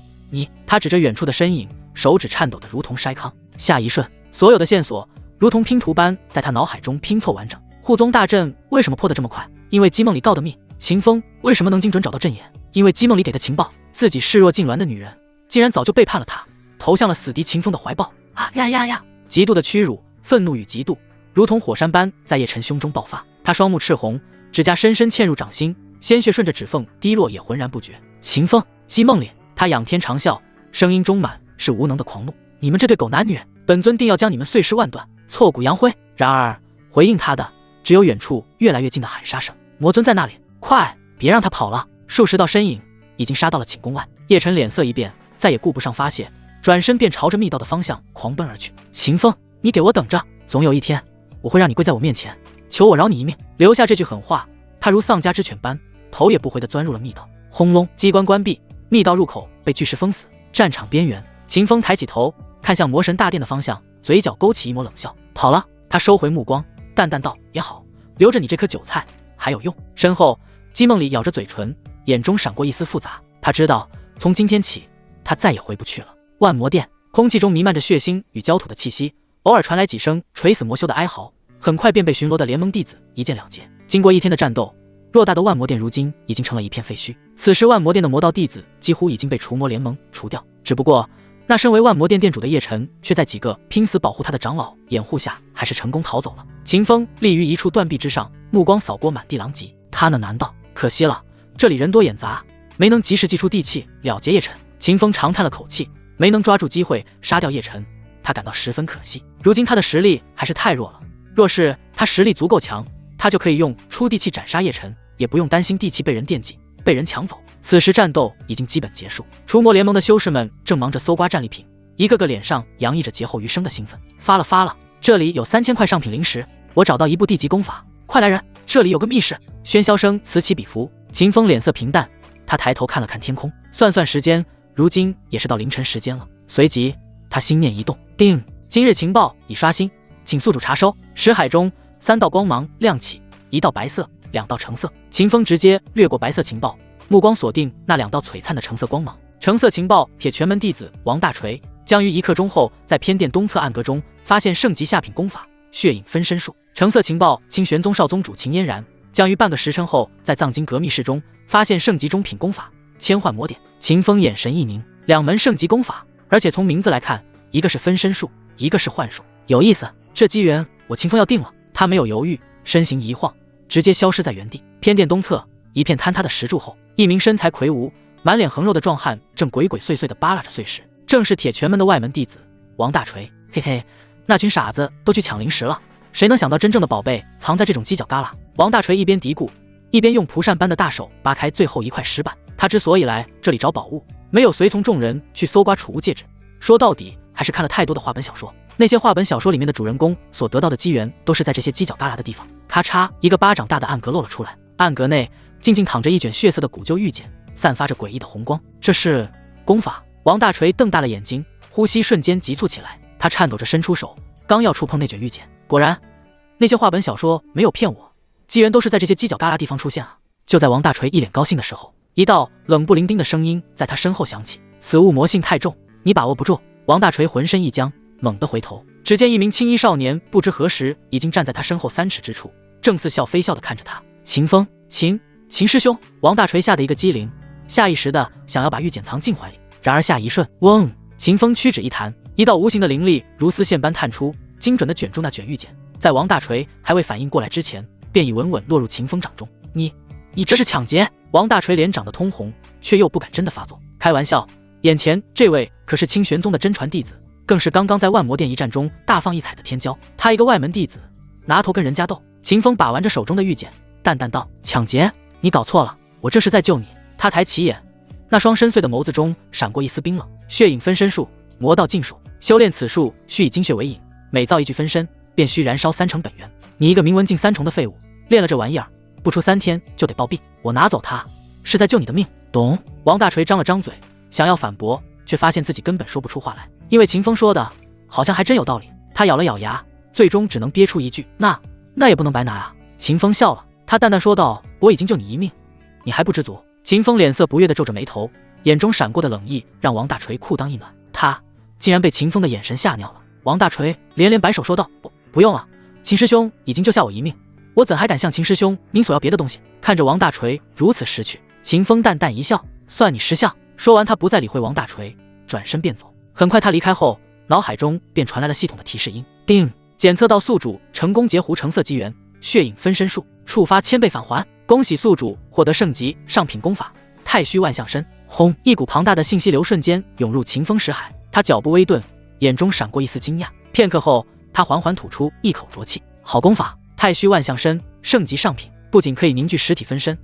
S1: 他指着远处的身影，手指颤抖得如同筛糠。下一瞬，所有的线索如同拼图般在他脑海中拼凑完整。护宗大阵为什么破得这么快？因为姬梦里告的密。秦风为什么能精准找到阵眼？因为姬梦里给的情报。自己视若痉挛的女人，竟然早就背叛了他，投向了死敌秦风的怀抱。呀！极度的屈辱、愤怒与嫉妒，如同火山般在叶晨胸中爆发。他双目赤红，指甲深深嵌入掌心，鲜血顺着指缝滴落，也浑然不觉。秦风，姬梦里。他仰天长啸，声音中满是无能的狂怒：“你们这对狗男女，本尊定要将你们碎尸万段，挫骨扬灰！”然而回应他的只有远处越来越近的喊杀声。魔尊在那里，快，别让他跑了！数十道身影已经杀到了寝宫外。叶晨脸色一变，再也顾不上发泄，转身便朝着密道的方向狂奔而去。秦风，你给我等着！总有一天，我会让你跪在我面前，求我饶你一命！留下这句狠话，他如丧家之犬般头也不回地钻入了密道。轰隆，机关关闭。密道入口被巨石封死。战场边缘，秦风抬起头看向魔神大殿的方向，嘴角勾起一抹冷笑。跑了。他收回目光，淡淡道：“也好，留着你这颗韭菜还有用。”身后，姬梦里咬着嘴唇，眼中闪过一丝复杂。他知道，从今天起，他再也回不去了。万魔殿，空气中弥漫着血腥与焦土的气息，偶尔传来几声垂死魔修的哀嚎，很快便被巡逻的联盟弟子一剑了结。经过一天的战斗，偌大的万魔殿如今已经成了一片废墟。此时万魔殿的魔道弟子几乎已经被除魔联盟除掉，只不过那身为万魔殿殿主的叶晨却在几个拼死保护他的长老掩护下，还是成功逃走了。秦风立于一处断壁之上，目光扫过满地狼藉。他呢？难道可惜了？这里人多眼杂，没能及时祭出地气了结叶晨。秦风长叹了口气，没能抓住机会杀掉叶晨，他感到十分可惜。如今他的实力还是太弱了，若是他实力足够强，他就可以用出地气斩杀叶晨，也不用担心地气被人惦记，被人抢走。此时战斗已经基本结束，除魔联盟的修士们正忙着搜刮战利品，一个个脸上洋溢着劫后余生的兴奋。发了，这里有3000块上品灵石，我找到一部地级功法，快来人，这里有个密室。喧嚣声此起彼伏。秦风脸色平淡，他抬头看了看天空，算时间，如今也是到凌晨时间了。随即他心念一动，叮，今日情报已刷新，请宿主查收。识海中3道光芒亮起，1道白色，2道橙色。秦风直接掠过白色情报，目光锁定那2道璀璨的橙色光芒。橙色情报：铁拳门弟子王大锤将于1刻钟后在偏殿东侧暗格中发现圣级下品功法血影分身术。橙色情报：清玄宗少宗主秦嫣然将于半个时辰后在藏经阁密室中发现圣级中品功法千幻魔典。秦风眼神一凝，2门圣级功法，而且从名字来看，一个是分身术，一个是幻术，有意思。这机缘我秦风要定了。他没有犹豫，身形一晃，直接消失在原地。偏殿东侧一片坍塌的石柱后，一名身材魁梧、满脸横肉的壮汉正鬼鬼祟祟地扒拉着碎石，正是铁拳门的外门弟子王大锤。嘿嘿，那群傻子都去抢灵石了，谁能想到真正的宝贝藏在这种犄角旮旯？王大锤一边嘀咕，一边用蒲扇般的大手扒开最后一块石板。他之所以来这里找宝物，没有随从众人去搜刮储物戒指，说到底还是看了太多的话本小说。那些话本小说里面的主人公所得到的机缘，都是在这些犄角旮旯的地方。咔嚓，一个巴掌大的暗格露了出来，暗格内静静躺着一卷血色的古旧玉简，散发着诡异的红光。这是功法？王大锤瞪大了眼睛，呼吸瞬间急促起来。他颤抖着伸出手，刚要触碰那卷玉简，果然，那些话本小说没有骗我，机缘都是在这些犄角旮旯地方出现啊！就在王大锤一脸高兴的时候，一道冷不伶仃的声音在他身后响起：“此物魔性太重，你把握不住。”王大锤浑身一僵，猛地回头，只见一名青衣少年不知何时已经站在他身后3尺之处，正似笑非笑地看着他。秦风，秦师兄！王大锤吓得一个机灵，下意识的想要把玉简藏进怀里，然而下一瞬，嗡！秦风屈指一弹，一道无形的灵力如丝线般探出，精准地卷住那卷玉简，在王大锤还未反应过来之前，便已稳稳落入秦风掌中。你这是抢劫！王大锤脸长得通红，却又不敢真的发作。开玩笑，眼前这位可是清玄宗的真传弟子，更是刚刚在万魔殿一战中大放异彩的天骄。他一个外门弟子，拿头跟人家斗？秦风把玩着手中的玉简，淡淡道：“抢劫？你搞错了，我这是在救你。”他抬起眼，那双深邃的眸子中闪过一丝冰冷。血影分身术，魔道禁术，修炼此术需以精血为引，每造一具分身，便需燃烧3成本源。你一个名闻境3重的废物，练了这玩意儿，不出3天就得暴毙。我拿走它，是在救你的命，懂？王大锤张了张嘴，想要反驳，却发现自己根本说不出话来，因为秦风说的好像还真有道理。他咬了咬牙，最终只能憋出一句：“那也不能白拿啊。”秦风笑了，他淡淡说道：“我已经救你一命，你还不知足？”秦风脸色不悦地皱着眉头，眼中闪过的冷意让王大锤裤裆一暖，他竟然被秦风的眼神吓尿了。王大锤连连摆手说道：“不用了，秦师兄已经救下我一命，我怎还敢向秦师兄您索要别的东西？”看着王大锤如此识趣，秦风淡淡一笑：“算你识相。”说完，他不再理会王大锤，转身便走。很快，他离开后，脑海中便传来了系统的提示音：“叮，检测到宿主成功截胡橙色机缘，血影分身术，触发1000倍返还。恭喜宿主获得圣级上品功法太虚万象身。”轰！一股庞大的信息流瞬间涌入秦风识海，他脚步微顿，眼中闪过一丝惊讶。片刻后，他缓缓吐出一口浊气：“好功法，太虚万象身，圣级上品，不仅可以凝聚实体分身，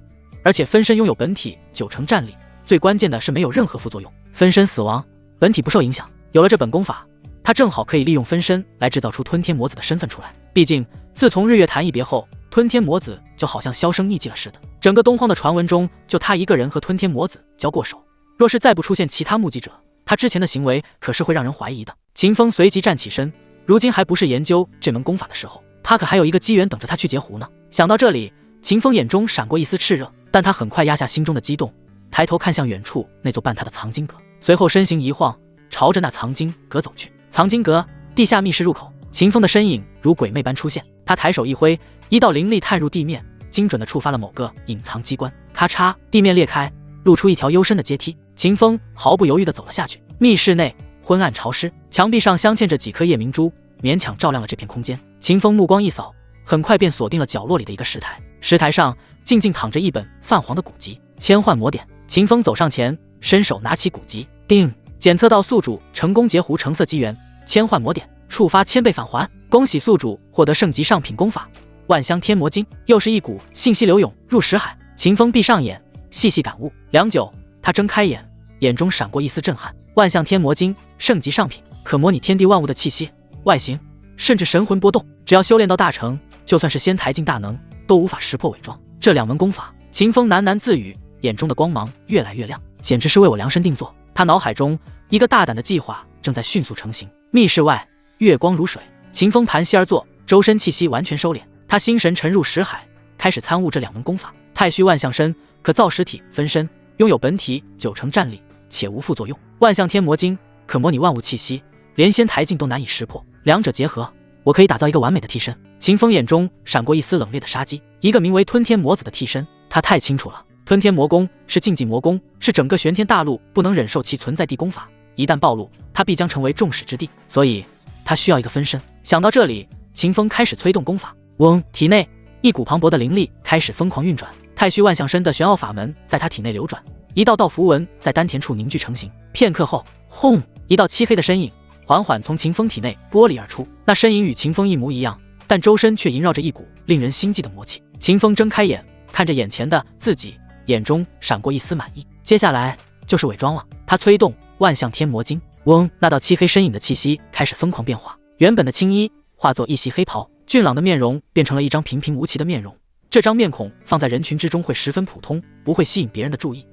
S1: 而且分身拥有本体9成战力，最关键的是没有任何副作用，分身死亡，本体不受影响。有了这本功法，他正好可以利用分身来制造出吞天魔子的身份出来。毕竟，自从日月潭一别后，吞天魔子就好像销声匿迹了似的。整个东荒的传闻中，就他一个人和吞天魔子交过手。若是再不出现其他目击者，他之前的行为可是会让人怀疑的。秦风随即站起身，如今还不是研究这门功法的时候，他可还有一个机缘等着他去截胡呢。想到这里，秦风眼中闪过一丝炽热，但他很快压下心中的激动，抬头看向远处那座半塌的藏经阁，随后身形一晃，朝着那藏经阁走去。藏经阁地下密室入口，秦风的身影如鬼魅般出现，他抬手一挥，一道灵力探入地面，精准地触发了某个隐藏机关。咔嚓，地面裂开，露出一条幽深的阶梯。秦风毫不犹豫地走了下去。密室内昏暗潮湿，墙壁上镶嵌着几颗夜明珠，勉强照亮了这片空间。秦风目光一扫，很快便锁定了角落里的一个石台。石台上静静躺着一本泛黄的古籍《千幻魔典》。秦风走上前，伸手拿起古籍，叮，检测到宿主成功截胡橙色机缘，千幻魔典，触发1000倍返还。恭喜宿主获得圣级上品功法万香天魔经。又是一股信息流涌入识海，秦风闭上眼，细细感悟。良久，他睁开眼，眼中闪过一丝震撼。万象天魔经，圣级上品，可模拟天地万物的气息、外形，甚至神魂波动。只要修炼到大成，就算是仙台境大能，都无法识破伪装。这2门功法，秦风喃喃自语，眼中的光芒越来越亮，简直是为我量身定做。他脑海中一个大胆的计划正在迅速成型。密室外，月光如水，秦风盘膝而坐，周身气息完全收敛，他心神沉入识海，开始参悟这两门功法。太虚万象身可造实体分身，拥有本体9成战力，且无副作用。万象天魔经可模拟万物气息，连仙台境都难以识破。两者结合，我可以打造一个完美的替身。秦风眼中闪过一丝冷冽的杀机，一个名为吞天魔子的替身，他太清楚了。吞天魔功是禁忌魔功，是整个玄天大陆不能忍受其存在地功法，一旦暴露，他必将成为众矢之的，所以他需要一个分身。想到这里，秦风开始催动功法。嗡，体内一股磅礴的灵力开始疯狂运转，太虚万象身的玄奥法门在他体内流转，一道道符文在丹田处凝聚成型。片刻后，轰，一道漆黑的身影缓缓从秦风体内剥离而出。那身影与秦风一模一样，但周身却萦绕着一股令人心悸的魔气。秦风睁开眼，看着眼前的自己，眼中闪过一丝满意。接下来就是伪装了。他催动万象天魔经，嗡，那道漆黑身影的气息开始疯狂变化，原本的青衣化作一袭黑袍，俊朗的面容变成了一张平平无奇的面容。这张面孔放在人群之中会十分普通，不会吸引别人的注意，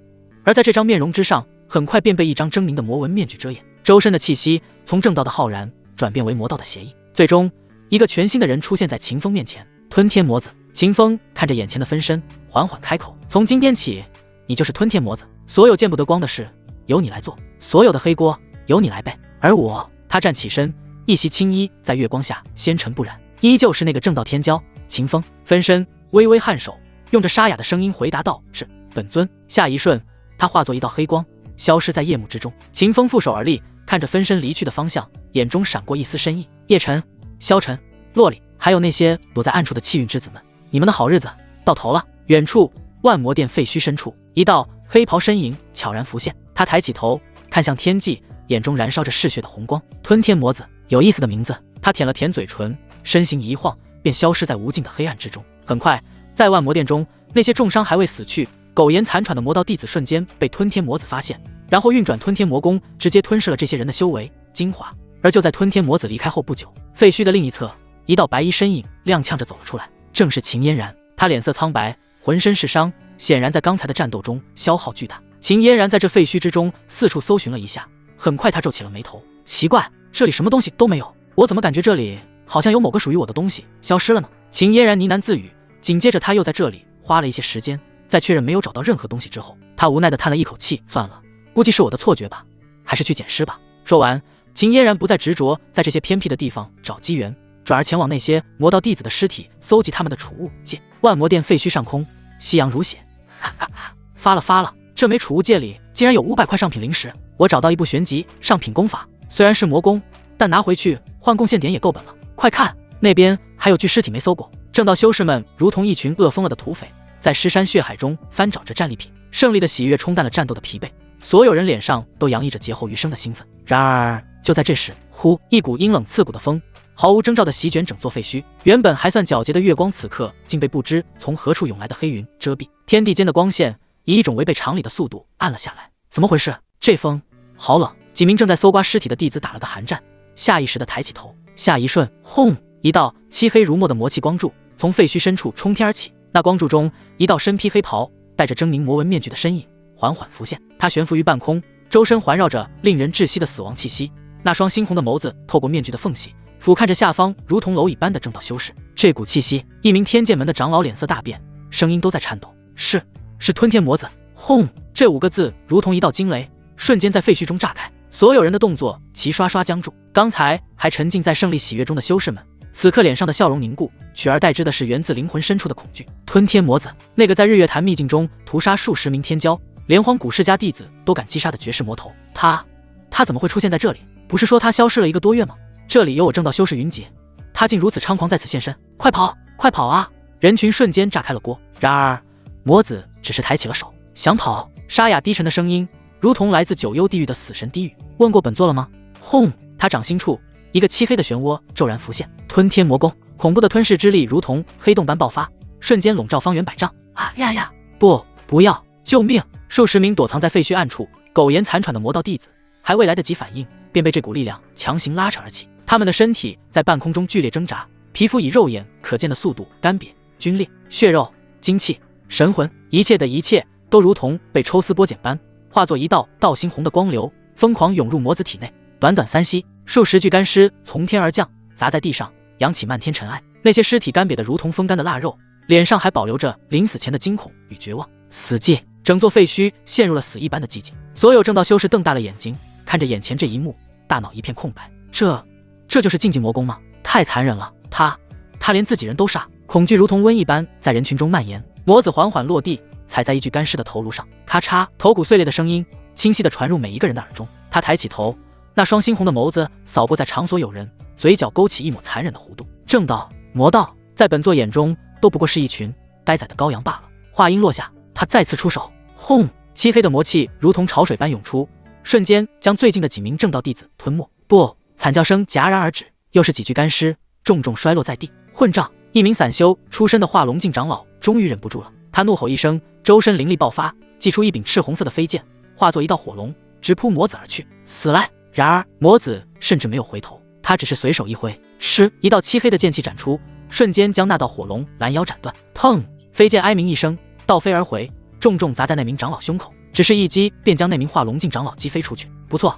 S1: 而在这张面容之上，很快便被一张狰狞的魔纹面具遮掩。周身的气息从正道的浩然转变为魔道的邪意，最终一个全新的人出现在秦风面前。吞天魔子。秦风看着眼前的分身，缓缓开口：从今天起，你就是吞天魔子，所有见不得光的事由你来做，所有的黑锅由你来背。而我……他站起身，一袭青衣在月光下纤尘不染，依旧是那个正道天骄秦风。分身微微颔首，用着沙哑的声音回答道：是，本尊。下一瞬，他化作一道黑光，消失在夜幕之中。秦风负手而立，看着分身离去的方向，眼中闪过一丝深意。叶晨、萧晨、洛里，还有那些躲在暗处的气运之子们，你们的好日子到头了。远处万魔殿废墟深处，一道黑袍身影悄然浮现，他抬起头看向天际，眼中燃烧着嗜血的红光。吞天魔子，有意思的名字。他舔了舔嘴唇，身形一晃，便消失在无尽的黑暗之中。很快，在万魔殿中，那些重伤还未死去、苟延残喘的魔道弟子瞬间被吞天魔子发现，然后运转吞天魔功，直接吞噬了这些人的修为精华。而就在吞天魔子离开后不久，废墟的另一侧，一道白衣身影踉跄着走了出来，正是秦嫣然。他脸色苍白，浑身是伤，显然在刚才的战斗中消耗巨大。秦嫣然在这废墟之中四处搜寻了一下，很快他皱起了眉头。奇怪，这里什么东西都没有，我怎么感觉这里好像有某个属于我的东西消失了呢？秦嫣然呢喃自语，紧接着他又在这里花了一些时间，在确认没有找到任何东西之后，他无奈地叹了一口气，算了，估计是我的错觉吧，还是去捡尸吧。说完，秦嫣然不再执着在这些偏僻的地方找机缘，转而前往那些魔道弟子的尸体，搜集他们的储物界。万魔殿废墟上空，夕阳如血。发了，这枚储物界里竟然有500块上品灵石，我找到一部玄级上品功法，虽然是魔功，但拿回去换贡献点也够本了。快看，那边还有具尸体没搜过。正道修士们如同一群饿疯了的土匪，在尸山血海中翻找着战利品。胜利的喜悦冲淡了战斗的疲惫，所有人脸上都洋溢着劫后余生的兴奋。然而就在这时，呼，一股阴冷刺骨的风毫无征兆地席卷整座废墟，原本还算皎洁的月光，此刻竟被不知从何处涌来的黑云遮蔽，天地间的光线以一种违背常理的速度暗了下来。怎么回事？这风好冷！几名正在搜刮尸体的弟子打了个寒战，下意识地抬起头。下一瞬，轰！一道漆黑如墨的魔气光柱从废墟深处冲天而起，那光柱中，一道身披黑袍、戴着狰狞魔纹面具的身影缓缓浮现。他悬浮于半空，周身环绕着令人窒息的死亡气息，那双猩红的眸子透过面具的缝隙俯瞰着下方如同蝼蚁般的正道修士。这股气息，一名天剑门的长老脸色大变，声音都在颤抖。是吞天魔子！轰！这5个字如同一道惊雷，瞬间在废墟中炸开，所有人的动作齐刷刷僵住。刚才还沉浸在胜利喜悦中的修士们，此刻脸上的笑容凝固，取而代之的是源自灵魂深处的恐惧。吞天魔子，那个在日月潭秘境中屠杀数十名天骄，连荒古世家弟子都敢击杀的绝世魔头，他怎么会出现在这里？不是说他消失了1个多月吗？这里有我正道修士云集，他竟如此猖狂在此现身！快跑啊！人群瞬间炸开了锅。然而魔子只是抬起了手，想跑。沙哑低沉的声音如同来自九幽地狱的死神低语，问过本座了吗？轰！他掌心处一个漆黑的漩涡骤然浮现，吞天魔功，恐怖的吞噬之力如同黑洞般爆发，瞬间笼罩方圆100丈。啊呀！不要！救命！数十名躲藏在废墟暗处苟延残喘的魔道弟子还未来得及反应，便被这股力量强行拉扯而起。他们的身体在半空中剧烈挣扎，皮肤以肉眼可见的速度干瘪、皲裂，血肉、精气、神魂，一切都如同被抽丝剥茧般，化作一道道猩红的光流，疯狂涌入魔子体内。短短3息，数十具干尸从天而降，砸在地上，扬起漫天尘埃。那些尸体干瘪得如同风干的腊肉，脸上还保留着临死前的惊恐与绝望。死寂，整座废墟陷入了死一般的寂静。所有正道修士瞪大了眼睛，看着眼前这一幕，大脑一片空白。这就是禁忌魔宫吗？太残忍了！他连自己人都杀。恐惧如同瘟一般在人群中蔓延。魔子缓缓落地，踩在一具干尸的头颅上，咔嚓，头骨碎裂的声音清晰地传入每一个人的耳中。他抬起头，那双猩红的眸子扫过在场所有人，嘴角勾起一抹残忍的弧度。正道、魔道，在本座眼中都不过是一群待宰的羔羊罢了。话音落下，他再次出手，轰！漆黑的魔气如同潮水般涌出，瞬间将最近的几名正道弟子吞没。不！惨叫声戛然而止，又是几具干尸重重摔落在地。混账！一名散修出身的化龙境长老终于忍不住了，他怒吼一声，周身灵力爆发，祭出一柄赤红色的飞剑，化作一道火龙，直扑魔子而去。死来！然而魔子甚至没有回头，他只是随手一挥，哧，一道漆黑的剑气斩出，瞬间将那道火龙拦腰斩断。砰！飞剑哀鸣一声，倒飞而回，重重砸在那名长老胸口，只是一击便将那名化龙境长老击飞出去。不错，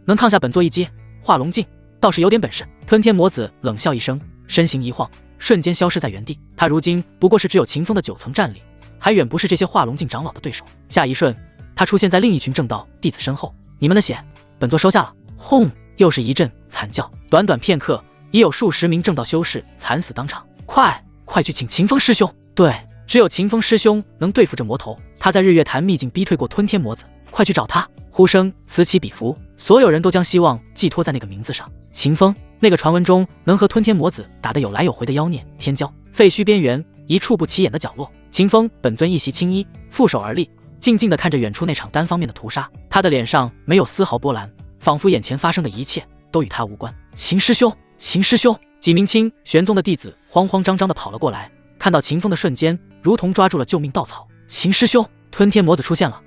S1: 能抗下本座一击，化龙境倒是有点本事。吞天魔子冷笑一声，身形一晃，瞬间消失在原地。他如今不过是只有秦风的9层战力，还远不是这些化龙境长老的对手。下一瞬，他出现在另一群正道弟子身后。你们的血，本座收下了。轰！又是一阵惨叫，短短片刻，已有数十名正道修士惨死当场。快去请秦风师兄！对，只有秦风师兄能对付这魔头。他在日月潭秘境逼退过吞天魔子，快去找他！呼声此起彼伏，所有人都将希望寄托在那个名字上。秦风，那个传闻中能和吞天魔子打得有来有回的妖孽天骄。废墟边缘一处不起眼的角落，秦风本尊一袭青衣，负手而立，静静地看着远处那场单方面的屠杀。他的脸上没有丝毫波澜，仿佛眼前发生的一切都与他无关。秦师兄，秦师兄！几名清玄宗的弟子慌慌张张地跑了过来，看到秦风的瞬间，如同抓住了救命稻草。秦师兄，吞天魔子出现了，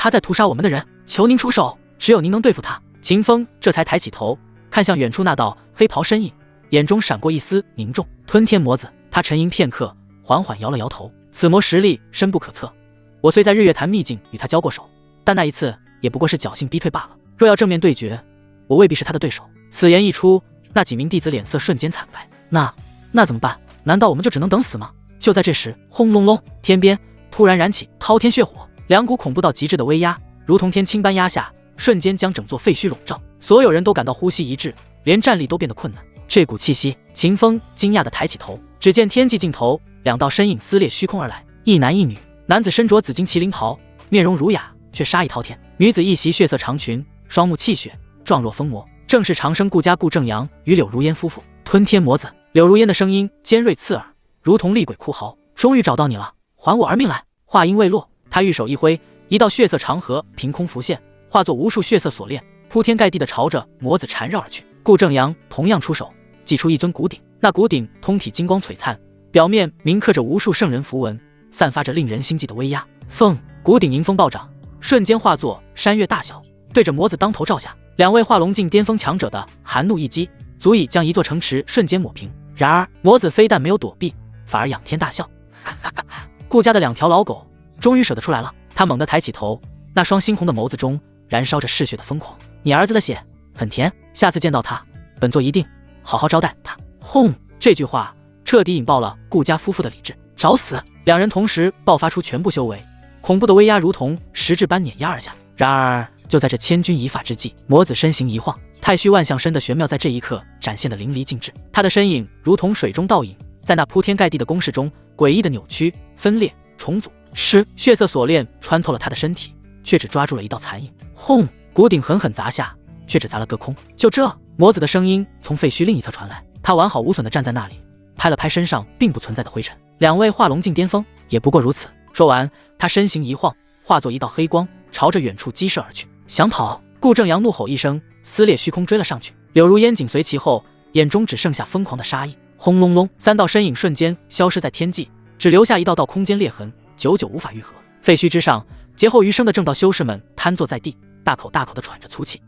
S1: 他在屠杀我们的人，求您出手，只有您能对付他。秦风这才抬起头，看向远处那道黑袍身影，眼中闪过一丝凝重。吞天魔子，他沉吟片刻，缓缓摇了摇头。此魔实力深不可测，我虽在日月潭秘境与他交过手，但那一次也不过是侥幸逼退罢了。若要正面对决，我未必是他的对手。此言一出，那几名弟子脸色瞬间惨白。那怎么办？难道我们就只能等死吗？就在这时，轰隆隆，天边突然燃起滔天血火，两股恐怖到极致的威压，如同天倾般压下，瞬间将整座废墟笼罩。所有人都感到呼吸一滞，连站立都变得困难。这股气息，秦风惊讶地抬起头，只见天际尽头，两道身影撕裂虚空而来，一男一女。男子身着紫金麒麟袍，面容儒雅，却杀意滔天；女子一袭血色长裙，双目泣血，状若疯魔，正是长生顾家顾正阳与柳如烟夫妇。吞天魔子！柳如烟的声音尖锐刺耳，如同厉鬼哭嚎。终于找到你了，还我儿命来！话音未落，他玉手一挥，一道血色长河凭空浮现，化作无数血色锁链，铺天盖地地朝着魔子缠绕而去。顾正阳同样出手，祭出一尊古鼎，那古鼎通体金光璀璨，表面铭刻着无数圣人符文，散发着令人心悸的威压。风，古鼎迎风暴涨，瞬间化作山岳大小，对着魔子当头照下。两位化龙境巅峰强者的寒怒一击，足以将一座城池瞬间抹平。然而魔子非但没有躲避，反而仰天大笑。顾家的两条老狗终于舍得出来了。他猛地抬起头，那双猩红的眸子中燃烧着嗜血的疯狂。你儿子的血很甜，下次见到他，本座一定好好招待他。轰！这句话彻底引爆了顾家夫妇的理智。找死！两人同时爆发出全部修为，恐怖的威压如同实质般碾压而下。然而就在这千钧一发之际，魔子身形一晃，太虚万象身的玄妙在这一刻展现得淋漓尽致。他的身影如同水中倒影，在那铺天盖地的攻势中诡异的扭曲、分裂、重组。血色锁链穿透了他的身体，却只抓住了一道残影。轰！古鼎狠狠砸下，却只砸了个空。就这，魔子的声音从废墟另一侧传来，他完好无损地站在那里，拍了拍身上并不存在的灰尘。两位化龙境巅峰也不过如此。说完，他身形一晃，化作一道黑光，朝着远处激射而去。想跑！顾正阳怒吼一声，撕裂虚空追了上去。柳如烟紧随其后，眼中只剩下疯狂的杀意。轰隆隆，三道身影瞬间消失在天际，只留下一道道空间裂痕，久久无法愈合。废墟之上，劫后余生的正道修士们瘫坐在地，大口大口地喘着粗气。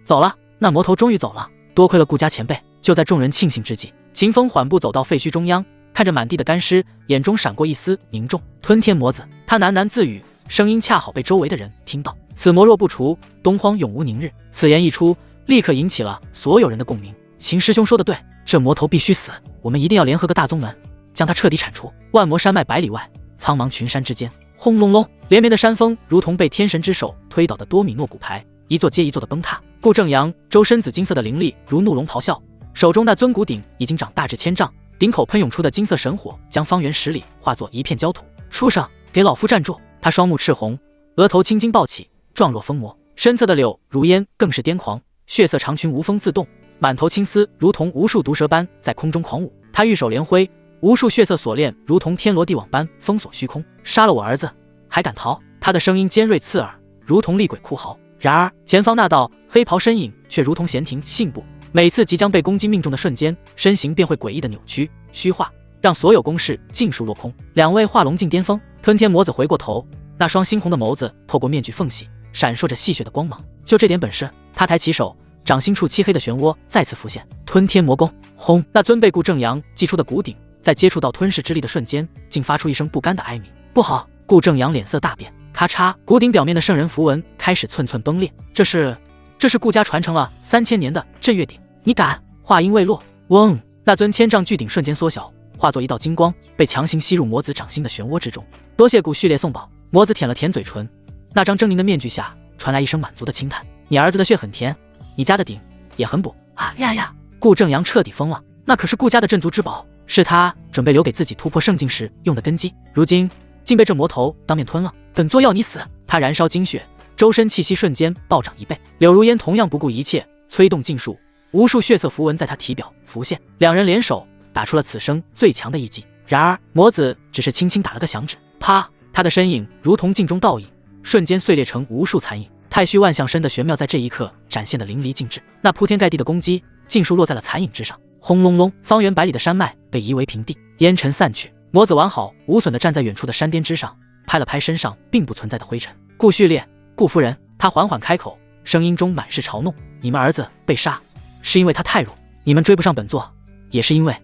S1: 走了，那魔头终于走了，多亏了顾家前辈。就在众人庆幸之际，秦风缓步走到废墟中央，看着满地的干尸，眼中闪过一丝凝重。吞天魔子，他喃喃自语，声音恰好被周围的人听到。此魔若不除，东荒永无宁日。此言一出，立刻引起了所有人的共鸣。秦师兄说的对，这魔头必须死，我们一定要联合个大宗门，将他彻底铲除。万魔山脉百里外，苍茫群山之间，轰隆隆，连绵的山峰如同被天神之手推倒的多米诺骨牌，一座接一座的崩塌。顾正阳周身紫金色的灵力如怒龙咆哮，手中那尊骨鼎已经长大至1000丈，顶口喷涌出的金色神火将方圆10里化作一片焦土。畜生，给老夫站住！他双目赤红，额头青筋暴起，状若疯魔。身侧的柳如烟更是癫狂，血色长裙无风自动，满头青丝如同无数毒蛇般在空中狂舞。他玉手连挥，无数血色锁链如同天罗地网般封锁虚空。杀了我儿子还敢逃？他的声音尖锐刺耳，如同厉鬼哭嚎。然而前方那道黑袍身影却如同闲庭信步，每次即将被攻击命中的瞬间，身形便会诡异的扭曲虚化，让所有攻势尽数落空。两位化龙境巅峰。吞天魔子回过头，那双猩红的眸子透过面具缝隙闪烁着戏谑的光芒。就这点本事？他抬起手，掌心处漆黑的漩涡再次浮现。吞天魔功！轰！那尊被顾正阳祭出的骨鼎，在接触到吞噬之力的瞬间，竟发出一声不甘的哀鸣。不好！顾正阳脸色大变，咔嚓，骨鼎表面的圣人符文开始寸寸崩裂。这是顾家传承了3000年的镇月鼎！你敢！话音未落，嗡！那尊1000丈巨鼎瞬间缩小，化作一道金光，被强行吸入魔子掌心的漩涡之中。多谢顾序列送宝。魔子舔了舔嘴唇，那张狰狞的面具下传来一声满足的轻叹。你儿子的血很甜，你家的鼎也很补啊呀呀！顾正阳彻底疯了，那可是顾家的镇族之宝，是他准备留给自己突破圣境时用的根基，如今竟被这魔头当面吞了。本座要你死！他燃烧精血，周身气息瞬间暴涨1倍。柳如烟同样不顾一切，催动禁术，无数血色符文在他体表浮现。两人联手打出了此生最强的一击。然而魔子只是轻轻打了个响指，啪！他的身影如同镜中倒影，瞬间碎裂成无数残影。太虚万象身的玄妙在这一刻展现的淋漓尽致，那铺天盖地的攻击尽数落在了残影之上。轰隆隆，方圆百里的山脉被夷为平地，烟尘散去。魔子完好无损地站在远处的山巅之上，拍了拍身上并不存在的灰尘。顾序列，顾夫人，他缓缓开口，声音中满是嘲弄。你们儿子被杀，是因为他太弱，你们追不上本座，也是因为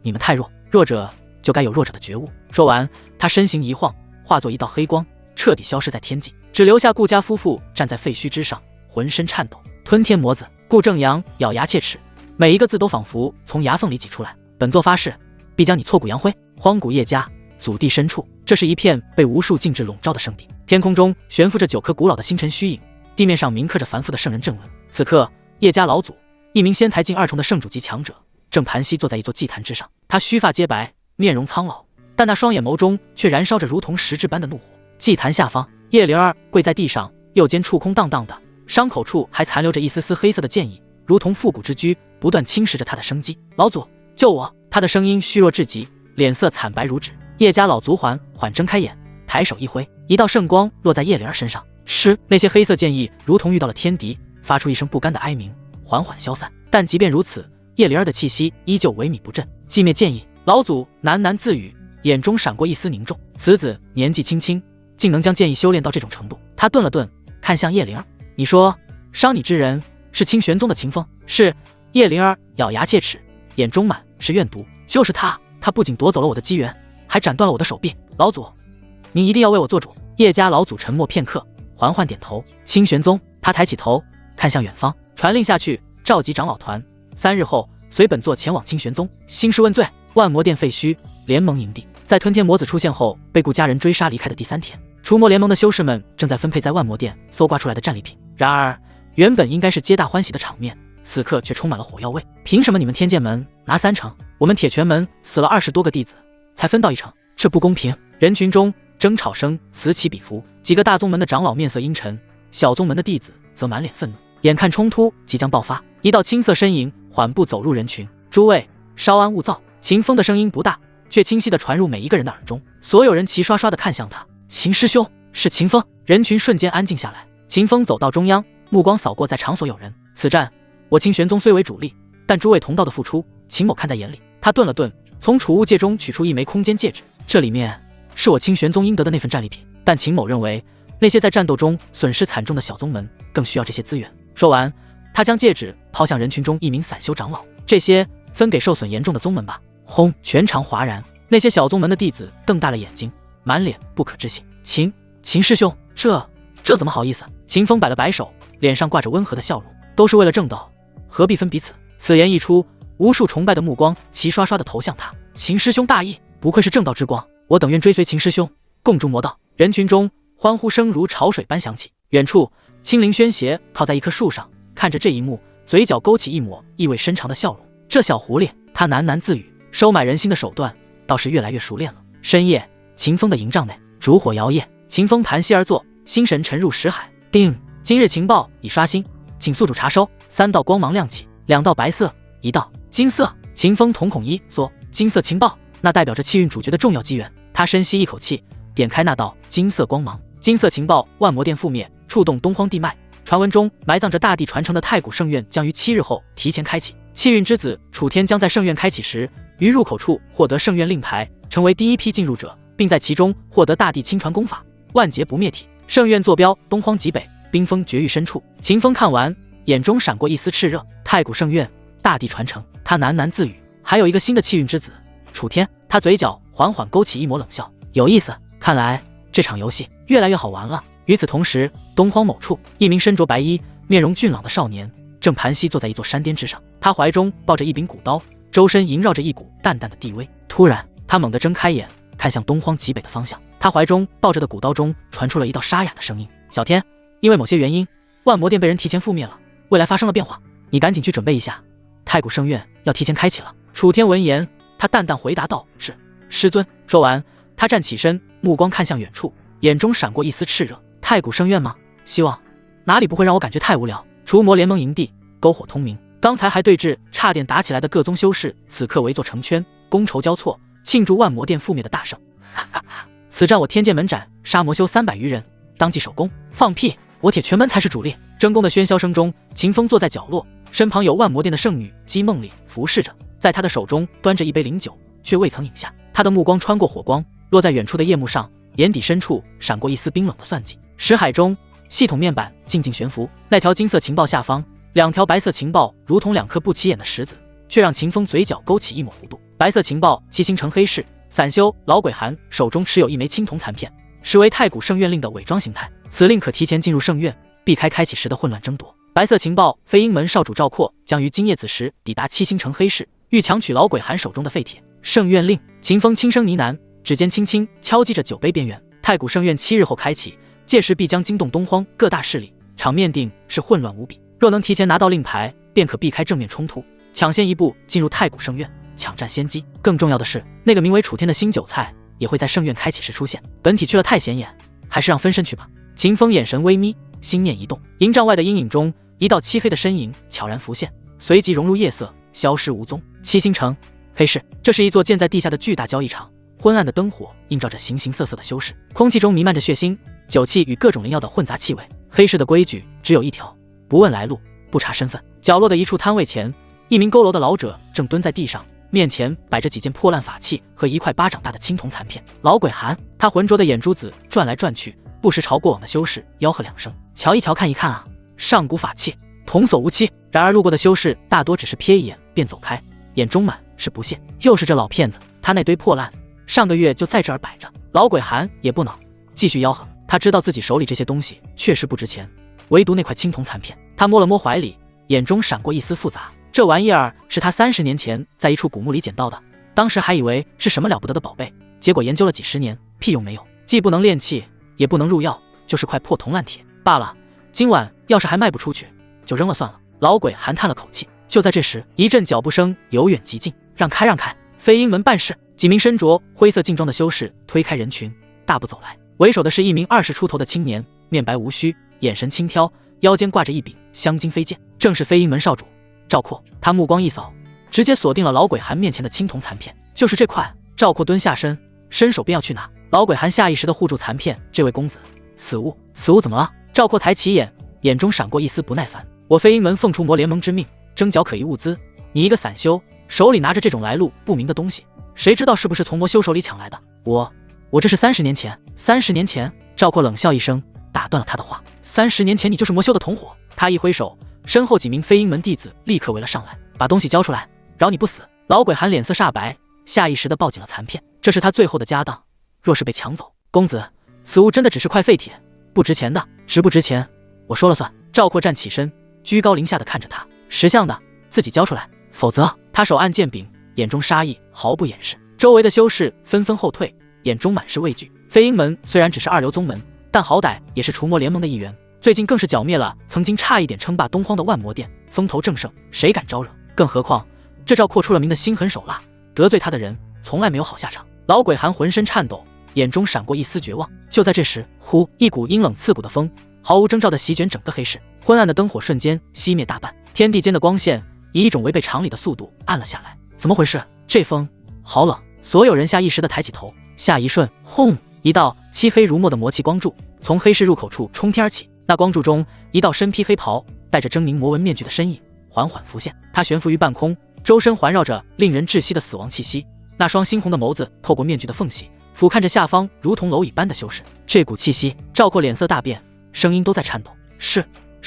S1: 你们太弱。弱者就该有弱者的觉悟。说完，他身形一晃，化作一道黑光，彻底消失在天际，只留下顾家夫妇站在废墟之上，浑身颤抖。吞天魔子！顾正阳咬牙切齿，每一个字都仿佛从牙缝里挤出来。本座发誓，必将你挫骨扬灰。荒古叶家，祖地深处，这是一片被无数禁制笼罩的圣地。天空中悬浮着9颗古老的星辰虚影，地面上铭刻着繁复的圣人正文。此刻，叶家老祖，一名仙台境2重的圣主级强者，正盘膝坐在一座祭坛之上。他须发皆白，面容苍老，但那双眼眸中却燃烧着如同实质般的怒火。祭坛下方，叶灵儿跪在地上，右肩处空荡荡的，伤口处还残留着一丝丝黑色的剑意，如同复古之躯，不断侵蚀着他的生机。老祖，救我！他的声音虚弱至极，脸色惨白如纸。叶家老族缓睁开眼，抬手一挥，一道圣光落在叶灵儿身上。吃！那些黑色剑意如同遇到了天敌，发出一声不甘的哀鸣，缓缓消散。但即便如此，叶灵儿的气息依旧萎靡不振。寂灭剑意！老祖喃喃自语，眼中闪过一丝凝重。此子年纪轻轻，竟能将剑意修炼到这种程度。他顿了顿，看向叶灵儿，你说伤你之人是清玄宗的秦风？是。叶灵儿咬牙切齿，眼中满是怨毒。就是他不仅夺走了我的机缘，还斩断了我的手臂。老祖，您一定要为我做主。叶家老祖沉默片刻，缓缓点头。清玄宗！他抬起头看向远方，传令下去，召集长老团，3日后随本座前往清玄宗兴师问罪。万魔殿废墟联盟营地，在吞天魔子出现后被顾家人追杀离开的第3天，除魔联盟的修士们正在分配在万魔殿搜刮出来的战利品。然而原本应该是皆大欢喜的场面，此刻却充满了火药味。凭什么你们天剑门拿3成，我们铁拳门死了20多个弟子才分到1成？这不公平！人群中争吵声此起彼伏，几个大宗门的长老面色阴沉，小宗门的弟子则满脸愤怒。眼看冲突即将爆发，一道青色身影缓步走入人群。诸位稍安勿躁。秦风的声音不大，却清晰地传入每一个人的耳中。所有人齐刷刷地看向他。秦师兄，是秦风！人群瞬间安静下来。秦风走到中央，目光扫过在场所有人。此战我清玄宗虽为主力，但诸位同道的付出，秦某看在眼里。他顿了顿，从储物戒中取出一枚空间戒指，这里面是我清玄宗应得的那份战利品，但秦某认为那些在战斗中损失惨重的小宗门更需要这些资源。说完，他将戒指抛向人群中一名散修长老，这些分给受损严重的宗门吧。轰！全场哗然，那些小宗门的弟子瞪大了眼睛，满脸不可置信。秦师兄，这怎么好意思？秦风摆了摆手，脸上挂着温和的笑容。都是为了正道，何必分彼此？此言一出，无数崇拜的目光齐刷刷地投向他。秦师兄大义，不愧是正道之光，我等愿追随秦师兄，共筑魔道。人群中欢呼声如潮水般响起。远处，青灵宣邪靠在一棵树上，看着这一幕，嘴角勾起一抹意味深长的笑容。这小狐狸，他喃喃自语，收买人心的手段倒是越来越熟练了。深夜，秦风的营帐内，烛火摇曳，秦风盘膝而坐，心神沉入识海。叮，今日情报已刷新，请宿主查收。3道光芒亮起，2道白色，1道金色。秦风瞳孔一缩，金色情报，那代表着气运主角的重要机缘。他深吸一口气，点开那道金色光芒。金色情报，万魔殿覆灭，触动东荒地脉。传闻中埋葬着大地传承的太古圣院将于7日后提前开启。气运之子楚天将在圣院开启时，于入口处获得圣院令牌，成为第一批进入者，并在其中获得大地亲传功法万劫不灭体。圣院坐标东荒极北，冰封绝域深处。秦风看完，眼中闪过一丝炽热。太古圣院，大地传承，他喃喃自语。还有一个新的气运之子，楚天。他嘴角缓缓勾起一抹冷笑，有意思，看来这场游戏越来越好玩了。与此同时，东荒某处，一名身着白衣、面容俊朗的少年正盘膝坐在一座山巅之上，他怀中抱着一柄古刀，周身萦绕着一股淡淡的地威。突然，他猛地睁开眼，看向东荒极北的方向。他怀中抱着的古刀中传出了一道沙哑的声音：“小天，因为某些原因，万魔殿被人提前覆灭了，未来发生了变化，你赶紧去准备一下，太古圣院要提前开启了。”楚天闻言，他淡淡回答道：“是，师尊。”说完，他站起身，目光看向远处，眼中闪过一丝炽热。太古圣院吗？希望哪里不会让我感觉太无聊。除魔联盟营地，篝火通明，刚才还对峙差点打起来的各宗修士，此刻围坐成圈，觥筹交错，庆祝万魔殿覆灭的大胜。哈哈哈！此战我天剑门斩杀魔修300余人，当即首功。放屁！我铁拳门才是主力。争功的喧嚣声中，秦风坐在角落，身旁有万魔殿的圣女姬梦里服侍着，在他的手中端着一杯灵酒，却未曾饮下。他的目光穿过火光，落在远处的夜幕上，眼底深处闪过一丝冰冷的算计。识海中，系统面板静静悬浮，那条金色情报下方，2条白色情报如同2颗不起眼的石子，却让秦风嘴角勾起一抹弧度。白色情报，七星城黑市散修老鬼寒手中持有一枚青铜残片，实为太古圣院令的伪装形态，此令可提前进入圣院，避开开启时的混乱争夺。白色情报，飞鹰门少主赵括将于今夜子时抵达七星城黑市，欲强取老鬼寒手中的废铁。圣院令，秦风轻声呢喃，指尖轻轻敲击着酒杯边缘。太古圣院7日后开启，届时必将惊动东荒各大势力，场面定是混乱无比。若能提前拿到令牌，便可避开正面冲突，抢先一步进入太古圣院，抢占先机。更重要的是，那个名为楚天的新韭菜也会在圣院开启时出现。本体去了太显眼，还是让分身去吧。秦风眼神微眯，心念一动，营帐外的阴影中，一道漆黑的身影悄然浮现，随即融入夜色，消失无踪。七星城黑市，这是一座建在地下的巨大交易场，昏暗的灯火映照着形形色色的修士，空气中弥漫着血腥、酒气与各种灵药的混杂气味。黑市的规矩只有一条，不问来路，不查身份。角落的一处摊位前，一名佝偻的老者正蹲在地上，面前摆着几件破烂法器和一块巴掌大的青铜残片。老鬼寒，他浑浊的眼珠子转来转去，不时朝过往的修士吆喝2声，瞧一瞧看一看啊，上古法器，童叟无欺。然而路过的修士大多只是瞥一眼便走开，眼中满是不屑。又是这老骗子，他那堆破烂上个月就在这儿摆着。老鬼寒也不恼，继续吆喝。他知道自己手里这些东西确实不值钱，唯独那块青铜残片，他摸了摸怀里，眼中闪过一丝复杂。这玩意儿是他30年前在一处古墓里捡到的，当时还以为是什么了不得的宝贝，结果研究了几10年，屁用没有，既不能炼器，也不能入药，就是块破铜烂铁罢了。今晚要是还卖不出去，就扔了算了。老鬼寒叹了口气。就在这时，一阵脚步声由远及近，让开让开！飞鹰门办事。几名身着灰色劲装的修士推开人群，大步走来，为首的是一名20出头的青年，面白无须，眼神轻佻，腰间挂着一柄镶金飞剑，正是飞鹰门少主赵括。他目光一扫，直接锁定了老鬼寒面前的青铜残片，就是这块。赵括蹲下身，伸手便要去拿。老鬼寒下意识地护住残片，这位公子，此物怎么了？赵括抬起眼，眼中闪过一丝不耐烦。我飞鹰门奉除魔联盟之命，征缴可疑物资，你一个散修，手里拿着这种来路不明的东西，谁知道是不是从魔修手里抢来的？我这是30年前，30年前。赵括冷笑一声，打断了他的话。30年前你就是魔修的同伙。他一挥手，身后几名飞鹰门弟子立刻围了上来，把东西交出来，饶你不死。老鬼寒脸色煞白，下意识地抱紧了残片，这是他最后的家当，若是被抢走，公子，此物真的只是块废铁，不值钱的，值不值钱我说了算。赵括站起身，居高临下地看着他，识相的自己交出来。否则……他手按剑柄，眼中杀意毫不掩饰。周围的修士纷纷后退，眼中满是畏惧。飞鹰门虽然只是二流宗门，但好歹也是除魔联盟的一员，最近更是剿灭了曾经差一点称霸东荒的万魔殿，风头正盛，谁敢招惹？更何况这赵阔出了名的心狠手辣，得罪他的人从来没有好下场。老鬼寒浑身颤抖，眼中闪过一丝绝望。就在这时，呼，一股阴冷刺骨的风毫无征兆地席卷整个黑市，昏暗的灯火瞬间熄灭大半，天地间的光线以一种违背常理的速度暗了下来。怎么回事？这风好冷！所有人下意识地抬起头，下一瞬，轰！一道漆黑如墨的魔气光柱从黑市入口处冲天而起。那光柱中，一道身披黑袍、戴着狰狞魔纹面具的身影缓缓浮现。他悬浮于半空，周身环绕着令人窒息的死亡气息。那双猩红的眸子透过面具的缝隙，俯瞰着下方如同蝼蚁般的修士。这股气息，赵阔脸色大变，声音都在颤抖。是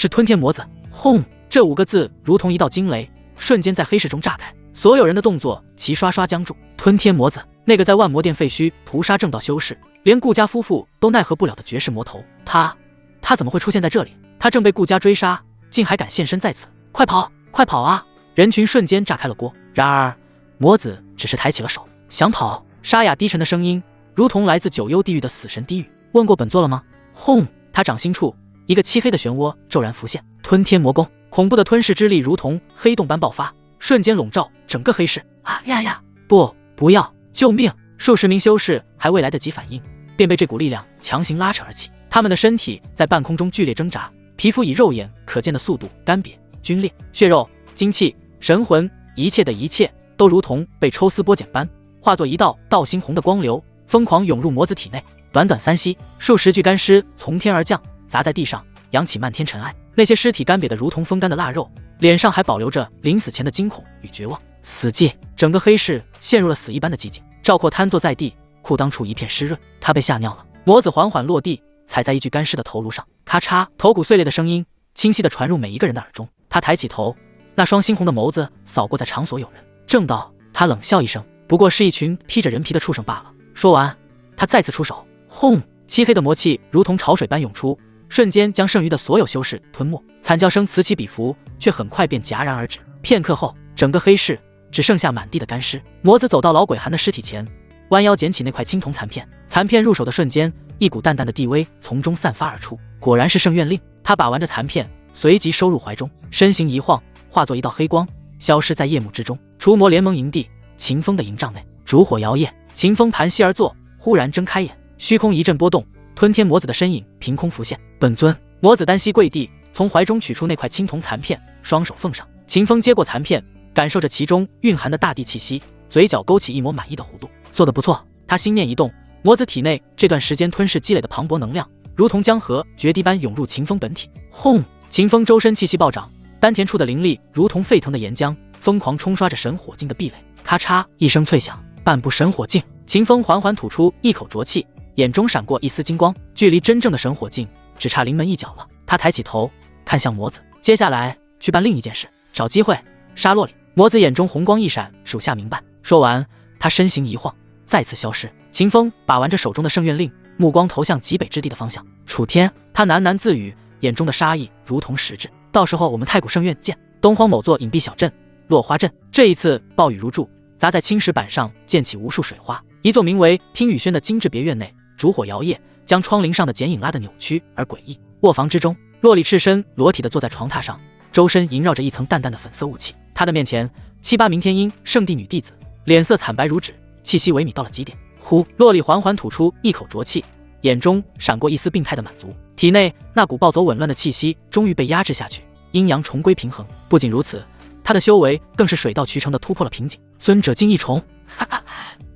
S1: 吞天魔子！轰！这5个字如同一道惊雷，瞬间在黑市中炸开。所有人的动作齐刷刷僵住。吞天魔子，那个在万魔殿废墟屠杀正道修士，连顾家夫妇都奈何不了的绝世魔头，他怎么会出现在这里？他正被顾家追杀，竟还敢现身在此！快跑，快跑啊！人群瞬间炸开了锅。然而魔子只是抬起了手，想跑。沙哑低沉的声音如同来自九幽地狱的死神低语：问过本座了吗？轰！他掌心处一个漆黑的漩涡骤然浮现，吞天魔功。恐怖的吞噬之力如同黑洞般爆发，瞬间笼罩整个黑市。啊呀呀！不要！救命！数十名修士还未来得及反应，便被这股力量强行拉扯而起。他们的身体在半空中剧烈挣扎，皮肤以肉眼可见的速度干瘪、皲裂，血肉、精气、神魂，一切的一切都如同被抽丝剥茧般，化作一道道猩红的光流，疯狂涌入魔子体内。短短3息，数十具干尸从天而降，砸在地上，扬起漫天尘埃。那些尸体干瘪得如同风干的腊肉，脸上还保留着临死前的惊恐与绝望。死寂！整个黑市陷入了死一般的寂静。赵阔瘫坐在地，裤裆处一片湿润，他被吓尿了。魔子缓缓落地，踩在一具干尸的头颅上，咔嚓，头骨碎裂的声音清晰地传入每一个人的耳中。他抬起头，那双猩红的眸子扫过在场所有人，正道。他冷笑一声，不过是一群披着人皮的畜生罢了。说完，他再次出手，轰！漆黑的魔气如同潮水般涌出，瞬间将剩余的所有修士吞没。惨叫声此起彼伏，却很快便戛然而止。片刻后，整个黑市只剩下满地的干尸。魔子走到老鬼寒的尸体前，弯腰捡起那块青铜残片。残片入手的瞬间，一股淡淡的地威从中散发而出，果然是圣愿令。他把玩着残片，随即收入怀中，身形一晃，化作一道黑光，消失在夜幕之中。除魔联盟营地秦风的营帐内，烛火摇曳，秦风盘膝而坐，忽然睁开眼，虚空一阵波动，吞天魔子的身影凭空浮现。本尊！魔子单膝跪地，从怀中取出那块青铜残片，双手奉上。秦风接过残片，感受着其中蕴含的大地气息，嘴角勾起一抹满意的弧度。做得不错。他心念一动，魔子体内这段时间吞噬积累的磅礴能量，如同江河决堤般涌入秦风本体。轰！秦风周身气息暴涨，丹田处的灵力如同沸腾的岩浆，疯狂冲刷着神火境的壁垒。咔嚓一声脆响，半部神火境。秦风缓缓吐出一口浊气，眼中闪过一丝金光，距离真正的神火境只差临门一脚了。他抬起头看向魔子，接下来去办另一件事，找机会杀洛里。魔子眼中红光一闪，属下明白。说完，他身形一晃，再次消失。秦风把玩着手中的圣愿令，目光投向极北之地的方向。楚天，他喃喃自语，眼中的杀意如同实质。到时候我们太古圣院见。东荒某座隐蔽小镇，落花镇。这一次暴雨如注，砸在青石板上溅起无数水花。一座名为听雨轩的精致别院内，烛火摇曳，将窗棂上的剪影拉得扭曲而诡异。卧房之中，洛里赤身裸体地坐在床榻上，周身萦绕着一层淡淡的粉色雾气。他的面前7、8名天鹰圣地女弟子，脸色惨白如纸，气息萎靡到了极点。呼！洛里缓缓吐出一口浊气，眼中闪过一丝病态的满足，体内那股暴走紊乱的气息终于被压制下去，阴阳重归平衡。不仅如此，他的修为更是水到渠成地突破了瓶颈。尊者境一重，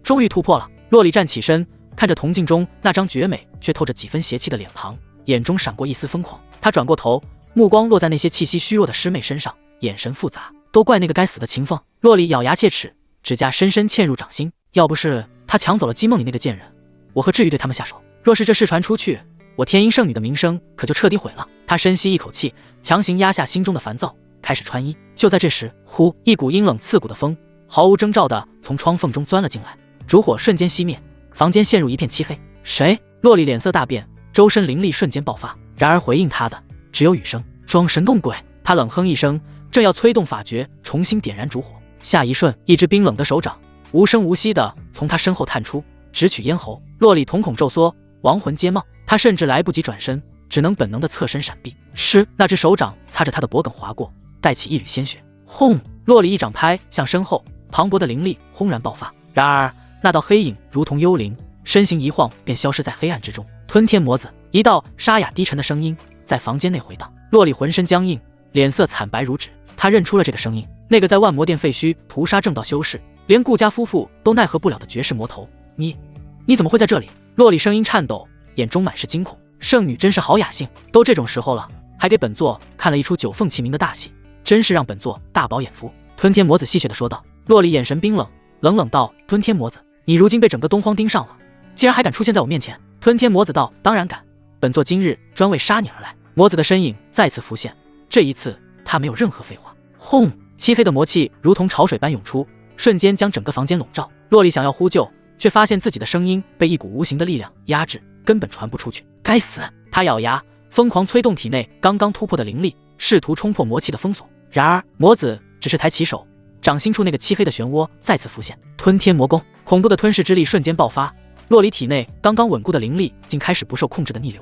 S1: 终于突破了。洛里站起身，看着铜镜中那张绝美却透着几分邪气的脸庞，眼中闪过一丝疯狂。他转过头，目光落在那些气息虚弱的师妹身上，眼神复杂。都怪那个该死的秦风！洛里咬牙切齿，指甲深深嵌入掌心。要不是他抢走了姬梦里那个贱人，我何至于对他们下手？若是这事传出去，我天鹰圣女的名声可就彻底毁了。他深吸一口气，强行压下心中的烦躁，开始穿衣。就在这时，呼！一股阴冷刺骨的风毫无征兆地从窗缝中钻了进来，烛火瞬间熄灭，房间陷入一片漆黑。谁？洛里脸色大变，周身灵力瞬间爆发。然而回应他的只有雨声。装神弄鬼！他冷哼一声，正要催动法诀重新点燃烛火，下一瞬，一只冰冷的手掌无声无息地从他身后探出，直取咽喉。洛里瞳孔骤缩，亡魂皆冒，他甚至来不及转身，只能本能地侧身闪避。是那只手掌擦着他的脖颈划过，带起一缕鲜血。轰！洛里一掌拍向身后，磅礴的灵力轰然爆发。然而那道黑影如同幽灵，身形一晃便消失在黑暗之中。吞天魔子，一道沙哑低沉的声音在房间内回荡。洛里浑身僵硬，脸色惨白如纸。他认出了这个声音，那个在万魔殿废墟屠杀正道修士，连顾家夫妇都奈何不了的绝世魔头。你怎么会在这里？洛里声音颤抖，眼中满是惊恐。圣女真是好雅兴，都这种时候了，还给本座看了一出九凤齐鸣的大戏，真是让本座大饱眼福。吞天魔子戏谑地说道。洛里眼神冰冷，冷冷道：吞天魔子，你如今被整个东荒盯上了，竟然还敢出现在我面前？吞天魔子道：当然敢，本座今日专为杀你而来。魔子的身影再次浮现，这一次他没有任何废话。轰！漆黑的魔气如同潮水般涌出，瞬间将整个房间笼罩。洛里想要呼救，却发现自己的声音被一股无形的力量压制，根本传不出去。该死！他咬牙，疯狂催动体内刚刚突破的灵力，试图冲破魔气的封锁。然而魔子只是抬起手，掌心处那个漆黑的漩涡再次浮现。吞天魔功，恐怖的吞噬之力瞬间爆发。洛里体内刚刚稳固的灵力竟开始不受控制的逆流。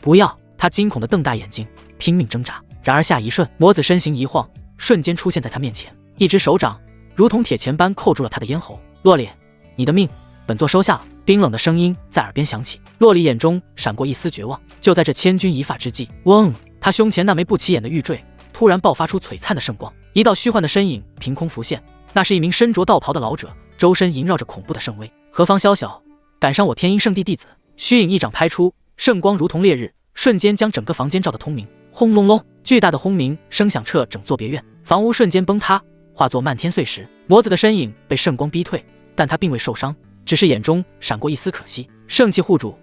S1: 不要！他惊恐地瞪大眼睛，拼命挣扎。然而下一瞬，魔子身形一晃，瞬间出现在他面前，一只手掌如同铁钳般扣住了他的咽喉。洛里，你的命本座收下了。冰冷的声音在耳边响起。洛里眼中闪过一丝绝望。就在这千钧一发之际，嗡！他胸前那枚不起眼的玉坠突然爆发出璀璨的圣光，一道虚幻的身影凭空浮现，那是一名身着道袍的老者，周身萦绕着恐怖的圣威。何方宵小，敢伤我天鹰圣地弟子！虚影一掌拍出，圣光如同烈日，瞬间将整个房间照得通明。轰隆隆！巨大的轰鸣声响彻整座别院，房屋瞬间崩塌，化作漫天碎石。魔子的身影被圣光逼退，但他并未受伤，只是眼中闪过一丝可惜。圣气护主，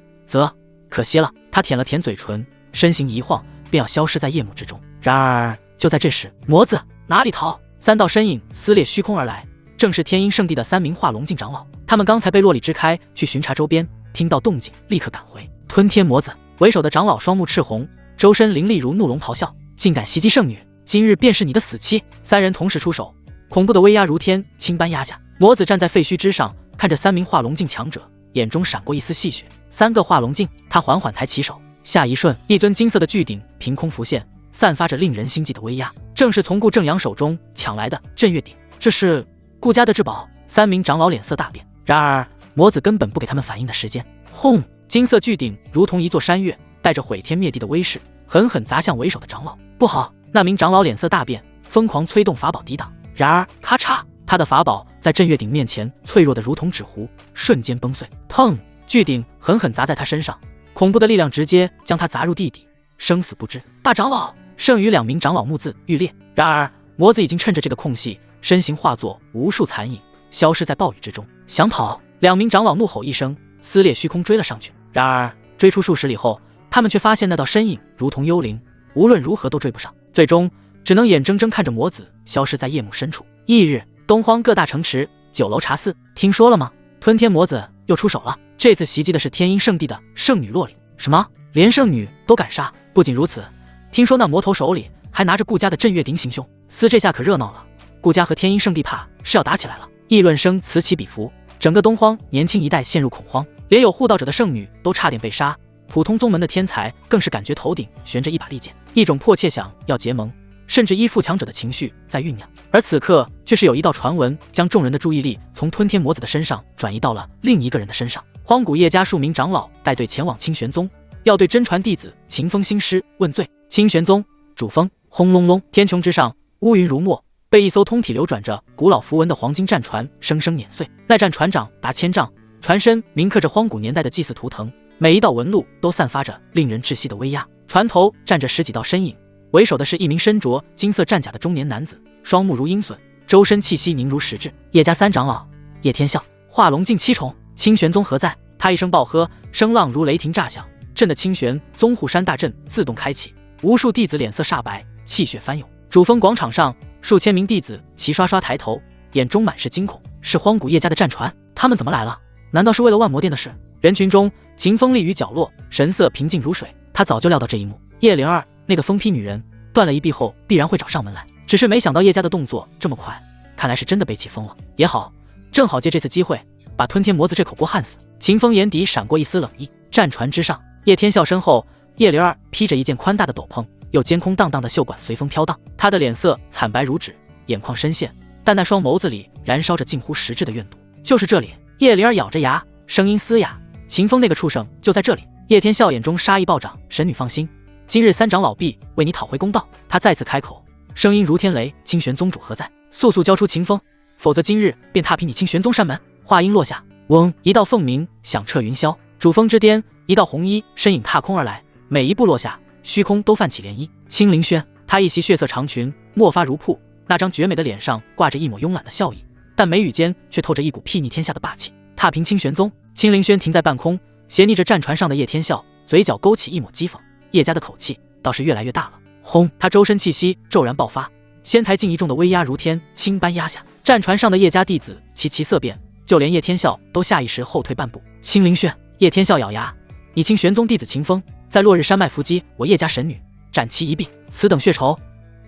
S1: 可惜了。他舔了舔嘴唇，身形一晃，便要消失在夜幕之中。然而就在这时，魔子哪里逃？三道身影撕裂虚空而来，正是天鹰圣地的3名化龙境长老。他们刚才被洛里支开去巡查周边，听到动静立刻赶回。吞天魔子为首的长老双目赤红，周身灵力如怒龙咆哮，竟敢袭击圣女，今日便是你的死期！三人同时出手，恐怖的威压如天倾般压下。魔子站在废墟之上，看着3名化龙境强者，眼中闪过一丝戏谑。3个化龙境，他缓缓抬起手，下一瞬，一尊金色的巨鼎凭空浮现，散发着令人心悸的威压，正是从顾正阳手中抢来的镇月鼎。这是顾家的至宝。3名长老脸色大变，然而魔子根本不给他们反应的时间。轰！金色巨鼎如同一座山岳，带着毁天灭地的威势，狠狠砸向为首的长老。不好！那名长老脸色大变，疯狂催动法宝抵挡。然而咔嚓，他的法宝在镇月鼎面前脆弱的如同纸糊，瞬间崩碎。砰！巨鼎狠狠砸在他身上，恐怖的力量直接将他砸入地底，生死不知。大长老，剩余2名长老目眦欲裂。然而魔子已经趁着这个空隙，身形化作无数残影，消失在暴雨之中。想跑！2名长老怒吼一声，撕裂虚空追了上去。然而追出数十里后，他们却发现那道身影如同幽灵，无论如何都追不上，最终只能眼睁睁看着魔子消失在夜幕深处。翌日，东荒各大城池、酒楼茶肆，听说了吗？吞天魔子又出手了，这次袭击的是天鹰圣地的圣女洛里。什么？连圣女都敢杀？不仅如此，听说那魔头手里还拿着顾家的镇月鼎行凶。这下可热闹了，顾家和天鹰圣地怕是要打起来了。议论声此起彼伏，整个东荒年轻一代陷入恐慌，连有护道者的圣女都差点被杀，普通宗门的天才更是感觉头顶悬着一把利剑，一种迫切想要结盟，甚至依附强者的情绪在酝酿。而此刻却是有一道传闻将众人的注意力从吞天魔子的身上转移到了另一个人的身上。荒古叶家数名长老带队前往清玄宗，要对真传弟子秦风新师问罪。清玄宗主峰，轰隆隆，天穹之上乌云如墨，被一艘通体流转着古老符文的黄金战船生生碾碎。那战船长达千丈，船身铭刻着荒古年代的祭祀图腾，每一道纹路都散发着令人窒息的威压。船头站着10几道身影，为首的是一名身着金色战甲的中年男子，双目如鹰隼，周身气息凝如实质。叶家3长老叶天笑，化龙境7重，清玄宗何在？他一声暴喝，声浪如雷霆炸响，震得清玄宗护山大阵自动开启，无数弟子脸色煞白，气血翻涌。主峰广场上，数千名弟子齐刷刷抬头，眼中满是惊恐。是荒古叶家的战船，他们怎么来了？难道是为了万魔殿的事？人群中，秦风立于角落，神色平静如水。他早就料到这一幕。叶灵儿那个疯批女人断了一臂后必然会找上门来，只是没想到叶家的动作这么快，看来是真的被气疯了。也好，正好借这次机会把吞天魔子这口锅焊死。秦风眼底闪过一丝冷意。战船之上，叶天笑身后，叶灵儿披着一件宽大的斗篷，又肩空荡荡的袖管随风飘荡，他的脸色惨白如纸，眼眶深陷，但那双眸子里燃烧着近乎实质的怨毒。就是这里，叶灵儿咬着牙，声音嘶哑：“秦风那个畜生就在这里！”叶天笑眼中杀意暴涨，神女放心，今日三长老必为你讨回公道。他再次开口，声音如天雷：“清玄宗主何在？速速交出秦风，否则今日便踏平你清玄宗山门！”话音落下，嗡，一道凤鸣响彻云霄，主峰之巅，一道红衣身影踏空而来，每一步落下，虚空都泛起涟漪。青灵轩，她一袭血色长裙，墨发如瀑，那张绝美的脸上挂着一抹慵懒的笑意，但眉宇间却透着一股睥睨天下的霸气。踏平清玄宗，青灵轩停在半空，斜睨着战船上的叶天笑，嘴角勾起一抹讥讽。叶家的口气倒是越来越大了。轰！他周身气息骤然爆发，仙台境一众的威压如天倾般压下，战船上的叶家弟子齐齐色变，就连叶天笑都下意识后退半步。青灵轩，叶天笑咬牙：“你清玄宗弟子秦风在落日山脉伏击我叶家神女，斩其一臂，此等血仇，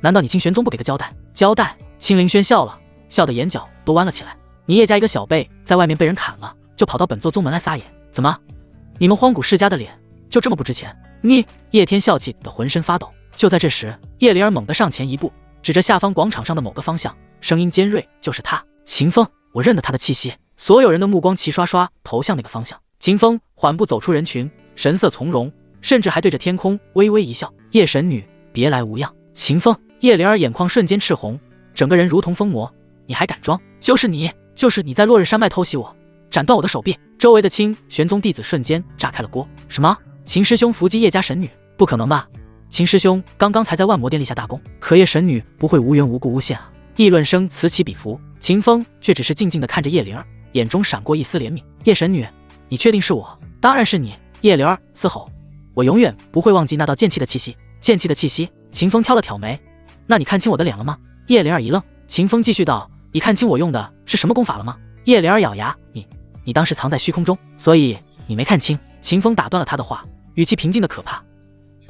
S1: 难道你清玄宗不给个交代？”交代？青灵轩笑了，笑得眼角都弯了起来。你叶家一个小辈在外面被人砍了，就跑到本座宗门来撒野，怎么？你们荒古世家的脸就这么不值钱？你！叶天笑气得浑身发抖。就在这时，叶灵儿猛地上前一步，指着下方广场上的某个方向，声音尖锐：“就是他，秦风！我认得他的气息。”所有人的目光齐刷刷投向那个方向。秦风缓步走出人群，神色从容，甚至还对着天空微微一笑：“叶神女，别来无恙。”秦风！叶灵儿眼眶瞬间赤红，整个人如同疯魔：“你还敢装？就是你，就是你在落日山脉偷袭我，斩断我的手臂！”周围的清玄宗弟子瞬间炸开了锅。什么？秦师兄伏击叶家神女？不可能吧！秦师兄刚刚才在万魔殿立下大功，可叶神女不会无缘无故诬陷啊！议论声此起彼伏，秦风却只是静静地看着叶灵儿，眼中闪过一丝怜悯：“叶神女，你确定是我？”“当然是你！”叶灵儿嘶吼：“我永远不会忘记那道剑气的气息。”“剑气的气息？”秦风挑了挑眉：“那你看清我的脸了吗？”叶灵儿一愣，秦风继续道：“你看清我用的是什么功法了吗？”叶灵儿咬牙：“你当时藏在虚空中，所以你没看清。”秦风打断了他的话，语气平静的可怕：“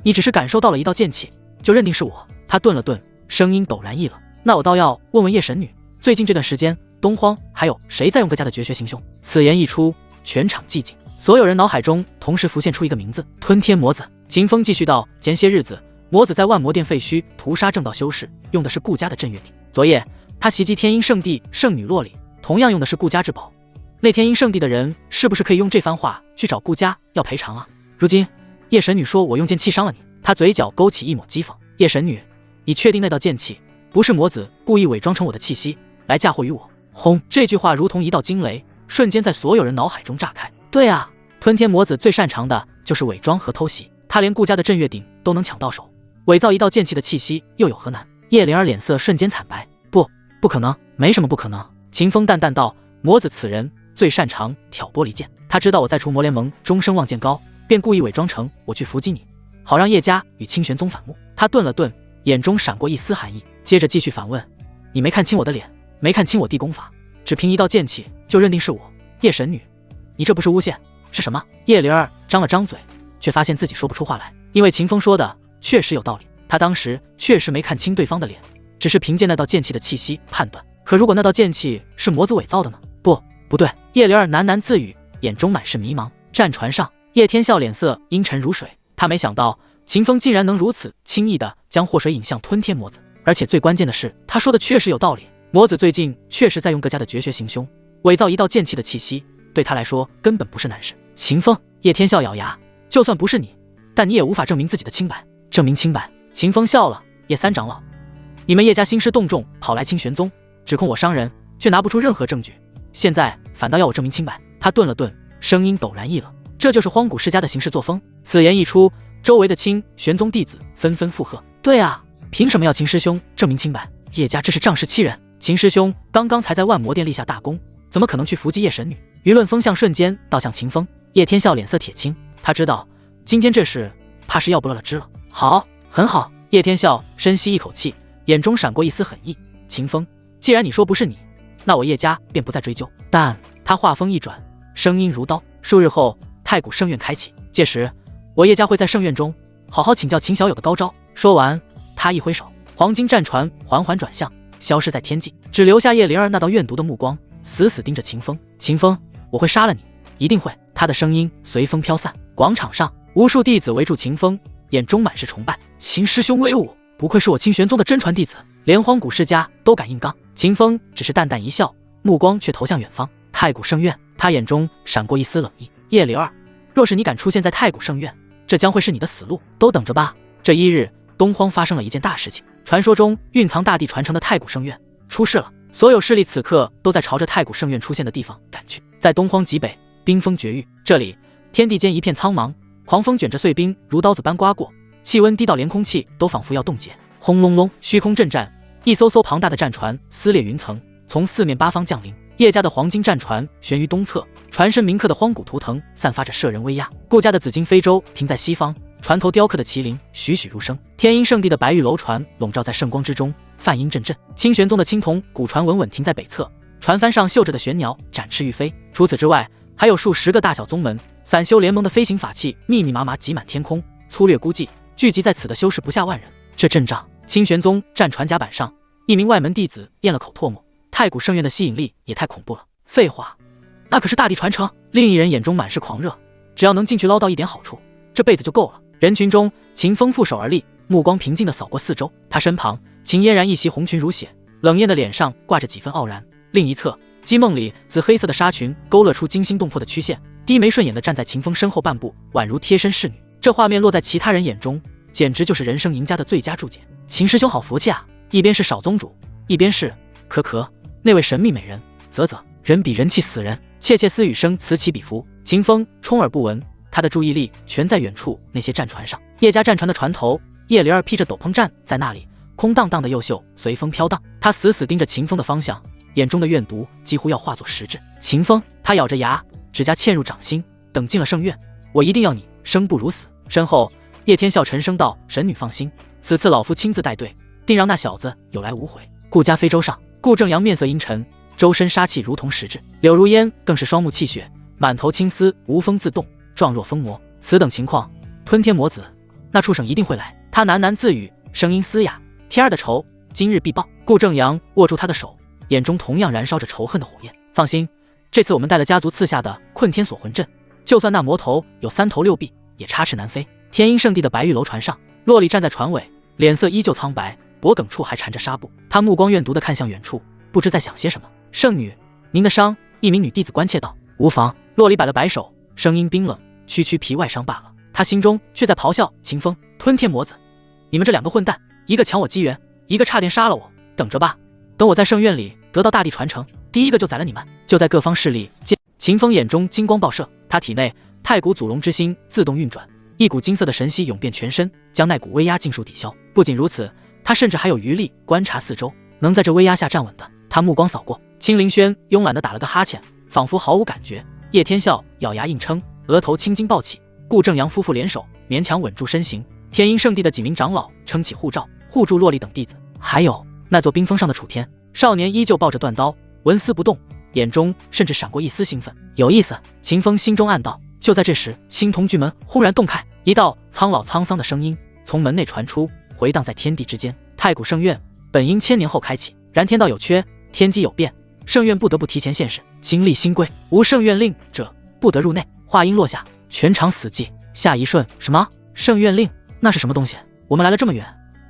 S1: 你只是感受到了一道剑气，就认定是我？”他顿了顿，声音陡然异了：“那我倒要问问叶神女，最近这段时间，东荒还有谁在用各家的绝学行凶？”此言一出，全场寂静，所有人脑海中同时浮现出一个名字：吞天魔子。秦风继续道：“前些日子，魔子在万魔殿废墟屠杀正道修士，用的是顾家的镇月鼎。昨夜，他袭击天鹰圣地圣女洛里，同样用的是顾家至宝。那天鹰圣地的人是不是可以用这番话去找顾家要赔偿啊？如今叶神女说我用剑气伤了你。”他嘴角勾起一抹讥讽：“叶神女，你确定那道剑气不是魔子故意伪装成我的气息来嫁祸于我？”轰！这句话如同一道惊雷，瞬间在所有人脑海中炸开。对啊，吞天魔子最擅长的就是伪装和偷袭，他连顾家的镇月鼎都能抢到手，伪造一道剑气的气息又有何难？叶灵儿脸色瞬间惨白：“不可能，没什么不可能。”秦风淡淡道：“魔子此人最擅长挑拨离间，他知道我在除魔联盟终生望见高，便故意伪装成我去伏击你，好让叶家与清玄宗反目。”他顿了顿，眼中闪过一丝寒意，接着继续反问：“你没看清我的脸，没看清我弟功法，只凭一道剑气就认定是我？叶神女，你这不是诬陷是什么？”叶灵儿张了张嘴，却发现自己说不出话来，因为秦风说的确实有道理，他当时确实没看清对方的脸，只是凭借那道剑气的气息判断。可如果那道剑气是魔子伪造的呢？不对！叶灵儿喃喃自语，眼中满是迷茫。战船上，叶天笑脸色阴沉如水，他没想到秦风竟然能如此轻易地将祸水引向吞天魔子，而且最关键的是，他说的确实有道理。魔子最近确实在用各家的绝学行凶，伪造一道剑气的气息，对他来说根本不是难事。秦风！叶天笑咬牙：“就算不是你，但你也无法证明自己的清白。”证明清白？秦风笑了：“叶三长老，你们叶家兴师动众跑来清玄宗，指控我伤人，却拿不出任何证据，现在反倒要我证明清白。”他顿了顿，声音陡然异了：“这就是荒古世家的行事作风。”此言一出，周围的清玄宗弟子纷纷附和：“对啊，凭什么要秦师兄证明清白？叶家这是仗势欺人。秦师兄刚刚才在万魔殿立下大功，怎么可能去伏击叶神女？”舆论风向瞬间倒向秦风。叶天笑脸色铁青，他知道今天这事怕是要不了了之了。好，很好。叶天笑深吸一口气，眼中闪过一丝狠意：“秦风，既然你说不是你，那我叶家便不再追究。”但他话锋一转，声音如刀：“数日后，太古圣院开启，届时我叶家会在圣院中好好请教秦小友的高招。”说完，他一挥手，黄金战船缓缓转向，消失在天际，只留下叶灵儿那道怨毒的目光，死死盯着秦风。秦风，我会杀了你，一定会！他的声音随风飘散。广场上，无数弟子围住秦风，眼中满是崇拜。秦师兄威武，不愧是我清玄宗的真传弟子，连荒古世家都敢硬刚。秦风只是淡淡一笑，目光却投向远方。太古圣院，他眼中闪过一丝冷意。叶灵儿，若是你敢出现在太古圣院，这将会是你的死路，都等着吧。这一日，东荒发生了一件大事情，传说中蕴藏大地传承的太古圣院出事了，所有势力此刻都在朝着太古圣院出现的地方赶去。在东荒极北，冰封绝域，这里天地间一片苍茫，狂风卷着碎冰如刀子般刮过，气温低到连空气都仿佛要冻结。轰隆隆，虚空震颤，一艘艘庞大的战船撕裂云层，从四面八方降临。叶家的黄金战船悬于东侧，船身铭刻的荒古图腾散发着摄人威压。顾家的紫金飞舟停在西方，船头雕刻的麒麟栩栩如生。天鹰圣地的白玉楼船笼罩在圣光之中，梵音阵阵。清玄宗的青铜古船稳稳停在北侧，船帆上绣着的玄鸟展翅欲飞。除此之外，还有数十个大小宗门、散修联盟的飞行法器密密麻麻挤满天空。粗略估计，聚集在此的修士不下万人。这阵仗，清玄宗战船甲板上，一名外门弟子咽了口唾沫。太古圣院的吸引力也太恐怖了。废话，那可是大地传承。另一人眼中满是狂热，只要能进去捞到一点好处，这辈子就够了。人群中，秦风负手而立，目光平静地扫过四周。他身旁，秦嫣然一袭红裙如血，冷艳的脸上挂着几分傲然。另一侧，姬梦里紫黑色的纱裙勾勒出惊心动魄的曲线，低眉顺眼地站在秦风身后半步，宛如贴身侍女。这画面落在其他人眼中，简直就是人生赢家的最佳注解。秦师兄好福气啊！一边是少宗主，一边是那位神秘美人。人比人气死人。窃窃私语声此起彼伏。秦风充耳不闻，他的注意力全在远处那些战船上。叶家战船的船头，叶灵儿披着斗篷站在那里，空荡荡的右袖随风飘荡。他死死盯着秦风的方向，眼中的怨毒几乎要化作实质。秦风，他咬着牙，指甲嵌入掌心，等进了圣院，我一定要你生不如死。身后，叶天笑沉声道：“神女放心，此次老夫亲自带队，定让那小子有来无回。”顾家飞舟上，顾正阳面色阴沉，周身杀气如同实质。柳如烟更是双目泣血，满头青丝无风自动，状若疯魔。此等情况，吞天魔子那畜生一定会来。他喃喃自语，声音嘶哑：“天儿的仇，今日必报。”顾正阳握住他的手，眼中同样燃烧着仇恨的火焰。放心，这次我们带了家族赐下的困天锁魂阵，就算那魔头有3头6臂，也插翅难飞。天鹰圣地的白玉楼船上，洛丽站在船尾，脸色依旧苍白，脖颈处还缠着纱布。他目光怨毒地看向远处，不知在想些什么。圣女，您的伤。一名女弟子关切道。无妨。洛里摆了摆手，声音冰冷，区区皮外伤罢了。他心中却在咆哮：秦风，吞天魔子，你们这2个混蛋，一个抢我机缘，一个差点杀了我，等着吧。等我在圣院里得到大地传承，第一个就宰了你们。就在各方势力间，秦风眼中金光爆射，他体内太古祖龙之心自动运转，一股金色的神息涌遍全身，将那股威压尽数抵消。不仅如此，他甚至还有余力观察四周，能在这威压下站稳的。他目光扫过，青灵轩慵懒地打了个哈欠，仿佛毫无感觉。叶天笑咬牙硬撑，额头青筋暴起。顾正阳夫妇联手，勉强稳住身形。天鹰圣地的几名长老撑起护罩，护住洛丽等弟子。还有那座冰封上的楚天少年，依旧抱着断刀，纹丝不动，眼中甚至闪过一丝兴奋。有意思，秦风心中暗道。就在这时，青铜巨门忽然洞开，一道苍老沧桑的声音从门内传出，回荡在天地之间。太古圣院本应1000年后开启，然天道有缺，天机有变，圣院不得不提前现世，经历新规，无圣院令者不得入内。话音落下，全场死寂。下一瞬，什么圣院令？那是什么东西？我们来了这么远，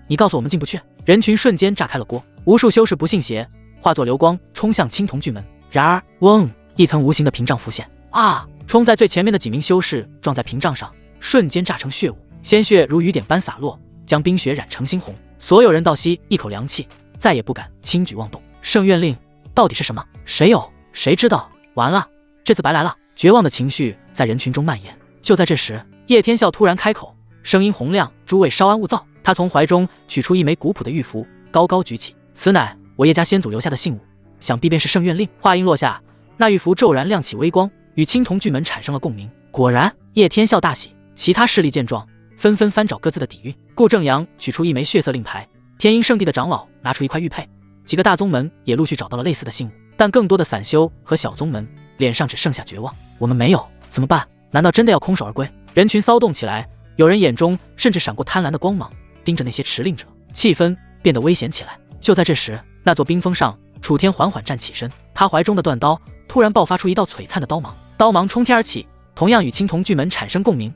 S1: 你告诉我们进不去？人群瞬间炸开了锅，无数修士不信邪，化作流光冲向青铜巨门。然而，嗡，一层无形的屏障浮现。啊！冲在最前面的几名修士撞在屏障上，瞬间炸成血雾，鲜血如雨点般洒落，将冰雪染成猩红。所有人倒吸一口凉气，再也不敢轻举妄动。圣院令到底是什么？谁有？谁知道？完了，这次白来了！绝望的情绪在人群中蔓延。就在这时，叶天笑突然开口，声音洪亮：“诸位稍安勿躁。”他从怀中取出一枚古朴的玉符，高高举起：“此乃我叶家先祖留下的信物，想必便是圣院令。”话音落下，那玉符骤然亮起微光，与青铜巨门产生了共鸣。果然，叶天笑大喜。其他势力见状，纷纷翻找各自的底蕴。顾正阳取出一枚血色令牌，天鹰圣地的长老拿出一块玉佩，几个大宗门也陆续找到了类似的信物，但更多的散修和小宗门脸上只剩下绝望。我们没有，怎么办？难道真的要空手而归？人群骚动起来，有人眼中甚至闪过贪婪的光芒，盯着那些持令者，气氛变得危险起来。就在这时，那座冰峰上，楚天缓缓站起身，他怀中的断刀突然爆发出一道璀璨的刀芒，刀芒冲天而起，同样与青铜巨门产生共鸣。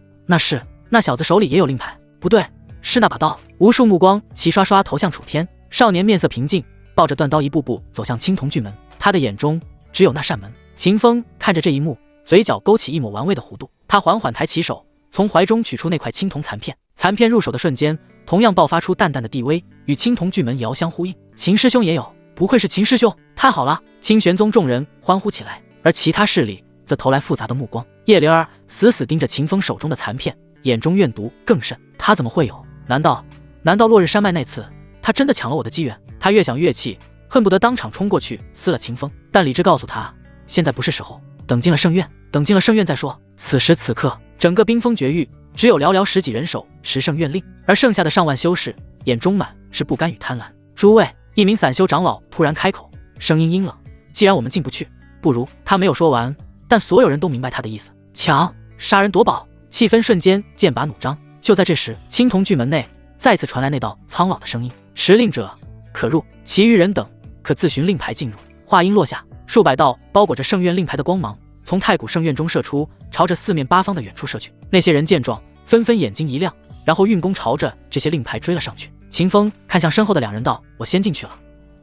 S1: 那小子手里也有令牌，不对，是那把刀。无数目光齐刷刷投向楚天，少年面色平静，抱着断刀一步步走向青铜巨门，他的眼中只有那扇门。秦风看着这一幕，嘴角勾起一抹玩味的弧度，他缓缓抬起手，从怀中取出那块青铜残片，残片入手的瞬间，同样爆发出淡淡的地威，与青铜巨门遥相呼应。秦师兄也有，不愧是秦师兄，太好了！清玄宗众人欢呼起来，而其他势力则投来复杂的目光。叶灵儿死死盯着秦风手中的残片，眼中怨毒更甚。他怎么会有？难道落日山脉那次，他真的抢了我的机缘？他越想越气，恨不得当场冲过去撕了秦风。但理智告诉他，现在不是时候，等进了圣院再说。此时此刻，整个冰封绝域只有寥寥十几人手持圣院令，而剩下的上万修士眼中满是不甘与贪婪。诸位，一名散修长老突然开口，声音阴冷，既然我们进不去，不如……他没有说完，但所有人都明白他的意思。抢！杀人夺宝！气氛瞬间剑拔弩张。就在这时，青铜巨门内再次传来那道苍老的声音：持令者可入，其余人等可自寻令牌进入。话音落下，数百道包裹着圣院令牌的光芒从太古圣院中射出，朝着四面八方的远处射去。那些人见状，纷纷眼睛一亮，然后运功朝着这些令牌追了上去。秦风看向身后的两人道：“我先进去了，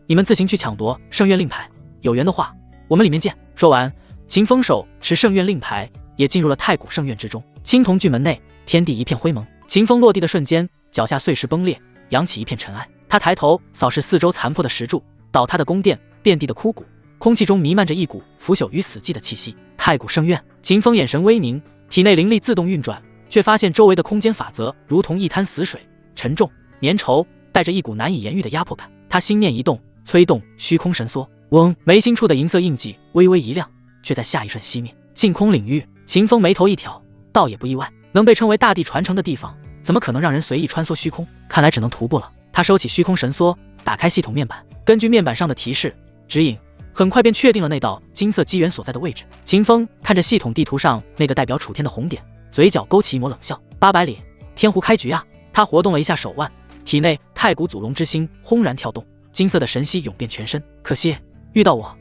S1: 你们自行去抢夺圣院令牌，有缘的话，我们里面见。”说完，秦风手持圣院令牌也进入了太古圣院之中。青铜巨门内，天地一片灰蒙。秦风落地的瞬间，脚下碎石崩裂，扬起一片尘埃。他抬头扫视四周残破的石柱、倒塌的宫殿、遍地的枯骨，空气中弥漫着一股腐朽与死寂的气息。太古圣院，秦风眼神微凝，体内灵力自动运转，却发现周围的空间法则如同一滩死水，沉重粘稠，带着一股难以言喻的压迫感。他心念一动，催动虚空神缩，嗡，眉心处的银色印记微微一亮，却在下一瞬熄灭。净空领域，秦风眉头一挑，倒也不意外，能被称为大地传承的地方，怎么可能让人随意穿梭虚空？看来只能徒步了。他收起虚空神缩，打开系统面板，根据面板上的提示指引，很快便确定了那道金色机缘所在的位置。秦风看着系统地图上那个代表楚天的红点，嘴角勾起一抹冷笑：800里，天狐开局啊！他活动了一下手腕，体内太古祖龙之心轰然跳动，金色的神息涌遍全身。可惜遇到我，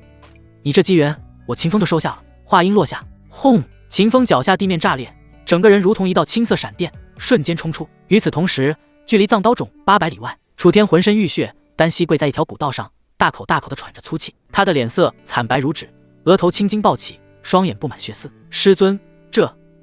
S1: 你这机缘我秦风都收下了。话音落下，轰！秦风脚下地面炸裂，整个人如同一道青色闪电，瞬间冲出。与此同时，距离藏刀冢800里外，楚天浑身浴血，单膝跪在一条古道上，大口大口地喘着粗气。他的脸色惨白如纸，额头青筋暴起，双眼布满血丝。师尊，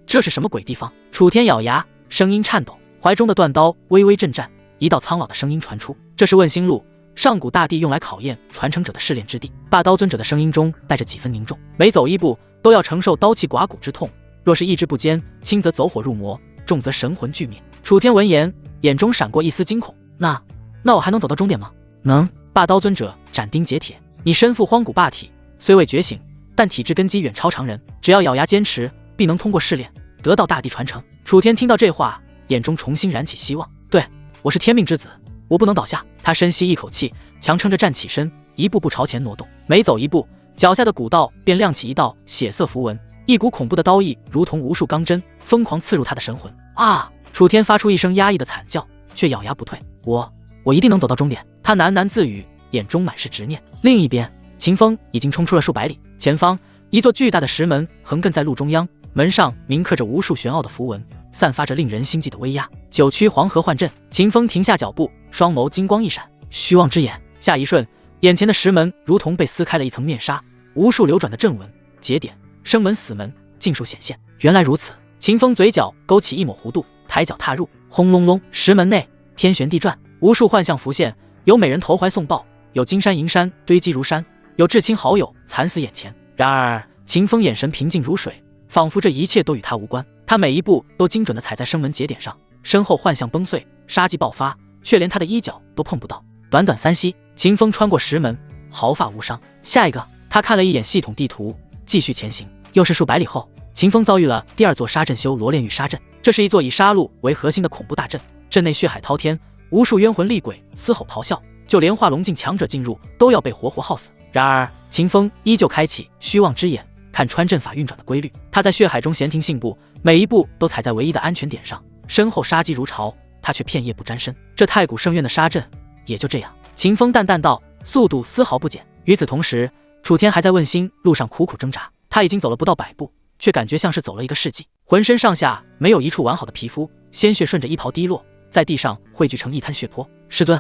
S1: 这是什么鬼地方？楚天咬牙，声音颤抖，怀中的断刀微微震颤。一道苍老的声音传出：“这是问心路，上古大帝用来考验传承者的试炼之地。”霸刀尊者的声音中带着几分凝重，每走一步都要承受刀气刮骨之痛，若是意志不坚，轻则走火入魔，重则神魂俱灭。楚天闻言，眼中闪过一丝惊恐：“那我还能走到终点吗？”“能。”霸刀尊者斩钉截铁：“你身负荒古霸体，虽未觉醒，但体质根基远超常人，只要咬牙坚持，必能通过试炼，得到大地传承。”楚天听到这话，眼中重新燃起希望。对，我是天命之子，我不能倒下。他深吸一口气，强撑着站起身，一步步朝前挪动。每走一步，脚下的古道便亮起一道血色符文，一股恐怖的刀意如同无数钢针，疯狂刺入他的神魂。啊！楚天发出一声压抑的惨叫，却咬牙不退。我一定能走到终点。他喃喃自语，眼中满是执念。另一边，秦风已经冲出了数百里，前方一座巨大的石门横亘在路中央，门上铭刻着无数玄奥的符文，散发着令人心悸的威压。九曲黄河幻阵。秦风停下脚步，双眸金光一闪，虚妄之眼。下一瞬，眼前的石门如同被撕开了一层面纱，无数流转的阵纹、节点、生门、死门尽数显现。原来如此。秦风嘴角勾起一抹弧度，抬脚踏入。轰隆隆，石门内天旋地转，无数幻象浮现，有美人投怀送抱，有金山银山堆积如山，有至亲好友惨死眼前。然而秦风眼神平静如水，仿佛这一切都与他无关。他每一步都精准地踩在生门节点上，身后幻象崩碎，杀机爆发，却连他的衣角都碰不到。短短3息，秦风穿过石门，毫发无伤。下一个，他看了一眼系统地图，继续前行。又是数百里后，秦风遭遇了第二座杀阵修罗炼狱杀阵。这是一座以杀戮为核心的恐怖大阵，阵内血海滔天，无数冤魂厉鬼嘶吼咆哮，就连化龙境强者进入都要被活活耗死。然而秦风依旧开启虚妄之眼，看穿阵法运转的规律。他在血海中闲庭信步，每一步都踩在唯一的安全点上，身后杀机如潮，他却片叶不沾身。这太古圣院的杀阵也就这样。秦风淡淡道：“速度丝毫不减。与此同时，楚天还在问心路上苦苦挣扎。他已经走了不到100步，却感觉像是走了1个世纪，浑身上下没有一处完好的皮肤，鲜血顺着衣袍滴落，在地上汇聚成一滩血泊。师尊，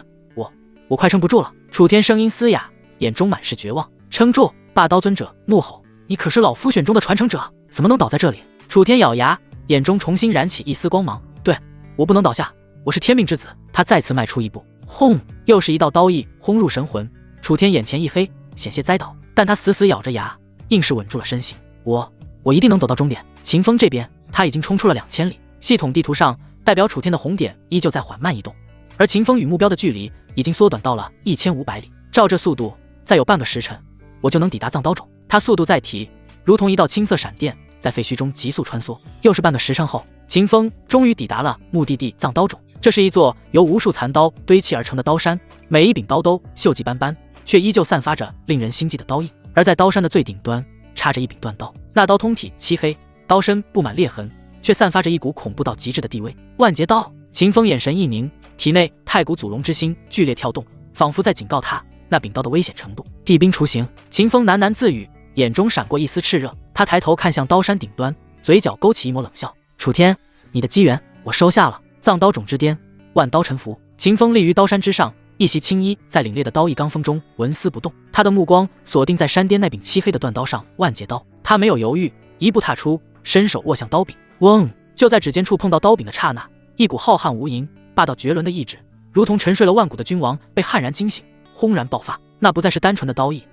S1: 我快撑不住了。楚天声音嘶哑，眼中满是绝望。撑住！霸刀尊者怒吼：“你可是老夫选中的传承者，怎么能倒在这里？”楚天咬牙，眼中重新燃起一丝光芒。对，我不能倒下，我是天命之子。他再次迈出一步，轰！又是一道刀意轰入神魂。楚天眼前一黑，险些栽倒，但他死死咬着牙，硬是稳住了身形。我一定能走到终点。秦风这边，他已经冲出了2000里。系统地图上代表楚天的红点依旧在缓慢移动，而秦风与目标的距离已经缩短到了1500里。照这速度，再有半个时辰，我就能抵达藏刀冢。他速度再提，如同一道青色闪电，在废墟中急速穿梭。又是半个时辰后，秦风终于抵达了目的地藏刀冢。这是一座由无数残刀堆砌而成的刀山，每一柄刀都锈迹斑斑，却依旧散发着令人心悸的刀意。而在刀山的最顶端，插着一柄断刀，那刀通体漆黑，刀身布满裂痕，却散发着一股恐怖到极致的地威。万劫刀！秦风眼神一凝，体内太古祖龙之心剧烈跳动，仿佛在警告他那柄刀的危险程度。地兵雏形！秦风喃喃自语，眼中闪过一丝炽热。他抬头看向刀山顶端，嘴角勾起一抹冷笑：“楚天，你的机缘我收下了。”藏刀冢之巅，万刀沉浮。秦风立于刀山之上，一袭青衣在凛冽的刀意罡风中纹丝不动。他的目光锁定在山巅那柄漆黑的断刀上，万劫刀。他没有犹豫，一步踏出，伸手握向刀柄。嗡！就在指尖触碰到刀柄的刹那，一股浩瀚无垠、霸道绝伦的意志，如同沉睡了万古的君王被悍然惊醒，轰然爆发。那不再是单纯的刀意，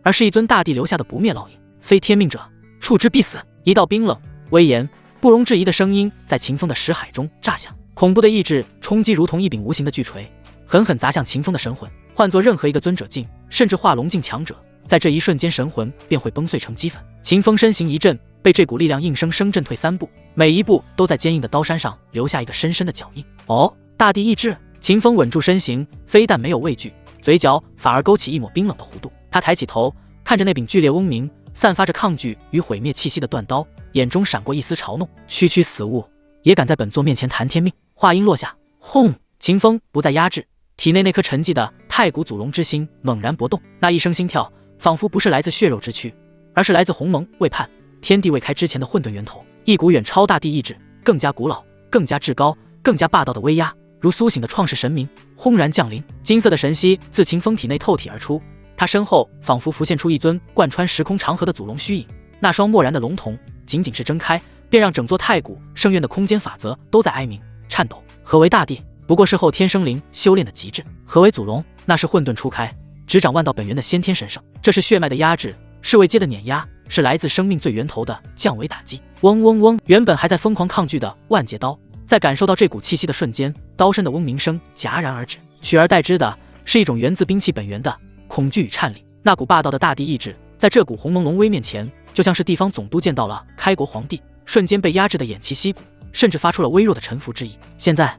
S1: 而是一尊大帝留下的不灭烙印。非天命者，触之必死！一道冰冷、威严、不容置疑的声音在秦风的识海中炸响。恐怖的意志冲击如同一柄无形的巨锤，狠狠砸向秦风的神魂。换作任何一个尊者境，甚至化龙境强者，在这一瞬间神魂便会崩碎成齑粉。秦风身形一震，被这股力量硬生生震退3步，每一步都在坚硬的刀山上留下一个深深的脚印。哦，大地意志！秦风稳住身形，非但没有畏惧，嘴角反而勾起一抹冰冷的弧度。他抬起头，看着那柄剧烈嗡鸣、散发着抗拒与毁灭气息的断刀，眼中闪过一丝嘲弄。区区死物，也敢在本座面前谈天命！话音落下，轰！秦风不再压制，体内那颗沉寂的太古祖龙之心猛然搏动。那一声心跳，仿佛不是来自血肉之躯，而是来自鸿蒙未判、天地未开之前的混沌源头。一股远超大地意志、更加古老、更加至高、更加霸道的威压，如苏醒的创世神明轰然降临。金色的神息自秦风体内透体而出，他身后仿佛浮现出一尊贯穿时空长河的祖龙虚影。那双漠然的龙瞳仅仅是睁开，便让整座太古圣院的空间法则都在哀鸣颤抖。何为大地？不过是后天生灵修炼的极致。何为祖龙？那是混沌初开，执掌万道本源的先天神圣。这是血脉的压制，是未接的碾压，是来自生命最源头的降维打击。嗡嗡嗡！原本还在疯狂抗拒的万劫刀，在感受到这股气息的瞬间，刀身的嗡鸣声戛然而止，取而代之的是一种源自兵器本源的恐惧与颤栗。那股霸道的大地意志，在这股鸿蒙龙威面前，就像是地方总督见到了开国皇帝，瞬间被压制的偃旗息鼓，甚至发出了微弱的臣服之意。现在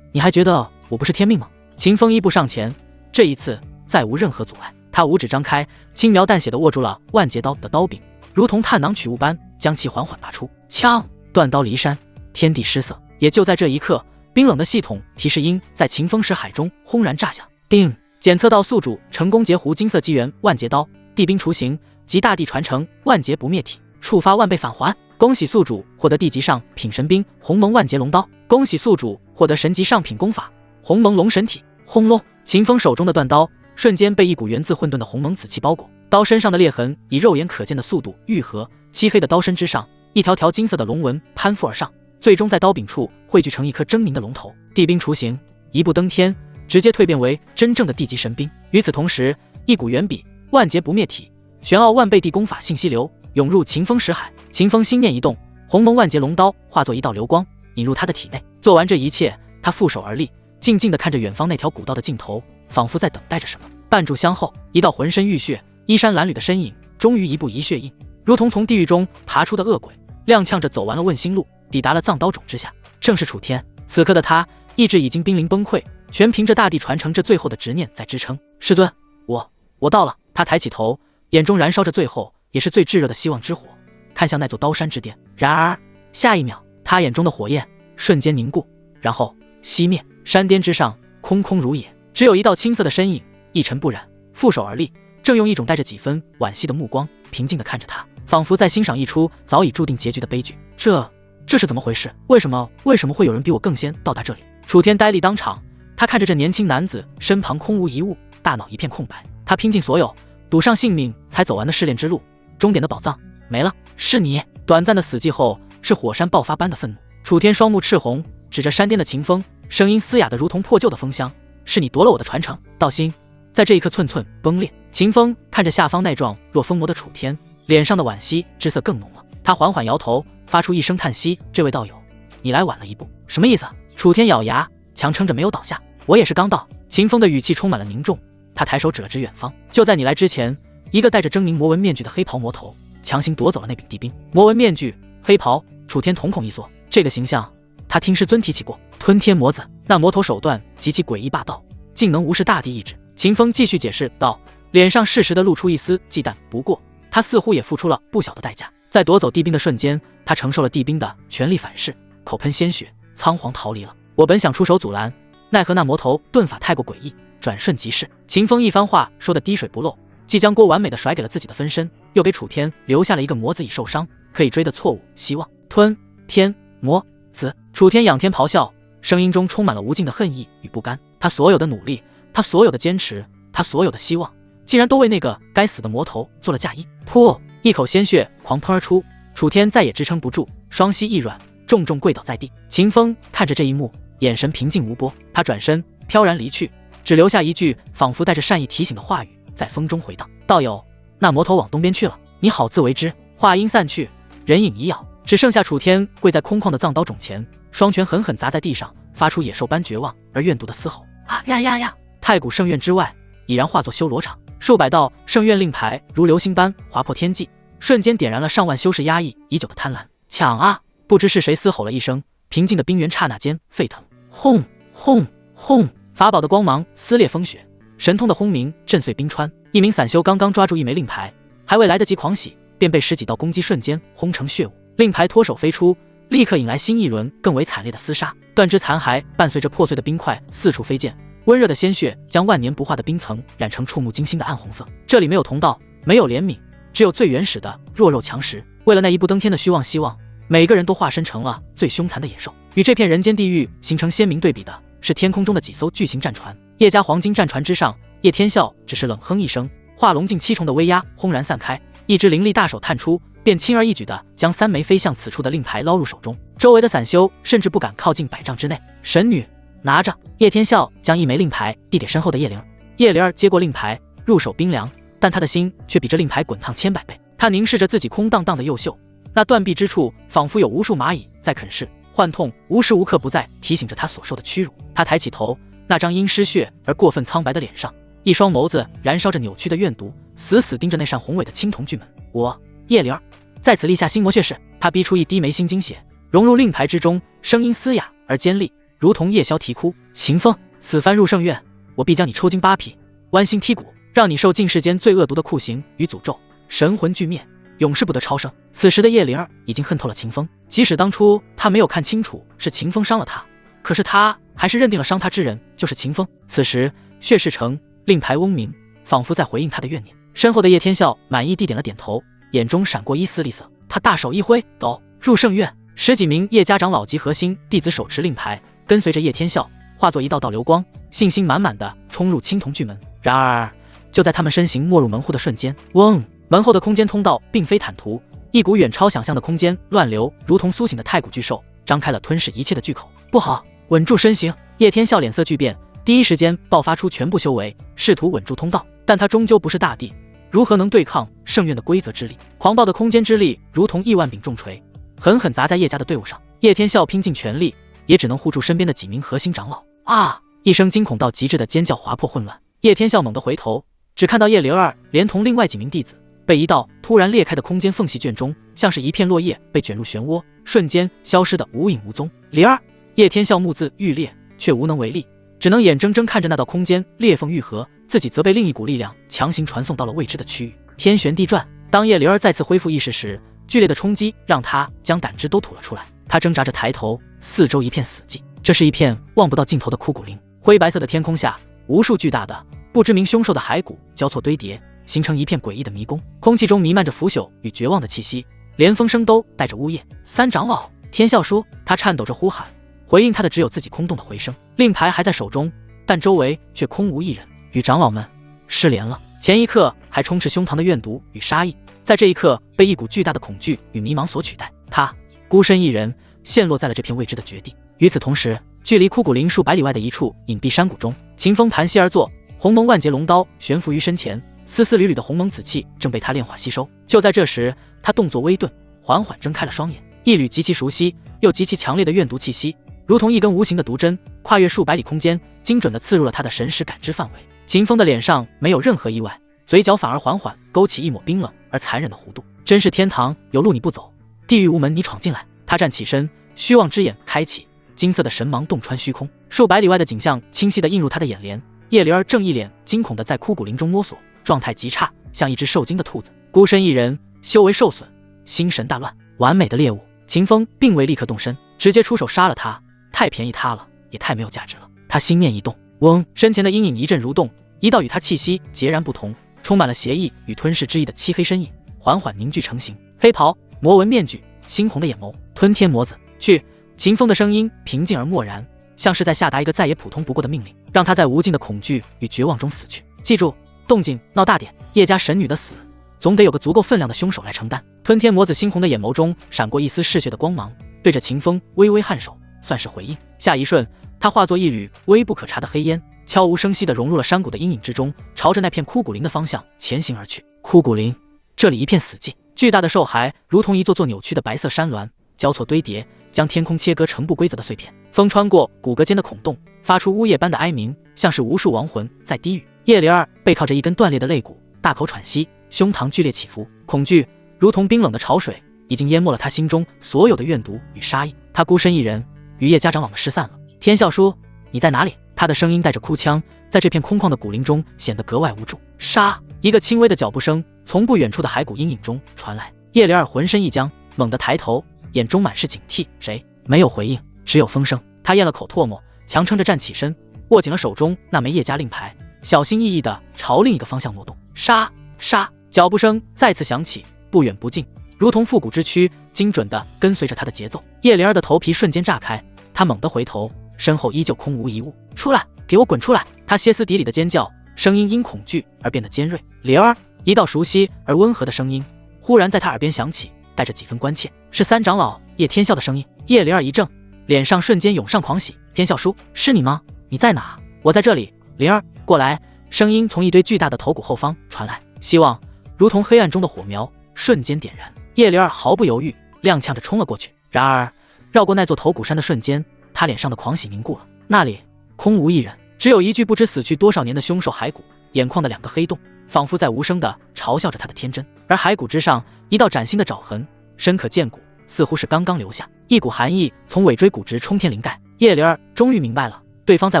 S1: 你还觉得我不是天命吗？秦风一步上前，这一次再无任何阻碍。他五指张开，轻描淡写地握住了万劫刀的刀柄，如同探囊取物般将其缓缓拔出。枪！断刀离山，天地失色。也就在这一刻，冰冷的系统提示音在秦风识海中轰然炸响。定！检测到宿主成功截胡金色机缘万劫刀，地兵雏形及大地传承万劫不灭体，触发万倍返还。恭喜宿主获得地级上品神兵鸿蒙万劫龙刀，恭喜宿主获得神级上品功法鸿蒙龙神体。轰隆！秦风手中的断刀瞬间被一股源自混沌的鸿蒙紫气包裹，刀身上的裂痕以肉眼可见的速度愈合，漆黑的刀身之上，一条条金色的龙纹攀附而上，最终在刀柄处汇聚成一颗狰狞的龙头。地兵雏形，一步登天，直接蜕变为真正的地级神兵。与此同时，一股远比万劫不灭体玄奥万倍地功法信息流涌入秦风识海。秦风心念一动，鸿蒙万劫龙刀化作一道流光引入他的体内。做完这一切，他负手而立，静静地看着远方那条古道的尽头，仿佛在等待着什么。半炷香后，一道浑身浴血、衣衫褴褛的身影终于一步一血印，如同从地狱中爬出的恶鬼，踉跄着走完了问心路，抵达了藏刀冢之下。正是楚天。此刻的他意志已经濒临崩溃，全凭着大地传承这最后的执念在支撑。师尊，我到了。他抬起头，眼中燃烧着最后也是最炙热的希望之火，看向那座刀山之巅。然而下一秒，他眼中的火焰瞬间凝固，然后熄灭。山巅之上空空如也，只有一道青色的身影，一尘不染，负手而立，正用一种带着几分惋惜的目光平静地看着他，仿佛在欣赏一出早已注定结局的悲剧。这是怎么回事？为什么会有人比我更先到达这里？楚天呆立当场，他看着这年轻男子身旁空无一物，大脑一片空白。他拼尽所有，赌上性命才走完的试炼之路，终点的宝藏没了。是你！短暂的死寂后，是火山爆发般的愤怒。楚天双目赤红，指着山巅的秦风，声音嘶哑的如同破旧的风箱：“是你夺了我的传承。”道心在这一刻寸寸崩裂。秦风看着下方那状若疯魔的楚天，脸上的惋惜之色更浓了。他缓缓摇头，发出一声叹息：“这位道友，你来晚了一步。”什么意思？楚天咬牙，强撑着没有倒下。我也是刚到。秦风的语气充满了凝重，他抬手指了指远方：“就在你来之前，一个戴着狰狞魔纹面具的黑袍魔头强行夺走了那柄地兵。”魔纹面具，黑袍，楚天瞳孔一缩，这个形象他听师尊提起过。吞天魔子，那魔头手段极其诡异霸道，竟能无视大地意志。秦风继续解释道，脸上适时的露出一丝忌惮。不过他似乎也付出了不小的代价，在夺走地兵的瞬间，他承受了地兵的全力反噬，口喷鲜血，仓皇逃离了。我本想出手阻拦，奈何那魔头遁法太过诡异，转瞬即逝。秦风一番话说得滴水不漏，既将锅完美的甩给了自己的分身，又给楚天留下了一个魔子已受伤可以追的错误希望。吞天魔子！楚天仰天咆哮，声音中充满了无尽的恨意与不甘。他所有的努力，他所有的坚持，他所有的希望，竟然都为那个该死的魔头做了嫁衣。噗！一口鲜血狂喷而出，楚天再也支撑不住，双膝一软，重重跪倒在地。秦风看着这一幕，眼神平静无波。他转身飘然离去，只留下一句仿佛带着善意提醒的话语在风中回荡：“道友，那魔头往东边去了，你好自为之。”话音散去，人影已杳，只剩下楚天跪在空旷的藏刀冢前，双拳狠狠砸在地上，发出野兽般绝望而怨毒的嘶吼：“啊呀呀呀！”太古圣院之外已然化作修罗场，数百道圣院令牌如流星般划破天际，瞬间点燃了上万修士压抑已久的贪婪。抢啊！不知是谁嘶吼了一声，平静的冰原刹那间沸腾。轰轰轰！法宝的光芒撕裂风雪，神通的轰鸣震碎冰川。一名散修刚刚抓住一枚令牌，还未来得及狂喜，便被十几道攻击瞬间轰成血雾。令牌脱手飞出，立刻引来新一轮更为惨烈的厮杀。断肢残骸伴随着破碎的冰块四处飞溅，温热的鲜血将万年不化的冰层染成触目惊心的暗红色。这里没有同道，没有怜悯，只有最原始的弱肉强食。为了那一步登天的虚妄希望，每个人都化身成了最凶残的野兽。与这片人间地狱形成鲜明对比的是天空中的几艘巨型战船。叶家黄金战船之上，叶天笑只是冷哼一声，化龙境7重的威压轰然散开，一只凌厉大手探出，便轻而易举地将3枚飞向此处的令牌捞入手中。周围的散修甚至不敢靠近100丈之内。神女，拿着！叶天笑将一枚令牌递给身后的叶灵儿。叶灵儿接过令牌，入手冰凉，但他的心却比这令牌滚烫千百倍。他凝视着自己空荡荡的右袖，那断臂之处仿佛有无数蚂蚁在啃噬，幻痛无时无刻不在提醒着他所受的屈辱。他抬起头，那张因失血而过分苍白的脸上，一双眸子燃烧着扭曲的怨毒，死死盯着那扇宏伟的青铜巨门。我叶灵儿在此立下心魔血誓。他逼出一滴眉心精血，融入令牌之中，声音嘶哑而尖利，如同夜宵啼哭。秦风，此番入圣院，我必将你抽筋扒皮，剜心剔骨，让你受尽世间最恶毒的酷刑与诅咒，神魂俱灭，永世不得超生。此时的叶灵儿已经恨透了秦风，即使当初他没有看清楚是秦风伤了他，可是他还是认定了伤他之人就是秦风。此时血誓成，令牌嗡鸣，仿佛在回应他的怨念。身后的叶天笑满意地点了点头，眼中闪过一丝厉色。他大手一挥，走入圣院。10几名叶家长老及核心弟子手持令牌，跟随着叶天笑化作一道道流光，信心满满的冲入青铜巨门。然而就在他们身形没入门户的瞬间，嗡！门后的空间通道并非坦途，一股远超想象的空间乱流，如同苏醒的太古巨兽，张开了吞噬一切的巨口。不好，稳住身形！叶天笑脸色巨变，第一时间爆发出全部修为，试图稳住通道。但他终究不是大帝，如何能对抗圣院的规则之力？狂暴的空间之力如同亿万柄重锤，狠狠砸在叶家的队伍上。叶天笑拼尽全力，也只能护住身边的几名核心长老。啊！一声惊恐到极致的尖叫划破混乱。叶天笑猛地回头，只看到叶灵儿连同另外几名弟子被一道突然裂开的空间缝隙卷中，像是一片落叶被卷入漩涡，瞬间消失得无影无踪。灵儿！叶天笑目眦欲裂，却无能为力，只能眼睁睁看着那道空间裂缝愈合，自己则被另一股力量强行传送到了未知的区域。天旋地转。当叶灵儿再次恢复意识时，剧烈的冲击让他将胆汁都吐了出来。他挣扎着抬头，四周一片死寂，这是一片望不到尽头的枯骨林。灰白色的天空下，无数巨大的不知名凶兽的骸骨交错堆叠，形成一片诡异的迷宫，空气中弥漫着腐朽与绝望的气息，连风声都带着呜咽。三长老，天啸叔，他颤抖着呼喊，回应他的只有自己空洞的回声。令牌还在手中，但周围却空无一人，与长老们失联了。前一刻还充斥胸膛的怨毒与杀意，在这一刻被一股巨大的恐惧与迷茫所取代。他孤身一人陷落在了这片未知的绝地。与此同时，距离枯骨林数百里外的一处隐蔽山谷中，秦风盘膝而坐，鸿蒙万劫龙刀悬浮于身前，丝丝缕缕的鸿蒙紫气正被他炼化吸收。就在这时，他动作微顿，缓缓睁开了双眼，一缕极其熟悉又极其强烈的怨毒气息，如同一根无形的毒针，跨越数百里空间，精准地刺入了他的神识感知范围。秦风的脸上没有任何意外，嘴角反而缓缓勾起一抹冰冷而残忍的弧度。真是天堂有路你不走，地狱无门你闯进来。他站起身，虚妄之眼开启，金色的神芒洞穿虚空，数百里外的景象清晰地映入他的眼帘。叶灵儿正一脸惊恐地在枯骨林中摸索，状态极差，像一只受惊的兔子。孤身一人，修为受损，心神大乱，完美的猎物。秦风并未立刻动身，直接出手杀了他，太便宜他了，也太没有价值了。他心念一动，嗡，身前的阴影一阵蠕动，一道与他气息截然不同，充满了邪意与吞噬之意的漆黑身影缓缓凝聚成型。黑袍，魔纹面具，猩红的眼眸，吞天魔子，去！秦风的声音平静而漠然，像是在下达一个再也普通不过的命令，让他在无尽的恐惧与绝望中死去。记住，动静闹大点，叶家神女的死，总得有个足够分量的凶手来承担。吞天魔子猩红的眼眸中闪过一丝嗜血的光芒，对着秦风微微颔首，算是回应。下一瞬，他化作一缕微不可察的黑烟，悄无声息地融入了山谷的阴影之中，朝着那片枯骨林的方向前行而去。枯骨林，这里一片死寂，巨大的兽骸如同一座座扭曲的白色山峦，交错堆叠，将天空切割成不规则的碎片。风穿过骨骼间的孔洞，发出呜咽般的哀鸣，像是无数亡魂在低语。叶灵儿背靠着一根断裂的肋骨，大口喘息，胸膛剧烈起伏，恐惧如同冰冷的潮水，已经淹没了他心中所有的怨毒与杀意。他孤身一人，与叶家长老们失散了。天啸叔，你在哪里？他的声音带着哭腔，在这片空旷的古林中显得格外无助。杀！一个轻微的脚步声从不远处的骸骨阴影中传来。叶灵儿浑身一僵，猛地抬头，眼中满是警惕。谁？没有回应，只有风声。他咽了口唾沫，强撑着站起身，握紧了手中那枚叶家令牌，小心翼翼地朝另一个方向挪动。杀！杀！脚步声再次响起，不远不近，如同复古之躯，精准地跟随着他的节奏。叶灵儿的头皮瞬间炸开，他猛地回头，身后依旧空无一物。出来，给我滚出来！他歇斯底里的尖叫，声音因恐惧而变得尖锐。灵儿，一道熟悉而温和的声音忽然在他耳边响起，带着几分关切，是三长老叶天啸的声音。叶灵儿一怔，脸上瞬间涌上狂喜。天啸叔，是你吗？你在哪？我在这里。灵儿，过来！声音从一堆巨大的头骨后方传来，希望如同黑暗中的火苗，瞬间点燃。叶灵儿毫不犹豫，踉跄着冲了过去。然而，绕过那座头骨山的瞬间，他脸上的狂喜凝固了。那里空无一人，只有一具不知死去多少年的凶兽骸骨，眼眶的两个黑洞仿佛在无声地嘲笑着他的天真。而骸骨之上，一道崭新的爪痕，深可见骨，似乎是刚刚留下。一股寒意从尾椎骨直冲天灵盖。叶灵儿终于明白了，对方在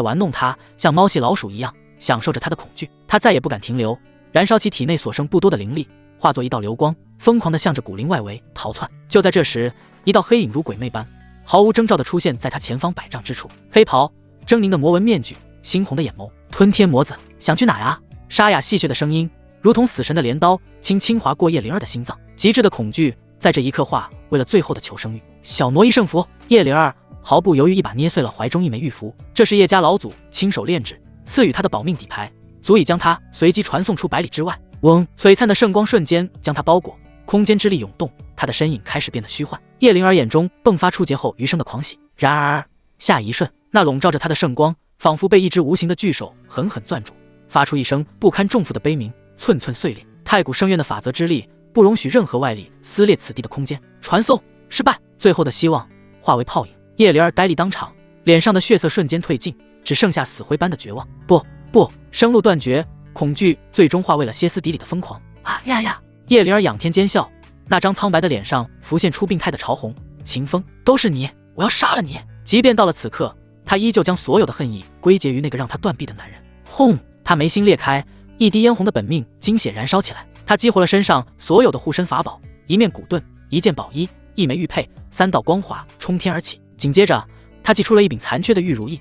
S1: 玩弄他，像猫戏老鼠一样享受着他的恐惧。他再也不敢停留，燃烧起体内所剩不多的灵力，化作一道流光，疯狂地向着古灵外围逃窜。就在这时，一道黑影如鬼魅般毫无征兆地出现在他前方100丈之处。黑袍，狰狞的魔纹面具，猩红的眼眸，吞天魔子，想去哪呀？沙哑戏谑的声音如同死神的镰刀，轻轻划过叶灵儿的心脏。极致的恐惧在这一刻化为了最后的求生欲。小挪一圣符，叶灵儿毫不犹豫一把捏碎了怀中一枚玉符，这是叶家老祖亲手炼制，赐予他的保命底牌，足以将他随即传送出百里之外。嗡，璀璨的圣光瞬间将他包裹，空间之力涌动，他的身影开始变得虚幻。叶灵儿眼中迸发出劫后余生的狂喜。然而下一瞬，那笼罩着他的圣光仿佛被一只无形的巨手狠狠攥住，发出一声不堪重负的悲鸣，寸寸碎裂。太古圣院的法则之力不容许任何外力撕裂此地的空间。传送失败，最后的希望化为泡影。叶灵儿呆立当场，脸上的血色瞬间褪尽，只剩下死灰般的绝望。不，生路断绝，恐惧最终化为了歇斯底里的疯狂。啊呀呀！叶灵儿仰天尖笑，那张苍白的脸上浮现出病态的潮红。秦风，都是你，我要杀了你！即便到了此刻，他依旧将所有的恨意归结于那个让他断臂的男人。轰！他眉心裂开，一滴嫣红的本命精血燃烧起来。他激活了身上所有的护身法宝，一面古盾，一件宝衣，一枚玉佩，3道光华冲天而起。紧接着，他祭出了一柄残缺的玉如意，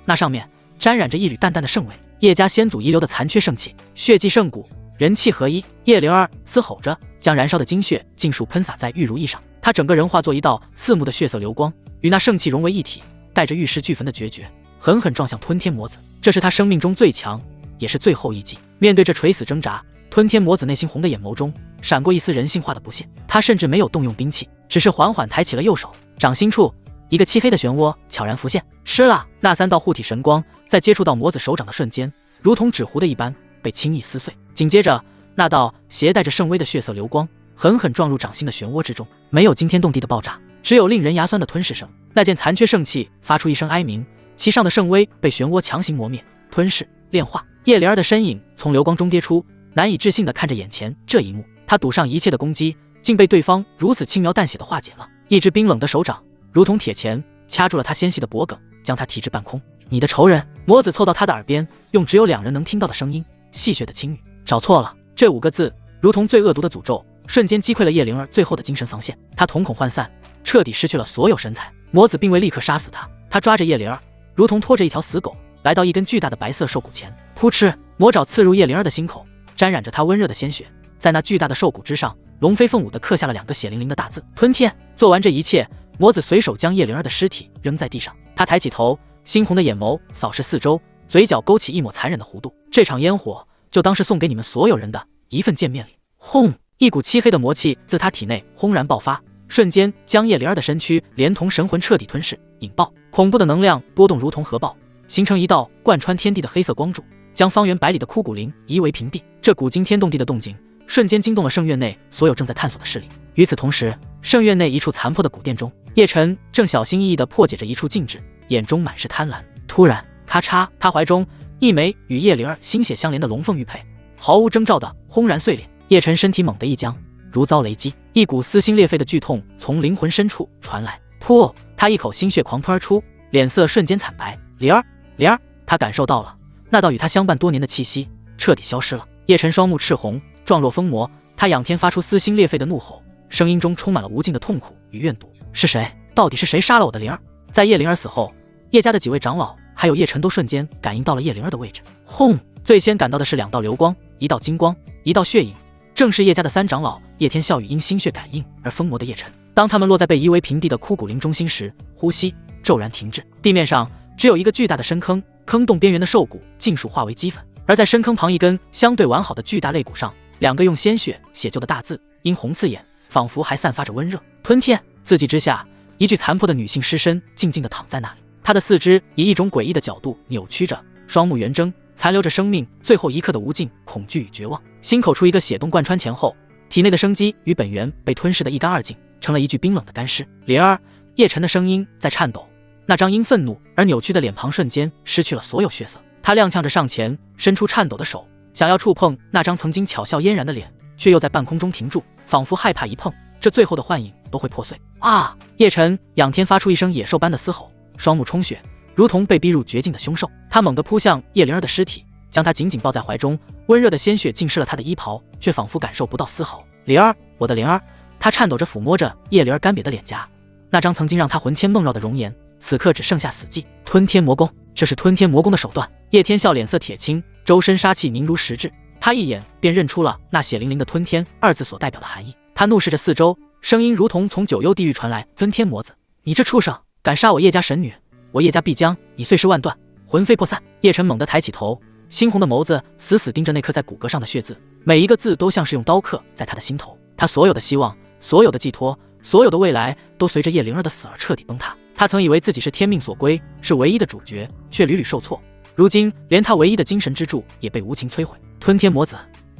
S1: 那上面沾染着一缕淡淡的圣味。叶家先祖遗留的残缺圣器，血祭圣骨，人气合一。叶灵儿嘶吼着，将燃烧的精血尽数喷洒在玉如意上，她整个人化作一道刺目的血色流光，与那圣器融为一体，带着玉石俱焚的决绝，狠狠撞向吞天魔子。这是他生命中最强，也是最后一击。面对这垂死挣扎，吞天魔子内心红的眼眸中闪过一丝人性化的不屑，他甚至没有动用兵器，只是缓缓抬起了右手，掌心处一个漆黑的漩涡悄然浮现，湿了。那3道护体神光在接触到魔子手掌的瞬间，如同纸糊的一般被轻易撕碎。紧接着，那道携带着圣威的血色流光狠狠撞入掌心的漩涡之中，没有惊天动地的爆炸，只有令人牙酸的吞噬声。那件残缺圣器发出一声哀鸣，其上的圣威被漩涡强行磨灭、吞噬、炼化。叶灵儿的身影从流光中跌出，难以置信地看着眼前这一幕。他赌上一切的攻击，竟被对方如此轻描淡写地化解了。一只冰冷的手掌如同铁钳掐住了他纤细的脖颈，将他提至半空。你的仇人。魔子凑到他的耳边，用只有2人能听到的声音戏谑的轻语。找错了。这5个字如同最恶毒的诅咒，瞬间击溃了叶灵儿最后的精神防线。他瞳孔涣散，彻底失去了所有神采。魔子并未立刻杀死他，他抓着叶灵儿，如同拖着一条死狗，来到一根巨大的白色兽骨前。扑哧，魔爪刺入叶灵儿的心口，沾染着她温热的鲜血。在那巨大的兽骨之上，龙飞凤舞地刻下了2个血淋淋的大字：吞天。做完这一切，魔子随手将叶灵儿的尸体扔在地上。他抬起头，猩红的眼眸扫视四周，嘴角勾起一抹残忍的弧度。这场烟火就当是送给你们所有人的一份见面礼。轰！一股漆黑的魔气自他体内轰然爆发，瞬间将叶灵儿的身躯连同神魂彻底吞噬、引爆。恐怖的能量波动如同核爆，形成一道贯穿天地的黑色光柱，将方圆百里的枯骨林夷为平地。这股惊天动地的动静瞬间惊动了圣院内所有正在探索的势力。与此同时，圣院内一处残破的古殿中，叶晨正小心翼翼地破解着一处禁制，眼中满是贪婪。突然，咔嚓，他怀中一枚与叶灵儿心血相连的龙凤玉佩毫无征兆地轰然碎裂。叶晨身体猛地一僵，如遭雷击，一股撕心裂肺的剧痛从灵魂深处传来。噗！他一口心血狂喷而出，脸色瞬间惨白。灵儿，灵儿！他感受到了那道与他相伴多年的气息彻底消失了。叶晨双目赤红，状若疯魔，他仰天发出撕心裂肺的怒吼，声音中充满了无尽的痛苦与怨毒。是谁？到底是谁杀了我的灵儿？在叶灵儿死后，叶家的几位长老还有叶晨都瞬间感应到了叶灵儿的位置。轰！最先赶到的是2道流光，一道金光，一道血影，正是叶家的3长老叶天笑与因心血感应而疯魔的叶晨。当他们落在被夷为平地的枯骨林中心时，呼吸骤然停滞，地面上只有一个巨大的深坑，坑洞边缘的兽骨尽数化为齑粉，而在深坑旁一根相对完好的巨大肋骨上，2个用鲜血写就的大字殷红刺眼，仿佛还散发着温热。吞天！字迹之下，一具残破的女性尸身静静地躺在那里，她的四肢以一种诡异的角度扭曲着，双目圆睁，残留着生命最后一刻的无尽恐惧与绝望。心口处一个血洞贯穿前后，体内的生机与本源被吞噬得一干二净，成了一具冰冷的干尸。灵儿！叶晨的声音在颤抖，那张因愤怒而扭曲的脸庞瞬间失去了所有血色。他踉跄着上前，伸出颤抖的手，想要触碰那张曾经巧笑嫣然的脸，却又在半空中停住，仿佛害怕一碰，这最后的幻影都会破碎。啊！叶晨仰天发出一声野兽般的嘶吼，双目充血，如同被逼入绝境的凶兽。他猛地扑向叶灵儿的尸体，将她紧紧抱在怀中，温热的鲜血浸湿了她的衣袍，却仿佛感受不到丝毫。灵儿，我的灵儿！他颤抖着抚摸着叶灵儿干瘪的脸颊，那张曾经让他魂牵梦绕的容颜，此刻只剩下死寂。吞天魔功，这是吞天魔功的手段。叶天笑脸色铁青，周身杀气凝如实质，他一眼便认出了那血淋淋的吞天2字所代表的含义。他怒视着四周，声音如同从9幽地狱传来：吞天魔子，你这畜生，敢杀我叶家神女，我叶家必将你碎尸万段，魂飞魄散。叶晨猛地抬起头，猩红的眸子死死盯着那刻在骨骼上的血字，每一个字都像是用刀刻在他的心头。他所有的希望，所有的寄托，所有的未来，都随着叶灵儿的死而彻底崩塌。他曾以为自己是天命所归，是唯一的主角，却屡屡受挫。如今连他唯一的精神支柱也被无情摧毁。吞天魔子，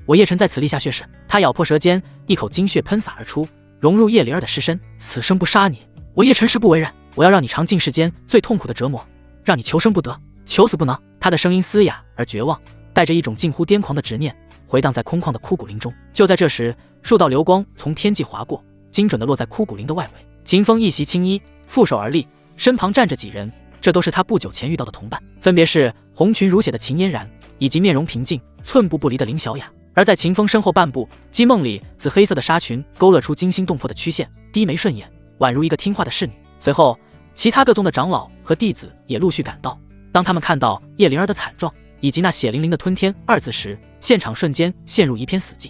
S1: 我叶晨在此立下血誓。他咬破舌尖，一口精血喷洒而出，融入叶灵儿的尸身。此生不杀你，我叶晨誓不为人。我要让你尝尽世间最痛苦的折磨，让你求生不得，求死不能。他的声音嘶哑而绝望，带着一种近乎癫狂的执念，回荡在空旷的枯骨林中。就在这时，数道流光从天际划过，精准地落在枯骨林的外围。秦风一袭青衣，负手而立，身旁站着几人，这都是他不久前遇到的同伴，分别是红裙如血的秦嫣然，以及面容平静、寸步不离的林小雅。而在秦风身后半步，姬梦里紫黑色的纱裙勾勒出惊心动魄的曲线，低眉顺眼，宛如一个听话的侍女。随后，其他各宗的长老和弟子也陆续赶到。当他们看到叶灵儿的惨状，以及那血淋淋的吞天二字时，现场瞬间陷入一片死寂。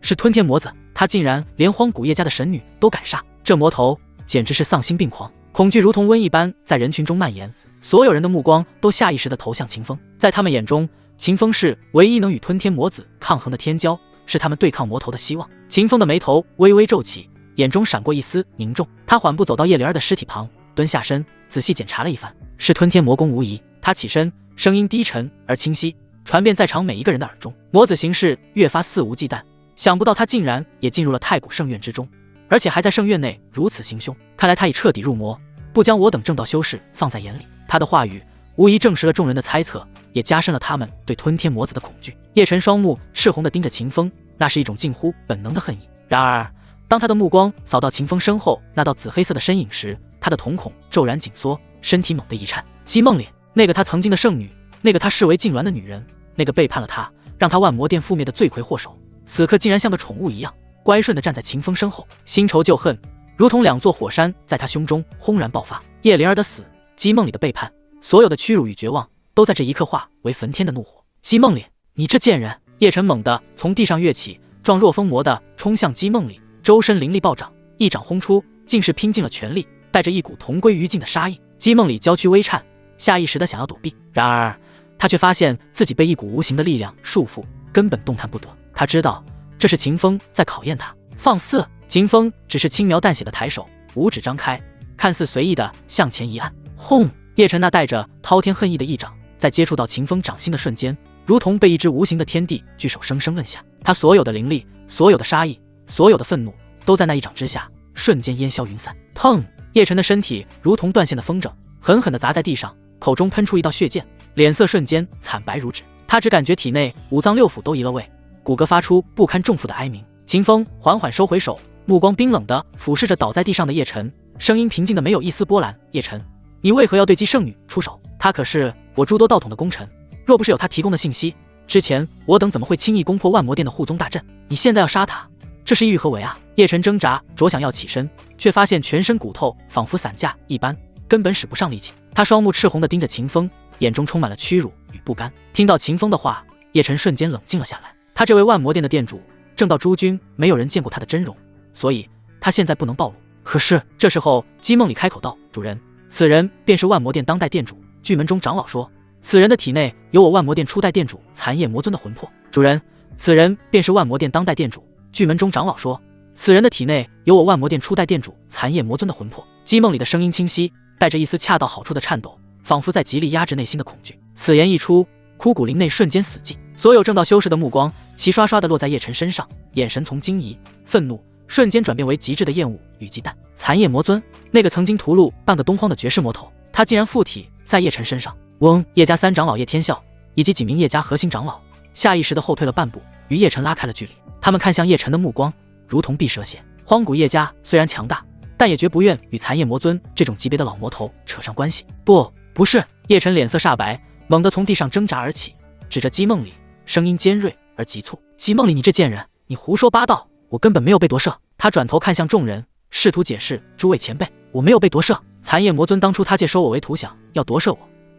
S1: 是吞天魔子，他竟然连荒古叶家的神女都敢杀，这魔头简直是丧心病狂！恐惧如同瘟疫般在人群中蔓延，所有人的目光都下意识地投向秦风。在他们眼中，秦风是唯一能与吞天魔子抗衡的天骄，是他们对抗魔头的希望。秦风的眉头微微皱起，眼中闪过一丝凝重。他缓步走到叶灵儿的尸体旁，蹲下身仔细检查了一番，是吞天魔功无疑。他起身，声音低沉而清晰，传遍在场每一个人的耳中。魔子行事越发肆无忌惮，想不到他竟然也进入了太古圣院之中，而且还在圣院内如此行凶。看来他已彻底入魔，不将我等正道修士放在眼里。他的话语无疑证实了众人的猜测，也加深了他们对吞天魔子的恐惧。叶晨双目赤红地盯着秦风，那是一种近乎本能的恨意。然而当他的目光扫到秦风身后那道紫黑色的身影时，他的瞳孔骤然紧缩，身体猛地一颤。姬梦莲，那个他曾经的圣女，那个他视为痉挛的女人，那个背叛了他，让他万魔殿覆灭的罪魁祸首，此刻竟然像个宠物一样乖顺地站在秦风身后。新仇旧恨如同两座火山在他胸中轰然爆发。叶灵儿的死，姬梦里的背叛，所有的屈辱与绝望都在这一刻化为焚天的怒火。姬梦里，你这贱人！叶晨猛地从地上跃起，状若疯魔地冲向姬梦里，周身灵力暴涨，一掌轰出，竟是拼尽了全力，带着一股同归于尽的杀意。姬梦里娇躯微颤，下意识地想要躲避，然而他却发现自己被一股无形的力量束缚，根本动弹不得。他知道这是秦风在考验他。放肆！秦风只是轻描淡写的抬手，五指张开，看似随意的向前一按，轰！叶晨那带着滔天恨意的一掌，在接触到秦风掌心的瞬间，如同被一只无形的天地巨手生生摁下。他所有的灵力，所有的杀意，所有的愤怒，都在那一掌之下瞬间烟消云散。砰！叶晨的身体如同断线的风筝，狠狠地砸在地上，口中喷出一道血溅，脸色瞬间惨白如纸。他只感觉体内五脏六腑都移了位，骨骼发出不堪重负的哀鸣。秦风缓缓收回手，目光冰冷地俯视着倒在地上的叶晨，声音平静的没有一丝波澜。叶晨，你为何要对姬圣女出手？她可是我诸多道统的功臣，若不是有她提供的信息，之前我等怎么会轻易攻破万魔殿的护宗大阵？你现在要杀她，这是意欲何为啊？叶晨挣扎着想要起身，却发现全身骨头仿佛散架一般，根本使不上力气。他双目赤红地盯着秦风，眼中充满了屈辱与不甘。听到秦风的话，叶晨瞬间冷静了下来。他这位万魔殿的殿主，正道诸君没有人见过他的真容，所以他现在不能暴露。可是这时候姬梦里开口道：“主人，此人便是万魔殿当代殿主。巨门中长老说，此人的体内有我万魔殿初代殿主残叶魔尊的魂魄。主人，此人便是万魔殿当代殿主。巨门中长老说，此人的体内有我万魔殿初代殿主残叶魔尊的魂魄。”姬梦里的声音清晰，带着一丝恰到好处的颤抖，仿佛在极力压制内心的恐惧。此言一出，枯骨林内瞬间死寂，所有正道修士的目光齐刷刷地落在叶晨身上，眼神从惊疑、愤怒瞬间转变为极致的厌恶与忌惮。残叶魔尊，那个曾经屠戮半个东荒的绝世魔头，他竟然附体在叶晨身上。嗡！叶家三长老叶天笑以及几名叶家核心长老下意识地后退了半步，与叶晨拉开了距离。他们看向叶晨的目光如同避蛇蝎。荒古叶家虽然强大，但也绝不愿与残叶魔尊这种级别的老魔头扯上关系。不是！叶晨脸色煞白，猛地从地上挣扎而起，指着姬梦里，声音尖锐而急促：“姬梦里，你这贱人，你胡说八道！我根本没有被夺舍。”他转头看向众人，试图解释：“诸位前辈，我没有被夺舍。残叶魔尊当初他借收我为徒，想要夺舍我，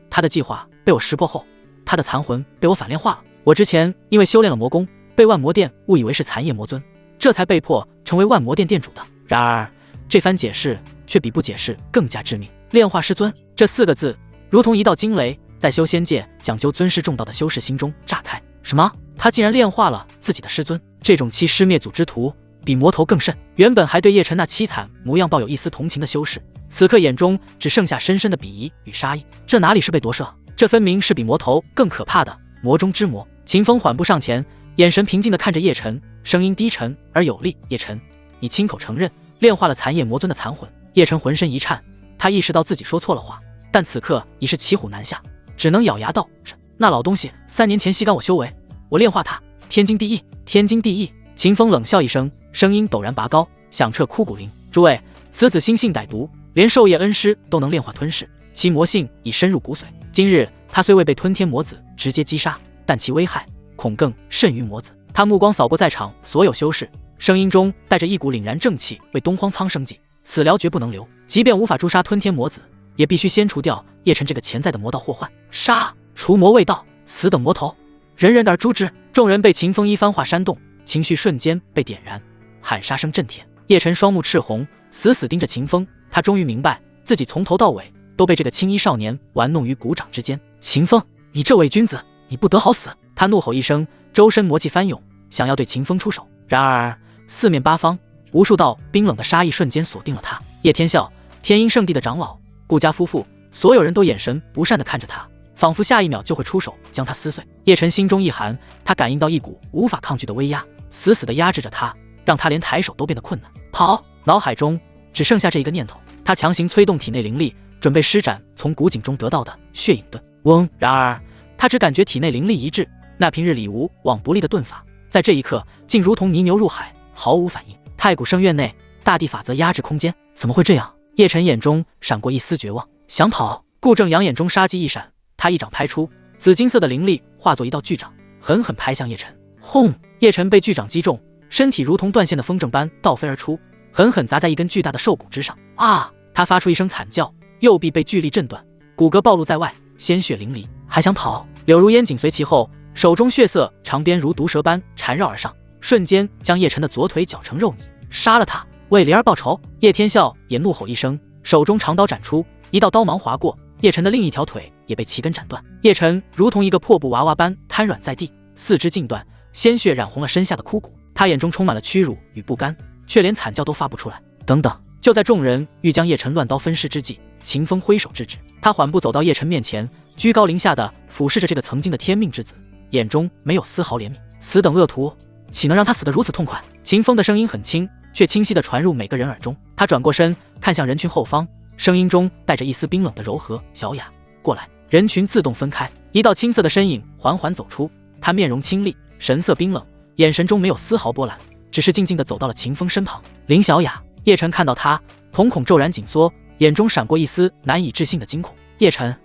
S1: 他的计划被我识破后，他的残魂被我反炼化了。我之前因为修炼了魔功，被万魔殿误以为是残叶魔尊，这才被迫成为万魔殿殿主的。然而这番解释却比不解释更加致命。炼化师尊这4个字如同一道惊雷，在修仙界讲究尊师重道的修士心中炸开。什么？他竟然炼化了自己的师尊？这种欺师灭祖之徒比魔头更甚。原本还对叶晨那凄惨模样抱有一丝同情的修士，此刻眼中只剩下深深的鄙夷与杀意。这哪里是被夺舍，这分明是比魔头更可怕的魔中之魔。秦风缓步上前，眼神平静地看着叶晨，声音低沉而有力：“叶晨，你亲口承认炼化了残叶魔尊的残魂。”叶晨浑身一颤，他意识到自己说错了话，但此刻已是骑虎难下，只能咬牙道：“是那老东西3年前吸干我修为，我炼化他，天经地义，天经地义。”秦风冷笑一声，声音陡然拔高，响彻枯骨林：“诸位，此子心性歹毒，连授业恩师都能炼化吞噬，其魔性已深入骨髓。今日他虽未被吞天魔子直接击杀，但其危害恐更甚于魔子。”他目光扫过在场所有修士，声音中带着一股凛然正气：“为东荒苍生计，此寮绝不能留。即便无法诛杀吞天魔子，也必须先除掉叶晨这个潜在的魔道祸患。杀！除魔未到，此等魔头，人人而诛之！众人被秦风一番话煽动，情绪瞬间被点燃，喊杀声震天。叶晨双目赤红，死死盯着秦风。他终于明白，自己从头到尾都被这个青衣少年玩弄于股掌之间。秦风，你这伪君子，你不得好死！他怒吼一声，周身魔气翻涌，想要对秦风出手。然而四面八方无数道冰冷的杀意瞬间锁定了他。叶天笑、天鹰圣地的长老、顾家夫妇，所有人都眼神不善地看着他，仿佛下一秒就会出手将他撕碎。叶晨心中一寒，他感应到一股无法抗拒的威压，死死地压制着他，让他连抬手都变得困难。跑！脑海中只剩下这一个念头，他强行催动体内灵力，准备施展从古井中得到的血影盾。嗡！然而他只感觉体内灵力一滞，那平日里无往不利的盾法，在这一刻竟如同泥牛入海，毫无反应。太古圣院内，大地法则压制空间，怎么会这样？叶晨眼中闪过一丝绝望，想跑。顾正阳眼中杀机一闪，他一掌拍出，紫金色的灵力化作一道巨掌，狠狠拍向叶晨。轰！叶晨被巨掌击中，身体如同断线的风筝般倒飞而出，狠狠砸在一根巨大的兽骨之上。啊！他发出一声惨叫，右臂被巨力震断，骨骼暴露在外，鲜血淋漓。还想跑？柳如烟紧随其后，手中血色长鞭如毒蛇般缠绕而上，瞬间将叶晨的左腿绞成肉泥。杀了他，为灵儿报仇！叶天笑也怒吼一声，手中长刀斩出，一道刀芒划过，叶晨的另一条腿也被齐根斩断。叶晨如同一个破布娃娃般瘫软在地，四肢尽断，鲜血染红了身下的枯骨。他眼中充满了屈辱与不甘，却连惨叫都发不出来。等等！就在众人欲将叶晨乱刀分尸之际，秦风挥手制止。他缓步走到叶晨面前，居高临下的俯视着这个曾经的天命之子，眼中没有丝毫怜悯。此等恶徒，岂能让他死得如此痛快？秦风的声音很轻，却清晰地传入每个人耳中。他转过身，看向人群后方，声音中带着一丝冰冷的柔和。小雅，过来！人群自动分开，一道青色的身影缓缓走出。他面容清丽，神色冰冷，眼神中没有丝毫波澜，只是静静地走到了秦风身旁。林小雅！叶晨看到他，瞳孔骤然紧缩，眼中闪过一丝难以置信的惊恐。叶晨，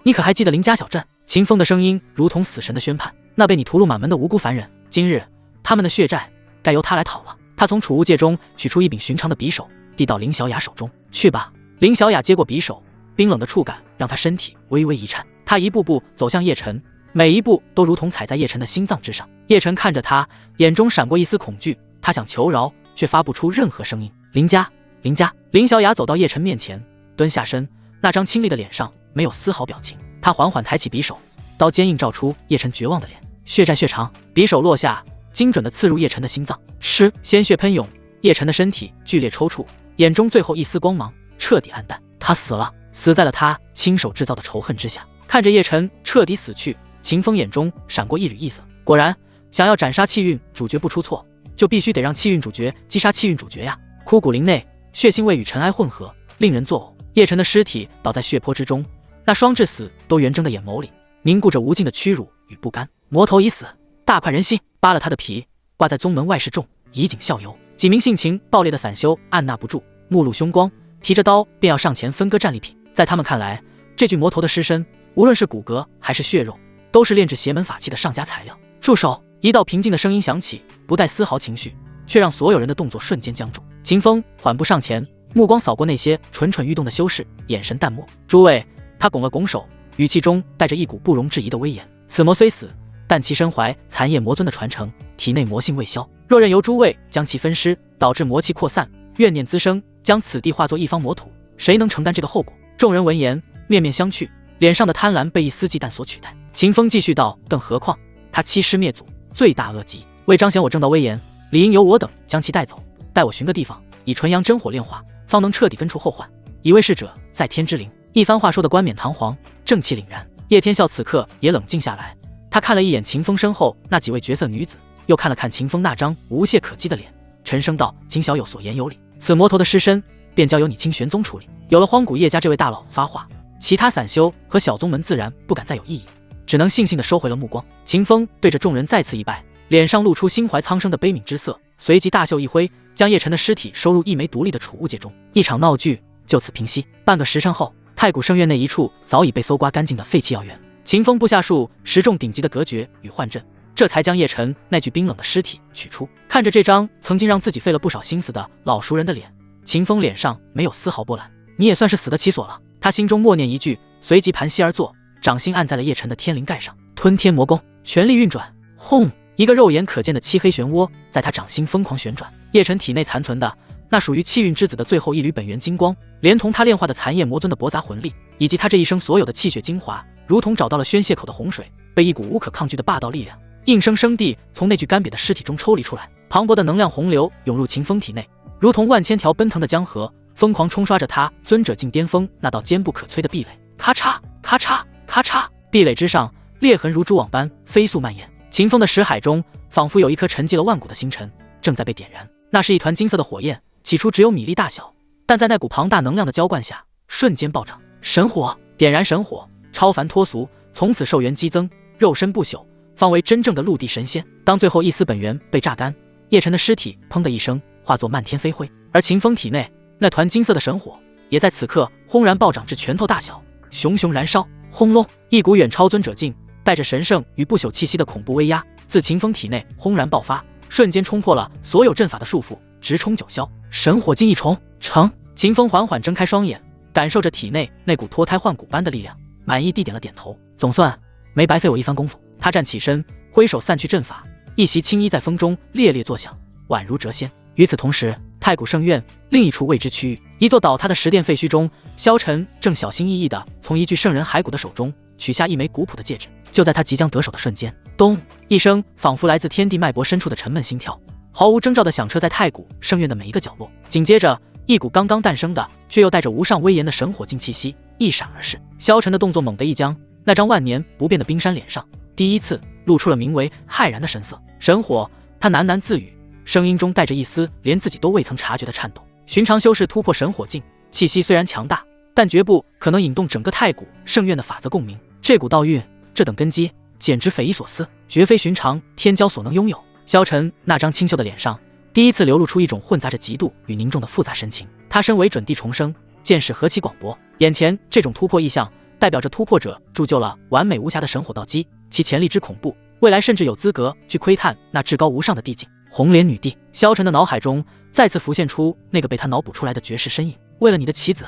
S1: 你可还记得林家小镇？秦风的声音如同死神的宣判，那被你屠戮满门的无辜凡人，今日他们的血债该由他来讨了。他从储物戒中取出一柄寻常的匕首，递到林小雅手中。去吧。林小雅接过匕首，冰冷的触感让她身体微微一颤。她一步步走向叶晨，每一步都如同踩在叶晨的心脏之上。叶晨看着他，眼中闪过一丝恐惧，他想求饶，却发不出任何声音。林家，林家！林小雅走到叶晨面前，蹲下身，那张清丽的脸上没有丝毫表情。她缓缓抬起匕首，刀尖映照出叶晨绝望的脸。血债血偿！匕首落下，精准地刺入叶晨的心脏，吃！鲜血喷涌，叶晨的身体剧烈抽搐，眼中最后一丝光芒彻底黯淡。他死了，死在了他亲手制造的仇恨之下。看着叶晨彻底死去，秦风眼中闪过一缕异色。果然，想要斩杀气运主角不出错，就必须得让气运主角击杀气运主角呀！枯骨林内，血腥味与尘埃混合，令人作呕。叶晨的尸体倒在血泊之中，那双至死都圆睁的眼眸里凝固着无尽的屈辱与不甘。魔头已死，大快人心！扒了他的皮，挂在宗门外示众，以儆效尤。几名性情暴烈的散修按捺不住，目露凶光，提着刀便要上前分割战利品。在他们看来，这具魔头的尸身，无论是骨骼还是血肉，都是炼制邪门法器的上佳材料。住手！一道平静的声音响起，不带丝毫情绪，却让所有人的动作瞬间僵住。秦风缓步上前，目光扫过那些蠢蠢欲动的修士，眼神淡漠。诸位，他拱了拱手，语气中带着一股不容置疑的威严。此魔虽死，但其身怀残叶魔尊的传承，体内魔性未消。若任由诸位将其分尸，导致魔气扩散，怨念滋生，将此地化作一方魔土，谁能承担这个后果？众人闻言，面面相觑，脸上的贪婪被一丝忌惮所取代。秦风继续道：“更何况他欺师灭祖，罪大恶极，为彰显我正道威严，理应由我等将其带走，待我寻个地方，以纯阳真火炼化，方能彻底根除后患，以为逝者在天之灵。”一番话说得冠冕堂皇，正气凛然。叶天笑此刻也冷静下来，他看了一眼秦风身后那几位绝色女子，又看了看秦风那张无懈可击的脸，沉声道：“秦小友所言有理，此魔头的尸身便交由你清玄宗处理。”有了荒古叶家这位大佬发话，其他散修和小宗门自然不敢再有异议，只能悻悻地收回了目光。秦风对着众人再次一拜，脸上露出心怀苍生的悲悯之色，随即大袖一挥，将叶晨的尸体收入一枚独立的储物戒中。一场闹剧就此平息。半个时辰后，太古圣院内一处早已被搜刮干净的废弃药园，秦风部下数10众顶级的隔绝与幻阵，这才将叶晨那具冰冷的尸体取出。看着这张曾经让自己费了不少心思的老熟人的脸，秦风脸上没有丝毫波澜。你也算是死得其所了。他心中默念一句，随即盘膝而坐，掌心按在了叶晨的天灵盖上。吞天魔功，全力运转，轰！一个肉眼可见的漆黑漩涡在他掌心疯狂旋转。叶晨体内残存的那属于气运之子的最后一缕本源金光，连同他炼化的残叶魔尊的驳杂魂力，以及他这一生所有的气血精华，如同找到了宣泄口的洪水，被一股无可抗拒的霸道力量硬生生地从那具干瘪的尸体中抽离出来。磅礴的能量洪流涌入秦风体内，如同万千条奔腾的江河，疯狂冲刷着他尊者境巅峰那道坚不可摧的壁垒。咔嚓咔嚓咔嚓，壁垒之上裂痕如蛛网般飞速蔓延。秦风的识海中仿佛有一颗沉寂了万古的星辰正在被点燃，那是一团金色的火焰，起初只有米粒大小，但在那股庞大能量的浇灌下瞬间暴涨。神火，点燃神火，超凡脱俗，从此寿元激增，肉身不朽，方为真正的陆地神仙。当最后一丝本源被榨干，叶晨的尸体砰的一声化作漫天飞灰，而秦风体内那团金色的神火也在此刻轰然暴涨至拳头大小，熊熊燃烧。轰隆，一股远超尊者境带着神圣与不朽气息的恐怖威压自秦风体内轰然爆发，瞬间冲破了所有阵法的束缚，直冲九霄。神火境一重成。秦风缓缓睁开双眼，感受着体内那股脱胎换骨般的力量，满意地点了点头，总算没白费我一番功夫。他站起身，挥手散去阵法，一袭青衣在风中猎猎作响，宛如谪仙。与此同时，太古圣院另一处未知区域，一座倒塌的石殿废墟中，萧晨正小心翼翼地从一具圣人骸骨的手中取下一枚古朴的戒指。就在他即将得手的瞬间，咚一声，仿佛来自天地脉搏深处的沉闷心跳，毫无征兆地响彻在太古圣院的每一个角落。紧接着，一股刚刚诞生的却又带着无上威严的神火境气息一闪而逝。萧晨的动作猛地一僵，那张万年不变的冰山脸上第一次露出了名为骇然的神色。神火，他喃喃自语，声音中带着一丝连自己都未曾察觉的颤抖。寻常修士突破神火境，气息虽然强大，但绝不可能引动整个太古圣院的法则共鸣。这股道运，这等根基，简直匪夷所思，绝非寻常天骄所能拥有。萧晨那张清秀的脸上第一次流露出一种混杂着嫉妒与凝重的复杂神情。他身为准地重生，见识何其广博，眼前这种突破意象代表着突破者铸就了完美无瑕的神火道基，其潜力之恐怖，未来甚至有资格去窥探那至高无上的地境。红莲女帝，萧晨的脑海中再次浮现出那个被他脑补出来的绝世身影。为了你的棋子，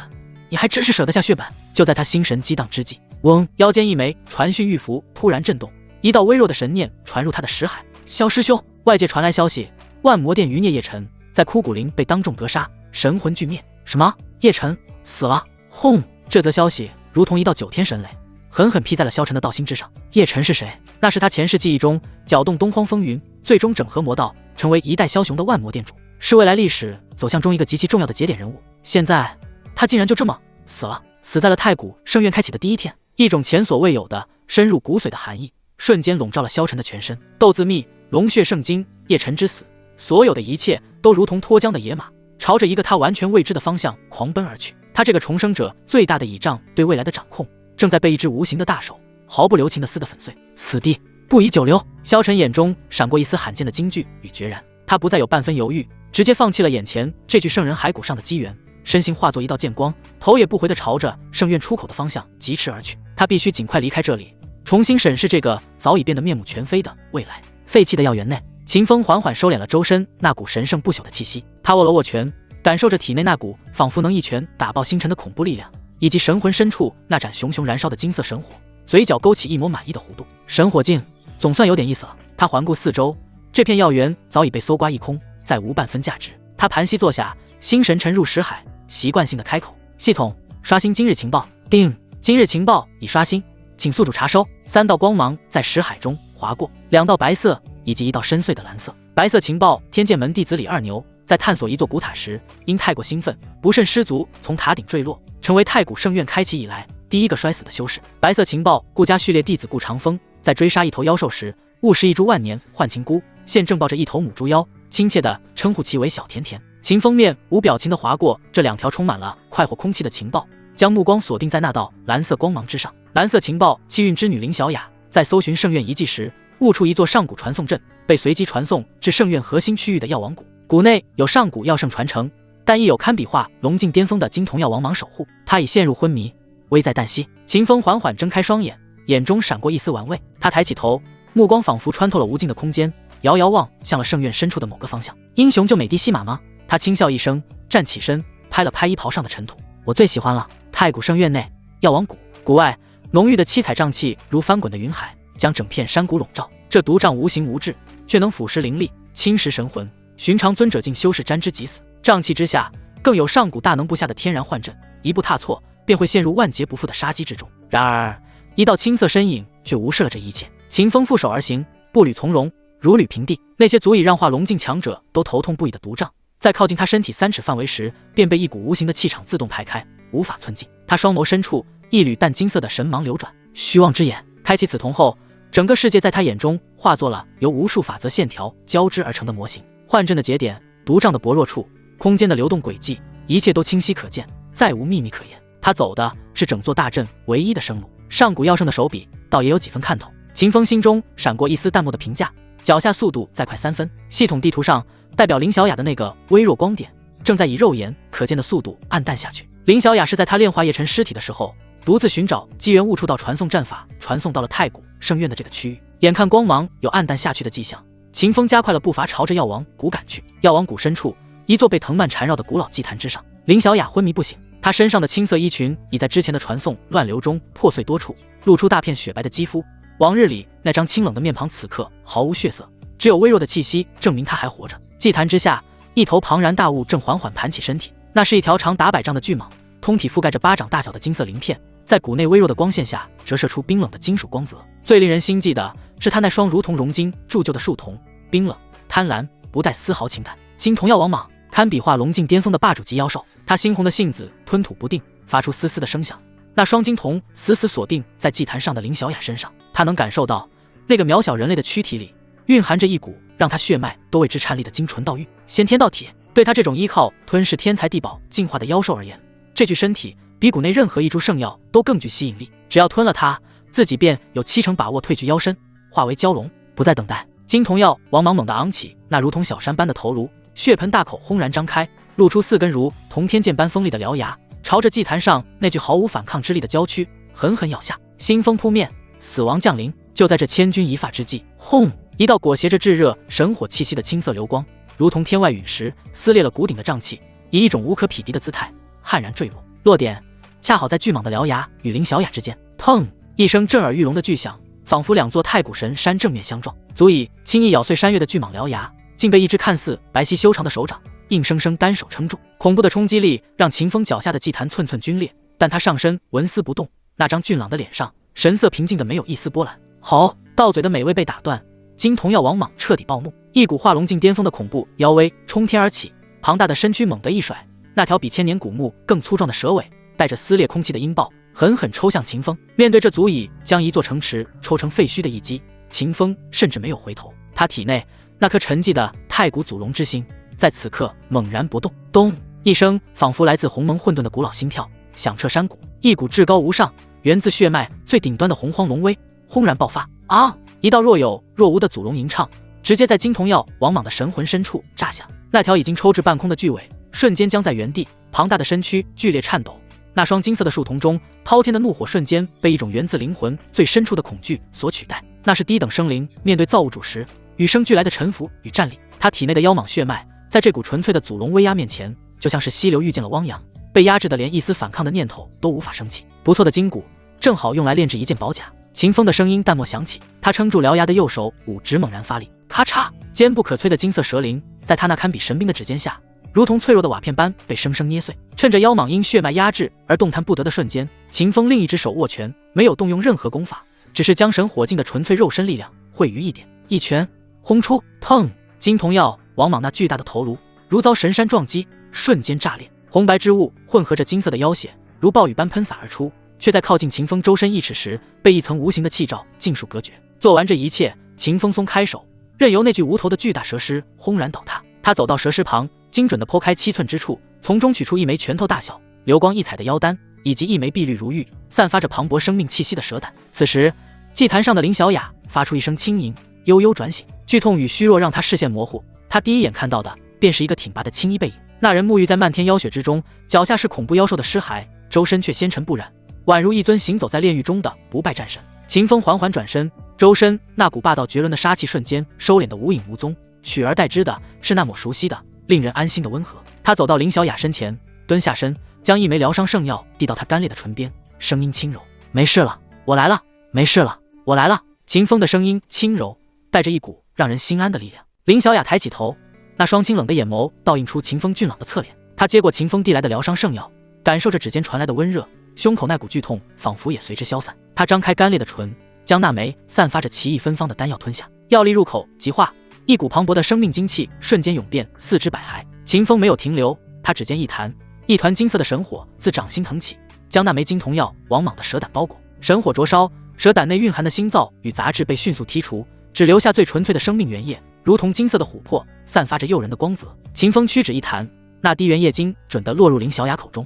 S1: 你还真是舍得下血本。就在他心神激荡之际，嗡，腰间一枚传讯玉符突然震动，一道微弱的神念传入他的识海。萧师兄，外界传来消息，万魔殿余孽叶晨在枯骨林被当众格杀，神魂俱灭。什么？叶晨死了？轰！这则消息如同一道9天神雷，狠狠劈在了萧晨的道心之上。叶晨是谁？那是他前世记忆中搅动东荒风云，最终整合魔道，成为一代枭雄的万魔殿主，是未来历史走向中一个极其重要的节点人物。现在他竟然就这么死了，死在了太古圣院开启的第一天。一种前所未有的深入骨髓的寒意瞬间笼罩了萧晨的全身。斗字秘，龙血圣经，叶晨之死，所有的一切都如同脱缰的野马，朝着一个他完全未知的方向狂奔而去。他这个重生者最大的倚仗对未来的掌控，正在被一只无形的大手毫不留情地撕得粉碎。此地不宜久留。萧晨眼中闪过一丝罕见的惊惧与决然，他不再有半分犹豫，直接放弃了眼前这具圣人骸骨上的机缘，身形化作一道剑光，头也不回地朝着圣院出口的方向疾驰而去。他必须尽快离开这里，重新审视这个早已变得面目全非的未来。废弃的药园内，秦风缓缓收敛了周身那股神圣不朽的气息，他握了握拳，感受着体内那股仿佛能一拳打爆星辰的恐怖力量，以及神魂深处那盏熊熊燃烧的金色神火，嘴角勾起一抹满意的弧度。神火境总算有点意思了。他环顾四周，这片药园早已被搜刮一空，再无半分价值。他盘膝坐下，心神沉入识海，习惯性的开口：系统刷新今日情报。叮，今日情报已刷新，请宿主查收。3道光芒在识海中划过，2道白色以及1道深邃的蓝色。白色情报：天剑门弟子李二牛在探索一座古塔时，因太过兴奋，不慎失足从塔顶坠落，成为太古圣院开启以来第一个摔死的修士。白色情报：顾家序列弟子顾长风在追杀一头妖兽时，误食一株万年幻情菇，现正抱着一头母猪妖，亲切地称呼其为小甜甜。秦风面无表情地划过这2条充满了快活空气的情报，将目光锁定在那道蓝色光芒之上。蓝色情报：气运之女林小雅在搜寻圣院遗迹时，误触一座上古传送阵，被随机传送至圣院核心区域的药王谷。谷内有上古药圣传承，但亦有堪比化龙境巅峰的金铜药王芒守护。他已陷入昏迷，危在旦夕。秦风缓缓睁开双眼，眼中闪过一丝玩味。他抬起头，目光仿佛穿透了无尽的空间，遥遥望向了圣院深处的某个方向。英雄就美的西马吗？他轻笑一声，站起身，拍了拍衣袍上的尘土。我最喜欢了。太古圣院内，药王谷，谷外浓郁的七彩瘴气如翻滚的云海，将整片山谷笼罩。这毒瘴无形无质，却能腐蚀灵力，侵蚀神魂。寻常尊者竟修士沾之即死。瘴气之下，更有上古大能布下的天然幻阵，一步踏错，便会陷入万劫不复的杀机之中。然而，一道青色身影却无视了这一切。秦风负手而行，步履从容，如履平地。那些足以让化龙境强者都头痛不已的毒瘴，在靠近他身体3尺范围时，便被一股无形的气场自动排开，无法寸进。他双眸深处，一缕淡金色的神芒流转。虚妄之眼开启此瞳后，整个世界在他眼中化作了由无数法则线条交织而成的模型。幻阵的节点，毒瘴的薄弱处，空间的流动轨迹，一切都清晰可见，再无秘密可言。他走的是整座大阵唯一的生路。上古药圣的手笔倒也有几分看头。秦风心中闪过一丝淡漠的评价，脚下速度再快3分。系统地图上代表林小雅的那个微弱光点，正在以肉眼可见的速度暗淡下去。林小雅是在他炼化叶辰尸体的时候，独自寻找机缘悟出到传送战法，传送到了太古圣院的这个区域。眼看光芒有暗淡下去的迹象，秦风加快了步伐，朝着药王谷赶去。药王谷深处，一座被藤蔓缠绕的古老祭坛之上，林小雅昏迷不醒，她身上的青色衣裙已在之前的传送乱流中破碎多处，露出大片雪白的肌肤。往日里那张清冷的面庞此刻毫无血色，只有微弱的气息证明她还活着。祭坛之下，一头庞然大物正缓缓盘起身体，那是一条长达100丈的巨蟒，通体覆盖着巴掌大小的金色鳞片，在谷内微弱的光线下折射出冰冷的金属光泽。最令人心悸的是他那双如同熔金铸就的树瞳，冰冷贪婪，不带丝毫情感。金瞳药王蟒堪比化龙境巅峰的霸主级妖兽，他猩红的性子吞吐不定，发出嘶嘶的声响。那双金瞳死死锁定在祭坛上的林小雅身上，他能感受到那个渺小人类的躯体里蕴含着一股让他血脉都为之颤栗的精纯道玉，先天道体。对他这种依靠吞噬天才地宝进化的妖兽而言，这具身体比谷内任何一株圣药都更具吸引力。只要吞了它，自己便有7成把握褪去妖身，化为蛟龙。不再等待，金瞳药王莽猛地昂起那如同小山般的头颅，血盆大口轰然张开，露出4根如同天剑般锋利的獠牙，朝着祭坛上那具毫无反抗之力的娇躯狠狠咬下。腥风扑面，死亡降临。就在这千钧一发之际，轰！一道裹挟着炙热神火气息的青色流光，如同天外陨石，撕裂了谷顶的瘴气，以一种无可匹敌的姿态悍然坠落。落点恰好在巨蟒的獠牙与林小雅之间。砰！一声震耳欲聋的巨响，仿佛2座太古神山正面相撞，足以轻易咬碎山岳的巨蟒獠牙，竟被一只看似白皙修长的手掌硬生生单手撑住。恐怖的冲击力让秦风脚下的祭坛寸寸皲裂，但他上身纹丝不动，那张俊朗的脸上神色平静的没有一丝波澜。好，到嘴的美味被打断，金瞳药王蟒彻底爆幕，一股化龙境巅峰的恐怖妖威冲天而起，庞大的身躯猛地一甩，那条比千年古木更粗壮的蛇尾带着撕裂空气的音爆狠狠抽向秦风。面对这足以将一座城池抽成废墟的一击，秦风甚至没有回头。他体内那颗沉寂的太古祖龙之心在此刻猛然不动。咚一声，仿佛来自鸿蒙混沌的古老心跳响彻山谷，一股至高无上源自血脉最顶端的洪荒龙威轰然爆发。啊！一道若有若无的祖龙吟唱直接在金瞳药王莽的神魂深处炸响，那条已经抽至半空的巨尾瞬间僵在原地，庞大的身躯剧烈颤抖，那双金色的树瞳中滔天的怒火瞬间被一种源自灵魂最深处的恐惧所取代，那是低等生灵面对造物主时与生俱来的臣服与战栗。他体内的妖蟒血脉在这股纯粹的祖龙威压面前，就像是溪流遇见了汪洋，被压制的连一丝反抗的念头都无法升起。不错的筋骨，正好用来炼制一件宝甲。秦风的声音淡漠响起，他撑住獠牙的右手五指猛然发力，咔嚓！坚不可摧的金色蛇鳞在他那堪比神兵的指尖下，如同脆弱的瓦片般被生生捏碎。趁着妖蟒因血脉压制而动弹不得的瞬间，秦风另一只手握拳，没有动用任何功法，只是将神火境的纯粹肉身力量汇于一点，一拳轰出。砰！金瞳药王莽那巨大的头颅如遭神山撞击，瞬间炸裂，红白之物混合着金色的妖血如暴雨般喷洒而出，却在靠近秦风周身1尺时被一层无形的气罩尽数隔绝。做完这一切，秦风松开手，任由那具无头的巨大蛇尸轰然倒塌。他走到蛇尸旁，精准地剖开7寸之处，从中取出一枚拳头大小、流光溢彩的妖丹，以及一枚碧绿如玉、散发着磅礴生命气息的蛇胆。此时，祭坛上的林小雅发出一声轻吟，悠悠转醒。剧痛与虚弱让他视线模糊，他第一眼看到的便是一个挺拔的青衣背影。那人沐浴在漫天妖雪之中，脚下是恐怖妖兽的尸骸，周身却纤尘不染，宛如一尊行走在炼狱中的不败战神。秦风缓缓转身，周身那股霸道绝伦的杀气瞬间收敛得无影无踪，取而代之的是那抹熟悉的令人安心的温和。他走到林小雅身前，蹲下身，将一枚疗伤圣药递到她干裂的唇边，声音轻柔：“没事了，我来了。没事了，我来了。”秦风的声音轻柔，带着一股让人心安的力量。林小雅抬起头，那双清冷的眼眸倒映出秦风俊朗的侧脸。她接过秦风递来的疗伤圣药，感受着指尖传来的温热，胸口那股剧痛仿佛也随之消散。她张开干裂的唇，将那枚散发着奇异芬芳的丹药吞下。药力入口即化，一股磅礴的生命精气瞬间涌遍四肢百骸。秦风没有停留，他指尖一弹，一团金色的神火自掌心腾起，将那枚金童药往莽的蛇胆包裹。神火灼烧，蛇胆内蕴含的腥皂与杂质被迅速剔除，只留下最纯粹的生命原液，如同金色的琥珀，散发着诱人的光泽。秦风屈指一弹，那滴原液精准地落入林小雅口中。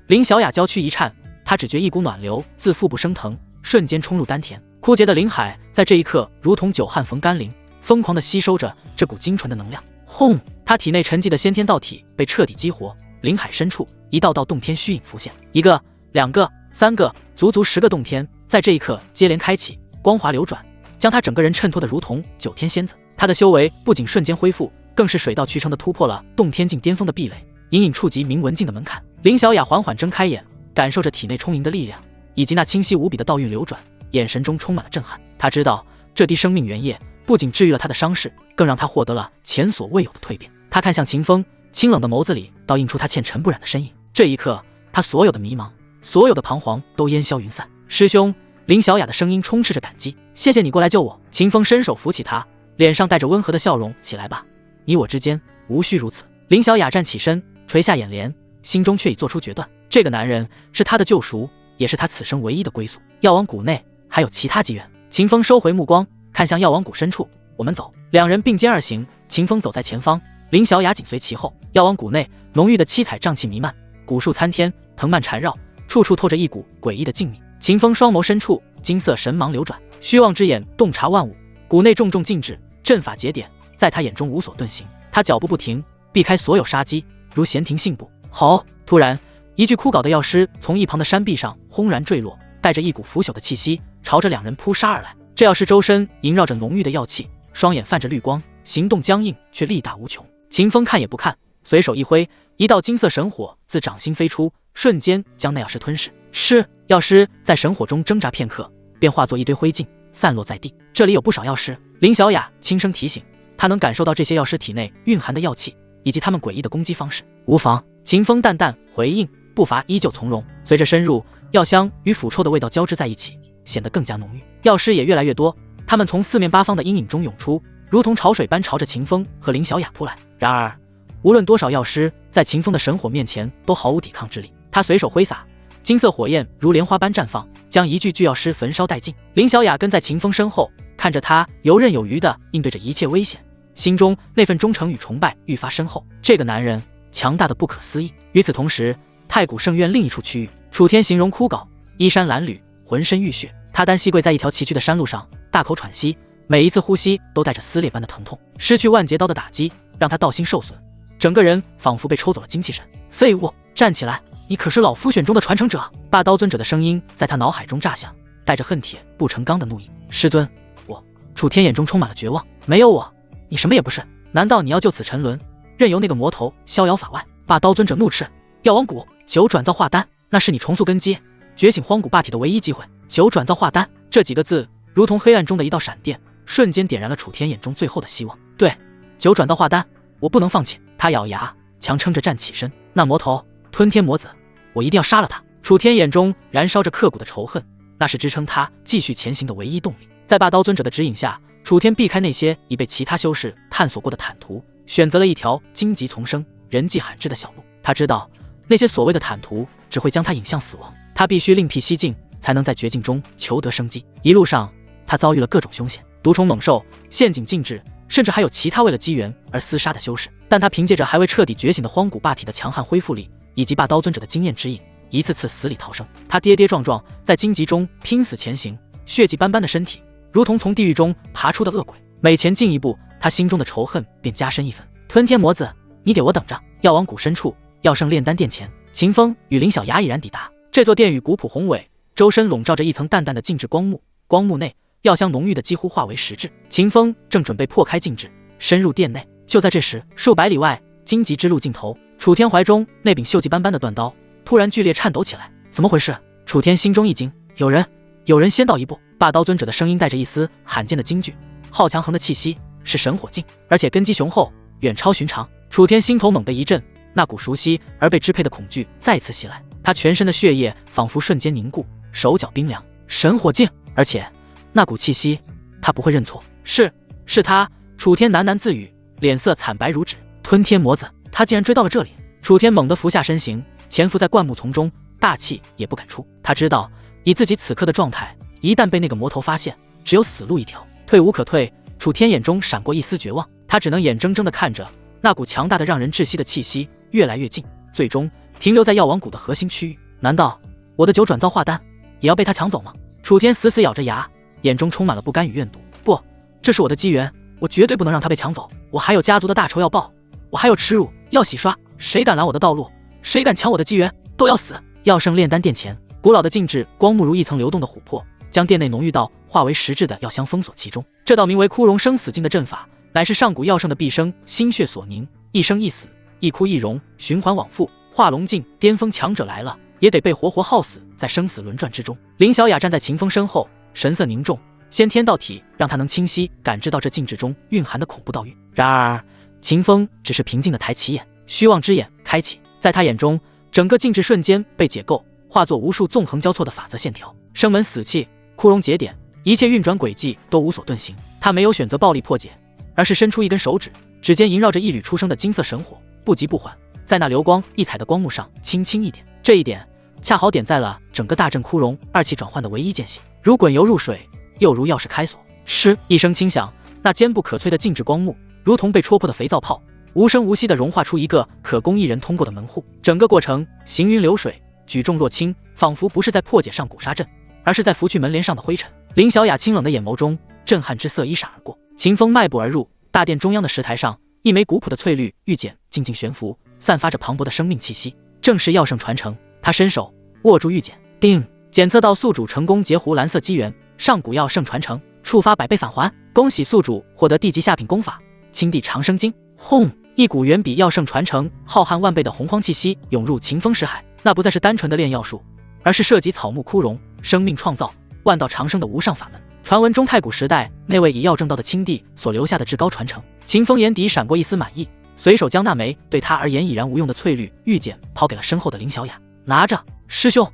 S1: 林小雅娇躯一颤，她只觉一股暖流自腹部升腾，瞬间冲入丹田。枯竭的灵海在这一刻如同久旱逢甘霖，疯狂地吸收着这股精纯的能量。轰！他体内沉寂的先天道体被彻底激活，灵海深处一道道洞天虚影浮现，一个、两个、三个，足足10个洞天在这一刻接连开启，光华流转，将他整个人衬托得如同9天仙子。他的修为不仅瞬间恢复，更是水到渠成地突破了洞天境巅峰的壁垒，隐隐触及明文境的门槛。林小雅缓缓睁开眼，感受着体内充盈的力量，以及那清晰无比的道运流转，眼神中充满了震撼。他知道这滴生命原液不仅治愈了他的伤势，更让他获得了前所未有的蜕变。他看向秦风，清冷的眸子里倒映出他纤尘不染的身影。这一刻，他所有的迷茫，所有的彷徨都烟消云散。师兄，林小雅的声音充斥着感激，谢谢你过来救我。秦风伸手扶起他，脸上带着温和的笑容，起来吧，你我之间无需如此。林小雅站起身，垂下眼帘，心中却已做出决断，这个男人是他的救赎，也是他此生唯一的归宿。药王谷内还有其他机缘。秦风收回目光，看向药王谷深处，我们走。两人并肩而行，秦风走在前方，林小雅紧随其后。药王谷内浓郁的七彩瘴气弥漫，古树参天，藤蔓缠绕，处处透着一股诡异的静谧。秦风双眸深处，金色神芒流转，虚妄之眼洞察万物。谷内重重禁制，阵法节点在他眼中无所遁形。他脚步不停，避开所有杀机，如闲庭信步。好！突然，一具枯槁的药师从一旁的山壁上轰然坠落，带着一股腐朽的气息，朝着两人扑杀而来。这药师周身萦绕着浓郁的药气，双眼泛着绿光，行动僵硬却力大无穷。秦风看也不看，随手一挥，一道金色神火自掌心飞出，瞬间将那药师吞噬。是药师在神火中挣扎片刻，便化作一堆灰烬散落在地。这里有不少药师，林小雅轻声提醒，她能感受到这些药师体内蕴含的药气，以及他们诡异的攻击方式。无妨，秦风淡淡回应，步伐依旧从容。随着深入，药香与腐臭的味道交织在一起，显得更加浓郁。药师也越来越多，他们从四面八方的阴影中涌出，如同潮水般朝着秦风和林小雅扑来。然而，无论多少药师在秦风的神火面前都毫无抵抗之力。他随手挥洒，金色火焰如莲花般绽放，将一具药师焚烧殆尽。林小雅跟在秦风身后，看着他游刃有余地应对着一切危险，心中那份忠诚与崇拜愈发深厚。这个男人强大的不可思议。与此同时，太古圣院另一处区域，楚天形容枯槁，衣衫褴褛，浑身浴血。他单膝跪在一条崎岖的山路上，大口喘息，每一次呼吸都带着撕裂般的疼痛。失去万劫刀的打击让他道心受损，整个人仿佛被抽走了精气神。废物，站起来！你可是老夫选中的传承者！霸刀尊者的声音在他脑海中炸响，带着恨铁不成钢的怒意。师尊，我……楚天眼中充满了绝望。没有我，你什么也不是。难道你要就此沉沦，任由那个魔头逍遥法外？霸刀尊者怒斥。药王谷9转造化丹，那是你重塑根基、觉醒荒古霸体的唯一机会。9转造化丹这几个字如同黑暗中的一道闪电，瞬间点燃了楚天眼中最后的希望。对，9转造化丹，我不能放弃。他咬牙强撑着站起身。那魔头吞天魔子，我一定要杀了他。楚天眼中燃烧着刻骨的仇恨，那是支撑他继续前行的唯一动力。在霸刀尊者的指引下，楚天避开那些已被其他修士探索过的坦途，选择了一条荆棘丛生、人迹罕至的小路。他知道那些所谓的坦途只会将他引向死亡，他必须另辟蹊径，才能在绝境中求得生机。一路上，他遭遇了各种凶险，毒虫猛兽、陷阱禁制，甚至还有其他为了机缘而厮杀的修士。但他凭借着还未彻底觉醒的荒古霸体的强悍恢复力，以及霸刀尊者的经验指引，一次次死里逃生。他跌跌撞撞在荆棘中拼死前行，血迹斑斑的身体如同从地狱中爬出的恶鬼。每前进一步，他心中的仇恨便加深一分。吞天魔子，你给我等着！药王谷深处，药圣炼丹殿前，秦风与林小雅已然抵达。这座殿宇古朴宏伟，周身笼罩着一层淡淡的静止光幕，光幕内药香浓郁的几乎化为实质。秦风正准备破开静止，深入殿内。就在这时，数百里外，荆棘之路尽头，楚天怀中那柄锈迹斑斑的断刀突然剧烈颤抖起来。怎么回事？楚天心中一惊，有人！有人先到一步。霸刀尊者的声音带着一丝罕见的惊惧，好强横的气息，是神火境，而且根基雄厚，远超寻常。楚天心头猛地一震，那股熟悉而被支配的恐惧再次袭来，他全身的血液仿佛瞬间凝固，手脚冰凉。神火境，而且那股气息，他不会认错，是他。楚天喃喃自语，脸色惨白如纸。吞天魔子，他竟然追到了这里。楚天猛地俯下身形，潜伏在灌木丛中，大气也不敢出。他知道，以自己此刻的状态，一旦被那个魔头发现，只有死路一条，退无可退。楚天眼中闪过一丝绝望，他只能眼睁睁地看着那股强大的让人窒息的气息越来越近，最终停留在药王谷的核心区域。难道我的9转造化丹也要被他抢走吗？楚天死死咬着牙，眼中充满了不甘与怨毒。不，这是我的机缘，我绝对不能让他被抢走。我还有家族的大仇要报，我还有耻辱要洗刷。谁敢拦我的道路，谁敢抢我的机缘，都要死。药圣炼丹殿前，古老的静止光幕如一层流动的琥珀，将殿内浓郁道化为实质的药香封锁其中。这道名为枯荣生死境的阵法，乃是上古药圣的毕生心血所凝，一生一死，一枯一荣，循环往复。化龙境巅峰强者来了，也得被活活耗死在生死轮转之中。林小雅站在秦风身后，神色凝重，先天道体让他能清晰感知到这静止中蕴含的恐怖道域。然而秦风只是平静地抬起眼，虚妄之眼开启，在他眼中，整个静止瞬间被解构，化作无数纵横交错的法则线条。生门死气，枯荣节点，一切运转轨迹都无所遁形。他没有选择暴力破解，而是伸出一根手指，指尖萦绕着一缕出生的金色神火，不急不缓，在那流光溢彩的光幕上轻轻一点。这一点恰好点在了整个大阵枯荣二气转换的唯一间隙，如滚油入水，又如钥匙开锁。嗤一声轻响，那坚不可摧的静止光幕如同被戳破的肥皂泡，无声无息地融化出一个可供一人通过的门户。整个过程行云流水，举重若轻，仿佛不是在破解上古杀阵，而是在拂去门帘上的灰尘。林小雅清冷的眼眸中，震撼之色一闪而过。秦风迈步而入，大殿中央的石台上，一枚古朴的翠绿玉简静静悬浮，散发着磅礴的生命气息，正是药圣传承。他伸手握住玉简，定检测到宿主成功截胡蓝色机缘，上古药圣传承，触发100倍返还。恭喜宿主获得地级下品功法青帝长生经。轰！一股远比药圣传承浩瀚万倍的洪荒气息涌入秦风识海，那不再是单纯的炼药术，而是涉及草木枯荣、生命创造、万道长生的无上法门。传闻中太古时代那位以药正道的青帝所留下的至高传承。秦风眼底闪过一丝满意，随手将那枚对他而言已然无用的翠绿玉简抛给了身后的林小雅。拿着，师兄，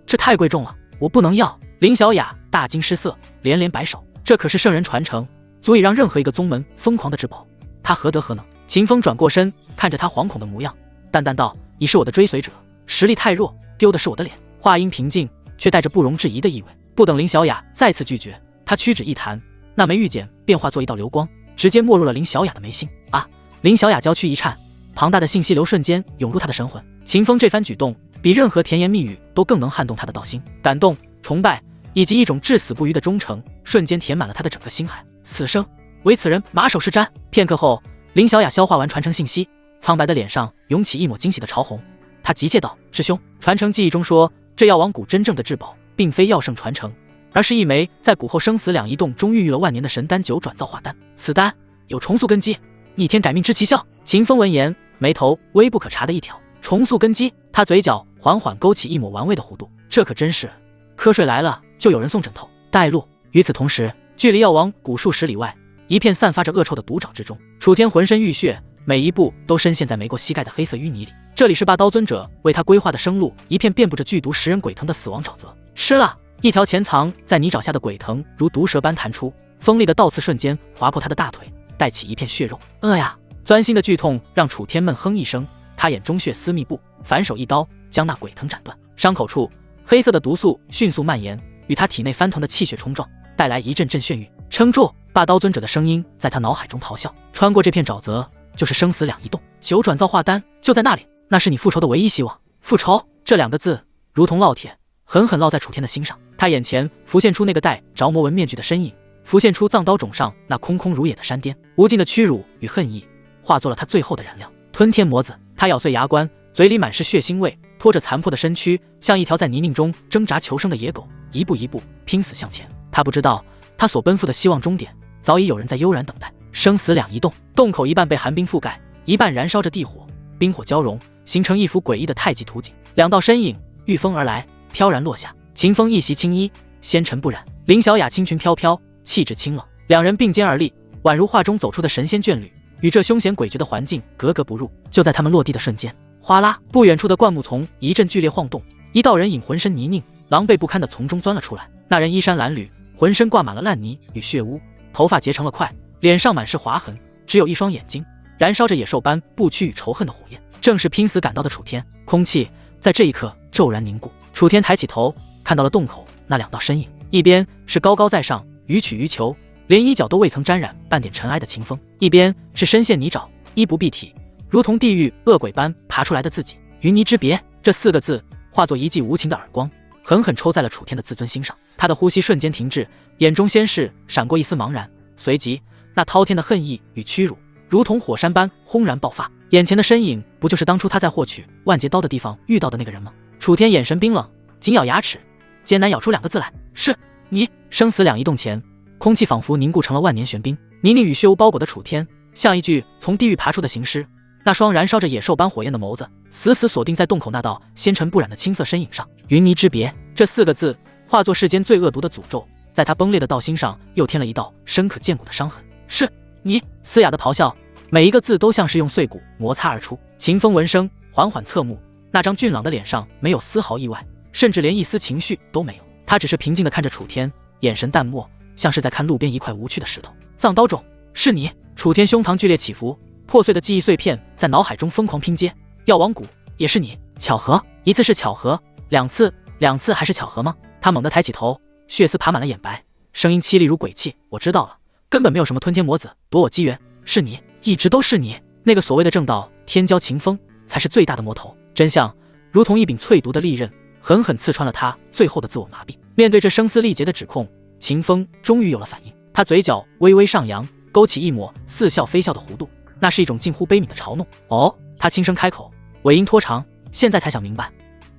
S1: 这太贵重了，我不能要。林小雅大惊失色，连连摆手，这可是圣人传承，足以让任何一个宗门疯狂的至宝，他何德何能？秦风转过身，看着他惶恐的模样，淡淡道：“你是我的追随者，实力太弱，丢的是我的脸。”话音平静，却带着不容置疑的意味。不等林小雅再次拒绝，他屈指一弹，那枚玉简便化作一道流光，直接没入了林小雅的眉心。啊！林小雅娇躯一颤，庞大的信息流瞬间涌入她的神魂。秦风这番举动，比任何甜言蜜语都更能撼动她的道心，感动、崇拜以及一种至死不渝的忠诚，瞬间填满了她的整个心海。此生唯此人马首是瞻。片刻后，林小雅消化完传承信息，苍白的脸上涌起一抹惊喜的潮红。她急切道：“师兄，传承记忆中说，这药王谷真正的至宝，并非药圣传承，而是一枚在谷后生死两仪洞中孕育了万年的神丹9转造化丹。此丹有重塑根基、逆天改命之奇效。”秦风闻言，眉头微不可察的一挑。重塑根基，他嘴角缓缓勾起一抹玩味的弧度。这可真是，瞌睡来了就有人送枕头。带路。与此同时，距离药王谷数10里外，一片散发着恶臭的毒沼之中，楚天浑身浴血，每一步都深陷在没过膝盖的黑色淤泥里。这里是霸刀尊者为他规划的生路，一片遍布着剧毒食人鬼藤的死亡沼泽。吃了一条潜藏在泥沼下的鬼藤如毒蛇般弹出，锋利的倒刺瞬间划破他的大腿，带起一片血肉。呀！钻心的剧痛让楚天闷哼一声，他眼中血丝密布，反手一刀将那鬼藤斩断。伤口处黑色的毒素迅速蔓延，与他体内翻腾的气血冲撞，带来一阵阵眩晕。撑住！霸刀尊者的声音在他脑海中咆哮。穿过这片沼泽，就是生死两仪洞，9转造化丹就在那里，那是你复仇的唯一希望。复仇这2个字如同烙铁，狠狠烙在楚天的心上。他眼前浮现出那个戴着魔纹面具的身影，浮现出藏刀冢上那空空如也的山巅，无尽的屈辱与恨意化作了他最后的燃料。吞天魔子，他咬碎牙关，嘴里满是血腥味，拖着残破的身躯，像一条在泥泞中挣扎求生的野狗，一步一步拼死向前。他不知道，他所奔赴的希望终点，早已有人在悠然等待。生死两仪洞，洞口一半被寒冰覆盖，一半燃烧着地火，冰火交融，形成一幅诡异的太极图景。2道身影御风而来，飘然落下。秦风一袭青衣，纤尘不染。林小雅轻裙飘飘，气质清冷，两人并肩而立，宛如画中走出的神仙眷侣，与这凶险诡谲的环境格格不入。就在他们落地的瞬间，哗啦，不远处的灌木丛一阵剧烈晃动，一道人影浑身泥泞、狼狈不堪地从中钻了出来。那人衣衫褴褛，浑身挂满了烂泥与血污，头发结成了块，脸上满是划痕，只有一双眼睛燃烧着野兽般不屈与仇恨的火焰，正是拼死赶到的楚天。空气在这一刻骤然凝固。楚天抬起头，看到了洞口那两道身影，一边是高高在上、予取予求，连衣角都未曾沾染半点尘埃的秦风，一边是深陷泥沼、衣不蔽体，如同地狱恶鬼般爬出来的自己。与你之别，这4个字化作一记无情的耳光，狠狠抽在了楚天的自尊心上。他的呼吸瞬间停滞，眼中先是闪过一丝茫然，随即那滔天的恨意与屈辱如同火山般轰然爆发。眼前的身影不就是当初他在获取万劫刀的地方遇到的那个人吗？楚天眼神冰冷，紧咬牙齿，艰难咬出2个字来：是你。生死两移动前，空气仿佛凝固成了万年玄冰，泥泞与血污包裹的楚天像一具从地狱爬出的行尸，那双燃烧着野兽般火焰的眸子死死锁定在洞口那道纤尘不染的青色身影上。与你之别，这4个字化作世间最恶毒的诅咒，在他崩裂的道心上又添了一道深可见骨的伤痕。是你。嘶哑的咆哮，每一个字都像是用碎骨摩擦而出。秦风闻声缓缓侧目，那张俊朗的脸上没有丝毫意外，甚至连一丝情绪都没有，他只是平静地看着楚天，眼神淡漠，像是在看路边一块无趣的石头。藏刀种，是你。楚天胸膛剧烈起伏，破碎的记忆碎片在脑海中疯狂拼接。药王谷，也是你。巧合，一次是巧合，两次还是巧合吗？他猛地抬起头，血丝爬满了眼白，声音凄厉如鬼泣：我知道了，根本没有什么吞天魔子夺我机缘，是你，一直都是你。那个所谓的正道天骄秦风才是最大的魔头。真相如同一柄淬毒的利刃，狠狠刺穿了他最后的自我麻痹。面对这声嘶力竭的指控，秦风终于有了反应，他嘴角微微上扬，勾起一抹似笑非笑的弧度，那是一种近乎悲悯的嘲弄。哦，他轻声开口，尾音拖长，现在才想明白，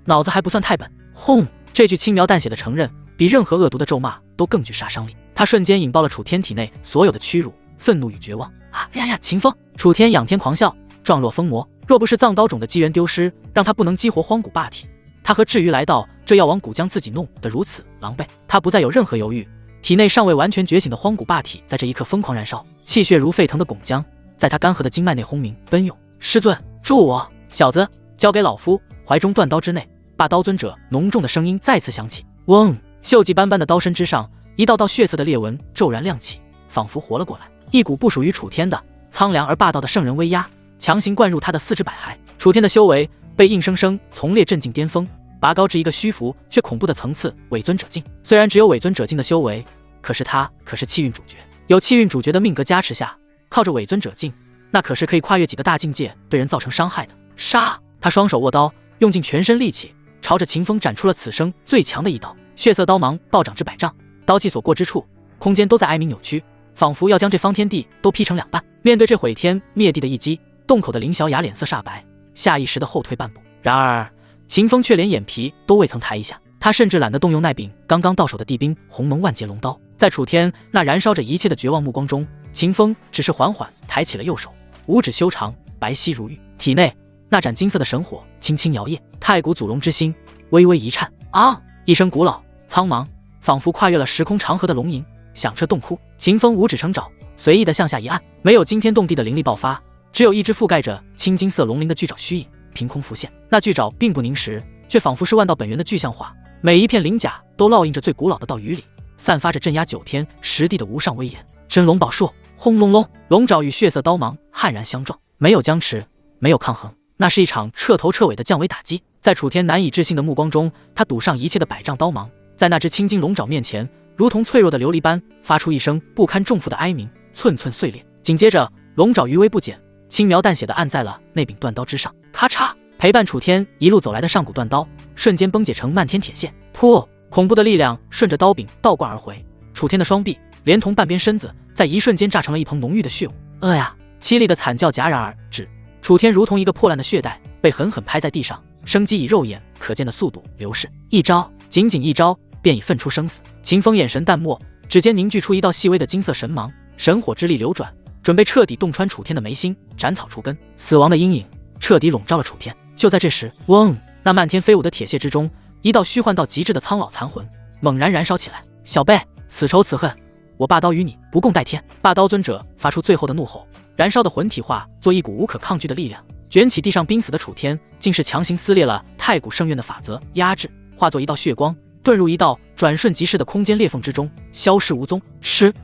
S1: 脑子还不算太笨。轰！这句轻描淡写的承认，比任何恶毒的咒骂都更具杀伤力。他瞬间引爆了楚天体内所有的屈辱、愤怒与绝望。啊呀呀！秦风！楚天仰天狂笑，状若疯魔。若不是藏刀种的机缘丢失，让他不能激活荒古霸体，他何至于来到这药王谷将自己弄得如此狼狈？他不再有任何犹豫，体内尚未完全觉醒的荒古霸体在这一刻疯狂燃烧，气血如沸腾的汞浆在他干涸的经脉内轰鸣奔涌。师尊，助我！小子，交给老夫！怀中断刀之内，霸刀尊者浓重的声音再次响起。嗡！锈迹斑斑的刀身之上，一道道血色的裂纹骤然亮起，仿佛活了过来。一股不属于楚天的苍凉而霸道的圣人威压强行灌入他的四肢百骸。楚天的修为被硬生生从劣镇境巅峰拔高至一个虚浮却恐怖的层次——伪尊者境。虽然只有伪尊者境的修为，可是他可是气运主角，有气运主角的命格加持下，靠着伪尊者境，那可是可以跨越几个大境界，对人造成伤害的。杀！他双手握刀，用尽全身力气，朝着秦风斩出了此生最强的一刀。血色刀芒暴涨至100丈，刀气所过之处，空间都在哀鸣扭曲，仿佛要将这方天地都劈成2半。面对这毁天灭地的一击，洞口的林小雅脸色煞白，下意识地后退半步。然而秦风却连眼皮都未曾抬一下，他甚至懒得动用那柄刚刚到手的地冰鸿蒙万劫龙刀。在楚天那燃烧着一切的绝望目光中，秦风只是缓缓抬起了右手，五指修长，白皙如玉，体内那盏金色的神火轻轻摇曳，太古祖龙之心微微一颤。啊！一声古老苍茫，仿佛跨越了时空长河的龙吟响彻洞窟。秦风五指成爪，随意地向下一按，没有惊天动地的灵力爆发，只有一只覆盖着青金色龙鳞的巨爪虚影凭空浮现。那巨爪并不凝实，却仿佛是万道本源的具象化，每一片鳞甲都烙印着最古老的道语理，散发着镇压9天10地的无上威严。真龙宝术！轰隆隆，龙爪与血色刀芒悍然相撞，没有僵持，没有抗衡，那是一场彻头彻尾的降维打击。在楚天难以置信的目光中，他赌上一切的100丈刀芒，在那只青金龙爪面前，如同脆弱的琉璃般，发出一声不堪重负的哀鸣，寸寸碎裂。紧接着，龙爪余威不减，轻描淡写地按在了那柄断刀之上。咔嚓！陪伴楚天一路走来的上古断刀，瞬间崩解成漫天铁线。噗！恐怖的力量顺着刀柄倒灌而回，楚天的双臂连同半边身子，在一瞬间炸成了一蓬浓郁的血雾。呀！凄厉的惨叫戛然而止，楚天如同一个破烂的血袋，被狠狠拍在地上，生机以肉眼可见的速度流逝。一招，仅仅一招，便已分出生死。秦风眼神淡漠，指尖凝聚出一道细微的金色神芒，神火之力流转，准备彻底洞穿楚天的眉心，斩草除根。死亡的阴影彻底笼罩了楚天。就在这时，嗡！那漫天飞舞的铁屑之中，一道虚幻到极致的苍老残魂猛然燃烧起来。小辈，此仇此恨，我霸刀与你不共戴天！霸刀尊者发出最后的怒吼，燃烧的魂体化作一股无可抗拒的力量，卷起地上濒死的楚天，竟是强行撕裂了太古圣院的法则，压制，化作一道血光，遁入一道转瞬即逝的空间裂缝之中，消失无踪。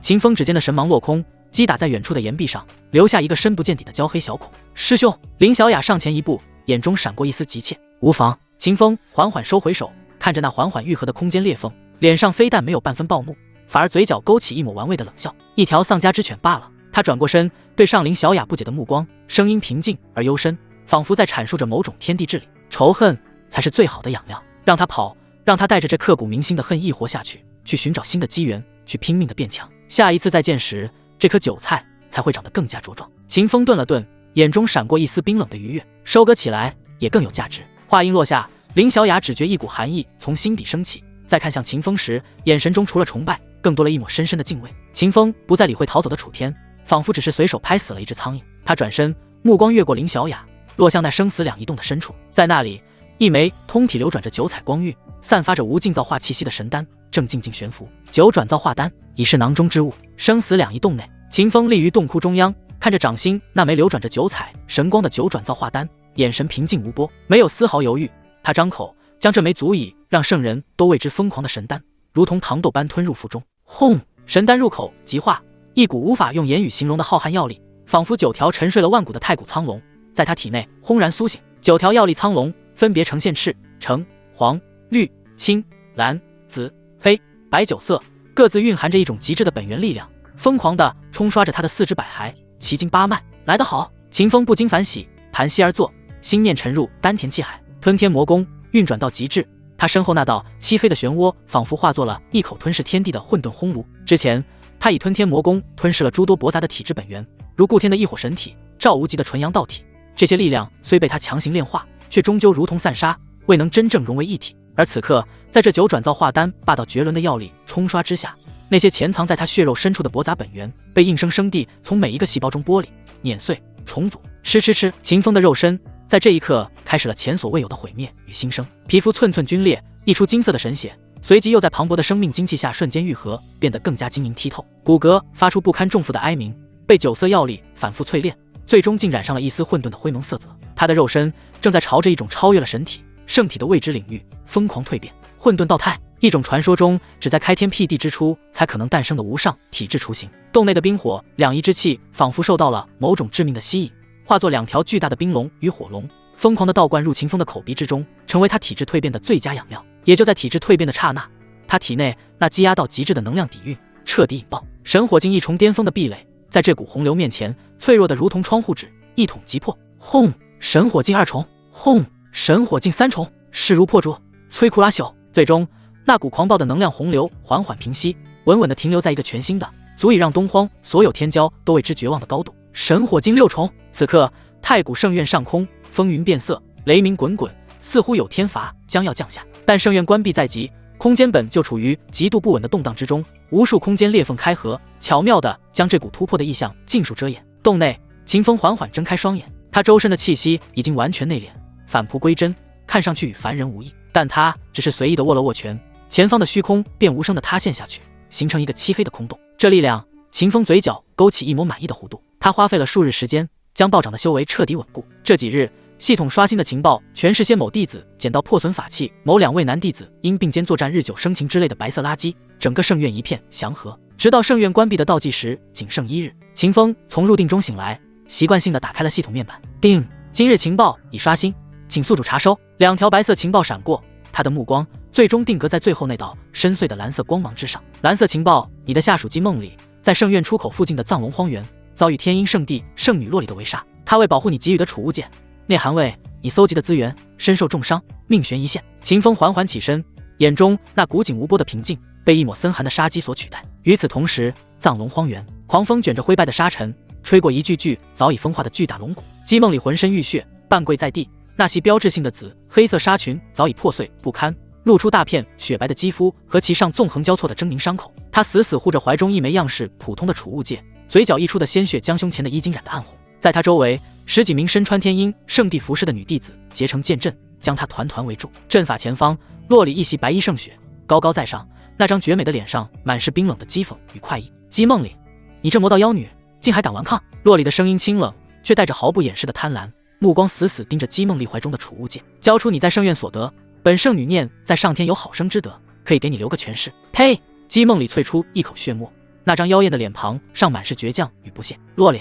S1: 秦风指尖的神芒落空，击打在远处的岩壁上，留下一个深不见底的焦黑小孔。师兄，林小雅上前一步，眼中闪过一丝急切。无妨。秦风缓缓收回手，看着那缓缓愈合的空间裂缝，脸上非但没有半分暴怒，反而嘴角勾起一抹玩味的冷笑。一条丧家之犬罢了。他转过身，对上林小雅不解的目光，声音平静而幽深，仿佛在阐述着某种天地之理。仇恨才是最好的养料，让他跑，让他带着这刻骨铭心的恨意活下去，去寻找新的机缘，去拼命的变强。下一次再见时，这颗韭菜才会长得更加茁壮。秦风顿了顿，眼中闪过一丝冰冷的愉悦，收割起来也更有价值。话音落下，林小雅只觉一股寒意从心底升起，再看向秦风时，眼神中除了崇拜，更多了一抹深深的敬畏。秦风不再理会逃走的楚天，仿佛只是随手拍死了一只苍蝇。他转身，目光越过林小雅，落向那生死两仪洞的深处。在那里，一枚通体流转着九彩光晕，散发着无尽造化气息的神丹正静静悬浮。九转造化丹已是囊中之物。生死两仪洞内，秦风立于洞窟中央，看着掌心那枚流转着九彩神光的九转造化丹，眼神平静无波，没有丝毫犹豫。他张口，将这枚足以让圣人都为之疯狂的神丹，如同糖豆般吞入腹中。轰！神丹入口即化，一股无法用言语形容的浩瀚药力，仿佛9条沉睡了万古的太古苍龙，在他体内轰然苏醒。9条药力苍龙分别呈现赤、橙、黄、绿、青、蓝、紫、黑、白9色，各自蕴含着一种极致的本源力量，疯狂地冲刷着他的四肢百骸、奇经八脉。来得好！秦风不禁反喜，盘膝而坐，心念沉入丹田气海，吞天魔功运转到极致。他身后那道漆黑的漩涡，仿佛化作了一口吞噬天地的混沌烘炉。之前，他以吞天魔功吞噬了诸多驳杂的体质本源，如顾天的异火神体、赵无极的纯阳道体。这些力量虽被他强行炼化，却终究如同散沙，未能真正融为一体。而此刻，在这9转造化丹霸道绝伦的药力冲刷之下，那些潜藏在他血肉深处的驳杂本源，被硬生生地从每一个细胞中剥离、碾碎、重组。吃！秦风的肉身在这一刻开始了前所未有的毁灭与新生，皮肤寸寸皲裂，溢出金色的神血，随即又在磅礴的生命精气下瞬间愈合，变得更加晶莹剔透。骨骼发出不堪重负的哀鸣，被9色药力反复淬炼，最终竟染上了一丝混沌的灰蒙色泽。他的肉身正在朝着一种超越了神体、圣体的未知领域疯狂蜕变。混沌道胎，一种传说中只在开天辟地之初才可能诞生的无上体质雏形。洞内的冰火两仪之气仿佛受到了某种致命的吸引，化作2条巨大的冰龙与火龙，疯狂地倒灌入秦风的口鼻之中，成为他体质蜕变的最佳养料。也就在体质蜕变的刹那，他体内那积压到极致的能量底蕴彻底引爆，神火境一重巅峰的壁垒在这股洪流面前脆弱的如同窗户纸，一统即破。轰！神火境2重，轰！神火境3重，势如破竹，摧枯拉朽。最终，那股狂暴的能量洪流缓缓平息，稳稳地停留在一个全新的、足以让东荒所有天骄都为之绝望的高度。神火境6重。此刻，太古圣院上空风云变色，雷鸣滚滚，似乎有天罚将要降下。但圣院关闭在即，空间本就处于极度不稳的动荡之中，无数空间裂缝开合，巧妙地将这股突破的意象尽数遮掩。洞内，秦风缓缓睁开双眼，他周身的气息已经完全内敛，返璞归真，看上去与凡人无异。但他只是随意地握了握拳，前方的虚空便无声地塌陷下去，形成一个漆黑的空洞。这力量，秦风嘴角勾起一抹满意的弧度。他花费了数日时间，将暴涨的修为彻底稳固。这几日，系统刷新的情报全是些某弟子捡到破损法器，某2位男弟子因并肩作战日久生情之类的白色垃圾。整个圣院一片祥和，直到圣院关闭的倒计时仅剩1日。秦风从入定中醒来，习惯性地打开了系统面板。定，今日情报已刷新，请宿主查收。2条白色情报闪过，他的目光最终定格在最后那道深邃的蓝色光芒之上。蓝色情报：你的下属姬梦里，在圣院出口附近的藏龙荒原遭遇天鹰圣地圣女洛里的围杀，他为保护你给予的储物件内含为你搜集的资源，身受重伤，命悬一线。秦风缓缓起身，眼中那古井无波的平静被一抹森寒的杀机所取代。与此同时，藏龙荒原，狂风卷着灰败的沙尘，吹过一具具早已风化的巨大龙骨。姬梦里浑身浴血，半跪在地，那袭标志性的紫黑色纱裙早已破碎不堪，露出大片雪白的肌肤和其上纵横交错的狰狞伤口。他死死护着怀中一枚样式普通的储物戒，嘴角溢出的鲜血将胸前的衣襟染得暗红。在他周围，10几名身穿天鹰圣地服饰的女弟子结成剑阵，将他团团围住。阵法前方，洛里一袭白衣胜雪，高高在上，那张绝美的脸上满是冰冷的讥讽与快意。姬梦里，你这魔道妖女，竟还敢顽抗！洛里的声音清冷，却带着毫不掩饰的贪婪，目光死死盯着姬梦丽怀中的储物戒。交出你在圣院所得，本圣女念在上天有好生之德，可以给你留个全尸。呸！姬梦里啐出一口血沫，那张妖艳的脸庞上满是倔强与不屑。洛里，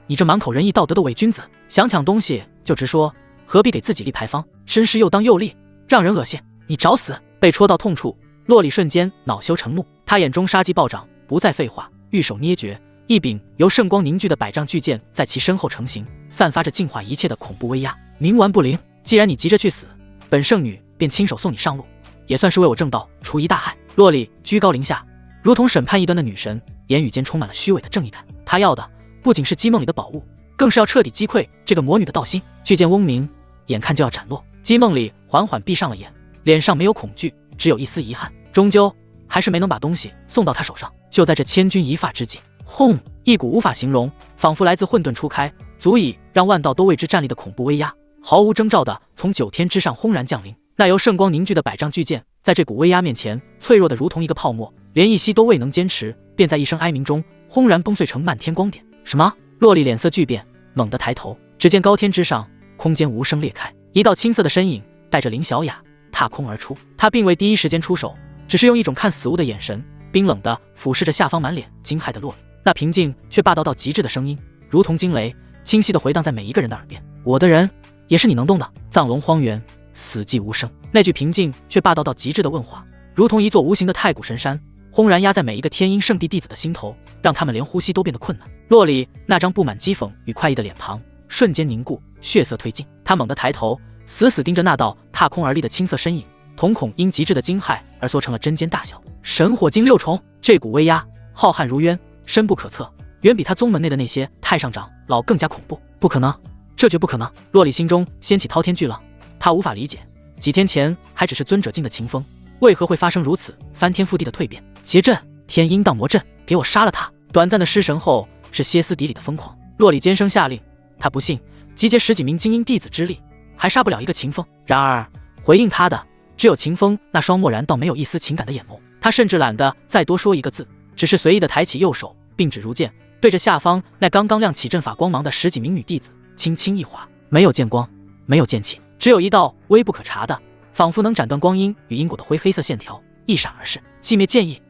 S1: 你这满口仁义道德的伪君子，想抢东西就直说，何必给自己立牌坊？真是又当又立，让人恶心！你找死！被戳到痛处，洛里瞬间恼羞成怒，他眼中杀机暴涨，不再废话，玉手捏诀，一柄由圣光凝聚的百丈巨剑在其身后成型，散发着净化一切的恐怖威压。冥顽不灵，既然你急着去死，本圣女便亲手送你上路，也算是为我正道除一大害。洛里居高临下，如同审判异端的女神，言语间充满了虚伪的正义感。她要的不仅是姬梦里的宝物，更是要彻底击溃这个魔女的道心。巨剑嗡鸣，眼看就要斩落，姬梦里缓缓闭上了眼，脸上没有恐惧，只有一丝遗憾，终究还是没能把东西送到他手上。就在这千钧一发之际，轰！一股无法形容，仿佛来自混沌初开，足以让万道都为之战栗的恐怖威压，毫无征兆地从9天之上轰然降临。那由圣光凝聚的百丈巨剑，在这股威压面前，脆弱得如同一个泡沫，连一息都未能坚持，便在一声哀鸣中轰然崩碎成漫天光点。什么？洛丽脸色巨变，猛地抬头，只见高天之上，空间无声裂开，一道青色的身影带着林小雅踏空而出。他并未第一时间出手，只是用一种看死物的眼神，冰冷地俯视着下方满脸惊骇的洛丽。那平静却霸道到极致的声音，如同惊雷，清晰地回荡在每一个人的耳边。我的人也是你能动的？藏龙荒原，死寂无声。那句平静却霸道到极致的问话，如同一座无形的太古神山，轰然压在每一个天鹰圣地弟子的心头，让他们连呼吸都变得困难。洛里那张布满讥讽与快意的脸庞瞬间凝固，血色推进。他猛地抬头，死死盯着那道踏空而立的青色身影，瞳孔因极致的惊骇而缩成了针尖大小。神火精6重，这股威压浩瀚如渊，深不可测，远比他宗门内的那些太上长老更加恐怖。不可能，这绝不可能！洛里心中掀起滔天巨浪，他无法理解，几天前还只是尊者境的秦风，为何会发生如此翻天覆地的蜕变？结阵，天鹰荡魔阵，给我杀了他！短暂的失神后，是歇斯底里的疯狂。洛里尖声下令，他不信集结10几名精英弟子之力，还杀不了一个秦风。然而回应他的只有秦风那双漠然到没有一丝情感的眼眸。他甚至懒得再多说一个字，只是随意的抬起右手，并指如剑，对着下方那刚刚亮起阵法光芒的10几名女弟子轻轻一划。没有剑光，没有剑气，只有一道微不可察的，仿佛能斩断光阴与因果的灰黑色线条，一闪而逝，寂灭剑意。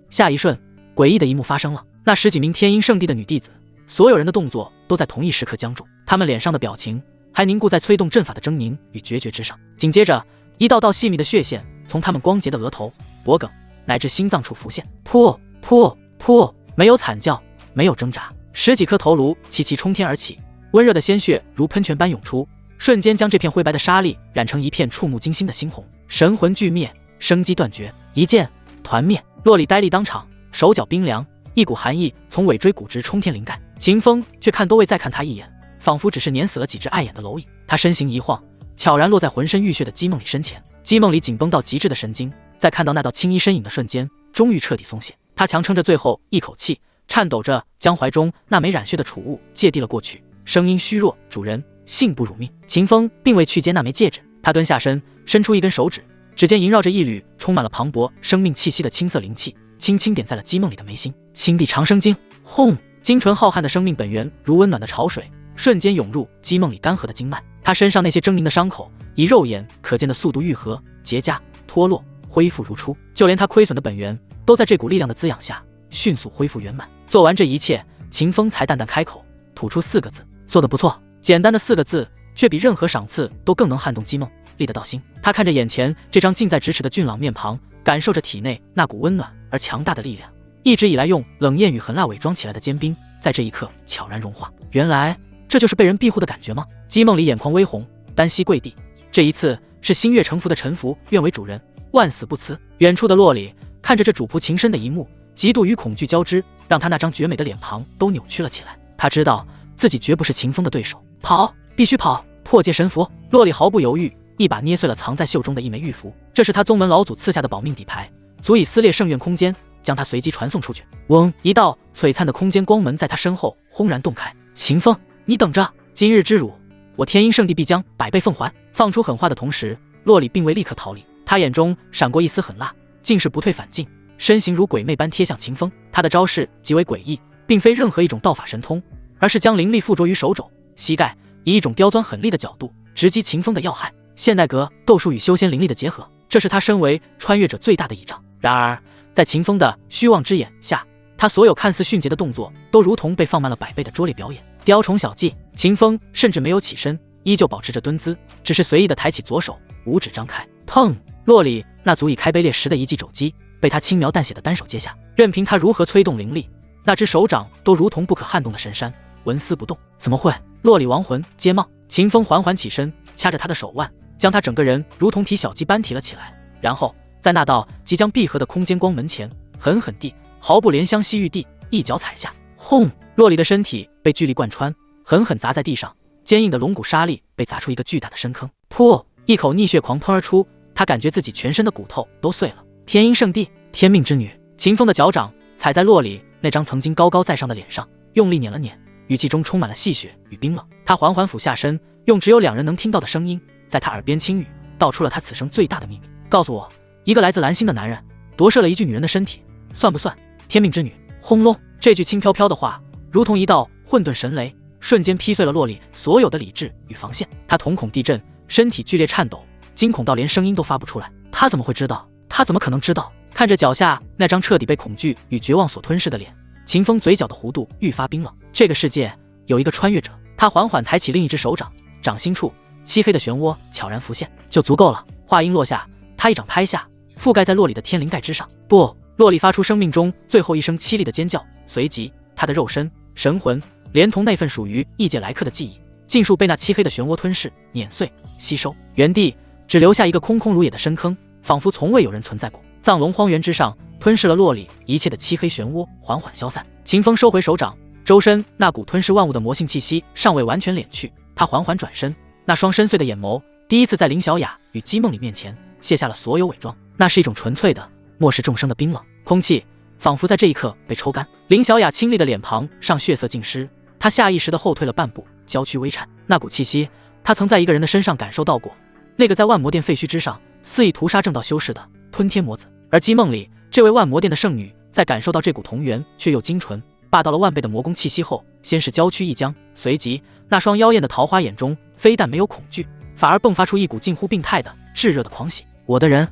S1: 下一瞬，诡异的一幕发生了。那10几名天鹰圣地的女弟子，所有人的动作都在同一时刻僵住，他们脸上的表情还凝固在催动阵法的狰狞与决绝之上。紧接着，一道道细密的血线从他们光洁的额头、脖颈乃至心脏处浮现，噗噗噗，没有惨叫，没有挣扎，10几颗头颅齐齐冲天而起，温热的鲜血如喷泉般涌出，瞬间将这片灰白的沙砾染成一片触目惊心的猩红。神魂俱灭，生机断绝，一剑团灭。洛里呆立当场，手脚冰凉，一股寒意从尾椎骨直冲天灵盖。秦风却看都未再看他一眼，仿佛只是碾死了几只碍眼的蝼蚁。他身形一晃，悄然落在浑身浴血的姬梦里身前。姬梦里紧绷到极致的神经，在看到那道青衣身影的瞬间，终于彻底松懈。他强撑着最后一口气，颤抖着将怀中那枚染血的储物借递了过去，声音虚弱：“主人，幸不辱命。”秦风并未去接那枚戒指，他蹲下身，伸出一根手指，指尖萦绕着一缕充满了磅礴生命气息的青色灵气，轻轻点在了姬梦里的眉心。青帝长生经，轰！精纯浩瀚的生命本源如温暖的潮水，瞬间涌入姬梦里干涸的经脉。他身上那些狰狞的伤口，以肉眼可见的速度愈合、结痂、脱落，恢复如初。就连他亏损的本源，都在这股力量的滋养下，迅速恢复圆满。做完这一切，秦风才淡淡开口，吐出4个字：“做得不错。”简单的4个字，却比任何赏赐都更能撼动姬梦丽的道心。他看着眼前这张近在咫尺的俊朗面庞，感受着体内那股温暖而强大的力量。一直以来用冷艳与狠辣伪装起来的坚冰，在这一刻悄然融化。原来这就是被人庇护的感觉吗？姬梦里眼眶微红，单膝跪地，这一次是心悦诚服的臣服，愿为主人，万死不辞。远处的洛里看着这主仆情深的一幕，嫉妒与恐惧交织，让他那张绝美的脸庞都扭曲了起来。他知道自己绝不是秦风的对手，跑，必须跑！破戒神符！洛里毫不犹豫，一把捏碎了藏在袖中的一枚玉符，这是他宗门老祖赐下的保命底牌，足以撕裂圣院空间，将他随即传送出去。嗡！一道璀璨的空间光门在他身后轰然洞开。秦风，你等着！今日之辱，我天鹰圣地必将100倍奉还！放出狠话的同时，洛里并未立刻逃离，他眼中闪过一丝狠辣，竟是不退反进，身形如鬼魅般贴向秦风。他的招式极为诡异，并非任何一种道法神通，而是将灵力附着于手肘、膝盖，以一种刁钻狠厉的角度直击秦风的要害。现代格斗术与修仙灵力的结合，这是他身为穿越者最大的倚仗。然而，在秦风的虚妄之眼下，他所有看似迅捷的动作都如同被放慢了100倍的拙劣表演。雕虫小技，秦风甚至没有起身，依旧保持着蹲姿，只是随意的抬起左手，五指张开，砰！洛里那足以开碑裂石的一记肘击被他轻描淡写的单手接下，任凭他如何催动灵力，那只手掌都如同不可撼动的神山，纹丝不动。怎么会？洛里亡魂接帽。秦风缓缓起身，掐着他的手腕，将他整个人如同提小鸡般提了起来，然后在那道即将闭合的空间光门前，狠狠地毫不怜香惜玉地一脚踩下。轰！洛里的身体被巨力贯穿，狠狠砸在地上，坚硬的龙骨沙砾被砸出一个巨大的深坑。噗！一口逆血狂喷而出，他感觉自己全身的骨头都碎了。天阴圣地，天命之女。秦风的脚掌踩在洛里那张曾经高高在上的脸上，用力捻了捻，语气中充满了戏谑与冰冷。他缓缓俯下身，用只有2人能听到的声音在他耳边轻语，道出了他此生最大的秘密。告诉我，一个来自蓝星的男人夺舍了一具女人的身体，算不算天命之女？轰隆！这句轻飘飘的话如同一道混沌神雷，瞬间劈碎了洛里所有的理智与防线。他瞳孔地震，身体剧烈颤抖，惊恐到连声音都发不出来。他怎么会知道？他怎么可能知道？看着脚下那张彻底被恐惧与绝望所吞噬的脸，秦风嘴角的弧度愈发冰冷。这个世界有一个穿越者。他缓缓抬起另一只手掌，掌心处漆黑的漩涡悄然浮现，就足够了。话音落下，他一掌拍下，覆盖在洛里的天灵盖之上。不！洛里发出生命中最后一声凄厉的尖叫，随即他的肉身、神魂连同那份属于异界来客的记忆，尽数被那漆黑的漩涡吞噬、碾碎、吸收，原地只留下一个空空如也的深坑，仿佛从未有人存在过。藏龙荒原之上，吞噬了洛里一切的漆黑漩涡缓缓消散。秦风收回手掌，周身那股吞噬万物的魔性气息尚未完全敛去，他缓缓转身，那双深邃的眼眸第一次在林小雅与姬梦里面前卸下了所有伪装，那是一种纯粹的漠视众生的冰冷。空气仿佛在这一刻被抽干，林小雅清丽的脸庞上血色尽失，她下意识地后退了半步，娇躯微颤。那股气息，她曾在一个人的身上感受到过，那个在万魔殿废墟之上肆意屠杀正道修士的吞天魔子。而姬梦里这位万魔殿的圣女，在感受到这股同源却又精纯霸道了万倍的魔宫气息后，先是娇躯一僵，随即那双妖艳的桃花眼中非但没有恐惧，反而迸发出一股近乎病态的炙热的狂喜。我的人，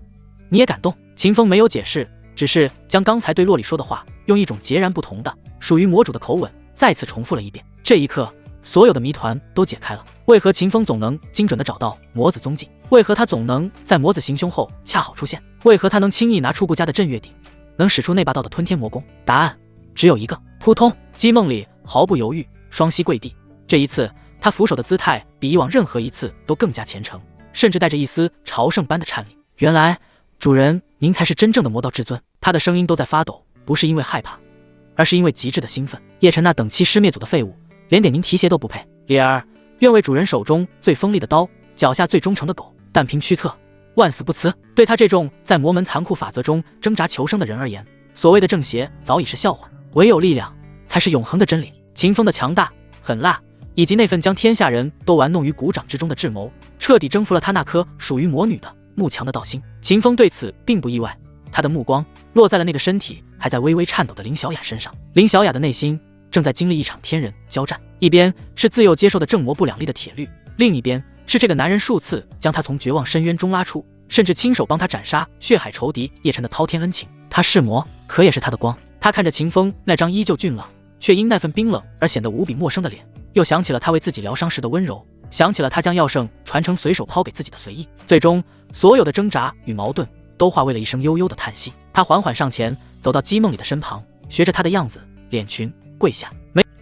S1: 你也敢动？秦风没有解释，只是将刚才对洛里说的话用一种截然不同的属于魔主的口吻再次重复了一遍。这一刻，所有的谜团都解开了。为何秦风总能精准地找到魔子踪迹？为何他总能在魔子行凶后恰好出现？为何他能轻易拿出顾家的镇月鼎，能使出那把刀的吞天魔功？答案只有一个：扑通！姬梦里毫不犹豫，双膝跪地。这一次，他俯首的姿态比以往任何一次都更加虔诚，甚至带着一丝朝圣般的颤栗。原来，主人，您才是真正的魔道至尊。他的声音都在发抖，不是因为害怕，而是因为极致的兴奋。叶晨那等七师灭祖的废物，连点您提鞋都不配。李儿，愿为主人手中最锋利的刀，脚下最忠诚的狗。但凭驱策，万死不辞。对他这种在魔门残酷法则中挣扎求生的人而言，所谓的正邪早已是笑话，唯有力量才是永恒的真理。秦风的强大、狠辣，以及那份将天下人都玩弄于股掌之中的智谋，彻底征服了他那颗属于魔女的慕强的道心。秦风对此并不意外，他的目光落在了那个身体还在微微颤抖的林小雅身上。林小雅的内心正在经历一场天人交战，一边是自幼接受的正魔不两立的铁律，另一边是这个男人数次将他从绝望深渊中拉出，甚至亲手帮他斩杀血海仇敌叶晨的滔天恩情。他是魔，可也是他的光。他看着秦风那张依旧俊朗，却因那份冰冷而显得无比陌生的脸，又想起了他为自己疗伤时的温柔，想起了他将药圣传承随手抛给自己的随意。最终，所有的挣扎与矛盾都化为了一声悠悠的叹息。他缓缓上前，走到姬梦里的身旁，学着他的样子，脸群跪下。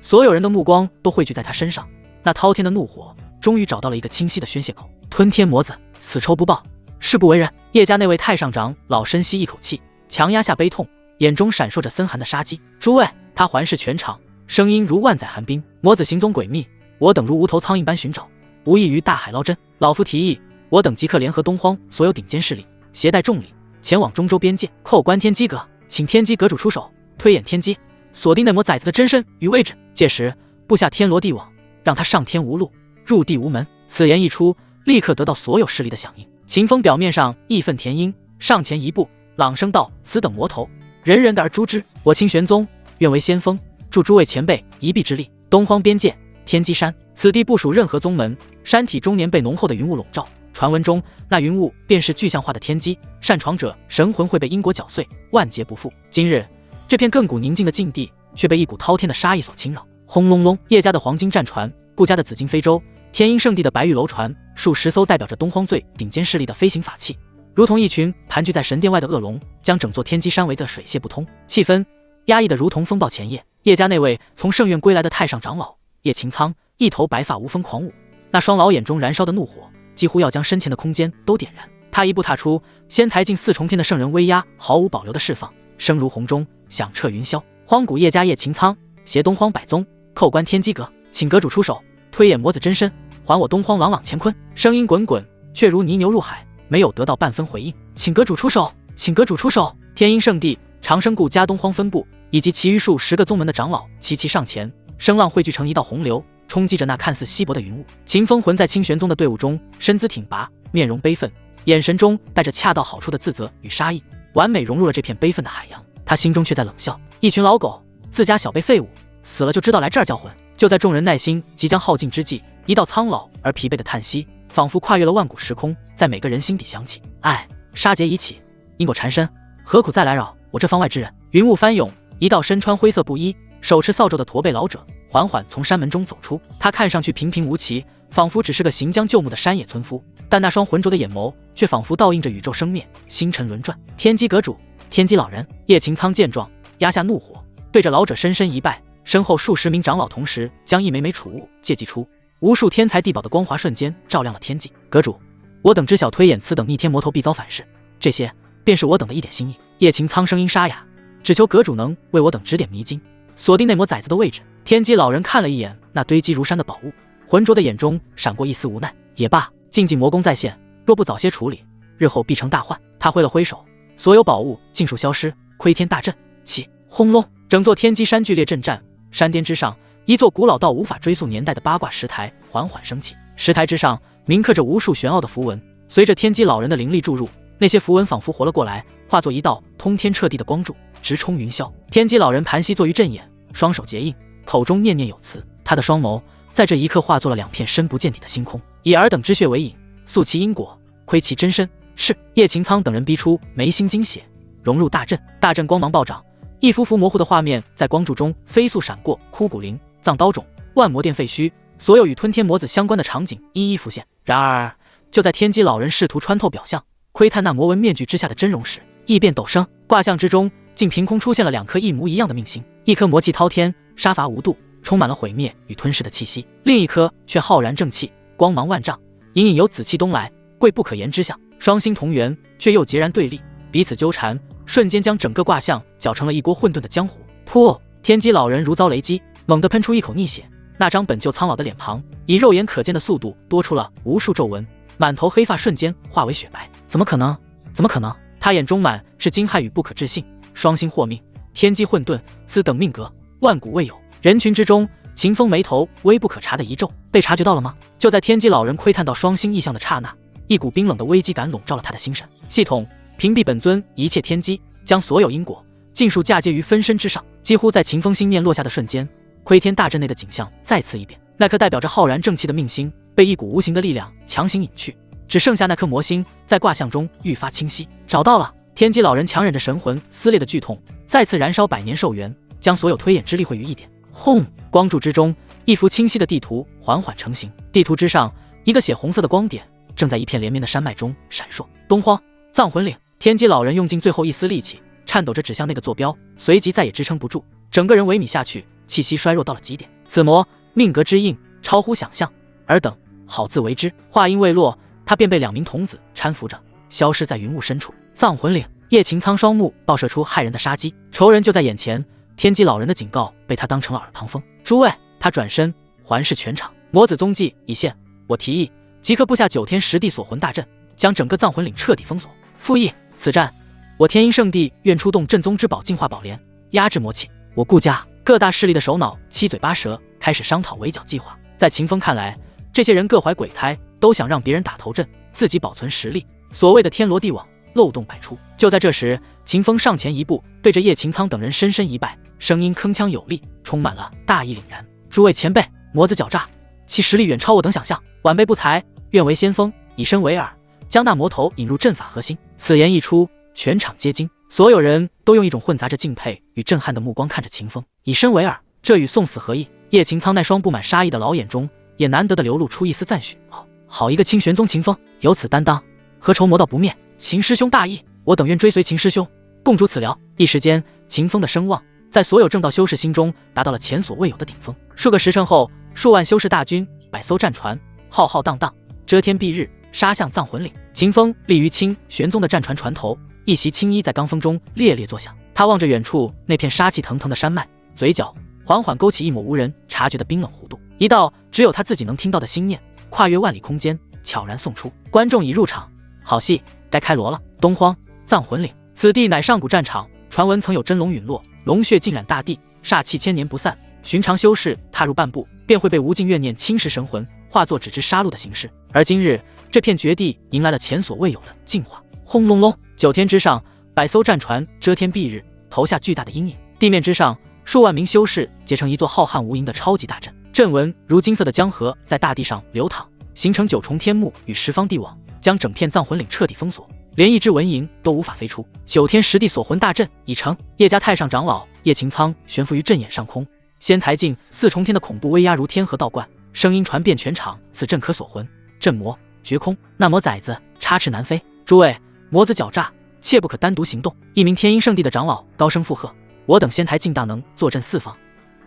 S1: 所有人的目光都汇聚在他身上，那滔天的怒火终于找到了一个清晰的宣泄口。吞天魔子，此仇不报，誓不为人。叶家那位太上长老深吸一口气，强压下悲痛，眼中闪烁着森寒的杀机。诸位，他环视全场，声音如万载寒冰。魔子行踪诡秘，我等如无头苍蝇般寻找，无异于大海捞针。老夫提议，我等即刻联合东荒所有顶尖势力，携带重礼前往中州边界，叩关天机阁，请天机阁主出手，推演天机，锁定那魔崽子的真身与位置。届时布下天罗地网，让他上天无路，入地无门。此言一出，立刻得到所有势力的响应。秦风表面上义愤填膺，上前一步，朗声道：此等魔头，人人的而诛之。我清玄宗愿为先锋，助诸位前辈一臂之力。东荒边界，天机山，此地不属任何宗门，山体终年被浓厚的云雾笼罩。传闻中，那云雾便是具象化的天机，擅闯者神魂会被因果搅碎，万劫不复。今日，这片亘古宁静的境地却被一股滔天的杀意所侵扰。轰隆隆，叶家的黄金战船，顾家的紫金飞舟，天鹰圣地的白玉楼船，数十艘代表着东荒最顶尖势力的飞行法器，如同一群盘踞在神殿外的恶龙，将整座天机山围得水泄不通，气氛压抑得如同风暴前夜。叶家那位从圣院归来的太上长老叶擎苍，一头白发无风狂舞，那双老眼中燃烧的怒火几乎要将身前的空间都点燃。他一步踏出，先抬进四重天的圣人威压毫无保留的释放，声如洪钟，响彻云霄。荒古叶家叶擎苍携东荒百宗叩关天机阁，请阁主出手，推演魔子真身，还我东荒朗朗乾坤。声音滚滚，却如泥牛入海，没有得到半分回应。请阁主出手，请阁主出手！天鹰圣地、长生谷家东荒分部以及其余数十个宗门的长老齐齐上前，声浪汇聚成一道洪流，冲击着那看似稀薄的云雾。秦风魂在清玄宗的队伍中身姿挺拔，面容悲愤，眼神中带着恰到好处的自责与杀意，完美融入了这片悲愤的海洋。他心中却在冷笑，一群老狗，自家小辈废物，死了就知道来这儿叫魂。就在众人耐心即将耗尽之际，一道苍老而疲惫的叹息仿佛跨越了万古时空，在每个人心底响起。唉，杀劫已起，因果缠身，何苦再来扰我这方外之人？云雾翻涌，一道身穿灰色布衣、手持扫帚的驼背老者缓缓从山门中走出。他看上去平平无奇，仿佛只是个行将就木的山野村夫，但那双浑浊的眼眸却仿佛倒映着宇宙生灭，星辰轮转。天机阁主，天机老人。叶擎苍见状，压下怒火，对着老者深深一拜，身后数十名长老同时将一枚枚储物借祭出，无数天才地宝的光华瞬间照亮了天际。阁主，我等知晓推演此等逆天魔头必遭反噬，这些便是我等的一点心意。叶擎苍声音沙哑，只求阁主能为我等指点迷津，锁定那魔崽子的位置。天机老人看了一眼那堆积如山的宝物，浑浊的眼中闪过一丝无奈。也罢，禁忌魔功在线，若不早些处理，日后必成大患。他挥了挥手，所有宝物尽数消失。窥天大阵起，轰隆，整座天机山剧烈震颤。山巅之上，一座古老到无法追溯年代的八卦石台缓缓升起，石台之上铭刻着无数玄奥的符文。随着天机老人的灵力注入，那些符文仿佛活了过来，化作一道通天彻地的光柱，直冲云霄。天机老人盘膝坐于阵眼，双手结印，口中念念有词。他的双眸在这一刻化作了两片深不见底的星空，以尔等之血为引，溯其因果，窥其真身。是。叶擎苍等人逼出眉心精血，融入大阵。大阵光芒暴涨，一幅幅模糊的画面在光柱中飞速闪过，枯骨林、藏刀冢、万魔殿废墟，所有与吞天魔子相关的场景一一浮现。然而，就在天机老人试图穿透表象，窥探那魔纹面具之下的真容时，异变陡生，卦象之中竟凭空出现了两颗一模一样的命星，一颗魔气滔天，杀伐无度，充满了毁灭与吞噬的气息；另一颗却浩然正气，光芒万丈，隐隐有紫气东来，贵不可言之象。双星同源，却又截然对立，彼此纠缠，瞬间将整个卦象搅成了一锅混沌的浆糊。噗！天机老人如遭雷击，猛地喷出一口逆血，那张本就苍老的脸庞以肉眼可见的速度多出了无数皱纹，满头黑发瞬间化为雪白。怎么可能？怎么可能？他眼中满是惊骇与不可置信。双星获命，天机混沌，此等命格万古未有。人群之中，秦风眉头微不可察的一皱，被察觉到了吗？就在天机老人窥探到双星异象的刹那，一股冰冷的危机感笼罩了他的心神。系统屏蔽本尊一切天机，将所有因果尽数嫁接于分身之上。几乎在秦风心念落下的瞬间，窥天大阵内的景象再次一变，那颗代表着浩然正气的命星被一股无形的力量强行隐去，只剩下那颗魔星在卦象中愈发清晰。找到了！天机老人强忍着神魂撕裂的剧痛，再次燃烧百年寿元，将所有推演之力汇于一点。轰！光柱之中，一幅清晰的地图缓缓成型。地图之上，一个血红色的光点正在一片连绵的山脉中闪烁。东荒藏魂岭。天机老人用尽最后一丝力气，颤抖着指向那个坐标，随即再也支撑不住，整个人萎靡下去，气息衰弱到了极点。此魔命格之印超乎想象，尔等好自为之。话音未落，他便被两名童子搀扶着消失在云雾深处。藏魂岭。叶擎苍双目爆射出骇人的杀机，仇人就在眼前。天机老人的警告被他当成了耳旁风。诸位，他转身环视全场，魔子踪迹已现，我提议即刻布下9天10地锁魂大阵，将整个藏魂岭彻底封锁。复议，此战我天鹰圣地愿出动镇宗之宝净化宝莲，压制魔气。我顾家各大势力的首脑七嘴八舌开始商讨围剿计划。在秦风看来，这些人各怀鬼胎，都想让别人打头阵，自己保存实力。所谓的天罗地网，漏洞百出。就在这时，秦风上前一步，对着叶擎苍等人深深一拜，声音铿锵有力，充满了大义凛然。诸位前辈，魔子狡诈，其实力远超我等想象，晚辈不才，愿为先锋，以身为饵，将那魔头引入阵法核心。此言一出，全场皆惊，所有人都用一种混杂着敬佩与震撼的目光看着秦风。以身为饵，这与送死何异？叶擎苍那双布满杀意的老眼中，也难得的流露出一丝赞许。好一个清玄宗秦风，有此担当，何愁魔道不灭？秦师兄大义，我等愿追随秦师兄，共筑此寮。一时间，秦风的声望在所有正道修士心中达到了前所未有的顶峰。数个时辰后，数万修士大军，100艘战船，浩浩荡荡，遮天蔽日，杀向藏魂岭。秦风立于清玄宗的战船船头，一袭青衣在罡风中猎猎作响。他望着远处那片杀气腾腾的山脉，嘴角缓缓勾起一抹无人察觉的冰冷弧度，一道只有他自己能听到的心念跨越万里空间，悄然送出。观众已入场，好戏该开锣了。东荒藏魂岭，此地乃上古战场，传闻曾有真龙陨落，龙血浸染大地，煞气千年不散。寻常修士踏入半步，便会被无尽怨念侵蚀神魂，化作只知杀戮的形式。而今日，这片绝地迎来了前所未有的进化。轰隆隆，9天之上，100艘战船遮天蔽日，投下巨大的阴影。地面之上，数万名修士结成一座浩瀚无垠的超级大阵，阵纹如金色的江河在大地上流淌，形成9重天幕与10方地网，将整片藏魂岭彻底封锁，连一只蚊蝇都无法飞出。9天10地锁魂大阵已成。叶家太上长老叶擎苍悬浮于阵眼上空，仙台境4重天的恐怖威压如天河倒灌，声音传遍全场。此阵可锁魂、镇魔、绝空，那魔崽子插翅难飞。诸位，魔子狡诈，切不可单独行动。一名天鹰圣地的长老高声附和。我等仙台境大能坐镇4方，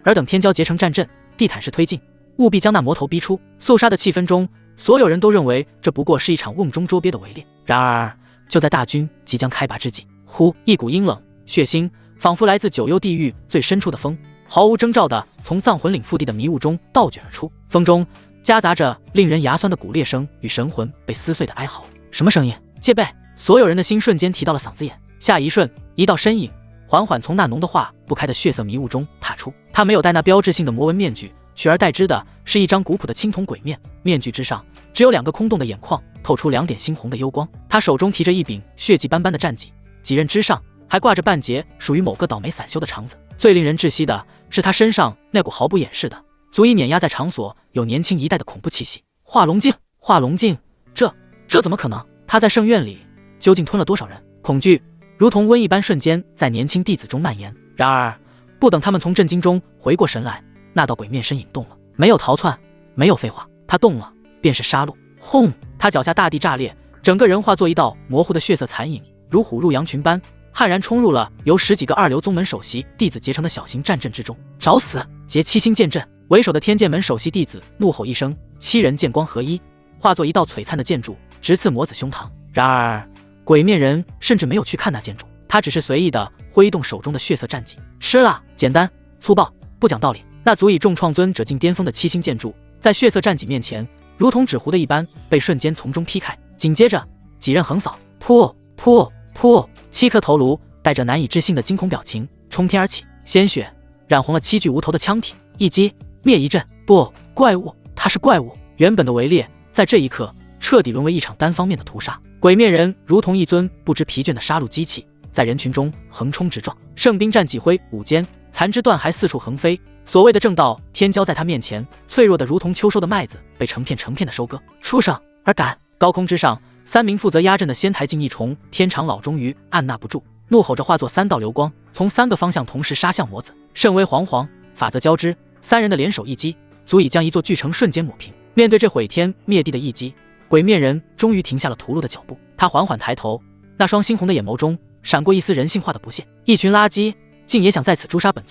S1: 尔等天骄结成战阵，地毯式推进，务必将那魔头逼出。肃杀的气氛中，所有人都认为这不过是一场瓮中捉鳖的围猎。然而，就在大军即将开拔之际，忽一股阴冷、血腥，仿佛来自9幽地狱最深处的风，毫无征兆地从藏魂岭腹地的迷雾中倒卷而出。风中夹杂着令人牙酸的骨裂声与神魂被撕碎的哀嚎。什么声音？戒备！所有人的心瞬间提到了嗓子眼。下一瞬，一道身影缓缓从那浓得化不开的血色迷雾中踏出。他没有戴那标志性的魔纹面具，取而代之的是一张古朴的青铜鬼面，面具之上只有2个空洞的眼眶，透出2点猩红的幽光。他手中提着一柄血迹斑斑的战戟，戟刃之上还挂着半截属于某个倒霉散修的肠子。最令人窒息的是他身上那股毫不掩饰的、足以碾压在场所有年轻一代的恐怖气息。化龙镜，化龙镜，这怎么可能？他在圣院里究竟吞了多少人？恐惧如同瘟疫般瞬间在年轻弟子中蔓延。然而，不等他们从震惊中回过神来，那道鬼面身影动了，没有逃窜，没有废话，他动了，便是杀戮。轰！他脚下大地炸裂，整个人化作一道模糊的血色残影，如虎入羊群般悍然冲入了由10几个二流宗门首席弟子结成的小型战阵之中。找死！结7星剑阵，为首的天剑门首席弟子怒吼一声，7人剑光合一，化作一道璀璨的剑柱，直刺魔子胸膛。然而，鬼面人甚至没有去看那剑柱，他只是随意地挥动手中的血色战戟。吃了！简单粗暴，不讲道理。那足以重创尊者境巅峰的7星剑柱，在血色战戟面前，如同纸糊的一般，被瞬间从中劈开。紧接着，几刃横扫，噗噗噗，7颗头颅带着难以置信的惊恐表情冲天而起，鲜血染红了7具无头的枪体。一击灭一阵。不，怪物，他是怪物。原本的围猎，在这一刻彻底沦为一场单方面的屠杀。鬼面人如同一尊不知疲倦的杀戮机器，在人群中横冲直撞，圣兵战戟挥舞间，残肢断骸四处横飞。所谓的正道天骄在他面前，脆弱的如同秋收的麦子，被成片成片的收割。畜生，而敢！高空之上，3名负责压阵的仙台境一重天长老终于按捺不住，怒吼着化作3道流光，从3个方向同时杀向魔子。圣威惶惶，法则交织，3人的联手一击，足以将一座巨城瞬间抹平。面对这毁天灭地的一击，鬼面人终于停下了屠戮的脚步。他缓缓抬头，那双猩红的眼眸中闪过一丝人性化的不屑。一群垃圾，竟也想在此诛杀本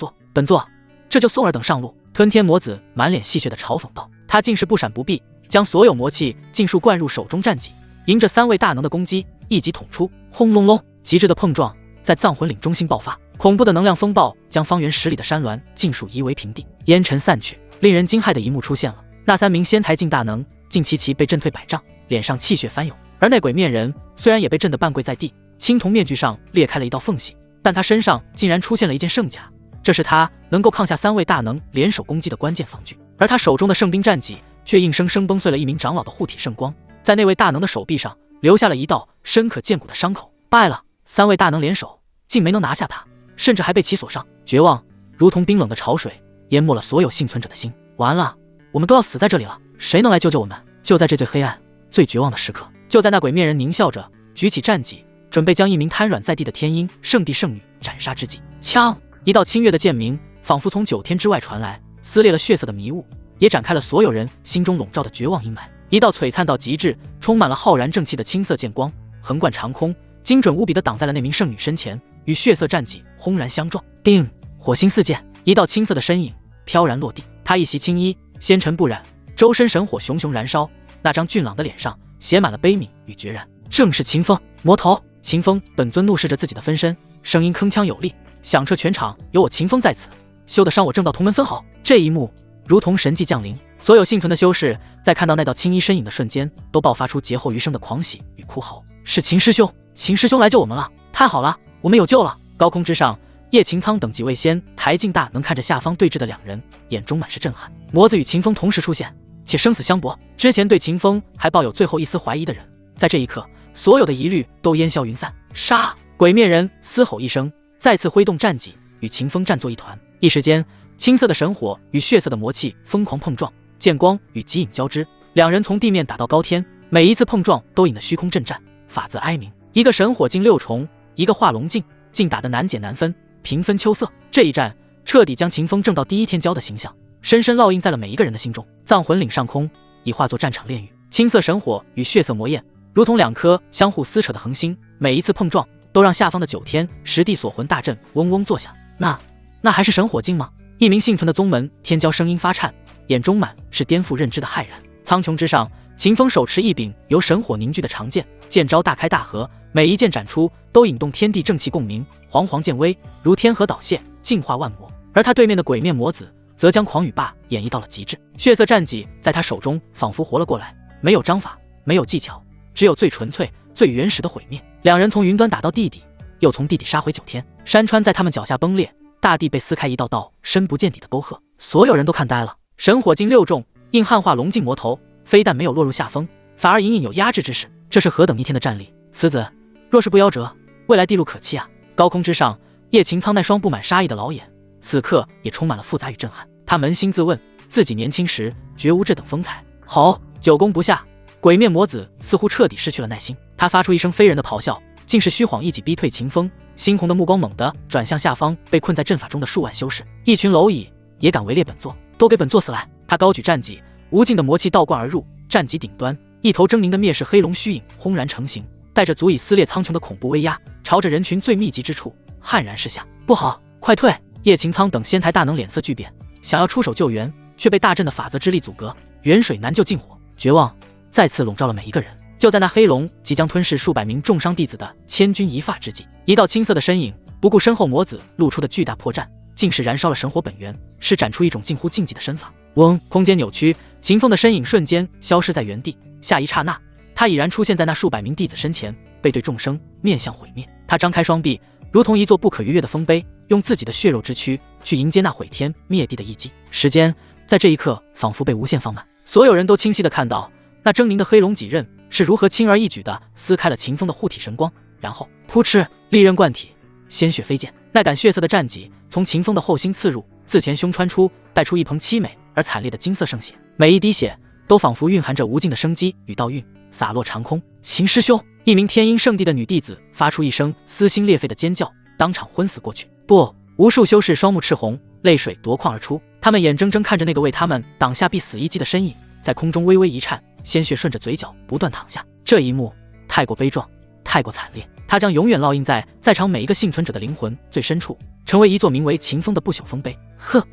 S1: 座？这就送尔等上路！吞天魔子满脸戏谑地嘲讽道。他竟是不闪不避，将所有魔气尽数灌入手中战戟，迎着3位大能的攻击，一击捅出。轰隆隆，极致的碰撞在藏魂岭中心爆发，恐怖的能量风暴将方圆10里的山峦尽数夷为平地，烟尘散去。令人惊骇的一幕出现了，那3名仙台境大能竟齐齐被震退100丈，脸上气血翻涌。而那鬼面人虽然也被震得半跪在地，青铜面具上裂开了一道缝隙，但他身上竟然出现了一件圣甲，这是他能够抗下3位大能联手攻击的关键防具。而他手中的圣兵战戟却硬生生崩碎了一名长老的护体圣光，在那位大能的手臂上留下了一道深可见骨的伤口。败了！3位大能联手，竟没能拿下他，甚至还被其所伤。绝望如同冰冷的潮水，淹没了所有幸存者的心。完了，我们都要死在这里了，谁能来救救我们？就在这最黑暗、最绝望的时刻，就在那鬼面人狞笑着举起战戟，准备将一名瘫软在地的天鹰圣地圣女斩杀之际，枪！一道清越的剑鸣仿佛从9天之外传来，撕裂了血色的迷雾，也展开了所有人心中笼罩的绝望阴霾。一道璀璨到极致、充满了浩然正气的青色剑光横贯长空，精准无比地挡在了那名圣女身前，与血色战戟轰然相撞。定！火星四溅，一道青色的身影飘然落地。他一袭青衣，纤尘不染，周身神火熊熊燃烧，那张俊朗的脸上写满了悲悯与决然。正是秦风。魔头！秦风本尊怒视着自己的分身，声音铿锵有力，响彻全场，有我秦风在此，休得伤我正道同门分毫。这一幕如同神迹降临，所有幸存的修士在看到那道青衣身影的瞬间，都爆发出劫后余生的狂喜与哭嚎。是秦师兄，秦师兄来救我们了！太好了，我们有救了！高空之上，叶擎苍等几位仙台境大能看着下方对峙的两人，眼中满是震撼。魔子与秦风同时出现，且生死相搏。之前对秦风还抱有最后一丝怀疑的人，在这一刻，所有的疑虑都烟消云散。杀！鬼面人嘶吼一声，再次挥动战戟与秦风战作一团。一时间，青色的神火与血色的魔气疯狂碰撞，剑光与极影交织，两人从地面打到高天，每一次碰撞都引得虚空震颤，法则哀鸣。一个神火镜6重，一个化龙镜，竟打得难解难分，平分秋色。这一战彻底将秦风正道第一天骄的形象深深烙印在了每一个人的心中。葬魂岭上空已化作战场炼狱，青色神火与血色魔焰如同两颗相互撕扯的恒星，每一次碰撞都让下方的9天实地锁魂大阵嗡嗡作响。那还是神火镜吗？一名幸存的宗门天骄声音发颤，眼中满是颠覆认知的骇然。苍穹之上，秦风手持一柄由神火凝聚的长剑，剑招大开大合，每一剑斩出都引动天地正气共鸣，煌煌剑威如天河导泻，净化万魔。而他对面的鬼面魔子则将狂雨霸演绎到了极致，血色战戟在他手中仿佛活了过来，没有章法，没有技巧，只有最纯粹、最原始的毁灭。两人从云端打到地底，又从地底杀回9天，山川在他们脚下崩裂，大地被撕开一道道深不见底的沟壑，所有人都看呆了。神火镜6重，硬汉化龙镜魔头，非但没有落入下风，反而隐隐有压制之势，这是何等逆天的战力！此子若是不夭折，未来地路可期啊！高空之上，叶擎苍那双布满杀意的老眼，此刻也充满了复杂与震撼。他扪心自问，自己年轻时绝无这等风采。好，9攻不下，鬼面魔子似乎彻底失去了耐心，他发出一声非人的咆哮，竟是虚晃一戟逼退秦风。猩红的目光猛地转向下方被困在阵法中的数万修士，一群蝼蚁也敢围猎本座，都给本座死来！他高举战戟，无尽的魔气倒灌而入，战戟顶端一头狰狞的灭世黑龙虚影轰然成型，带着足以撕裂苍穹的恐怖威压，朝着人群最密集之处悍然射下。不好，快退！叶擎苍等仙台大能脸色巨变，想要出手救援，却被大阵的法则之力阻隔，远水难救近火，绝望再次笼罩了每一个人。就在那黑龙即将吞噬数百名重伤弟子的千钧一发之际，一道青色的身影不顾身后魔子露出的巨大破绽，竟是燃烧了神火本源，施展出一种近乎禁忌的身法。嗡！空间扭曲，秦风的身影瞬间消失在原地，下一刹那，他已然出现在那数百名弟子身前，背对众生，面向毁灭。他张开双臂，如同一座不可逾越的丰碑，用自己的血肉之躯去迎接那毁天灭地的一击。时间在这一刻仿佛被无限放慢，所有人都清晰地看到那狰狞的黑龙戟刃是如何轻而易举地撕开了秦风的护体神光，然后扑哧，利刃贯体，鲜血飞溅。那杆血色的战戟从秦风的后心刺入，自前胸穿出，带出一捧凄美而惨烈的金色圣血，每一滴血都仿佛蕴含着无尽的生机与道韵，洒落长空。秦师兄！一名天鹰圣地的女弟子发出一声撕心裂肺的尖叫，当场昏死过去。不！无数修士双目赤红，泪水夺眶而出，他们眼睁睁看着那个为他们挡下必死一击的身影在空中微微一颤，鲜血顺着嘴角不断淌下。这一幕太过悲壮，太过惨烈，它将永远烙印在场每一个幸存者的灵魂最深处，成为一座名为秦风的不朽丰碑。呵，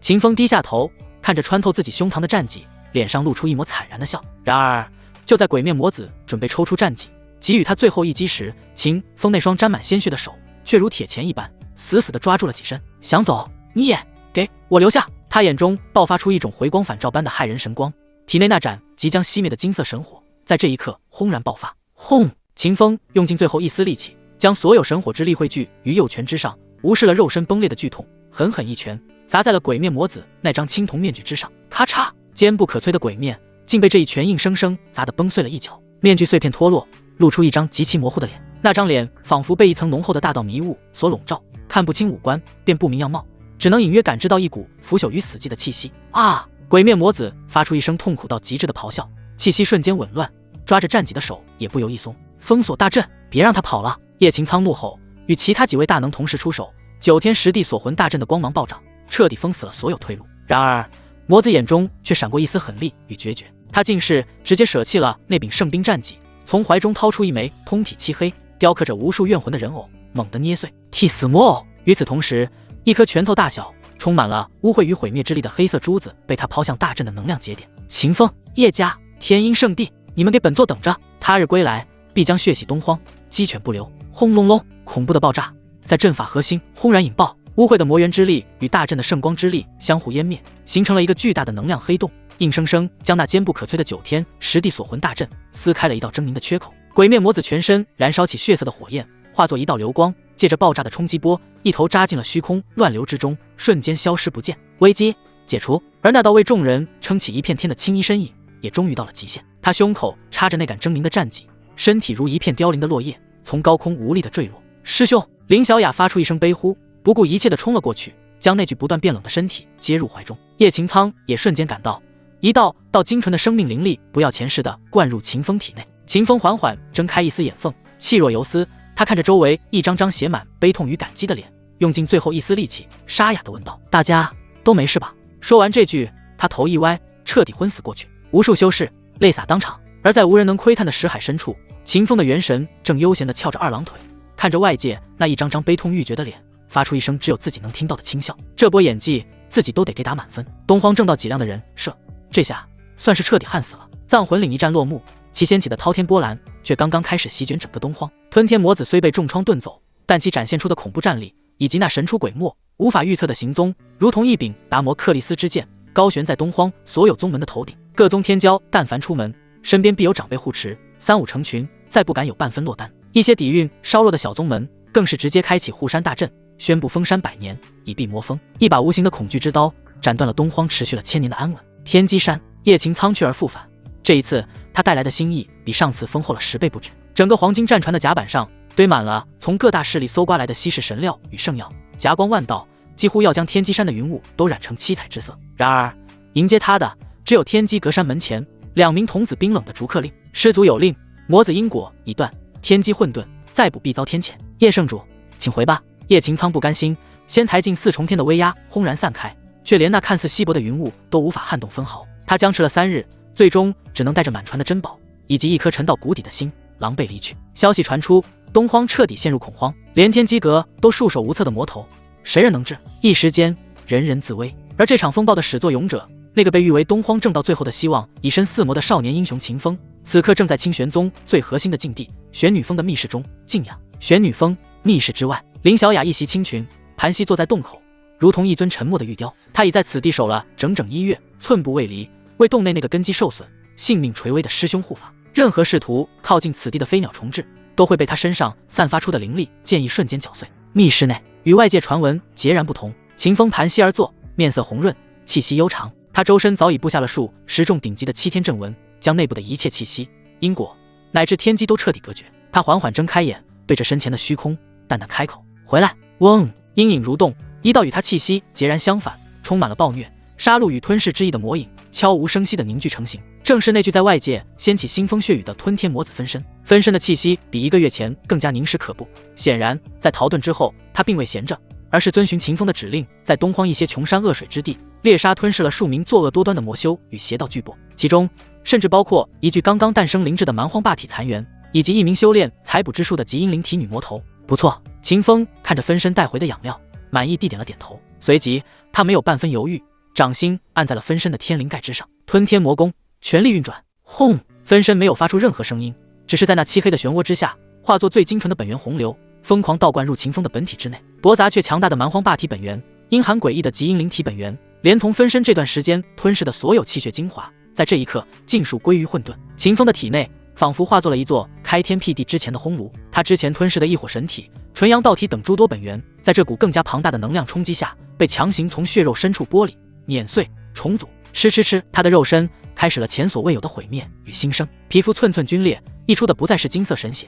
S1: 秦风低下头，看着穿透自己胸膛的战戟，脸上露出一抹惨然的笑。然而，就在鬼面魔子准备抽出战戟给予他最后一击时，秦风那双沾满鲜血的手却如铁钳一般，死死地抓住了己身。想走，你也给我留下！他眼中爆发出一种回光返照般的骇人神光，体内那盏即将熄灭的金色神火在这一刻轰然爆发。轰！秦风用尽最后一丝力气，将所有神火之力汇聚于右拳之上，无视了肉身崩裂的剧痛，狠狠一拳砸在了鬼面魔子那张青铜面具之上。咔嚓！坚不可摧的鬼面竟被这一拳硬生生砸得崩碎了一角，面具碎片脱落，露出一张极其模糊的脸。那张脸仿佛被一层浓厚的大道迷雾所笼罩，看不清五官，便不明样貌，只能隐约感知到一股腐朽与死寂的气息。啊！鬼面魔子发出一声痛苦到极致的咆哮，气息瞬间紊乱，抓着战戟的手也不由一松。封锁大阵，别让他跑了！叶擎苍怒吼，与其他几位大能同时出手，9天10地锁魂大阵的光芒暴涨，彻底封死了所有退路。然而魔子眼中却闪过一丝狠厉与决绝，他竟是直接舍弃了那柄圣兵战戟，从怀中掏出一枚通体漆黑、雕刻着无数怨魂的人偶，猛地捏碎，替死魔偶。与此同时，一颗拳头大小、充满了污秽与毁灭之力的黑色珠子被他抛向大阵的能量节点。秦风、叶家、天鹰圣地，你们给本座等着！他日归来，必将血洗东荒，鸡犬不留！轰隆隆，恐怖的爆炸在阵法核心轰然引爆，污秽的魔元之力与大阵的圣光之力相互湮灭，形成了一个巨大的能量黑洞，硬生生将那坚不可摧的9天10地锁魂大阵撕开了一道狰狞的缺口。鬼面魔子全身燃烧起血色的火焰，化作一道流光，借着爆炸的冲击波，一头扎进了虚空乱流之中，瞬间消失不见。危机解除，而那道为众人撑起一片天的青衣身影也终于到了极限。他胸口插着那杆狰狞的战戟，身体如一片凋零的落叶，从高空无力的坠落。师兄！林小雅发出一声悲呼，不顾一切地冲了过去，将那具不断变冷的身体接入怀中。叶擎苍也瞬间感到一道精纯的生命灵力不要钱似的灌入秦风体内。秦风缓缓睁开一丝眼缝，气若游丝。他看着周围一张张写满悲痛与感激的脸，用尽最后一丝力气，沙哑地问道：“大家都没事吧？”说完这句，他头一歪，彻底昏死过去。无数修士泪洒当场。而在无人能窥探的识海深处，秦风的元神正悠闲地翘着二郎腿，看着外界那一张张悲痛欲绝的脸，发出一声只有自己能听到的轻笑。这波演技自己都得给打满分。东荒正道脊梁的人设，这下算是彻底焊死了。葬魂岭一战落幕，其掀起的滔天波澜却刚刚开始席卷整个东荒。吞天魔子虽被重创遁走，但其展现出的恐怖战力以及那神出鬼没、无法预测的行踪，如同一柄达摩克利斯之剑，高悬在东荒所有宗门的头顶。各宗天骄但凡出门，身边必有长辈护持，3、5成群，再不敢有半分落单。一些底蕴稍弱的小宗门更是直接开启护山大阵，宣布封山100年，以避魔风。一把无形的恐惧之刀斩断了东荒持续了1000年的安稳。天机山，叶擎苍去而复返，这一次他带来的心意比上次丰厚了10倍不止。整个黄金战船的甲板上堆满了从各大势力搜刮来的稀世神料与圣药，霞光万道，几乎要将天机山的云雾都染成七彩之色。然而迎接他的只有天机阁山门前2名童子冰冷的逐客令。师祖有令，魔子因果已断，天机混沌，再不必遭天谴。叶圣主，请回吧。叶擎苍不甘心，仙台近4重天的威压轰然散开，却连那看似稀薄的云雾都无法撼动分毫。他僵持了3日，最终只能带着满船的珍宝以及一颗沉到谷底的心狼狈离去。消息传出，东荒彻底陷入恐慌，连天机阁都束手无策的魔头，谁人能治？一时间人人自危。而这场风暴的始作俑者，那个被誉为东荒正道最后的希望，以身似魔的少年英雄秦风，此刻正在清玄宗最核心的禁地玄女峰的密室中静养。玄女峰密室之外，林小雅一袭青裙，盘膝坐在洞口，如同一尊沉默的玉雕。她已在此地守了整整1月，寸步未离，为洞内那个根基受损、性命垂危的师兄护法。任何试图靠近此地的飞鸟虫豸，都会被他身上散发出的灵力剑意瞬间搅碎。密室内与外界传闻截然不同，秦风盘膝而坐，面色红润，气息悠长。他周身早已布下了数10重顶级的7天阵纹，将内部的一切气息、因果乃至天机都彻底隔绝。他缓缓睁开眼，对着身前的虚空淡淡开口：“回来。”嗡，阴影蠕动，一道与他气息截然相反，充满了暴虐、杀戮与吞噬之意的魔影悄无声息地凝聚成型，正是那具在外界掀起腥风血雨的吞天魔子分身。分身的气息比1个月前更加凝实可怖。显然，在逃遁之后，他并未闲着，而是遵循秦风的指令，在东荒一些穷山恶水之地猎杀吞噬了数名作恶多端的魔修与邪道巨擘，其中甚至包括一具刚刚诞生灵智的蛮荒霸体残垣，以及1名修炼采补之术的极阴灵体女魔头。不错，秦风看着分身带回的养料，满意地点了点头。随即他没有半分犹豫，掌心按在了分身的天灵盖之上，吞天魔功全力运转。轰！分身没有发出任何声音，只是在那漆黑的漩涡之下，化作最精纯的本源洪流，疯狂倒灌入秦风的本体之内。驳杂却强大的蛮荒霸体本源，阴寒诡异的极阴灵体本源，连同分身这段时间吞噬的所有气血精华，在这一刻尽数归于混沌。秦风的体内仿佛化作了一座开天辟地之前的烘炉，他之前吞噬的异火神体、纯阳道体等诸多本源，在这股更加庞大的能量冲击下，被强行从血肉深处剥离、碾碎、重组。吃，他的肉身开始了前所未有的毁灭与新生，皮肤寸寸皲裂，溢出的不再是金色神血，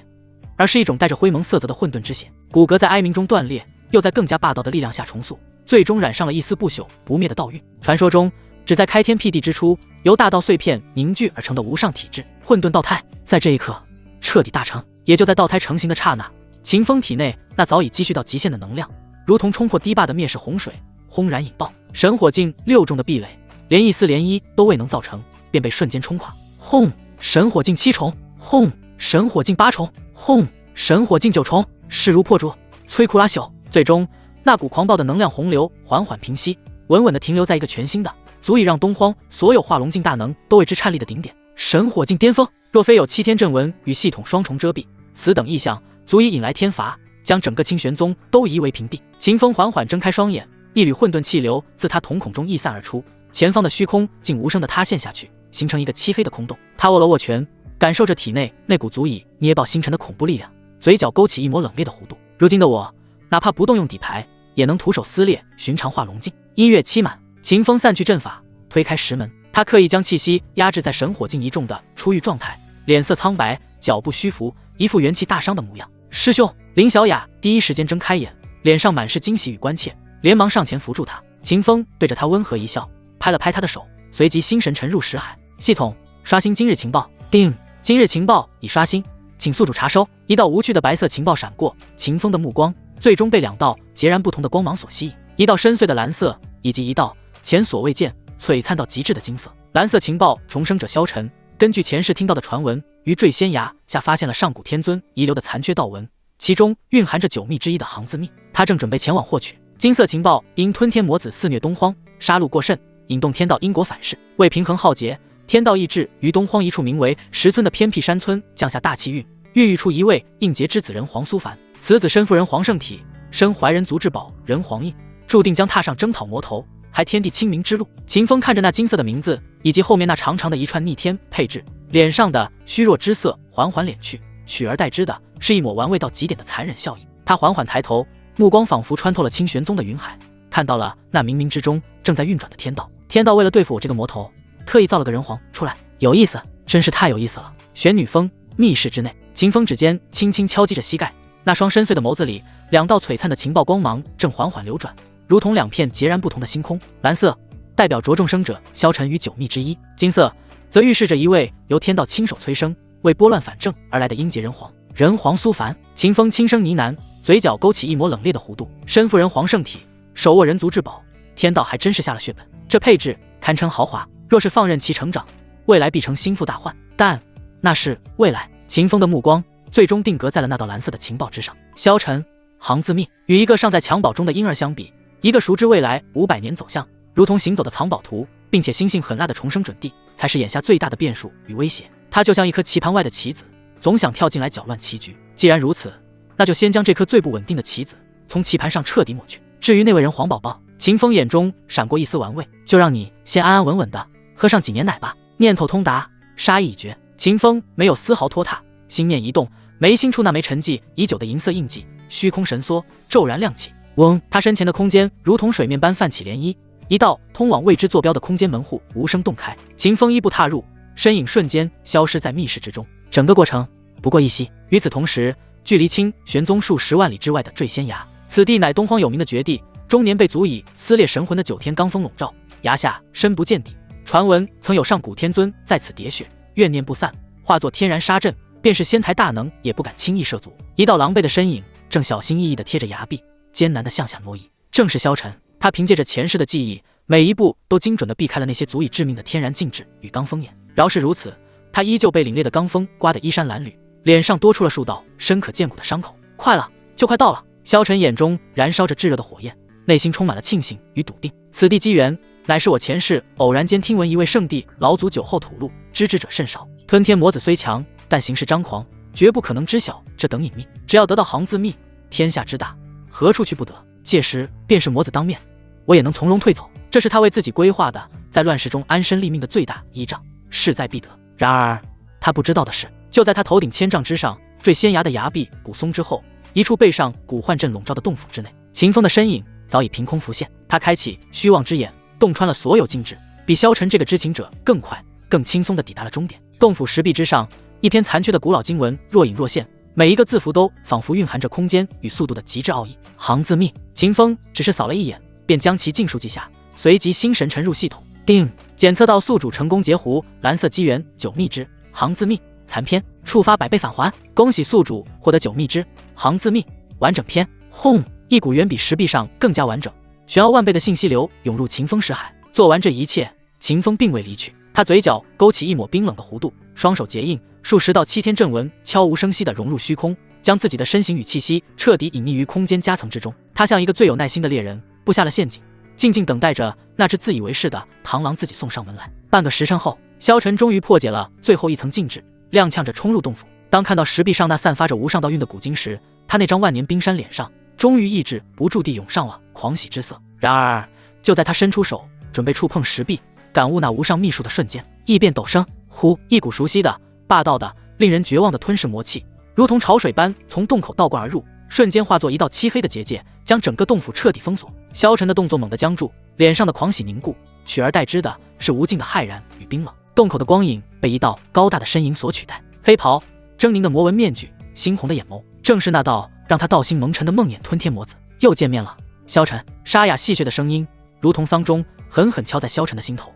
S1: 而是一种带着灰蒙色泽的混沌之血。骨骼在哀鸣中断裂，又在更加霸道的力量下重塑，最终染上了一丝不朽不灭的道韵。传说中，只在开天辟地之初，由大道碎片凝聚而成的无上体质混沌道胎，在这一刻彻底大成。也就在道胎成型的刹那，秦风体内那早已积蓄到极限的能量，如同冲破堤坝的灭世洪水，轰然引爆。神火境6重的壁垒，连一丝涟漪都未能造成，便被瞬间冲垮。轰！神火境7重，轰！神火境8重，轰！神火境9重，势如破竹，摧枯拉朽。最终，那股狂暴的能量洪流缓缓平息，稳稳地停留在一个全新的、足以让东荒所有化龙境大能都为之颤栗的顶点——神火境巅峰。若非有7天阵纹与系统双重遮蔽，此等异象足以引来天罚，将整个清玄宗都夷为平地。秦风缓缓睁开双眼，一缕混沌气流自他瞳孔中溢散而出，前方的虚空竟无声地塌陷下去，形成一个漆黑的空洞。他握了握拳，感受着体内那股足以捏爆星辰的恐怖力量，嘴角勾起一抹冷冽的弧度。如今的我，哪怕不动用底牌，也能徒手撕裂寻常化龙境。音乐期满，秦风散去阵法，推开石门，他刻意将气息压制在神火境1重的出狱状态，脸色苍白，脚步虚浮，一副元气大伤的模样。师兄，林小雅第一时间睁开眼，脸上满是惊喜与关切，连忙上前扶住他。秦风对着他温和一笑，拍了拍他的手，随即心神沉入识海。系统刷新今日情报，叮，今日情报已刷新，请宿主查收。一道无趣的白色情报闪过，秦风的目光最终被2道截然不同的光芒所吸引，一道深邃的蓝色，以及一道前所未见璀璨到极致的金色。蓝色情报重生者萧晨，根据前世听到的传闻，于坠仙崖下发现了上古天尊遗留的残缺道纹，其中蕴含着9秘之一的行字秘，他正准备前往获取。金色情报因吞天魔子肆虐东荒，杀戮过甚，引动天道因果反噬，为平衡浩劫，天道意志于东荒一处名为10村的偏僻山村降下大气运，孕育出一位应劫之子人皇苏凡。此子身负人皇圣体，身怀人族至宝人皇印，注定将踏上征讨魔头还天地清明之路。秦风看着那金色的名字，以及后面那长长的一串逆天配置，脸上的虚弱之色缓缓敛去，取而代之的是一抹玩味到极点的残忍笑意。他缓缓抬头，目光仿佛穿透了清玄宗的云海，看到了那冥冥之中正在运转的天道。天道为了对付我这个魔头，特意造了个人皇出来，有意思，真是太有意思了。玄女峰密室之内，秦风指尖轻轻敲击着膝盖，那双深邃的眸子里2道璀璨的情报光芒正缓缓流转，如同2片截然不同的星空。蓝色代表着众生者萧晨于9秘之一，金色则预示着一位由天道亲手催生，为拨乱反正而来的阴劫人皇。人皇苏凡。秦风轻声呢喃，嘴角勾起一抹冷冽的弧度。身负人皇圣体，手握人族至宝，天道还真是下了血本，这配置堪称豪华，若是放任其成长，未来必成心腹大患。但那是未来。秦风的目光最终定格在了那道蓝色的情报之上。萧晨行字秘，与一个尚在襁褓中的婴儿相比，一个熟知未来500年走向，如同行走的藏宝图，并且心性狠辣的重生准地，才是眼下最大的变数与威胁。他就像一颗棋盘外的棋子，总想跳进来搅乱棋局。既然如此，那就先将这颗最不稳定的棋子从棋盘上彻底抹去。至于那位人皇宝宝，秦风眼中闪过一丝玩味，就让你先安安稳稳的喝上几年奶吧。念头通达，杀意已决，秦风没有丝毫拖沓，心念一动，眉心处那枚沉寂已久的银色印记虚空神缩，骤然亮起。嗡！他身前的空间如同水面般泛起涟漪，一道通往未知坐标的空间门户无声洞开。秦风一步踏入，身影瞬间消失在密室之中。整个过程不过一息。与此同时，距离清玄宗数10万里之外的坠仙崖，此地乃东荒有名的绝地，终年被足以撕裂神魂的9天罡风笼罩，崖下深不见底。传闻曾有上古天尊在此喋血，怨念不散，化作天然杀阵，便是仙台大能也不敢轻易涉足。一道狼狈的身影正小心翼翼地贴着崖壁，艰难地向下挪移。正是萧晨，他凭借着前世的记忆，每一步都精准地避开了那些足以致命的天然禁制与罡风眼。饶是如此，他依旧被凛冽的罡风刮得衣衫褴褛，脸上多出了数道深可见骨的伤口。快了，就快到了！萧晨眼中燃烧着炙热的火焰，内心充满了庆幸与笃定。此地机缘，乃是我前世偶然间听闻一位圣地老祖酒后吐露，知之者甚少。吞天魔子虽强，但行事张狂，绝不可能知晓这等隐秘。只要得到行字秘，天下之大，何处去不得？届时便是魔子当面，我也能从容退走。这是他为自己规划的，在乱世中安身立命的最大依仗，势在必得。然而他不知道的是，就在他头顶1000丈之上，坠仙崖的崖壁古松之后，一处被上古幻阵笼罩的洞府之内，秦风的身影早已凭空浮现。他开启虚妄之眼，洞穿了所有禁制，比萧晨这个知情者更快更轻松地抵达了终点。洞府石壁之上，一篇残缺的古老经文若隐若现，每一个字符都仿佛蕴含着空间与速度的极致奥义。行字秘，秦风只是扫了一眼，便将其尽数记下，随即心神沉入系统。定，检测到宿主成功截胡蓝色机缘9蜜汁，行字秘残篇，触发100倍返还。恭喜宿主获得9蜜汁，行字秘完整篇。轰！一股远比石壁上更加完整、玄奥万倍的信息流涌入秦风识海。做完这一切，秦风并未离去，他嘴角勾起一抹冰冷的弧度，双手结印，数10道7天阵纹悄无声息地融入虚空，将自己的身形与气息彻底隐匿于空间夹层之中。他像一个最有耐心的猎人，布下了陷阱，静静等待着那只自以为是的螳螂自己送上门来。半个时辰后，萧晨终于破解了最后一层禁制，踉跄着冲入洞府。当看到石壁上那散发着无上道韵的古经时，他那张万年冰山脸上终于抑制不住地涌上了狂喜之色。然而，就在他伸出手准备触碰石壁，感悟那无上秘术的瞬间，异变陡生，呼！一股熟悉的、霸道的、令人绝望的吞噬魔气，如同潮水般从洞口倒灌而入，瞬间化作一道漆黑的结界，将整个洞府彻底封锁。萧晨的动作猛地僵住，脸上的狂喜凝固，取而代之的是无尽的骇然与冰冷。洞口的光影被一道高大的身影所取代，黑袍、狰狞的魔纹面具、猩红的眼眸，正是那道让他道心蒙尘的梦魇吞天魔子。又见面了，萧晨。沙哑戏谑的声音如同丧钟，狠狠敲在萧晨的心头。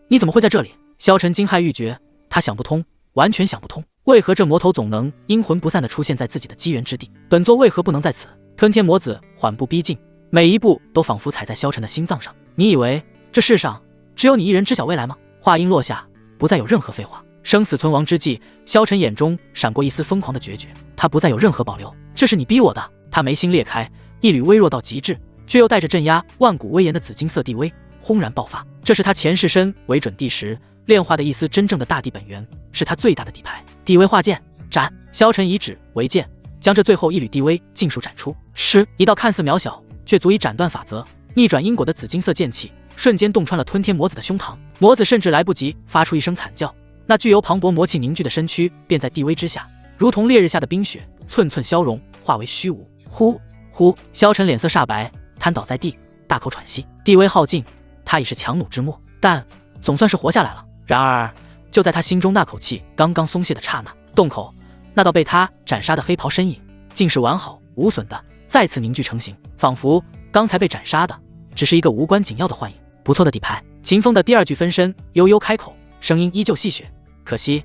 S1: 你怎么会在这里？萧晨惊骇欲绝，他想不通，完全想不通，为何这魔头总能阴魂不散地出现在自己的机缘之地，本座为何不能在此？吞天魔子缓步逼近，每一步都仿佛踩在萧晨的心脏上。你以为这世上只有你一人知晓未来吗？话音落下，不再有任何废话。生死存亡之际，萧晨眼中闪过一丝疯狂的决绝，他不再有任何保留。这是你逼我的。他眉心裂开，一缕微弱到极致，却又带着镇压万古威严的紫金色地威轰然爆发。这是他前世身为准帝时炼化的一丝真正的大地本源，是他最大的底牌。地威化剑斩！萧晨以指为剑，将这最后一缕地威尽数斩出。吃！一道看似渺小却足以斩断法则、逆转因果的紫金色剑气瞬间洞穿了吞天魔子的胸膛。魔子甚至来不及发出一声惨叫，那具有磅礴魔气凝聚的身躯便在地威之下如同烈日下的冰雪，寸寸消融，化为虚无。呼！萧晨脸色煞白，瘫倒在地，大口喘息。地威耗尽，他已是强弩之末，但总算是活下来了。然而，就在他心中那口气刚刚松懈的刹那，洞口那道被他斩杀的黑袍身影，竟是完好无损的再次凝聚成型，仿佛刚才被斩杀的只是一个无关紧要的幻影。不错的底牌。秦风的第二具分身悠悠开口，声音依旧戏谑。可惜，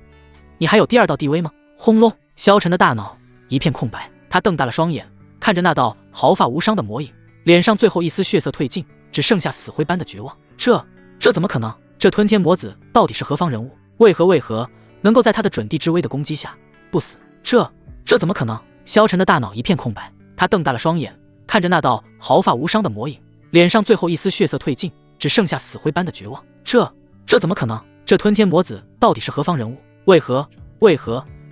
S1: 你还有第二道地威吗？轰隆！萧晨的大脑一片空白，他瞪大了双眼，看着那道毫发无伤的魔影，脸上最后一丝血色褪尽，只剩下死灰般的绝望。这怎么可能？这吞天魔子到底是何方人物？为何能够在他的准帝之威的攻击下不死？这怎么可能？萧晨的大脑一片空白，他瞪大了双眼，看着那道毫发无伤的魔影，脸上最后一丝血色褪尽，只剩下死灰般的绝望。这怎么可能？这吞天魔子到底是何方人物？为何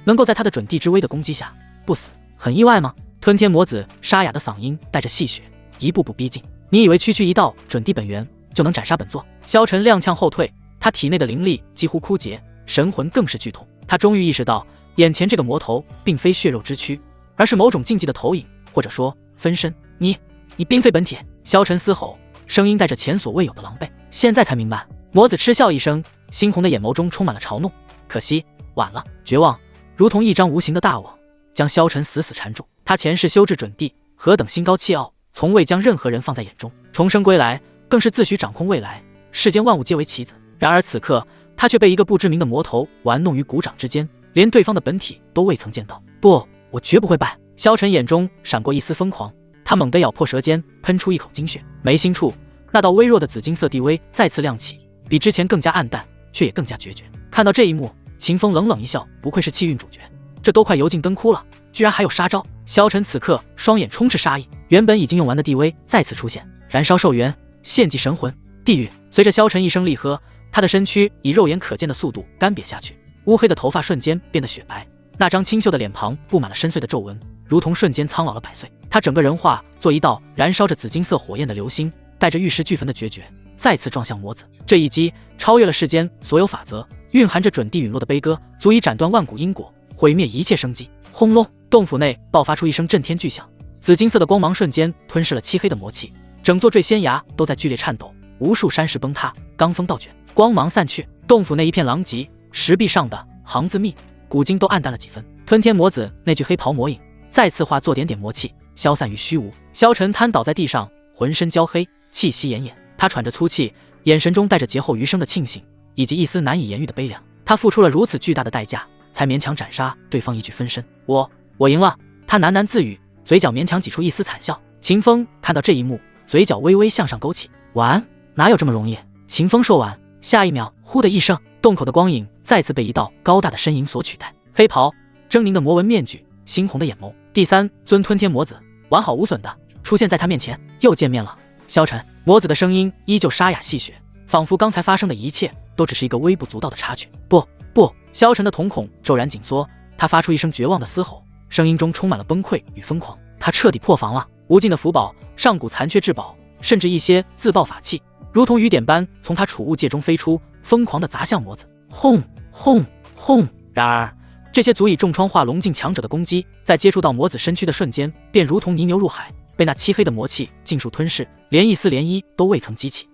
S1: 能够在他的准帝之威的攻击下不死？很意外吗？吞天魔子沙哑的嗓音带着戏谑，一步步逼近。你以为区区一道准帝本源就能斩杀本座？萧晨踉跄后退，他体内的灵力几乎枯竭，神魂更是剧痛。他终于意识到，眼前这个魔头并非血肉之躯，而是某种禁忌的投影，或者说分身。你并非本体！萧晨嘶吼，声音带着前所未有的狼狈。现在才明白。魔子嗤笑一声，猩红的眼眸中充满了嘲弄。可惜晚了。绝望如同一张无形的大网，将萧晨死死缠住。他前世修至准帝，何等心高气傲，从未将任何人放在眼中。重生归来，更是自诩掌控未来，世间万物皆为棋子。然而此刻，他却被一个不知名的魔头玩弄于股掌之间，连对方的本体都未曾见到。不，我绝不会败！萧晨眼中闪过一丝疯狂，他猛地咬破舌尖，喷出一口精血。眉心处那道微弱的紫金色地威再次亮起，比之前更加暗淡，却也更加决绝。看到这一幕，秦风冷冷一笑，不愧是气运主角，这都快油尽灯枯了，居然还有杀招。萧晨此刻双眼充斥杀意，原本已经用完的地威再次出现，燃烧寿元，献祭神魂。地狱！随着萧晨一声厉喝，他的身躯以肉眼可见的速度干瘪下去，乌黑的头发瞬间变得雪白，那张清秀的脸庞布满了深邃的皱纹，如同瞬间苍老了100岁。他整个人化作一道燃烧着紫金色火焰的流星，带着玉石俱焚的决绝，再次撞向魔子。这一击超越了世间所有法则，蕴含着准帝陨落的悲歌，足以斩断万古因果，毁灭一切生机。轰隆！洞府内爆发出一声震天巨响，紫金色的光芒瞬间吞噬了漆黑的魔气，整座坠仙崖都在剧烈颤抖，无数山石崩塌，罡风倒卷，光芒散去，洞府内一片狼藉，石壁上的行字秘、古经都暗淡了几分。吞天魔子那具黑袍魔影再次化作点点魔气，消散于虚无。萧晨瘫倒在地上，浑身焦黑，气息奄奄。他喘着粗气，眼神中带着劫后余生的庆幸，以及一丝难以言喻的悲凉。他付出了如此巨大的代价，才勉强斩杀对方一具分身。我赢了。他喃喃自语，嘴角勉强挤出一丝惨笑。秦风看到这一幕，嘴角微微向上勾起。完？哪有这么容易？秦风说完，下一秒，呼的一声，洞口的光影再次被一道高大的身影所取代。黑袍，狰狞的魔纹面具，猩红的眼眸。第三尊吞天魔子完好无损的出现在他面前。又见面了，萧晨。魔子的声音依旧沙哑戏谑，仿佛刚才发生的一切都只是一个微不足道的插曲。不，萧晨的瞳孔骤然紧缩，他发出一声绝望的嘶吼，声音中充满了崩溃与疯狂。他彻底破防了，无尽的符宝、上古残缺至宝，甚至一些自爆法器，如同雨点般从他储物戒中飞出，疯狂地砸向魔子。轰轰轰！然而，这些足以重创化龙境强者的攻击，在接触到魔子身躯的瞬间，便如同泥牛入海，被那漆黑的魔气尽数吞噬，连一丝涟漪都未曾激起。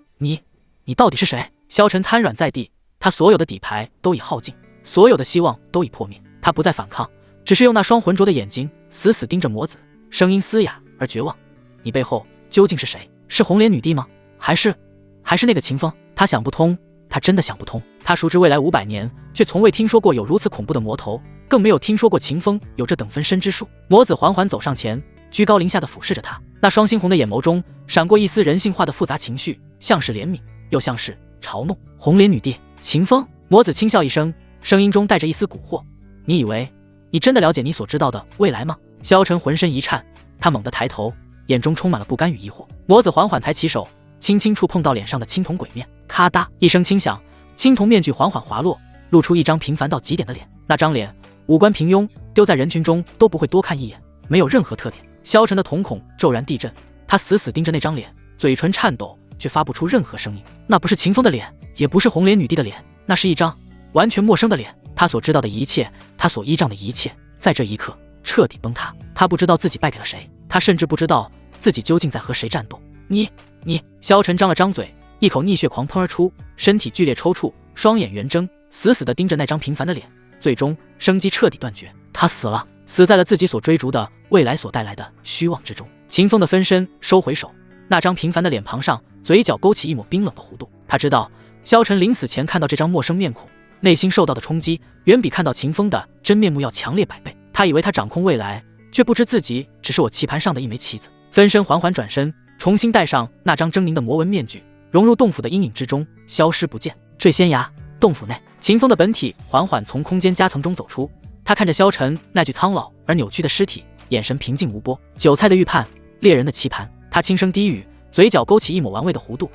S1: 你到底是谁？萧晨瘫软在地，他所有的底牌都已耗尽，所有的希望都已破灭。他不再反抗，只是用那双浑浊的眼睛死死盯着魔子，声音嘶哑而绝望。你背后究竟是谁？是红莲女帝吗？还是那个秦风？他想不通，他真的想不通。他熟知未来500年，却从未听说过有如此恐怖的魔头，更没有听说过秦风有这等分身之术。魔子缓缓走上前，居高临下地俯视着他，那双猩红的眼眸中闪过一丝人性化的复杂情绪，像是怜悯，又像是嘲弄。红莲女帝，秦风。魔子轻笑一声，声音中带着一丝蛊惑。你以为你真的了解你所知道的未来吗？萧晨浑身一颤，他猛地抬头，眼中充满了不甘与疑惑。魔子缓缓抬起手，轻轻触碰到脸上的青铜鬼面，咔嗒一声轻响，青铜面具缓缓滑落，露出一张平凡到极点的脸。那张脸五官平庸，丢在人群中都不会多看一眼，没有任何特点。萧晨的瞳孔骤然地震，他死死盯着那张脸，嘴唇颤抖，却发不出任何声音。那不是秦风的脸，也不是红莲女帝的脸，那是一张完全陌生的脸。他所知道的一切，他所依仗的一切，在这一刻彻底崩塌。他不知道自己败给了谁，他甚至不知道自己究竟在和谁战斗。你！萧晨张了张嘴，一口逆血狂喷而出，身体剧烈抽搐，双眼圆睁，死死地盯着那张平凡的脸。最终生机彻底断绝，他死了，死在了自己所追逐的未来所带来的虚妄之中。秦风的分身收回手，那张平凡的脸庞上嘴角勾起一抹冰冷的弧度。他知道萧晨临死前看到这张陌生面孔，内心受到的冲击远比看到秦风的真面目要强烈100倍。他以为他掌控未来，却不知自己只是我棋盘上的一枚棋子。分身缓缓转身，重新戴上那张狰狞的魔纹面具，融入洞府的阴影之中，消失不见。坠仙崖洞府内，秦风的本体缓缓从空间夹层中走出，他看着萧晨那具苍老而扭曲的尸体，眼神平静无波。韭菜的预判，猎人的棋盘。他轻声低语，嘴角勾起一抹玩味的弧度。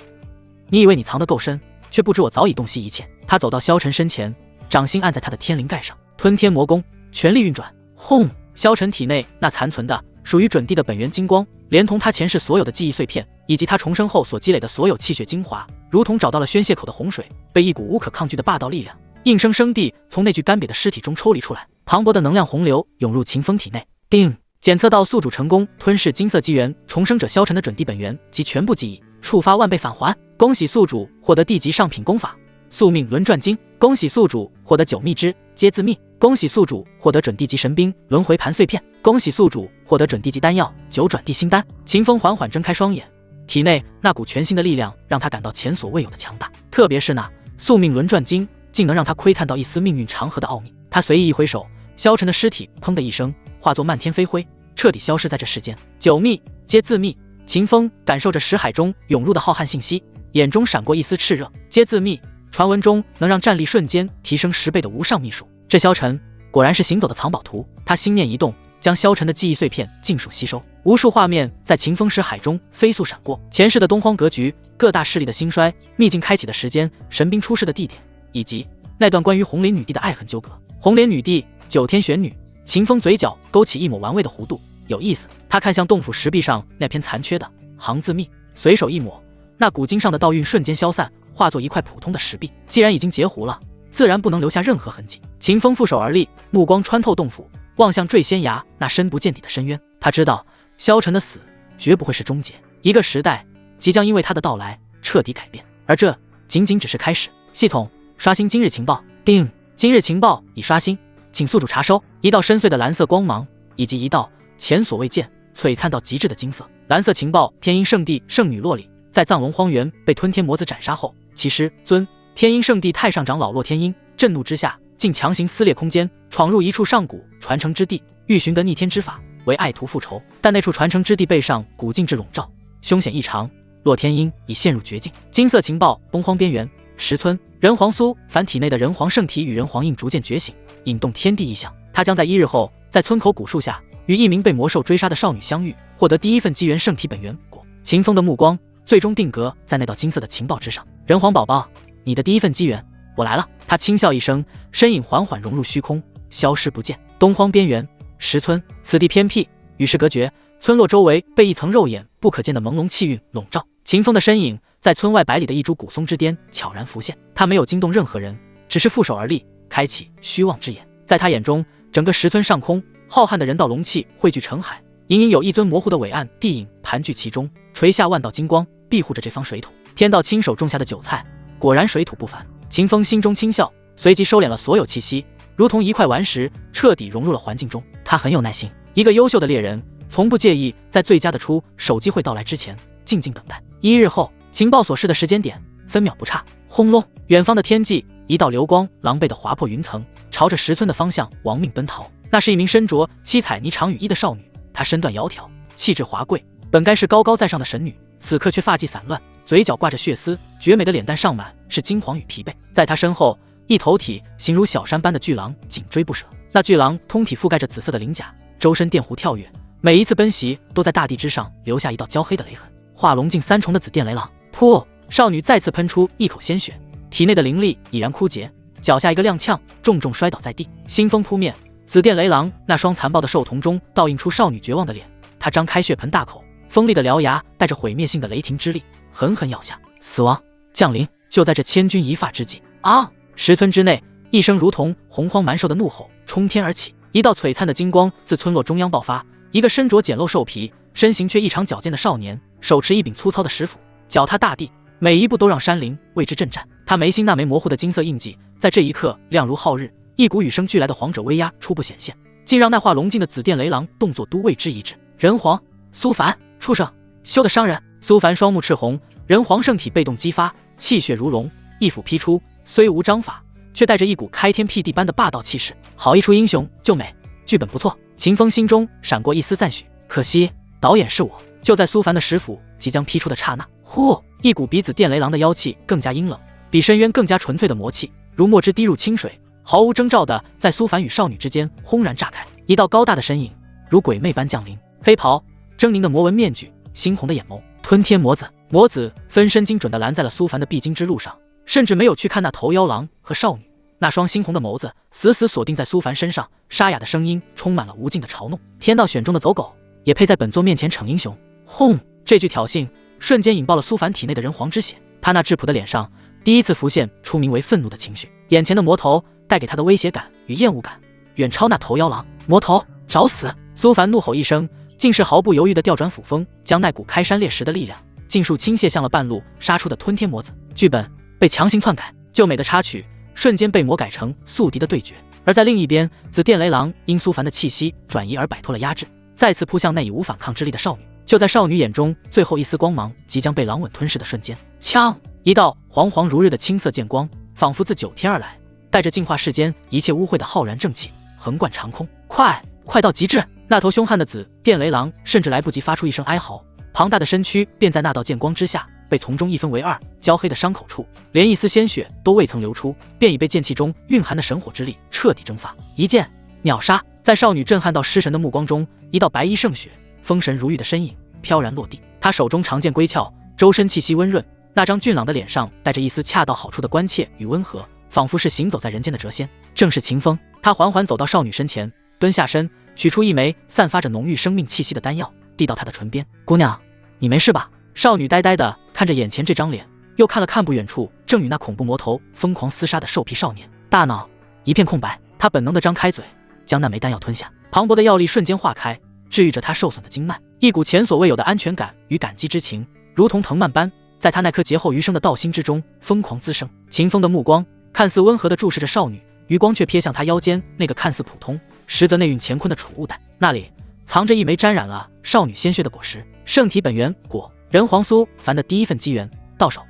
S1: 你以为你藏得够深，却不知我早已洞悉一切。他走到萧晨身前，掌心按在他的天灵盖上，吞天魔功全力运转。轰！萧晨体内那残存的属于准帝的本源金光，连同他前世所有的记忆碎片，以及他重生后所积累的所有气血精华，如同找到了宣泄口的洪水，被一股无可抗拒的霸道力量硬生生地从那具干瘪的尸体中抽离出来。磅礴的能量洪流涌入秦风体内。定！检测到宿主成功吞噬金色机缘重生者萧晨的准帝本源及全部记忆，触发万倍返还。恭喜宿主获得地级上品功法宿命轮转经，恭喜宿主获得9秘之皆自秘，恭喜宿主获得准地级神兵轮回盘碎片，恭喜宿主获得准地级丹药9转地心丹。秦风缓缓睁开双眼，体内那股全新的力量让他感到前所未有的强大，特别是那宿命轮转经竟能让他窥探到一丝命运长河的奥秘。他随意一挥手，萧晨的尸体砰的一声化作漫天飞灰，彻底消失在这世间。9秘皆自秘。秦风感受着识海中涌入的浩瀚信息，眼中闪过一丝炽热。皆自秘，传闻中能让战力瞬间提升10倍的无上秘术。这萧晨果然是行走的藏宝图。他心念一动，将萧晨的记忆碎片尽数吸收。无数画面在秦风识海中飞速闪过，前世的东荒格局，各大势力的兴衰，秘境开启的时间，神兵出世的地点，以及那段关于红莲女帝的爱恨纠葛。红莲女帝，9天玄女。秦风嘴角勾起一抹玩味的弧度，有意思。他看向洞府石壁上那篇残缺的行字秘，随手一抹，那古经上的道韵瞬间消散，化作一块普通的石壁。既然已经截胡了，自然不能留下任何痕迹。秦风负手而立，目光穿透洞府，望向坠仙崖那深不见底的深渊。他知道萧晨的死绝不会是终结，一个时代即将因为他的到来彻底改变，而这仅仅只是开始。系统刷新今日情报。定！今日情报已刷新。请宿主查收。一道深邃的蓝色光芒，以及一道前所未见、璀璨到极致的金色。蓝色情报：天鹰圣地圣女洛里在藏龙荒原被吞天魔子斩杀后，其师尊天鹰圣地太上长老洛天鹰震怒之下，竟强行撕裂空间，闯入一处上古传承之地，欲寻得逆天之法，为爱徒复仇。但那处传承之地背上古禁制笼罩，凶险异常，洛天鹰已陷入绝境。金色情报：崩荒边缘石村人皇苏凡体内的人皇圣体与人皇印逐渐觉醒，引动天地异象。他将在1日后在村口古树下与一名被魔兽追杀的少女相遇，获得第一份机缘圣体本源果。秦风的目光最终定格在那道金色的情报之上。人皇宝宝，你的第一份机缘，我来了。他轻笑一声，身影缓缓融入虚空，消失不见。东荒边缘石村，此地偏僻，与世隔绝，村落周围被一层肉眼不可见的朦胧气韵笼罩。秦风的身影在村外百里的一株古松之巅悄然浮现，他没有惊动任何人，只是负手而立，开启虚妄之眼。在他眼中，整个石村上空浩瀚的人道龙气汇聚成海，隐隐有一尊模糊的伟岸地影盘踞其中，垂下万道金光，庇护着这方水土。天道亲手种下的韭菜，果然水土不凡。秦风心中轻笑，随即收敛了所有气息，如同一块顽石，彻底融入了环境中。他很有耐心，一个优秀的猎人，从不介意在最佳的出手机会到来之前静静等待。1日后，情报所示的时间点分秒不差。轰隆，远方的天际，一道流光狼狈地划破云层，朝着石村的方向亡命奔逃。那是一名身着七彩霓裳羽衣的少女，她身段窈窕，气质华贵，本该是高高在上的神女，此刻却发髻散乱，嘴角挂着血丝，绝美的脸蛋上满是金黄与疲惫。在她身后，一头体形如小山般的巨狼紧追不舍。那巨狼通体覆盖着紫色的鳞甲，周身电弧跳跃，每一次奔袭都在大地之上留下一道焦黑的雷痕。化龙境3重的紫电雷狼，噗！少女再次喷出一口鲜血，体内的灵力已然枯竭，脚下一个踉跄，重重摔倒在地。腥风扑面，紫电雷狼那双残暴的兽瞳中倒映出少女绝望的脸，她张开血盆大口，锋利的獠牙带着毁灭性的雷霆之力，狠狠咬下。死亡降临，就在这千钧一发之际啊！石村之内，一声如同洪荒蛮兽的怒吼冲天而起，一道璀璨的金光自村落中央爆发。一个身着简陋兽皮，身形却异常矫健的少年，手持一柄粗糙的石斧，脚踏大地，每一步都让山林为之震颤。他眉心那枚模糊的金色印记，在这一刻亮如皓日，一股与生俱来的皇者威压初步显现，竟让那化龙境的紫电雷狼动作都为之一致。人皇苏凡，畜生，休得伤人！苏凡双目赤红，人皇圣体被动激发，气血如龙，一斧劈出，虽无章法，却带着一股开天辟地般的霸道气势。好一出英雄救美，剧本不错。秦风心中闪过一丝赞许，可惜导演是我。就在苏凡的石斧即将劈出的刹那，呼！一股比紫电雷狼的妖气更加阴冷，比深渊更加纯粹的魔气，如墨汁滴入清水，毫无征兆的在苏凡与少女之间轰然炸开。一道高大的身影如鬼魅般降临，黑袍，狰狞的魔纹面具，猩红的眼眸，吞天魔子。魔子分身精准地拦在了苏凡的必经之路上，甚至没有去看那头妖狼和少女，那双猩红的眸子死死锁定在苏凡身上，沙哑的声音充满了无尽的嘲弄。天道选中的走狗，也配在本座面前逞英雄？轰！这句挑衅瞬间引爆了苏凡体内的人皇之血，他那质朴的脸上第一次浮现出名为愤怒的情绪。眼前的魔头带给他的威胁感与厌恶感，远超那头妖狼。魔头找死！苏凡怒吼一声，竟是毫不犹豫地调转斧锋，将那股开山裂石的力量尽数倾泻向了半路杀出的吞天魔子。剧本被强行篡改，救美的插曲瞬间被魔改成宿敌的对决。而在另一边，紫电雷狼因苏凡的气息转移而摆脱了压制，再次扑向那已无反抗之力的少女。就在少女眼中最后一丝光芒即将被狼吻吞噬的瞬间，枪！一道煌煌如日的青色剑光，仿佛自9天而来，带着净化世间一切污秽的浩然正气，横贯长空。快到极致！那头凶悍的紫电雷狼甚至来不及发出一声哀嚎，庞大的身躯便在那道剑光之下被从中一分为二，焦黑的伤口处连一丝鲜血都未曾流出，便已被剑气中蕴含的神火之力彻底蒸发，一剑秒杀。在少女震撼到失神的目光中，一道白衣胜雪、风神如玉的身影飘然落地，她手中长剑归鞘，周身气息温润，那张俊朗的脸上带着一丝恰到好处的关切与温和，仿佛是行走在人间的谪仙。正是秦风。他缓缓走到少女身前，蹲下身，取出一枚散发着浓郁生命气息的丹药，递到她的唇边。姑娘，你没事吧？少女呆呆地看着眼前这张脸，又看了看不远处正与那恐怖魔头疯狂厮杀的兽皮少年，大脑一片空白。她本能地张开嘴，将那枚丹药吞下，磅礴的药力瞬间化开，治愈着她受损的经脉。一股前所未有的安全感与感激之情，如同藤蔓般在她那颗劫后余生的道心之中疯狂滋生。秦风的目光看似温和地注视着少女，余光却瞥向他腰间那个看似普通，实则内蕴乾坤的储物袋，那里藏着一枚沾染了少女鲜血的果实——圣体本源果。人皇苏凡的第一份机缘到手。